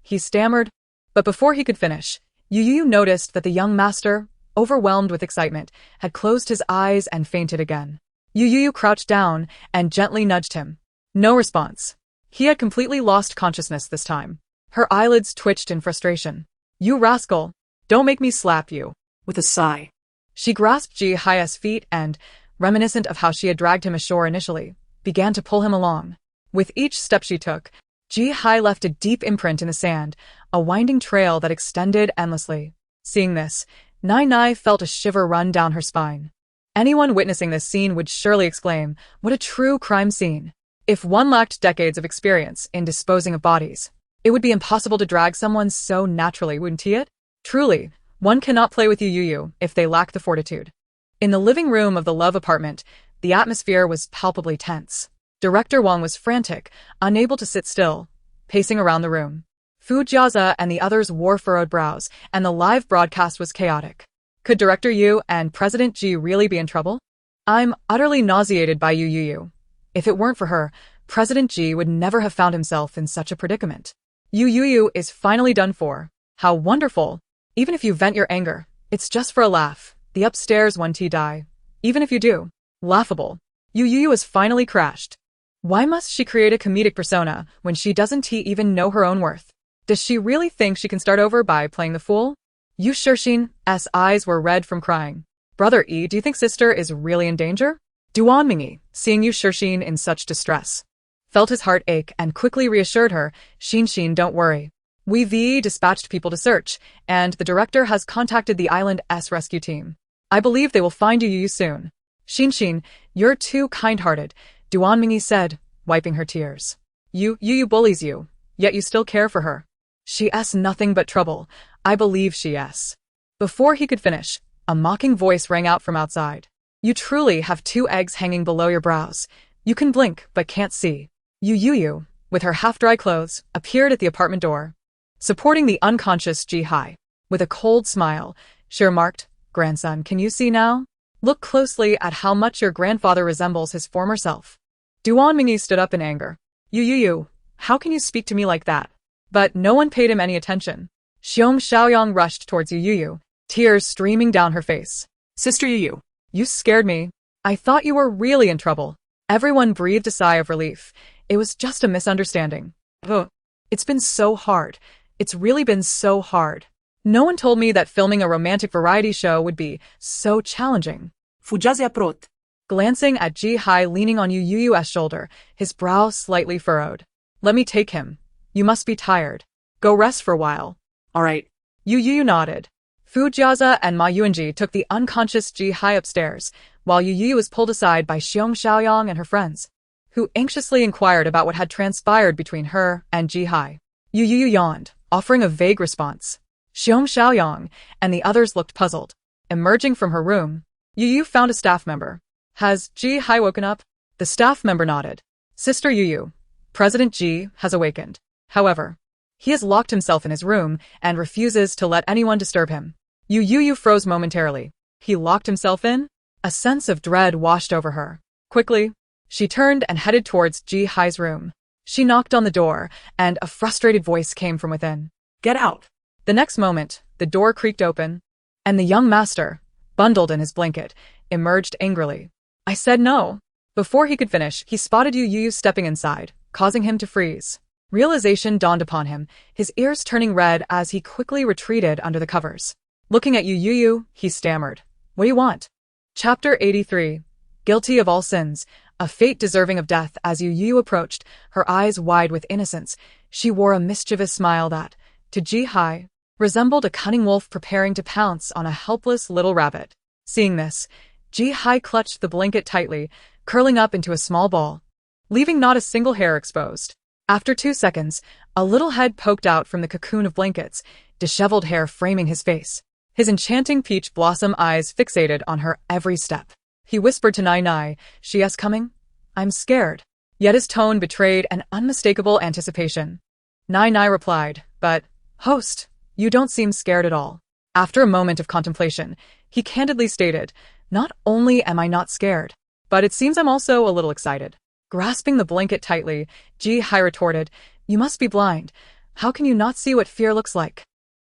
He stammered. But before he could finish, Youyou noticed that the young master, overwhelmed with excitement, had closed his eyes and fainted again. Youyou crouched down and gently nudged him. No response. He had completely lost consciousness this time. Her eyelids twitched in frustration. You rascal! Don't make me slap you. With a sigh, She grasped Ji-hai's feet and, reminiscent of how she had dragged him ashore initially, began to pull him along. With each step she took, Ji-hai left a deep imprint in the sand, a winding trail that extended endlessly. Seeing this, Nai felt a shiver run down her spine. Anyone witnessing this scene would surely exclaim, what a true crime scene. If one lacked decades of experience in disposing of bodies, it would be impossible to drag someone so naturally, wouldn't it? Truly, one cannot play with Youyou if they lack the fortitude. In the living room of the love apartment, the atmosphere was palpably tense. Director Wong was frantic, unable to sit still, pacing around the room. Fu Jiaza and the others wore furrowed brows, and the live broadcast was chaotic. Could Director Yu and President Ji really be in trouble? I'm utterly nauseated by Youyou. If it weren't for her, President Ji would never have found himself in such a predicament. Youyou is finally done for. How wonderful! Even if you vent your anger, it's just for a laugh. The upstairs one tea die. Even if you do. Laughable. Youyou has finally crashed. Why must she create a comedic persona when she doesn't even know her own worth? Does she really think she can start over by playing the fool? Yu Shixin's eyes were red from crying. Brother E, do you think sister is really in danger? Duan Mingyi, seeing Yu Shixin in such distress, felt his heart ache and quickly reassured her, Xin, don't worry. We've dispatched people to search, and the director has contacted the island's rescue team. I believe they will find Youyou soon. Xin, you're too kind-hearted, Duan Mingyi said, wiping her tears. Youyou bullies you, yet you still care for her. She's nothing but trouble. I believe she's. Before he could finish, a mocking voice rang out from outside. You truly have two eggs hanging below your brows. You can blink, but can't see. Youyou, with her half-dry clothes, appeared at the apartment door. Supporting the unconscious Ji-hai. With a cold smile, she remarked, Grandson, can you see now? Look closely at how much your grandfather resembles his former self. Duan Mingyi stood up in anger. Youyou, how can you speak to me like that? But no one paid him any attention. Xiong Xiaoyang rushed towards Youyou, tears streaming down her face. Sister Youyou, you scared me. I thought you were really in trouble. Everyone breathed a sigh of relief. It was just a misunderstanding. Ugh. It's been so hard. It's really been so hard. No one told me that filming a romantic variety show would be so challenging. Fujaze aprot. Glancing at Ji-hai leaning on Youyou's shoulder, his brow slightly furrowed. Let me take him. You must be tired. Go rest for a while. All right. Youyou nodded. Fu Jiaza and Ma Yuanji took the unconscious Ji-hai upstairs, while Youyou was pulled aside by Xiong Xiaoyang and her friends, who anxiously inquired about what had transpired between her and Ji-hai. Youyou yawned, offering a vague response. Xiong Xiaoyang and the others looked puzzled. Emerging from her room, Youyou found a staff member. Has Ji-hai woken up? The staff member nodded. Sister Youyou, President Ji has awakened. However, he has locked himself in his room and refuses to let anyone disturb him. Youyou froze momentarily. He locked himself in? A sense of dread washed over her. Quickly, she turned and headed towards Ji-hai's room. She knocked on the door, and a frustrated voice came from within. Get out. The next moment, the door creaked open, and the young master, bundled in his blanket, emerged angrily. I said no. Before he could finish, he spotted Youyou stepping inside, causing him to freeze. Realization dawned upon him, his ears turning red as he quickly retreated under the covers. Looking at Youyou, he stammered. What do you want? Chapter 83. Guilty of all sins, a fate deserving of death. As Youyou approached, her eyes wide with innocence, she wore a mischievous smile that, to Ji-hai, resembled a cunning wolf preparing to pounce on a helpless little rabbit. Seeing this, Ji-hai clutched the blanket tightly, curling up into a small ball, leaving not a single hair exposed. After 2 seconds, a little head poked out from the cocoon of blankets, disheveled hair framing his face. His enchanting peach blossom eyes fixated on her every step. He whispered to Nai, "She's coming? I'm scared." Yet his tone betrayed an unmistakable anticipation. Nai replied, "But, host, you don't seem scared at all." After a moment of contemplation, he candidly stated, "Not only am I not scared, but it seems I'm also a little excited." Grasping the blanket tightly, Ji-hai retorted, "You must be blind. How can you not see what fear looks like?"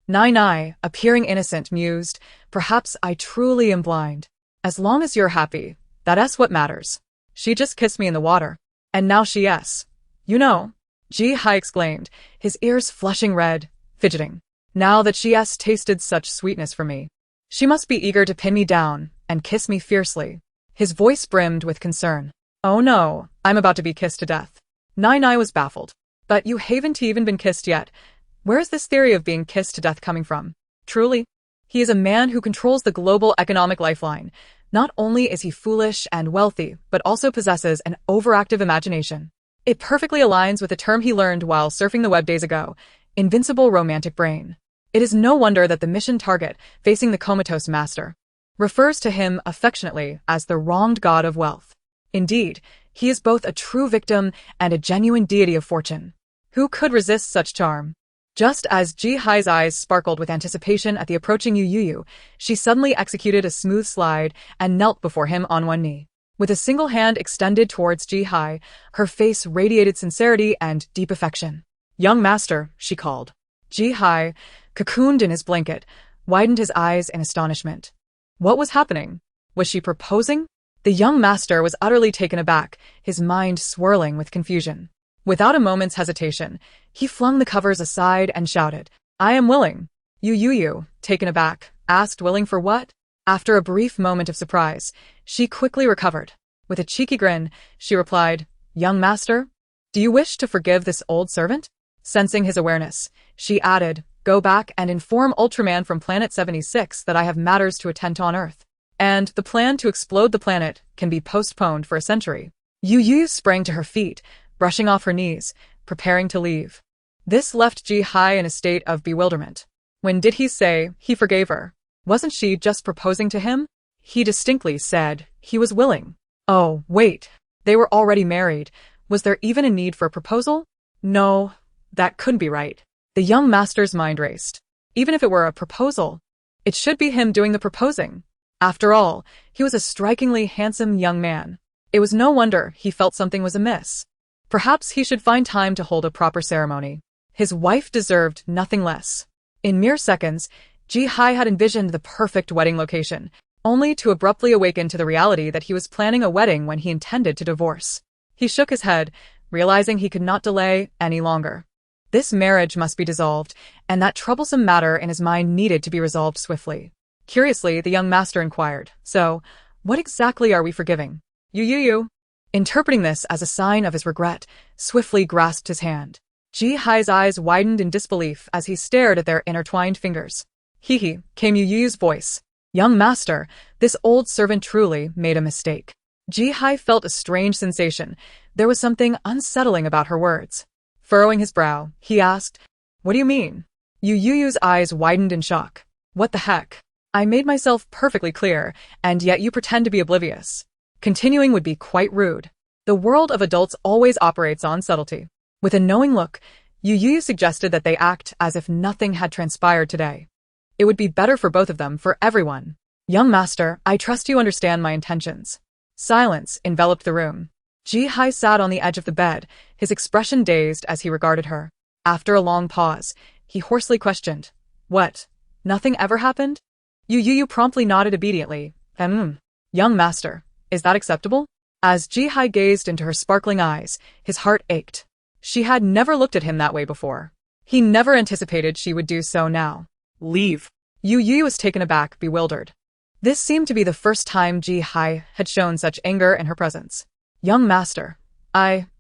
Nai, appearing innocent, mused, "Perhaps I truly am blind. As long as you're happy, that's what matters. She just kissed me in the water. And now she's, you know," Ji-hai exclaimed, his ears flushing red, fidgeting. "Now that she's tasted such sweetness from me, she must be eager to pin me down and kiss me fiercely." His voice brimmed with concern. "Oh no, I'm about to be kissed to death." Nai was baffled. "But you haven't even been kissed yet. Where is this theory of being kissed to death coming from?" Truly, he is a man who controls the global economic lifeline. Not only is he foolish and wealthy, but also possesses an overactive imagination. It perfectly aligns with a term he learned while surfing the web days ago, invincible romantic brain. It is no wonder that the mission target, facing the comatose master, refers to him affectionately as the wronged god of wealth. Indeed, he is both a true victim and a genuine deity of fortune. Who could resist such charm? Just as Ji-hai's eyes sparkled with anticipation at the approaching Youyou, she suddenly executed a smooth slide and knelt before him on one knee. With a single hand extended towards Ji-hai, her face radiated sincerity and deep affection. "Young master," she called. Ji-hai, cocooned in his blanket, widened his eyes in astonishment. What was happening? Was she proposing? The young master was utterly taken aback, his mind swirling with confusion. Without a moment's hesitation, he flung the covers aside and shouted, "I am willing." Youyou, taken aback, asked, "Willing for what?" After a brief moment of surprise, she quickly recovered. With a cheeky grin, she replied, "Young master, do you wish to forgive this old servant?" Sensing his awareness, she added, "Go back and inform Ultraman from Planet 76 that I have matters to attend to on Earth, and the plan to explode the planet can be postponed for a century." Youyou sprang to her feet, brushing off her knees, preparing to leave. This left Ji-hai in a state of bewilderment. When did he say he forgave her? Wasn't she just proposing to him? He distinctly said he was willing. Oh, wait. They were already married. Was there even a need for a proposal? No, that couldn't be right. The young master's mind raced. Even if it were a proposal, it should be him doing the proposing. After all, he was a strikingly handsome young man. It was no wonder he felt something was amiss. Perhaps he should find time to hold a proper ceremony. His wife deserved nothing less. In mere seconds, Ji-hai had envisioned the perfect wedding location, only to abruptly awaken to the reality that he was planning a wedding when he intended to divorce. He shook his head, realizing he could not delay any longer. This marriage must be dissolved, and that troublesome matter in his mind needed to be resolved swiftly. Curiously, the young master inquired, "So, what exactly are we forgiving?" Youyou, interpreting this as a sign of his regret, swiftly grasped his hand. Ji-hai's eyes widened in disbelief as he stared at their intertwined fingers. "Hee," came Youyou's voice. "Young master, this old servant truly made a mistake." Ji-hai felt a strange sensation. There was something unsettling about her words. Furrowing his brow, he asked, "What do you mean?" Youyou's eyes widened in shock. "What the heck? I made myself perfectly clear, and yet you pretend to be oblivious. Continuing would be quite rude. The world of adults always operates on subtlety." With a knowing look, Youyou suggested that they act as if nothing had transpired today. It would be better for both of them, for everyone. "Young master, I trust you understand my intentions." Silence enveloped the room. Ji-hai sat on the edge of the bed, his expression dazed as he regarded her. After a long pause, he hoarsely questioned, "What? Nothing ever happened?" Youyou promptly nodded obediently. Young master, is that acceptable?" As Ji-hai gazed into her sparkling eyes, his heart ached. She had never looked at him that way before. He never anticipated she would do so now. "Leave." Youyou was taken aback, bewildered. This seemed to be the first time Ji-hai had shown such anger in her presence. "Young master,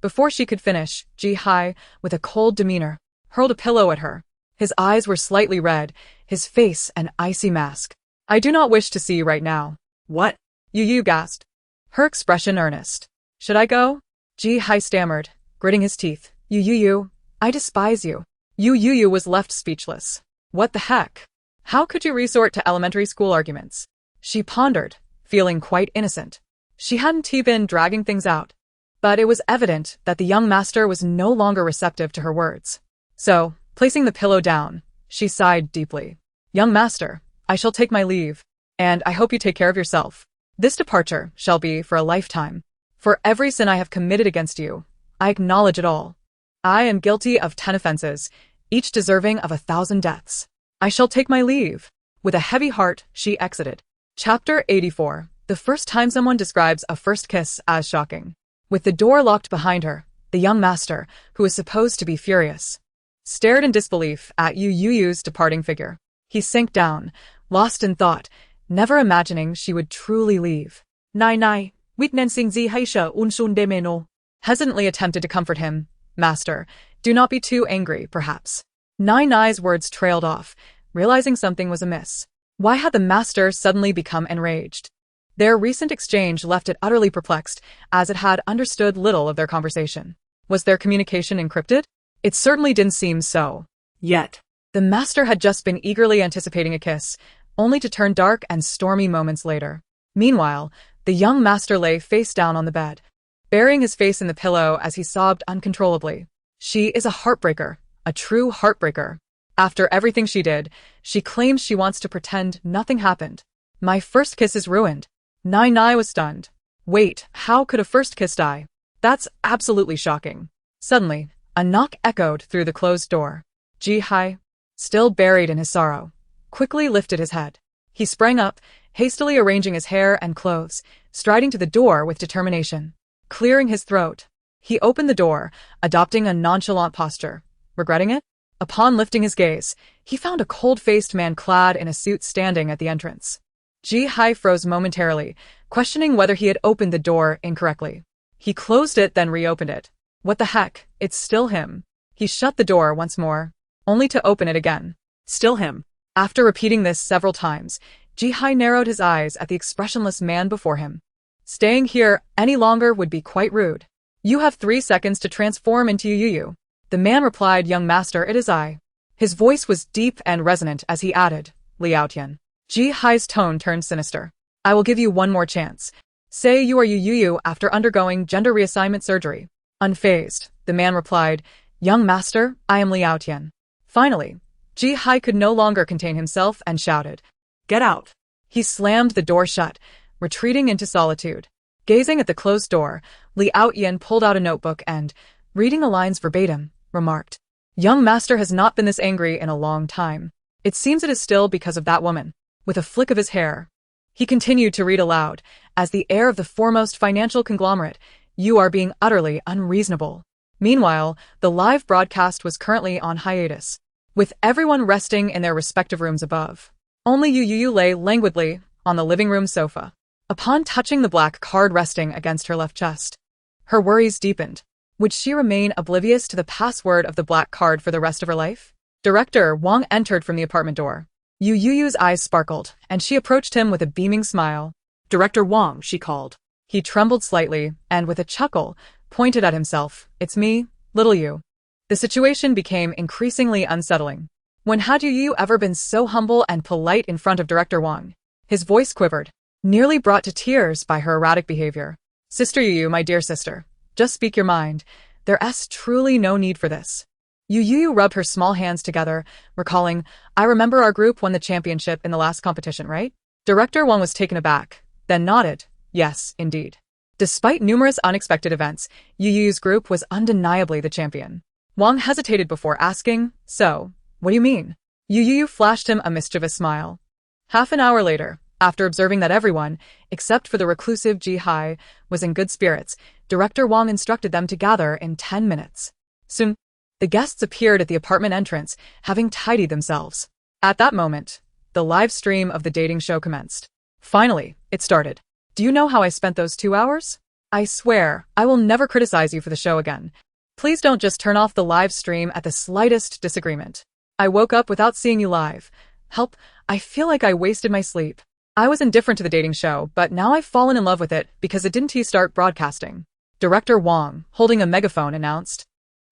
Before she could finish, Ji-hai, with a cold demeanor, hurled a pillow at her. His eyes were slightly red, his face an icy mask. "I do not wish to see you right now." "What?" Youyou gasped, her expression earnest. "Should I go?" Ji-hai stammered, gritting his teeth. Youyou, I despise you. Youyou was left speechless. What the heck? How could you resort to elementary school arguments? She pondered, feeling quite innocent. She hadn't even dragging things out. But it was evident that the young master was no longer receptive to her words. So, placing the pillow down, she sighed deeply. Young master, I shall take my leave, and I hope you take care of yourself. This departure shall be for a lifetime. For every sin I have committed against you, I acknowledge it all. I am guilty of 10 offenses, each deserving of 1,000 deaths. I shall take my leave. With a heavy heart, she exited. Chapter 84. The first time someone describes a first kiss as shocking. With the door locked behind her, the young master, who was supposed to be furious, stared in disbelief at Youyou's departing figure. He sank down, lost in thought, never imagining she would truly leave. Nai, witnessing zi haisha unsun demeno. Hesitantly attempted to comfort him. Master, do not be too angry, perhaps. Nai's words trailed off, realizing something was amiss. Why had the master suddenly become enraged? Their recent exchange left it utterly perplexed, as it had understood little of their conversation. Was their communication encrypted? It certainly didn't seem so. Yet. The master had just been eagerly anticipating a kiss, only to turn dark and stormy moments later. Meanwhile, the young master lay face down on the bed, burying his face in the pillow as he sobbed uncontrollably. She is a heartbreaker, a true heartbreaker. After everything she did, she claims she wants to pretend nothing happened. My first kiss is ruined. Nai was stunned. Wait, how could a first kiss die? That's absolutely shocking. Suddenly, a knock echoed through the closed door. Ji-hai, still buried in his sorrow, quickly lifted his head. He sprang up, hastily arranging his hair and clothes, striding to the door with determination. Clearing his throat, he opened the door, adopting a nonchalant posture. Regretting it? Upon lifting his gaze, he found a cold-faced man clad in a suit standing at the entrance. Ji-hai froze momentarily, questioning whether he had opened the door incorrectly. He closed it, then reopened it. What the heck, it's still him. He shut the door once more, only to open it again. Still him. After repeating this several times, Ji-hai narrowed his eyes at the expressionless man before him. Staying here any longer would be quite rude. You have 3 seconds to transform into Youyou. The man replied, Young master, it is I. His voice was deep and resonant as he added, Liaotian. Ji-hai's tone turned sinister. I will give you one more chance. Say you are Youyou after undergoing gender reassignment surgery. Unfazed, the man replied, Young master, I am Liaotian. Finally, Ji-hai could no longer contain himself and shouted, Get out. He slammed the door shut, retreating into solitude. Gazing at the closed door, Liaotian pulled out a notebook and, reading the lines verbatim, remarked, Young master has not been this angry in a long time. It seems it is still because of that woman. With a flick of his hair, he continued to read aloud, as the heir of the foremost financial conglomerate, you are being utterly unreasonable. Meanwhile, the live broadcast was currently on hiatus, with everyone resting in their respective rooms above. Only Youyou lay languidly on the living room sofa. Upon touching the black card resting against her left chest, her worries deepened. Would she remain oblivious to the password of the black card for the rest of her life? Director Wong entered from the apartment door. Youyou's eyes sparkled, and she approached him with a beaming smile. Director Wong, she called. He trembled slightly, and with a chuckle, pointed at himself. It's me, little you. The situation became increasingly unsettling. When had Youyou ever been so humble and polite in front of Director Wong? His voice quivered, nearly brought to tears by her erratic behavior. Sister Youyou, my dear sister, just speak your mind. There's truly no need for this. Youyou rubbed her small hands together, recalling, I remember our group won the championship in the last competition, right? Director Wong was taken aback, then nodded. Yes, indeed. Despite numerous unexpected events, Youyou's group was undeniably the champion. Wong hesitated before asking, So, what do you mean? Youyou flashed him a mischievous smile. Half an hour later, after observing that everyone, except for the reclusive Ji-hai, was in good spirits, Director Wong instructed them to gather in 10 minutes. Soon, the guests appeared at the apartment entrance, having tidied themselves. At that moment, the live stream of the dating show commenced. Finally, it started. Do you know how I spent those 2 hours? I swear, I will never criticize you for the show again. Please don't just turn off the live stream at the slightest disagreement. I woke up without seeing you live. Help, I feel like I wasted my sleep. I was indifferent to the dating show, but now I've fallen in love with it because it didn't start broadcasting. Director Wong, holding a megaphone, announced.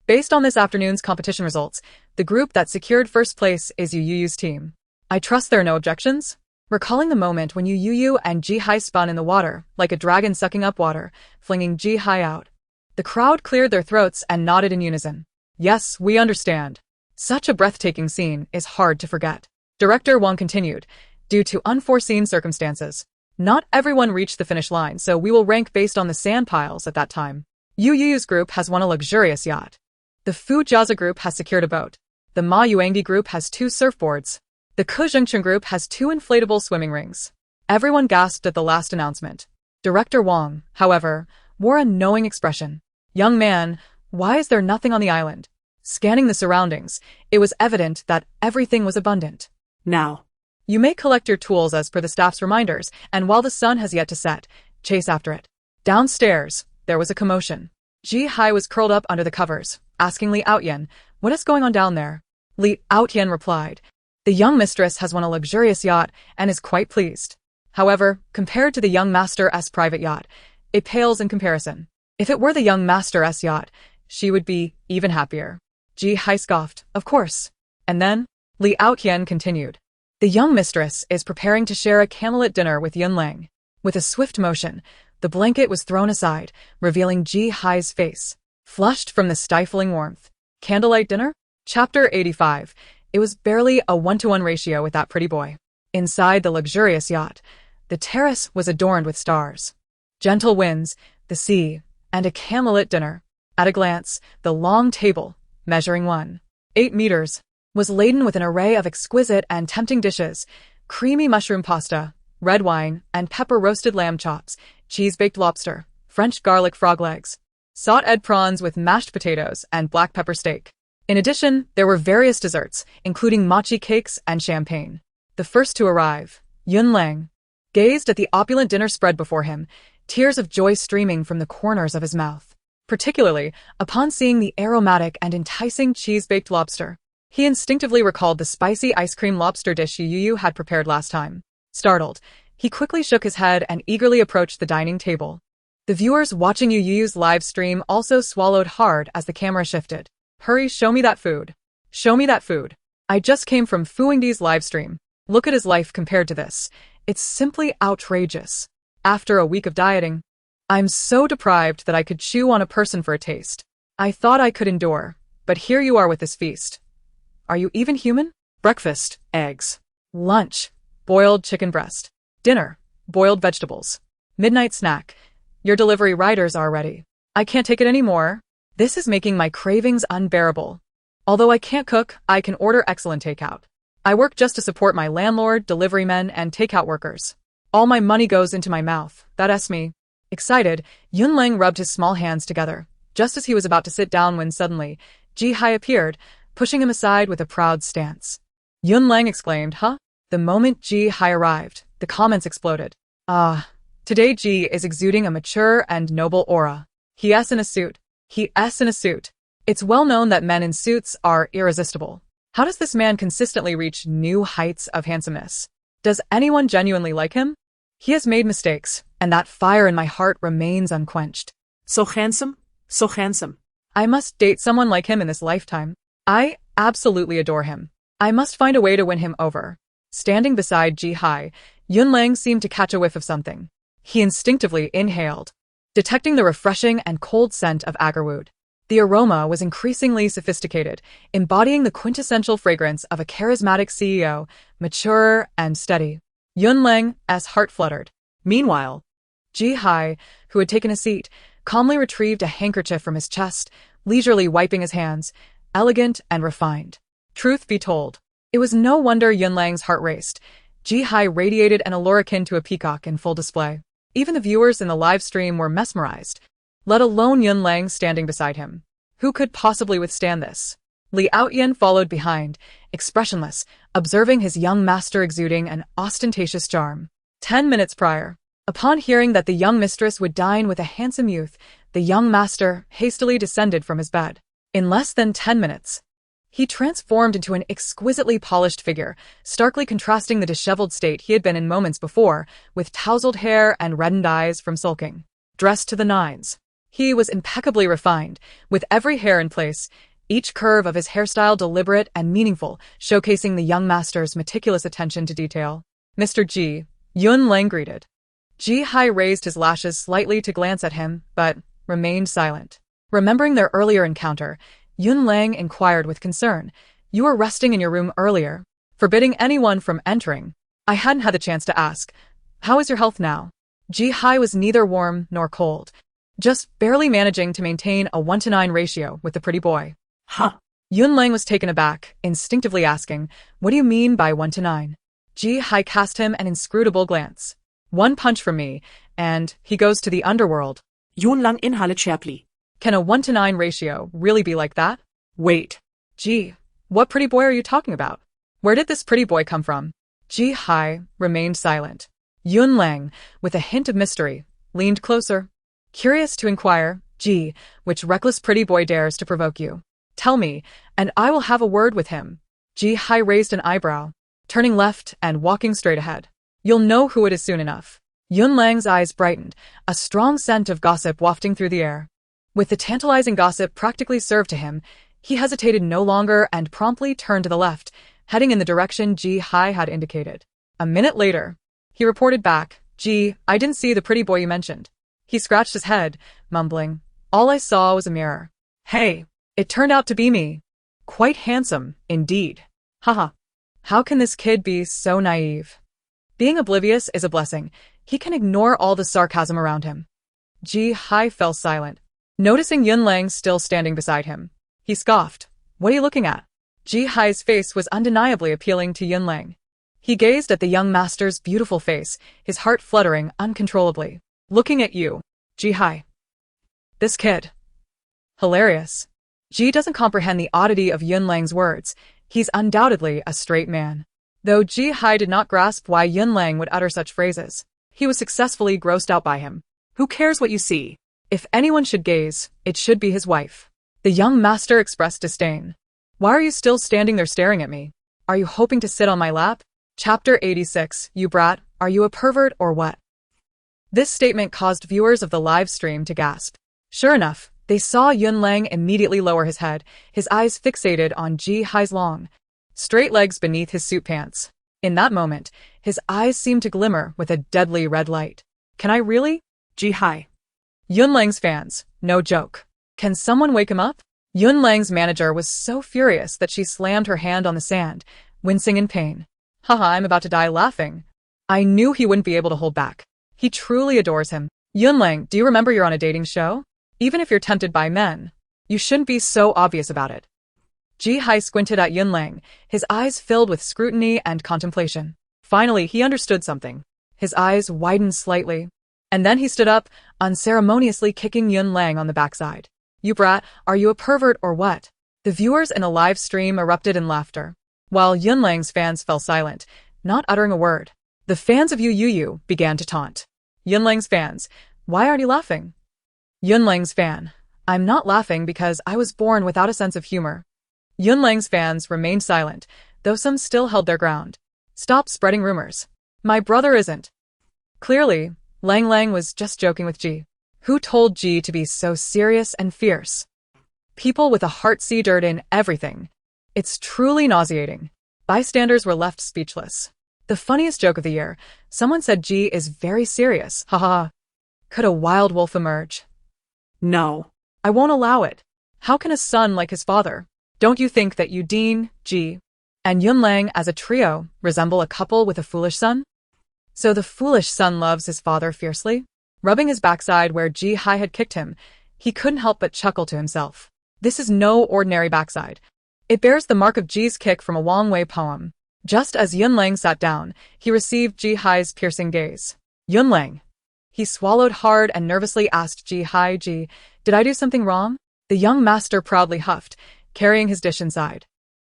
Based on this afternoon's competition results, the group that secured first place is Youyou's team. I trust there are no objections? Recalling the moment when Youyou and Ji-hai spun in the water, like a dragon sucking up water, flinging Ji-hai out. The crowd cleared their throats and nodded in unison. Yes, we understand. Such a breathtaking scene is hard to forget. Director Wong continued, due to unforeseen circumstances. Not everyone reached the finish line, so we will rank based on the sand piles at that time. Youyou's group has won a luxurious yacht. The Fu Jiazi group has secured a boat. The Ma Yuangdi group has 2 surfboards. The Kuzhengcheng group has 2 inflatable swimming rings. Everyone gasped at the last announcement. Director Wong, however, wore a knowing expression. Young man, why is there nothing on the island? Scanning the surroundings, it was evident that everything was abundant. Now, you may collect your tools as per the staff's reminders, and while the sun has yet to set, chase after it. Downstairs, there was a commotion. Ji-hai was curled up under the covers, asking Li Outyen, what is going on down there? Li Outyen replied, the young mistress has won a luxurious yacht and is quite pleased. However, compared to the young master's private yacht, it pales in comparison. If it were the young master's yacht, she would be even happier. Ji-hai scoffed, of course. And then, Li Outyen continued. The young mistress is preparing to share a candlelit dinner with Yunlang. With a swift motion, the blanket was thrown aside, revealing Ji-hai's face, flushed from the stifling warmth. Candlelight dinner? Chapter 85. It was barely a 1-to-1 ratio with that pretty boy. Inside the luxurious yacht, the terrace was adorned with stars. Gentle winds, the sea, and a candlelit dinner. At a glance, the long table, measuring 1.8 meters, was laden with an array of exquisite and tempting dishes, creamy mushroom pasta, red wine, and pepper-roasted lamb chops, cheese-baked lobster, French garlic frog legs, sauteed prawns with mashed potatoes, and black pepper steak. In addition, there were various desserts, including mochi cakes and champagne. The first to arrive, Yunlang, gazed at the opulent dinner spread before him, tears of joy streaming from the corners of his mouth, particularly upon seeing the aromatic and enticing cheese-baked lobster. He instinctively recalled the spicy ice cream lobster dish Youyou had prepared last time. Startled, he quickly shook his head and eagerly approached the dining table. The viewers watching Youyou's live stream also swallowed hard as the camera shifted. Hurry, show me that food. Show me that food. I just came from Fu Yingdi's live stream. Look at his life compared to this. It's simply outrageous. After a week of dieting, I'm so deprived that I could chew on a person for a taste. I thought I could endure, but here you are with this feast. Are you even human? Breakfast, eggs. Lunch, boiled chicken breast. Dinner, boiled vegetables. Midnight snack. Your delivery riders are ready. I can't take it anymore. This is making my cravings unbearable. Although I can't cook, I can order excellent takeout. I work just to support my landlord, delivery men, and takeout workers. All my money goes into my mouth. That's me. Excited, Yunlang rubbed his small hands together, just as he was about to sit down when suddenly, Ji-hai appeared, pushing him aside with a proud stance. Yunlang exclaimed, huh? The moment Ji-hai arrived, the comments exploded. Today Ji is exuding a mature and noble aura. He's in a suit. It's well known that men in suits are irresistible. How does this man consistently reach new heights of handsomeness? Does anyone genuinely like him? He has made mistakes, and that fire in my heart remains unquenched. So handsome, so handsome. I must date someone like him in this lifetime. I absolutely adore him. I must find a way to win him over. Standing beside Ji-hai, Yunlang seemed to catch a whiff of something. He instinctively inhaled, detecting the refreshing and cold scent of agarwood. The aroma was increasingly sophisticated, embodying the quintessential fragrance of a charismatic CEO, mature and steady. Yunlang's heart fluttered. Meanwhile, Ji-hai, who had taken a seat, calmly retrieved a handkerchief from his chest, leisurely wiping his hands, elegant and refined. Truth be told, it was no wonder Yunlang's heart raced. Ji-hai radiated an allure akin to a peacock in full display. Even the viewers in the live stream were mesmerized, let alone Yunlang standing beside him. Who could possibly withstand this? Li Outyen followed behind, expressionless, observing his young master exuding an ostentatious charm. 10 minutes prior, upon hearing that the young mistress would dine with a handsome youth, the young master hastily descended from his bed. In less than 10 minutes, he transformed into an exquisitely polished figure, starkly contrasting the disheveled state he had been in moments before, with tousled hair and reddened eyes from sulking. Dressed to the nines, He was impeccably refined, with every hair in place, each curve of his hairstyle deliberate and meaningful, showcasing the young master's meticulous attention to detail. Mr. Ji, Yun Lang greeted. Ji Hai raised his lashes slightly to glance at him, but remained silent. Remembering their earlier encounter, Yun Lang inquired with concern, "You were resting in your room earlier, forbidding anyone from entering." I hadn't had the chance to ask, "How is your health now?" Ji Hai was neither warm nor cold, just barely managing to maintain a 1-to-9 ratio with the pretty boy. Huh? Yun Lang was taken aback, instinctively asking, "What do you mean by 1-to-9? Ji Hai cast him an inscrutable glance. "One punch from me, and he goes to the underworld." Yun Lang inhaled sharply. Can a 1-to-9 ratio really be like that? Wait. Gee, what pretty boy are you talking about? Where did this pretty boy come from? Ji Hai remained silent. Yun Lang, with a hint of mystery, leaned closer. Curious to inquire, "Gee, which reckless pretty boy dares to provoke you? Tell me, and I will have a word with him." Ji Hai raised an eyebrow, turning left and walking straight ahead. "You'll know who it is soon enough." Yun Lang's eyes brightened, a strong scent of gossip wafting through the air. With the tantalizing gossip practically served to him, he hesitated no longer and promptly turned to the left, heading in the direction Ji Hai had indicated. A minute later, he reported back, "Gee, I didn't see the pretty boy you mentioned." He scratched his head, mumbling, "All I saw was a mirror." "Hey, it turned out to be me. Quite handsome, indeed. Haha. How can this kid be so naive?" Being oblivious is a blessing. He can ignore all the sarcasm around him. Ji Hai fell silent, noticing Yun Lang still standing beside him. He scoffed. "What are you looking at?" Ji Hai's face was undeniably appealing to Yun Lang. He gazed at the young master's beautiful face, his heart fluttering uncontrollably. "Looking at you, Ji Hai. This kid. Hilarious." Ji doesn't comprehend the oddity of Yun Lang's words. He's undoubtedly a straight man. Though Ji Hai did not grasp why Yun Lang would utter such phrases, he was successfully grossed out by him. Who cares what you see? If anyone should gaze, it should be his wife. The young master expressed disdain. "Why are you still standing there staring at me? Are you hoping to sit on my lap?" Chapter 86, "You brat, are you a pervert or what?" This statement caused viewers of the live stream to gasp. Sure enough, they saw Yun Lang immediately lower his head, his eyes fixated on Ji Hai's long, straight legs beneath his suit pants. In that moment, his eyes seemed to glimmer with a deadly red light. "Can I really?" Ji Hai. Yun Lang's fans, no joke. "Can someone wake him up?" Yun Lang's manager was so furious that she slammed her hand on the sand, wincing in pain. "Haha, I'm about to die laughing. I knew he wouldn't be able to hold back. He truly adores him." "Yun Lang, do you remember you're on a dating show? Even if you're tempted by men, you shouldn't be so obvious about it." Ji Hai squinted at Yun Lang, his eyes filled with scrutiny and contemplation. Finally, he understood something. His eyes widened slightly. And then he stood up, unceremoniously kicking Yun Lang on the backside. "You brat, are you a pervert or what?" The viewers in the live stream erupted in laughter, while Yun Lang's fans fell silent, not uttering a word. The fans of Youyou began to taunt. Yun Lang's fans, "Why aren't you laughing?" Yun Lang's fan, "I'm not laughing because I was born without a sense of humor." Yun Lang's fans remained silent, though some still held their ground. "Stop spreading rumors. My brother isn't." Clearly, Lang Lang was just joking with Ji. Who told Ji to be so serious and fierce? People with a heart see dirt in everything. It's truly nauseating. Bystanders were left speechless. The funniest joke of the year, someone said Ji is very serious. Haha. Could a wild wolf emerge? No. I won't allow it. How can a son like his father? Don't you think that Udine, Ji, and Yun Lang as a trio resemble a couple with a foolish son? So the foolish son loves his father fiercely? Rubbing his backside where Ji Hai had kicked him, he couldn't help but chuckle to himself. This is no ordinary backside. It bears the mark of Ji's kick from a Wong Kar-wai poem. Just as Yun Lang sat down, he received Ji Hai's piercing gaze. "Yun Lang." He swallowed hard and nervously asked Ji Hai, "Ji, did I do something wrong?" The young master proudly huffed, carrying his dish inside.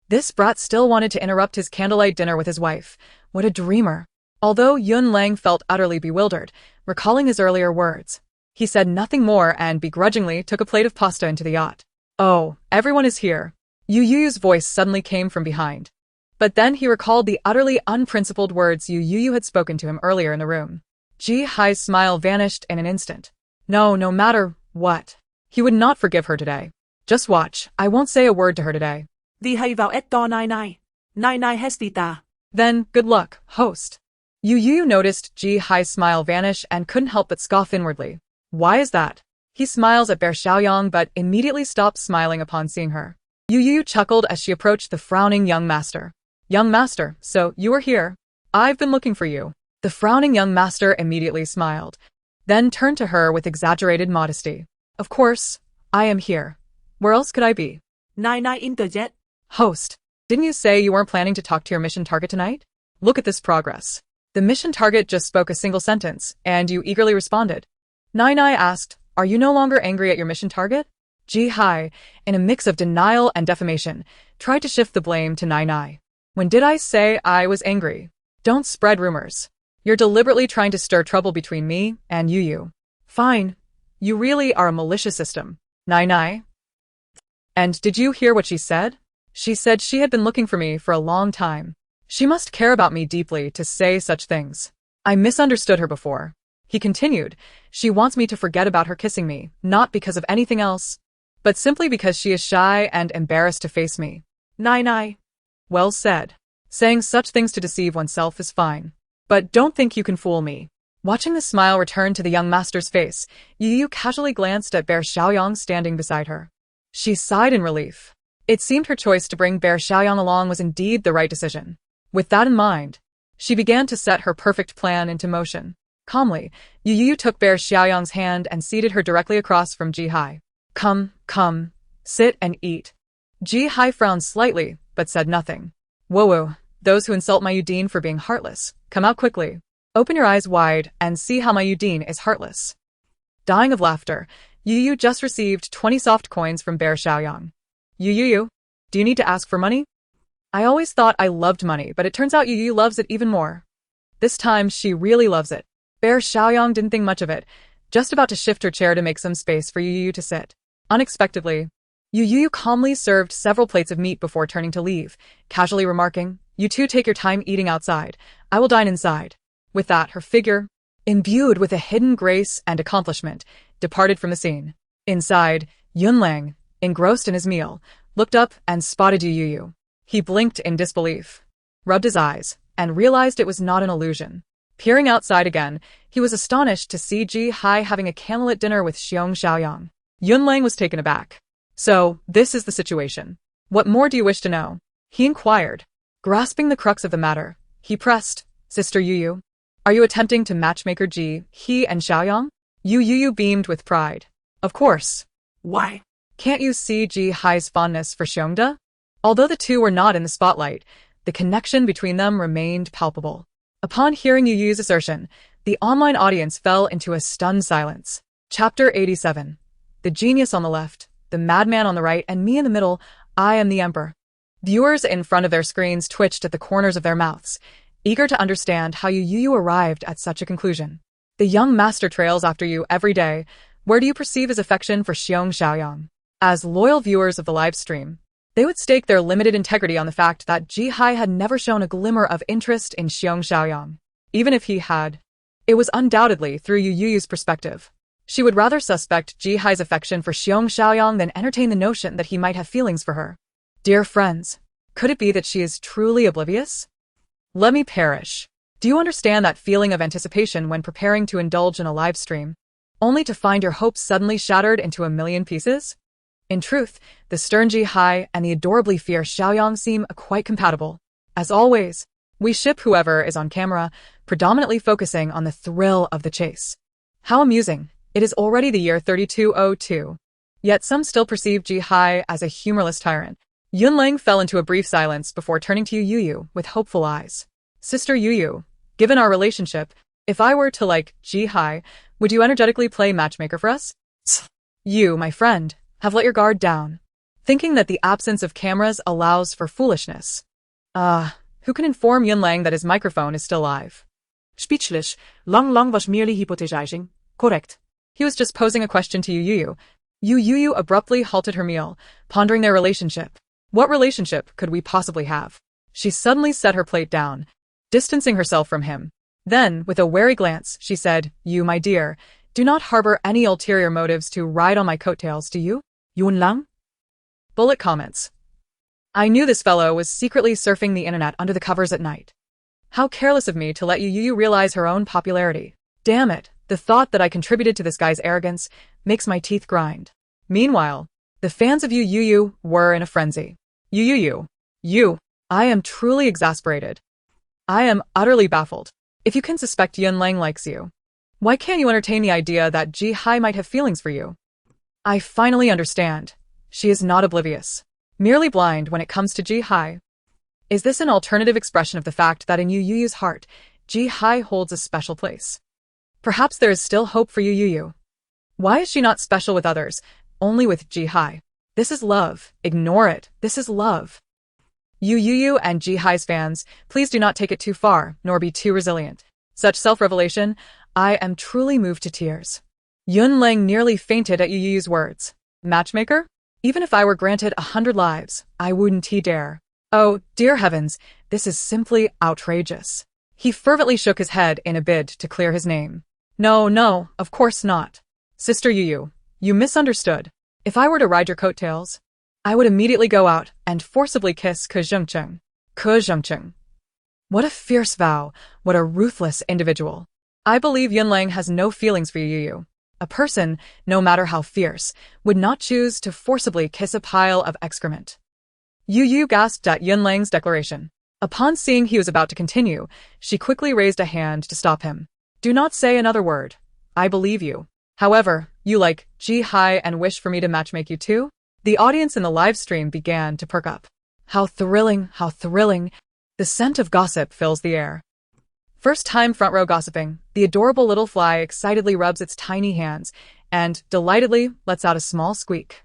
This brat still wanted to interrupt his candlelight dinner with his wife. What a dreamer. Although Yun Lang felt utterly bewildered, recalling his earlier words, he said nothing more and begrudgingly took a plate of pasta into the yacht. "Oh, everyone is here." Youyou's voice suddenly came from behind. But then he recalled the utterly unprincipled words Youyou had spoken to him earlier in the room. Ji Hai's smile vanished in an instant. No matter What? He would not forgive her today. Just watch, I won't say a word to her today. Đi hay vào to nai nai. Nai nai hestita. Then, good luck, host. Youyou noticed Ji Hai's smile vanish and couldn't help but scoff inwardly. Why is that? He smiles at Bear Xiaoyang but immediately stops smiling upon seeing her. Youyou chuckled as she approached the frowning young master. Young master, so you are here. I've been looking for you. The frowning young master immediately smiled, then turned to her with exaggerated modesty. Of course, I am here. Where else could I be? Nai nai interjet. Host, didn't you say you weren't planning to talk to your mission target tonight? Look at this progress. The mission target just spoke a single sentence, and you eagerly responded. Nai Nai asked, are you no longer angry at your mission target? Ji Hai, in a mix of denial and defamation, tried to shift the blame to Nai Nai. When did I say I was angry? Don't spread rumors. You're deliberately trying to stir trouble between me and Youyou. Fine. You really are a malicious system. Nai Nai. And did you hear what she said? She said she had been looking for me for a long time. She must care about me deeply to say such things. I misunderstood her before. He continued, she wants me to forget about her kissing me, not because of anything else, but simply because she is shy and embarrassed to face me. Nai Nai. Well said. Saying such things to deceive oneself is fine. But don't think you can fool me. Watching the smile return to the young master's face, Youyou casually glanced at Bear Xiaoyang standing beside her. She sighed in relief. It seemed her choice to bring Bear Xiaoyang along was indeed the right decision. With that in mind, she began to set her perfect plan into motion. Calmly, Youyou took Bear Xiaoyang's hand and seated her directly across from Ji Hai. Come, sit and eat. Ji Hai frowned slightly, but said nothing. Whoa, those who insult my Udine for being heartless, come out quickly. Open your eyes wide and see how my Udine is heartless. Dying of laughter, Youyou just received 20 soft coins from Bear Xiaoyang. Youyou, do you need to ask for money? I always thought I loved money, but it turns out Youyou loves it even more. This time, she really loves it. Bear Xiaoyang didn't think much of it, just about to shift her chair to make some space for Youyou to sit. Unexpectedly, Youyou calmly served several plates of meat before turning to leave, casually remarking, you two take your time eating outside. I will dine inside. With that, her figure, imbued with a hidden grace and accomplishment, departed from the scene. Inside, Yunlang, engrossed in his meal, looked up and spotted Youyou. He blinked in disbelief, rubbed his eyes, and realized it was not an illusion. Peering outside again, he was astonished to see Ji Hai having a candlelit dinner with Xiong Xiaoyang. Yunlang was taken aback. So, this is the situation. What more do you wish to know? He inquired. Grasping the crux of the matter, he pressed, Sister Youyou, are you attempting to matchmaker Ji, he and Xiaoyang? Youyou beamed with pride. Of course. Why? Can't you see Ji Hai's fondness for Xiongda? Although the two were not in the spotlight, the connection between them remained palpable. Upon hearing Youyou's assertion, the online audience fell into a stunned silence. Chapter 87. The genius on the left, the madman on the right, and me in the middle, I am the emperor. Viewers in front of their screens twitched at the corners of their mouths, eager to understand how Youyou arrived at such a conclusion. The young master trails after you every day. Where do you perceive his affection for Xiong Xiaoyang? As loyal viewers of the live stream, they would stake their limited integrity on the fact that Ji Hai had never shown a glimmer of interest in Xiong Xiaoyang. Even if he had, it was undoubtedly through Youyou's perspective. She would rather suspect Ji Hai's affection for Xiong Xiaoyang than entertain the notion that he might have feelings for her. Dear friends, could it be that she is truly oblivious? Let me perish. Do you understand that feeling of anticipation when preparing to indulge in a live stream, only to find your hopes suddenly shattered into a million pieces? In truth, the stern Ji Hai and the adorably fierce Xiaoyang seem quite compatible. As always, we ship whoever is on camera, predominantly focusing on the thrill of the chase. How amusing. It is already the year 3202. Yet some still perceive Ji Hai as a humorless tyrant. Yunlang fell into a brief silence before turning to Youyou with hopeful eyes. Sister Youyou, given our relationship, if I were to like Ji Hai, would you energetically play matchmaker for us? You, my friend, have let your guard down, thinking that the absence of cameras allows for foolishness. Who can inform Yunlang that his microphone is still live? Speechless. Lang was merely hypothesizing. Correct. He was just posing a question to Youyou. Youyou abruptly halted her meal, pondering their relationship. What relationship could we possibly have? She suddenly set her plate down, distancing herself from him. Then, with a wary glance, she said, You, my dear, Do not harbor any ulterior motives to ride on my coattails, do you? Yunlang? Bullet comments. I knew this fellow was secretly surfing the internet under the covers at night. How careless of me to let Youyou realize her own popularity. Damn it, the thought that I contributed to this guy's arrogance makes my teeth grind. Meanwhile, the fans of Youyou were in a frenzy. You. I am truly exasperated. I am utterly baffled. If you can suspect Yunlang likes you, why can't you entertain the idea that Ji Hai might have feelings for you? I finally understand. She is not oblivious, merely blind when it comes to Ji Hai. Is this an alternative expression of the fact that in Youyou's heart, Ji Hai holds a special place? Perhaps there is still hope for Youyou. Why is she not special with others, only with Ji Hai? This is love. Ignore it. This is love. Youyou and Ji Hai's fans, please do not take it too far, nor be too resilient. Such self-revelation, I am truly moved to tears. Yunlang nearly fainted at Youyou's words. Matchmaker? Even if I were granted 100 lives, I wouldn't dare. Oh, dear heavens, this is simply outrageous. He fervently shook his head in a bid to clear his name. No, of course not. Sister Youyou, you misunderstood. If I were to ride your coattails, I would immediately go out and forcibly kiss Ke Zhengcheng. What a fierce vow, what a ruthless individual. I believe Yunlang has no feelings for Youyou. A person, no matter how fierce, would not choose to forcibly kiss a pile of excrement. Youyou gasped at Yunlang's declaration. Upon seeing he was about to continue, she quickly raised a hand to stop him. Do not say another word. I believe you. However, you like Ji Hai and wish for me to matchmake you too? The audience in the live stream began to perk up. How thrilling, how thrilling. The scent of gossip fills the air. First time front row gossiping, the adorable little fly excitedly rubs its tiny hands and, delightedly, lets out a small squeak.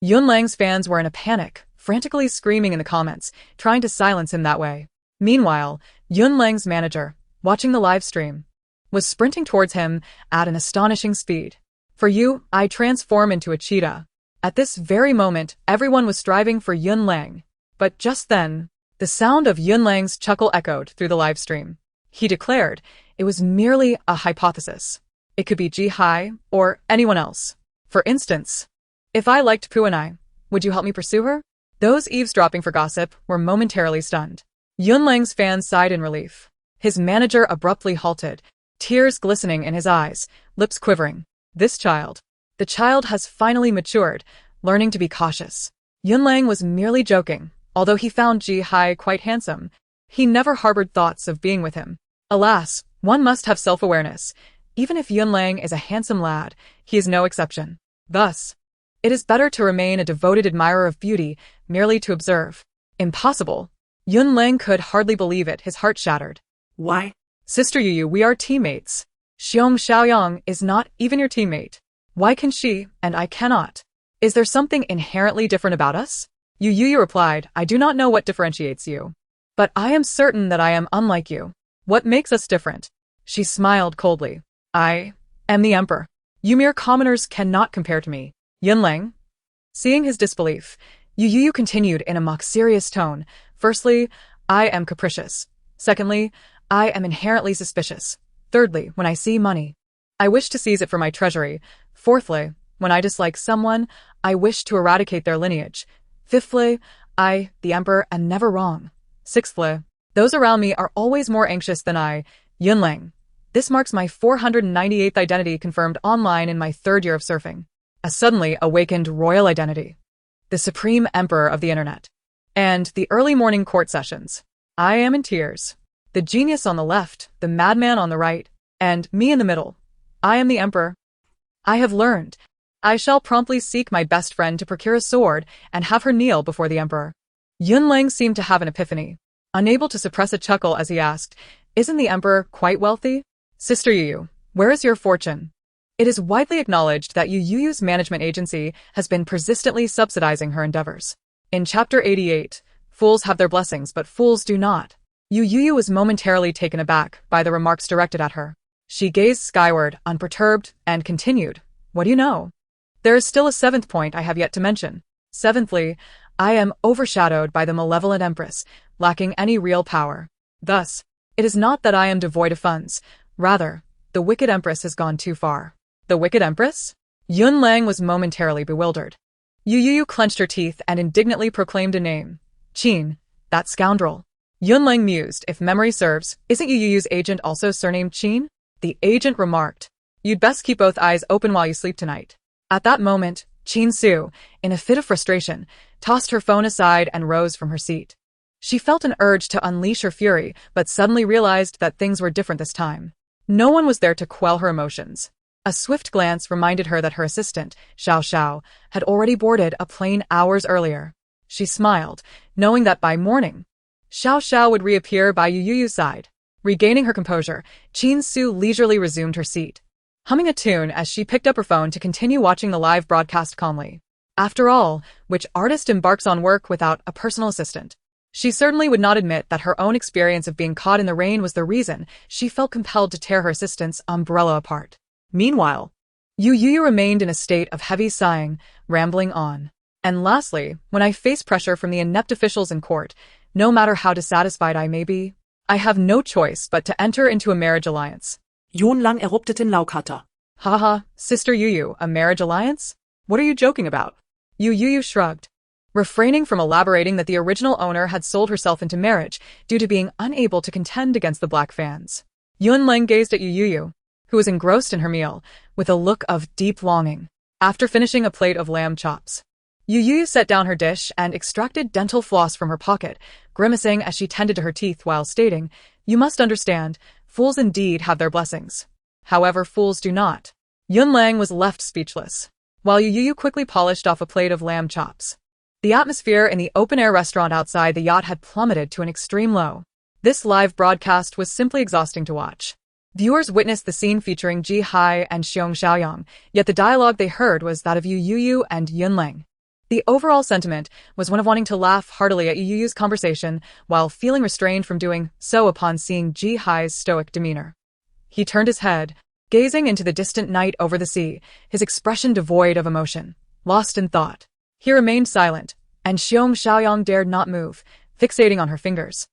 Yunlang's fans were in a panic, frantically screaming in the comments, trying to silence him that way. Meanwhile, Yunlang's manager, watching the live stream, was sprinting towards him at an astonishing speed. For you, I transform into a cheetah. At this very moment, everyone was striving for Yunlang. But just then, the sound of Yunlang's chuckle echoed through the live stream. He declared it was merely a hypothesis. It could be Ji Hai or anyone else. For instance, if I liked Puanai, would you help me pursue her? Those eavesdropping for gossip were momentarily stunned. Yunlang's fans sighed in relief. His manager abruptly halted, tears glistening in his eyes, lips quivering. This child. The child has finally matured, learning to be cautious. Yunlang was merely joking, although he found Ji Hai quite handsome. He never harbored thoughts of being with him. Alas, one must have self-awareness. Even if Yunlang is a handsome lad, he is no exception. Thus, it is better to remain a devoted admirer of beauty, merely to observe. Impossible. Yunlang could hardly believe it, his heart shattered. Why? Sister Youyou, we are teammates. Xiong Xiaoyang is not even your teammate. Why can she, and I cannot? Is there something inherently different about us? Youyou replied, I do not know what differentiates you. But I am certain that I am unlike you. What makes us different? She smiled coldly. I am the emperor. You mere commoners cannot compare to me. Yunlang? Seeing his disbelief, Youyou continued in a mock-serious tone. Firstly, I am capricious. Secondly, I am inherently suspicious. Thirdly, when I see money, I wish to seize it for my treasury. Fourthly, when I dislike someone, I wish to eradicate their lineage. Fifthly, I, the emperor, am never wrong. Sixthly, those around me are always more anxious than I. Yunlang. This marks my 498th identity confirmed online in my 3rd year of surfing. A suddenly awakened royal identity. The supreme emperor of the internet. And the early morning court sessions. I am in tears. The genius on the left, the madman on the right, and me in the middle. I am the emperor. I have learned. I shall promptly seek my best friend to procure a sword and have her kneel before the emperor. Yunlang seemed to have an epiphany, unable to suppress a chuckle as he asked, Isn't the emperor quite wealthy? Sister Youyou, where is your fortune? It is widely acknowledged that Youyou's management agency has been persistently subsidizing her endeavors. In Chapter 88, fools have their blessings but fools do not. Youyou was momentarily taken aback by the remarks directed at her. She gazed skyward, unperturbed, and continued, What do you know? There is still a 7th point I have yet to mention. Seventhly, I am overshadowed by the malevolent empress, lacking any real power. Thus, it is not that I am devoid of funds. Rather, the wicked empress has gone too far. The wicked empress? Yun Lang was momentarily bewildered. Youyou clenched her teeth and indignantly proclaimed a name. Qin, that scoundrel. Yun Lang mused, if memory serves, isn't Youyou's agent also surnamed Qin? The agent remarked. You'd best keep both eyes open while you sleep tonight. At that moment, Qin Su, in a fit of frustration, tossed her phone aside and rose from her seat. She felt an urge to unleash her fury, but suddenly realized that things were different this time. No one was there to quell her emotions. A swift glance reminded her that her assistant, Xiao Xiao, had already boarded a plane hours earlier. She smiled, knowing that by morning, Xiao Xiao would reappear by Youyou's side. Regaining her composure, Qin Su leisurely resumed her seat, humming a tune as she picked up her phone to continue watching the live broadcast calmly. After all, which artist embarks on work without a personal assistant? She certainly would not admit that her own experience of being caught in the rain was the reason she felt compelled to tear her assistant's umbrella apart. Meanwhile, Youyou remained in a state of heavy sighing, rambling on. And lastly, when I face pressure from the inept officials in court, no matter how dissatisfied I may be, I have no choice but to enter into a marriage alliance. Yun Lang erupted in Laukata. Haha, Sister Youyou, a marriage alliance? What are you joking about? Youyou shrugged, refraining from elaborating that the original owner had sold herself into marriage due to being unable to contend against the black fans. Yun Lang gazed at Youyou, who was engrossed in her meal, with a look of deep longing. After finishing a plate of lamb chops, Youyou set down her dish and extracted dental floss from her pocket, grimacing as she tended to her teeth while stating, "You must understand, fools indeed have their blessings. However, fools do not." Yun Lang was left speechless, while Youyou quickly polished off a plate of lamb chops. The atmosphere in the open-air restaurant outside the yacht had plummeted to an extreme low. This live broadcast was simply exhausting to watch. Viewers witnessed the scene featuring Ji Hai and Xiong Xiaoyang, yet the dialogue they heard was that of Youyou and Yun Lang. The overall sentiment was one of wanting to laugh heartily at Youyou's conversation while feeling restrained from doing so upon seeing Ji Hai's stoic demeanor. He turned his head, gazing into the distant night over the sea, his expression devoid of emotion, lost in thought. He remained silent, and Xiong Xiaoyang dared not move, fixating on her fingers.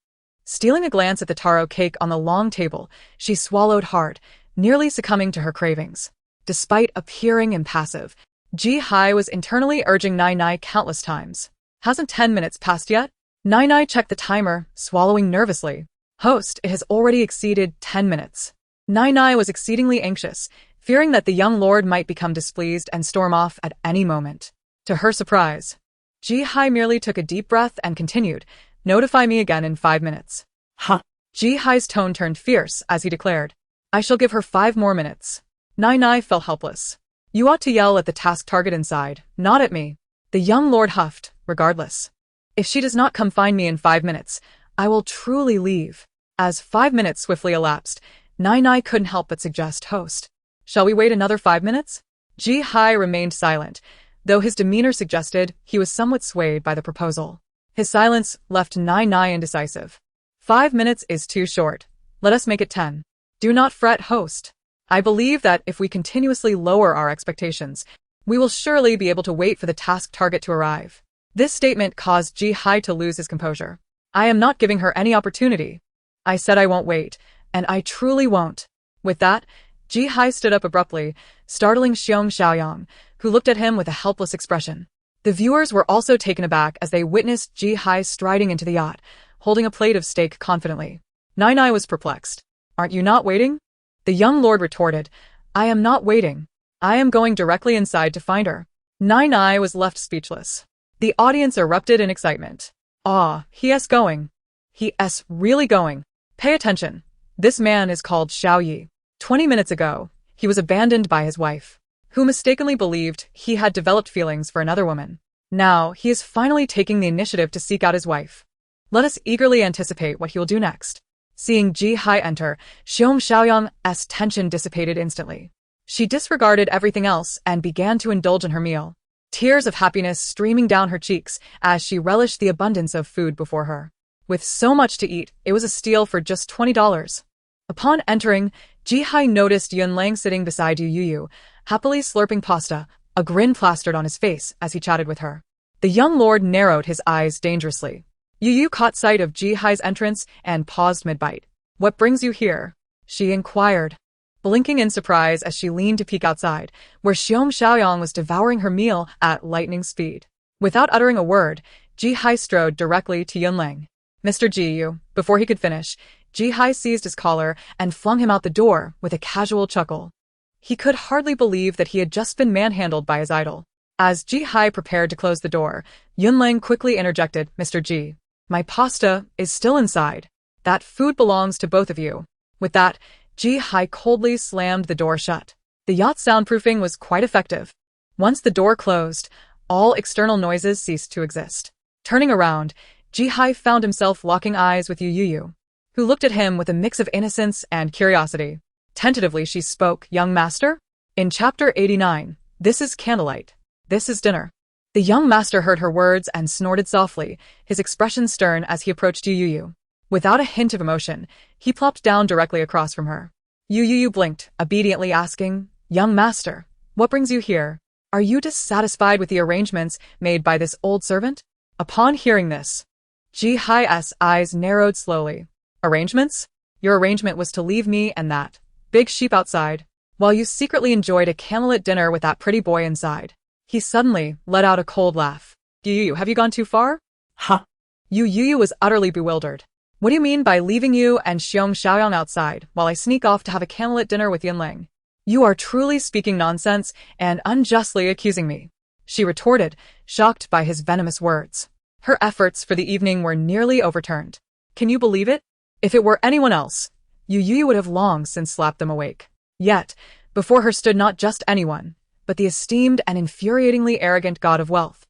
Stealing a glance at the taro cake on the long table, she swallowed hard, nearly succumbing to her cravings. Despite appearing impassive, Ji Hai was internally urging Nai Nai countless times. "Hasn't 10 minutes passed yet?" Nai Nai checked the timer, swallowing nervously. "Host, it has already exceeded 10 minutes. Nai Nai was exceedingly anxious, fearing that the young lord might become displeased and storm off at any moment. To her surprise, Ji Hai merely took a deep breath and continued, "Notify me again in 5 minutes. Huh. Ji Hai's tone turned fierce as he declared, "I shall give her 5 more minutes." Nai Nai felt helpless. "You ought to yell at the task target inside, not at me." The young lord huffed, "Regardless. If she does not come find me in 5 minutes, I will truly leave." As 5 minutes swiftly elapsed, Nai Nai couldn't help but suggest, "Host, shall we wait another 5 minutes?" Ji Hai remained silent, though his demeanor suggested he was somewhat swayed by the proposal. His silence left Nai Nai indecisive. 5 minutes is too short. Let us make it 10. Do not fret, host. I believe that if we continuously lower our expectations, we will surely be able to wait for the task target to arrive. This statement caused Ji Hai to lose his composure. I am not giving her any opportunity. I said I won't wait, and I truly won't. With that, Ji Hai stood up abruptly, startling Xiong Xiaoyang, who looked at him with a helpless expression. The viewers were also taken aback as they witnessed Ji Hai striding into the yacht, holding a plate of steak confidently. Nai Nai was perplexed. "Aren't you not waiting?" The young lord retorted, "I am not waiting. I am going directly inside to find her." Nai Nai was left speechless. The audience erupted in excitement. "Ah, he is going. He is really going. Pay attention. This man is called Xiao Yi. 20 minutes ago, he was abandoned by his wife, who mistakenly believed he had developed feelings for another woman. Now, he is finally taking the initiative to seek out his wife. Let us eagerly anticipate what he will do next." Seeing Ji Hai enter, Xiong Xiaoyang's tension dissipated instantly. She disregarded everything else and began to indulge in her meal, tears of happiness streaming down her cheeks as she relished the abundance of food before her. With so much to eat, it was a steal for just $20. Upon entering, Ji Hai noticed Yun Lang sitting beside Youyou, happily slurping pasta, a grin plastered on his face as he chatted with her. The young lord narrowed his eyes dangerously. Youyou caught sight of Ji Hai's entrance and paused mid-bite. "What brings you here?" she inquired. blinking in surprise as she leaned to peek outside, where Xiong Xiaoyang was devouring her meal at lightning speed. Without uttering a word, Ji Hai strode directly to Yunlang. Mr. Youyou, before he could finish, Ji Hai seized his collar and flung him out the door with a casual chuckle. He could hardly believe that he had just been manhandled by his idol. As Ji Hai prepared to close the door, Yunlang quickly interjected, Mr. Ji, my pasta is still inside. That food belongs to both of you. With that, Ji Hai coldly slammed the door shut. The yacht's soundproofing was quite effective. Once the door closed, all external noises ceased to exist. Turning around, Ji Hai found himself locking eyes with Youyou, who looked at him with a mix of innocence and curiosity. Tentatively she spoke, young master? In chapter 89, this is candlelight. This is dinner. The young master heard her words and snorted softly, his expression stern as he approached Youyou. Without a hint of emotion, he plopped down directly across from her. Youyou blinked, obediently asking, young master, what brings you here? Are you dissatisfied with the arrangements made by this old servant? Upon hearing this, Ji Hai's eyes narrowed slowly. Arrangements? Your arrangement was to leave me and that big sheep outside, while you secretly enjoyed a candlelit dinner with that pretty boy inside. He suddenly let out a cold laugh. Youyou, have you gone too far? Huh? Youyou was utterly bewildered. What do you mean by leaving you and Xiong Xiaoyang outside while I sneak off to have a candlelit dinner with Yunlang? You are truly speaking nonsense and unjustly accusing me, she retorted, shocked by his venomous words. Her efforts for the evening were nearly overturned. Can you believe it? If it were anyone else, Youyou would have long since slapped them awake. Yet, before her stood not just anyone, but the esteemed and infuriatingly arrogant god of wealth.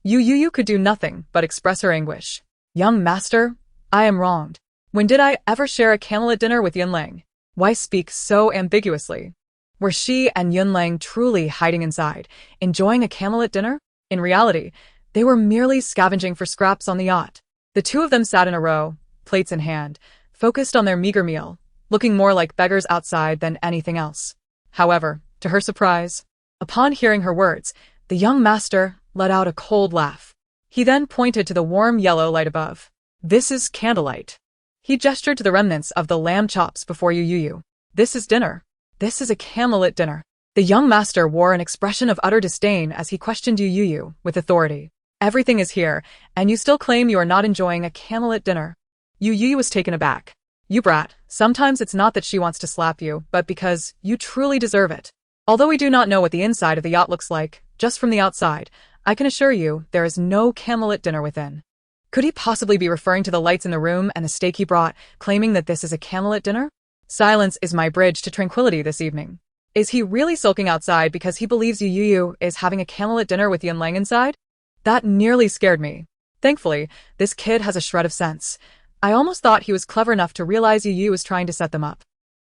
Youyou could do nothing but express her anguish. Young master, I am wronged. When did I ever share a candlelit dinner with Yunlang? Why speak so ambiguously? Were she and Yunlang truly hiding inside, enjoying a candlelit dinner? In reality, they were merely scavenging for scraps on the yacht. The two of them sat in a row, plates in hand, focused on their meager meal, looking more like beggars outside than anything else. However, to her surprise, upon hearing her words, the young master let out a cold laugh. He then pointed to the warm yellow light above. This is candlelight. He gestured to the remnants of the lamb chops before Youyou. This is dinner. This is a candlelit dinner. The young master wore an expression of utter disdain as he questioned Youyou with authority. Everything is here, and you still claim you are not enjoying a candlelit dinner. Youyou was taken aback. You brat, sometimes it's not that she wants to slap you, but because you truly deserve it. Although we do not know what the inside of the yacht looks like, just from the outside, I can assure you there is no candlelit dinner within. Could he possibly be referring to the lights in the room and the steak he brought, claiming that this is a candlelit dinner? Silence is my bridge to tranquility this evening. Is he really sulking outside because he believes Youyou is having a candlelit dinner with Yunlang inside? That nearly scared me. Thankfully, this kid has a shred of sense. I almost thought he was clever enough to realize Youyou was trying to set them up.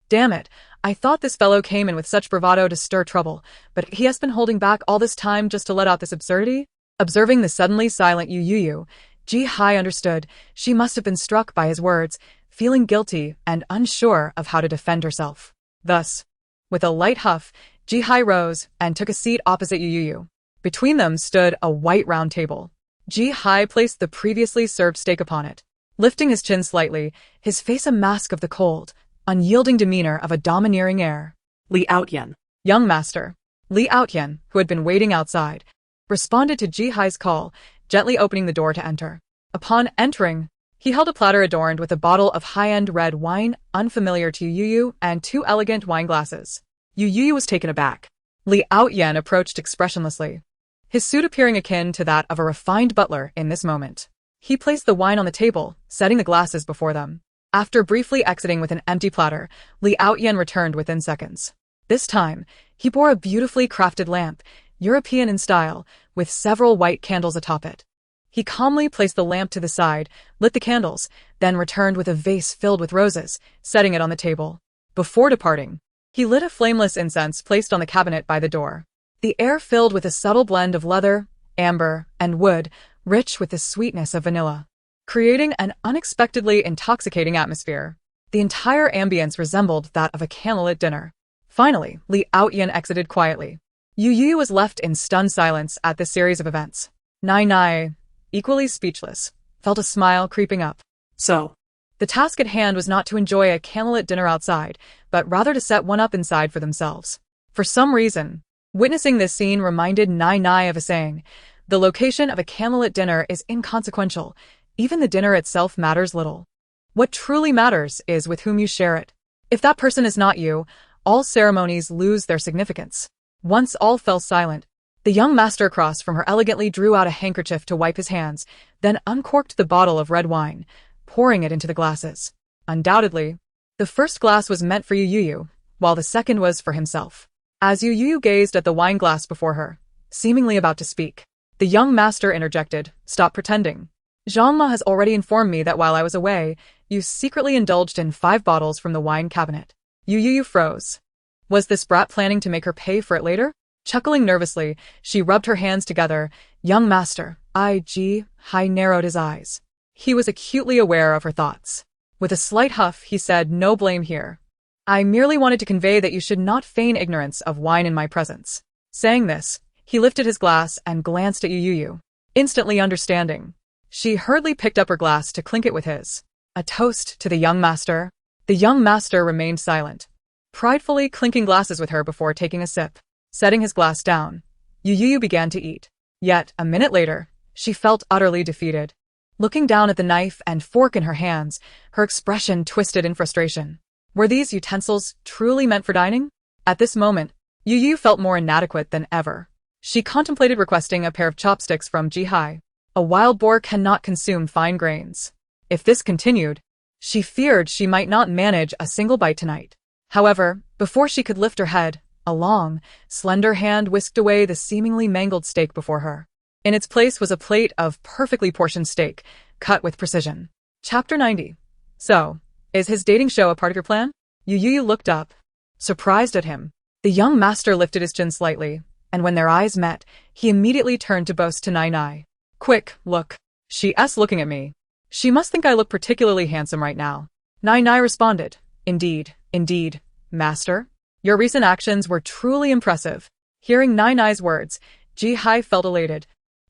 Damn it, I thought this fellow came in with such bravado to stir trouble, but he has been holding back all this time just to let out this absurdity? Observing the suddenly silent Youyou, Ji Hai understood she must have been struck by his words, feeling guilty and unsure of how to defend herself. Thus, with a light huff, Ji Hai rose and took a seat opposite Youyou. Between them stood a white round table. Ji Hai placed the previously served steak upon it. Lifting his chin slightly, his face a mask of the cold, unyielding demeanor of a domineering air. Li Outyen. Young master. Li Outyen, who had been waiting outside, responded to Ji Hai's call, gently opening the door to enter. Upon entering, he held a platter adorned with a bottle of high-end red wine, unfamiliar to Youyou, and 2 elegant wine glasses. Youyou was taken aback. Li Outyen approached expressionlessly, his suit appearing akin to that of a refined butler in this moment. He placed the wine on the table, setting the glasses before them. After briefly exiting with an empty platter, Li Outyen returned within seconds. This time, he bore a beautifully crafted lamp, European in style, with several white candles atop it. He calmly placed the lamp to the side, lit the candles, then returned with a vase filled with roses, setting it on the table. Before departing, he lit a flameless incense placed on the cabinet by the door. The air filled with a subtle blend of leather, amber, and wood, rich with the sweetness of vanilla, creating an unexpectedly intoxicating atmosphere. The entire ambience resembled that of a candlelit dinner. Finally, Li Outyen exited quietly. Youyou was left in stunned silence at this series of events. Nai, equally speechless, felt a smile creeping up. So, The task at hand was not to enjoy a candlelit dinner outside, but rather to set one up inside for themselves. For some reason, witnessing this scene reminded Nai of a saying, "The location of a candlelit dinner is inconsequential. Even the dinner itself matters little. What truly matters is with whom you share it. If that person is not you, all ceremonies lose their significance." Once all fell silent, the young master across from her elegantly drew out a handkerchief to wipe his hands, then uncorked the bottle of red wine, pouring it into the glasses. Undoubtedly, the first glass was meant for Youyou, while the second was for himself. As Youyou gazed at the wine glass before her, seemingly about to speak, the young master interjected, "Stop pretending. Jean-Ma has already informed me that while I was away, you secretly indulged in 5 bottles from the wine cabinet." Youyou froze. Was this brat planning to make her pay for it later? Chuckling nervously, she rubbed her hands together. "Young master," Hai narrowed his eyes. He was acutely aware of her thoughts. With a slight huff, he said, "No blame here. I merely wanted to convey that you should not feign ignorance of wine in my presence." Saying this, he lifted his glass and glanced at Youyou. Instantly understanding, she hurriedly picked up her glass to clink it with his. A toast to the young master. The young master remained silent, pridefully clinking glasses with her before taking a sip. Setting his glass down, Youyou began to eat. Yet, a minute later, she felt utterly defeated. Looking down at the knife and fork in her hands, her expression twisted in frustration. Were these utensils truly meant for dining? At this moment, Youyou felt more inadequate than ever. She contemplated requesting a pair of chopsticks from Hai. A wild boar cannot consume fine grains. If this continued, she feared she might not manage a single bite tonight. However, before she could lift her head, a long, slender hand whisked away the seemingly mangled steak before her. In its place was a plate of perfectly portioned steak, cut with precision. Chapter 90. So, is his dating show a part of your plan? Youyou looked up, surprised at him. The young master lifted his chin slightly, and when their eyes met, he immediately turned to boast to Nai. "Quick, look. She's looking at me. She must think I look particularly handsome right now." Nai responded, Indeed, master. Your recent actions were truly impressive." Hearing Nai's words, Hai felt elated,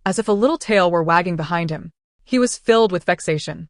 as if a little tail were wagging behind him. He was filled with vexation.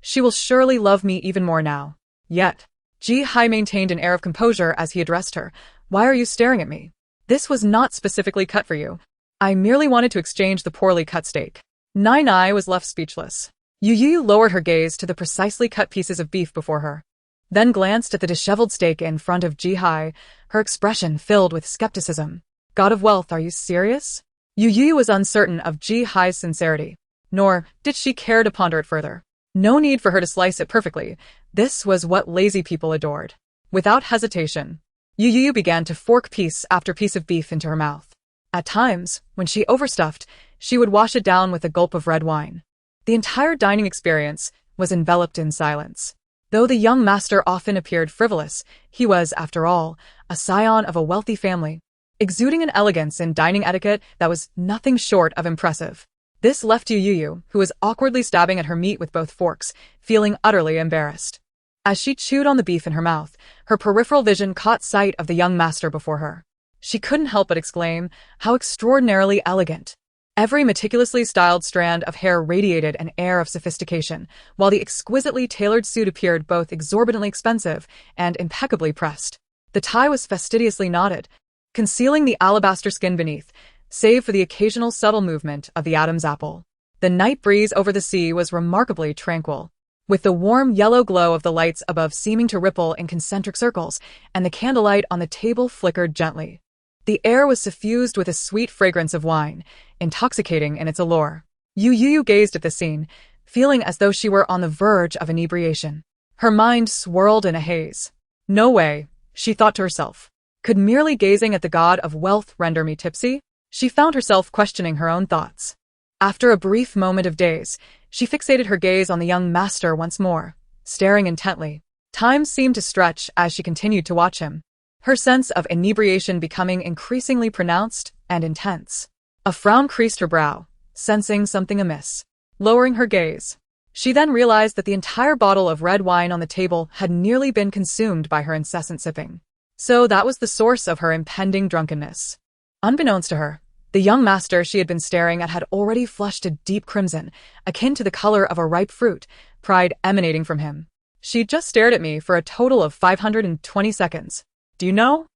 She will surely love me even more now. Yet, Hai maintained an air of composure as he addressed her. "Why are you staring at me? This was not specifically cut for you. I merely wanted to exchange the poorly cut steak." Nai was left speechless. Youyou lowered her gaze to the precisely cut pieces of beef before her, then glanced at the disheveled steak in front of Hai, her expression filled with skepticism. "God of wealth, are you serious?" Youyou was uncertain of Hai's sincerity, nor did she care to ponder it further. No need for her to slice it perfectly. This was what lazy people adored. Without hesitation, Youyou began to fork piece after piece of beef into her mouth. At times, when she overstuffed, she would wash it down with a gulp of red wine. The entire dining experience was enveloped in silence. Though the young master often appeared frivolous, he was, after all, a scion of a wealthy family, exuding an elegance in dining etiquette that was nothing short of impressive. This left Youyou, who was awkwardly stabbing at her meat with both forks, feeling utterly embarrassed. As she chewed on the beef in her mouth, her peripheral vision caught sight of the young master before her. She couldn't help but exclaim, "How extraordinarily elegant!" Every meticulously styled strand of hair radiated an air of sophistication, while the exquisitely tailored suit appeared both exorbitantly expensive and impeccably pressed. The tie was fastidiously knotted, concealing the alabaster skin beneath, save for the occasional subtle movement of the Adam's apple. The night breeze over the sea was remarkably tranquil, with the warm yellow glow of the lights above seeming to ripple in concentric circles, and the candlelight on the table flickered gently. The air was suffused with a sweet fragrance of wine, intoxicating in its allure. Youyou gazed at the scene, feeling as though she were on the verge of inebriation. Her mind swirled in a haze. "No way," she thought to herself. "Could merely gazing at the god of wealth render me tipsy?" She found herself questioning her own thoughts. After a brief moment of daze, she fixated her gaze on the young master once more, staring intently. Time seemed to stretch as she continued to watch him, her sense of inebriation becoming increasingly pronounced and intense. A frown creased her brow, sensing something amiss. Lowering her gaze, she then realized that the entire bottle of red wine on the table had nearly been consumed by her incessant sipping. So that was the source of her impending drunkenness. Unbeknownst to her, The young master she had been staring at had already flushed a deep crimson, akin to the color of a ripe fruit, pride emanating from him. She'd just stared at me for a total of 520 seconds. Do you know?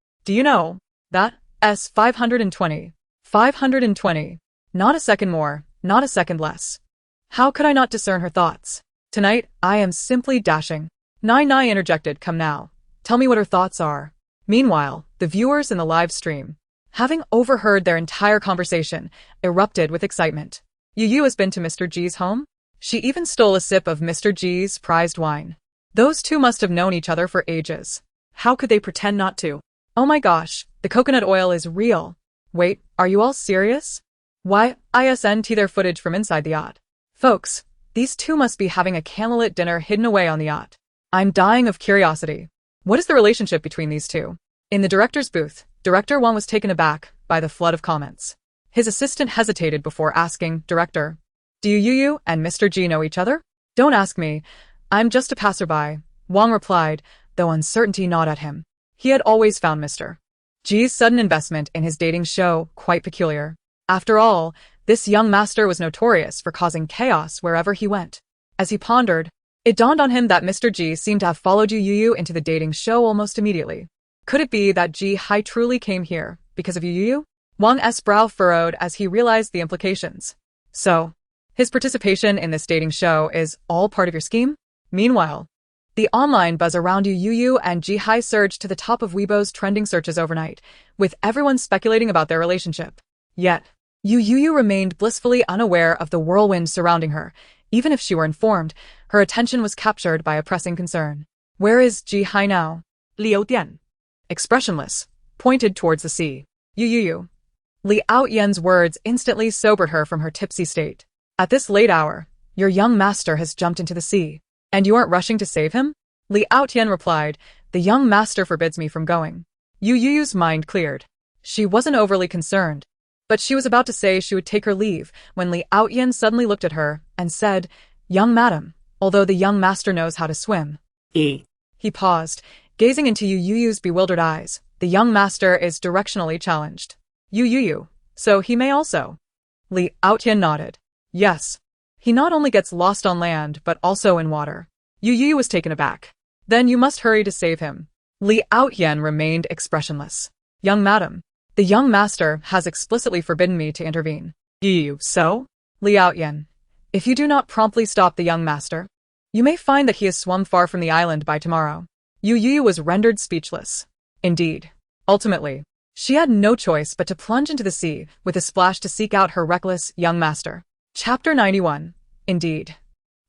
That? 520. 520. Not a second more, not a second less. How could I not discern her thoughts? Tonight, I am simply dashing. Nai interjected, come now. Tell me what her thoughts are. Meanwhile, the viewers in the live stream, having overheard their entire conversation, erupted with excitement. Youyou has been to Mr. G's home? She even stole a sip of Mr. G's prized wine. Those two must have known each other for ages. How could they pretend not to? Oh my gosh, the coconut oil is real. Wait, are you all serious? Why, ISNT their footage from inside the yacht. Folks, these two must be having a candlelit dinner hidden away on the yacht. I'm dying of curiosity. What is the relationship between these two? In the director's booth, Director Wong was taken aback by the flood of comments. His assistant hesitated before asking, Director, do Youyou and Mr. G know each other? Don't ask me. I'm just a passerby, Wong replied, though uncertainty gnawed at him. He had always found Mr. G's sudden investment in his dating show quite peculiar. After all, this young master was notorious for causing chaos wherever he went. As he pondered, it dawned on him that Mr. G seemed to have followed Youyou into the dating show almost immediately. Could it be that G Hai truly came here because of Youyou? Wang's brow furrowed as he realized the implications. So, his participation in this dating show is all part of your scheme? Meanwhile, the online buzz around Youyou and G Hai surged to the top of Weibo's trending searches overnight, with everyone speculating about their relationship. Yet, Youyou remained blissfully unaware of the whirlwind surrounding her. Even if she were informed, her attention was captured by a pressing concern. Where is G Hai now? Liao Tian, expressionless, pointed towards the sea. Youyou. Liao Yan's words instantly sobered her from her tipsy state. At this late hour, your young master has jumped into the sea. And you aren't rushing to save him? Liao Tian replied, the young master forbids me from going. Youyou's mind cleared. She wasn't overly concerned, but she was about to say she would take her leave when Liao Yan suddenly looked at her and said, young madam, although the young master knows how to swim. He paused, gazing into Youyou's bewildered eyes. The young master is directionally challenged. Youyou, so he may also. Liao Tian nodded. Yes. He not only gets lost on land, but also in water. Youyou was taken aback. Then you must hurry to save him. Liao Yan remained expressionless. Young madam, the young master has explicitly forbidden me to intervene. Youyou, so? Liao Yan, if you do not promptly stop the young master, you may find that he has swum far from the island by tomorrow. Youyou was rendered speechless. Indeed. Ultimately, she had no choice but to plunge into the sea with a splash to seek out her reckless young master. Chapter 91. Indeed.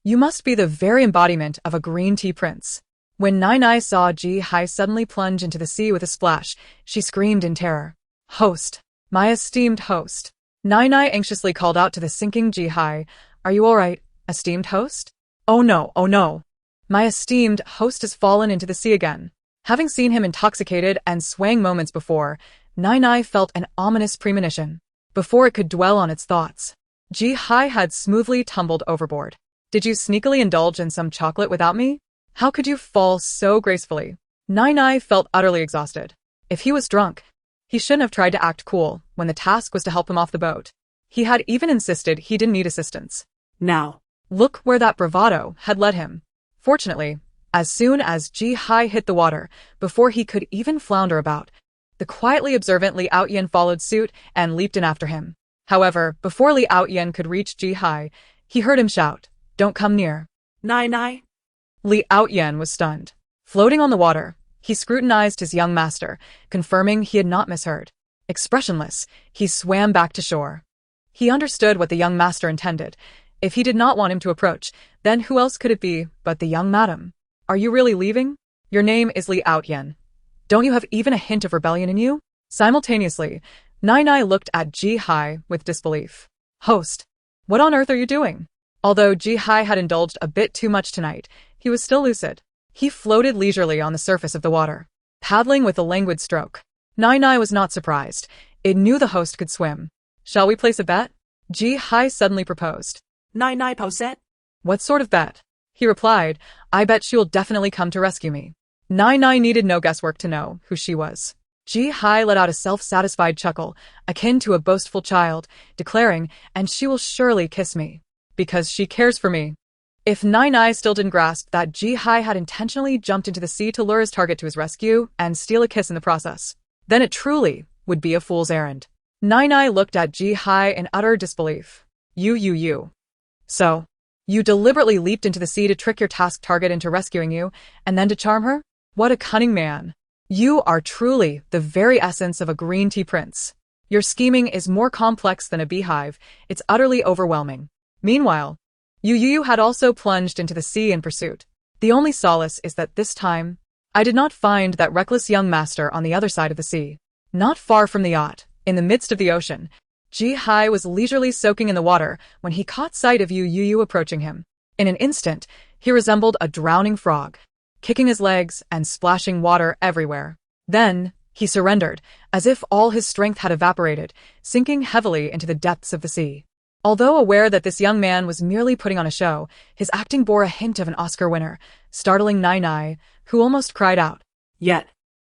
You must be the very embodiment of a green tea prince. When Nai saw G Hai suddenly plunge into the sea with a splash, she screamed in terror. Host. My esteemed host. Nai anxiously called out to the sinking G Hai, are you alright, esteemed host? Oh no. My esteemed host has fallen into the sea again. Having seen him intoxicated and swaying moments before, Nai felt an ominous premonition. Before it could dwell on its thoughts, G Hai had smoothly tumbled overboard. Did you sneakily indulge in some chocolate without me? How could you fall so gracefully? Nai felt utterly exhausted. If he was drunk, he shouldn't have tried to act cool when the task was to help him off the boat. He had even insisted he didn't need assistance. Now, look where that bravado had led him. Fortunately, as soon as G Hai hit the water, before he could even flounder about, the quietly observant Liao Yan followed suit and leaped in after him. However, before Liao Yan could reach G Hai, he heard him shout, don't come near. Nai. Liao Yan was stunned. Floating on the water, he scrutinized his young master, confirming he had not misheard. Expressionless, he swam back to shore. He understood what the young master intended. If he did not want him to approach, then who else could it be but the young madam? Are you really leaving? Your name is Liao Yan. Don't you have even a hint of rebellion in you? Simultaneously, Nai looked at G Hai with disbelief. Host, what on earth are you doing? Although G Hai had indulged a bit too much tonight, he was still lucid. He floated leisurely on the surface of the water, paddling with a languid stroke. Nai was not surprised. It knew the host could swim. Shall we place a bet? G Hai suddenly proposed. Nai poset? What sort of bet? He replied, I bet she will definitely come to rescue me. Nai needed no guesswork to know who she was. Ji Hai let out a self-satisfied chuckle, akin to a boastful child, declaring, "And she will surely kiss me. Because she cares for me." If Nai still didn't grasp that Ji Hai had intentionally jumped into the sea to lure his target to his rescue and steal a kiss in the process, then it truly would be a fool's errand. Nai looked at Ji Hai in utter disbelief. You. So, you deliberately leaped into the sea to trick your task target into rescuing you, and then to charm her? What a cunning man. You are truly the very essence of a green tea prince. Your scheming is more complex than a beehive, it's utterly overwhelming. Meanwhile, Youyou had also plunged into the sea in pursuit. The only solace is that this time, I did not find that reckless young master on the other side of the sea. Not far from the yacht, in the midst of the ocean, Ji Hai was leisurely soaking in the water when he caught sight of Youyou approaching him. In an instant, he resembled a drowning frog, kicking his legs and splashing water everywhere. Then, he surrendered, as if all his strength had evaporated, sinking heavily into the depths of the sea. Although aware that this young man was merely putting on a show, his acting bore a hint of an Oscar winner, startling Nai, who almost cried out. Yet,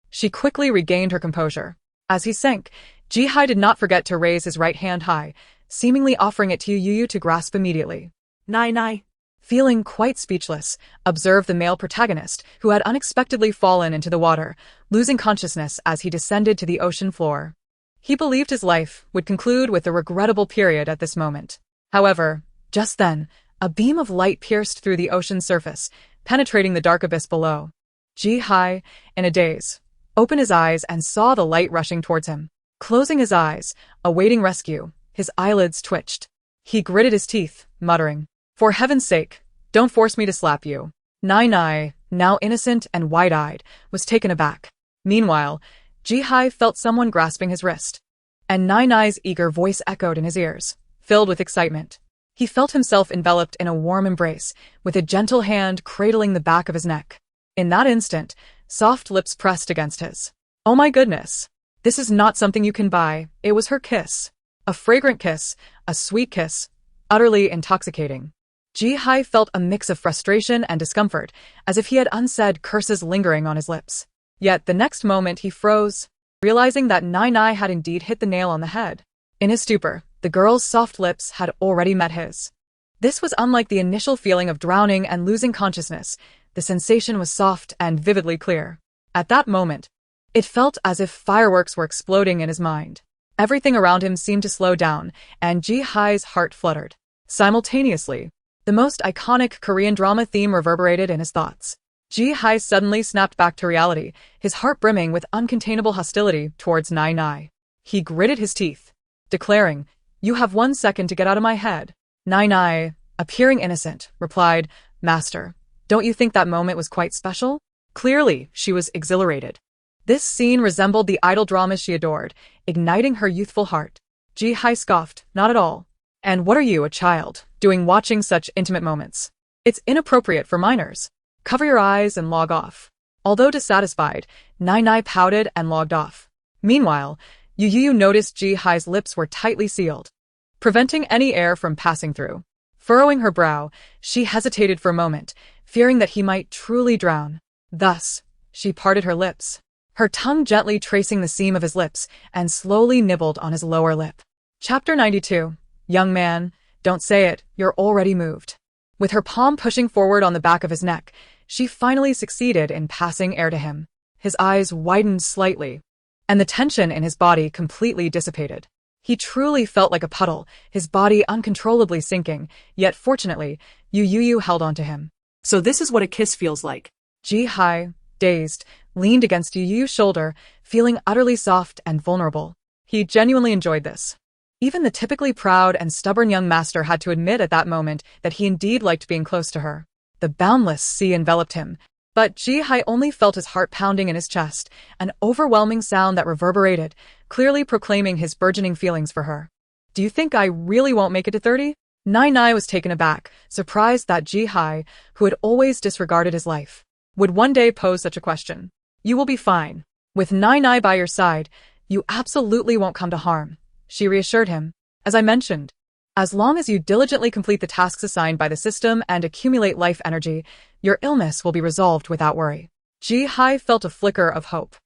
she quickly regained her composure. As he sank, Ji Hai did not forget to raise his right hand high, seemingly offering it to Youyou to grasp immediately. Nai, feeling quite speechless, observed the male protagonist, who had unexpectedly fallen into the water, losing consciousness as he descended to the ocean floor. He believed his life would conclude with a regrettable period at this moment. However, just then, a beam of light pierced through the ocean's surface, penetrating the dark abyss below. Ji Hai, in a daze, opened his eyes and saw the light rushing towards him. Closing his eyes, awaiting rescue, his eyelids twitched. He gritted his teeth, muttering, "For heaven's sake, don't force me to slap you." Nai, now innocent and wide-eyed, was taken aback. Meanwhile, Ji Hai felt someone grasping his wrist, and Nai's eager voice echoed in his ears, filled with excitement. He felt himself enveloped in a warm embrace, with a gentle hand cradling the back of his neck. In that instant, soft lips pressed against his. Oh my goodness! This is not something you can buy. It was her kiss. A fragrant kiss, a sweet kiss, utterly intoxicating. Ji Hai felt a mix of frustration and discomfort, as if he had unsaid curses lingering on his lips. Yet the next moment he froze, realizing that Nai had indeed hit the nail on the head. In his stupor, the girl's soft lips had already met his. This was unlike the initial feeling of drowning and losing consciousness. The sensation was soft and vividly clear. At that moment, it felt as if fireworks were exploding in his mind. Everything around him seemed to slow down, and Ji Hai's heart fluttered. Simultaneously, the most iconic Korean drama theme reverberated in his thoughts. Ji Hai suddenly snapped back to reality, his heart brimming with uncontainable hostility towards Nai. He gritted his teeth, declaring, "You have 1 second to get out of my head." Nai, appearing innocent, replied, "Master, don't you think that moment was quite special?" Clearly, she was exhilarated. This scene resembled the idol dramas she adored, igniting her youthful heart. Ji Hai scoffed, "Not at all. And what are you, a child, doing watching such intimate moments? It's inappropriate for minors. Cover your eyes and log off." Although dissatisfied, Nai pouted and logged off. Meanwhile, Youyou noticed Ji Hai's lips were tightly sealed, preventing any air from passing through. Furrowing her brow, she hesitated for a moment, fearing that he might truly drown. Thus, she parted her lips, her tongue gently tracing the seam of his lips, and slowly nibbled on his lower lip. Chapter 92. Young man, don't say it, you're already moved. With her palm pushing forward on the back of his neck, she finally succeeded in passing air to him. His eyes widened slightly, and the tension in his body completely dissipated. He truly felt like a puddle, his body uncontrollably sinking, yet fortunately, Youyou held on to him. So this is what a kiss feels like. Ji Hai, dazed, leaned against Youyou's shoulder, feeling utterly soft and vulnerable. He genuinely enjoyed this. Even the typically proud and stubborn young master had to admit at that moment that he indeed liked being close to her. The boundless sea enveloped him, but Ji Hai only felt his heart pounding in his chest, an overwhelming sound that reverberated, clearly proclaiming his burgeoning feelings for her. "Do you think I really won't make it to 30? Nai was taken aback, surprised that Ji Hai, who had always disregarded his life, would one day pose such a question. "You will be fine. With Nai by your side, you absolutely won't come to harm," she reassured him. "As I mentioned, as long as you diligently complete the tasks assigned by the system and accumulate life energy, your illness will be resolved without worry." Ji Hai felt a flicker of hope.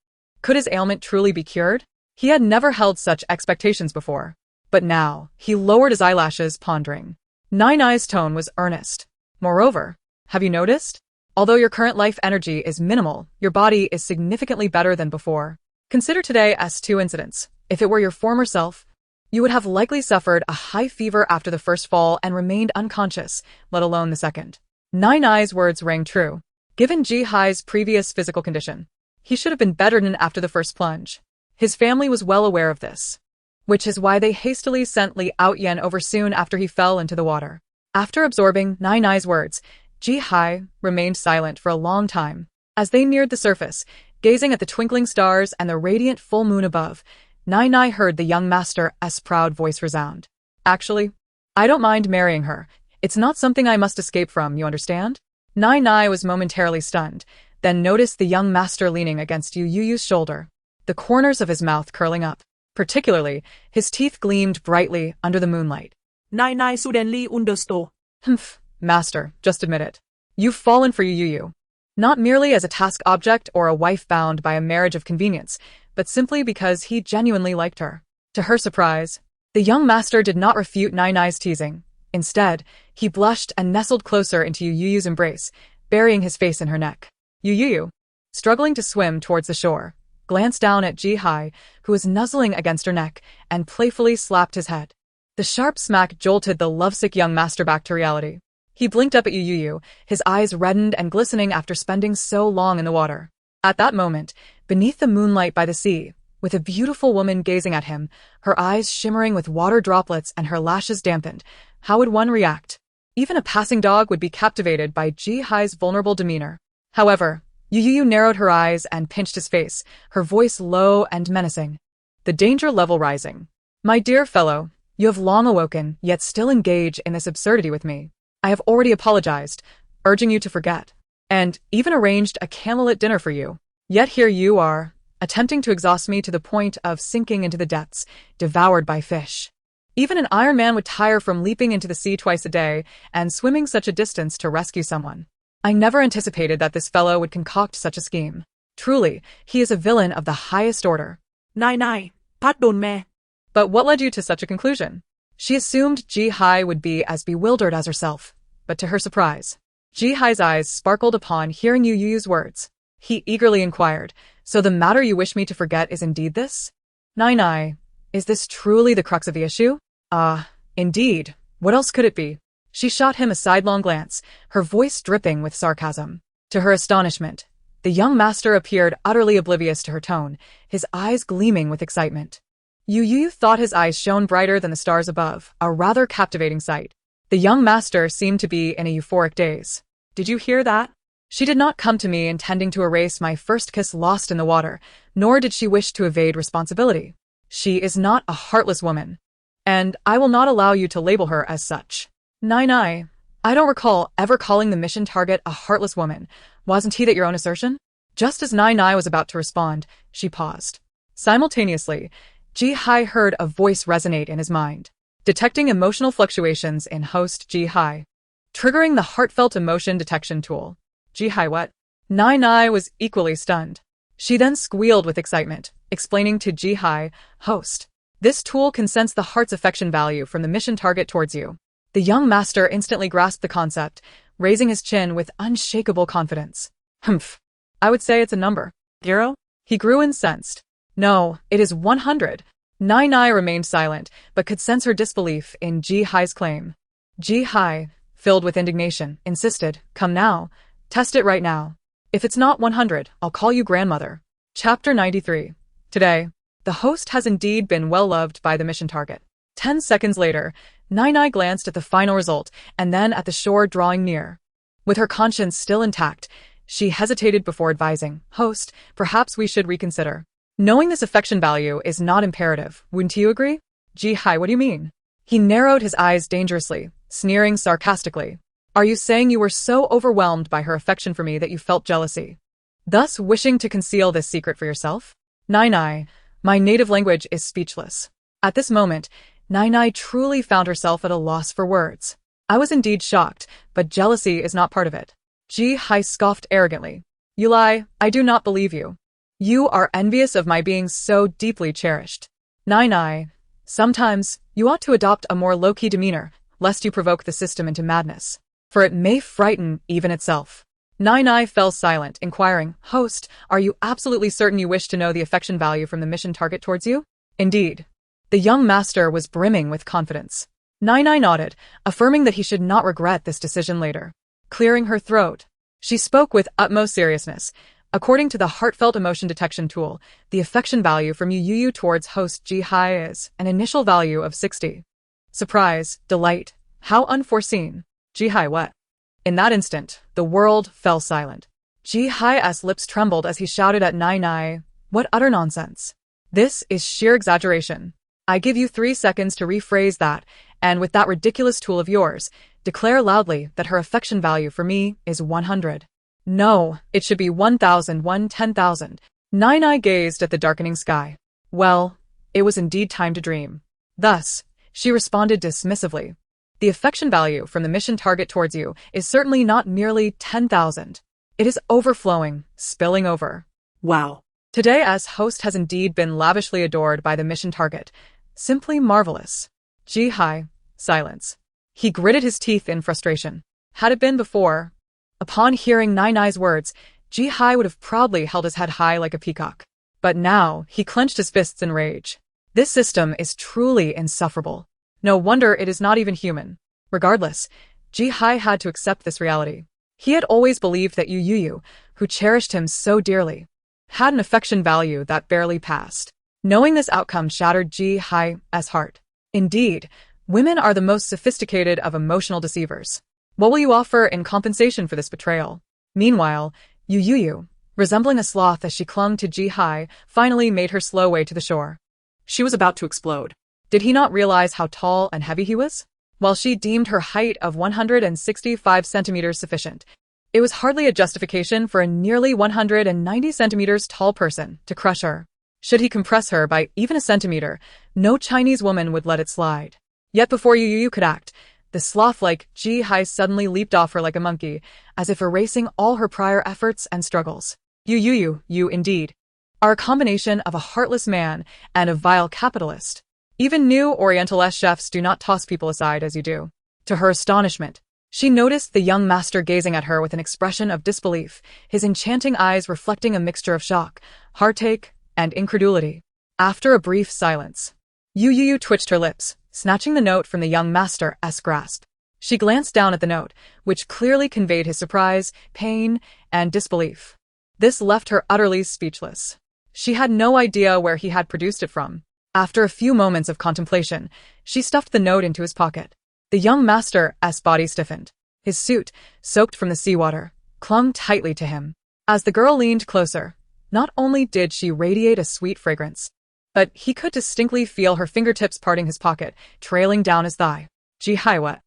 Could his ailment truly be cured? He had never held such expectations before. But now, he lowered his eyelashes, pondering. Nine Eye's tone was earnest. Moreover, have you noticed? Although your current life energy is minimal, your body is significantly better than before. Consider today as two incidents. If it were your former self, you would have likely suffered a high fever after the first fall and remained unconscious, let alone the second. Nine Eye's words rang true. Given Ji Hai's previous physical condition, he should have been bedridden after the first plunge. His family was well aware of this, which is why they hastily sent Li Outyen over soon after he fell into the water. After absorbing Nine Eye's words, Ji Hai remained silent for a long time. As they neared the surface, gazing at the twinkling stars and the radiant full moon above, Nine Eye heard the young master's proud voice resound. Actually, I don't mind marrying her. It's not something I must escape from, you understand? Nine Eye was momentarily stunned, then noticed the young master leaning against Youyou's shoulder, the corners of his mouth curling up. Particularly, his teeth gleamed brightly under the moonlight. Nine Eye suddenly understood. Humph, master, just admit it. You've fallen for Youyou. Not merely as a task object or a wife bound by a marriage of convenience, but simply because he genuinely liked her. To her surprise, the young master did not refute Nine Eye's teasing. Instead, he blushed and nestled closer into Youyou's embrace, burying his face in her neck. Youyou, struggling to swim towards the shore, glanced down at Ji Hai, who was nuzzling against her neck, and playfully slapped his head. The sharp smack jolted the lovesick young master back to reality. He blinked up at Youyou, his eyes reddened and glistening after spending so long in the water. At that moment, beneath the moonlight by the sea, with a beautiful woman gazing at him, her eyes shimmering with water droplets and her lashes dampened, how would one react? Even a passing dog would be captivated by Ji Hai's vulnerable demeanor. However, Youyou narrowed her eyes and pinched his face, her voice low and menacing. The danger level rising. My dear fellow, you have long awoken, yet still engage in this absurdity with me. I have already apologized, urging you to forget, and even arranged a candlelit dinner for you. Yet here you are, attempting to exhaust me to the point of sinking into the depths, devoured by fish. Even an Iron Man would tire from leaping into the sea twice a day and swimming such a distance to rescue someone. I never anticipated that this fellow would concoct such a scheme. Truly, he is a villain of the highest order. Nine Eye, pardon me. But what led you to such a conclusion? She assumed Ji Hai would be as bewildered as herself, but to her surprise, Ji Hai's eyes sparkled upon hearing Youyou's words. He eagerly inquired, so the matter you wish me to forget is indeed this? Nine Eye, is this truly the crux of the issue? Indeed. What else could it be? She shot him a sidelong glance, her voice dripping with sarcasm. To her astonishment, the young master appeared utterly oblivious to her tone, his eyes gleaming with excitement. Youyou thought his eyes shone brighter than the stars above, a rather captivating sight. The young master seemed to be in a euphoric daze. Did you hear that? She did not come to me intending to erase my first kiss lost in the water, nor did she wish to evade responsibility. She is not a heartless woman, and I will not allow you to label her as such. Nine Eye, I don't recall ever calling the mission target a heartless woman. Wasn't he that your own assertion? Just as Nine Eye was about to respond, she paused. Simultaneously, Ji Hai heard a voice resonate in his mind, detecting emotional fluctuations in host Ji Hai, triggering the heartfelt emotion detection tool. Ji Hai what? Nine Eye was equally stunned. She then squealed with excitement, explaining to Ji Hai, host, this tool can sense the heart's affection value from the mission target towards you. The young master instantly grasped the concept, raising his chin with unshakable confidence. Humph. I would say it's a number. 0? He grew incensed. No, it is 100. Nine Eye remained silent, but could sense her disbelief in Ji Hai's claim. Ji Hai, filled with indignation, insisted, come now. Test it right now. If it's not 100, I'll call you grandmother. Chapter 93. Today, the host has indeed been well loved by the mission target. 10 seconds later, Nine Eye glanced at the final result and then at the shore drawing near. With her conscience still intact, she hesitated before advising, host, perhaps we should reconsider. Knowing this affection value is not imperative, wouldn't you agree? Ji Hai, what do you mean? He narrowed his eyes dangerously, sneering sarcastically. Are you saying you were so overwhelmed by her affection for me that you felt jealousy, thus wishing to conceal this secret for yourself? Nine Eye, my native language is speechless. At this moment, Nine Eye truly found herself at a loss for words. I was indeed shocked, but jealousy is not part of it. Ji Hai scoffed arrogantly. You lie, I do not believe you. You are envious of my being so deeply cherished. Nai. Sometimes, you ought to adopt a more low-key demeanor, lest you provoke the system into madness. For it may frighten even itself. Nai fell silent, inquiring, Host, are you absolutely certain you wish to know the affection value from the mission target towards you? Indeed. The young master was brimming with confidence. Nai nodded, affirming that he should not regret this decision later. Clearing her throat, she spoke with utmost seriousness. According to the heartfelt emotion detection tool, the affection value from Youyou towards host Ji-hai is an initial value of 60. Surprise, delight, how unforeseen. Ji-hai what? In that instant, the world fell silent. Ji-hai's lips trembled as he shouted at Nai, what utter nonsense. This is sheer exaggeration. I give you 3 seconds to rephrase that, and with that ridiculous tool of yours, declare loudly that her affection value for me is 100. No, it should be 10,000. Nai gazed at the darkening sky. Well, it was indeed time to dream. Thus, she responded dismissively. The affection value from the mission target towards you is certainly not merely 10,000. It is overflowing, spilling over. Wow. Today as host has indeed been lavishly adored by the mission target. Simply marvelous. Ji-hai, silence. He gritted his teeth in frustration. Had it been before, upon hearing Nai's words, Ji-hai would have proudly held his head high like a peacock. But now, he clenched his fists in rage. This system is truly insufferable. No wonder it is not even human. Regardless, Ji-hai had to accept this reality. He had always believed that Youyou, who cherished him so dearly, had an affection value that barely passed. Knowing this outcome shattered Ji-hai's heart. Indeed, women are the most sophisticated of emotional deceivers. What will you offer in compensation for this betrayal? Meanwhile, Youyou, resembling a sloth as she clung to Ji-hai, finally made her slow way to the shore. She was about to explode. Did he not realize how tall and heavy he was? While she deemed her height of 165 centimeters sufficient, it was hardly a justification for a nearly 190 centimeters tall person to crush her. Should he compress her by even a centimeter, no Chinese woman would let it slide. Yet before Youyou could act, the sloth-like Ji-hai suddenly leaped off her like a monkey, as if erasing all her prior efforts and struggles. Youyou, you indeed, are a combination of a heartless man and a vile capitalist. Even new Orientalist chefs do not toss people aside as you do. To her astonishment, she noticed the young master gazing at her with an expression of disbelief, his enchanting eyes reflecting a mixture of shock, heartache, and incredulity. After a brief silence, Youyou twitched her lips, snatching the note from the young master's grasp. She glanced down at the note, which clearly conveyed his surprise, pain, and disbelief. This left her utterly speechless. She had no idea where he had produced it from. After a few moments of contemplation, she stuffed the note into his pocket. The young master's body stiffened. His suit, soaked from the seawater, clung tightly to him. As the girl leaned closer, not only did she radiate a sweet fragrance, but he could distinctly feel her fingertips parting his pocket, trailing down his thigh. Ji-hai what?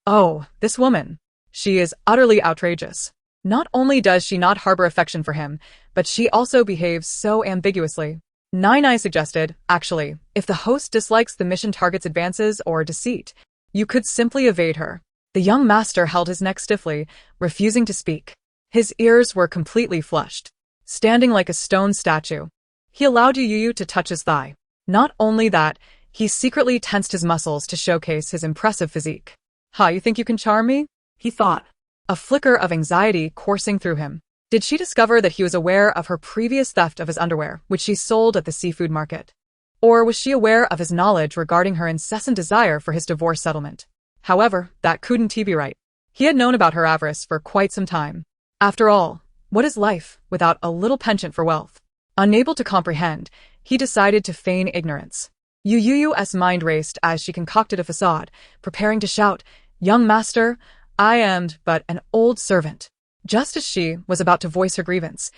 Oh, this woman. She is utterly outrageous. Not only does she not harbor affection for him, but she also behaves so ambiguously. Nai suggested, actually, if the host dislikes the mission target's advances or deceit, you could simply evade her. The young master held his neck stiffly, refusing to speak. His ears were completely flushed. Standing like a stone statue, he allowed Youyou to touch his thigh. Not only that, he secretly tensed his muscles to showcase his impressive physique. Ha, you think you can charm me? He thought. A flicker of anxiety coursing through him. Did she discover that he was aware of her previous theft of his underwear, which she sold at the seafood market? Or was she aware of his knowledge regarding her incessant desire for his divorce settlement? However, that couldn't be right. He had known about her avarice for quite some time. After all, what is life without a little penchant for wealth? Unable to comprehend, he decided to feign ignorance. Youyou's mind raced as she concocted a facade, preparing to shout, Young master, I am but an old servant. Just as she was about to voice her grievance,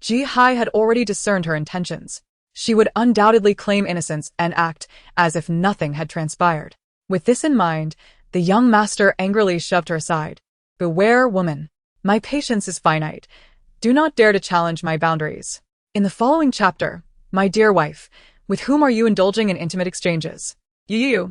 Ji-hai had already discerned her intentions. She would undoubtedly claim innocence and act as if nothing had transpired. With this in mind, the young master angrily shoved her aside. Beware, woman. My patience is finite. Do not dare to challenge my boundaries. In the following chapter, my dear wife, with whom are you indulging in intimate exchanges? Youyou,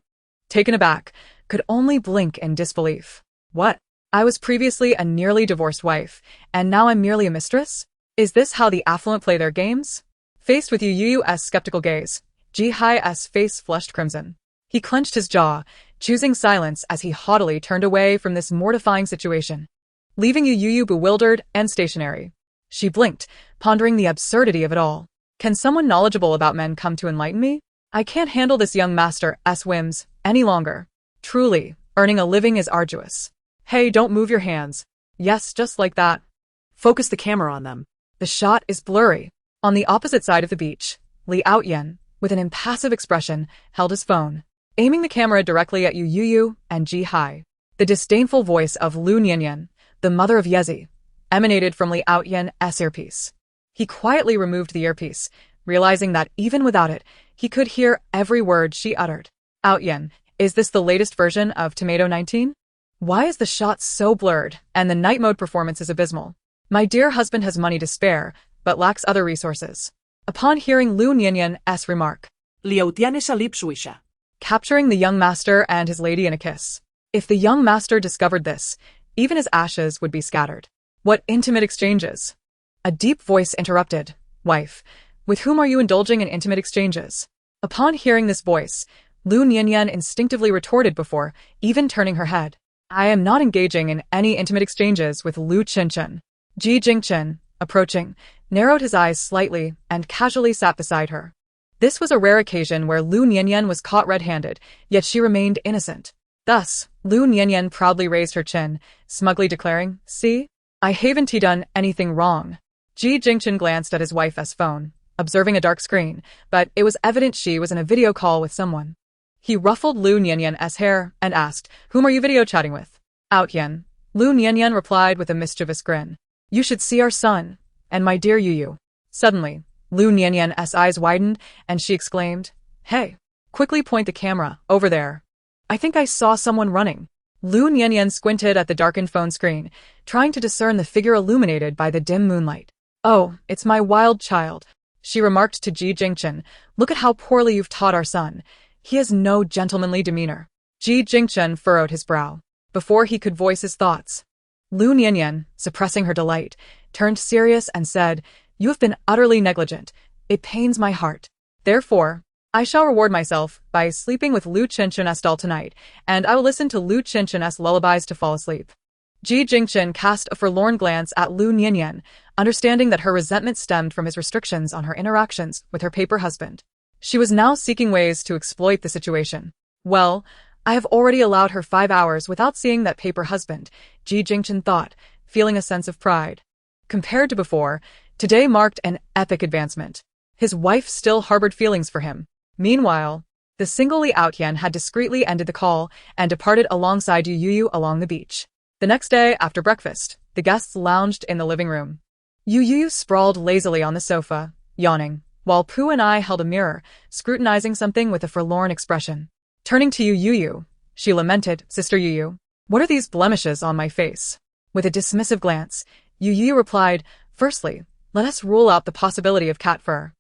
taken aback, could only blink in disbelief. What? I was previously a nearly divorced wife, and now I'm merely a mistress? Is this how the affluent play their games? Faced with Youyou's skeptical gaze, Ji-hai's face flushed crimson. He clenched his jaw, choosing silence as he haughtily turned away from this mortifying situation, leaving Youyou bewildered and stationary. She blinked, pondering the absurdity of it all. Can someone knowledgeable about men come to enlighten me? I can't handle this young master's whims any longer. Truly, earning a living is arduous. Hey, don't move your hands. Yes, just like that. Focus the camera on them. The shot is blurry. On the opposite side of the beach, Li Outyen, with an impassive expression, held his phone, aiming the camera directly at Youyou and Ji-hai. The disdainful voice of Lu Nianyan, the mother of Yezi, emanated from Li Outyen's earpiece. He quietly removed the earpiece, realizing that even without it, he could hear every word she uttered. Outyen, is this the latest version of Tomato 19? Why is the shot so blurred, and the night mode performance is abysmal? My dear husband has money to spare, but lacks other resources. Upon hearing Lu Nianyan's remark, Liao tienes a lipsuisha. Capturing the young master and his lady in a kiss. If the young master discovered this, even his ashes would be scattered. What intimate exchanges? A deep voice interrupted. Wife, with whom are you indulging in intimate exchanges? Upon hearing this voice, Lu Nianyan instinctively retorted before even turning her head. I am not engaging in any intimate exchanges with Lu Qinchen. Ji Jingchen, approaching, narrowed his eyes slightly and casually sat beside her. This was a rare occasion where Lu Nianyan was caught red-handed, yet she remained innocent. Thus, Lu Nianyan proudly raised her chin, smugly declaring, See? I haven't done anything wrong. Ji Jingchen glanced at his wife's phone, observing a dark screen, but it was evident she was in a video call with someone. He ruffled Lu Nianyan's hair and asked, Whom are you video chatting with? Outyen. Lu Nianyan replied with a mischievous grin. You should see our son, and my dear Youyou. Suddenly, Lu Nianyan's eyes widened, and she exclaimed, Hey, quickly point the camera, over there. I think I saw someone running. Lu Nianyan squinted at the darkened phone screen, trying to discern the figure illuminated by the dim moonlight. Oh, it's my wild child, she remarked to Ji Jingchen. Look at how poorly you've taught our son. He has no gentlemanly demeanor. Ji Jingchen furrowed his brow. Before he could voice his thoughts, Lu Nianyan, suppressing her delight, turned serious and said, You have been utterly negligent. It pains my heart. Therefore, I shall reward myself by sleeping with Lu Qinchen's doll tonight, and I will listen to Lu Qinchen's lullabies to fall asleep. Ji Jingchen cast a forlorn glance at Lu Nianyan, understanding that her resentment stemmed from his restrictions on her interactions with her paper husband. She was now seeking ways to exploit the situation. Well, I have already allowed her 5 hours without seeing that paper husband, Ji Jingchen thought, feeling a sense of pride. Compared to before, today marked an epic advancement. His wife still harbored feelings for him. Meanwhile, the single Li Outyen had discreetly ended the call and departed alongside Youyou along the beach. The next day, after breakfast, the guests lounged in the living room. Youyou sprawled lazily on the sofa, yawning, while Pooh and I held a mirror, scrutinizing something with a forlorn expression. Turning to Youyou, she lamented, Sister Youyou, what are these blemishes on my face? With a dismissive glance, Youyou replied, Firstly, let us rule out the possibility of cat fur.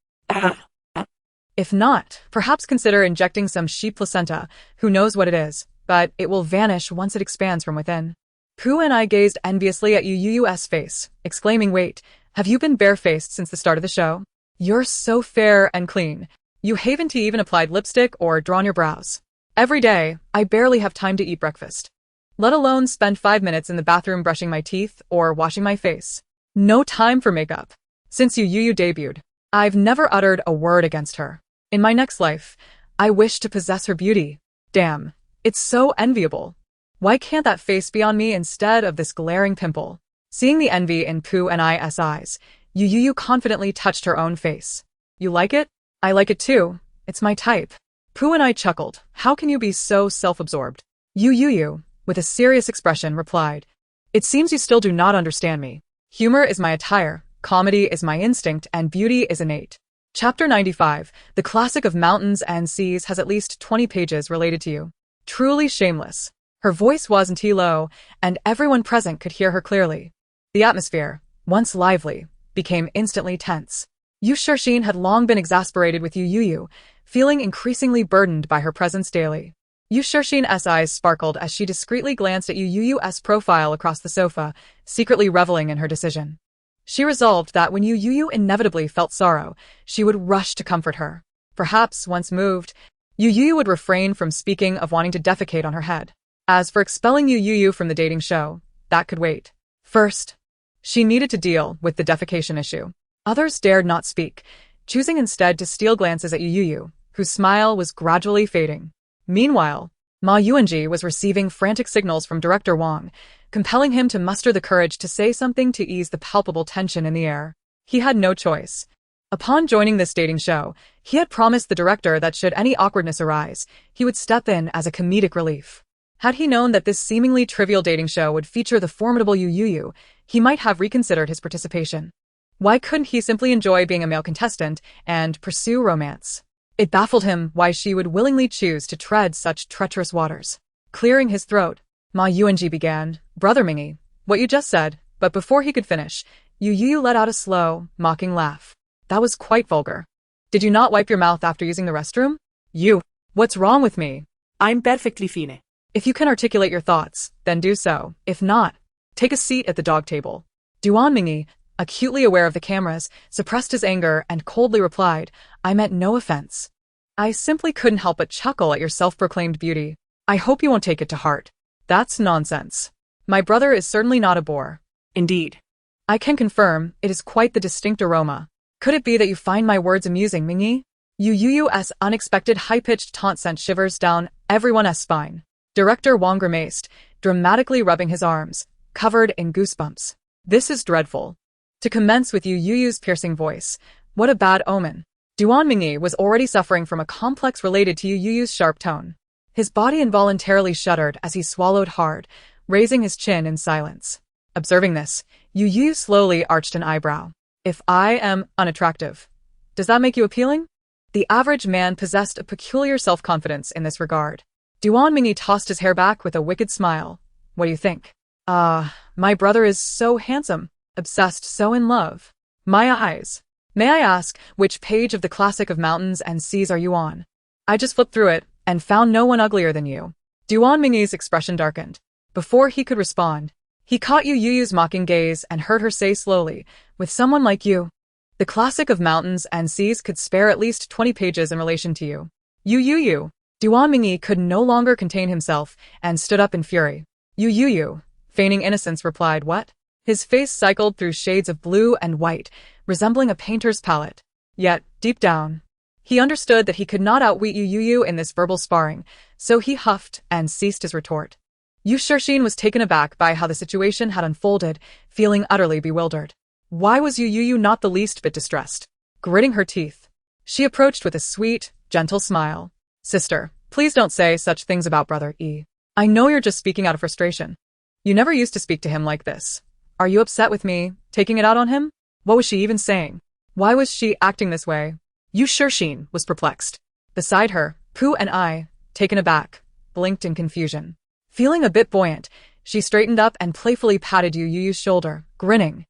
If not, perhaps consider injecting some sheep placenta, who knows what it is, but it will vanish once it expands from within. Pooh and I gazed enviously at Youyou's face, exclaiming, Wait, have you been barefaced since the start of the show? You're so fair and clean. You haven't even applied lipstick or drawn your brows. Every day, I barely have time to eat breakfast, let alone spend 5 minutes in the bathroom brushing my teeth or washing my face. No time for makeup. Since Youyou debuted, I've never uttered a word against her. In my next life, I wish to possess her beauty. Damn, it's so enviable. Why can't that face be on me instead of this glaring pimple? Seeing the envy in Pooh and I's eyes, Youyou confidently touched her own face. You like it? I like it too. It's my type. Pooh and I chuckled. How can you be so self-absorbed? Youyou, with a serious expression, replied, It seems you still do not understand me. Humor is my attire, comedy is my instinct, and beauty is innate. Chapter 95, the classic of mountains and seas, has at least 20 pages related to you. Truly shameless. Her voice wasn't low, and everyone present could hear her clearly. The atmosphere, once lively, became instantly tense. Yu Shixin had long been exasperated with Youyou, feeling increasingly burdened by her presence daily. Yu Shixin's eyes sparkled as she discreetly glanced at Youyou's profile across the sofa, secretly reveling in her decision. She resolved that when Youyou inevitably felt sorrow, she would rush to comfort her. Perhaps, once moved, Youyou would refrain from speaking of wanting to defecate on her head. As for expelling Youyou from the dating show, that could wait. First, she needed to deal with the defecation issue. Others dared not speak, choosing instead to steal glances at Youyou, whose smile was gradually fading. Meanwhile, Ma Yuanji was receiving frantic signals from director Wang, compelling him to muster the courage to say something to ease the palpable tension in the air. He had no choice. Upon joining this dating show, he had promised the director that should any awkwardness arise, he would step in as a comedic relief. Had he known that this seemingly trivial dating show would feature the formidable Youyou, he might have reconsidered his participation. Why couldn't he simply enjoy being a male contestant and pursue romance? It baffled him why she would willingly choose to tread such treacherous waters. Clearing his throat, Ma Yuanji began, "Brother Mingyi, what you just said," but before he could finish, Youyou let out a slow, mocking laugh. That was quite vulgar. "Did you not wipe your mouth after using the restroom? You, what's wrong with me?" I'm perfectly fine. "If you can articulate your thoughts, then do so. If not, take a seat at the dog table." Duan Mingyi, acutely aware of the cameras, suppressed his anger and coldly replied, "I meant no offense. I simply couldn't help but chuckle at your self-proclaimed beauty. I hope you won't take it to heart." "That's nonsense. My brother is certainly not a bore." Indeed. "I can confirm, it is quite the distinct aroma. Could it be that you find my words amusing, Mingyi?" Youyou's unexpected high-pitched taunt sent shivers down everyone's spine. Director Wang grimaced, dramatically rubbing his arms, covered in goosebumps. "This is dreadful." To commence with Youyou's piercing voice, what a bad omen. Duan Mingyi was already suffering from a complex related to Youyou's sharp tone. His body involuntarily shuddered as he swallowed hard, raising his chin in silence. Observing this, Youyou slowly arched an eyebrow. "If I am unattractive, does that make you appealing?" The average man possessed a peculiar self-confidence in this regard. Duan Mingyi tossed his hair back with a wicked smile. "What do you think?" My brother is so handsome, obsessed, so in love. My eyes. May I ask, which page of the classic of mountains and seas are you on? I just flipped through it and found no one uglier than you." Duan Mingyi's expression darkened. Before he could respond, he caught Youyou's mocking gaze and heard her say slowly, "With someone like you, the classic of mountains and seas could spare at least 20 pages in relation to you." Youyou. Duan Mingyi could no longer contain himself and stood up in fury. Youyou, feigning innocence, replied, "What?" His face cycled through shades of blue and white, resembling a painter's palette. Yet, deep down, he understood that he could not outwit Youyou in this verbal sparring, so he huffed and ceased his retort. Yu Shixin was taken aback by how the situation had unfolded, feeling utterly bewildered. Why was Youyou not the least bit distressed? Gritting her teeth, she approached with a sweet, gentle smile. "Sister, please don't say such things about Brother E. I know you're just speaking out of frustration. You never used to speak to him like this. Are you upset with me, taking it out on him? What was she even saying? Why was she acting this way?" Yu Shixin was perplexed. Beside her, Pu and I, taken aback, blinked in confusion. Feeling a bit buoyant, she straightened up and playfully patted Youyou's shoulder, grinning.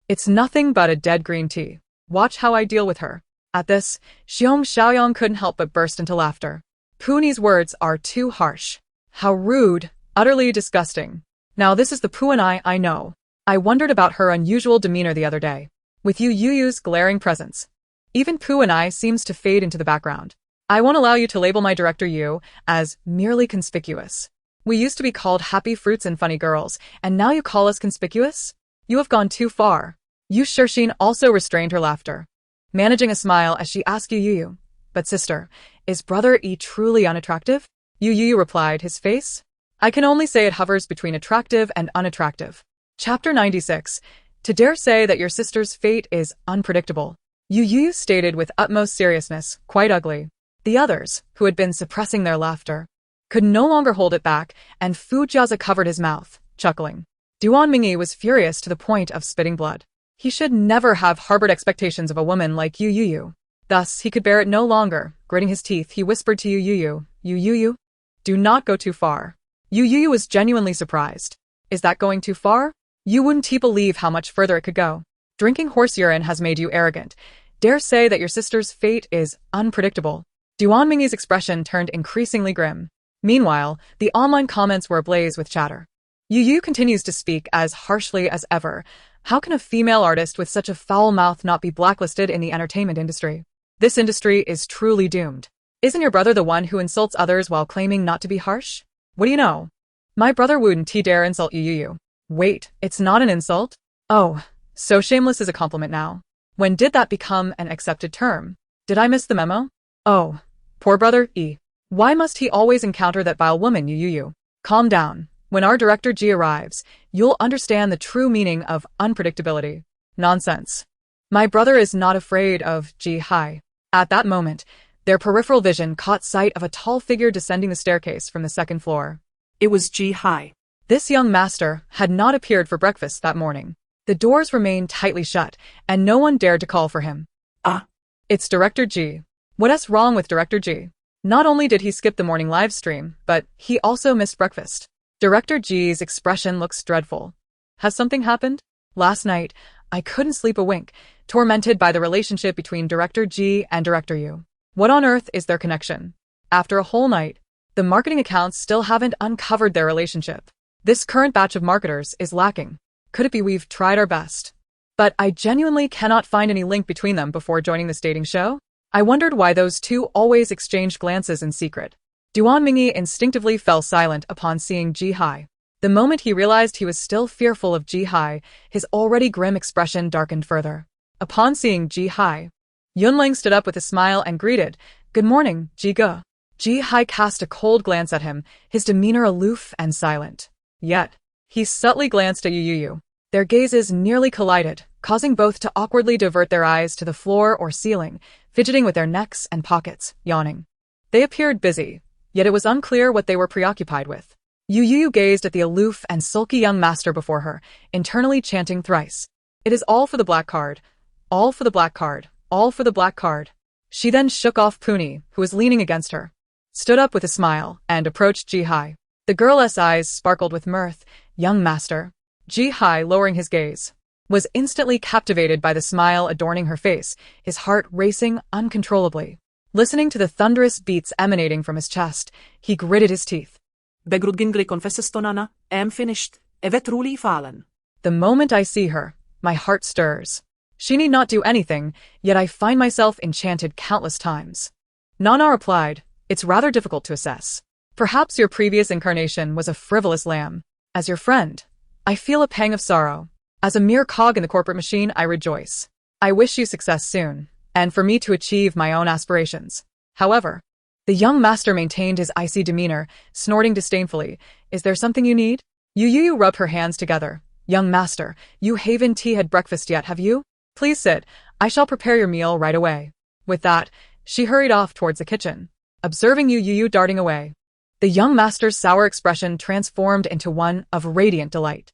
"It's nothing but a dead green tea. Watch how I deal with her." At this, Xiong Xiaoyong couldn't help but burst into laughter. "Puni's words are too harsh. How rude, utterly disgusting. Now this is the Pu and I know. I wondered about her unusual demeanor the other day. With Youyou's glaring presence, even Pu and I seems to fade into the background. I won't allow you to label my director Yu as merely conspicuous. We used to be called happy fruits and funny girls, and now you call us conspicuous? You have gone too far." Yu Shixin also restrained her laughter, managing a smile as she asked Youyou, "But sister, is Brother E truly unattractive?" Youyou replied, his face? "I can only say it hovers between attractive and unattractive." Chapter 96. To dare say that your sister's fate is unpredictable. Youyou stated with utmost seriousness, quite ugly. The others, who had been suppressing their laughter, could no longer hold it back, and Fu Jiazi covered his mouth, chuckling. Duan Mingyi was furious to the point of spitting blood. He should never have harbored expectations of a woman like Youyou. Thus, he could bear it no longer. Gritting his teeth, he whispered to Youyou, "Youyou, do not go too far." Youyou was genuinely surprised. "Is that going too far? You wouldn't believe how much further it could go. Drinking horse urine has made you arrogant. Dare say that your sister's fate is unpredictable." Duan Mingyi's expression turned increasingly grim. Meanwhile, the online comments were ablaze with chatter. Youyou continues to speak as harshly as ever, How can a female artist with such a foul mouth not be blacklisted in the entertainment industry? This industry is truly doomed. Isn't your brother the one who insults others while claiming not to be harsh? What do you know? My brother wouldn't dare insult Youyou. Wait, it's not an insult? Oh, so shameless is a compliment now. When did that become an accepted term? Did I miss the memo? Oh, poor brother E. Why must he always encounter that vile woman Youyou? Calm down. When our director G arrives, you'll understand the true meaning of unpredictability. Nonsense. My brother is not afraid of G Hai. At that moment, their peripheral vision caught sight of a tall figure descending the staircase from the second floor. It was G Hai. This young master had not appeared for breakfast that morning. The doors remained tightly shut, and no one dared to call for him. Ah. It's Director G. What's wrong with Director G? Not only did he skip the morning live stream, but he also missed breakfast. Director G's expression looks dreadful. Has something happened? Last night, I couldn't sleep a wink, tormented by the relationship between Director G and Director Youyou. What on earth is their connection? After a whole night, the marketing accounts still haven't uncovered their relationship. This current batch of marketers is lacking. Could it be we've tried our best? But I genuinely cannot find any link between them before joining this dating show. I wondered why those two always exchanged glances in secret. Duan Mingyi instinctively fell silent upon seeing Ji Hai. The moment he realized he was still fearful of Ji Hai, his already grim expression darkened further. Upon seeing Ji Hai, Yunling stood up with a smile and greeted, "Good morning, Ji Ge." Ji Hai cast a cold glance at him, his demeanor aloof and silent. Yet, he subtly glanced at Youyou. Their gazes nearly collided, causing both to awkwardly divert their eyes to the floor or ceiling, fidgeting with their necks and pockets, yawning. They appeared busy, yet it was unclear what they were preoccupied with. Youyou gazed at the aloof and sulky young master before her, internally chanting thrice. "It is all for the black card. All for the black card. All for the black card." She then shook off Puni, who was leaning against her, stood up with a smile, and approached Ji Hai. The girl's eyes sparkled with mirth. "Young master." Ji Hai, lowering his gaze, was instantly captivated by the smile adorning her face, his heart racing uncontrollably. Listening to the thunderous beats emanating from his chest, he gritted his teeth. Begrudgingly confesses Tonana, am finished, evet truly fallen. The moment I see her, my heart stirs. She need not do anything, yet I find myself enchanted countless times. Nana replied, "It's rather difficult to assess. Perhaps your previous incarnation was a frivolous lamb. As your friend, I feel a pang of sorrow. As a mere cog in the corporate machine, I rejoice. I wish you success soon, and for me to achieve my own aspirations." However, the young master maintained his icy demeanor, snorting disdainfully. "Is there something you need?" Youyou rubbed her hands together. "Young master, you haven't had breakfast yet, have you? Please sit. I shall prepare your meal right away." With that, she hurried off towards the kitchen. Observing Youyou darting away, the young master's sour expression transformed into one of radiant delight.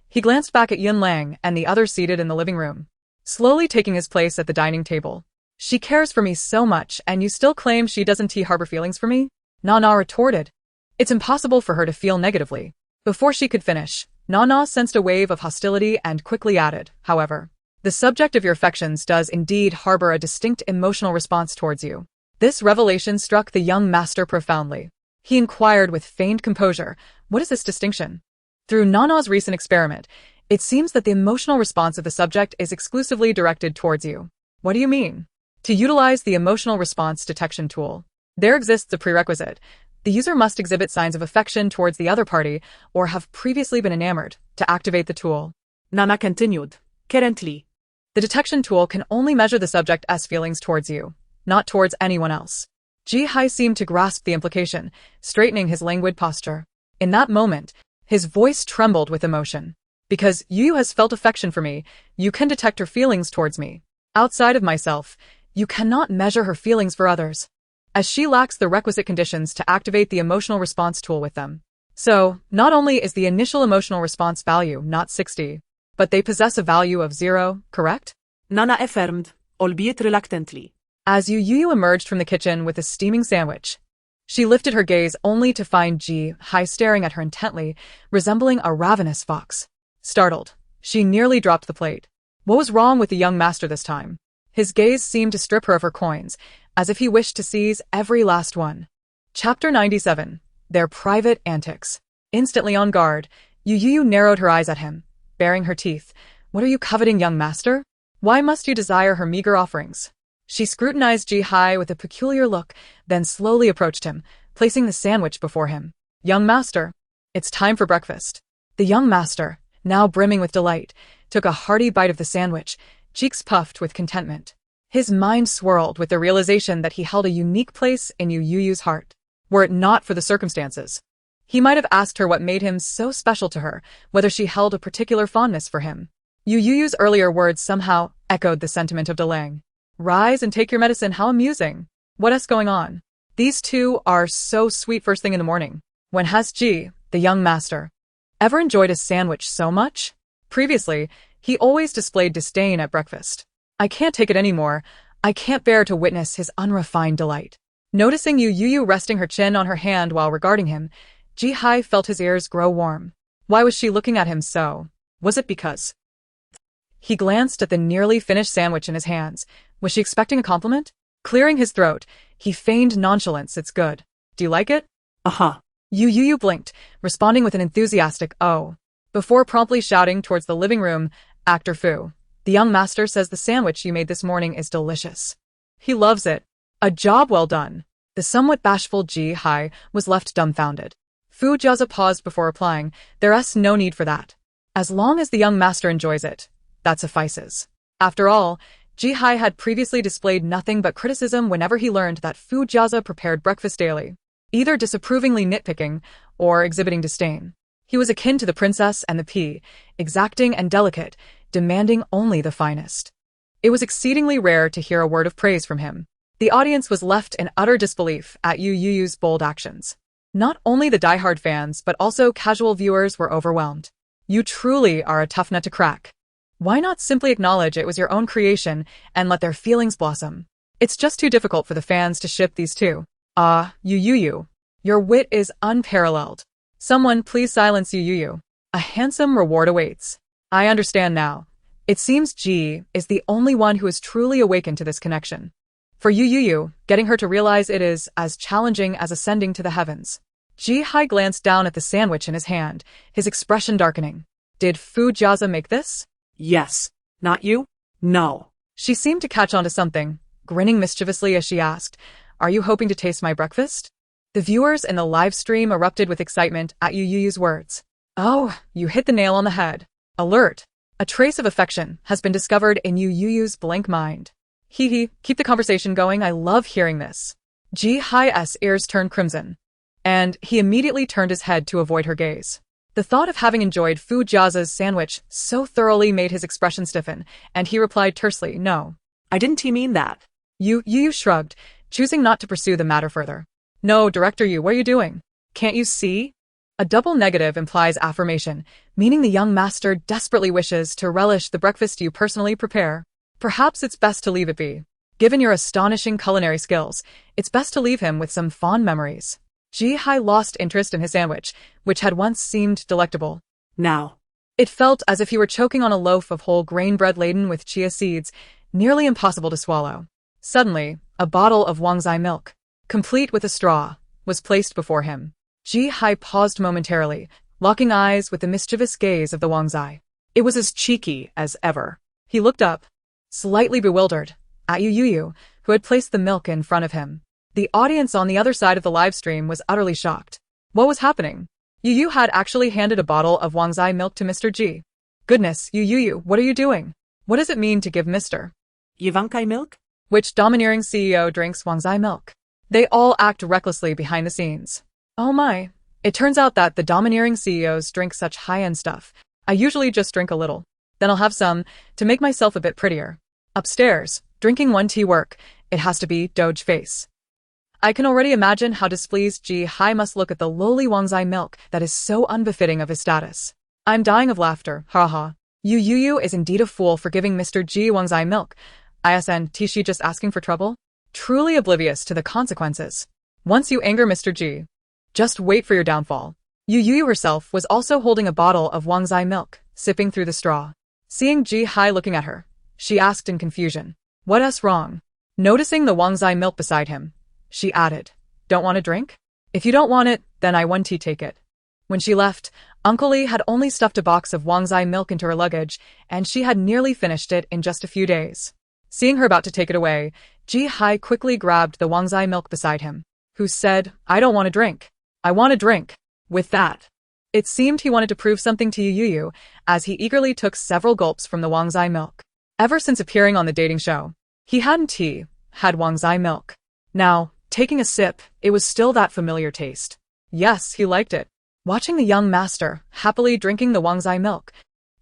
He glanced back at Yunlang and the others seated in the living room, slowly taking his place at the dining table. "She cares for me so much, and you still claim she doesn't harbor feelings for me?" Nana retorted. "It's impossible for her to feel negatively." Before she could finish, Nana sensed a wave of hostility and quickly added, "However, the subject of your affections does indeed harbor a distinct emotional response towards you." This revelation struck the young master profoundly. He inquired with feigned composure, "What is this distinction?" Through Nana's recent experiment, it seems that the emotional response of the subject is exclusively directed towards you. What do you mean? To utilize the emotional response detection tool, there exists a prerequisite. The user must exhibit signs of affection towards the other party or have previously been enamored to activate the tool. Nana continued, "Currently, the detection tool can only measure the subject's feelings towards you, not towards anyone else." Ji Hai seemed to grasp the implication, straightening his languid posture. In that moment, his voice trembled with emotion. "Because Youyou has felt affection for me, you can detect her feelings towards me. Outside of myself, you cannot measure her feelings for others, as she lacks the requisite conditions to activate the emotional response tool with them. So, not only is the initial emotional response value not 60, but they possess a value of 0, correct?" Nana affirmed, albeit reluctantly. As Youyou emerged from the kitchen with a steaming sandwich, she lifted her gaze only to find Ji Hai staring at her intently, resembling a ravenous fox. Startled, she nearly dropped the plate. What was wrong with the young master this time? His gaze seemed to strip her of her coins, as if he wished to seize every last one. Chapter 97. Their Private Antics. Instantly on guard, Youyou narrowed her eyes at him, baring her teeth. What are you coveting, young master? Why must you desire her meager offerings? She scrutinized Ji-hai with a peculiar look, then slowly approached him, placing the sandwich before him. Young master, it's time for breakfast. The young master, now brimming with delight, took a hearty bite of the sandwich, cheeks puffed with contentment. His mind swirled with the realization that he held a unique place in Youyou's heart. Were it not for the circumstances, he might have asked her what made him so special to her, whether she held a particular fondness for him. Youyou's earlier words somehow echoed the sentiment of Delang. Rise and take your medicine, how amusing. What's going on? These two are so sweet first thing in the morning. When has Ji, the young master, ever enjoyed a sandwich so much? Previously, he always displayed disdain at breakfast. I can't take it anymore. I can't bear to witness his unrefined delight. Noticing Youyou resting her chin on her hand while regarding him, Ji-hai felt his ears grow warm. Why was she looking at him so? Was it because? He glanced at the nearly finished sandwich in his hands. Was she expecting a compliment? Clearing his throat, he feigned nonchalance. It's good. Do you like it? Uh-huh. Youyou blinked, responding with an enthusiastic "oh," before promptly shouting towards the living room, Actor Fu. The young master says the sandwich you made this morning is delicious. He loves it. A job well done. The somewhat bashful Ji-hai was left dumbfounded. Fu Jiazi paused before replying, there's no need for that. As long as the young master enjoys it, that suffices. After all, Ji-hai had previously displayed nothing but criticism whenever he learned that Fu Jiazi prepared breakfast daily, either disapprovingly nitpicking or exhibiting disdain. He was akin to the princess and the pea, exacting and delicate, demanding only the finest. It was exceedingly rare to hear a word of praise from him. The audience was left in utter disbelief at Youyou's bold actions. Not only the diehard fans but also casual viewers were overwhelmed. You truly are a tough nut to crack. Why not simply acknowledge it was your own creation and let their feelings blossom? It's just too difficult for the fans to ship these two. Youyou. Your wit is unparalleled. Someone please silence Youyou. A handsome reward awaits. I understand now. It seems Ji is the only one who is truly awakened to this connection. For Youyou, getting her to realize it is as challenging as ascending to the heavens. Ji-hai glanced down at the sandwich in his hand, his expression darkening. Did Fu Jiazi make this? Yes. Not you? No. She seemed to catch on to something, grinning mischievously as she asked, Are you hoping to taste my breakfast? The viewers in the live stream erupted with excitement at Youyou's words. Oh, you hit the nail on the head. Alert! A trace of affection has been discovered in Youyou's blank mind. Hee, keep the conversation going, I love hearing this. Ji-hai's ears turned crimson, and he immediately turned his head to avoid her gaze. The thought of having enjoyed Fu Jiazi's sandwich so thoroughly made his expression stiffen, and he replied tersely, No. I didn't mean that. Youyou shrugged, choosing not to pursue the matter further. No, Director Yu, what are you doing? Can't you see? A double negative implies affirmation, meaning the young master desperately wishes to relish the breakfast you personally prepare. Perhaps it's best to leave it be. Given your astonishing culinary skills, it's best to leave him with some fond memories. Ji-hai lost interest in his sandwich, which had once seemed delectable. Now. It felt as if he were choking on a loaf of whole grain bread laden with chia seeds, nearly impossible to swallow. Suddenly, a bottle of Wangzai milk, complete with a straw, was placed before him. Ji-hai paused momentarily, locking eyes with the mischievous gaze of the Wangzai. It was as cheeky as ever. He looked up, slightly bewildered, at Youyou, who had placed the milk in front of him. The audience on the other side of the live stream was utterly shocked. What was happening? Youyou had actually handed a bottle of Wangzai milk to Mr. Ji. Goodness, Youyou, what are you doing? What does it mean to give Mr. Yavankai milk? Which domineering CEO drinks Wangzai milk? They all act recklessly behind the scenes. Oh my. It turns out that the domineering CEOs drink such high-end stuff. I usually just drink a little. Then I'll have some, to make myself a bit prettier. Upstairs, drinking one tea work, it has to be Doge face. I can already imagine how displeased Ji-hai must look at the lowly Wangzai milk that is so unbefitting of his status. I'm dying of laughter, haha. Youyou is indeed a fool for giving Mr. Ji Wangzai milk. Isn't she just asking for trouble? Truly oblivious to the consequences. Once you anger Mr. Ji, just wait for your downfall. Youyou herself was also holding a bottle of Wangzai milk, sipping through the straw. Seeing Ji-hai looking at her, she asked in confusion, What's wrong? Noticing the Wangzai milk beside him, she added, Don't want a drink? If you don't want it, then I want tea take it. When she left, Uncle Lee had only stuffed a box of Wang Zai milk into her luggage, and she had nearly finished it in just a few days. Seeing her about to take it away, Ji Hai quickly grabbed the Wang Zai milk beside him, who said, "I don't want a drink. I want a drink." With that, it seemed he wanted to prove something to Youyou, as he eagerly took several gulps from the Wang Zai milk. Ever since appearing on the dating show, he hadn't had Wang Zai milk. Now, taking a sip, it was still that familiar taste. Yes, he liked it. Watching the young master happily drinking the Wang Zai milk,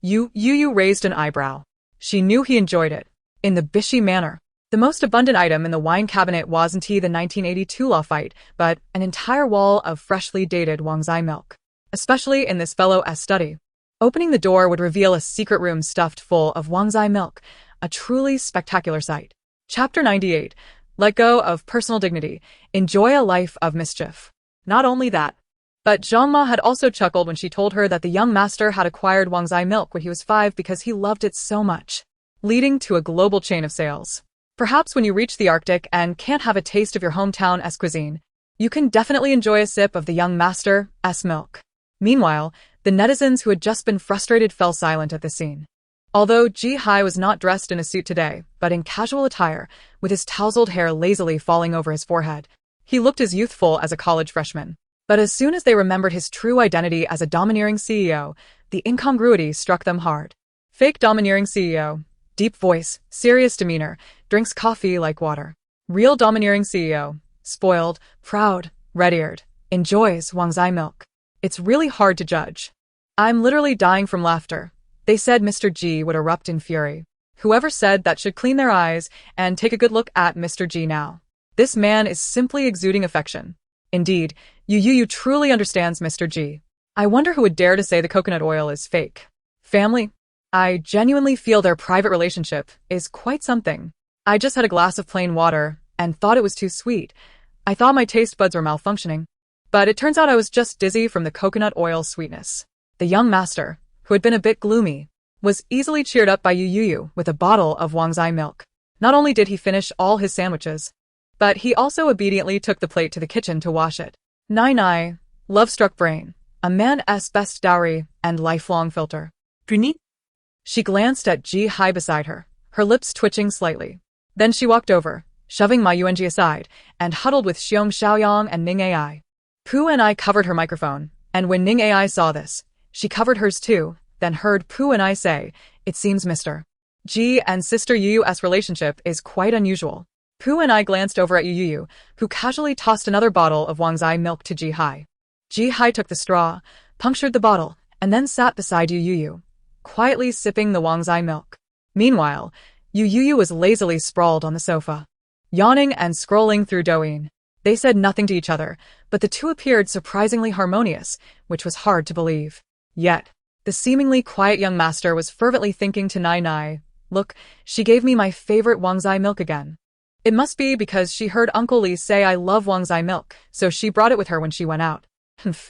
Youyou raised an eyebrow. She knew he enjoyed it. In the bishy manner. The most abundant item in the wine cabinet wasn't the 1982 law fight, but an entire wall of freshly dated Wang Zai milk. Especially in this fellow's study. Opening the door would reveal a secret room stuffed full of Wang Zai milk, a truly spectacular sight. Chapter 98. Let go of personal dignity. Enjoy a life of mischief. Not only that, but Zhangma had also chuckled when she told her that the young master had acquired Wang Zai milk when he was 5 because he loved it so much, leading to a global chain of sales. Perhaps when you reach the Arctic and can't have a taste of your hometown's cuisine, you can definitely enjoy a sip of the young master's milk. Meanwhile, the netizens who had just been frustrated fell silent at the scene. Although Ji Hai was not dressed in a suit today, but in casual attire, with his tousled hair lazily falling over his forehead, he looked as youthful as a college freshman. But as soon as they remembered his true identity as a domineering CEO, the incongruity struck them hard. Fake domineering CEO. Deep voice, serious demeanor, drinks coffee like water. Real domineering CEO. Spoiled, proud, red-eared, enjoys Wang Zai milk. It's really hard to judge. I'm literally dying from laughter. They said Mr. G would erupt in fury. Whoever said that should clean their eyes and take a good look at Mr. G now. This man is simply exuding affection. Indeed, Youyou truly understands Mr. G. I wonder who would dare to say the coconut oil is fake. Family? I genuinely feel their private relationship is quite something. I just had a glass of plain water and thought it was too sweet. I thought my taste buds were malfunctioning. But it turns out I was just dizzy from the coconut oil sweetness. The young master, who had been a bit gloomy, was easily cheered up by Youyou with a bottle of Wang Zai milk. Not only did he finish all his sandwiches, but he also obediently took the plate to the kitchen to wash it. Nai, love-struck brain, a man's best dowry and lifelong filter. Puni? She glanced at Ji Hai beside her, her lips twitching slightly. Then she walked over, shoving Ma Yuanji aside, and huddled with Xiong Xiaoyang and Ning Ai. Pu and I covered her microphone, and when Ning Ai saw this, she covered hers too, then heard Pu and I say, "It seems Mr. G and Sister Youyou's relationship is quite unusual." Pu and I glanced over at Youyou, who casually tossed another bottle of Wang Zai milk to Ji Hai. Ji Hai took the straw, punctured the bottle, and then sat beside Youyou, quietly sipping the Wang Zai milk. Meanwhile, Youyou was lazily sprawled on the sofa, yawning and scrolling through Douyin. They said nothing to each other, but the two appeared surprisingly harmonious, which was hard to believe. Yet, the seemingly quiet young master was fervently thinking to Nai, "Look, she gave me my favorite Wang Zai milk again. It must be because she heard Uncle Lee say I love Wang Zai milk, so she brought it with her when she went out.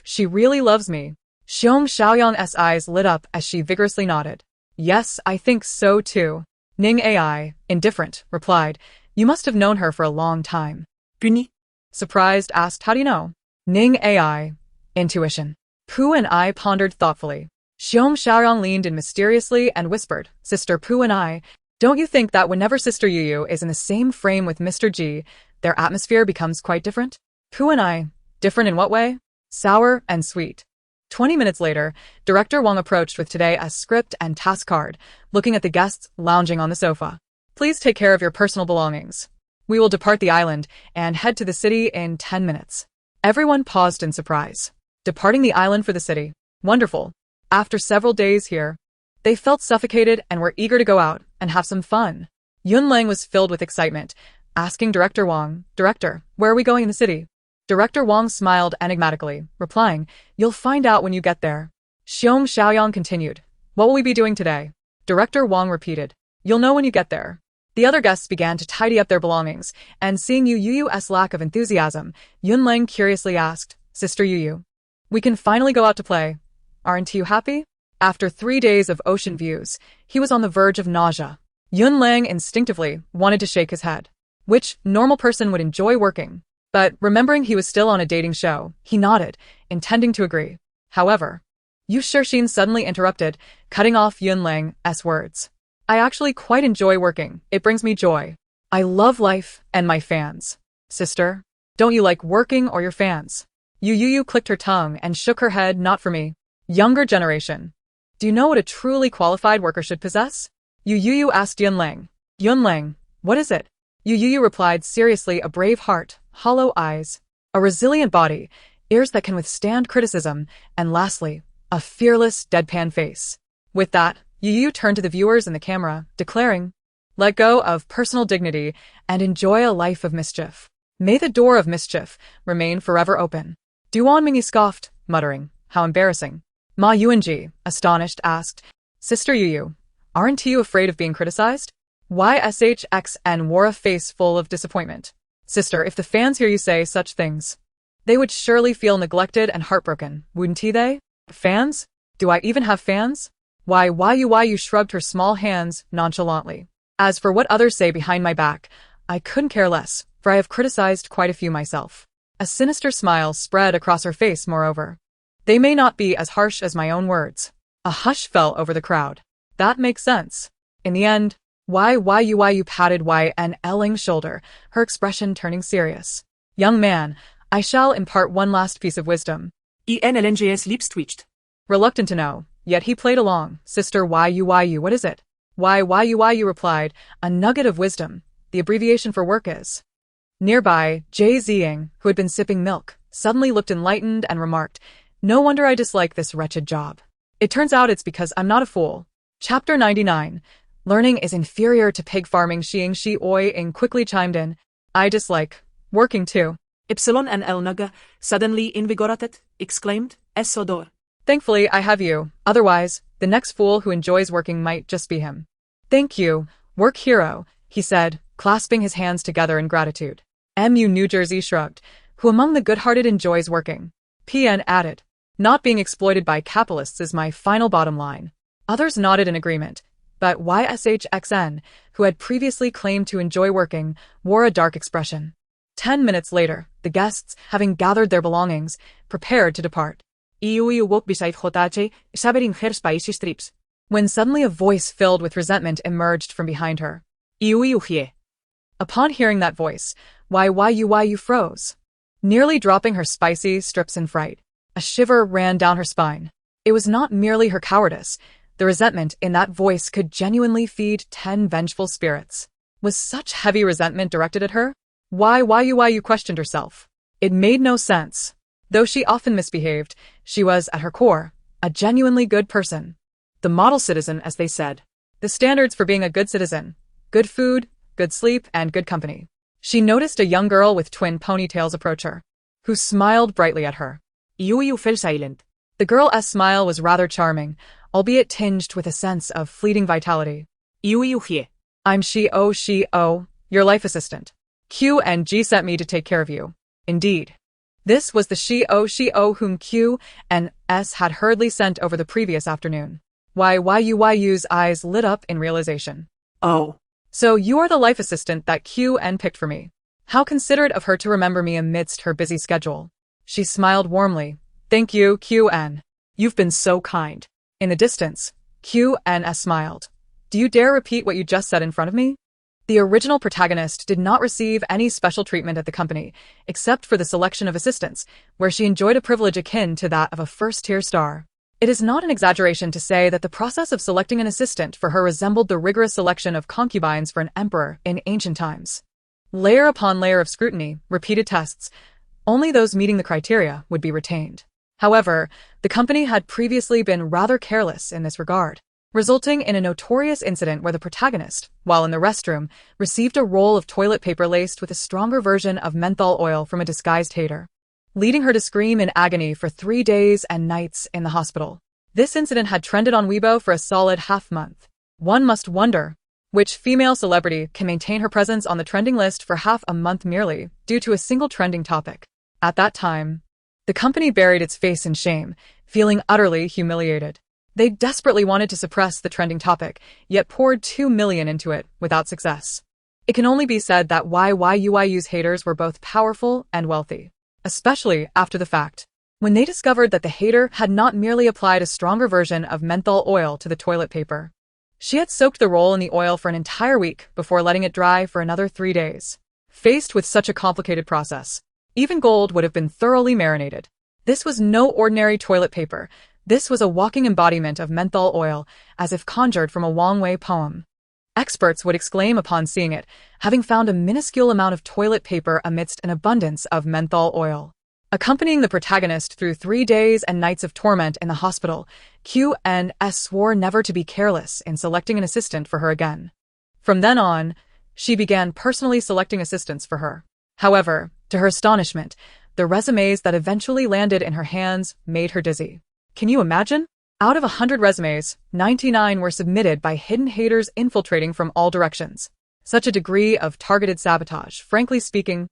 She really loves me." Xiong Xiaoyang's eyes lit up as she vigorously nodded. "Yes, I think so too." Ning Ai, indifferent, replied, "You must have known her for a long time." Puni? Surprised, asked, "How do you know?" Ning Ai, intuition. Pu and I pondered thoughtfully. Xiong Xiaoyang leaned in mysteriously and whispered, "Sister Pu and I, don't you think that whenever Sister Youyou is in the same frame with Mr. G, their atmosphere becomes quite different?" Pu and I, different in what way? Sour and sweet. 20 minutes later, Director Wong approached with today's script and task card, looking at the guests lounging on the sofa. "Please take care of your personal belongings. We will depart the island and head to the city in 10 minutes. Everyone paused in surprise. Departing the island for the city. Wonderful. After several days here, they felt suffocated and were eager to go out and have some fun. Yun Lang was filled with excitement, asking Director Wong, "Director, where are we going in the city?" Director Wong smiled enigmatically, replying, "You'll find out when you get there." Xiong Xiaoyang continued, "What will we be doing today?" Director Wong repeated, "You'll know when you get there." The other guests began to tidy up their belongings, and seeing Youyou's lack of enthusiasm, Yun Lang curiously asked, "Sister Youyou, we can finally go out to play. Aren't you happy?" After 3 days of ocean views, he was on the verge of nausea. Yun Lang instinctively wanted to shake his head. Which normal person would enjoy working? But remembering he was still on a dating show, he nodded, intending to agree. However, Yu Shixin suddenly interrupted, cutting off Yun Lang's words. I actually quite enjoy working. It brings me joy. I love life and my fans. Sister, don't you like working or your fans? Youyou clicked her tongue and shook her head. Not for me. Younger generation. Do you know what a truly qualified worker should possess? Youyou asked Yun Lang. Yun Lang, what is it? Youyou replied seriously, a brave heart, hollow eyes, a resilient body, ears that can withstand criticism, and lastly, a fearless, deadpan face. With that, Youyou turned to the viewers and the camera, declaring, let go of personal dignity and enjoy a life of mischief. May the door of mischief remain forever open. Duan Mingyi scoffed, muttering, how embarrassing. Ma Yuanji, astonished, asked, Sister Youyou, aren't you afraid of being criticized? YSHXN wore a face full of disappointment. Sister, if the fans hear you say such things, they would surely feel neglected and heartbroken, wouldn't they? Fans? Do I even have fans? Youyou shrugged her small hands nonchalantly. As for what others say behind my back, I couldn't care less, for I have criticized quite a few myself. A sinister smile spread across her face, moreover. They may not be as harsh as my own words. A hush fell over the crowd. That makes sense. In the end, Youyou patted Yunling's shoulder, her expression turning serious. Young man, I shall impart one last piece of wisdom. Yunling's lips twitched. Reluctant to know, yet he played along. Sister Youyou, what is it? Youyou replied, a nugget of wisdom. The abbreviation for work is. Nearby, Jay Ziying, who had been sipping milk, suddenly looked enlightened and remarked, no wonder I dislike this wretched job. It turns out it's because I'm not a fool. Chapter 99. Learning is inferior to pig farming. Youyou quickly chimed in. I dislike working too. Epsilon and El Naga, suddenly invigorated, exclaimed, Esodor. Thankfully, I have you. Otherwise, the next fool who enjoys working might just be him. Thank you, work hero, he said, clasping his hands together in gratitude. New Jersey shrugged. Who among the good-hearted enjoys working? PN added. Not being exploited by capitalists is my final bottom line. Others nodded in agreement, but YSHXN, who had previously claimed to enjoy working, wore a dark expression. 10 minutes later, the guests, having gathered their belongings, prepared to depart. Youyou walked beside Hotache, shivering her spicy strips. When suddenly a voice filled with resentment emerged from behind her. Youyou. Upon hearing that voice, Youyou froze, nearly dropping her spicy strips in fright. A shiver ran down her spine. It was not merely her cowardice. The resentment in that voice could genuinely feed 10 vengeful spirits. Was such heavy resentment directed at her? Youyou questioned herself. It made no sense. Though she often misbehaved, she was, at her core, a genuinely good person. The model citizen, as they said. The standards for being a good citizen. Good food, good sleep, and good company. She noticed a young girl with twin ponytails approach her, who smiled brightly at her. Youyou fell silent. The girl's smile was rather charming, albeit tinged with a sense of fleeting vitality. Youyou. I'm Shio, your life assistant. Q and G sent me to take care of you. Indeed. This was the Shio whom Q and S had hurriedly sent over the previous afternoon. Youyou's eyes lit up in realization. Oh. So you are the life assistant that Q and picked for me. How considerate of her to remember me amidst her busy schedule. She smiled warmly. Thank you, Q-N. You've been so kind. In the distance, Q-N-S smiled. Do you dare repeat what you just said in front of me? The original protagonist did not receive any special treatment at the company, except for the selection of assistants, where she enjoyed a privilege akin to that of a first-tier star. It is not an exaggeration to say that the process of selecting an assistant for her resembled the rigorous selection of concubines for an emperor in ancient times. Layer upon layer of scrutiny, repeated tests, only those meeting the criteria would be retained. However, the company had previously been rather careless in this regard, resulting in a notorious incident where the protagonist, while in the restroom, received a roll of toilet paper laced with a stronger version of menthol oil from a disguised hater, leading her to scream in agony for 3 days and nights in the hospital. This incident had trended on Weibo for a solid half-month. One must wonder, which female celebrity can maintain her presence on the trending list for half a month merely due to a single trending topic. At that time, the company buried its face in shame, feeling utterly humiliated. They desperately wanted to suppress the trending topic, yet poured 2 million into it without success. It can only be said that Youyou's haters were both powerful and wealthy, especially after the fact. when they discovered that the hater had not merely applied a stronger version of menthol oil to the toilet paper. She had soaked the roll in the oil for an entire week before letting it dry for another 3 days. Faced with such a complicated process, even gold would have been thoroughly marinated. This was no ordinary toilet paper. This was a walking embodiment of menthol oil, as if conjured from a Wong Kar-wai poem. Experts would exclaim upon seeing it, having found a minuscule amount of toilet paper amidst an abundance of menthol oil. Accompanying the protagonist through 3 days and nights of torment in the hospital, QNS swore never to be careless in selecting an assistant for her again. From then on, she began personally selecting assistants for her. However, to her astonishment, the resumes that eventually landed in her hands made her dizzy. Can you imagine? Out of 100 resumes, 99 were submitted by hidden haters infiltrating from all directions. Such a degree of targeted sabotage, frankly speaking,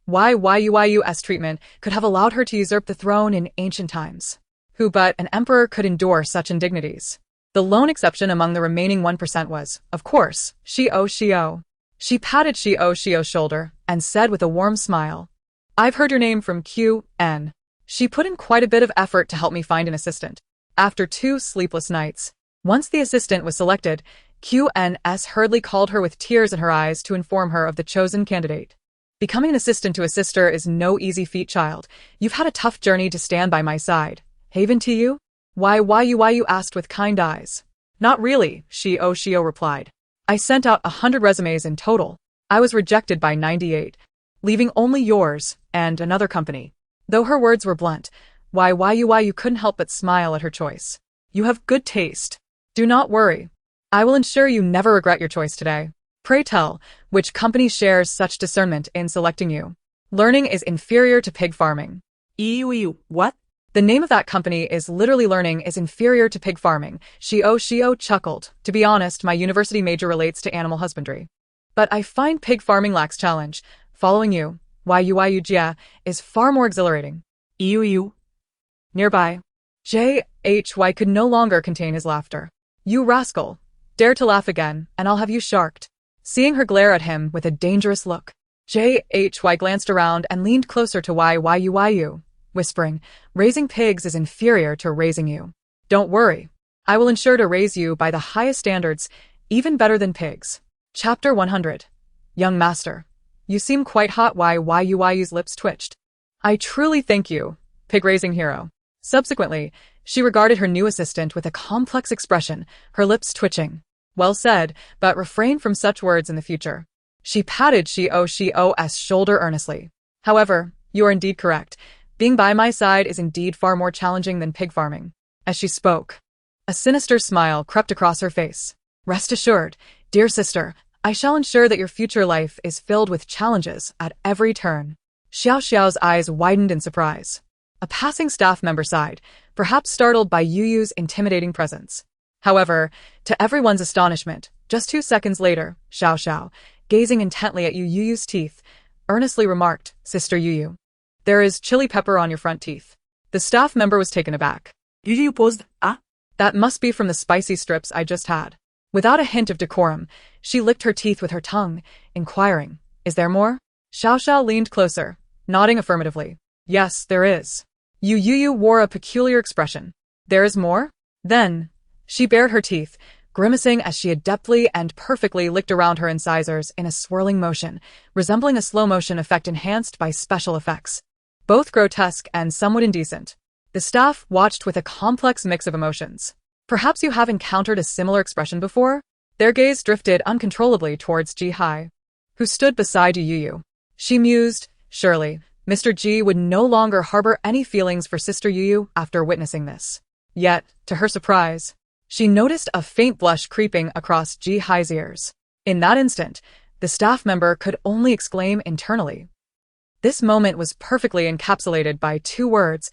why Youyou's treatment could have allowed her to usurp the throne in ancient times. Who but an emperor could endure such indignities? The lone exception among the remaining 1% was, of course, Shio. She patted Shio's shoulder and said with a warm smile, "I've heard your name from QN. She put in quite a bit of effort to help me find an assistant." After 2 sleepless nights, once the assistant was selected, QNS hurriedly called her with tears in her eyes to inform her of the chosen candidate. "Becoming an assistant to a sister is no easy feat, child. You've had a tough journey to stand by my side. Haven to you?" Why you asked with kind eyes. "Not really," Shio replied. "I sent out 100 resumes in total. I was rejected by 98, leaving only yours and another company." Though her words were blunt, why you couldn't help but smile at her choice. "You have good taste. Do not worry. I will ensure you never regret your choice today. Pray tell, which company shares such discernment in selecting you?" "Learning is inferior to pig farming." Youyou, what? "The name of that company is literally learning is inferior to pig farming." Shio chuckled. "To be honest, my university major relates to animal husbandry. But I find pig farming lacks challenge. Following you, Youyou is far more exhilarating." Youyou. Nearby, JHY could no longer contain his laughter. "You rascal. Dare to laugh again, and I'll have you sharked." Seeing her glare at him with a dangerous look, JHY glanced around and leaned closer to Youyou, whispering, "Raising pigs is inferior to raising you. Don't worry. I will ensure to raise you by the highest standards, even better than pigs." Chapter 100. Young Master. "You seem quite hot." Youyou's lips twitched. "I truly thank you, pig-raising hero." Subsequently, she regarded her new assistant with a complex expression, her lips twitching. "Well said, but refrain from such words in the future." She patted Shio's shoulder earnestly. "However, you are indeed correct. Being by my side is indeed far more challenging than pig farming." As she spoke, a sinister smile crept across her face. "Rest assured, dear sister, I shall ensure that your future life is filled with challenges at every turn." Xiao's eyes widened in surprise. A passing staff member sighed, perhaps startled by Youyou's intimidating presence. However, to everyone's astonishment, just 2 seconds later, Xiao, gazing intently at Youyou's teeth, earnestly remarked, "Sister Youyou, there is chili pepper on your front teeth." The staff member was taken aback. Youyou paused. "Ah?" "That must be from the spicy strips I just had." Without a hint of decorum, she licked her teeth with her tongue, inquiring, "Is there more?" Xiao leaned closer, nodding affirmatively. "Yes, there is." Youyou wore a peculiar expression. "There is more?" Then, she bared her teeth, grimacing as she adeptly and perfectly licked around her incisors in a swirling motion, resembling a slow-motion effect enhanced by special effects. Both grotesque and somewhat indecent. The staff watched with a complex mix of emotions. "Perhaps you have encountered a similar expression before?" Their gaze drifted uncontrollably towards Ji-hai, who stood beside Youyou. She mused, surely, Mr. G would no longer harbor any feelings for Sister Youyou after witnessing this. Yet, to her surprise, she noticed a faint blush creeping across Ji-hai's ears. In that instant, the staff member could only exclaim internally. This moment was perfectly encapsulated by 2 words,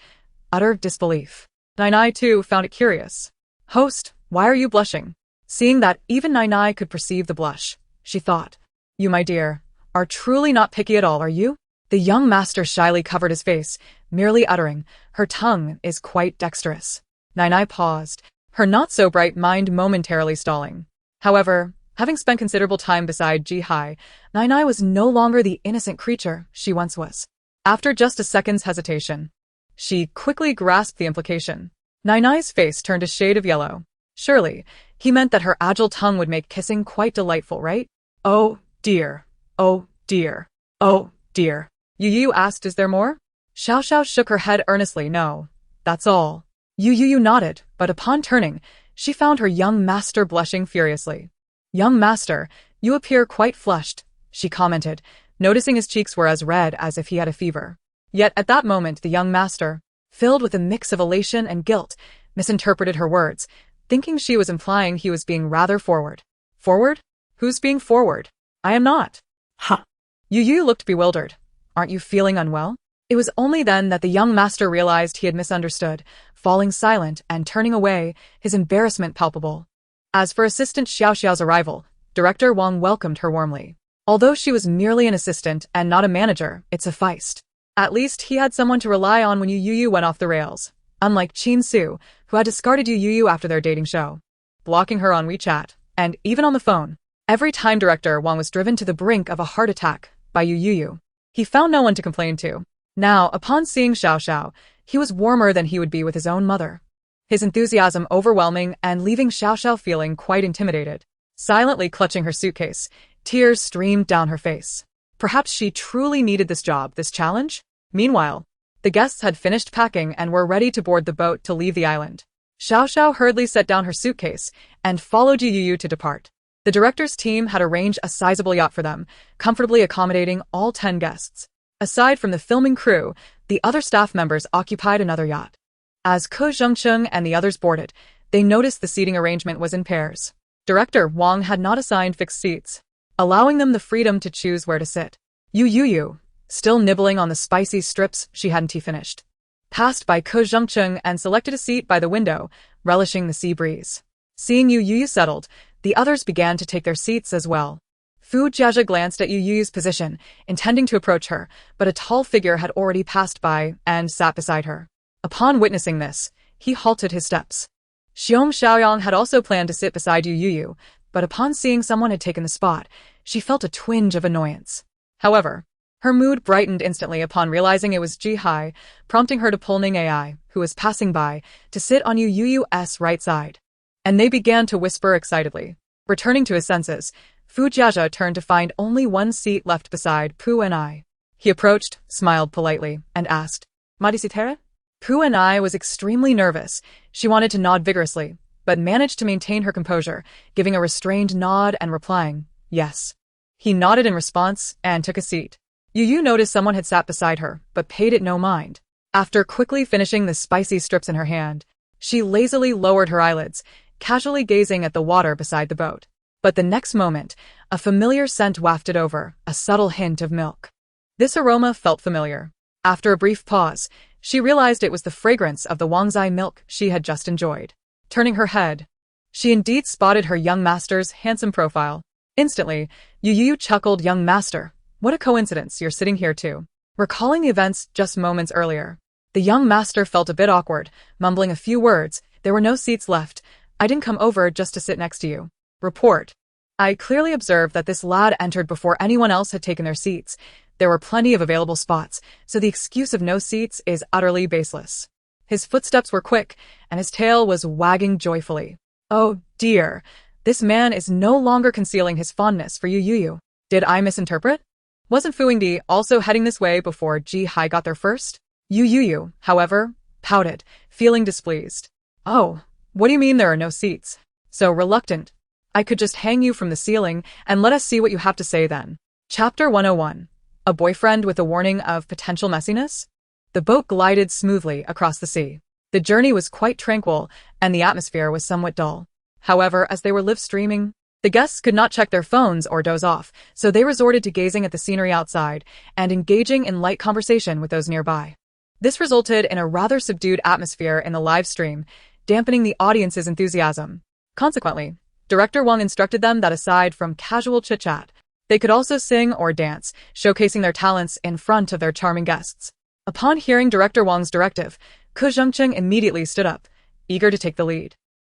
utter disbelief. Nai too found it curious. "Host, why are you blushing?" Seeing that even Nai could perceive the blush, she thought, "You, my dear, are truly not picky at all, are you?" The young master shyly covered his face, merely uttering, "Her tongue is quite dexterous." Nai paused, her not-so-bright mind momentarily stalling. However, having spent considerable time beside Ji-hai, Nai was no longer the innocent creature she once was. After just a second's hesitation, She quickly grasped the implication. Nai's face turned a shade of yellow. Surely, he meant that her agile tongue would make kissing quite delightful, right? Oh, dear. Oh, dear. Oh, dear. Youyou asked, is there more? Xiao Xiao shook her head earnestly. No. That's all. Youyou nodded, but upon turning, she found her young master blushing furiously. Young master, you appear quite flushed, she commented, noticing his cheeks were as red as if he had a fever. Yet at that moment the young master, filled with a mix of elation and guilt, misinterpreted her words, thinking she was implying he was being rather forward. Forward? Who's being forward? I am not. Ha! Youyou looked bewildered. Aren't you feeling unwell? It was only then that the young master realized he had misunderstood, falling silent and turning away, his embarrassment palpable. As for assistant Xiao Xiao's arrival, Director Wong welcomed her warmly. Although she was merely an assistant and not a manager, it sufficed. At least he had someone to rely on when Youyou went off the rails, unlike Qin Su, who had discarded Youyou after their dating show, blocking her on WeChat, and even on the phone. Every time Director Wong was driven to the brink of a heart attack by Youyou, he found no one to complain to. Now, upon seeing Xiao Xiao, he was warmer than he would be with his own mother. His enthusiasm overwhelming and leaving Xiao Xiao feeling quite intimidated. Silently clutching her suitcase, tears streamed down her face. Perhaps she truly needed this job, this challenge? Meanwhile, the guests had finished packing and were ready to board the boat to leave the island. Xiao Xiao hurriedly set down her suitcase and followed Youyou to depart. The director's team had arranged a sizable yacht for them, comfortably accommodating all 10 guests. Aside from the filming crew, the other staff members occupied another yacht. As Ko Zhengcheng and the others boarded, they noticed the seating arrangement was in pairs. Director Wong had not assigned fixed seats, allowing them the freedom to choose where to sit. Youyou, still nibbling on the spicy strips she hadn't finished, passed by Ko Zhengcheng and selected a seat by the window, relishing the sea breeze. Seeing Youyou settled, the others began to take their seats as well. Fu Jiajia glanced at Youyou's position, intending to approach her, but a tall figure had already passed by and sat beside her. Upon witnessing this, he halted his steps. Xiong Xiaoyang had also planned to sit beside Youyou, but upon seeing someone had taken the spot, she felt a twinge of annoyance. However, her mood brightened instantly upon realizing it was Ji Hai, prompting her to pull Ning Ai, who was passing by, to sit on Youyou's right side. And they began to whisper excitedly. Returning to his senses, Fu Jiajia turned to find only one seat left beside Pu and I. He approached, smiled politely, and asked, Madisitere? Pu and I was extremely nervous. She wanted to nod vigorously, but managed to maintain her composure, giving a restrained nod and replying, yes. He nodded in response and took a seat. Youyou noticed someone had sat beside her, but paid it no mind. After quickly finishing the spicy strips in her hand, she lazily lowered her eyelids, casually gazing at the water beside the boat. But the next moment, a familiar scent wafted over, a subtle hint of milk. This aroma felt familiar. After a brief pause, she realized it was the fragrance of the Wangzai milk she had just enjoyed. Turning her head, she indeed spotted her young master's handsome profile. Instantly, Youyou chuckled. Young master, what a coincidence you're sitting here too. Recalling the events just moments earlier, the young master felt a bit awkward, mumbling a few words. There were no seats left. I didn't come over just to sit next to you. Report. I clearly observed that this lad entered before anyone else had taken their seats. There were plenty of available spots, so the excuse of no seats is utterly baseless. His footsteps were quick, and his tail was wagging joyfully. Oh dear, this man is no longer concealing his fondness for Youyou. Did I misinterpret? Wasn't Fu Yingdi also heading this way before Ji Hai got there first? Youyou, however, pouted, feeling displeased. Oh, what do you mean there are no seats? So reluctant. I could just hang you from the ceiling and let us see what you have to say then. Chapter 101. A boyfriend with a warning of potential messiness? The boat glided smoothly across the sea. The journey was quite tranquil, and the atmosphere was somewhat dull. However, as they were live streaming, the guests could not check their phones or doze off, so they resorted to gazing at the scenery outside and engaging in light conversation with those nearby. This resulted in a rather subdued atmosphere in the live stream, dampening the audience's enthusiasm. Consequently, Director Wong instructed them that aside from casual chit-chat, they could also sing or dance, showcasing their talents in front of their charming guests. Upon hearing Director Wong's directive, Ko Zhengcheng immediately stood up, eager to take the lead.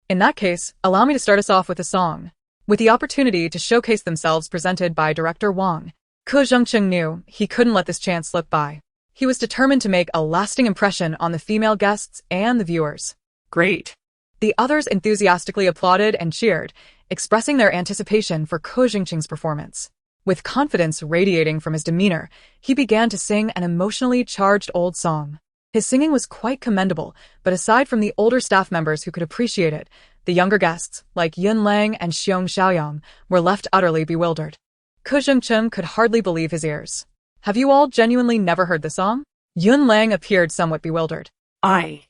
In that case, allow me to start us off with a song. With the opportunity to showcase themselves presented by Director Wong, Ko Zhengcheng knew he couldn't let this chance slip by. He was determined to make a lasting impression on the female guests and the viewers. Great. The others enthusiastically applauded and cheered, expressing their anticipation for Ko Jingqing's performance. With confidence radiating from his demeanor, he began to sing an emotionally charged old song. His singing was quite commendable, but aside from the older staff members who could appreciate it, the younger guests, like Yun Lang and Xiong Xiaoyang, were left utterly bewildered. Ko Jingqing could hardly believe his ears. Have you all genuinely never heard the song? Yun Lang appeared somewhat bewildered. I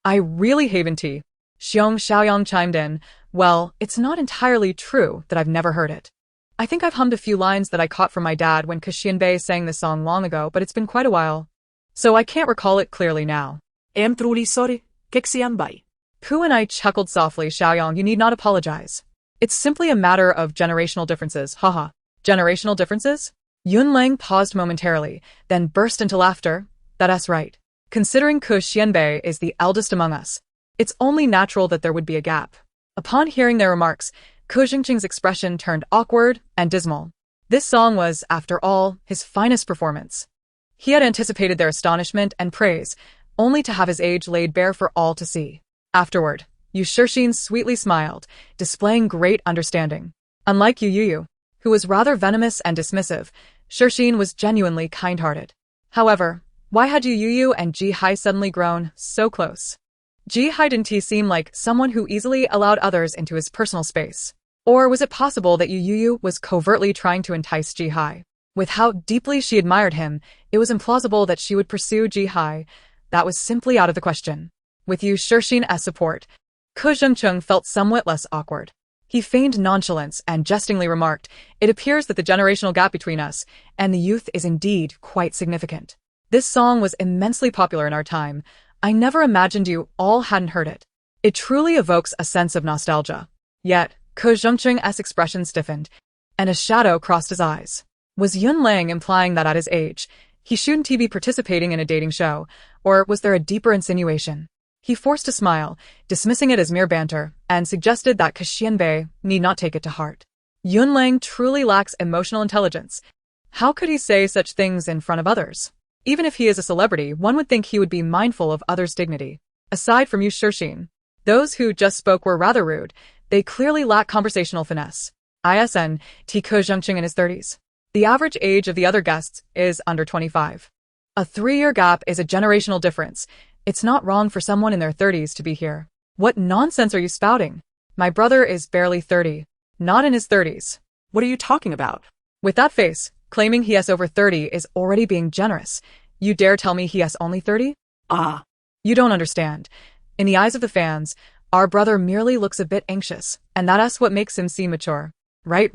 really haven't. Xiong Xiaoyang chimed in. Well, it's not entirely true that I've never heard it. I think I've hummed a few lines that I caught from my dad when Xianbei sang the song long ago, but it's been quite a while. So I can't recall it clearly now. am truly sorry, Xianbei. Pu and I chuckled softly. Xiaoyang, you need not apologize. It's simply a matter of generational differences, haha. Generational differences? Yun Lang paused momentarily, then burst into laughter. That's right. Considering Ko Xianbei is the eldest among us, it's only natural that there would be a gap. Upon hearing their remarks, Ko Jingqing's expression turned awkward and dismal. This song was, after all, his finest performance. He had anticipated their astonishment and praise, only to have his age laid bare for all to see. Afterward, Youyou sweetly smiled, displaying great understanding. Unlike Youyou, who was rather venomous and dismissive, Shixin was genuinely kind-hearted. However, why had Youyou and Ji-hai suddenly grown so close? Ji-hai didn't he seem like someone who easily allowed others into his personal space? Or was it possible that Youyou was covertly trying to entice Ji-hai? With how deeply she admired him, it was implausible that she would pursue Ji-hai. That was simply out of the question. With Youyou's support, Ko Jingqing felt somewhat less awkward. He feigned nonchalance and jestingly remarked, "It appears that the generational gap between us and the youth is indeed quite significant. This song was immensely popular in our time. I never imagined you all hadn't heard it. It truly evokes a sense of nostalgia." Yet, Ko Jingqing's expression stiffened, and a shadow crossed his eyes. Was Yun Lang implying that at his age, he shouldn't be participating in a dating show, or was there a deeper insinuation? He forced a smile, dismissing it as mere banter, and suggested that Xianbei need not take it to heart. Yun Lang truly lacks emotional intelligence. How could he say such things in front of others? Even if he is a celebrity, one would think he would be mindful of others' dignity. Aside from Youyou, those who just spoke were rather rude. They clearly lack conversational finesse. ISN, Ko Jingqing in his 30s. The average age of the other guests is under 25. A 3-year gap is a generational difference. It's not wrong for someone in their 30s to be here. What nonsense are you spouting? My brother is barely 30. Not in his 30s. What are you talking about? With that face, claiming he has over 30 is already being generous. You dare tell me he has only 30? Ah. You don't understand. In the eyes of the fans, our brother merely looks a bit anxious, and that's what makes him seem mature. Right.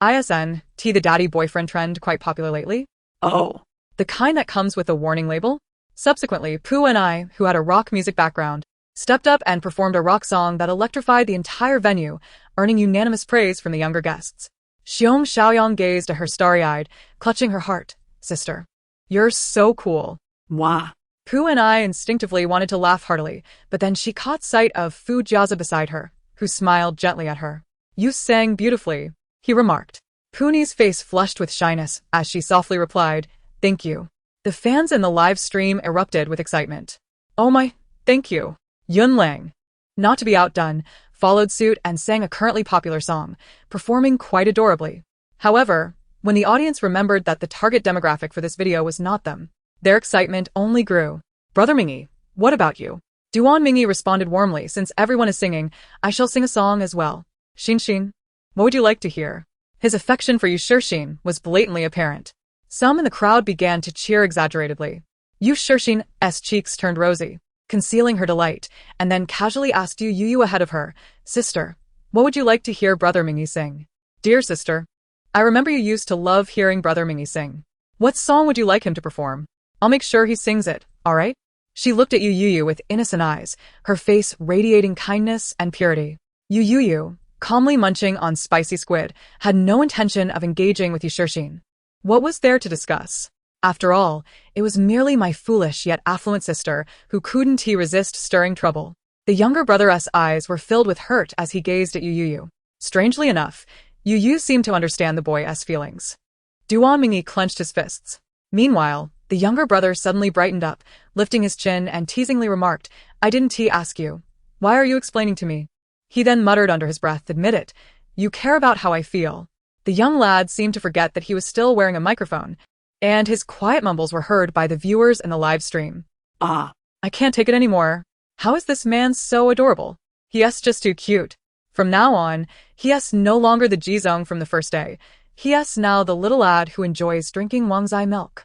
ISN, the daddy boyfriend trend quite popular lately? Oh. The kind that comes with a warning label? Subsequently, Pu and I, who had a rock music background, stepped up and performed a rock song that electrified the entire venue, earning unanimous praise from the younger guests. Xiong Xiaoyang gazed at her starry-eyed, clutching her heart. Sister, you're so cool. Mwah. Pu and I instinctively wanted to laugh heartily, but then she caught sight of Fu Jiazi beside her, who smiled gently at her. You sang beautifully, he remarked. Puni's face flushed with shyness as she softly replied, Thank you. The fans in the live stream erupted with excitement. Oh my, thank you. Yun Lang, not to be outdone, followed suit and sang a currently popular song, performing quite adorably. However, when the audience remembered that the target demographic for this video was not them, their excitement only grew. Brother Mingyi, what about you? Duan Mingyi responded warmly, since everyone is singing, I shall sing a song as well. Xin, what would you like to hear? His affection for Youyou was blatantly apparent. Some in the crowd began to cheer exaggeratedly. Youyou's cheeks turned rosy, concealing her delight, and then casually asked Youyou ahead of her, Sister, what would you like to hear Brother Mingyi sing? Dear sister, I remember you used to love hearing Brother Mingyi sing. What song would you like him to perform? I'll make sure he sings it, alright? She looked at Youyou with innocent eyes, her face radiating kindness and purity. Youyou, calmly munching on spicy squid, had no intention of engaging with Youyou. What was there to discuss? After all, it was merely my foolish yet affluent sister who couldn't resist stirring trouble. The younger brother's eyes were filled with hurt as he gazed at Youyou. Strangely enough, Youyou seemed to understand the boy's feelings. Duan Mingyi clenched his fists. Meanwhile, The younger brother suddenly brightened up, lifting his chin and teasingly remarked, "I didn't ask you. Why are you explaining to me?" He then muttered under his breath, "Admit it. You care about how I feel." The young lad seemed to forget that he was still wearing a microphone, and his quiet mumbles were heard by the viewers in the live stream. "Ah, I can't take it anymore. How is this man so adorable? He's just too cute. From now on, he's no longer the Jizong from the first day. He's now the little lad who enjoys drinking Wangzai milk.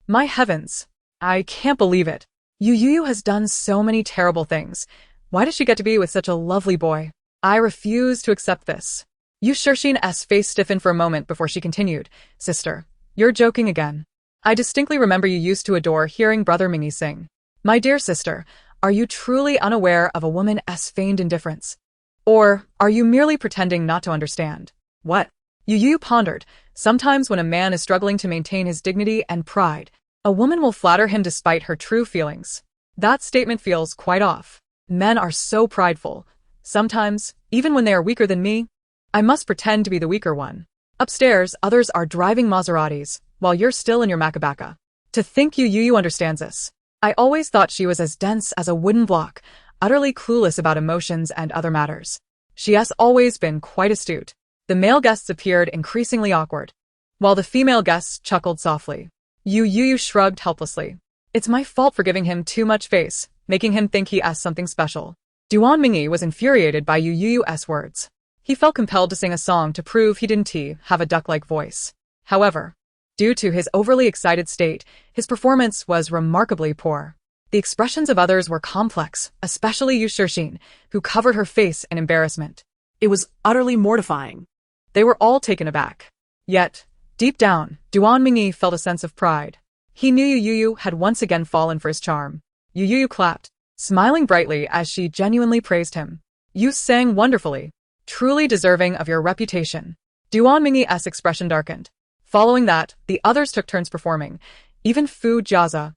My heavens, I can't believe it. Youyou has done so many terrible things. Why does she get to be with such a lovely boy? I refuse to accept this." Yushirxin's face stiffened for a moment before she continued, "Sister, you're joking again. I distinctly remember you used to adore hearing Brother Mingyi sing. My dear sister, are you truly unaware of a woman's feigned indifference? Or are you merely pretending not to understand?" "What?" Youyou pondered. Sometimes when a man is struggling to maintain his dignity and pride, a woman will flatter him despite her true feelings. That statement feels quite off. Men are so prideful. Sometimes, even when they are weaker than me, I must pretend to be the weaker one. Upstairs, others are driving Maseratis, while you're still in your Macabaka. To think Youyou understands this. I always thought she was as dense as a wooden block, utterly clueless about emotions and other matters. She has always been quite astute. The male guests appeared increasingly awkward, while the female guests chuckled softly. Youyou shrugged helplessly. It's my fault for giving him too much face, making him think he asked something special. Duan Mingyi was infuriated by Youyou's words. He felt compelled to sing a song to prove he didn't have a duck-like voice. However, due to his overly excited state, his performance was remarkably poor. The expressions of others were complex, especially Yushirxin, who covered her face in embarrassment. It was utterly mortifying. They were all taken aback. Yet, deep down, Duan Mingyi felt a sense of pride. He knew Youyou had once again fallen for his charm. Youyou clapped, smiling brightly as she genuinely praised him. "You sang wonderfully. Truly deserving of your reputation." Duan Mingyi's expression darkened. Following that, the others took turns performing. Even Fu Jiaza,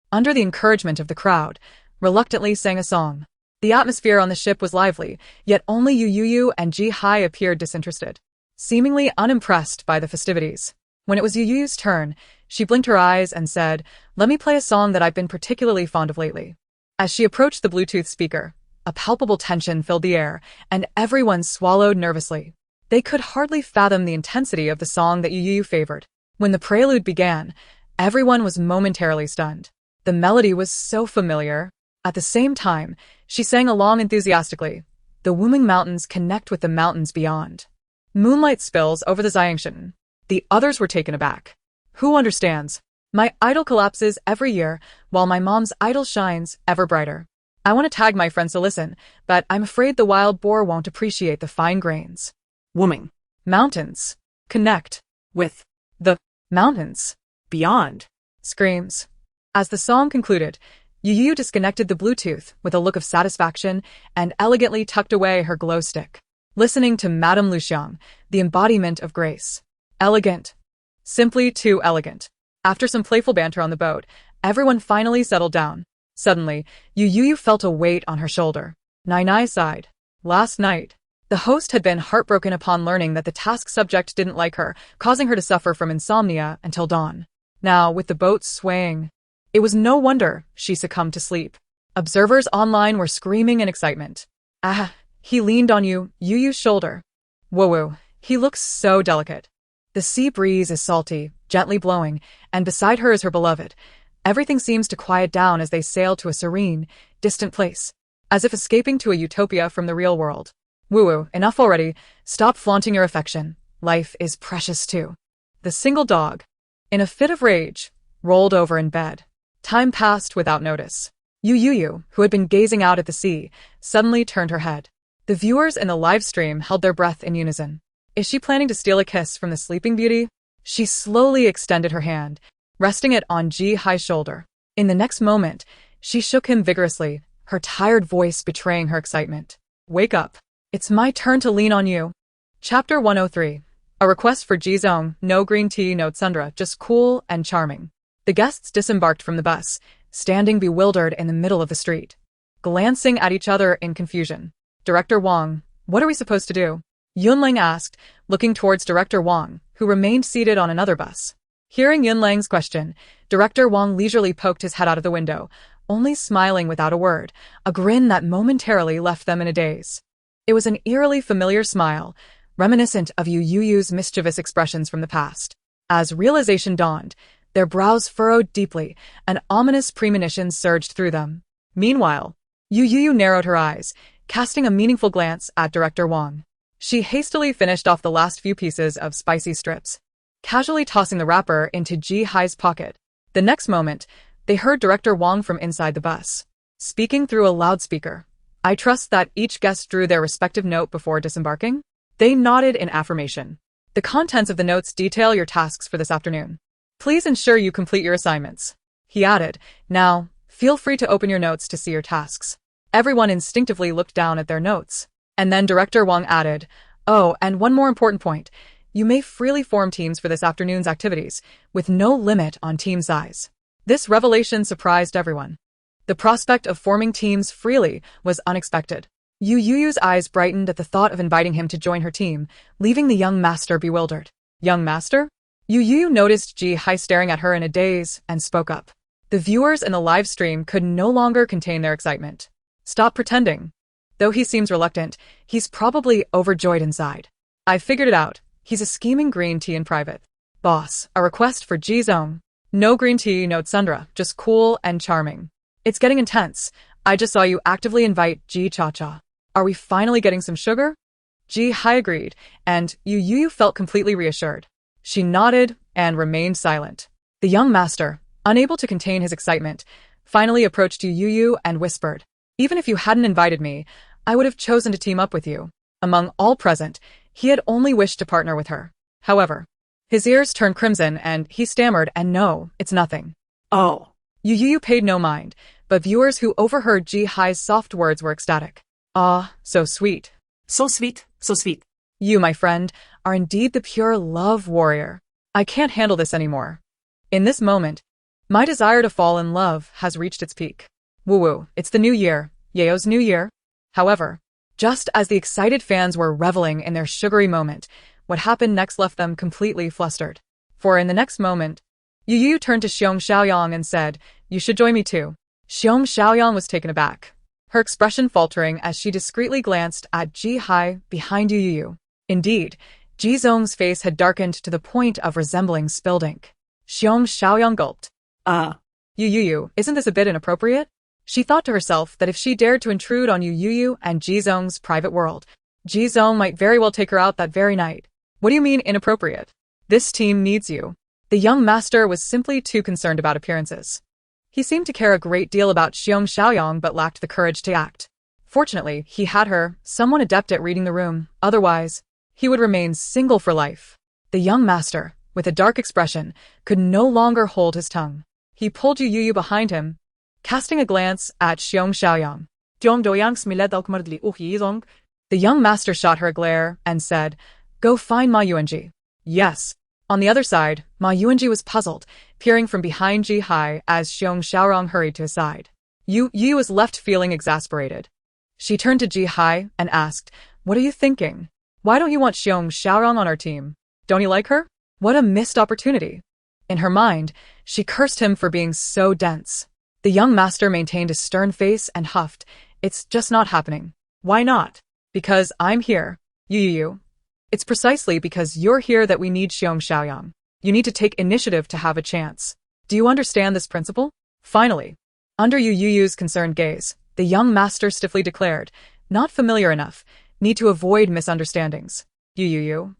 under the encouragement of the crowd, reluctantly sang a song. The atmosphere on the ship was lively, yet only Youyou and Ji Hai appeared disinterested, seemingly unimpressed by the festivities. When it was Youyou's turn, she blinked her eyes and said, "Let me play a song that I've been particularly fond of lately." As she approached the Bluetooth speaker, a palpable tension filled the air, and everyone swallowed nervously. They could hardly fathom the intensity of the song that Youyou favored. When the prelude began, everyone was momentarily stunned. The melody was so familiar. At the same time, she sang along enthusiastically. The Wuming Mountains connect with the mountains beyond. Moonlight spills over the Xiangshan. The others were taken aback. Who understands? My idol collapses every year, while my mom's idol shines ever brighter. I want to tag my friends to listen, but I'm afraid the wild boar won't appreciate the fine grains. Wuming Mountains connect with the mountains beyond. Screams. As the song concluded, Youyou disconnected the Bluetooth with a look of satisfaction and elegantly tucked away her glow stick. Listening to Madame Luxiang, the embodiment of grace. Elegant. Simply too elegant. After some playful banter on the boat, everyone finally settled down. Suddenly, Youyou felt a weight on her shoulder. Nai sighed. Last night, the host had been heartbroken upon learning that the task subject didn't like her, causing her to suffer from insomnia until dawn. Now, with the boat swaying, it was no wonder she succumbed to sleep. Observers online were screaming in excitement. "Ah, he leaned on Youyou's shoulder. Whoa, he looks so delicate." The sea breeze is salty, gently blowing, and beside her is her beloved. Everything seems to quiet down as they sail to a serene, distant place, as if escaping to a utopia from the real world. Woo, enough already. Stop flaunting your affection. Life is precious too. The single dog, in a fit of rage, rolled over in bed. Time passed without notice. Youyou, who had been gazing out at the sea, suddenly turned her head. The viewers in the live stream held their breath in unison. Is she planning to steal a kiss from the sleeping beauty? She slowly extended her hand, resting it on Ji Hai's shoulder. In the next moment, she shook him vigorously, her tired voice betraying her excitement. "Wake up. It's my turn to lean on you." Chapter 103. A request for Jizong, no green tea, no tsundra, just cool and charming. The guests disembarked from the bus, standing bewildered in the middle of the street, glancing at each other in confusion. "Director Wong, what are we supposed to do?" Yunlang asked, looking towards Director Wong, who remained seated on another bus. Hearing Yunlang's question, Director Wong leisurely poked his head out of the window, only smiling without a word, a grin that momentarily left them in a daze. It was an eerily familiar smile, reminiscent of Youyou's mischievous expressions from the past. As realization dawned, their brows furrowed deeply, and ominous premonitions surged through them. Meanwhile, Youyou narrowed her eyes, casting a meaningful glance at Director Wong. She hastily finished off the last few pieces of spicy strips, casually tossing the wrapper into Ji Hai's pocket. The next moment, they heard Director Wong from inside the bus, speaking through a loudspeaker. "I trust that each guest drew their respective note before disembarking?" They nodded in affirmation. "The contents of the notes detail your tasks for this afternoon. Please ensure you complete your assignments," he added. "Now, feel free to open your notes to see your tasks." Everyone instinctively looked down at their notes. And then Director Wong added, "Oh, and one more important point. You may freely form teams for this afternoon's activities, with no limit on team size." This revelation surprised everyone. The prospect of forming teams freely was unexpected. Youyou's eyes brightened at the thought of inviting him to join her team, leaving the young master bewildered. "Young master?" Youyou noticed Ji Hai staring at her in a daze and spoke up. The viewers in the live stream could no longer contain their excitement. "Stop pretending. Though he seems reluctant, he's probably overjoyed inside. I figured it out. He's a scheming green tea in private. Boss, a request for Ji Zong. No green tea, no tsundra, just cool and charming. It's getting intense. I just saw you actively invite Ji Cha-Cha. Are we finally getting some sugar?" Ji Hai agreed, and Youyou felt completely reassured. She nodded and remained silent. The young master, unable to contain his excitement, finally approached Youyou and whispered, "Even if you hadn't invited me, I would have chosen to team up with you." Among all present, he had only wished to partner with her. However, his ears turned crimson and he stammered, "And no, it's nothing." Oh. Youyou paid no mind, but viewers who overheard Ji Hai's soft words were ecstatic. "Ah, so sweet. So sweet, so sweet. You, my friend, are indeed the pure love warrior. I can't handle this anymore. In this moment, my desire to fall in love has reached its peak. Woo-woo, it's the new year, Youyou's new year." However, just as the excited fans were reveling in their sugary moment, what happened next left them completely flustered. For in the next moment, Youyou turned to Xiong Xiaoyang and said, "You should join me too." Xiong Xiaoyang was taken aback, her expression faltering as she discreetly glanced at Ji Hai behind Youyou. Indeed, Ji Zong's face had darkened to the point of resembling spilled ink. Xiong Xiaoyang gulped. Youyou, isn't this a bit inappropriate?" She thought to herself that if she dared to intrude on Youyou and Ji Zong's private world, Ji Zong might very well take her out that very night. "What do you mean inappropriate? This team needs you." The young master was simply too concerned about appearances. He seemed to care a great deal about Xiong Xiaoyang but lacked the courage to act. Fortunately, he had her, someone adept at reading the room, otherwise, he would remain single for life. The young master, with a dark expression, could no longer hold his tongue. He pulled Youyou behind him, casting a glance at Xiong Xiaoyang. The young master shot her a glare and said, "Go find Ma Yuanji." "Yes." On the other side, Ma Yuanji was puzzled, peering from behind Ji Hai as Xiong Xiaorong hurried to his side. Youyou was left feeling exasperated. She turned to Ji Hai and asked, "What are you thinking? Why don't you want Xiong Xiaorong on our team? Don't you like her? What a missed opportunity." In her mind, she cursed him for being so dense. The young master maintained a stern face and huffed, "It's just not happening." "Why not?" "Because I'm here, Youyou. It's precisely because you're here that we need Xiong Xiaoyang. You need to take initiative to have a chance. Do you understand this principle?" Finally, under Youyou's concerned gaze, the young master stiffly declared, "Not familiar enough. Need to avoid misunderstandings. Youyou."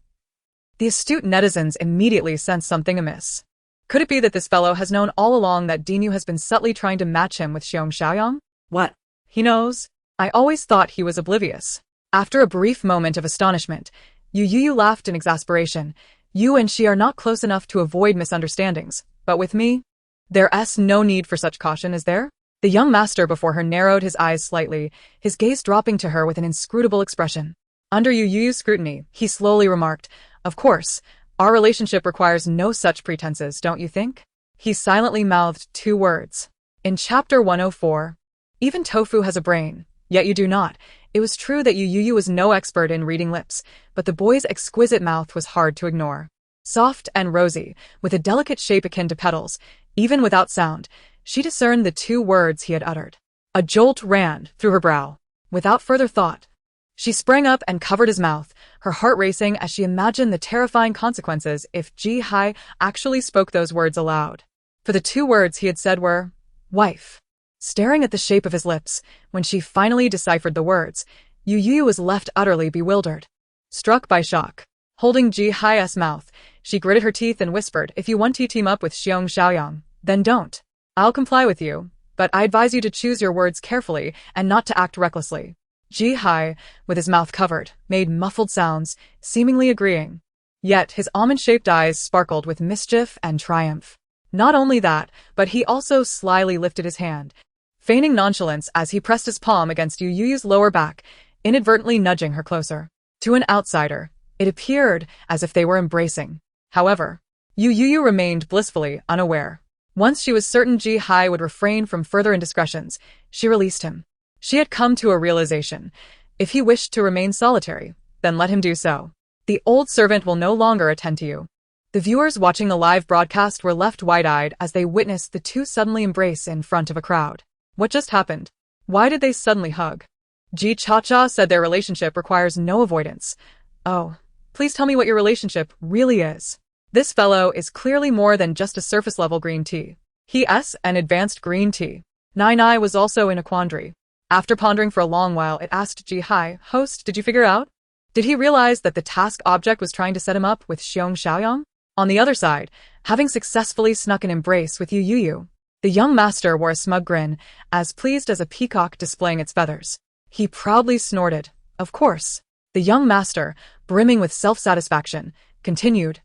The astute netizens immediately sensed something amiss. Could it be that this fellow has known all along that Dinyu has been subtly trying to match him with Xiong Xiaoyang? What? He knows? I always thought he was oblivious. After a brief moment of astonishment, Youyou laughed in exasperation. "You and she are not close enough to avoid misunderstandings, but with me? There's no need for such caution, is there?" The young master before her narrowed his eyes slightly, his gaze dropping to her with an inscrutable expression. Under Youyou's scrutiny, he slowly remarked, "Of course, our relationship requires no such pretenses, don't you think?" He silently mouthed 2 words. In Chapter 104, "Even tofu has a brain, yet you do not." It was true that Youyou was no expert in reading lips, but the boy's exquisite mouth was hard to ignore. Soft and rosy, with a delicate shape akin to petals, Even without sound, she discerned the 2 words he had uttered. A jolt ran through her brow. Without further thought, she sprang up and covered his mouth, her heart racing as she imagined the terrifying consequences if Ji-hai actually spoke those words aloud. For the 2 words he had said were, wife. Staring at the shape of his lips, when she finally deciphered the words, Youyou was left utterly bewildered. Struck by shock, holding Ji-hai's mouth, she gritted her teeth and whispered, if you want to team up with Xiong Xiaoyang, then don't. I'll comply with you, but I advise you to choose your words carefully and not to act recklessly. Ji-hai, with his mouth covered, made muffled sounds, seemingly agreeing. Yet his almond-shaped eyes sparkled with mischief and triumph. Not only that, but he also slyly lifted his hand, feigning nonchalance as he pressed his palm against Youyou's lower back, inadvertently nudging her closer. To an outsider, it appeared as if they were embracing. However, Youyou remained blissfully unaware. Once she was certain Ji-hai would refrain from further indiscretions, she released him. She had come to a realization. If he wished to remain solitary, then let him do so. The old servant will no longer attend to you. The viewers watching the live broadcast were left wide-eyed as they witnessed the 2 suddenly embrace in front of a crowd. What just happened? Why did they suddenly hug? Ji Cha-cha said their relationship requires no avoidance. Oh, please tell me what your relationship really is. This fellow is clearly more than just a surface-level green tea. He is an advanced green tea. Nai was also in a quandary. After pondering for a long while, it asked Ji-hai, host, did you figure out? Did he realize that the task object was trying to set him up with Xiong Xiaoyang? On the other side, having successfully snuck an embrace with Youyou, the young master wore a smug grin, as pleased as a peacock displaying its feathers. He proudly snorted. Of course. The young master, brimming with self-satisfaction, continued.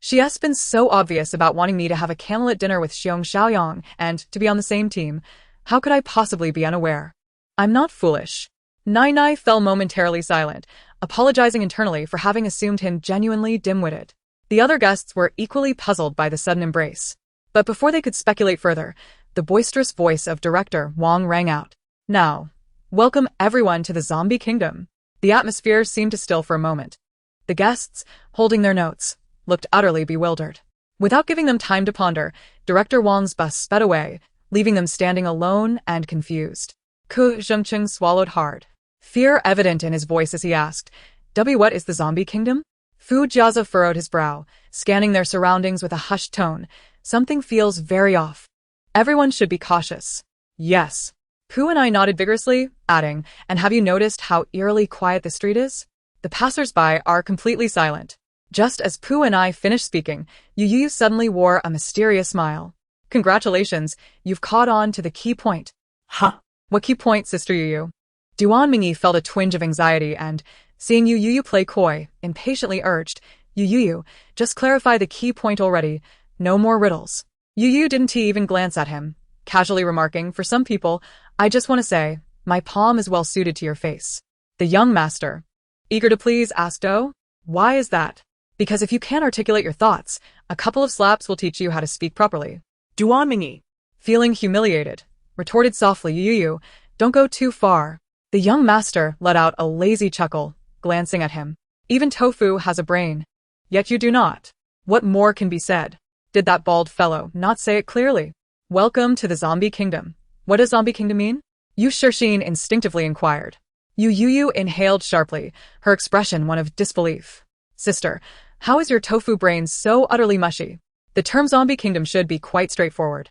She has been so obvious about wanting me to have a candlelit dinner with Xiong Xiaoyang and to be on the same team. How could I possibly be unaware? I'm not foolish. Nai fell momentarily silent, apologizing internally for having assumed him genuinely dim-witted. The other guests were equally puzzled by the sudden embrace. But before they could speculate further, the boisterous voice of director Wong rang out. Now, welcome everyone to the Zombie Kingdom. The atmosphere seemed to still for a moment. The guests, holding their notes, looked utterly bewildered. Without giving them time to ponder, Director Wong's bus sped away, leaving them standing alone and confused. Ku Zhengcheng swallowed hard, fear evident in his voice as he asked, what is the Zombie Kingdom? Fu Jiazi furrowed his brow, scanning their surroundings with a hushed tone. Something feels very off. Everyone should be cautious. Yes. Pu and I nodded vigorously, adding, and have you noticed how eerily quiet the street is? The passers-by are completely silent. Just as Pu and I finished speaking, Youyou suddenly wore a mysterious smile. Congratulations, you've caught on to the key point. Huh? What key point, Sister Youyou? Duan Mingyi felt a twinge of anxiety and, seeing Youyou play coy, impatiently urged, Youyou, just clarify the key point already. No more riddles. Youyou didn't even glance at him, casually remarking, for some people, I just want to say, my palm is well suited to your face. The young master, eager to please, asked, oh, why is that? Because if you can't articulate your thoughts, a couple of slaps will teach you how to speak properly. Duan Mingyi, feeling humiliated, retorted softly, Youyou, don't go too far. The young master let out a lazy chuckle, glancing at him. Even tofu has a brain. Yet you do not. What more can be said? Did that bald fellow not say it clearly? Welcome to the Zombie Kingdom. What does Zombie Kingdom mean? Yu Shixin instinctively inquired. Youyou inhaled sharply, her expression one of disbelief. Sister, how is your tofu brain so utterly mushy? The term Zombie Kingdom should be quite straightforward.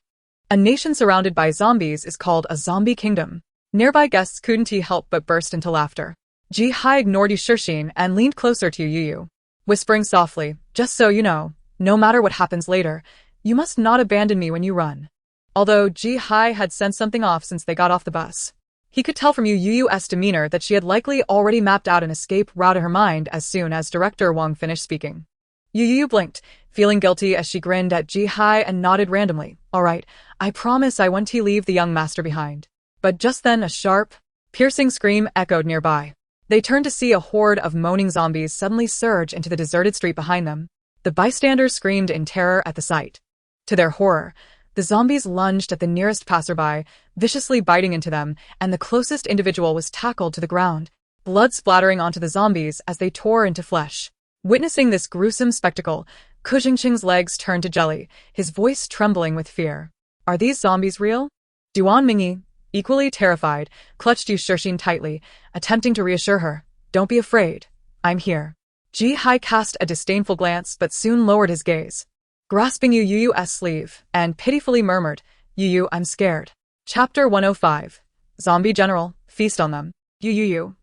A nation surrounded by zombies is called a Zombie Kingdom. Nearby guests couldn't help but burst into laughter. Ji-hai ignored Yu Shixin and leaned closer to Youyou, whispering softly, just so you know, no matter what happens later, you must not abandon me when you run. Although Ji-hai had sensed something off since they got off the bus, he could tell from Youyou's demeanor that she had likely already mapped out an escape route in her mind as soon as Director Wong finished speaking. Youyou blinked, feeling guilty as she grinned at Ji-hai and nodded randomly. All right, I promise I won't leave the young master behind. But just then a sharp, piercing scream echoed nearby. They turned to see a horde of moaning zombies suddenly surge into the deserted street behind them. The bystanders screamed in terror at the sight. To their horror, the zombies lunged at the nearest passerby, viciously biting into them, and the closest individual was tackled to the ground, blood splattering onto the zombies as they tore into flesh. Witnessing this gruesome spectacle, Ku Jingqing's legs turned to jelly, his voice trembling with fear. Are these zombies real? Duan Mingyi, equally terrified, clutched Yu Shixin tightly, attempting to reassure her. Don't be afraid. I'm here. Ji Hai cast a disdainful glance but soon lowered his gaze, grasping Youyou's sleeve, and pitifully murmured, Youyou, I'm scared. Chapter 105. Zombie General, feast on them. Youyou.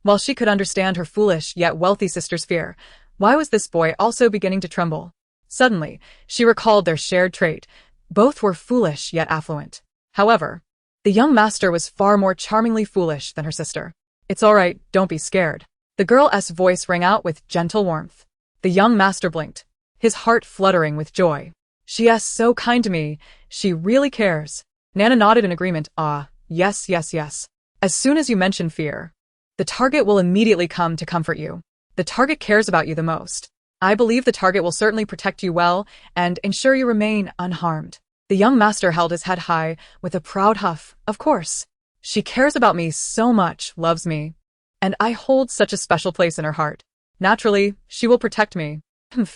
While she could understand her foolish yet wealthy sister's fear, why was this boy also beginning to tremble? Suddenly, she recalled their shared trait. Both were foolish yet affluent. However, the young master was far more charmingly foolish than her sister. It's all right, don't be scared. The girl's voice rang out with gentle warmth. The young master blinked, his heart fluttering with joy. She is so kind to me, she really cares. Nana nodded in agreement. Yes. As soon as you mention fear, the target will immediately come to comfort you. The target cares about you the most. I believe the target will certainly protect you well and ensure you remain unharmed. The young master held his head high with a proud huff. Of course. She cares about me so much, loves me. And I hold such a special place in her heart. Naturally, she will protect me.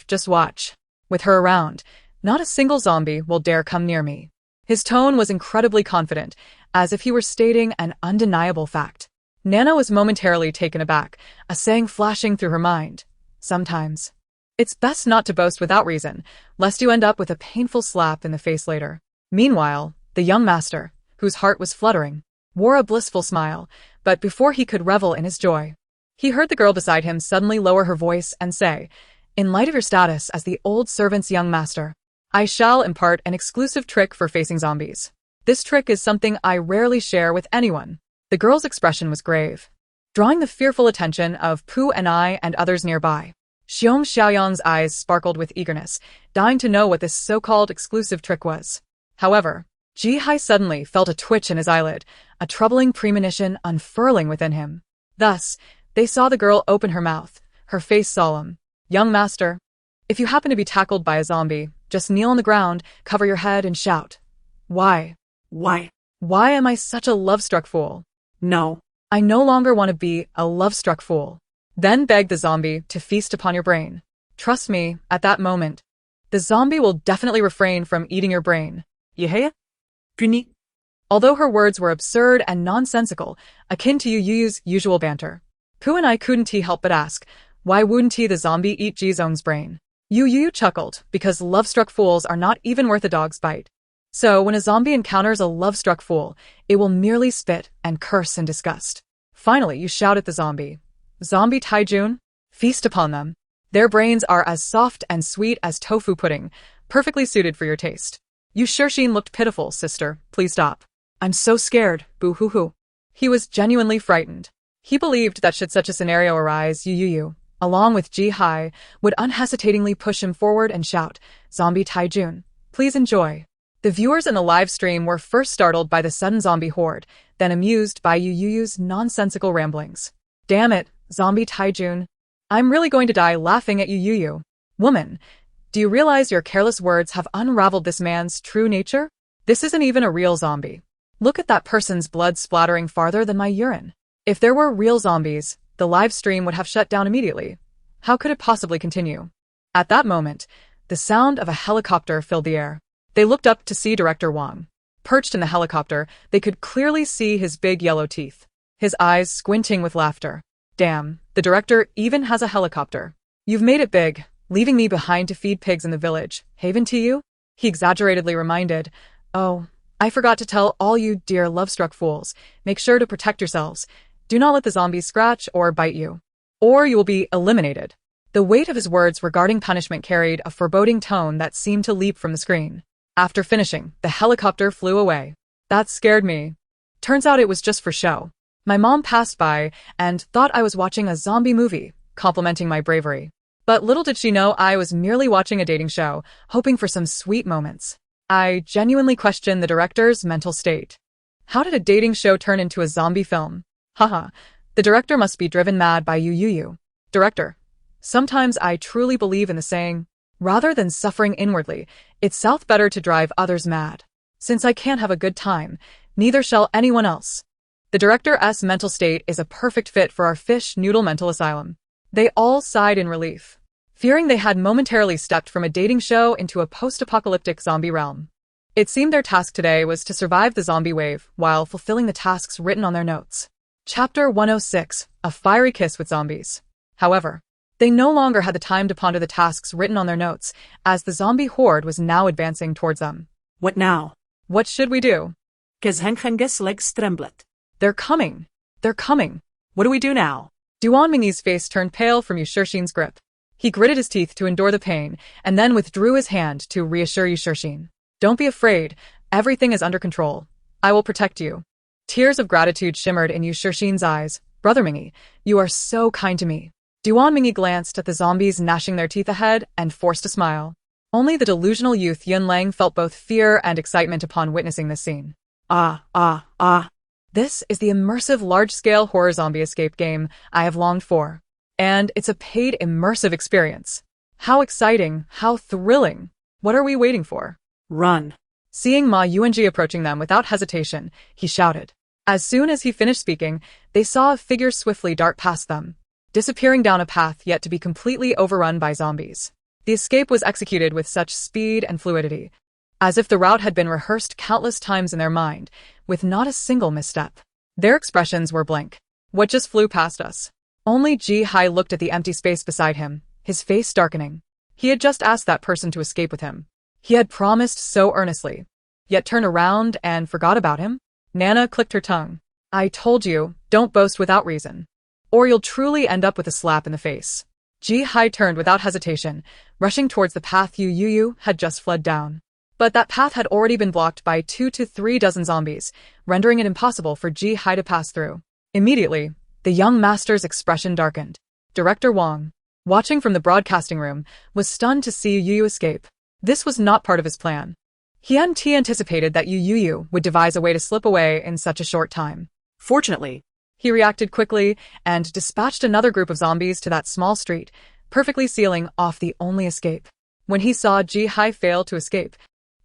Just watch. With her around, not a single zombie will dare come near me. His tone was incredibly confident, as if he were stating an undeniable fact. Nana was momentarily taken aback, a saying flashing through her mind. Sometimes. It's best not to boast without reason, lest you end up with a painful slap in the face later. Meanwhile, the young master, whose heart was fluttering, wore a blissful smile, but before he could revel in his joy, he heard the girl beside him suddenly lower her voice and say, in light of your status as the old servant's young master, I shall impart an exclusive trick for facing zombies. This trick is something I rarely share with anyone. The girl's expression was grave, drawing the fearful attention of Pu and I and others nearby. Xiong Xiaoyan's eyes sparkled with eagerness, dying to know what this so-called exclusive trick was. However, Ji Hai suddenly felt a twitch in his eyelid, a troubling premonition unfurling within him. Thus, they saw the girl open her mouth, her face solemn. Young master, if you happen to be tackled by a zombie, just kneel on the ground, cover your head and shout. Why? Why am I such a love-struck fool? No. I no longer want to be a love-struck fool. Then beg the zombie to feast upon your brain. Trust me, at that moment, the zombie will definitely refrain from eating your brain. Yehe? Puni. Although her words were absurd and nonsensical, akin to Youyou's usual banter, Pu and I couldn't help but ask, why wouldn't the zombie eat Jizong's brain? Youyou chuckled, because love-struck fools are not even worth a dog's bite. So when a zombie encounters a love-struck fool, it will merely spit and curse in disgust. Finally, you shout at the zombie. Zombie Taijun, feast upon them. Their brains are as soft and sweet as tofu pudding, perfectly suited for your taste. Yu Shixin looked pitiful, sister, please stop. I'm so scared, boo-hoo-hoo. He was genuinely frightened. He believed that should such a scenario arise, Youyou, along with Ji Hai, would unhesitatingly push him forward and shout, Zombie Taijun, please enjoy. The viewers in the live stream were first startled by the sudden zombie horde, then amused by Youyou's nonsensical ramblings. Damn it, Zombie Taijun. I'm really going to die laughing at Youyou. Woman, do you realize your careless words have unraveled this man's true nature? This isn't even a real zombie. Look at that person's blood splattering farther than my urine. If there were real zombies, the live stream would have shut down immediately. How could it possibly continue? At that moment, the sound of a helicopter filled the air. They looked up to see Director Wong. Perched in the helicopter, they could clearly see his big yellow teeth, his eyes squinting with laughter. Damn, the director even has a helicopter. You've made it big, leaving me behind to feed pigs in the village. Haven to you? He exaggeratedly reminded. Oh, I forgot to tell all you dear love-struck fools, make sure to protect yourselves. Do not let the zombies scratch or bite you, or you will be eliminated. The weight of his words regarding punishment carried a foreboding tone that seemed to leap from the screen. After finishing, the helicopter flew away. That scared me. Turns out it was just for show. My mom passed by and thought I was watching a zombie movie, complimenting my bravery. But little did she know I was merely watching a dating show, hoping for some sweet moments. I genuinely questioned the director's mental state. How did a dating show turn into a zombie film? Haha, the director must be driven mad by Youyou. Director, sometimes I truly believe in the saying, rather than suffering inwardly, it's south better to drive others mad. Since I can't have a good time, neither shall anyone else. The director's mental state is a perfect fit for our fish noodle mental asylum. They all sighed in relief. fearing they had momentarily stepped from a dating show into a post-apocalyptic zombie realm. It seemed their task today was to survive the zombie wave while fulfilling the tasks written on their notes. Chapter 106, A Fiery Kiss with Zombies. However, they no longer had the time to ponder the tasks written on their notes, as the zombie horde was now advancing towards them. What now? What should we do? Geshengenges legs tremblet. They're coming. They're coming. What do we do now? Duan Mingyi's face turned pale from Yu Shixin's grip. He gritted his teeth to endure the pain, and then withdrew his hand to reassure Yu Shixin. Don't be afraid. Everything is under control. I will protect you. Tears of gratitude shimmered in Yu Shixin's eyes. Brother Mingyi, you are so kind to me. Duan Mingyi glanced at the zombies gnashing their teeth ahead and forced a smile. Only the delusional youth Yun Lang felt both fear and excitement upon witnessing this scene. This is the immersive large-scale horror zombie escape game I have longed for. And it's a paid immersive experience. How exciting, how thrilling. What are we waiting for? Run. Seeing Ma Yuanji approaching them without hesitation, he shouted. As soon as he finished speaking, they saw a figure swiftly dart past them, disappearing down a path yet to be completely overrun by zombies. The escape was executed with such speed and fluidity, as if the route had been rehearsed countless times in their mind, with not a single misstep. Their expressions were blank. What just flew past us? Only Ji Hai looked at the empty space beside him, his face darkening. He had just asked that person to escape with him. He had promised so earnestly, yet turned around and forgot about him? Nana clicked her tongue. I told you, don't boast without reason, or you'll truly end up with a slap in the face. Ji Hai turned without hesitation, rushing towards the path Youyou had just fled down. But that path had already been blocked by 2 to 3 dozen zombies, rendering it impossible for Ji Hai to pass through. Immediately, the young master's expression darkened. Director Wong, watching from the broadcasting room, was stunned to see Youyou escape. This was not part of his plan. He hadn't anticipated that Youyou would devise a way to slip away in such a short time. Fortunately, he reacted quickly and dispatched another group of zombies to that small street, perfectly sealing off the only escape. When he saw Ji Hai fail to escape,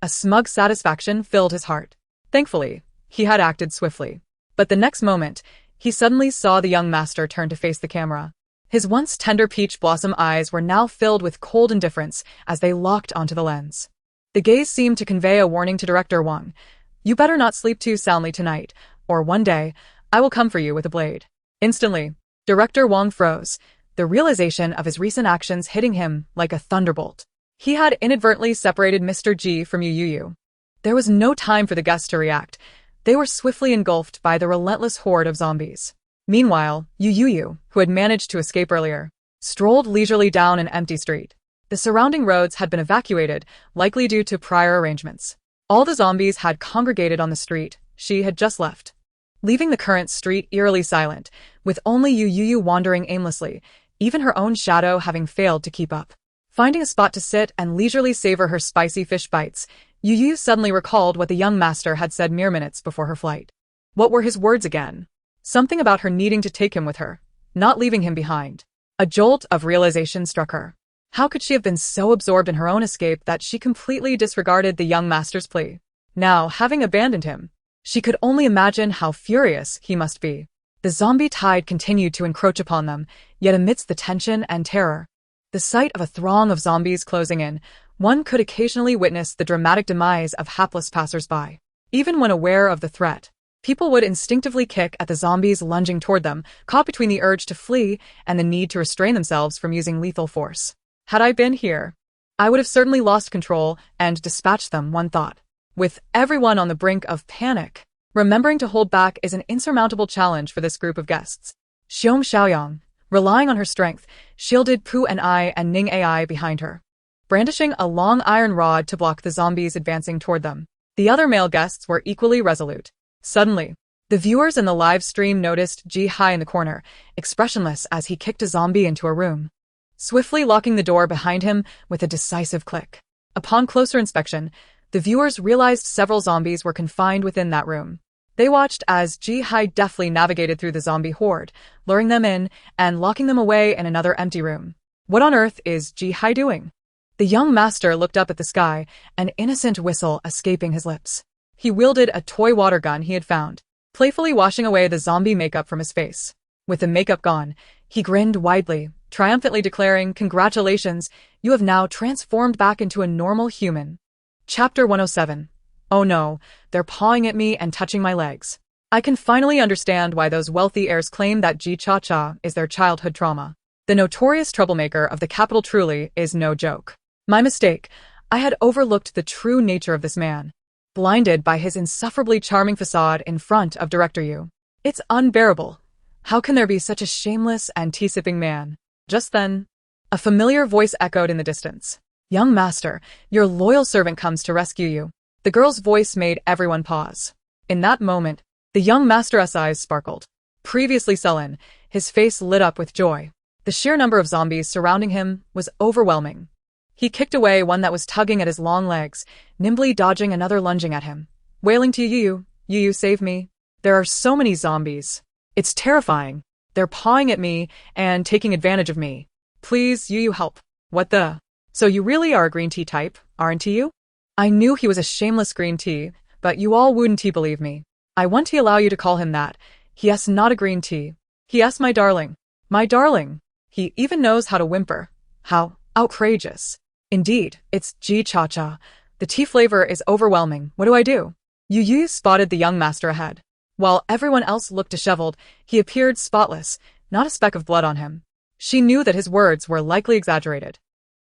a smug satisfaction filled his heart. Thankfully, he had acted swiftly. But the next moment, he suddenly saw the young master turn to face the camera. His once tender peach blossom eyes were now filled with cold indifference as they locked onto the lens. The gaze seemed to convey a warning to Director Wong. You better not sleep too soundly tonight, or one day, I will come for you with a blade. Instantly, Director Wong froze, the realization of his recent actions hitting him like a thunderbolt. He had inadvertently separated Mr. Ji from Youyou. There was no time for the guests to react. They were swiftly engulfed by the relentless horde of zombies. Meanwhile, Youyou, who had managed to escape earlier, strolled leisurely down an empty street. The surrounding roads had been evacuated, likely due to prior arrangements. All the zombies had congregated on the street she had just left, leaving the current street eerily silent, with only Youyou wandering aimlessly, even her own shadow having failed to keep up. Finding a spot to sit and leisurely savor her spicy fish bites, Youyou suddenly recalled what the young master had said mere minutes before her flight. What were his words again? Something about her needing to take him with her, not leaving him behind. A jolt of realization struck her. How could she have been so absorbed in her own escape that she completely disregarded the young master's plea? Now, having abandoned him, she could only imagine how furious he must be. The zombie tide continued to encroach upon them, yet amidst the tension and terror, the sight of a throng of zombies closing in, one could occasionally witness the dramatic demise of hapless passers-by. Even when aware of the threat, people would instinctively kick at the zombies lunging toward them, caught between the urge to flee and the need to restrain themselves from using lethal force. Had I been here, I would have certainly lost control and dispatched them, one thought. With everyone on the brink of panic, remembering to hold back is an insurmountable challenge for this group of guests. Xiong Xiaoyang, relying on her strength, shielded Pu and I and Ning Ai behind her, brandishing a long iron rod to block the zombies advancing toward them. The other male guests were equally resolute. Suddenly, the viewers in the live stream noticed Ji Hai in the corner, expressionless as he kicked a zombie into a room, swiftly locking the door behind him with a decisive click. Upon closer inspection, the viewers realized several zombies were confined within that room. They watched as Ji Hai deftly navigated through the zombie horde, luring them in and locking them away in another empty room. What on earth is Ji Hai doing? The young master looked up at the sky, an innocent whistle escaping his lips. He wielded a toy water gun he had found, playfully washing away the zombie makeup from his face. With the makeup gone, he grinned widely, triumphantly declaring, "Congratulations, you have now transformed back into a normal human." Chapter 107. Oh no, they're pawing at me and touching my legs. I can finally understand why those wealthy heirs claim that Ji Cha-Cha is their childhood trauma. The notorious troublemaker of the capital truly is no joke. My mistake. I had overlooked the true nature of this man, blinded by his insufferably charming facade in front of Director Youyou. It's unbearable. How can there be such a shameless and tea-sipping man? Just then, a familiar voice echoed in the distance. "Young master, your loyal servant comes to rescue you." The girl's voice made everyone pause. In that moment, the young master's eyes sparkled. Previously sullen, his face lit up with joy. The sheer number of zombies surrounding him was overwhelming. He kicked away one that was tugging at his long legs, nimbly dodging another lunging at him. Wailing to Youyou, "Youyou, save me. There are so many zombies. It's terrifying. They're pawing at me and taking advantage of me. Please, Youyou, help." "What the? So you really are a green tea type, aren't you?" I knew he was a shameless green tea, but you all wouldn't believe me. "I want to allow you to call him that. He is not a green tea. He is my darling. My darling. He even knows how to whimper. How outrageous. Indeed, it's Ji Cha-Cha. The tea flavor is overwhelming. What do I do?" Youyou spotted the young master ahead. While everyone else looked disheveled, he appeared spotless, not a speck of blood on him. She knew that his words were likely exaggerated.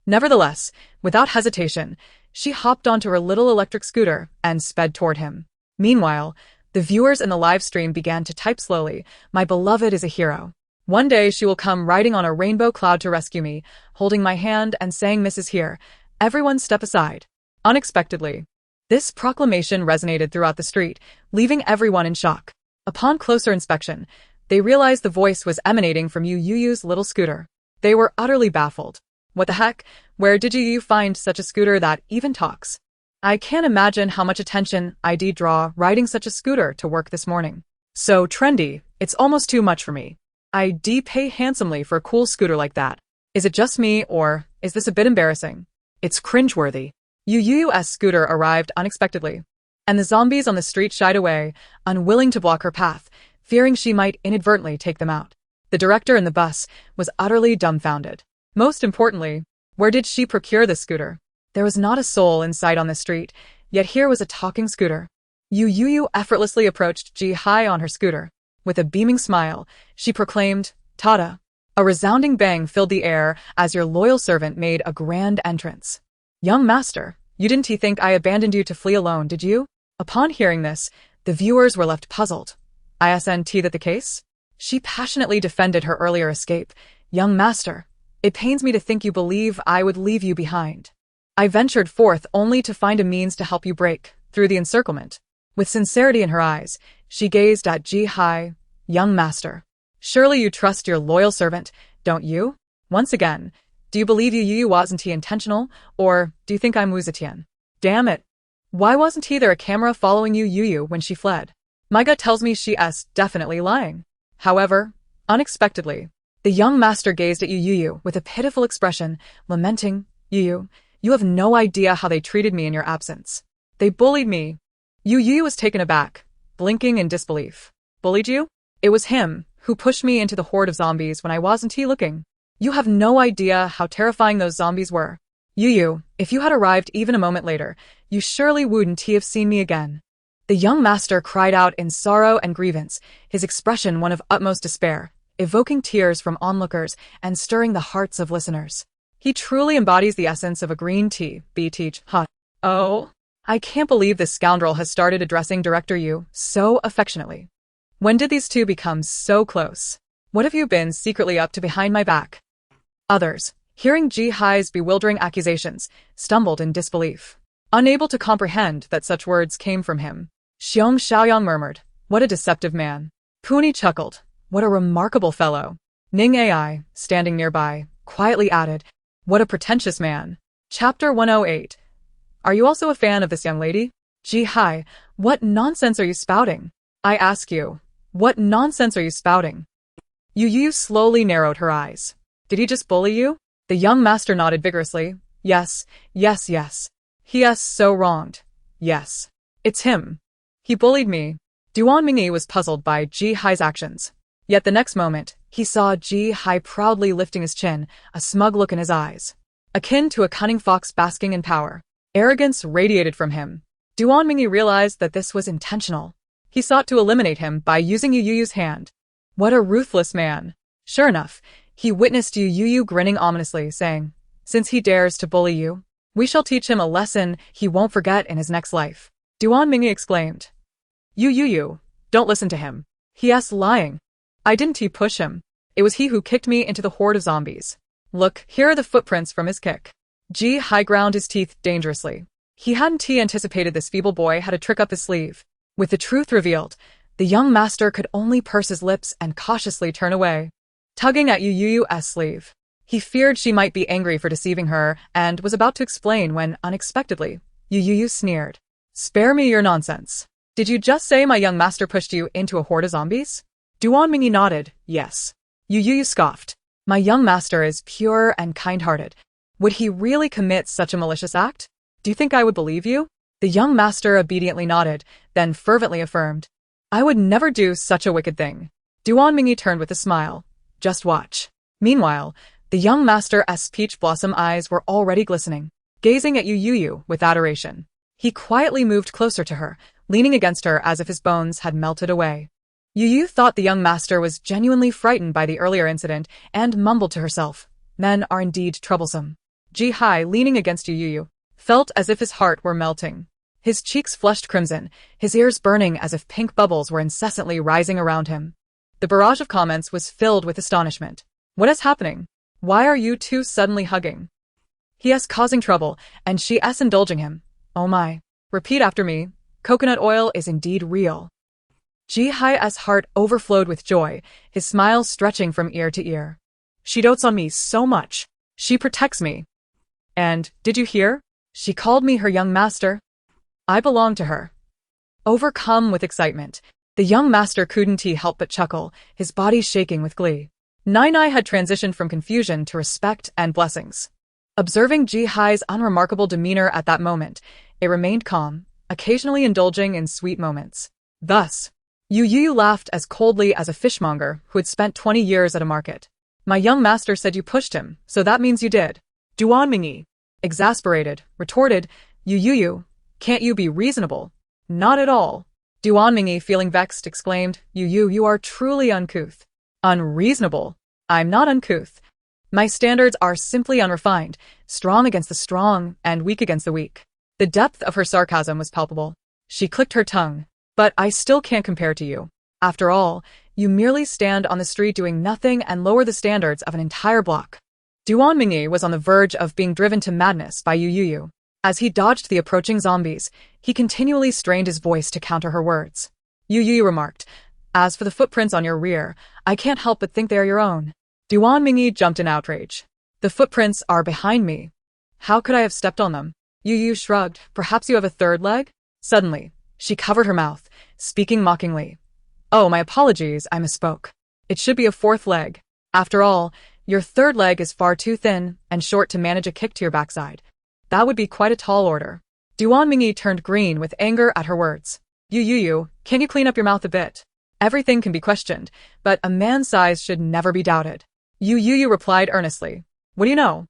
Nevertheless, without hesitation, she hopped onto her little electric scooter and sped toward him. Meanwhile, the viewers in the live stream began to type slowly, "My beloved is a hero. One day she will come riding on a rainbow cloud to rescue me, holding my hand and saying, 'Mrs. Here, everyone step aside.'" Unexpectedly, this proclamation resonated throughout the street, leaving everyone in shock. Upon closer inspection, they realized the voice was emanating from Youyou's little scooter. They were utterly baffled. What the heck? Where did Youyou find such a scooter that even talks? I can't imagine how much attention I'd draw riding such a scooter to work this morning. So trendy, it's almost too much for me. I'd pay handsomely for a cool scooter like that. Is it just me, or is this a bit embarrassing? It's cringeworthy. Youyou's scooter arrived unexpectedly, and the zombies on the street shied away, unwilling to block her path, fearing she might inadvertently take them out. The director in the bus was utterly dumbfounded. Most importantly, where did she procure this scooter? There was not a soul in sight on the street, yet here was a talking scooter. Youyou effortlessly approached Ji Hai on her scooter. With a beaming smile, she proclaimed, "Tada!" A resounding bang filled the air as your loyal servant made a grand entrance. "Young master, you didn't think I abandoned you to flee alone, did you?" Upon hearing this, the viewers were left puzzled. Isn't that the case? She passionately defended her earlier escape. "Young master, it pains me to think you believe I would leave you behind. I ventured forth only to find a means to help you break through the encirclement." With sincerity in her eyes, she gazed at Ji Hai. "Young master, surely you trust your loyal servant, don't you? Once again, do you believe Youyou wasn't intentional, or do you think I'm Wuzetian? Damn it. Why wasn't there a camera following Youyou when she fled? My gut tells me she is definitely lying." However, unexpectedly, the young master gazed at Youyou with a pitiful expression, lamenting, "Youyou, you have no idea how they treated me in your absence. They bullied me." Youyou was taken aback, blinking in disbelief. "Bullied you? It was him who pushed me into the horde of zombies when I wasn't looking. You have no idea how terrifying those zombies were. Youyou, if you had arrived even a moment later, you surely wouldn't have seen me again." The young master cried out in sorrow and grievance, his expression one of utmost despair, evoking tears from onlookers and stirring the hearts of listeners. He truly embodies the essence of a green tea, BT. Hot. Oh, I can't believe this scoundrel has started addressing Director Youyou so affectionately. When did these two become so close? What have you been secretly up to behind my back? Others, hearing Ji Hai's bewildering accusations, stumbled in disbelief, unable to comprehend that such words came from him. Xiong Xiaoyang murmured, "What a deceptive man." Puni chuckled, "What a remarkable fellow." Ning Ai, standing nearby, quietly added, "What a pretentious man." Chapter 108. Are you also a fan of this young lady? Ji Hai, what nonsense are you spouting? I ask you, what nonsense are you spouting? Youyou slowly narrowed her eyes. Did he just bully you? The young master nodded vigorously. Yes, yes, yes. He is so wronged. Yes. It's him. He bullied me. Duan Mingyi was puzzled by Ji Hai's actions. Yet the next moment, He saw Ji Hai proudly lifting his chin, a smug look in his eyes, akin to a cunning fox basking in power. Arrogance radiated from him. Duan Mingyi realized that this was intentional. He sought to eliminate him by using Youyou's hand. What a ruthless man. Sure enough, he witnessed Youyou grinning ominously, saying, "Since he dares to bully you, we shall teach him a lesson he won't forget in his next life." Duan Mingyi exclaimed, "Youyou, don't listen to him. He's lying. I didn't push him. It was he who kicked me into the horde of zombies. Look, here are the footprints from his kick." Ji Hai ground his teeth dangerously. He hadn't anticipated this feeble boy had a trick up his sleeve. With the truth revealed, the young master could only purse his lips and cautiously turn away, tugging at Youyou's sleeve. He feared she might be angry for deceiving her and was about to explain when, unexpectedly, Youyou sneered. "Spare me your nonsense. Did you just say my young master pushed you into a horde of zombies?" Duan Mingyi nodded, yes. Youyou scoffed. "My young master is pure and kind-hearted. Would he really commit such a malicious act? Do you think I would believe you?" The young master obediently nodded, then fervently affirmed, "I would never do such a wicked thing." Duan Mingyi turned with a smile. "Just watch." Meanwhile, the young master's peach blossom eyes were already glistening, gazing at Youyou with adoration. He quietly moved closer to her, leaning against her as if his bones had melted away. Youyou thought the young master was genuinely frightened by the earlier incident and mumbled to herself, "Men are indeed troublesome." Ji Hai, leaning against Youyou, felt as if his heart were melting. His cheeks flushed crimson, his ears burning as if pink bubbles were incessantly rising around him. The barrage of comments was filled with astonishment. "What is happening? Why are you two suddenly hugging? He's causing trouble, and she's indulging him. Oh my. Repeat after me. Coconut oil is indeed real." Ji Hai's heart overflowed with joy, his smile stretching from ear to ear. "She dotes on me so much. She protects me. And, did you hear? She called me her young master. I belong to her." Overcome with excitement, the young master couldn't help but chuckle, his body shaking with glee. Nai had transitioned from confusion to respect and blessings. Observing Ji Hai's unremarkable demeanor at that moment, it remained calm, occasionally indulging in sweet moments. Thus, Youyou laughed as coldly as a fishmonger who had spent 20 years at a market. "My young master said you pushed him, so that means you did." Duan Mingyi, exasperated, retorted, "Youyou, can't you be reasonable?" "Not at all." Duan Mingyi, feeling vexed, exclaimed, "Youyou, you are truly uncouth." "Unreasonable? I'm not uncouth. My standards are simply unrefined, strong against the strong and weak against the weak." The depth of her sarcasm was palpable. She clicked her tongue. "But I still can't compare to you. After all, you merely stand on the street doing nothing and lower the standards of an entire block." Duan Mingyi was on the verge of being driven to madness by Youyou. As he dodged the approaching zombies, he continually strained his voice to counter her words. Youyou remarked, "As for the footprints on your rear, I can't help but think they are your own." Duan Mingyi jumped in outrage. "The footprints are behind me. How could I have stepped on them?" Youyou shrugged. "Perhaps you have a third leg?" Suddenly, she covered her mouth, speaking mockingly. "Oh, my apologies, I misspoke. It should be a fourth leg. After all, your third leg is far too thin and short to manage a kick to your backside. That would be quite a tall order." Duan Mingyi turned green with anger at her words. "Youyou, can you clean up your mouth a bit? Everything can be questioned, but a man's size should never be doubted." Youyou replied earnestly, "What do you know?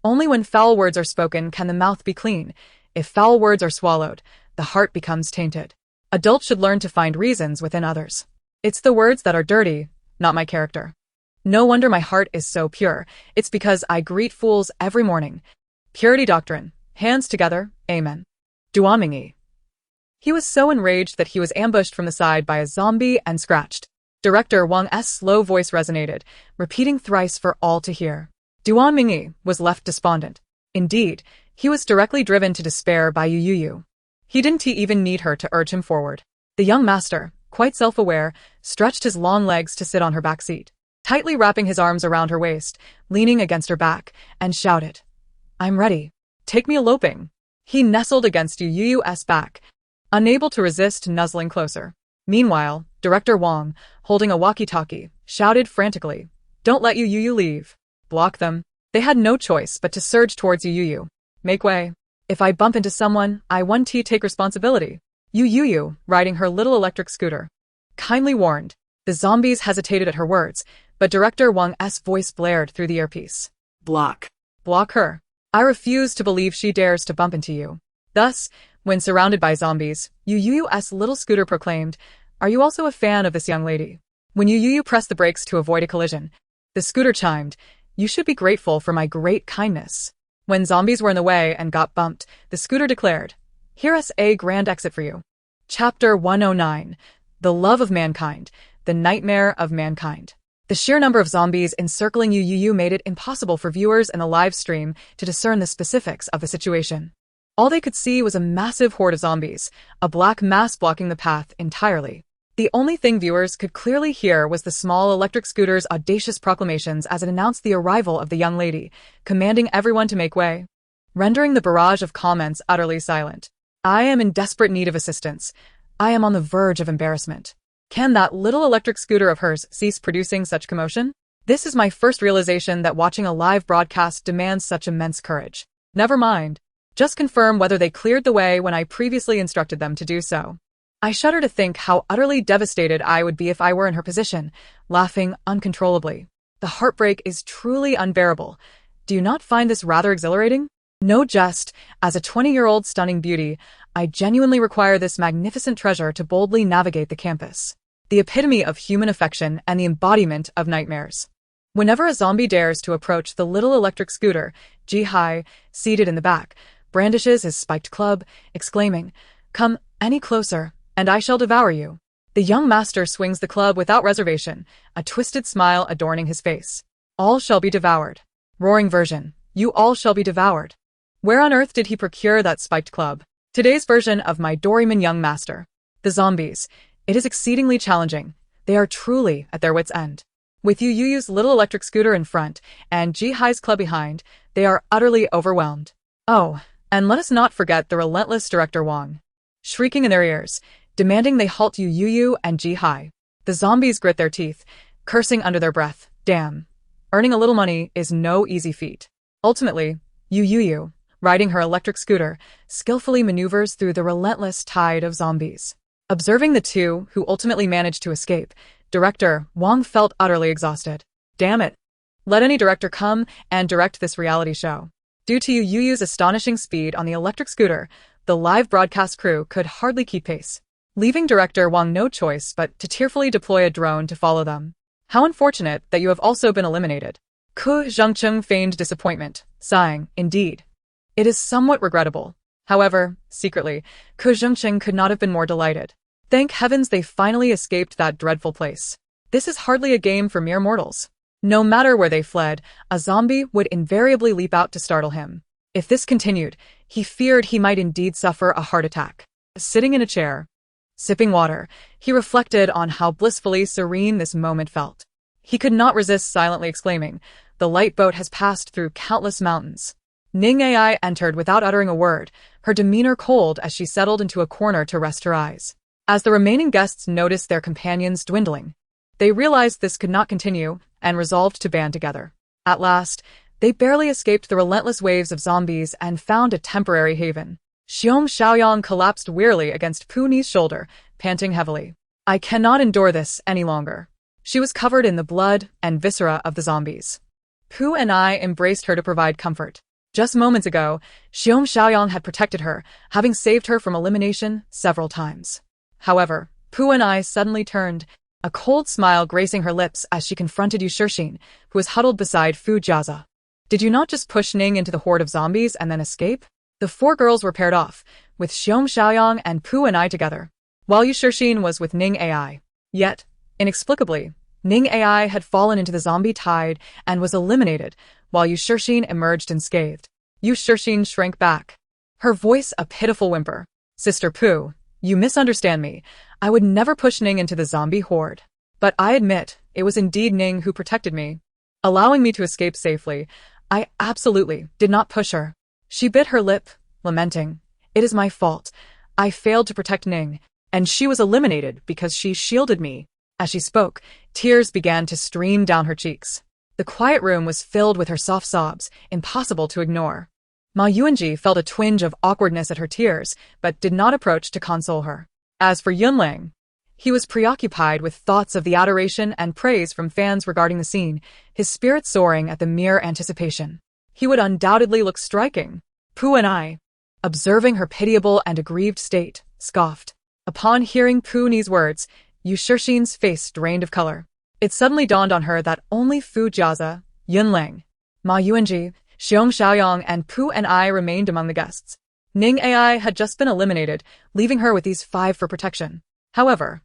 Only when foul words are spoken can the mouth be clean. If foul words are swallowed, the heart becomes tainted. Adults should learn to find reasons within others. It's the words that are dirty, not my character. No wonder my heart is so pure. It's because I greet fools every morning. Purity doctrine. Hands together. Amen." Duan Mingyi. He was so enraged that he was ambushed from the side by a zombie and scratched. Director Wang's slow voice resonated, repeating thrice for all to hear. Duan Mingyi was left despondent. Indeed, he was directly driven to despair by Youyou. He didn't even need her to urge him forward. The young master, quite self-aware, stretched his long legs to sit on her back seat, tightly wrapping his arms around her waist, leaning against her back, and shouted, "I'm ready. Take me eloping." He nestled against Youyou's back, unable to resist nuzzling closer. Meanwhile, Director Wong, holding a walkie-talkie, shouted frantically, "Don't let Youyou leave. Block them." They had no choice but to surge towards Youyou. "Make way. If I bump into someone, I won't take responsibility." Youyou, riding her little electric scooter, kindly warned. The zombies hesitated at her words, but director Wang's voice blared through the earpiece. Block. Block her. I refuse to believe she dares to bump into you. Thus, when surrounded by zombies, Youyou's little scooter proclaimed, "Are you also a fan of this young lady?" When Youyou pressed the brakes to avoid a collision, the scooter chimed, "You should be grateful for my great kindness." When zombies were in the way and got bumped, the scooter declared, "Here's a grand exit for you." Chapter 109. The Love of Mankind, the Nightmare of Mankind. The sheer number of zombies encircling Youyou made it impossible for viewers in the live stream to discern the specifics of the situation. All they could see was a massive horde of zombies, a black mass blocking the path entirely. The only thing viewers could clearly hear was the small electric scooter's audacious proclamations as it announced the arrival of the young lady, commanding everyone to make way, rendering the barrage of comments utterly silent. "I am in desperate need of assistance. I am on the verge of embarrassment. Can that little electric scooter of hers cease producing such commotion? This is my first realization that watching a live broadcast demands such immense courage. Never mind. Just confirm whether they cleared the way when I previously instructed them to do so." I shudder to think how utterly devastated I would be if I were in her position, laughing uncontrollably. The heartbreak is truly unbearable. Do you not find this rather exhilarating? No jest, as a 20-year-old stunning beauty, I genuinely require this magnificent treasure to boldly navigate the campus. The epitome of human affection and the embodiment of nightmares. Whenever a zombie dares to approach the little electric scooter, Ji-hai, seated in the back, brandishes his spiked club, exclaiming, "Come any closer, and I shall devour you." The young master swings the club without reservation, a twisted smile adorning his face. "All shall be devoured." Roaring version, "You all shall be devoured." Where on earth did he procure that spiked club? Today's version of my Doraemon young master. The zombies. It is exceedingly challenging. They are truly at their wits' end. With Youyou's little electric scooter in front and Ji-hai's club behind, they are utterly overwhelmed. Oh, and let us not forget the relentless director Wong. Shrieking in their ears, demanding they halt Youyou and Ji-hai. The zombies grit their teeth, cursing under their breath. Damn. Earning a little money is no easy feat. Ultimately, Youyou, riding her electric scooter, skillfully maneuvers through the relentless tide of zombies. Observing the two, who ultimately managed to escape, director Wong felt utterly exhausted. Damn it. Let any director come and direct this reality show. Due to Youyou's astonishing speed on the electric scooter, the live broadcast crew could hardly keep pace, leaving director Wong no choice but to tearfully deploy a drone to follow them. How unfortunate that you have also been eliminated. Ku Zhengcheng feigned disappointment, sighing, indeed. It is somewhat regrettable. However, secretly, Ku Zhengcheng could not have been more delighted. Thank heavens they finally escaped that dreadful place. This is hardly a game for mere mortals. No matter where they fled, a zombie would invariably leap out to startle him. If this continued, he feared he might indeed suffer a heart attack. Sitting in a chair, sipping water, he reflected on how blissfully serene this moment felt. He could not resist silently exclaiming, "The light boat has passed through countless mountains." Ning Ai entered without uttering a word, her demeanor cold as she settled into a corner to rest her eyes. As the remaining guests noticed their companions dwindling, they realized this could not continue and resolved to band together. At last, they barely escaped the relentless waves of zombies and found a temporary haven. Xiong Xiaoyang collapsed wearily against Pu Ni's shoulder, panting heavily. "I cannot endure this any longer." She was covered in the blood and viscera of the zombies. Pu and I embraced her to provide comfort. Just moments ago, Xiong Xiaoyang had protected her, having saved her from elimination several times. However, Pu and I suddenly turned, a cold smile gracing her lips as she confronted Yu Shixin, who was huddled beside Fu Jiaza. "Did you not just push Ning into the horde of zombies and then escape?" The four girls were paired off, with Xiong Xiaoyang and Pu and I together, while Yu Shixin was with Ning Ai. Yet, inexplicably, Ning Ai had fallen into the zombie tide and was eliminated, while Yu Shixin emerged unscathed. Yu Shixin shrank back, her voice a pitiful whimper. "Sister Pu, you misunderstand me. I would never push Ning into the zombie horde. But I admit, it was indeed Ning who protected me, allowing me to escape safely. I absolutely did not push her." She bit her lip, lamenting, "It is my fault. I failed to protect Ning, and she was eliminated because she shielded me." As she spoke, tears began to stream down her cheeks. The quiet room was filled with her soft sobs, impossible to ignore. Ma Yuanji felt a twinge of awkwardness at her tears, but did not approach to console her. As for Yunlang, He was preoccupied with thoughts of the adoration and praise from fans regarding the scene, his spirit soaring at the mere anticipation. He would undoubtedly look striking. Pu and I, observing her pitiable and aggrieved state, scoffed. Upon hearing Pu Ni's words, Yu Shixin's face drained of color. It suddenly dawned on her that only Fu Jiazi, Yunling, Ma Yuanji, Xiong Xiaoyang, and Pu and I remained among the guests. Ning Ai had just been eliminated, leaving her with these 5 for protection. However,